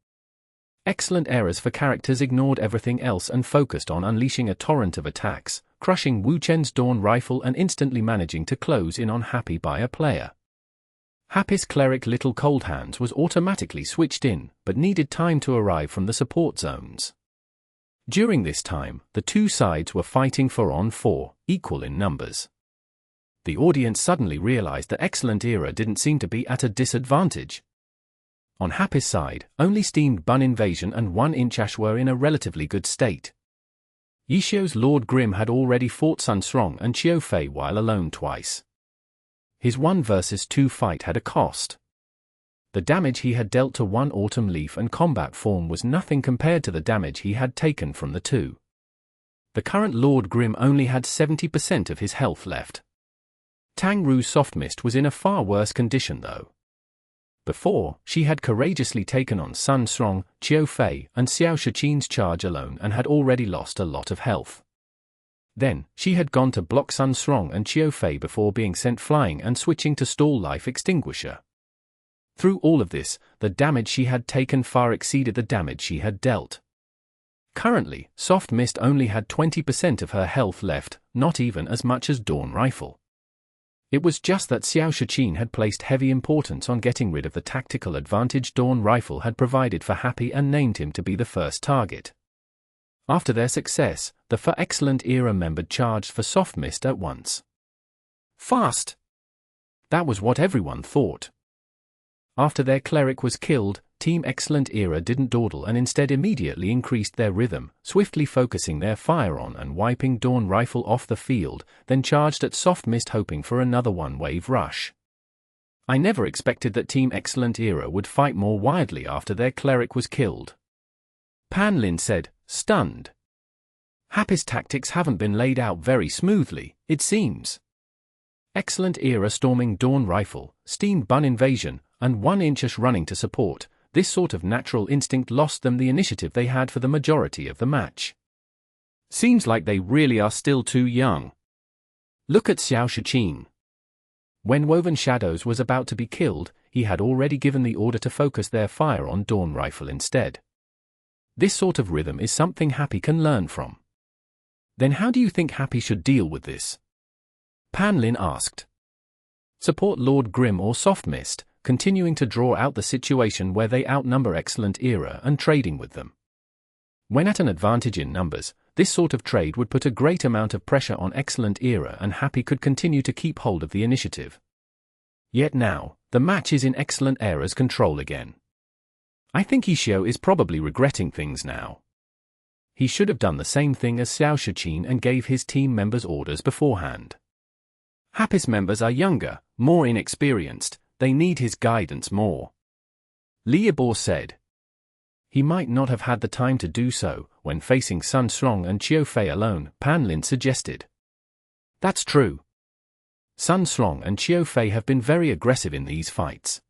Excellent Eras for characters ignored everything else and focused on unleashing a torrent of attacks, crushing Wu Chen's Dawn Rifle and instantly managing to close in on Happy by a player. Happy's cleric Little Cold Hands was automatically switched in, but needed time to arrive from the support zones. During this time, the two sides were fighting 4-on-4, equal in numbers. The audience suddenly realized that Excellent Era didn't seem to be at a disadvantage. On Happy's side, only Steamed Bun Invasion and 1-inch Ash were in a relatively good state. Yishio's Lord Grim had already fought Sun Srong and Qiu Fei while alone twice. His 1 versus 2 fight had a cost. The damage he had dealt to 1 Autumn Leaf and Combat Form was nothing compared to the damage he had taken from the 2. The current Lord Grim only had 70% of his health left. Tang Ru's Soft Mist was in a far worse condition though. Before, she had courageously taken on Sun Strong, Qiu Fei, and Xiao Shiqin's charge alone and had already lost a lot of health. Then, she had gone to block Sun Strong and Qiu Fei before being sent flying and switching to stall life extinguisher. Through all of this, the damage she had taken far exceeded the damage she had dealt. Currently, Soft Mist only had 20% of her health left, not even as much as Dawn Rifle. It was just that Xiao Shiqin had placed heavy importance on getting rid of the tactical advantage Dawn Rifle had provided for Happy and named him to be the first target. After their success, the For Excellent era member charged for Soft Mist at once. Fast! That was what everyone thought. After their cleric was killed, Team Excellent era didn't dawdle and instead immediately increased their rhythm, swiftly focusing their fire on and wiping Dawn Rifle off the field, then charged at Soft Mist hoping for another one-wave rush. I never expected that Team Excellent era would fight more wildly after their cleric was killed. Pan Lin said, stunned. Happy's tactics haven't been laid out very smoothly, it seems. Excellent era storming Dawn Rifle, Steam Bun invasion, and 1-inch running to support. This sort of natural instinct lost them the initiative they had for the majority of the match. Seems like they really are still too young. Look at Xiao Shiqin. When Woven Shadows was about to be killed, he had already given the order to focus their fire on Dawn Rifle instead. This sort of rhythm is something Happy can learn from. Then how do you think Happy should deal with this? Pan Lin asked. Support Lord Grim or Soft Mist, continuing to draw out the situation where they outnumber Excellent era and trading with them. When at an advantage in numbers, this sort of trade would put a great amount of pressure on Excellent era and Happy could continue to keep hold of the initiative. Yet now, the match is in Excellent era's control again. I think Ishio is probably regretting things now. He should have done the same thing as Xiao Shiqin and gave his team members orders beforehand. Happy's members are younger, more inexperienced, they need his guidance more. Liabor said. He might not have had the time to do so, when facing Sun Strong and Qiu Fei alone, Pan Lin suggested. That's true. Sun Strong and Qiu Fei have been very aggressive in these fights.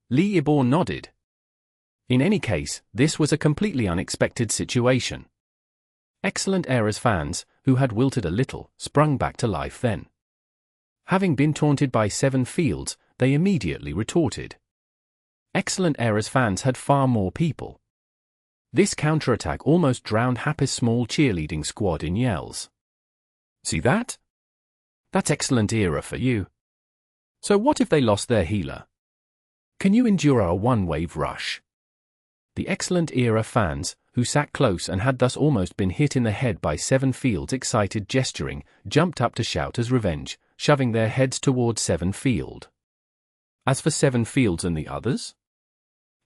Liabor nodded. In any case, this was a completely unexpected situation. Excellent era's fans, who had wilted a little, sprung back to life then. Having been taunted by 7 fields, they immediately retorted. Excellent era's fans had far more people. This counterattack almost drowned Happy's small cheerleading squad in yells. See that? That's Excellent era for you. So what if they lost their healer? Can you endure a one-wave rush? The Excellent era fans, who sat close and had thus almost been hit in the head by 7 fields excited gesturing, jumped up to shout as revenge, shoving their heads towards 7 field. As for 7 fields and the others?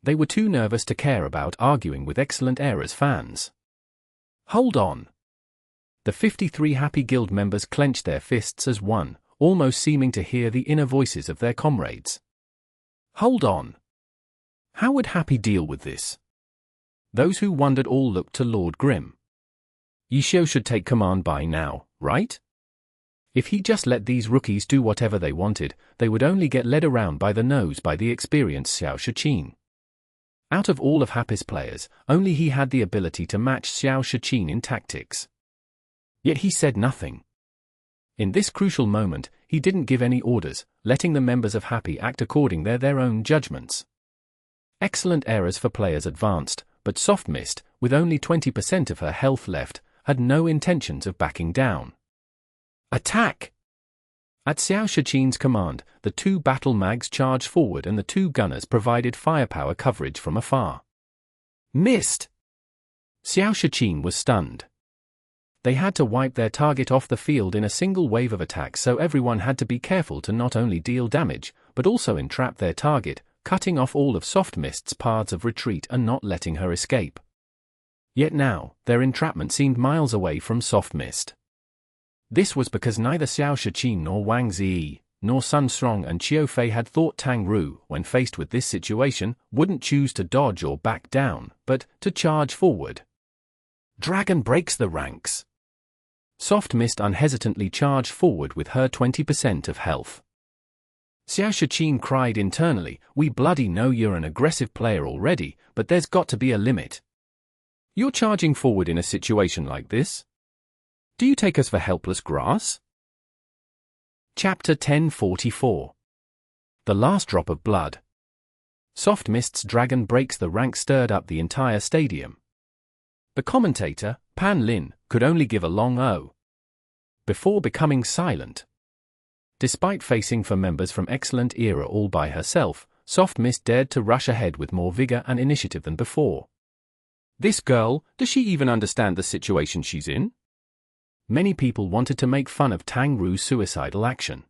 They were too nervous to care about arguing with Excellent era's fans. Hold on. The 53 Happy Guild members clenched their fists as one, almost seeming to hear the inner voices of their comrades. Hold on. How would Happy deal with this? Those who wondered all looked to Lord Grim. Ishio should take command by now, right? If he just let these rookies do whatever they wanted, they would only get led around by the nose by the experienced Xiao Shiqin. Out of all of Happy's players, only he had the ability to match Xiao Shiqin in tactics. Yet he said nothing. In this crucial moment, he didn't give any orders, letting the members of Happy act according to their own judgments. Excellent eras for players advanced, but Soft Mist, with only 20% of her health left, had no intentions of backing down. Attack! At Xiao Shiqin's command, the 2 battle mags charged forward and the 2 gunners provided firepower coverage from afar. Missed! Xiao Shiqin was stunned. They had to wipe their target off the field in a single wave of attacks, so everyone had to be careful to not only deal damage, but also entrap their target, cutting off all of Soft Mist's paths of retreat and not letting her escape. Yet now, their entrapment seemed miles away from Soft Mist. This was because neither Xiao Shiqin nor Wang Ziyi, nor Sun Strong and Qiu Fei had thought Tang Ru, when faced with this situation, wouldn't choose to dodge or back down, but to charge forward. Dragon breaks the ranks. Soft Mist unhesitantly charged forward with her 20% of health. Xiao cried internally, "We bloody know you're an aggressive player already, but there's got to be a limit. You're charging forward in a situation like this? Do you take us for helpless grass?" Chapter 1044. The Last Drop of Blood. Soft Mist's dragon breaks the rank stirred up the entire stadium. The commentator, Pan Lin, could only give a long "oh" before becoming silent. Despite facing for members from Excellent Era all by herself, Soft Mist dared to rush ahead with more vigor and initiative than before. This girl, does she even understand the situation she's in? Many people wanted to make fun of Tang Ru's suicidal action.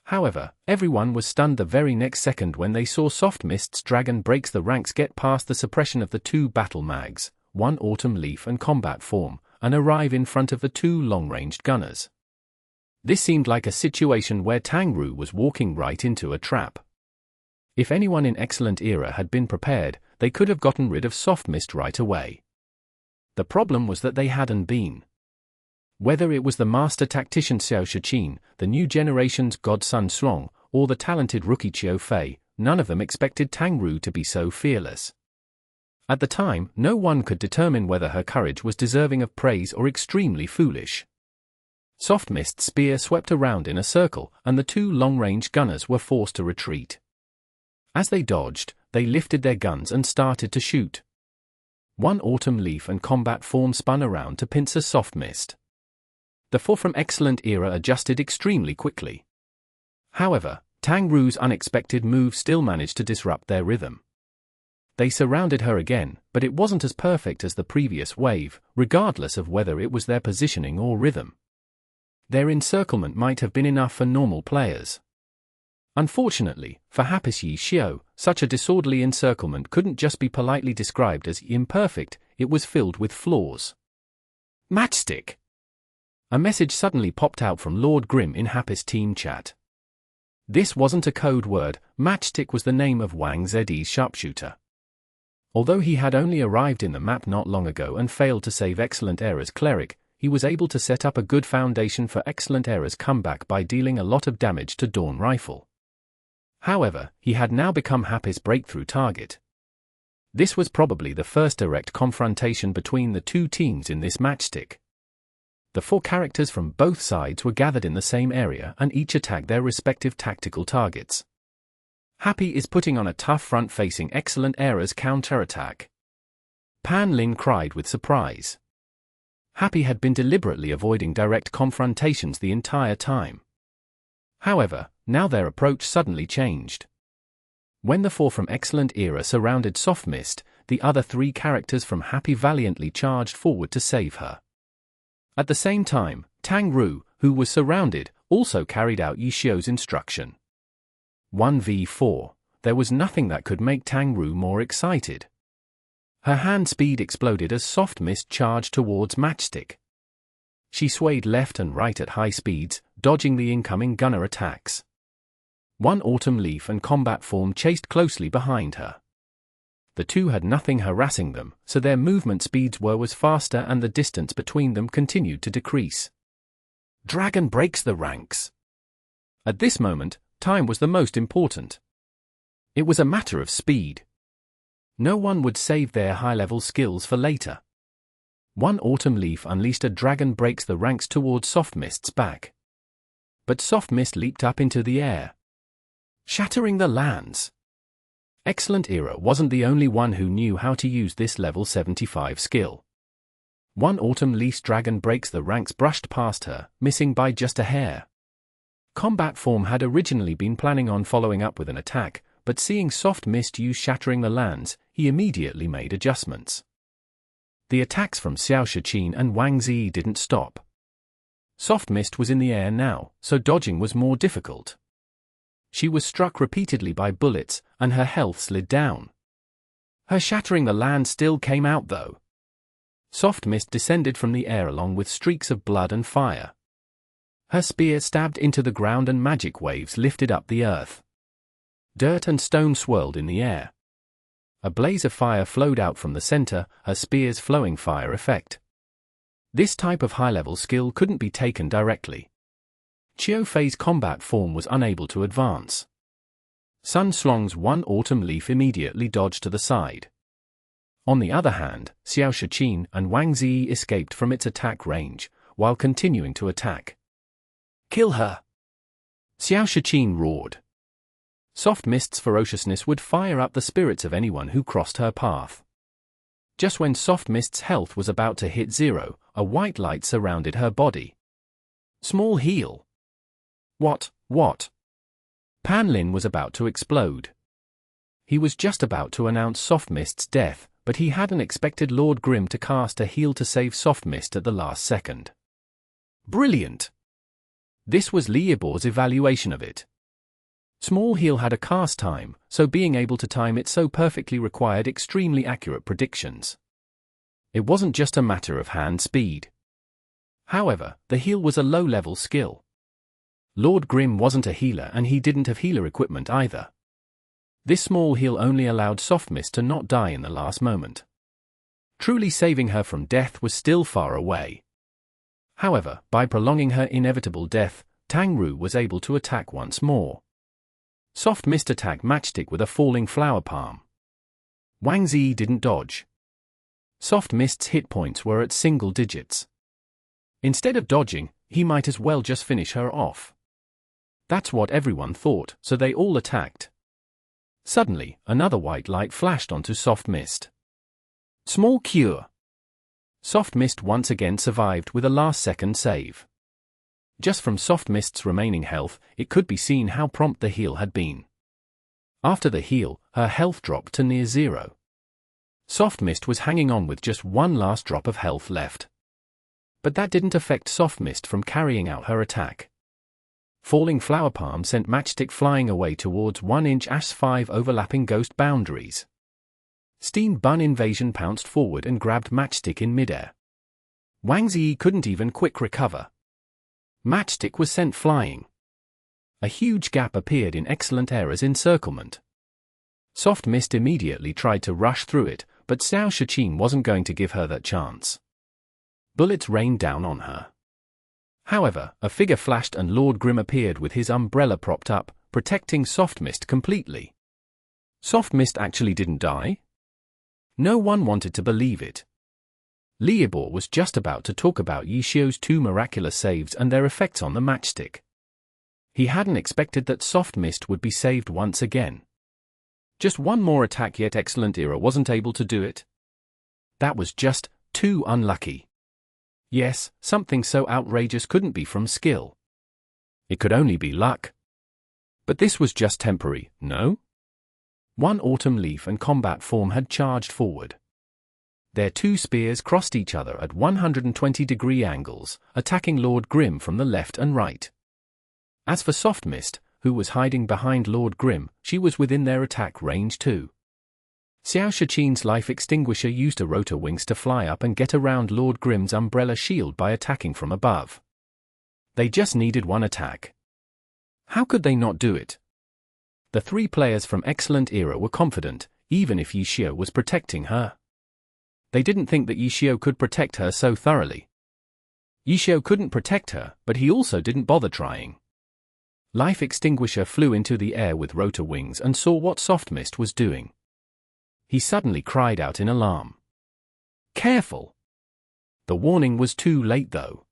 However, everyone was stunned the very next second when they saw Soft Mist's dragon breaks the ranks get past the suppression of the two battle mags, one autumn leaf and combat form, and arrive in front of the two long-ranged gunners. This seemed like a situation where Tang Ru was walking right into a trap. If anyone in Excellent Era had been prepared, they could have gotten rid of Soft Mist right away. The problem was that they hadn't been. Whether it was the master tactician Xiao Shiqin, the new generation's godson Song, or the talented rookie Qiu Fei, none of them expected Tang Ru to be so fearless. At the time, no one could determine whether her courage was deserving of praise or extremely foolish. Soft Mist's spear swept around in a circle, and the two long-range gunners were forced to retreat. As they dodged, they lifted their guns and started to shoot. One autumn leaf and combat form spun around to pincer Soft Mist. The four from Excellent Era adjusted extremely quickly. However, Tang Ru's unexpected move still managed to disrupt their rhythm. They surrounded her again, but it wasn't as perfect as the previous wave, regardless of whether it was their positioning or rhythm. Their encirclement might have been enough for normal players. Unfortunately, for Happis Yi Xiu, such a disorderly encirclement couldn't just be politely described as imperfect, it was filled with flaws. Matchstick! A message suddenly popped out from Lord Grimm in Happis team chat. This wasn't a code word, Matchstick was the name of Wang Zed's sharpshooter. Although he had only arrived in the map not long ago and failed to save Excellent Era's cleric, he was able to set up a good foundation for Excellent Era's comeback by dealing a lot of damage to Dawn Rifle. However, he had now become Happis' breakthrough target. This was probably the first direct confrontation between the two teams in this matchstick. The four characters from both sides were gathered in the same area and each attacked their respective tactical targets. Happy is putting on a tough front facing Excellent Era's counterattack. Pan Lin cried with surprise. Happy had been deliberately avoiding direct confrontations the entire time. However, now their approach suddenly changed. When the four from Excellent Era surrounded Soft Mist, the other three characters from Happy valiantly charged forward to save her. At the same time, Tang Ru, who was surrounded, also carried out Yi Xiu's instruction. 1v4, there was nothing that could make Tang Ru more excited. Her hand speed exploded as Soft Mist charged towards Matchstick. She swayed left and right at high speeds, dodging the incoming gunner attacks. One autumn leaf and combat form chased closely behind her. The two had nothing harassing them, so their movement speeds were faster and the distance between them continued to decrease. Dragon breaks the ranks. At this moment, time was the most important. It was a matter of speed. No one would save their high-level skills for later. One autumn leaf unleashed a dragon breaks the ranks towards Soft Mist's back. But Soft Mist leaped up into the air, shattering the lands. Excellent Era wasn't the only one who knew how to use this level 75 skill. One autumn leaf's dragon breaks the ranks brushed past her, missing by just a hair. Combat form had originally been planning on following up with an attack, but seeing Soft Mist use shattering the lands, he immediately made adjustments. The attacks from Xiao Shiqin and Wang Zi didn't stop. Soft Mist was in the air now, so dodging was more difficult. She was struck repeatedly by bullets, and her health slid down. Her shattering the land still came out though. Soft Mist descended from the air along with streaks of blood and fire. Her spear stabbed into the ground and magic waves lifted up the earth. Dirt and stone swirled in the air. A blaze of fire flowed out from the center, her spear's flowing fire effect. This type of high-level skill couldn't be taken directly. Xiao Fei's combat form was unable to advance. Sun Slong's one autumn leaf immediately dodged to the side. On the other hand, Xiao Shiqin and Wang Ziyi escaped from its attack range, while continuing to attack. "Kill her!" Xiao Shiqin roared. Soft Mist's ferociousness would fire up the spirits of anyone who crossed her path. Just when Soft Mist's health was about to hit zero, a white light surrounded her body. Small heal. What? Pan Lin was about to explode. He was just about to announce Soft Mist's death, but he hadn't expected Lord Grimm to cast a heal to save Soft Mist at the last second. Brilliant! This was Liebo's evaluation of it. Small heal had a cast time, so being able to time it so perfectly required extremely accurate predictions. It wasn't just a matter of hand speed. However, the heal was a low-level skill. Lord Grimm wasn't a healer and he didn't have healer equipment either. This small heal only allowed Soft Mist to not die in the last moment. Truly saving her from death was still far away. However, by prolonging her inevitable death, Tang Ru was able to attack once more. Soft Mist attacked Matchstick with a falling flower palm. Wang Ziyi didn't dodge. Soft Mist's hit points were at single digits. Instead of dodging, he might as well just finish her off. That's what everyone thought, so they all attacked. Suddenly, another white light flashed onto Soft Mist. Small cure. Soft Mist once again survived with a last-second save. Just from Soft Mist's remaining health, it could be seen how prompt the heal had been. After the heal, her health dropped to near zero. Soft Mist was hanging on with just one last drop of health left. But that didn't affect Soft Mist from carrying out her attack. Falling Flower Palm sent Matchstick flying away towards 1-inch Ash 5 overlapping ghost boundaries. Steam Bun Invasion pounced forward and grabbed Matchstick in midair. Wang Ziyi couldn't even quick recover. Matchstick was sent flying. A huge gap appeared in Excellent Era's encirclement. Soft Mist immediately tried to rush through it, but Xiao Shiqin wasn't going to give her that chance. Bullets rained down on her. However, a figure flashed and Lord Grimm appeared with his umbrella propped up, protecting Soft Mist completely. Soft Mist actually didn't die? No one wanted to believe it. Liebo was just about to talk about Yishio's two miraculous saves and their effects on the Matchstick. He hadn't expected that Soft Mist would be saved once again. Just one more attack, yet Excellent Era wasn't able to do it. That was just too unlucky. Yes, something so outrageous couldn't be from skill. It could only be luck. But this was just temporary, no? One autumn leaf and combat form had charged forward. Their two spears crossed each other at 120-degree angles, attacking Lord Grimm from the left and right. As for Soft Mist, who was hiding behind Lord Grimm, she was within their attack range too. Xiao Shiqin's life extinguisher used a rotor wings to fly up and get around Lord Grimm's umbrella shield by attacking from above. They just needed one attack. How could they not do it? The three players from Excellent Era were confident, even if Yishio was protecting her. They didn't think that Yishio could protect her so thoroughly. Yishio couldn't protect her, but he also didn't bother trying. Life Extinguisher flew into the air with rotor wings and saw what Soft Mist was doing. He suddenly cried out in alarm. Careful! The warning was too late though.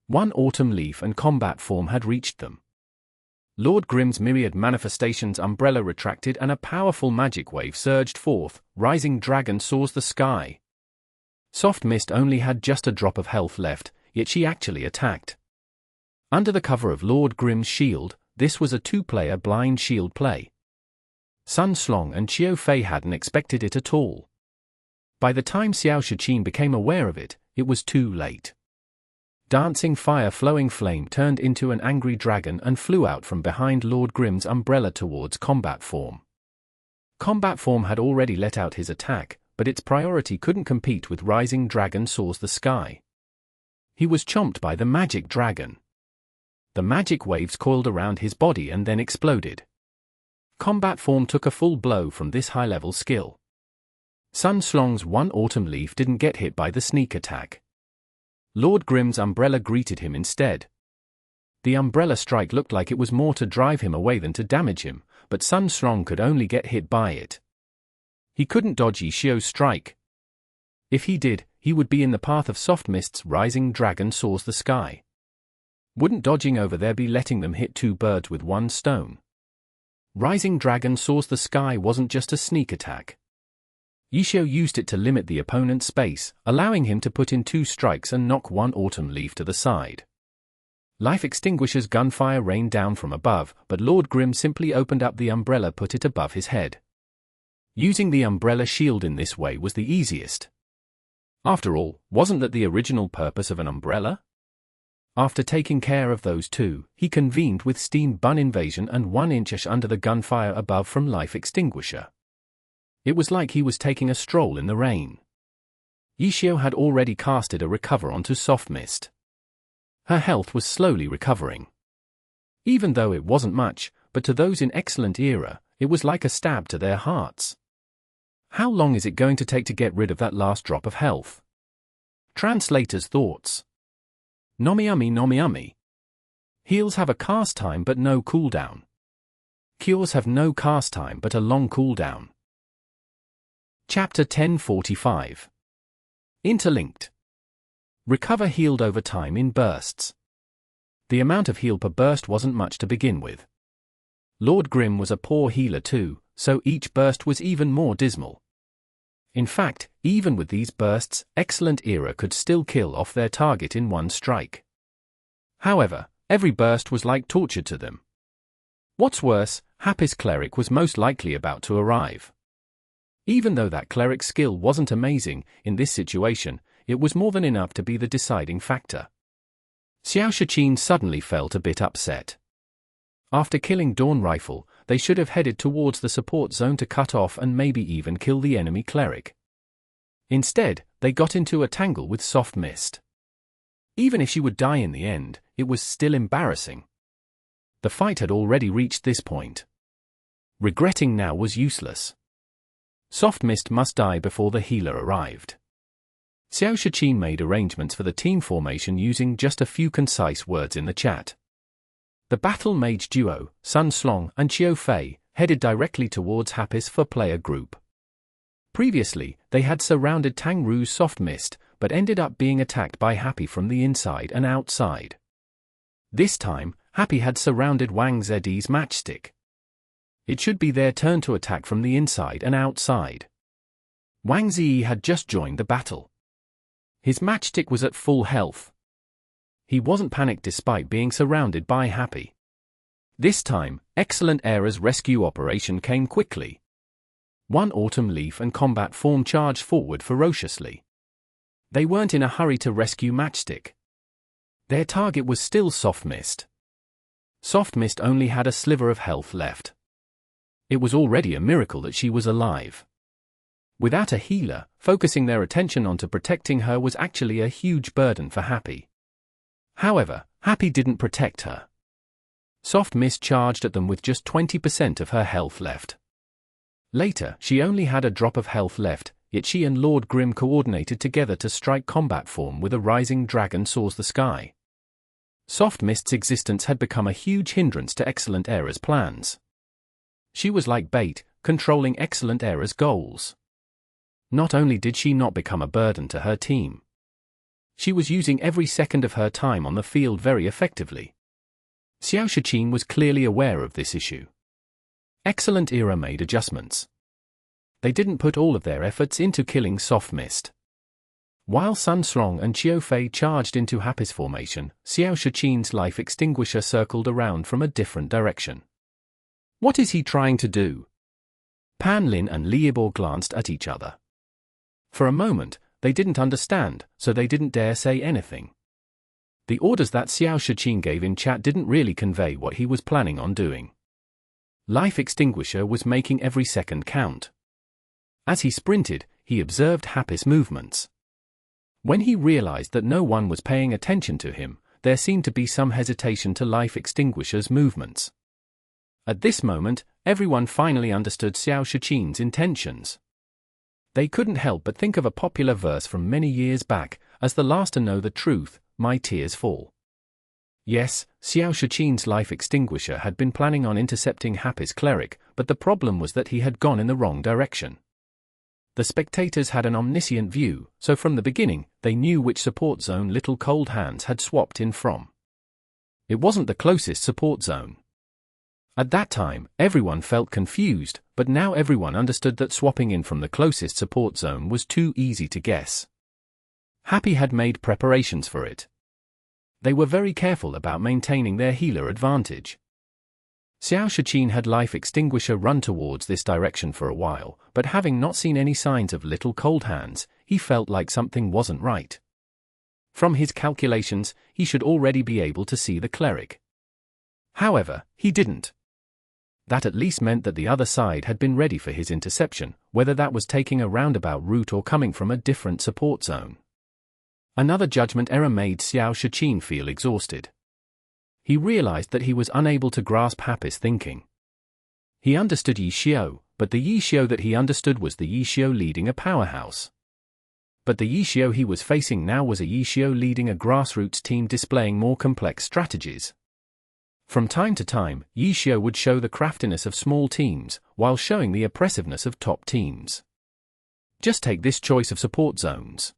One autumn leaf and combat form had reached them. Lord Grimm's myriad manifestations umbrella retracted and a powerful magic wave surged forth. Rising Dragon soars the sky. Soft Mist only had just a drop of health left, yet she actually attacked. Under the cover of Lord Grimm's shield, this was a two-player blind shield play. Sun Slong and Xiao Fei hadn't expected it at all. By the time Xiao Shiqin became aware of it, it was too late. Dancing fire flowing flame turned into an angry dragon and flew out from behind Lord Grimm's umbrella towards combat form. Combat form had already let out his attack, but its priority couldn't compete with Rising Dragon soars the sky. He was chomped by the magic dragon. The magic waves coiled around his body and then exploded. Combat form took a full blow from this high-level skill. Sun Slong's one autumn leaf didn't get hit by the sneak attack. Lord Grimm's umbrella greeted him instead. The umbrella strike looked like it was more to drive him away than to damage him, but Sun Strong could only get hit by it. He couldn't dodge Yishio's strike. If he did, he would be in the path of Soft Mist's Rising Dragon Soars the Sky. Wouldn't dodging over there be letting them hit two birds with one stone? Rising Dragon Soars the Sky wasn't just a sneak attack. Yishio used it to limit the opponent's space, allowing him to put in two strikes and knock one autumn leaf to the side. Life Extinguisher's gunfire rained down from above, but Lord Grim simply opened up the umbrella, put it above his head. Using the umbrella shield in this way was the easiest. After all, wasn't that the original purpose of an umbrella? After taking care of those two, he convened with Steam Bun Invasion and 1-inch under the gunfire above from Life Extinguisher. It was like he was taking a stroll in the rain. Yishio had already casted a Recover onto Soft Mist. Her health was slowly recovering. Even though it wasn't much, but to those in Excellent Era, it was like a stab to their hearts. How long is it going to take to get rid of that last drop of health? Translator's thoughts. Nomiumi nomiumi. Heals have a cast time but no cooldown. Cures have no cast time but a long cooldown. Chapter 1045. Interlinked. Recover healed over time in bursts. The amount of heal per burst wasn't much to begin with. Lord Grim was a poor healer too, so each burst was even more dismal. In fact, even with these bursts, Excellent Era could still kill off their target in one strike. However, every burst was like torture to them. What's worse, Happy's cleric was most likely about to arrive. Even though that cleric's skill wasn't amazing, in this situation, it was more than enough to be the deciding factor. Xiao Shichin suddenly felt a bit upset. After killing Dawn Rifle, they should have headed towards the support zone to cut off and maybe even kill the enemy cleric. Instead, they got into a tangle with Soft Mist. Even if she would die in the end, it was still embarrassing. The fight had already reached this point. Regretting now was useless. Soft Mist must die before the healer arrived. Xiao Shichin made arrangements for the team formation using just a few concise words in the chat. The Battle Mage duo, Sun Slong and Qiu Fei, headed directly towards Happy's four-player group. Previously, they had surrounded Tang Ru's Soft Mist, but ended up being attacked by Happy from the inside and outside. This time, Happy had surrounded Wang Zed's Matchstick. It should be their turn to attack from the inside and outside. Wang Zi had just joined the battle. His Matchstick was at full health. He wasn't panicked despite being surrounded by Happy. This time, Excellent Era's rescue operation came quickly. One Autumn Leaf and Combat Form charged forward ferociously. They weren't in a hurry to rescue Matchstick. Their target was still Soft Mist. Soft Mist only had a sliver of health left. It was already a miracle that she was alive. Without a healer, focusing their attention onto protecting her was actually a huge burden for Happy. However, Happy didn't protect her. Soft Mist charged at them with just 20% of her health left. Later, she only had a drop of health left, yet she and Lord Grim coordinated together to strike Combat Form with a Rising Dragon Soars the Sky. Soft Mist's existence had become a huge hindrance to Excellent Era's plans. She was like bait, controlling Excellent Era's goals. Not only did she not become a burden to her team, she was using every second of her time on the field very effectively. Xiao Shichin was clearly aware of this issue. Excellent Era made adjustments. They didn't put all of their efforts into killing Soft Mist. While Sun Strong and Qiu Fei charged into Happy's formation, Xiao Shichin's Life Extinguisher circled around from a different direction. What is he trying to do? Pan Lin and Liebor glanced at each other. For a moment, they didn't understand, so they didn't dare say anything. The orders that Xiao Shichin gave in chat didn't really convey what he was planning on doing. Life Extinguisher was making every second count. As he sprinted, he observed Happy's movements. When he realized that no one was paying attention to him, there seemed to be some hesitation to Life Extinguisher's movements. At this moment, everyone finally understood Xiao Shichin's intentions. They couldn't help but think of a popular verse from many years back, as the last to know the truth, my tears fall. Yes, Xiao Shichin's life extinguisher had been planning on intercepting Happy's cleric, but the problem was that he had gone in the wrong direction. The spectators had an omniscient view, so from the beginning, they knew which support zone Little Cold Hands had swapped in from. It wasn't the closest support zone. At that time, everyone felt confused, but now everyone understood that swapping in from the closest support zone was too easy to guess. Happy had made preparations for it. They were very careful about maintaining their healer advantage. Xiao Shichin had life extinguisher run towards this direction for a while, but having not seen any signs of Little Cold Hands, he felt like something wasn't right. From his calculations, he should already be able to see the cleric. However, he didn't. That at least meant that the other side had been ready for his interception, whether that was taking a roundabout route or coming from a different support zone. Another judgment error made Xiao Shichin feel exhausted. He realized that he was unable to grasp Happy's thinking. He understood Yi Xiao, but the Yi Xiao that he understood was the Yi Xiao leading a powerhouse. But the Yi Xiao he was facing now was a Yi Xiao leading a grassroots team displaying more complex strategies. From time to time, Yi Xiao would show the craftiness of small teams, while showing the oppressiveness of top teams. Just take this choice of support zones.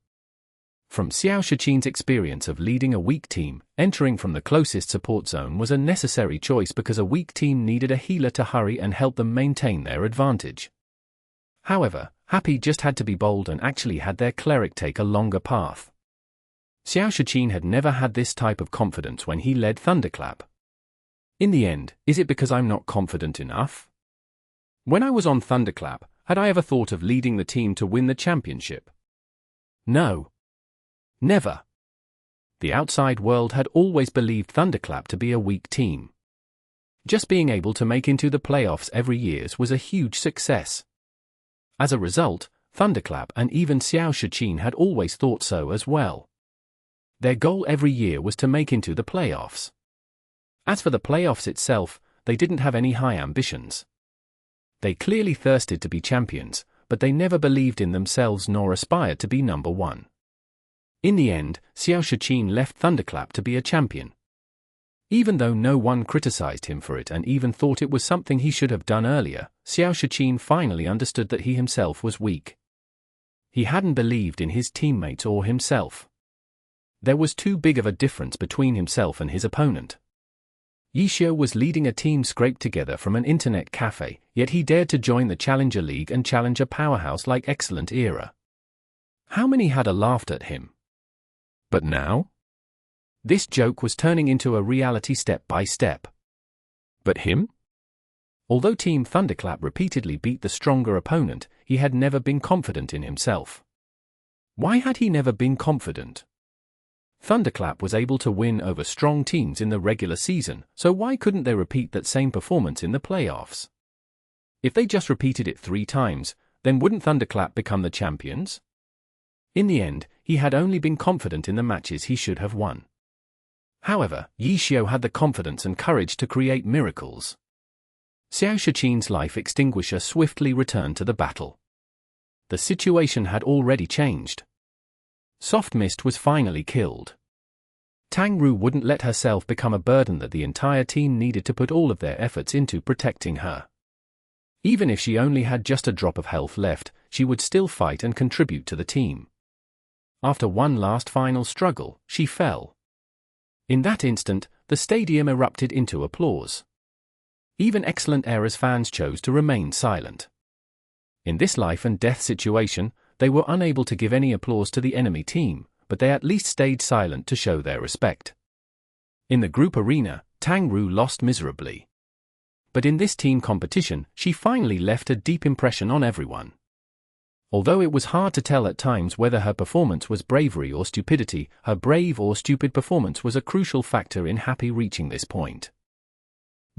From Xiao Shichin's experience of leading a weak team, entering from the closest support zone was a necessary choice because a weak team needed a healer to hurry and help them maintain their advantage. However, Happy just had to be bold and actually had their cleric take a longer path. Xiao Shichin had never had this type of confidence when he led Thunderclap. In the end, is it because I'm not confident enough? When I was on Thunderclap, had I ever thought of leading the team to win the championship? No. Never. The outside world had always believed Thunderclap to be a weak team. Just being able to make into the playoffs every year was a huge success. As a result, Thunderclap and even Xiao Shichin had always thought so as well. Their goal every year was to make into the playoffs. As for the playoffs itself, they didn't have any high ambitions. They clearly thirsted to be champions, but they never believed in themselves nor aspired to be number one. In the end, Xiao Shichin left Thunderclap to be a champion. Even though no one criticized him for it and even thought it was something he should have done earlier, Xiao Shichin finally understood that he himself was weak. He hadn't believed in his teammates or himself. There was too big of a difference between himself and his opponent. Yi Xiao was leading a team scraped together from an internet cafe, yet he dared to join the Challenger League and challenge a powerhouse like Excellent Era. How many had laughed at him? But now? This joke was turning into a reality step by step. But him? Although Team Thunderclap repeatedly beat the stronger opponent, he had never been confident in himself. Why had he never been confident? Thunderclap was able to win over strong teams in the regular season, so why couldn't they repeat that same performance in the playoffs? If they just repeated it 3 times, then wouldn't Thunderclap become the champions? In the end, he had only been confident in the matches he should have won. However, Yi Xiao had the confidence and courage to create miracles. Xiao Shichin's life extinguisher swiftly returned to the battle. The situation had already changed. Soft Mist was finally killed. Tang Ru wouldn't let herself become a burden that the entire team needed to put all of their efforts into protecting her. Even if she only had just a drop of health left, she would still fight and contribute to the team. After one last final struggle, she fell. In that instant, the stadium erupted into applause. Even Excellent Era's fans chose to remain silent. In this life and death situation, they were unable to give any applause to the enemy team, but they at least stayed silent to show their respect. In the group arena, Tang Ru lost miserably. But in this team competition, she finally left a deep impression on everyone. Although it was hard to tell at times whether her performance was bravery or stupidity, her brave or stupid performance was a crucial factor in Happy reaching this point.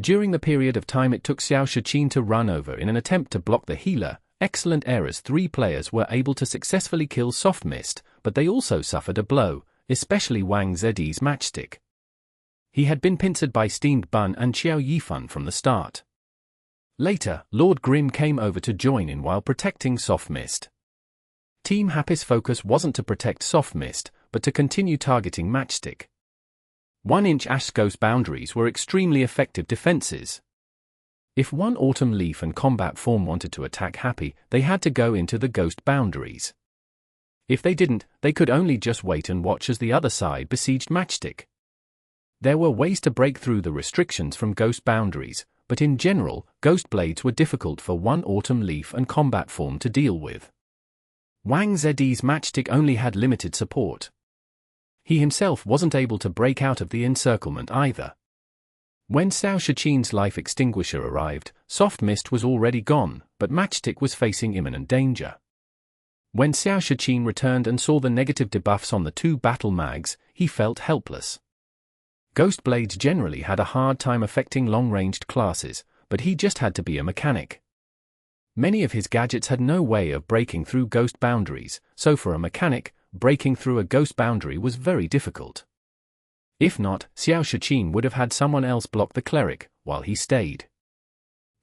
During the period of time it took Xiao Shichin to run over in an attempt to block the healer, Excellent Era's 3 players were able to successfully kill Soft Mist, but they also suffered a blow, especially Wang Zed's matchstick. He had been pincered by Steamed Bun and Xiao Yifan from the start. Later, Lord Grim came over to join in while protecting Soft Mist. Team Happy's focus wasn't to protect Soft Mist, but to continue targeting Matchstick. 1-inch Ash's ghost boundaries were extremely effective defenses. If one Autumn Leaf and combat form wanted to attack Happy, they had to go into the ghost boundaries. If they didn't, they could only just wait and watch as the other side besieged Matchstick. There were ways to break through the restrictions from ghost boundaries, but in general, ghost blades were difficult for one Autumn Leaf and combat form to deal with. Wang Zed's Matchstick only had limited support. He himself wasn't able to break out of the encirclement either. When Xiao Shichin's life extinguisher arrived, Soft Mist was already gone, but Matchstick was facing imminent danger. When Xiao Shichin returned and saw the negative debuffs on the 2 battle mags, he felt helpless. Ghost blades generally had a hard time affecting long-ranged classes, but he just had to be a mechanic. Many of his gadgets had no way of breaking through ghost boundaries, so for a mechanic, breaking through a ghost boundary was very difficult. If not, Xiao Shichin would have had someone else block the cleric, while he stayed.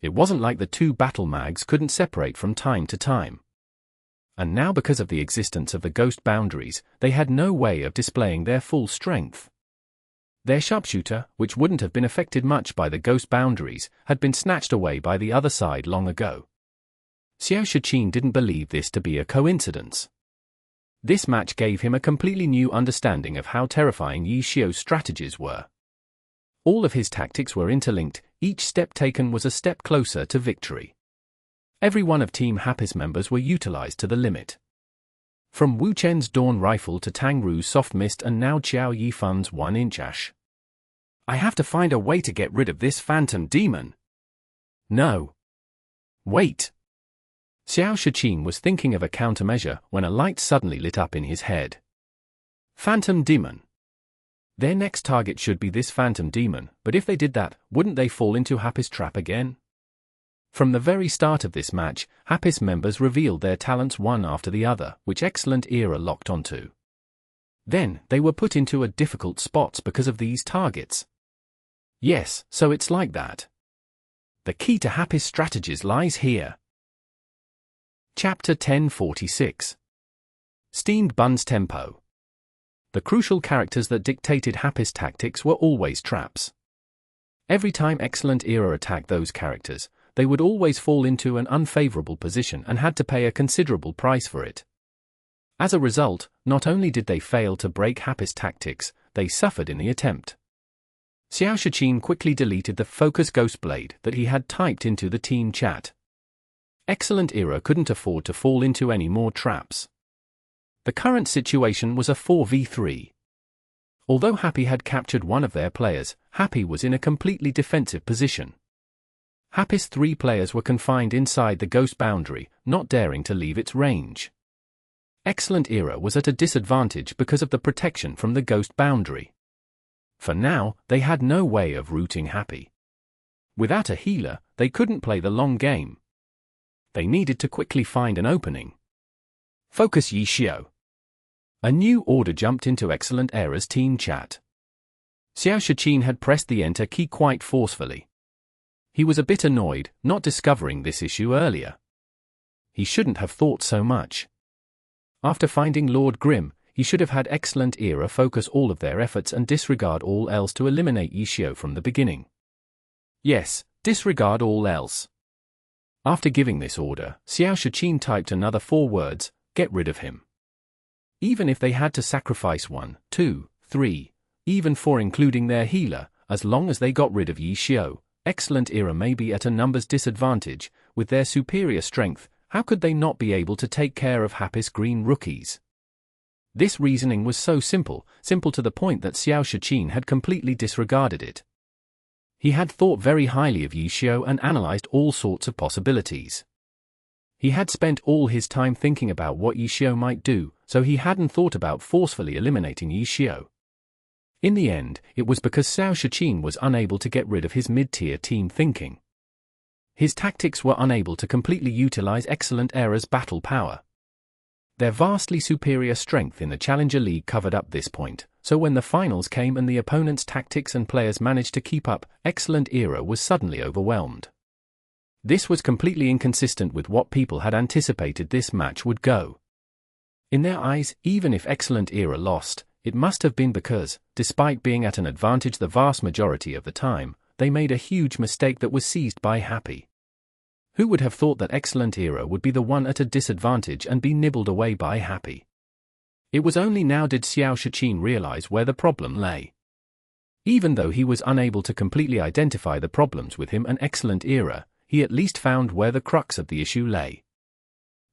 It wasn't like the 2 battle mags couldn't separate from time to time. And now because of the existence of the ghost boundaries, they had no way of displaying their full strength. Their sharpshooter, which wouldn't have been affected much by the ghost boundaries, had been snatched away by the other side long ago. Xiao Shichin didn't believe this to be a coincidence. This match gave him a completely new understanding of how terrifying Yi Xiu's strategies were. All of his tactics were interlinked, each step taken was a step closer to victory. Every one of Team Happy's members were utilized to the limit. From Wu Chen's Dawn Rifle to Tang Ru's Soft Mist and now Qiao Yifan's 1-inch Ash. I have to find a way to get rid of this phantom demon. No. Wait. Xiao Shichin was thinking of a countermeasure when a light suddenly lit up in his head. Phantom demon. Their next target should be this phantom demon, but if they did that, wouldn't they fall into Happy's trap again? From the very start of this match, Happy's members revealed their talents one after the other, which Excellent Era locked onto. Then, they were put into a difficult spots because of these targets. Yes, so it's like that. The key to Happy's strategies lies here. Chapter 1046. Steamed Bun's Tempo. The crucial characters that dictated Happy's tactics were always traps. Every time Excellent Era attacked those characters, they would always fall into an unfavorable position and had to pay a considerable price for it. As a result, not only did they fail to break Happy's tactics, they suffered in the attempt. Xiao Shichin quickly deleted the Focus Ghost Blade that he had typed into the team chat. Excellent Era couldn't afford to fall into any more traps. The current situation was a 4v3. Although Happy had captured one of their players, Happy was in a completely defensive position. Happy's 3 players were confined inside the ghost boundary, not daring to leave its range. Excellent Era was at a disadvantage because of the protection from the ghost boundary. For now, they had no way of routing Happy. Without a healer, they couldn't play the long game. They needed to quickly find an opening. Focus Yi Xiu. A new order jumped into Excellent Era's team chat. Xiao Shichin had pressed the enter key quite forcefully. He was a bit annoyed, not discovering this issue earlier. He shouldn't have thought so much. After finding Lord Grimm, he should have had Excellent Era focus all of their efforts and disregard all else to eliminate Yi Xiu from the beginning. Yes, disregard all else. After giving this order, Xiao Shichin typed another 4 words, get rid of him. Even if they had to sacrifice 1, 2, 3, even 4 including their healer, as long as they got rid of Yi Xiu, Excellent Era may be at a numbers disadvantage. With their superior strength, how could they not be able to take care of Happy's green rookies? This reasoning was so simple to the point that Xiao Shichin had completely disregarded it. He had thought very highly of Yi Xiu and analyzed all sorts of possibilities. He had spent all his time thinking about what Yi Xiu might do, so he hadn't thought about forcefully eliminating Yi Xiu. In the end, it was because Xiao Shichin was unable to get rid of his mid-tier team thinking. His tactics were unable to completely utilize Excellent Era's battle power. Their vastly superior strength in the Challenger League covered up this point, so when the finals came and the opponent's tactics and players managed to keep up, Excellent Era was suddenly overwhelmed. This was completely inconsistent with what people had anticipated this match would go. In their eyes, even if Excellent Era lost, it must have been because, despite being at an advantage the vast majority of the time, they made a huge mistake that was seized by Happy. Who would have thought that Excellent Era would be the one at a disadvantage and be nibbled away by Happy? It was only now did Xiao Shiqin realize where the problem lay. Even though he was unable to completely identify the problems with him and Excellent Era, he at least found where the crux of the issue lay.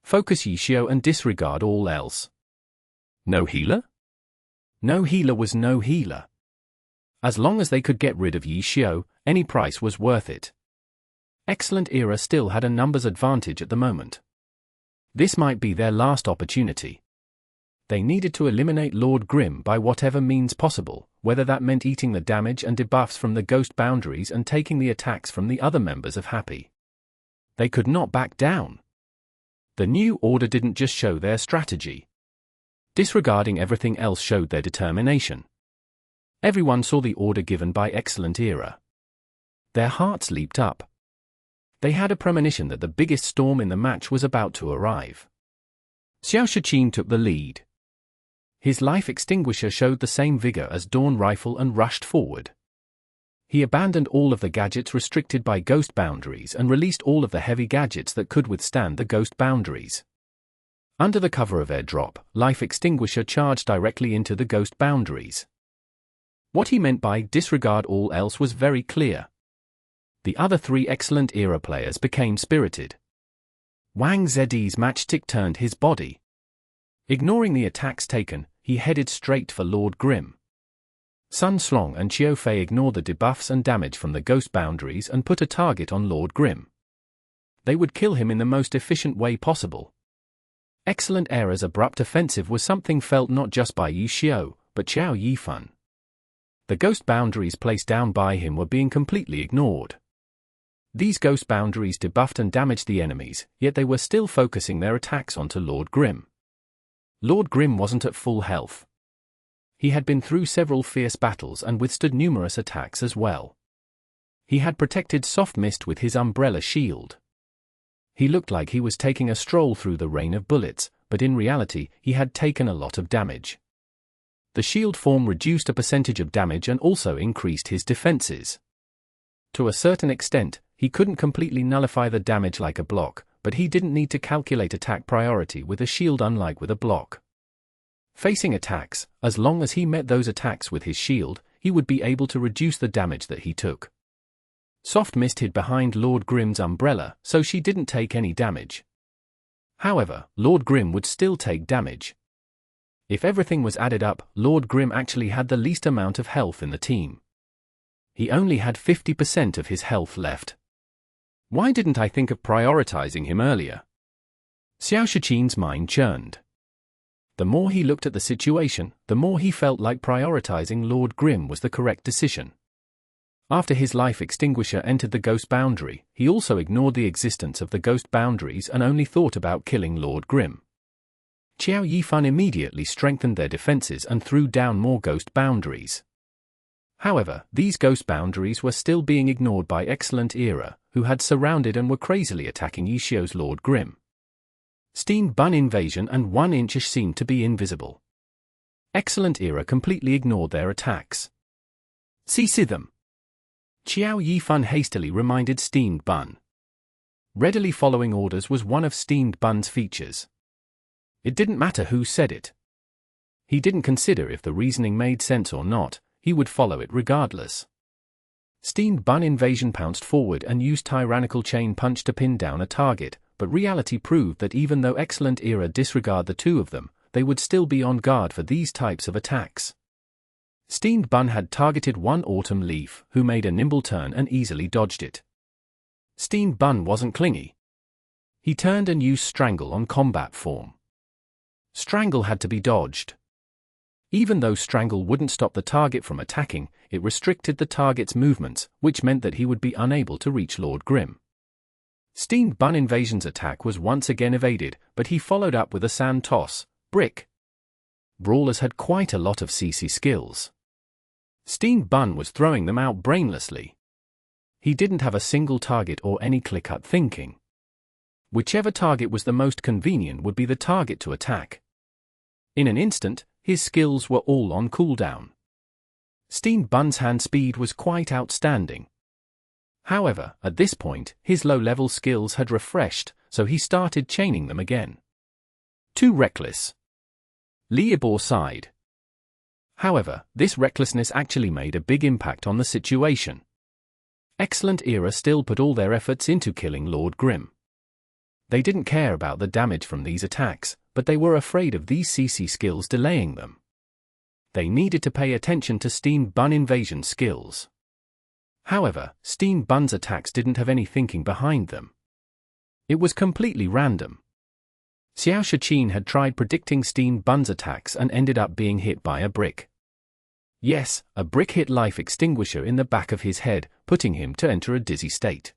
Focus Yishio and disregard all else. No healer? No healer was no healer. As long as they could get rid of Yishio, any price was worth it. Excellent Era still had a numbers advantage at the moment. This might be their last opportunity. They needed to eliminate Lord Grimm by whatever means possible, whether that meant eating the damage and debuffs from the ghost boundaries and taking the attacks from the other members of Happy. They could not back down. The new order didn't just show their strategy. Disregarding everything else showed their determination. Everyone saw the order given by Excellent Era. Their hearts leaped up. They had a premonition that the biggest storm in the match was about to arrive. Xiao Shiqin took the lead. His life extinguisher showed the same vigor as Dawn Rifle and rushed forward. He abandoned all of the gadgets restricted by ghost boundaries and released all of the heavy gadgets that could withstand the ghost boundaries. Under the cover of airdrop, life extinguisher charged directly into the ghost boundaries. What he meant by disregard all else was very clear. The other three Excellent Era players became spirited. Wang Zed's matchstick turned his body. Ignoring the attacks taken, he headed straight for Lord Grimm. Sun Slong and Qiu Fei ignored the debuffs and damage from the ghost boundaries and put a target on Lord Grimm. They would kill him in the most efficient way possible. Excellent Era's abrupt offensive was something felt not just by Yi Xiu, but Qiao Yifan. The ghost boundaries placed down by him were being completely ignored. These ghost boundaries debuffed and damaged the enemies, yet they were still focusing their attacks onto Lord Grimm. Lord Grimm wasn't at full health. He had been through several fierce battles and withstood numerous attacks as well. He had protected Soft Mist with his umbrella shield. He looked like he was taking a stroll through the rain of bullets, but in reality he had taken a lot of damage. The shield form reduced a percentage of damage and also increased his defenses. To a certain extent, he couldn't completely nullify the damage like a block, but he didn't need to calculate attack priority with a shield unlike with a block. Facing attacks, as long as he met those attacks with his shield, he would be able to reduce the damage that he took. Soft Mist hid behind Lord Grimm's umbrella, so she didn't take any damage. However, Lord Grimm would still take damage. If everything was added up, Lord Grimm actually had the least amount of health in the team. He only had 50% of his health left. Why didn't I think of prioritizing him earlier? Xiao Shiqin's mind churned. The more he looked at the situation, the more he felt like prioritizing Lord Grimm was the correct decision. After his life extinguisher entered the ghost boundary, he also ignored the existence of the ghost boundaries and only thought about killing Lord Grimm. Qiao Yifan immediately strengthened their defenses and threw down more ghost boundaries. However, these ghost boundaries were still being ignored by Excellent Era, who had surrounded and were crazily attacking Yishio's Lord Grimm. Steam Bun Invasion and 1-inchish seemed to be invisible. Excellent Era completely ignored their attacks. See them. Qiao Yifan hastily reminded Steamed Bun. Readily following orders was one of Steamed Bun's features. It didn't matter who said it. He didn't consider if the reasoning made sense or not, he would follow it regardless. Steamed Bun Invasion pounced forward and used Tyrannical Chain Punch to pin down a target, but reality proved that even though Excellent Era disregard the two of them, they would still be on guard for these types of attacks. Steamed Bun had targeted one Autumn Leaf, who made a nimble turn and easily dodged it. Steamed Bun wasn't clingy. He turned and used Strangle on combat form. Strangle had to be dodged. Even though Strangle wouldn't stop the target from attacking, it restricted the target's movements, which meant that he would be unable to reach Lord Grimm. Steamed Bun Invasion's attack was once again evaded, but he followed up with a sand toss, brick. Brawlers had quite a lot of CC skills. Steamed Bun was throwing them out brainlessly. He didn't have a single target or any clear-cut thinking. Whichever target was the most convenient would be the target to attack. In an instant, his skills were all on cooldown. Steamed Bun's hand speed was quite outstanding. However, at this point, his low-level skills had refreshed, so he started chaining them again. Too reckless. Tiger-Borne sighed. However, this recklessness actually made a big impact on the situation. Excellent Era still put all their efforts into killing Lord Grim. They didn't care about the damage from these attacks, but they were afraid of these CC skills delaying them. They needed to pay attention to Steamed Bun invasion skills. However, Steamed Bun's attacks didn't have any thinking behind them. It was completely random. Xiao Shiqin had tried predicting Steamed Bun's attacks and ended up being hit by a brick. Yes, a brick hit life extinguisher in the back of his head, putting him to enter a dizzy state.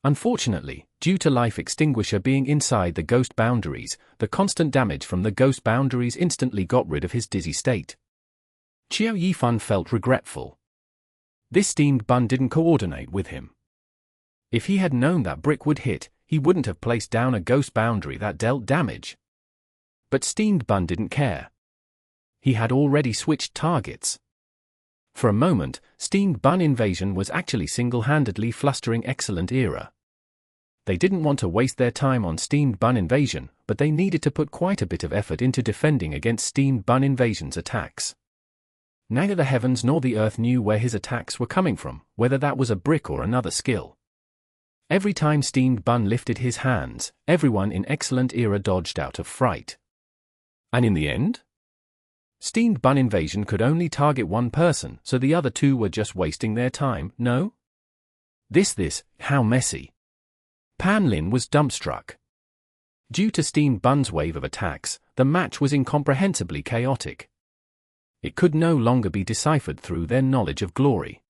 Unfortunately, due to life extinguisher being inside the ghost boundaries, the constant damage from the ghost boundaries instantly got rid of his dizzy state. Qiao Yifan felt regretful. This Steamed Bun didn't coordinate with him. If he had known that brick would hit, he wouldn't have placed down a ghost boundary that dealt damage. But Steamed Bun didn't care. He had already switched targets. For a moment, Steamed Bun invasion was actually single-handedly flustering Excellent Era. They didn't want to waste their time on Steamed Bun invasion, but they needed to put quite a bit of effort into defending against Steamed Bun invasion's attacks. Neither the heavens nor the earth knew where his attacks were coming from, whether that was a brick or another skill. Every time Steamed Bun lifted his hands, everyone in Excellent Era dodged out of fright. And in the end? Steamed Bun invasion could only target one person, so the other two were just wasting their time, no? How messy. Pan Lin was dumbstruck. Due to Steamed Bun's wave of attacks, the match was incomprehensibly chaotic. It could no longer be deciphered through their knowledge of glory.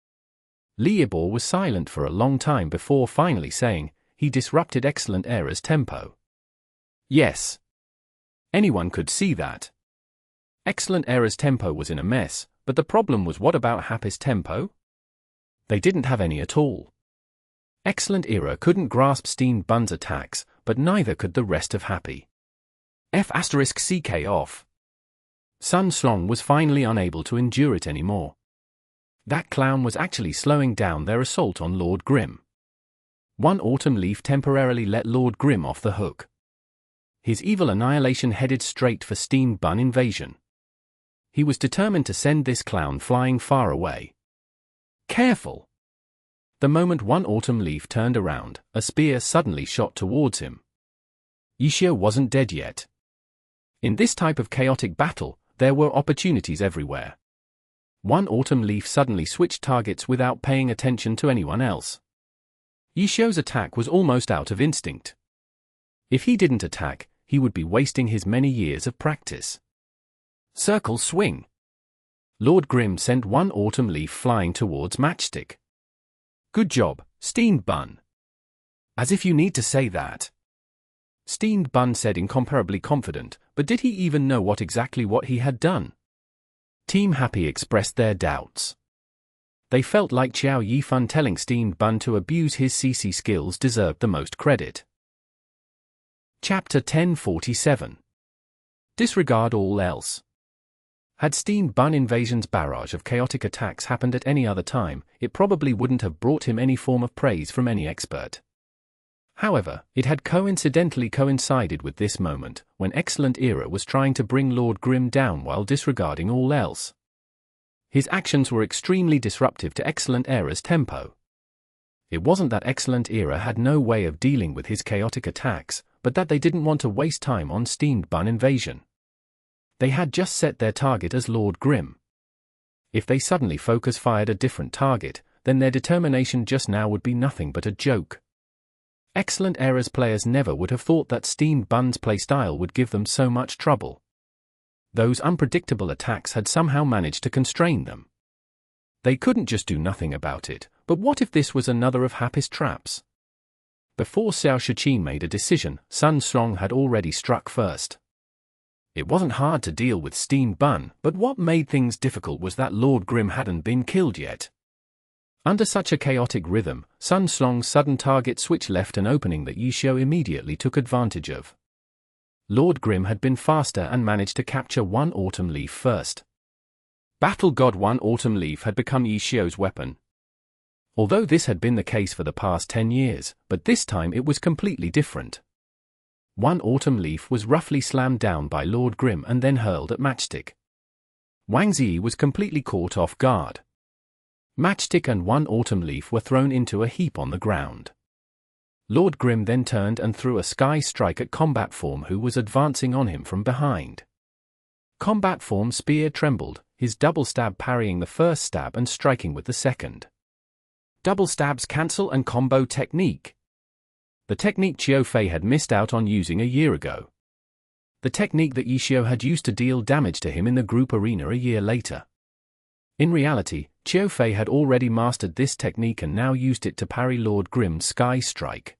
Tiger-Borne was silent for a long time before finally saying, he disrupted Excellent Era's tempo. Yes. Anyone could see that. Excellent Era's tempo was in a mess, but the problem was, what about Happy's tempo? They didn't have any at all. Excellent Era couldn't grasp Steamed Bun's attacks, but neither could the rest of Happy. F***CK off. Sun Song was finally unable to endure it anymore. That clown was actually slowing down their assault on Lord Grim. One autumn leaf temporarily let Lord Grim off the hook. His evil annihilation headed straight for Steamed Bun invasion. He was determined to send this clown flying far away. Careful! The moment one autumn leaf turned around, a spear suddenly shot towards him. Yishio wasn't dead yet. In this type of chaotic battle, there were opportunities everywhere. One autumn leaf suddenly switched targets without paying attention to anyone else. Yishio's attack was almost out of instinct. If he didn't attack, he would be wasting his many years of practice. Circle swing. Lord Grim sent one autumn leaf flying towards Matchstick. Good job, Steamed Bun. As if you need to say that. Steamed Bun said, incomparably confident, but did he even know what he had done? Team Happy expressed their doubts. They felt like Qiao Yifan telling Steamed Bun to abuse his CC skills deserved the most credit. Chapter 1047. Disregard all else. Had Steamed Bun invasion's barrage of chaotic attacks happened at any other time, it probably wouldn't have brought him any form of praise from any expert. However, it had coincidentally coincided with this moment, when Excellent Era was trying to bring Lord Grim down while disregarding all else. His actions were extremely disruptive to Excellent Era's tempo. It wasn't that Excellent Era had no way of dealing with his chaotic attacks, but that they didn't want to waste time on Steamed Bun invasion. They had just set their target as Lord Grim. If they suddenly focus-fired a different target, then their determination just now would be nothing but a joke. Excellent Era's players never would have thought that Steamed Bun's playstyle would give them so much trouble. Those unpredictable attacks had somehow managed to constrain them. They couldn't just do nothing about it, but what if this was another of Happy's traps? Before Xiao Shiqin made a decision, Sun Song had already struck first. It wasn't hard to deal with Steamed Bun, but what made things difficult was that Lord Grim hadn't been killed yet. Under such a chaotic rhythm, Sun Song's sudden target switch left an opening that Yishio immediately took advantage of. Lord Grim had been faster and managed to capture one autumn leaf first. Battle God One Autumn Leaf had become Yi Xiu's weapon. Although this had been the case for the past 10 years, but this time it was completely different. One Autumn Leaf was roughly slammed down by Lord Grim and then hurled at Matchstick. Wang Ziyi was completely caught off guard. Matchstick and One Autumn Leaf were thrown into a heap on the ground. Lord Grim then turned and threw a sky strike at Combat Form, who was advancing on him from behind. Combat Form's spear trembled, his double stab parrying the first stab and striking with the second. Double stabs cancel and combo technique. The technique Qiu Fei had missed out on using a year ago. The technique that Yi Xiu had used to deal damage to him in the group arena a year later. In reality, Qiu Fei had already mastered this technique and now used it to parry Lord Grim's sky strike.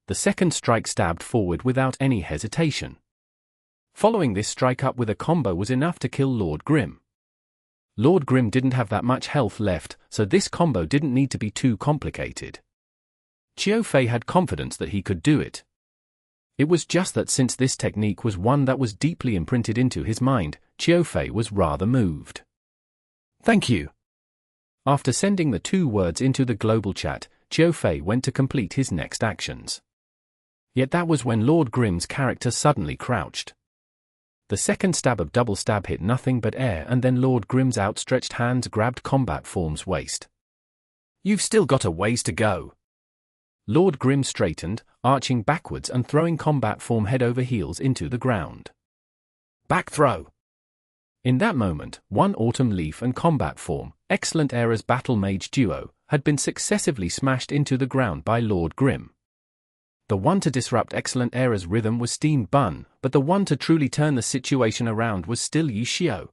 The second strike stabbed forward without any hesitation. Following this strike up with a combo was enough to kill Lord Grim. Lord Grim didn't have that much health left, so this combo didn't need to be too complicated. Qiu Fei had confidence that he could do it. It was just that since this technique was one that was deeply imprinted into his mind, Qiu Fei was rather moved. "Thank you." After sending the 2 words into the global chat, Qiu Fei went to complete his next actions. Yet that was when Lord Grim's character suddenly crouched. The second stab of double stab hit nothing but air, and then Lord Grim's outstretched hands grabbed Combat Form's waist. "You've still got a ways to go." Lord Grim straightened, arching backwards and throwing Combat Form head over heels into the ground. Back throw. In that moment, One Autumn Leaf and Combat Form, Excellent Era's Battle Mage duo, had been successively smashed into the ground by Lord Grim. The one to disrupt Excellent Era's rhythm was Steam Bun, but the one to truly turn the situation around was still Yi Xiu.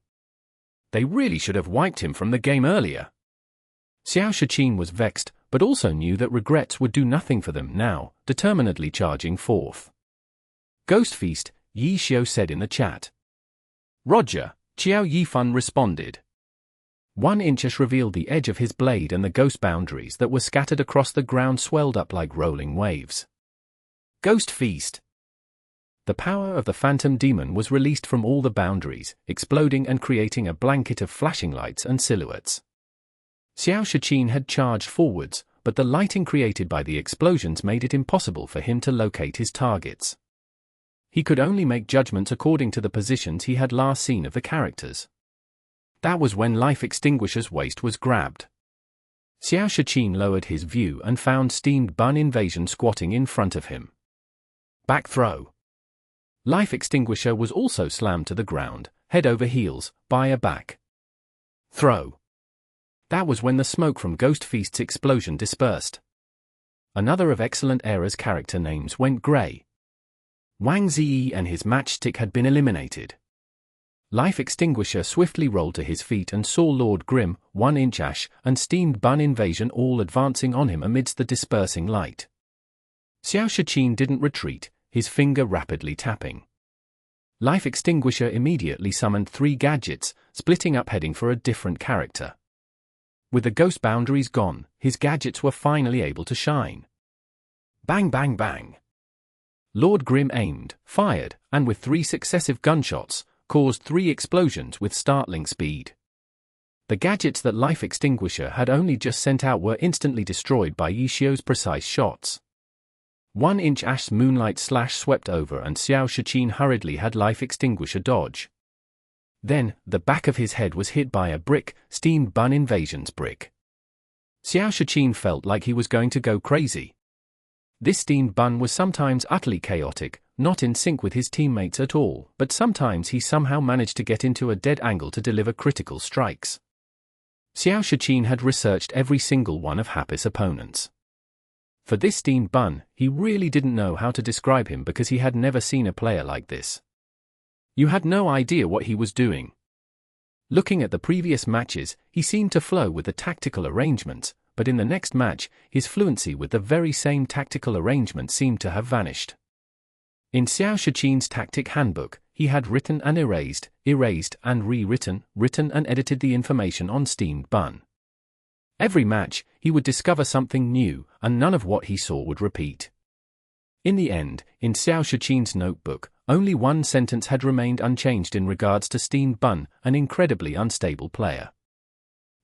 They really should have wiped him from the game earlier. Xiao Shiqin was vexed, but also knew that regrets would do nothing for them now, determinedly charging forth. "Ghost Feast," Yi Xiu said in the chat. "Roger," Qiao Yifan responded. 1-inch revealed the edge of his blade, and the ghost boundaries that were scattered across the ground swelled up like rolling waves. Ghost Feast. The power of the Phantom Demon was released from all the boundaries, exploding and creating a blanket of flashing lights and silhouettes. Xiao Shiqin had charged forwards, but the lighting created by the explosions made it impossible for him to locate his targets. He could only make judgments according to the positions he had last seen of the characters. That was when Life Extinguisher's waist was grabbed. Xiao Shiqin lowered his view and found Steamed Bun Invasion squatting in front of him. Back throw. Life Extinguisher was also slammed to the ground, head over heels, by a back throw. That was when the smoke from Ghost Feast's explosion dispersed. Another of Excellent Era's character names went grey. Wang Ziyi and his matchstick had been eliminated. Life Extinguisher swiftly rolled to his feet and saw Lord Grim, 1-inch Ash, and Steamed Bun Invasion all advancing on him amidst the dispersing light. Xiao Shiqin didn't retreat, his finger rapidly tapping. Life Extinguisher immediately summoned 3 gadgets, splitting up heading for a different character. With the ghost boundaries gone, his gadgets were finally able to shine. Bang bang bang. Lord Grim aimed, fired, and with 3 successive gunshots, caused 3 explosions with startling speed. The gadgets that Life Extinguisher had only just sent out were instantly destroyed by Yi Xiu's precise shots. 1-inch Ash's moonlight slash swept over, and Xiao Shiqin hurriedly had Life Extinguisher dodge. Then, the back of his head was hit by a brick, Steamed Bun Invasion's brick. Xiao Shiqin felt like he was going to go crazy. This Steamed Bun was sometimes utterly chaotic, not in sync with his teammates at all, but sometimes he somehow managed to get into a dead angle to deliver critical strikes. Xiao Shiqin had researched every single one of Happy's opponents. For this Steamed Bun, he really didn't know how to describe him because he had never seen a player like this. You had no idea what he was doing. Looking at the previous matches, he seemed to flow with the tactical arrangements, but in the next match, his fluency with the very same tactical arrangement seemed to have vanished. In Xiao Shiqin's tactic handbook, he had written and erased and rewritten, written and edited the information on Steamed Bun. Every match, he would discover something new, and none of what he saw would repeat. In the end, in Xiao Shiqin's notebook, only one sentence had remained unchanged in regards to Standstill, an incredibly unstable player.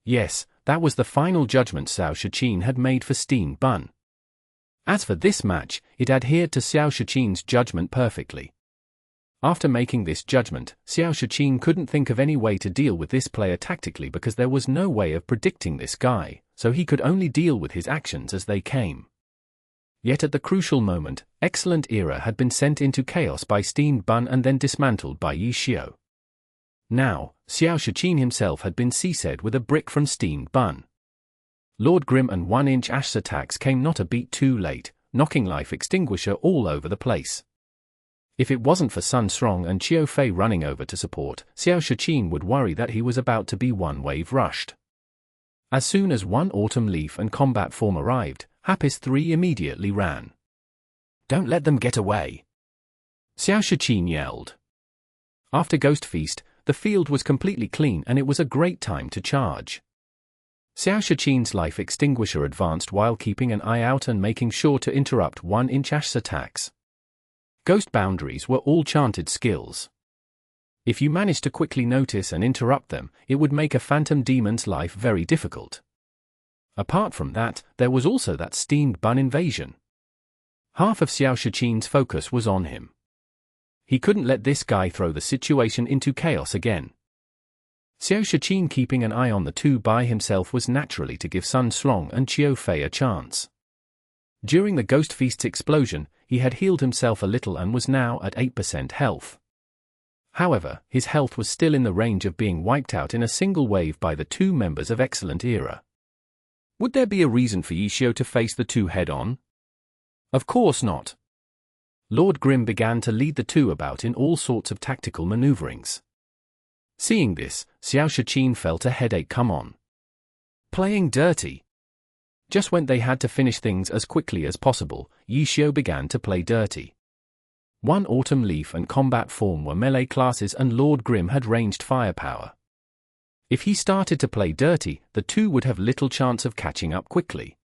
Yes, that was the final judgment Xiao Shiqin had made for Standstill. As for this match, it adhered to Xiao Shiqin's judgment perfectly. After making this judgment, Xiao Shiqin couldn't think of any way to deal with this player tactically because there was no way of predicting this guy, so he could only deal with his actions as they came. Yet at the crucial moment, Excellent Era had been sent into chaos by Standstill and then dismantled by Yi Xiu. Now, Xiao Shiqin himself had been seesawed with a brick from Standstill. Lord Grim and 1-inch Ash attacks came not a beat too late, knocking life extinguisher all over the place. If it wasn't for Sun Strong and Qiu Fei running over to support, Xiao Shiqin would worry that he was about to be one-wave rushed. As soon as one Autumn Leaf and Combat Form arrived, Happy's 3 immediately ran. "Don't let them get away!" Xiao Shiqin yelled. After Ghost Feast, the field was completely clean and it was a great time to charge. Xiao Shiqin's life extinguisher advanced while keeping an eye out and making sure to interrupt 1-inch Ash's attacks. Ghost boundaries were all chanted skills. If you managed to quickly notice and interrupt them, it would make a phantom demon's life very difficult. Apart from that, there was also that Standstill invasion. Half of Xiao Shiqin's focus was on him. He couldn't let this guy throw the situation into chaos again. Xiao Shiqin keeping an eye on the two by himself was naturally to give Sun Strong and Qiu Fei a chance. During the Ghost Feast's explosion, he had healed himself a little and was now at 8% health. However, his health was still in the range of being wiped out in a single wave by the two members of Excellent Era. Would there be a reason for Yi Xiu to face the two head-on? Of course not. Lord Grim began to lead the two about in all sorts of tactical maneuverings. Seeing this, Xiao Shiqin felt a headache come on. Playing dirty. Just when they had to finish things as quickly as possible, Yi Xiu began to play dirty. One Autumn Leaf and Combat Form were melee classes and Lord Grim had ranged firepower. If he started to play dirty, the two would have little chance of catching up quickly.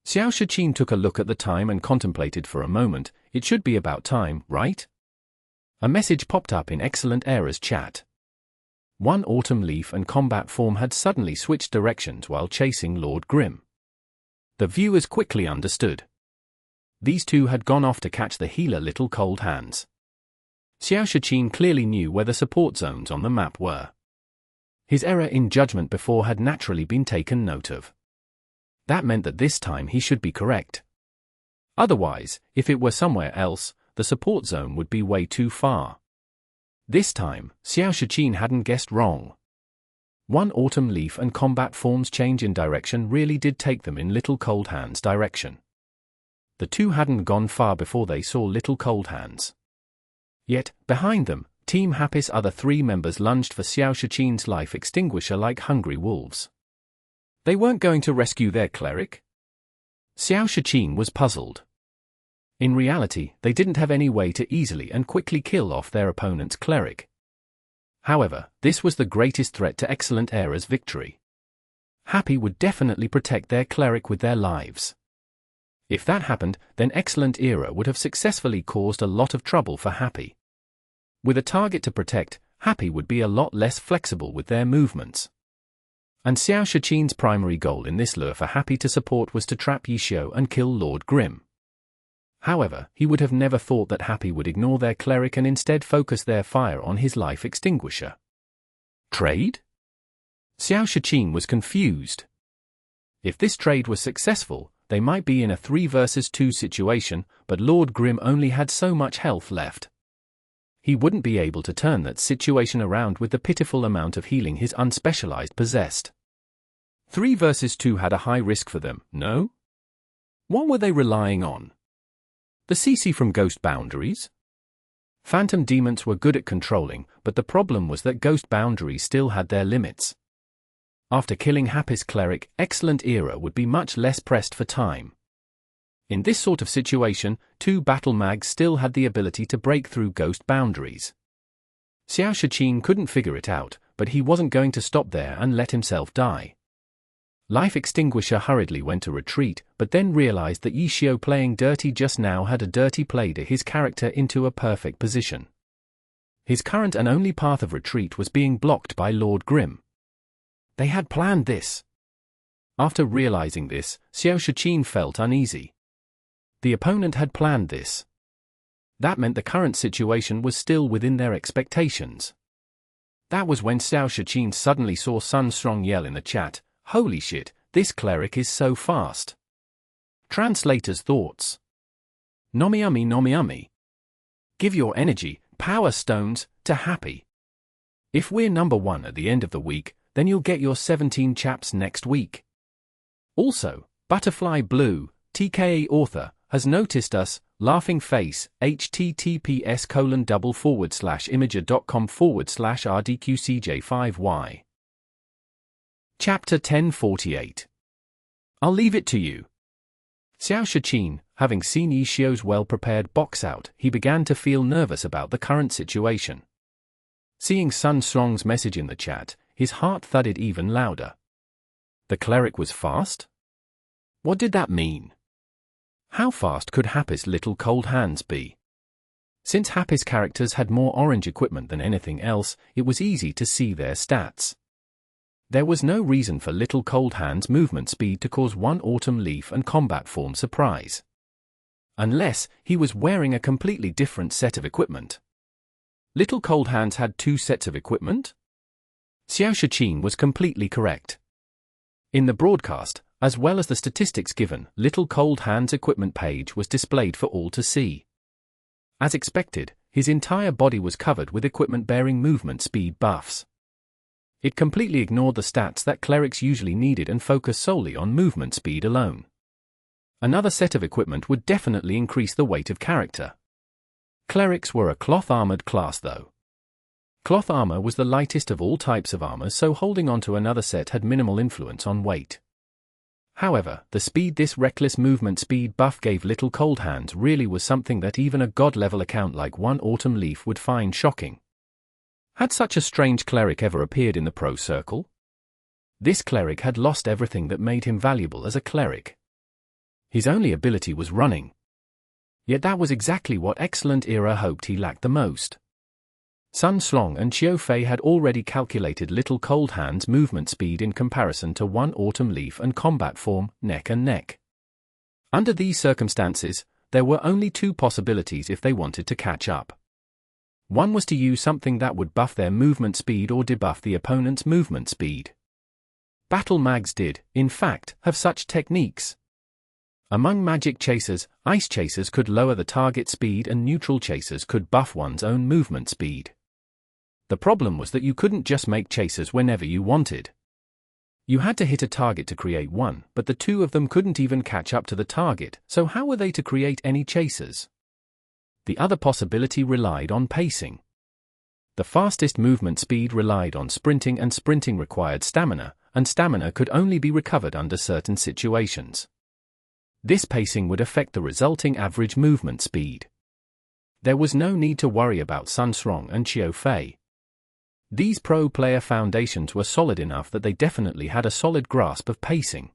Xiao Shiqin took a look at the time and contemplated for a moment. It should be about time, right? A message popped up in Excellent Era's chat. One Autumn Leaf and Combat Form had suddenly switched directions while chasing Lord Grim. The viewers quickly understood. These two had gone off to catch the healer Little Cold Hands. Xiao Shiqin clearly knew where the support zones on the map were. His error in judgment before had naturally been taken note of. That meant that this time he should be correct. Otherwise, if it were somewhere else, the support zone would be way too far. This time, Xiao Shiqin hadn't guessed wrong. One Autumn Leaf and Combat Form's change in direction really did take them in Little Cold Hands' direction. The two hadn't gone far before they saw Little Cold Hands. Yet, behind them, Team Happy's other 3 members lunged for Xiao Shiqin's life extinguisher like hungry wolves. They weren't going to rescue their cleric? Xiao Shiqin was puzzled. In reality, they didn't have any way to easily and quickly kill off their opponent's cleric. However, this was the greatest threat to Excellent Era's victory. Happy would definitely protect their cleric with their lives. If that happened, then Excellent Era would have successfully caused a lot of trouble for Happy. With a target to protect, Happy would be a lot less flexible with their movements. And Xiao Shiqin's primary goal in this lure for Happy to support was to trap Yi Xiu and kill Lord Grim. However, he would have never thought that Happy would ignore their cleric and instead focus their fire on his life extinguisher. Trade? Xiao Shiqin was confused. If this trade was successful, they might be in a 3 versus 2 situation, but Lord Grim only had so much health left. He wouldn't be able to turn that situation around with the pitiful amount of healing his unspecialized possessed. 3 versus 2 had a high risk for them, no? What were they relying on? The CC from Ghost Boundaries? Phantom Demons were good at controlling, but the problem was that Ghost Boundaries still had their limits. After killing Happy's cleric, Excellent Era would be much less pressed for time. In this sort of situation, 2 battle mags still had the ability to break through Ghost Boundaries. Xiao Shiqin couldn't figure it out, but he wasn't going to stop there and let himself die. Life Extinguisher hurriedly went to retreat, but then realized that Yi Xiu playing dirty just now had a dirty played his character into a perfect position. His current and only path of retreat was being blocked by Lord Grimm. They had planned this. After realizing this, Xiao Shiqin felt uneasy. The opponent had planned this. That meant the current situation was still within their expectations. That was when Xiao Shiqin suddenly saw Sun Strong yell in the chat, "Holy shit, this cleric is so fast." Translator's thoughts. Nomiumi nomiumi. Give your energy, power stones, to Happy. If we're number 1 at the end of the week, then you'll get your 17 chaps next week. Also, Butterfly Blue, TKA author, has noticed us, laughing face, https://imager.com/rdqcj5y. Chapter 1048. I'll leave it to you. Xiao Shiqin, having seen Yi Xiu's well-prepared box out, he began to feel nervous about the current situation. Seeing Sun Strong's message in the chat, his heart thudded even louder. The cleric was fast? What did that mean? How fast could Happy's little cold hands be? Since Happy's characters had more orange equipment than anything else, it was easy to see their stats. There was no reason for Little Cold Hand's movement speed to cause one autumn leaf and combat form surprise. Unless he was wearing a completely different set of equipment. Little Cold Hands had 2 sets of equipment? Xiao Shiqin was completely correct. In the broadcast, as well as the statistics given, Little Cold Hand's equipment page was displayed for all to see. As expected, his entire body was covered with equipment-bearing movement speed buffs. It completely ignored the stats that clerics usually needed and focused solely on movement speed alone. Another set of equipment would definitely increase the weight of character. Clerics were a cloth-armored class though. Cloth armor was the lightest of all types of armor, so holding onto another set had minimal influence on weight. However, the speed this reckless movement speed buff gave Little Cold Hands really was something that even a god-level account like One Autumn Leaf would find shocking. Had such a strange cleric ever appeared in the pro circle? This cleric had lost everything that made him valuable as a cleric. His only ability was running. Yet that was exactly what Excellent Era hoped he lacked the most. Sun Strong and Xiao Fei had already calculated Little Cold Hand's movement speed in comparison to One Autumn Leaf and combat form, neck and neck. Under these circumstances, there were only 2 possibilities if they wanted to catch up. One was to use something that would buff their movement speed or debuff the opponent's movement speed. Battle mags did, in fact, have such techniques. Among magic chasers, ice chasers could lower the target speed and neutral chasers could buff one's own movement speed. The problem was that you couldn't just make chasers whenever you wanted. You had to hit a target to create one, but the 2 of them couldn't even catch up to the target, so how were they to create any chasers? The other possibility relied on pacing. The fastest movement speed relied on sprinting, and sprinting required stamina, and stamina could only be recovered under certain situations. This pacing would affect the resulting average movement speed. There was no need to worry about Sun Strong and Xiao Fei. These pro-player foundations were solid enough that they definitely had a solid grasp of pacing.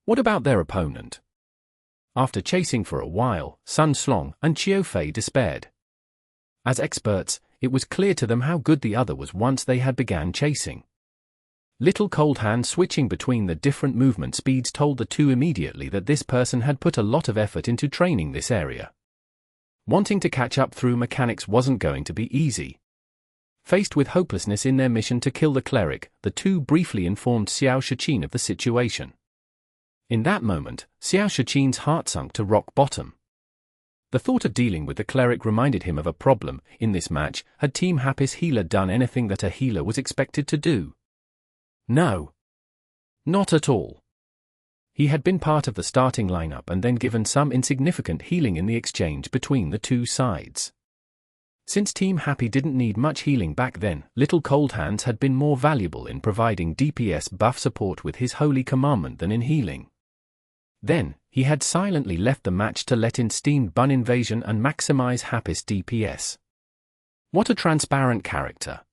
What about their opponent? After chasing for a while, Sun Strong and Xiao Fei despaired. As experts, it was clear to them how good the other was once they had began chasing. Little Cold Hand switching between the different movement speeds told the 2 immediately that this person had put a lot of effort into training this area. Wanting to catch up through mechanics wasn't going to be easy. Faced with hopelessness in their mission to kill the cleric, the 2 briefly informed Xiao Shiqin of the situation. In that moment, Xiao Shiqin's heart sunk to rock bottom. The thought of dealing with the cleric reminded him of a problem. In this match, had Team Happy's healer done anything that a healer was expected to do? No. Not at all. He had been part of the starting lineup and then given some insignificant healing in the exchange between the 2 sides. Since Team Happy didn't need much healing back then, Little Cold Hands had been more valuable in providing DPS buff support with his holy commandment than in healing. Then, he had silently left the match to let in Steamed Bun Invasion and maximize Happy's DPS. What a transparent character.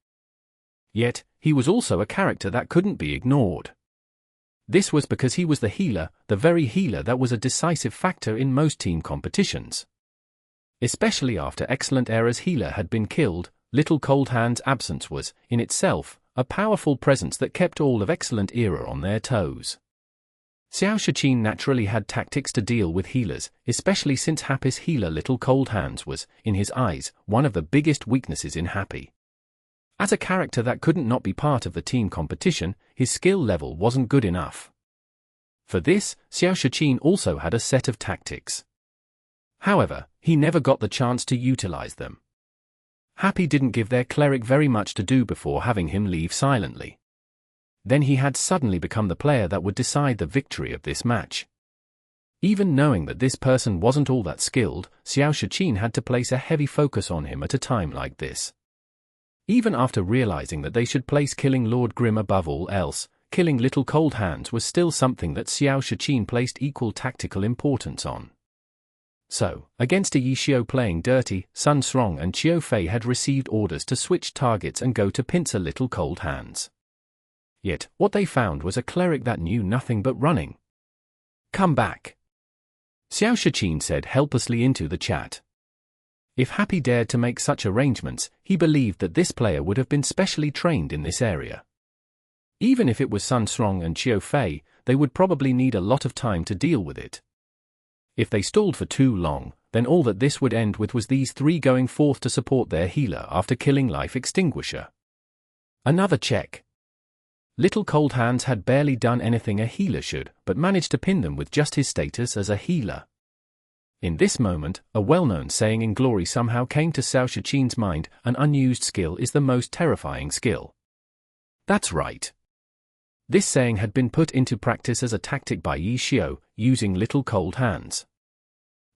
Yet, he was also a character that couldn't be ignored. This was because he was the healer, the very healer that was a decisive factor in most team competitions. Especially after Excellent Era's healer had been killed, Little Cold Hand's absence was, in itself, a powerful presence that kept all of Excellent Era on their toes. Xiao Shiqin naturally had tactics to deal with healers, especially since Happy's healer Little Cold Hands was, in his eyes, one of the biggest weaknesses in Happy. As a character that couldn't not be part of the team competition, his skill level wasn't good enough. For this, Xiao Shiqin also had a set of tactics. However, he never got the chance to utilize them. Happy didn't give their cleric very much to do before having him leave silently. Then he had suddenly become the player that would decide the victory of this match. Even knowing that this person wasn't all that skilled, Xiao Shiqin had to place a heavy focus on him at a time like this. Even after realizing that they should place killing Lord Grim above all else, killing Little Cold Hands was still something that Xiao Shiqin placed equal tactical importance on. So, against a Yishio playing dirty, Sun Srong and Qiu Fei had received orders to switch targets and go to pincer Little Cold Hands. Yet, what they found was a cleric that knew nothing but running. "Come back," Xiao Shiqin said helplessly into the chat. If Happy dared to make such arrangements, he believed that this player would have been specially trained in this area. Even if it was Sun Srong and Qiu Fei, they would probably need a lot of time to deal with it. If they stalled for too long, then all that this would end with was these three going forth to support their healer after killing Life Extinguisher. Another check. Little Cold Hands had barely done anything a healer should, but managed to pin them with just his status as a healer. In this moment, a well-known saying in Glory somehow came to Xiao Shiqin's mind: an unused skill is the most terrifying skill. That's right. This saying had been put into practice as a tactic by Yi Xiu, using Little Cold Hands.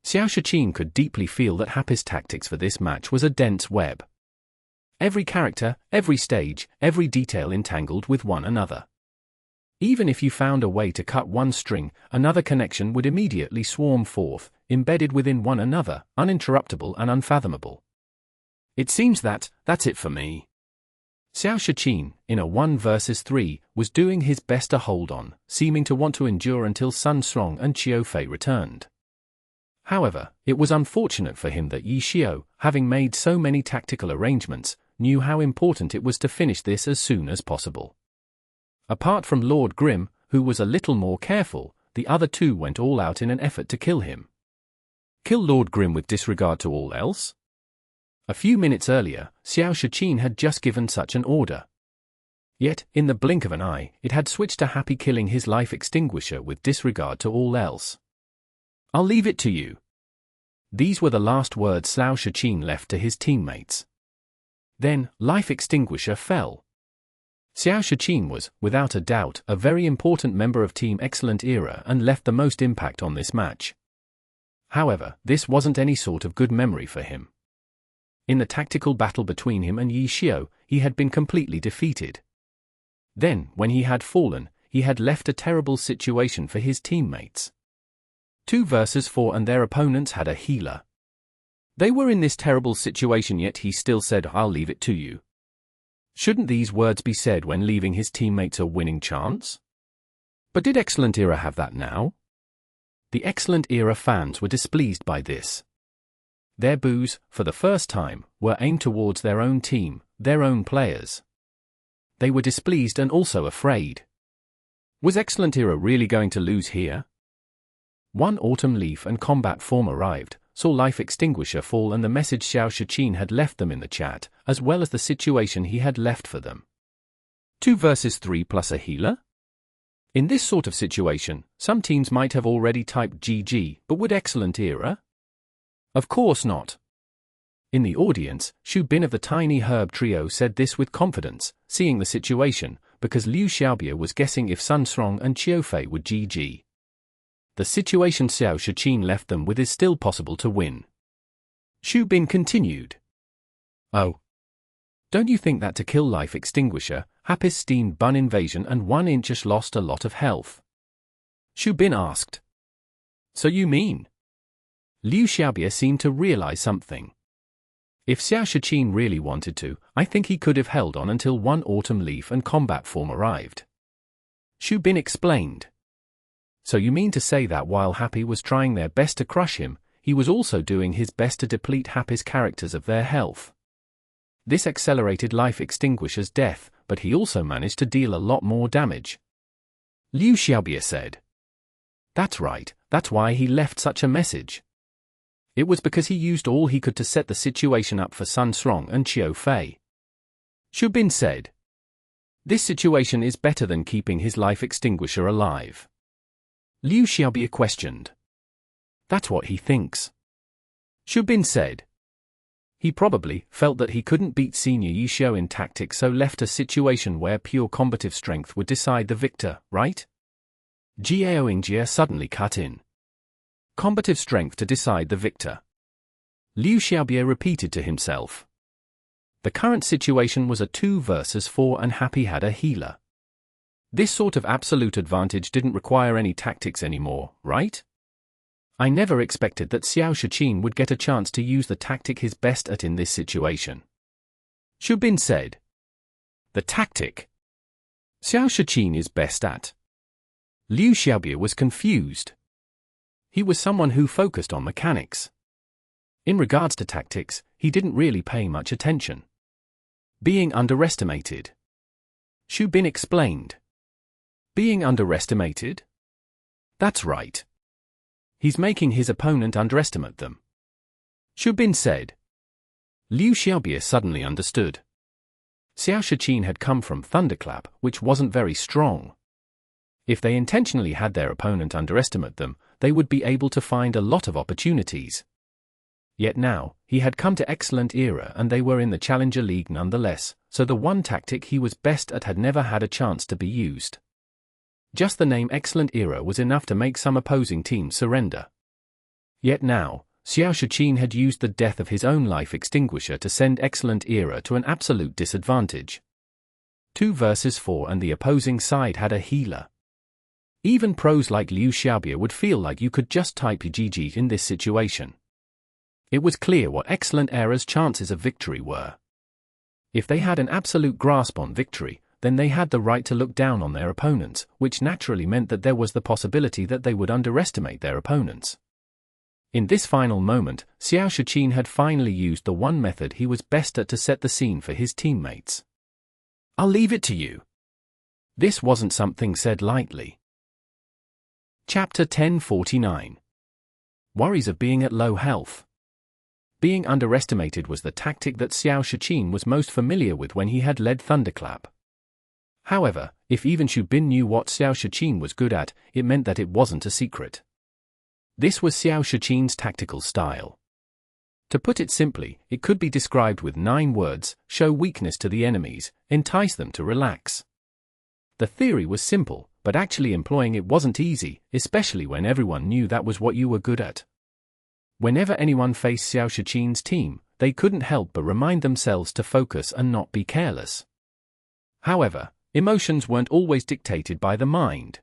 Xiao Shiqin could deeply feel that Happy's tactics for this match was a dense web. Every character, every stage, every detail entangled with one another. Even if you found a way to cut one string, another connection would immediately swarm forth, embedded within one another, uninterruptible and unfathomable. It seems that's it for me. Xiao Shiqin, in a 1 versus 3, was doing his best to hold on, seeming to want to endure until Sun Srong and Qiu Fei returned. However, it was unfortunate for him that Yi Xiu, having made so many tactical arrangements, knew how important it was to finish this as soon as possible. Apart from Lord Grim, who was a little more careful, the other two went all out in an effort to kill him. Kill Lord Grim with disregard to all else? A few minutes earlier, Xiao Shiqin had just given such an order. Yet, in the blink of an eye, it had switched to Happy killing his Life Extinguisher with disregard to all else. "I'll leave it to you." These were the last words Xiao Shiqin left to his teammates. Then, Life Extinguisher fell. Xiao Shiqin was, without a doubt, a very important member of Team Excellent Era and left the most impact on this match. However, this wasn't any sort of good memory for him. In the tactical battle between him and Yi Xiu, he had been completely defeated. Then, when he had fallen, he had left a terrible situation for his teammates. 2 versus 4 and their opponents had a healer. They were in this terrible situation, yet he still said, "I'll leave it to you." Shouldn't these words be said when leaving his teammates a winning chance? But did Excellent Era have that now? The Excellent Era fans were displeased by this. Their boos, for the first time, were aimed towards their own team, their own players. They were displeased and also afraid. Was Excellent Era really going to lose here? One autumn leaf and combat form arrived, saw Life Extinguisher fall and the message Xiao Shiqin had left them in the chat, as well as the situation he had left for them. 2 versus 3 plus a healer? In this sort of situation, some teams might have already typed GG, but would Excellent Era? Of course not. In the audience, Xu Bin of the Tiny Herb Trio said this with confidence, seeing the situation, because Liu Xiaobia was guessing if Sun Srong and Qiu Fei would GG. The situation Xiao Shiqin left them with is still possible to win. Xu Bin continued. "Oh. Don't you think that to kill Life Extinguisher, Happy's steamed bun invasion and 1-inchish lost a lot of health?" Xu Bin asked. "So you mean?" Liu Xiaobia seemed to realize something. If Xiao Shiqin really wanted to, I think he could have held on until one autumn leaf and combat form arrived. Xu Bin explained. So you mean to say that while Happy was trying their best to crush him, he was also doing his best to deplete Happy's characters of their health? This accelerated Life Extinguisher's death, but he also managed to deal a lot more damage. Liu Xiaobie said. That's right, that's why he left such a message. It was because he used all he could to set the situation up for Sun Song and Qiu Fei. Xu Bin said. This situation is better than keeping his life extinguisher alive. Liu Xiaobie questioned. That's what he thinks. Xu Bin said. He probably felt that he couldn't beat Senior Yishou in tactics, so left a situation where pure combative strength would decide the victor, right? Jiao Yingjie suddenly cut in. Combative strength to decide the victor. Liu Xiaobie repeated to himself. The current situation was a 2 versus 4 and Happy had a healer. This sort of absolute advantage didn't require any tactics anymore, right? I never expected that Xiao Shiqin would get a chance to use the tactic he's best at in this situation. Xu Bin said. The tactic Xiao Shiqin is best at. Liu Xiaobie was confused. He was someone who focused on mechanics. In regards to tactics, he didn't really pay much attention. Being underestimated. Xu Bin explained. Being underestimated? That's right. He's making his opponent underestimate them. Xu Bin said. Liu Xiaobie suddenly understood. Xiao Shiqin had come from Thunderclap, which wasn't very strong. If they intentionally had their opponent underestimate them, they would be able to find a lot of opportunities. Yet now, he had come to Excellent Era and they were in the Challenger League nonetheless, so the one tactic he was best at had never had a chance to be used. Just the name Excellent Era was enough to make some opposing teams surrender. Yet now, Xiao Shiqin had used the death of his own life extinguisher to send Excellent Era to an absolute disadvantage. 2 versus 4 and the opposing side had a healer. Even pros like Liu Xiaobie would feel like you could just type GG in this situation. It was clear what Excellent Era's chances of victory were. If they had an absolute grasp on victory, then they had the right to look down on their opponents, which naturally meant that there was the possibility that they would underestimate their opponents. In this final moment, Xiao Shiqin had finally used the one method he was best at to set the scene for his teammates. I'll leave it to you. This wasn't something said lightly. Chapter 1049. Worries of being at low health. Being underestimated was the tactic that Xiao Shiqin was most familiar with when he had led Thunderclap. However, if even Xu Bin knew what Xiao Shiqin was good at, it meant that it wasn't a secret. This was Xiao Shiqin's tactical style. To put it simply, it could be described with 9 words: show weakness to the enemies, entice them to relax. The theory was simple, but actually employing it wasn't easy, especially when everyone knew that was what you were good at. Whenever anyone faced Xiao Shiqin's team, they couldn't help but remind themselves to focus and not be careless. However, emotions weren't always dictated by the mind.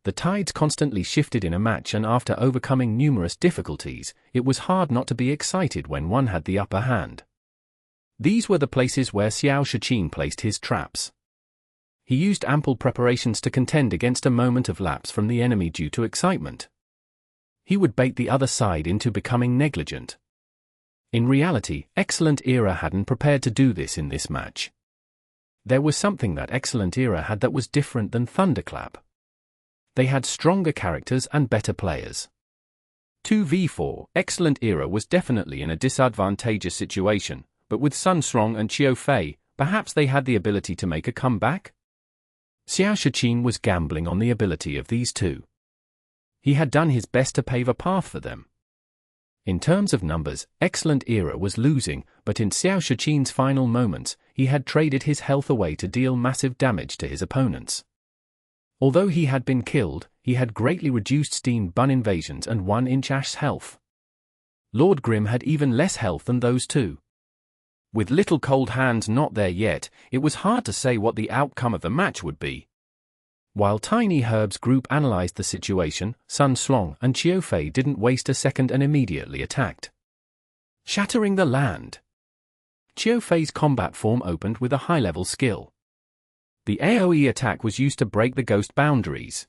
The tides constantly shifted in a match, and after overcoming numerous difficulties, it was hard not to be excited when one had the upper hand. These were the places where Xiao Shiqin placed his traps. He used ample preparations to contend against a moment of lapse from the enemy due to excitement. He would bait the other side into becoming negligent. In reality, Excellent Era hadn't prepared to do this in this match. There was something that Excellent Era had that was different than Thunderclap. They had stronger characters and better players. 2v4, Excellent Era was definitely in a disadvantageous situation, but with Sun Song and Qiu Fei, perhaps they had the ability to make a comeback? Xiao Shiqin was gambling on the ability of these two. He had done his best to pave a path for them. In terms of numbers, Excellent Era was losing, but in Xiao Shiqin's final moments, he had traded his health away to deal massive damage to his opponents. Although he had been killed, he had greatly reduced Steam Bun invasions and 1-inch Ash's health. Lord Grim had even less health than those two. With Little Cold Hands not there yet, it was hard to say what the outcome of the match would be. While Tiny Herb's group analyzed the situation, Sun Song and Qiu Fei didn't waste a second and immediately attacked. Shattering the land. Qiu Fei's combat form opened with a high-level skill. The AoE attack was used to break the ghost boundaries.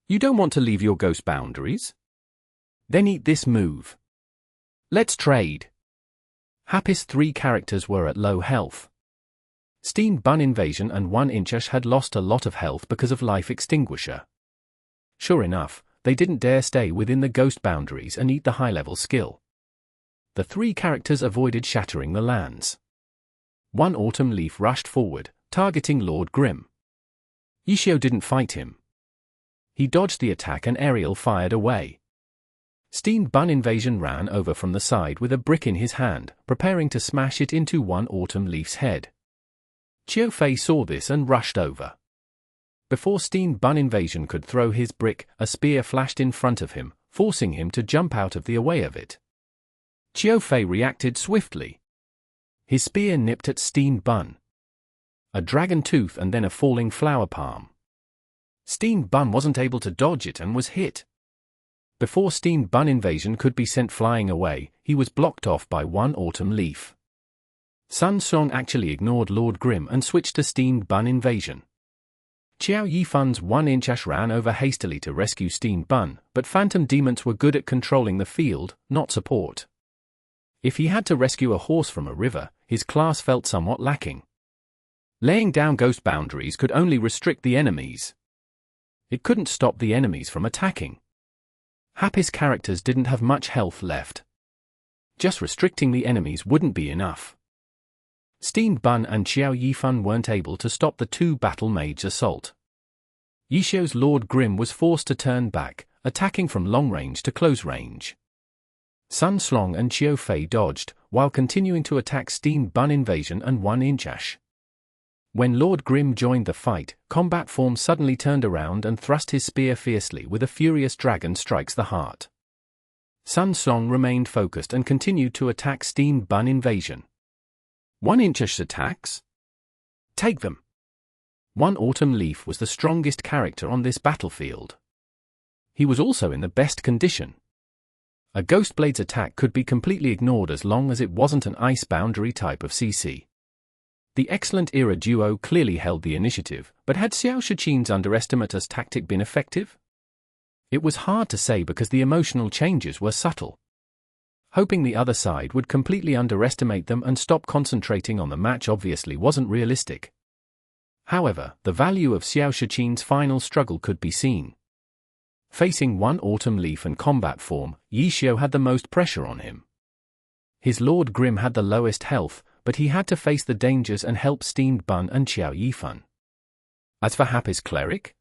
You don't want to leave your ghost boundaries? Then eat this move. Let's trade. Happy's 3 characters were at low health. Steam-Bun Invasion and 1-Inchash had lost a lot of health because of Life Extinguisher. Sure enough, they didn't dare stay within the ghost boundaries and eat the high-level skill. The 3 characters avoided shattering the lands. 1 Autumn Leaf rushed forward, targeting Lord Grim. Yishio didn't fight him. He dodged the attack and Ariel fired away. Steam-Bun Invasion ran over from the side with a brick in his hand, preparing to smash it into 1 Autumn Leaf's head. Qiufei saw this and rushed over. Before Steam-Bun Invasion could throw his brick, a spear flashed in front of him, forcing him to jump out of the way of it. Qiufei reacted swiftly. His spear nipped at Steam-Bun. A dragon tooth and then a falling flower palm. Steam-Bun wasn't able to dodge it and was hit. Before Steam-Bun Invasion could be sent flying away, he was blocked off by 1 Autumn Leaf. Sun Song actually ignored Lord Grim and switched to Steam-Bun Invasion. Xiao Yifan's 1-Inchash ran over hastily to rescue Steam-Bun, but Phantom Demons were good at controlling the field, not support. If he had to rescue a horse from a river, his class felt somewhat lacking. Laying down ghost boundaries could only restrict the enemies. It couldn't stop the enemies from attacking. Happy's characters didn't have much health left. Just restricting the enemies wouldn't be enough. Steam-Bun and Xiao Yifan weren't able to stop the 2 battle mage assault. Yishio's Lord Grim was forced to turn back, attacking from long range to close range. Sun Slong and Qiufei dodged, while continuing to attack Steam-Bun Invasion and 1-Inchash. When Lord Grim joined the fight, Combat Form suddenly turned around and thrust his spear fiercely with a furious dragon strikes the heart. Sun Slong remained focused and continued to attack Steam-Bun Invasion. 1-Inchash's attacks? Take them. 1 Autumn Leaf was the strongest character on this battlefield. He was also in the best condition. A Ghostblade's attack could be completely ignored as long as it wasn't an ice boundary type of CC. The Excellent Era duo clearly held the initiative, but had Xiao Shichin's underestimate as tactic been effective? It was hard to say because the emotional changes were subtle. Hoping the other side would completely underestimate them and stop concentrating on the match obviously wasn't realistic. However, the value of Xiao Shichin's final struggle could be seen. Facing 1 Autumn Leaf and Combat Form, Yishio had the most pressure on him. His Lord Grim had the lowest health, but he had to face the dangers and help Steam-Bun and Xiao Yifan. As for Happy's cleric?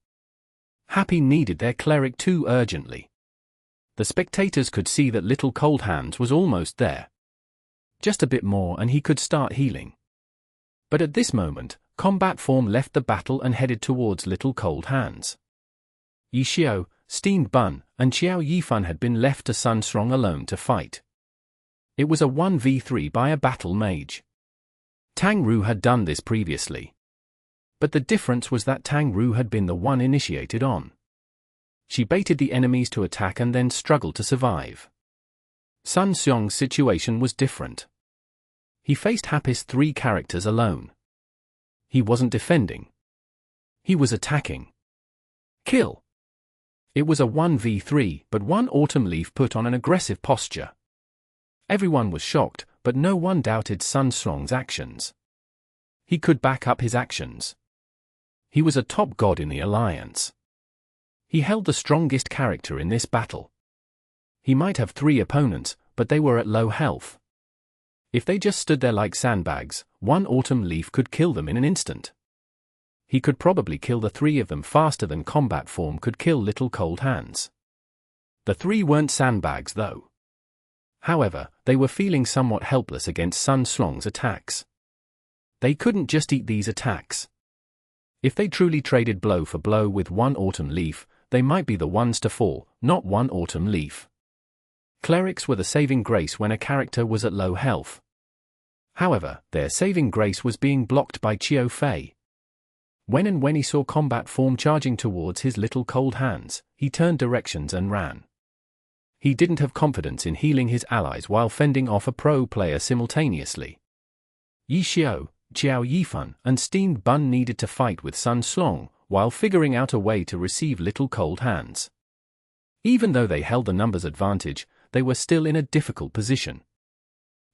Happy needed their cleric too urgently. The spectators could see that Little Cold Hands was almost there. Just a bit more and he could start healing. But at this moment, Combat Form left the battle and headed towards Little Cold Hands. Yishio, Steam-Bun, and Xiao Yifan had been left to Sun Strong alone to fight. It was a 1v3 by a battle mage. Tang Ru had done this previously. But the difference was that Tang Ru had been the one initiated on. She baited the enemies to attack and then struggled to survive. Sun Xiong's situation was different. He faced Happy's 3 characters alone. He wasn't defending. He was attacking. Kill. It was a 1v3, but 1 Autumn Leaf put on an aggressive posture. Everyone was shocked, but no one doubted Sun Xiong's actions. He could back up his actions. He was a top god in the alliance. He held the strongest character in this battle. He might have 3 opponents, but they were at low health. If they just stood there like sandbags, 1 Autumn Leaf could kill them in an instant. He could probably kill the 3 of them faster than Combat Form could kill Little Cold Hands. The 3 weren't sandbags though. However, they were feeling somewhat helpless against Sun Slong's attacks. They couldn't just eat these attacks. If they truly traded blow for blow with 1 Autumn Leaf, they might be the ones to fall, not 1 Autumn Leaf. Clerics were the saving grace when a character was at low health. However, their saving grace was being blocked by Qiufei. When he saw Combat Form charging towards his Little Cold Hands, he turned directions and ran. He didn't have confidence in healing his allies while fending off a pro player simultaneously. Yishio, Xiao Yifan and Steamed Bun needed to fight with Sun Slong, while figuring out a way to receive Little Cold Hands. Even though they held the numbers advantage, they were still in a difficult position.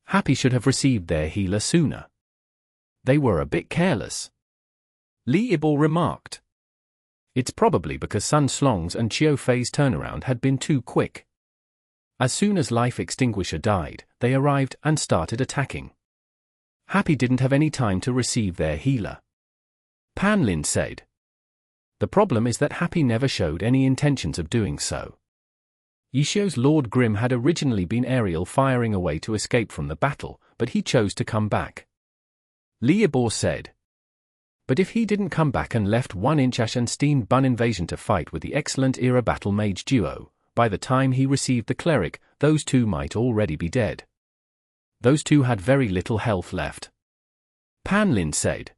Happy should have received their healer sooner. They were a bit careless. Li Ibo remarked. It's probably because Sun Slong's and Qiu Fei's turnaround had been too quick. As soon as Life Extinguisher died, they arrived and started attacking. Happy didn't have any time to receive their healer. Pan Lin said. The problem is that Happy never showed any intentions of doing so. Yishio's Lord Grim had originally been aerial firing away to escape from the battle, but he chose to come back. Li Ibo said. But if he didn't come back and left 1-inch Ash and Steamed Bun Invasion to fight with the excellent era Battle Mage duo, by the time he received the Cleric, those two might already be dead. Those two had very little health left. Pan Lin said.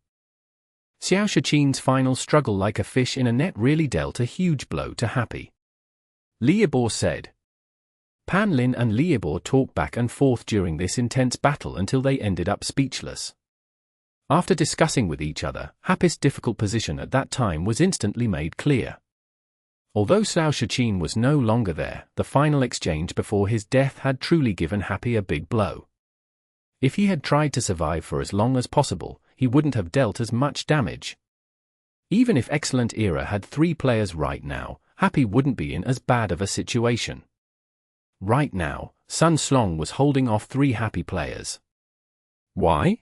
Xiao Shichin's final struggle like a fish in a net really dealt a huge blow to Happy. Li Ibo said. Pan Lin and Li Ibo talked back and forth during this intense battle until they ended up speechless. After discussing with each other, Happy's difficult position at that time was instantly made clear. Although Xiao Shichin was no longer there, the final exchange before his death had truly given Happy a big blow. If he had tried to survive for as long as possible, he wouldn't have dealt as much damage. Even if Excellent Era had 3 players right now, Happy wouldn't be in as bad of a situation. Right now, Sun Slong was holding off 3 Happy players. Why?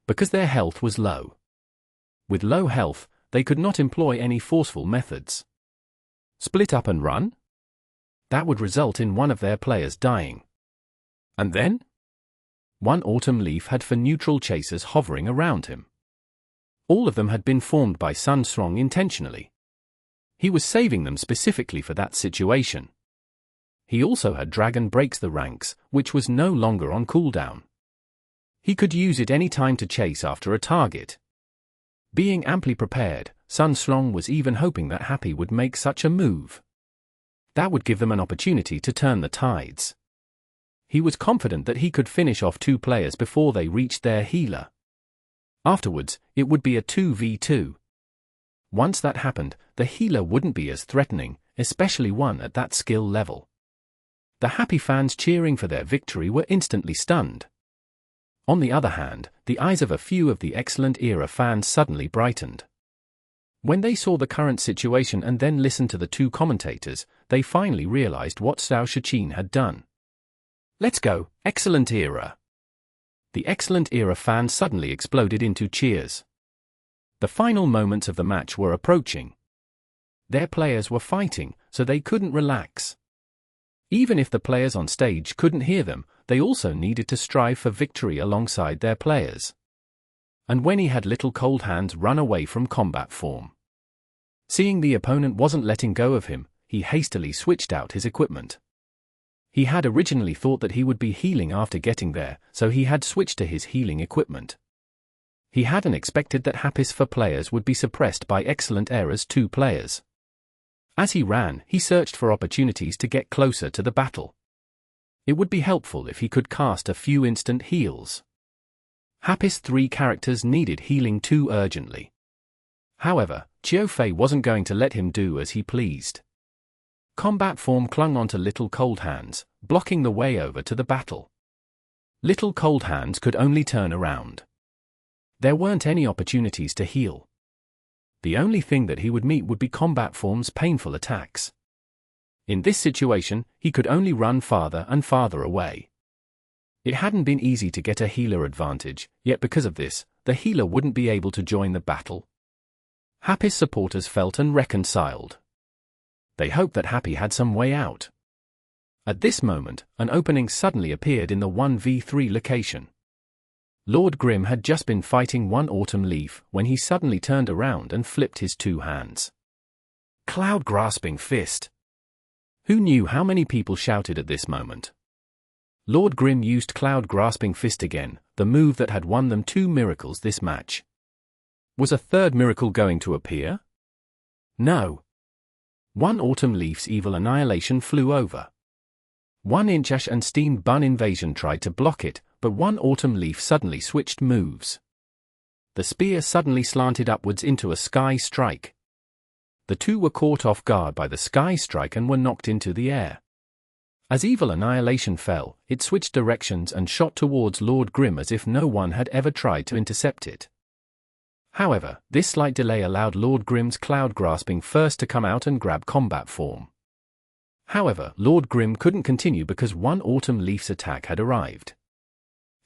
Because their health was low. With low health, they could not employ any forceful methods. Split up and run? That would result in one of their players dying. And then? One autumn leaf had 4 neutral chasers hovering around him. All of them had been formed by Sun Slong intentionally. He was saving them specifically for that situation. He also had Dragon Breaks the Ranks, which was no longer on cooldown. He could use it any time to chase after a target. Being amply prepared, Sun Slong was even hoping that Happy would make such a move. That would give them an opportunity to turn the tides. He was confident that he could finish off 2 players before they reached their healer. Afterwards, it would be a 2v2. Once that happened, the healer wouldn't be as threatening, especially one at that skill level. The Happy fans cheering for their victory were instantly stunned. On the other hand, the eyes of a few of the Excellent Era fans suddenly brightened. When they saw the current situation and then listened to the 2 commentators, they finally realized what Xiao Shichin had done. Let's go, Excellent Era! The Excellent Era fans suddenly exploded into cheers. The final moments of the match were approaching. Their players were fighting, so they couldn't relax. Even if the players on stage couldn't hear them, they also needed to strive for victory alongside their players. And when he had Little Cold Hands run away from combat form. Seeing the opponent wasn't letting go of him, he hastily switched out his equipment. He had originally thought that he would be healing after getting there, so he had switched to his healing equipment. He hadn't expected that Happy's 4 players would be suppressed by Excellent Era's 2 players. As he ran, he searched for opportunities to get closer to the battle. It would be helpful if he could cast a few instant heals. Happy's 3 characters needed healing too urgently. However, Qiu Fei wasn't going to let him do as he pleased. Combat form clung onto Little Cold Hands, blocking the way over to the battle. Little Cold Hands could only turn around. There weren't any opportunities to heal. The only thing that he would meet would be combat form's painful attacks. In this situation, he could only run farther and farther away. It hadn't been easy to get a healer advantage, yet because of this, the healer wouldn't be able to join the battle. Happy's supporters felt unreconciled. They hoped that Happy had some way out. At this moment, an opening suddenly appeared in the 1v3 location. Lord Grim had just been fighting one autumn leaf when he suddenly turned around and flipped his 2 hands. Cloud Grasping Fist! Who knew how many people shouted at this moment? Lord Grim used Cloud Grasping Fist again, the move that had won them 2 miracles this match. Was a 3rd miracle going to appear? No. One autumn leaf's evil annihilation flew over. 1-inch Ash and Steamed Bun Invasion tried to block it, but one autumn leaf suddenly switched moves. The spear suddenly slanted upwards into a sky strike. The two were caught off guard by the sky strike and were knocked into the air. As Evil Annihilation fell, it switched directions and shot towards Lord Grim as if no one had ever tried to intercept it. However, this slight delay allowed Lord Grim's cloud grasping first to come out and grab combat form. However, Lord Grim couldn't continue because one autumn leaf's attack had arrived.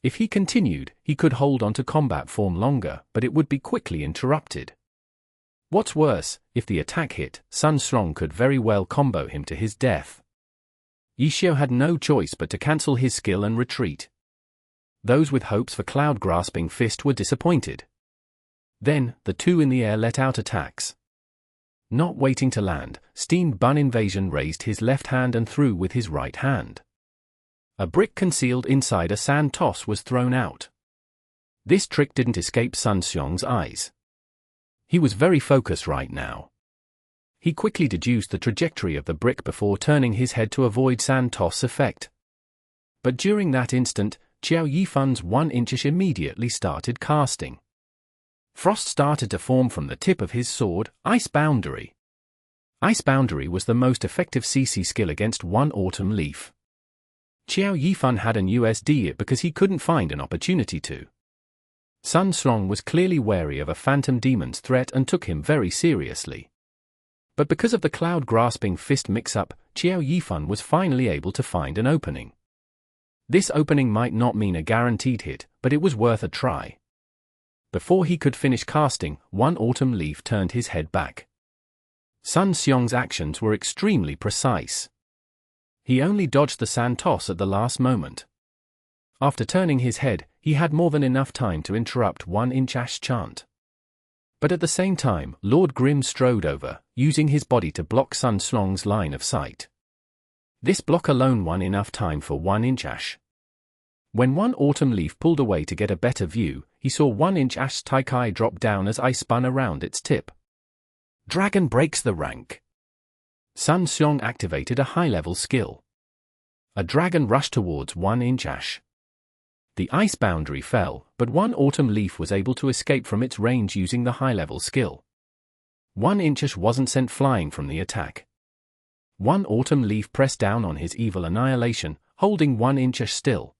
If he continued, he could hold on to combat form longer, but it would be quickly interrupted. What's worse, if the attack hit, Sun Strong could very well combo him to his death. Yishio had no choice but to cancel his skill and retreat. Those with hopes for Cloud Grasping Fist were disappointed. Then, the two in the air let out attacks. Not waiting to land, Steamed Bun Invasion raised his left hand and threw with his right hand. A brick concealed inside a sand toss was thrown out. This trick didn't escape Sun Xiong's eyes. He was very focused right now. He quickly deduced the trajectory of the brick before turning his head to avoid sand toss effect. But during that instant, Qiao Yifan's 1-inchish immediately started casting. Frost started to form from the tip of his sword, Ice Boundary. Ice Boundary was the most effective CC skill against one autumn leaf. Qiao Yifan had an USD it because he couldn't find an opportunity to. Sun Strong was clearly wary of a phantom demon's threat and took him very seriously. But because of the Cloud Grasping Fist mix-up, Qiao Yifan was finally able to find an opening. This opening might not mean a guaranteed hit, but it was worth a try. Before he could finish casting, one autumn leaf turned his head back. Sun Xiong's actions were extremely precise. He only dodged the sand toss at the last moment. After turning his head, he had more than enough time to interrupt 1-inch Ash chant. But at the same time, Lord Grim strode over, using his body to block Sun Xiong's line of sight. This block alone won enough time for 1-inch Ash. When one autumn leaf pulled away to get a better view, he saw 1-inch Ash's Taikai drop down as ice spun around its tip. Dragon breaks the rank. Sun Xiong activated a high-level skill. A dragon rushed towards 1-inch Ash. The ice boundary fell, but one autumn leaf was able to escape from its range using the high-level skill. 1-inch Ash wasn't sent flying from the attack. One autumn leaf pressed down on his Evil Annihilation, holding 1-inch Ash still.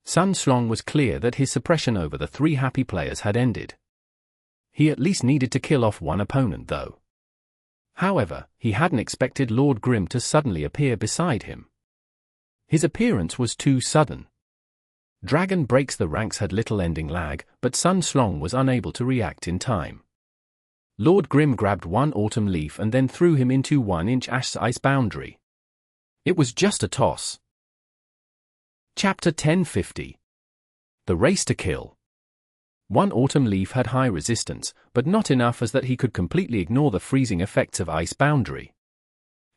Sun Xiong was clear that his suppression over the three happy players had ended. He at least needed to kill off one opponent though. However, he hadn't expected Lord Grim to suddenly appear beside him. His appearance was too sudden. Dragon Breaks the Ranks had little ending lag, but Sun Xiong was unable to react in time. Lord Grim grabbed one autumn leaf and then threw him into 1-inch Ash's ice boundary. It was just a toss. Chapter 1050. The Race to Kill. One autumn leaf had high resistance, but not enough as that he could completely ignore the freezing effects of ice boundary.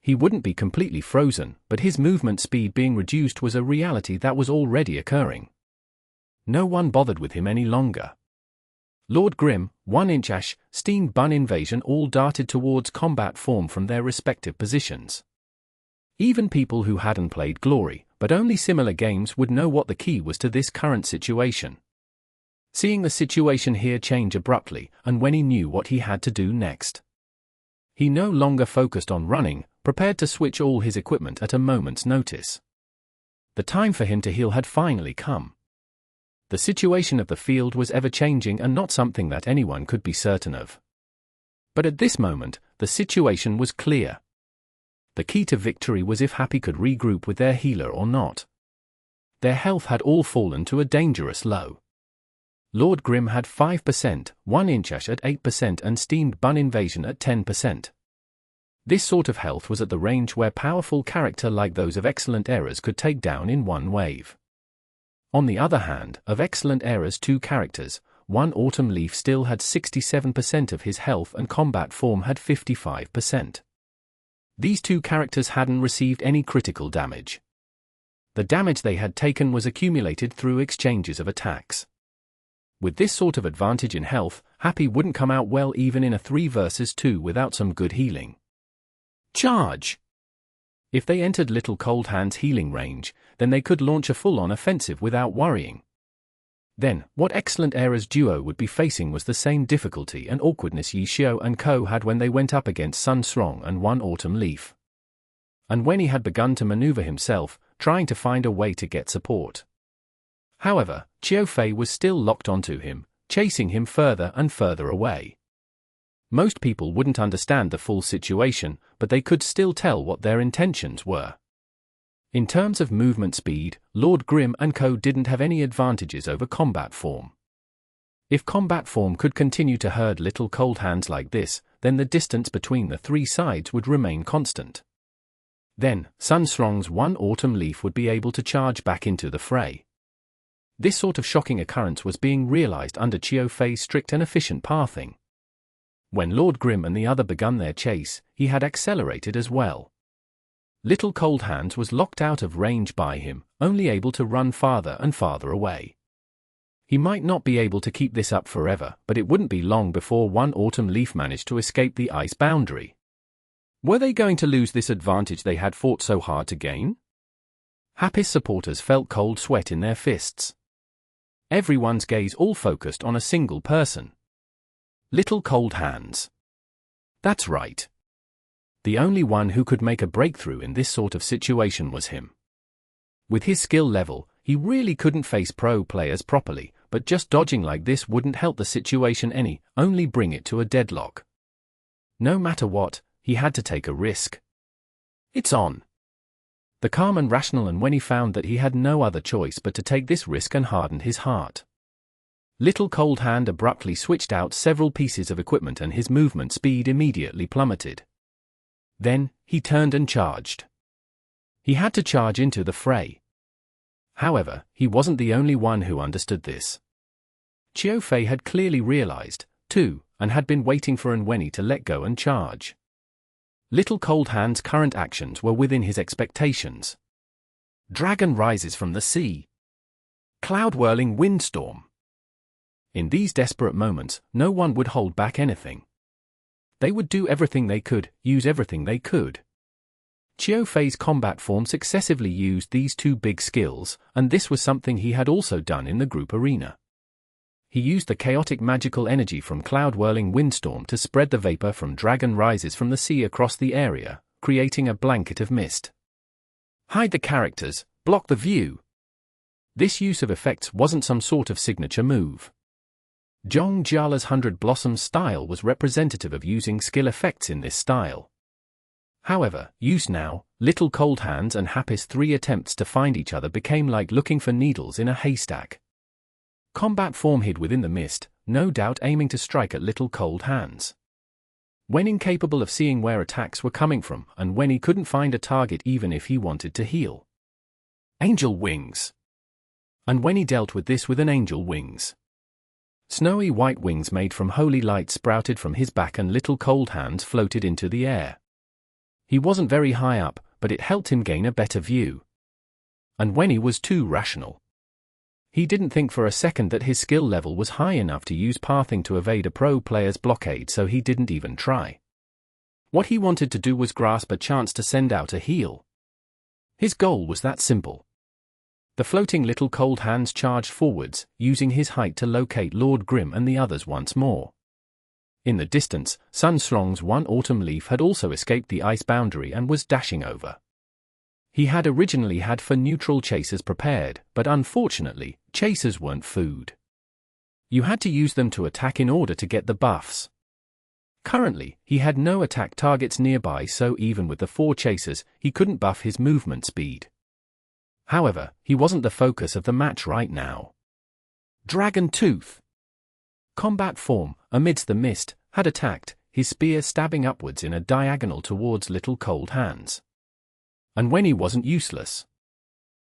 He wouldn't be completely frozen, but his movement speed being reduced was a reality that was already occurring. No one bothered with him any longer. Lord Grim, 1-inch Ash, Steamed Bun Invasion all darted towards combat form from their respective positions. Even people who hadn't played Glory, but only similar games would know what the key was to this current situation. Seeing the situation here change abruptly, and when he knew what he had to do next. He no longer focused on running, prepared to switch all his equipment at a moment's notice. The time for him to heal had finally come. The situation of the field was ever-changing and not something that anyone could be certain of. But at this moment, the situation was clear. The key to victory was if Happy could regroup with their healer or not. Their health had all fallen to a dangerous low. Lord Grim had 5%, 1-inch Ash at 8% and Steamed Bun Invasion at 10%. This sort of health was at the range where powerful character like those of Excellent Errors could take down in one wave. On the other hand, of Excellent Errors' two characters, one autumn leaf still had 67% of his health and combat form had 55%. These two characters hadn't received any critical damage. The damage they had taken was accumulated through exchanges of attacks. With this sort of advantage in health, Happy wouldn't come out well even in a 3 versus 2 without some good healing. Charge! If they entered Little Cold Hand's healing range, then they could launch a full-on offensive without worrying. Then, what excellent Era's duo would be facing was the same difficulty and awkwardness Yi Xiao and co had when they went up against Sun Srong and One Autumn Leaf. And when he had begun to maneuver himself, trying to find a way to get support. However, Qiu Fei was still locked onto him, chasing him further and further away. Most people wouldn't understand the full situation, but they could still tell what their intentions were. In terms of movement speed, Lord Grimm and co didn't have any advantages over combat form. If combat form could continue to herd little cold hands like this, then the distance between the three sides would remain constant. Then, Sun Srong's One Autumn Leaf would be able to charge back into the fray. This sort of shocking occurrence was being realized under Qiu Fei's strict and efficient pathing. When Lord Grimm and the other begun their chase, he had accelerated as well. Little Cold Hands was locked out of range by him, only able to run farther and farther away. He might not be able to keep this up forever, but it wouldn't be long before One Autumn Leaf managed to escape the ice boundary. Were they going to lose this advantage they had fought so hard to gain? Happy's supporters felt cold sweat in their fists. Everyone's gaze all focused on a single person. Little Cold Hands. That's right. The only one who could make a breakthrough in this sort of situation was him. With his skill level, he really couldn't face pro players properly, but just dodging like this wouldn't help the situation any, only bring it to a deadlock. No matter what, he had to take a risk. It's on. The calm and rational and when he found that he had no other choice but to take this risk and hardened his heart. Little Cold Hand abruptly switched out several pieces of equipment and his movement speed immediately plummeted. Then, he turned and charged. He had to charge into the fray. However, he wasn't the only one who understood this. Qiu Fei had clearly realized, too, and had been waiting for Anwen to let go and charge. Little Cold Hand's current actions were within his expectations. Dragon rises from the sea. Cloud-whirling windstorm. In these desperate moments, no one would hold back anything. They would do everything they could, use everything they could. Qiu Fei's combat form successively used these two big skills, and this was something he had also done in the group arena. He used the chaotic magical energy from Cloud-whirling windstorm to spread the vapor from Dragon rises from the sea across the area, creating a blanket of mist. Hide the characters, block the view. This use of effects wasn't some sort of signature move. Zhong Jiala's 100 Blossoms style was representative of using skill effects in this style. However, use now, Little Cold Hands and Happy's 3 attempts to find each other became like looking for needles in a haystack. Combat form hid within the mist, no doubt aiming to strike at Little Cold Hands. When incapable of seeing where attacks were coming from and when he couldn't find a target even if he wanted to heal. Angel Wings. And when he dealt with this with an Angel Wings. Snowy white wings made from holy light sprouted from his back and Little Cold Hands floated into the air. He wasn't very high up, but it helped him gain a better view. And when he was too rational. He didn't think for a second that his skill level was high enough to use pathing to evade a pro player's blockade, so he didn't even try. What he wanted to do was grasp a chance to send out a heal. His goal was that simple. The floating Little Cold Hands charged forwards, using his height to locate Lord Grimm and the others once more. In the distance, Sun Srong's One Autumn Leaf had also escaped the ice boundary and was dashing over. He had originally had 4 neutral chasers prepared, but unfortunately, chasers weren't food. You had to use them to attack in order to get the buffs. Currently, he had no attack targets nearby, so even with the 4 chasers, he couldn't buff his movement speed. However, he wasn't the focus of the match right now. Dragon Tooth. Combat form, amidst the mist, had attacked, his spear stabbing upwards in a diagonal towards Little Cold Hands. And when he wasn't useless.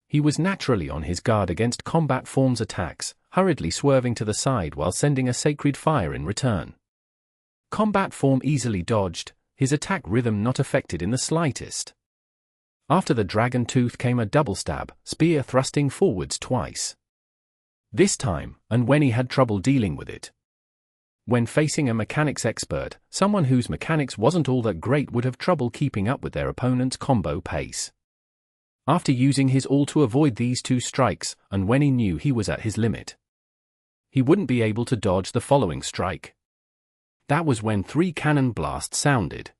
He was naturally on his guard against combat form's attacks, hurriedly swerving to the side while sending a sacred fire in return. Combat form easily dodged, his attack rhythm not affected in the slightest. After the dragon tooth came a double stab, spear thrusting forwards twice. This time, and when he had trouble dealing with it. When facing a mechanics expert, someone whose mechanics wasn't all that great would have trouble keeping up with their opponent's combo pace. After using his all to avoid these 2 strikes, and when he knew he was at his limit. he wouldn't be able to dodge the following strike. That was when 3 cannon blasts sounded.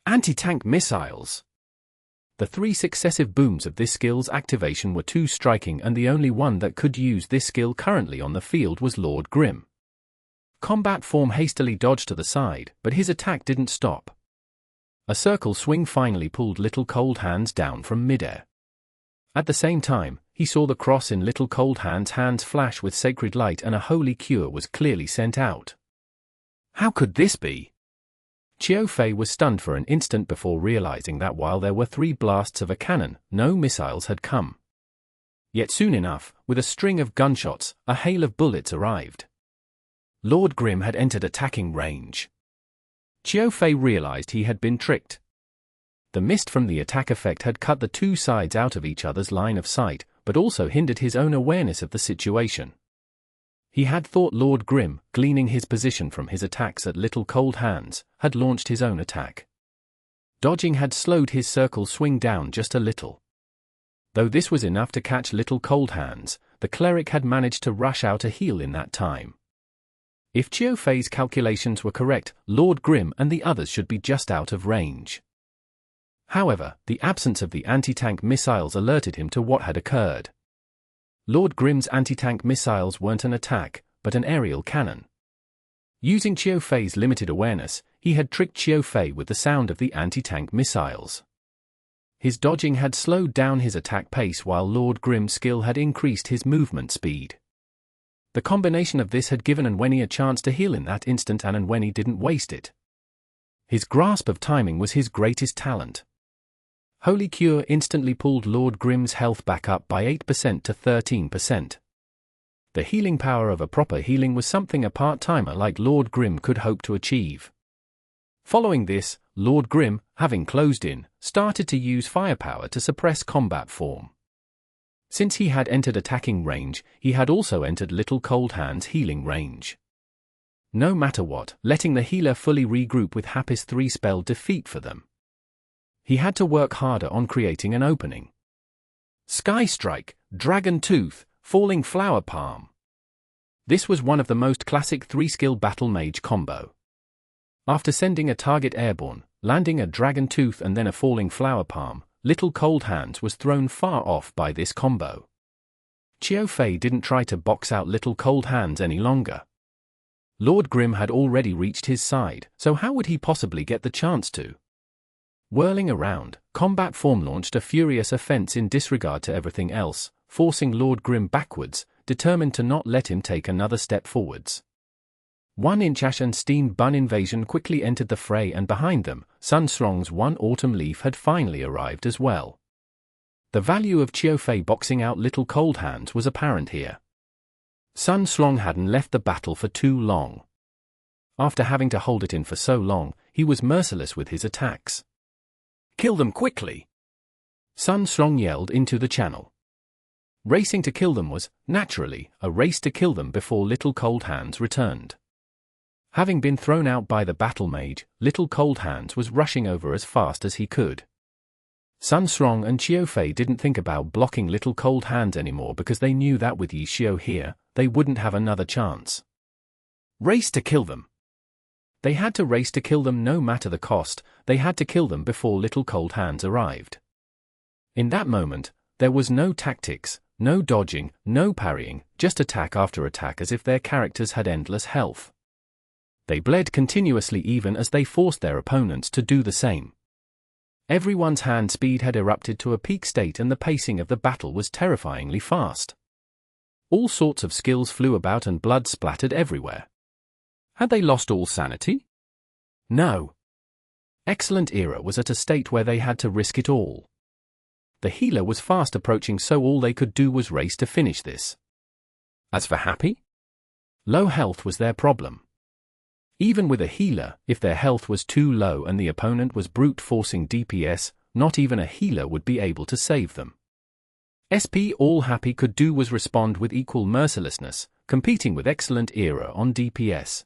Anti-tank missiles. The 3 successive booms of this skill's activation were too striking, and the only one that could use this skill currently on the field was Lord Grim. Combat Form hastily dodged to the side, but his attack didn't stop. A circle swing finally pulled Little Cold Hands down from midair. At the same time, he saw the cross in Little Cold Hands' hands flash with sacred light, and a holy cure was clearly sent out. How could this be? Qiu Fei was stunned for an instant before realizing that while there were 3 blasts of a cannon, no missiles had come. Yet soon enough, with a string of gunshots, a hail of bullets arrived. Lord Grim had entered attacking range. Qiu Fei realized he had been tricked. The mist from the attack effect had cut the 2 sides out of each other's line of sight, but also hindered his own awareness of the situation. He had thought Lord Grim, gleaning his position from his attacks at Little Cold Hands, had launched his own attack. Dodging had slowed his circle swing down just a little. Though this was enough to catch Little Cold Hands, the cleric had managed to rush out a heal in that time. If Qiu Fei's calculations were correct, Lord Grim and the others should be just out of range. However, the absence of the anti-tank missiles alerted him to what had occurred. Lord Grim's anti-tank missiles weren't an attack, but an aerial cannon. Using Qiu Fei's limited awareness, he had tricked Qiu Fei with the sound of the anti-tank missiles. His dodging had slowed down his attack pace, while Lord Grim's skill had increased his movement speed. The combination of this had given Anwenny a chance to heal in that instant, and Anwenny didn't waste it. His grasp of timing was his greatest talent. Holy Cure instantly pulled Lord Grim's health back up by 8% to 13%. The healing power of a proper healing was something a part-timer like Lord Grim could hope to achieve. Following this, Lord Grim, having closed in, started to use firepower to suppress combat form. Since he had entered attacking range, he had also entered Little Cold Hands' healing range. No matter what, letting the healer fully regroup with Happy's 3 spelled defeat for them. He had to work harder on creating an opening. Sky Strike, Dragon Tooth, Falling Flower Palm. This was one of the most classic 3-skill battle mage combo. After sending a target airborne, landing a Dragon Tooth and then a Falling Flower Palm, Little Cold Hands was thrown far off by this combo. Qiu Fei didn't try to box out Little Cold Hands any longer. Lord Grim had already reached his side, so how would he possibly get the chance to? Whirling around, combat form launched a furious offense in disregard to everything else, forcing Lord Grim backwards, determined to not let him take another step forwards. 1-inch Ash and Steam Bun Invasion quickly entered the fray, and behind them, Sun Strong's 1 Autumn Leaf had finally arrived as well. The value of Qiu Fei boxing out Little Cold Hands was apparent here. Sun Strong hadn't left the battle for too long. After having to hold it in for so long, he was merciless with his attacks. Kill them quickly! Sun Strong yelled into the channel. Racing to kill them was, naturally, a race to kill them before Little Cold Hands returned. Having been thrown out by the battle mage, Little Cold Hands was rushing over as fast as he could. Sun Strong and Qiu Fei didn't think about blocking Little Cold Hands anymore because they knew that with Yi Xiu here, they wouldn't have another chance. Race to kill them! They had to race to kill them no matter the cost. They had to kill them before Little Cold Hands arrived. In that moment, there was no tactics, no dodging, no parrying, just attack after attack as if their characters had endless health. They bled continuously even as they forced their opponents to do the same. Everyone's hand speed had erupted to a peak state, and the pacing of the battle was terrifyingly fast. All sorts of skills flew about and blood splattered everywhere. Had they lost all sanity? No. Excellent Era was at a state where they had to risk it all. The healer was fast approaching, so all they could do was race to finish this. As for Happy? Low health was their problem. Even with a healer, if their health was too low and the opponent was brute forcing DPS, not even a healer would be able to save them. All Happy could do was respond with equal mercilessness, competing with Excellent Era on DPS.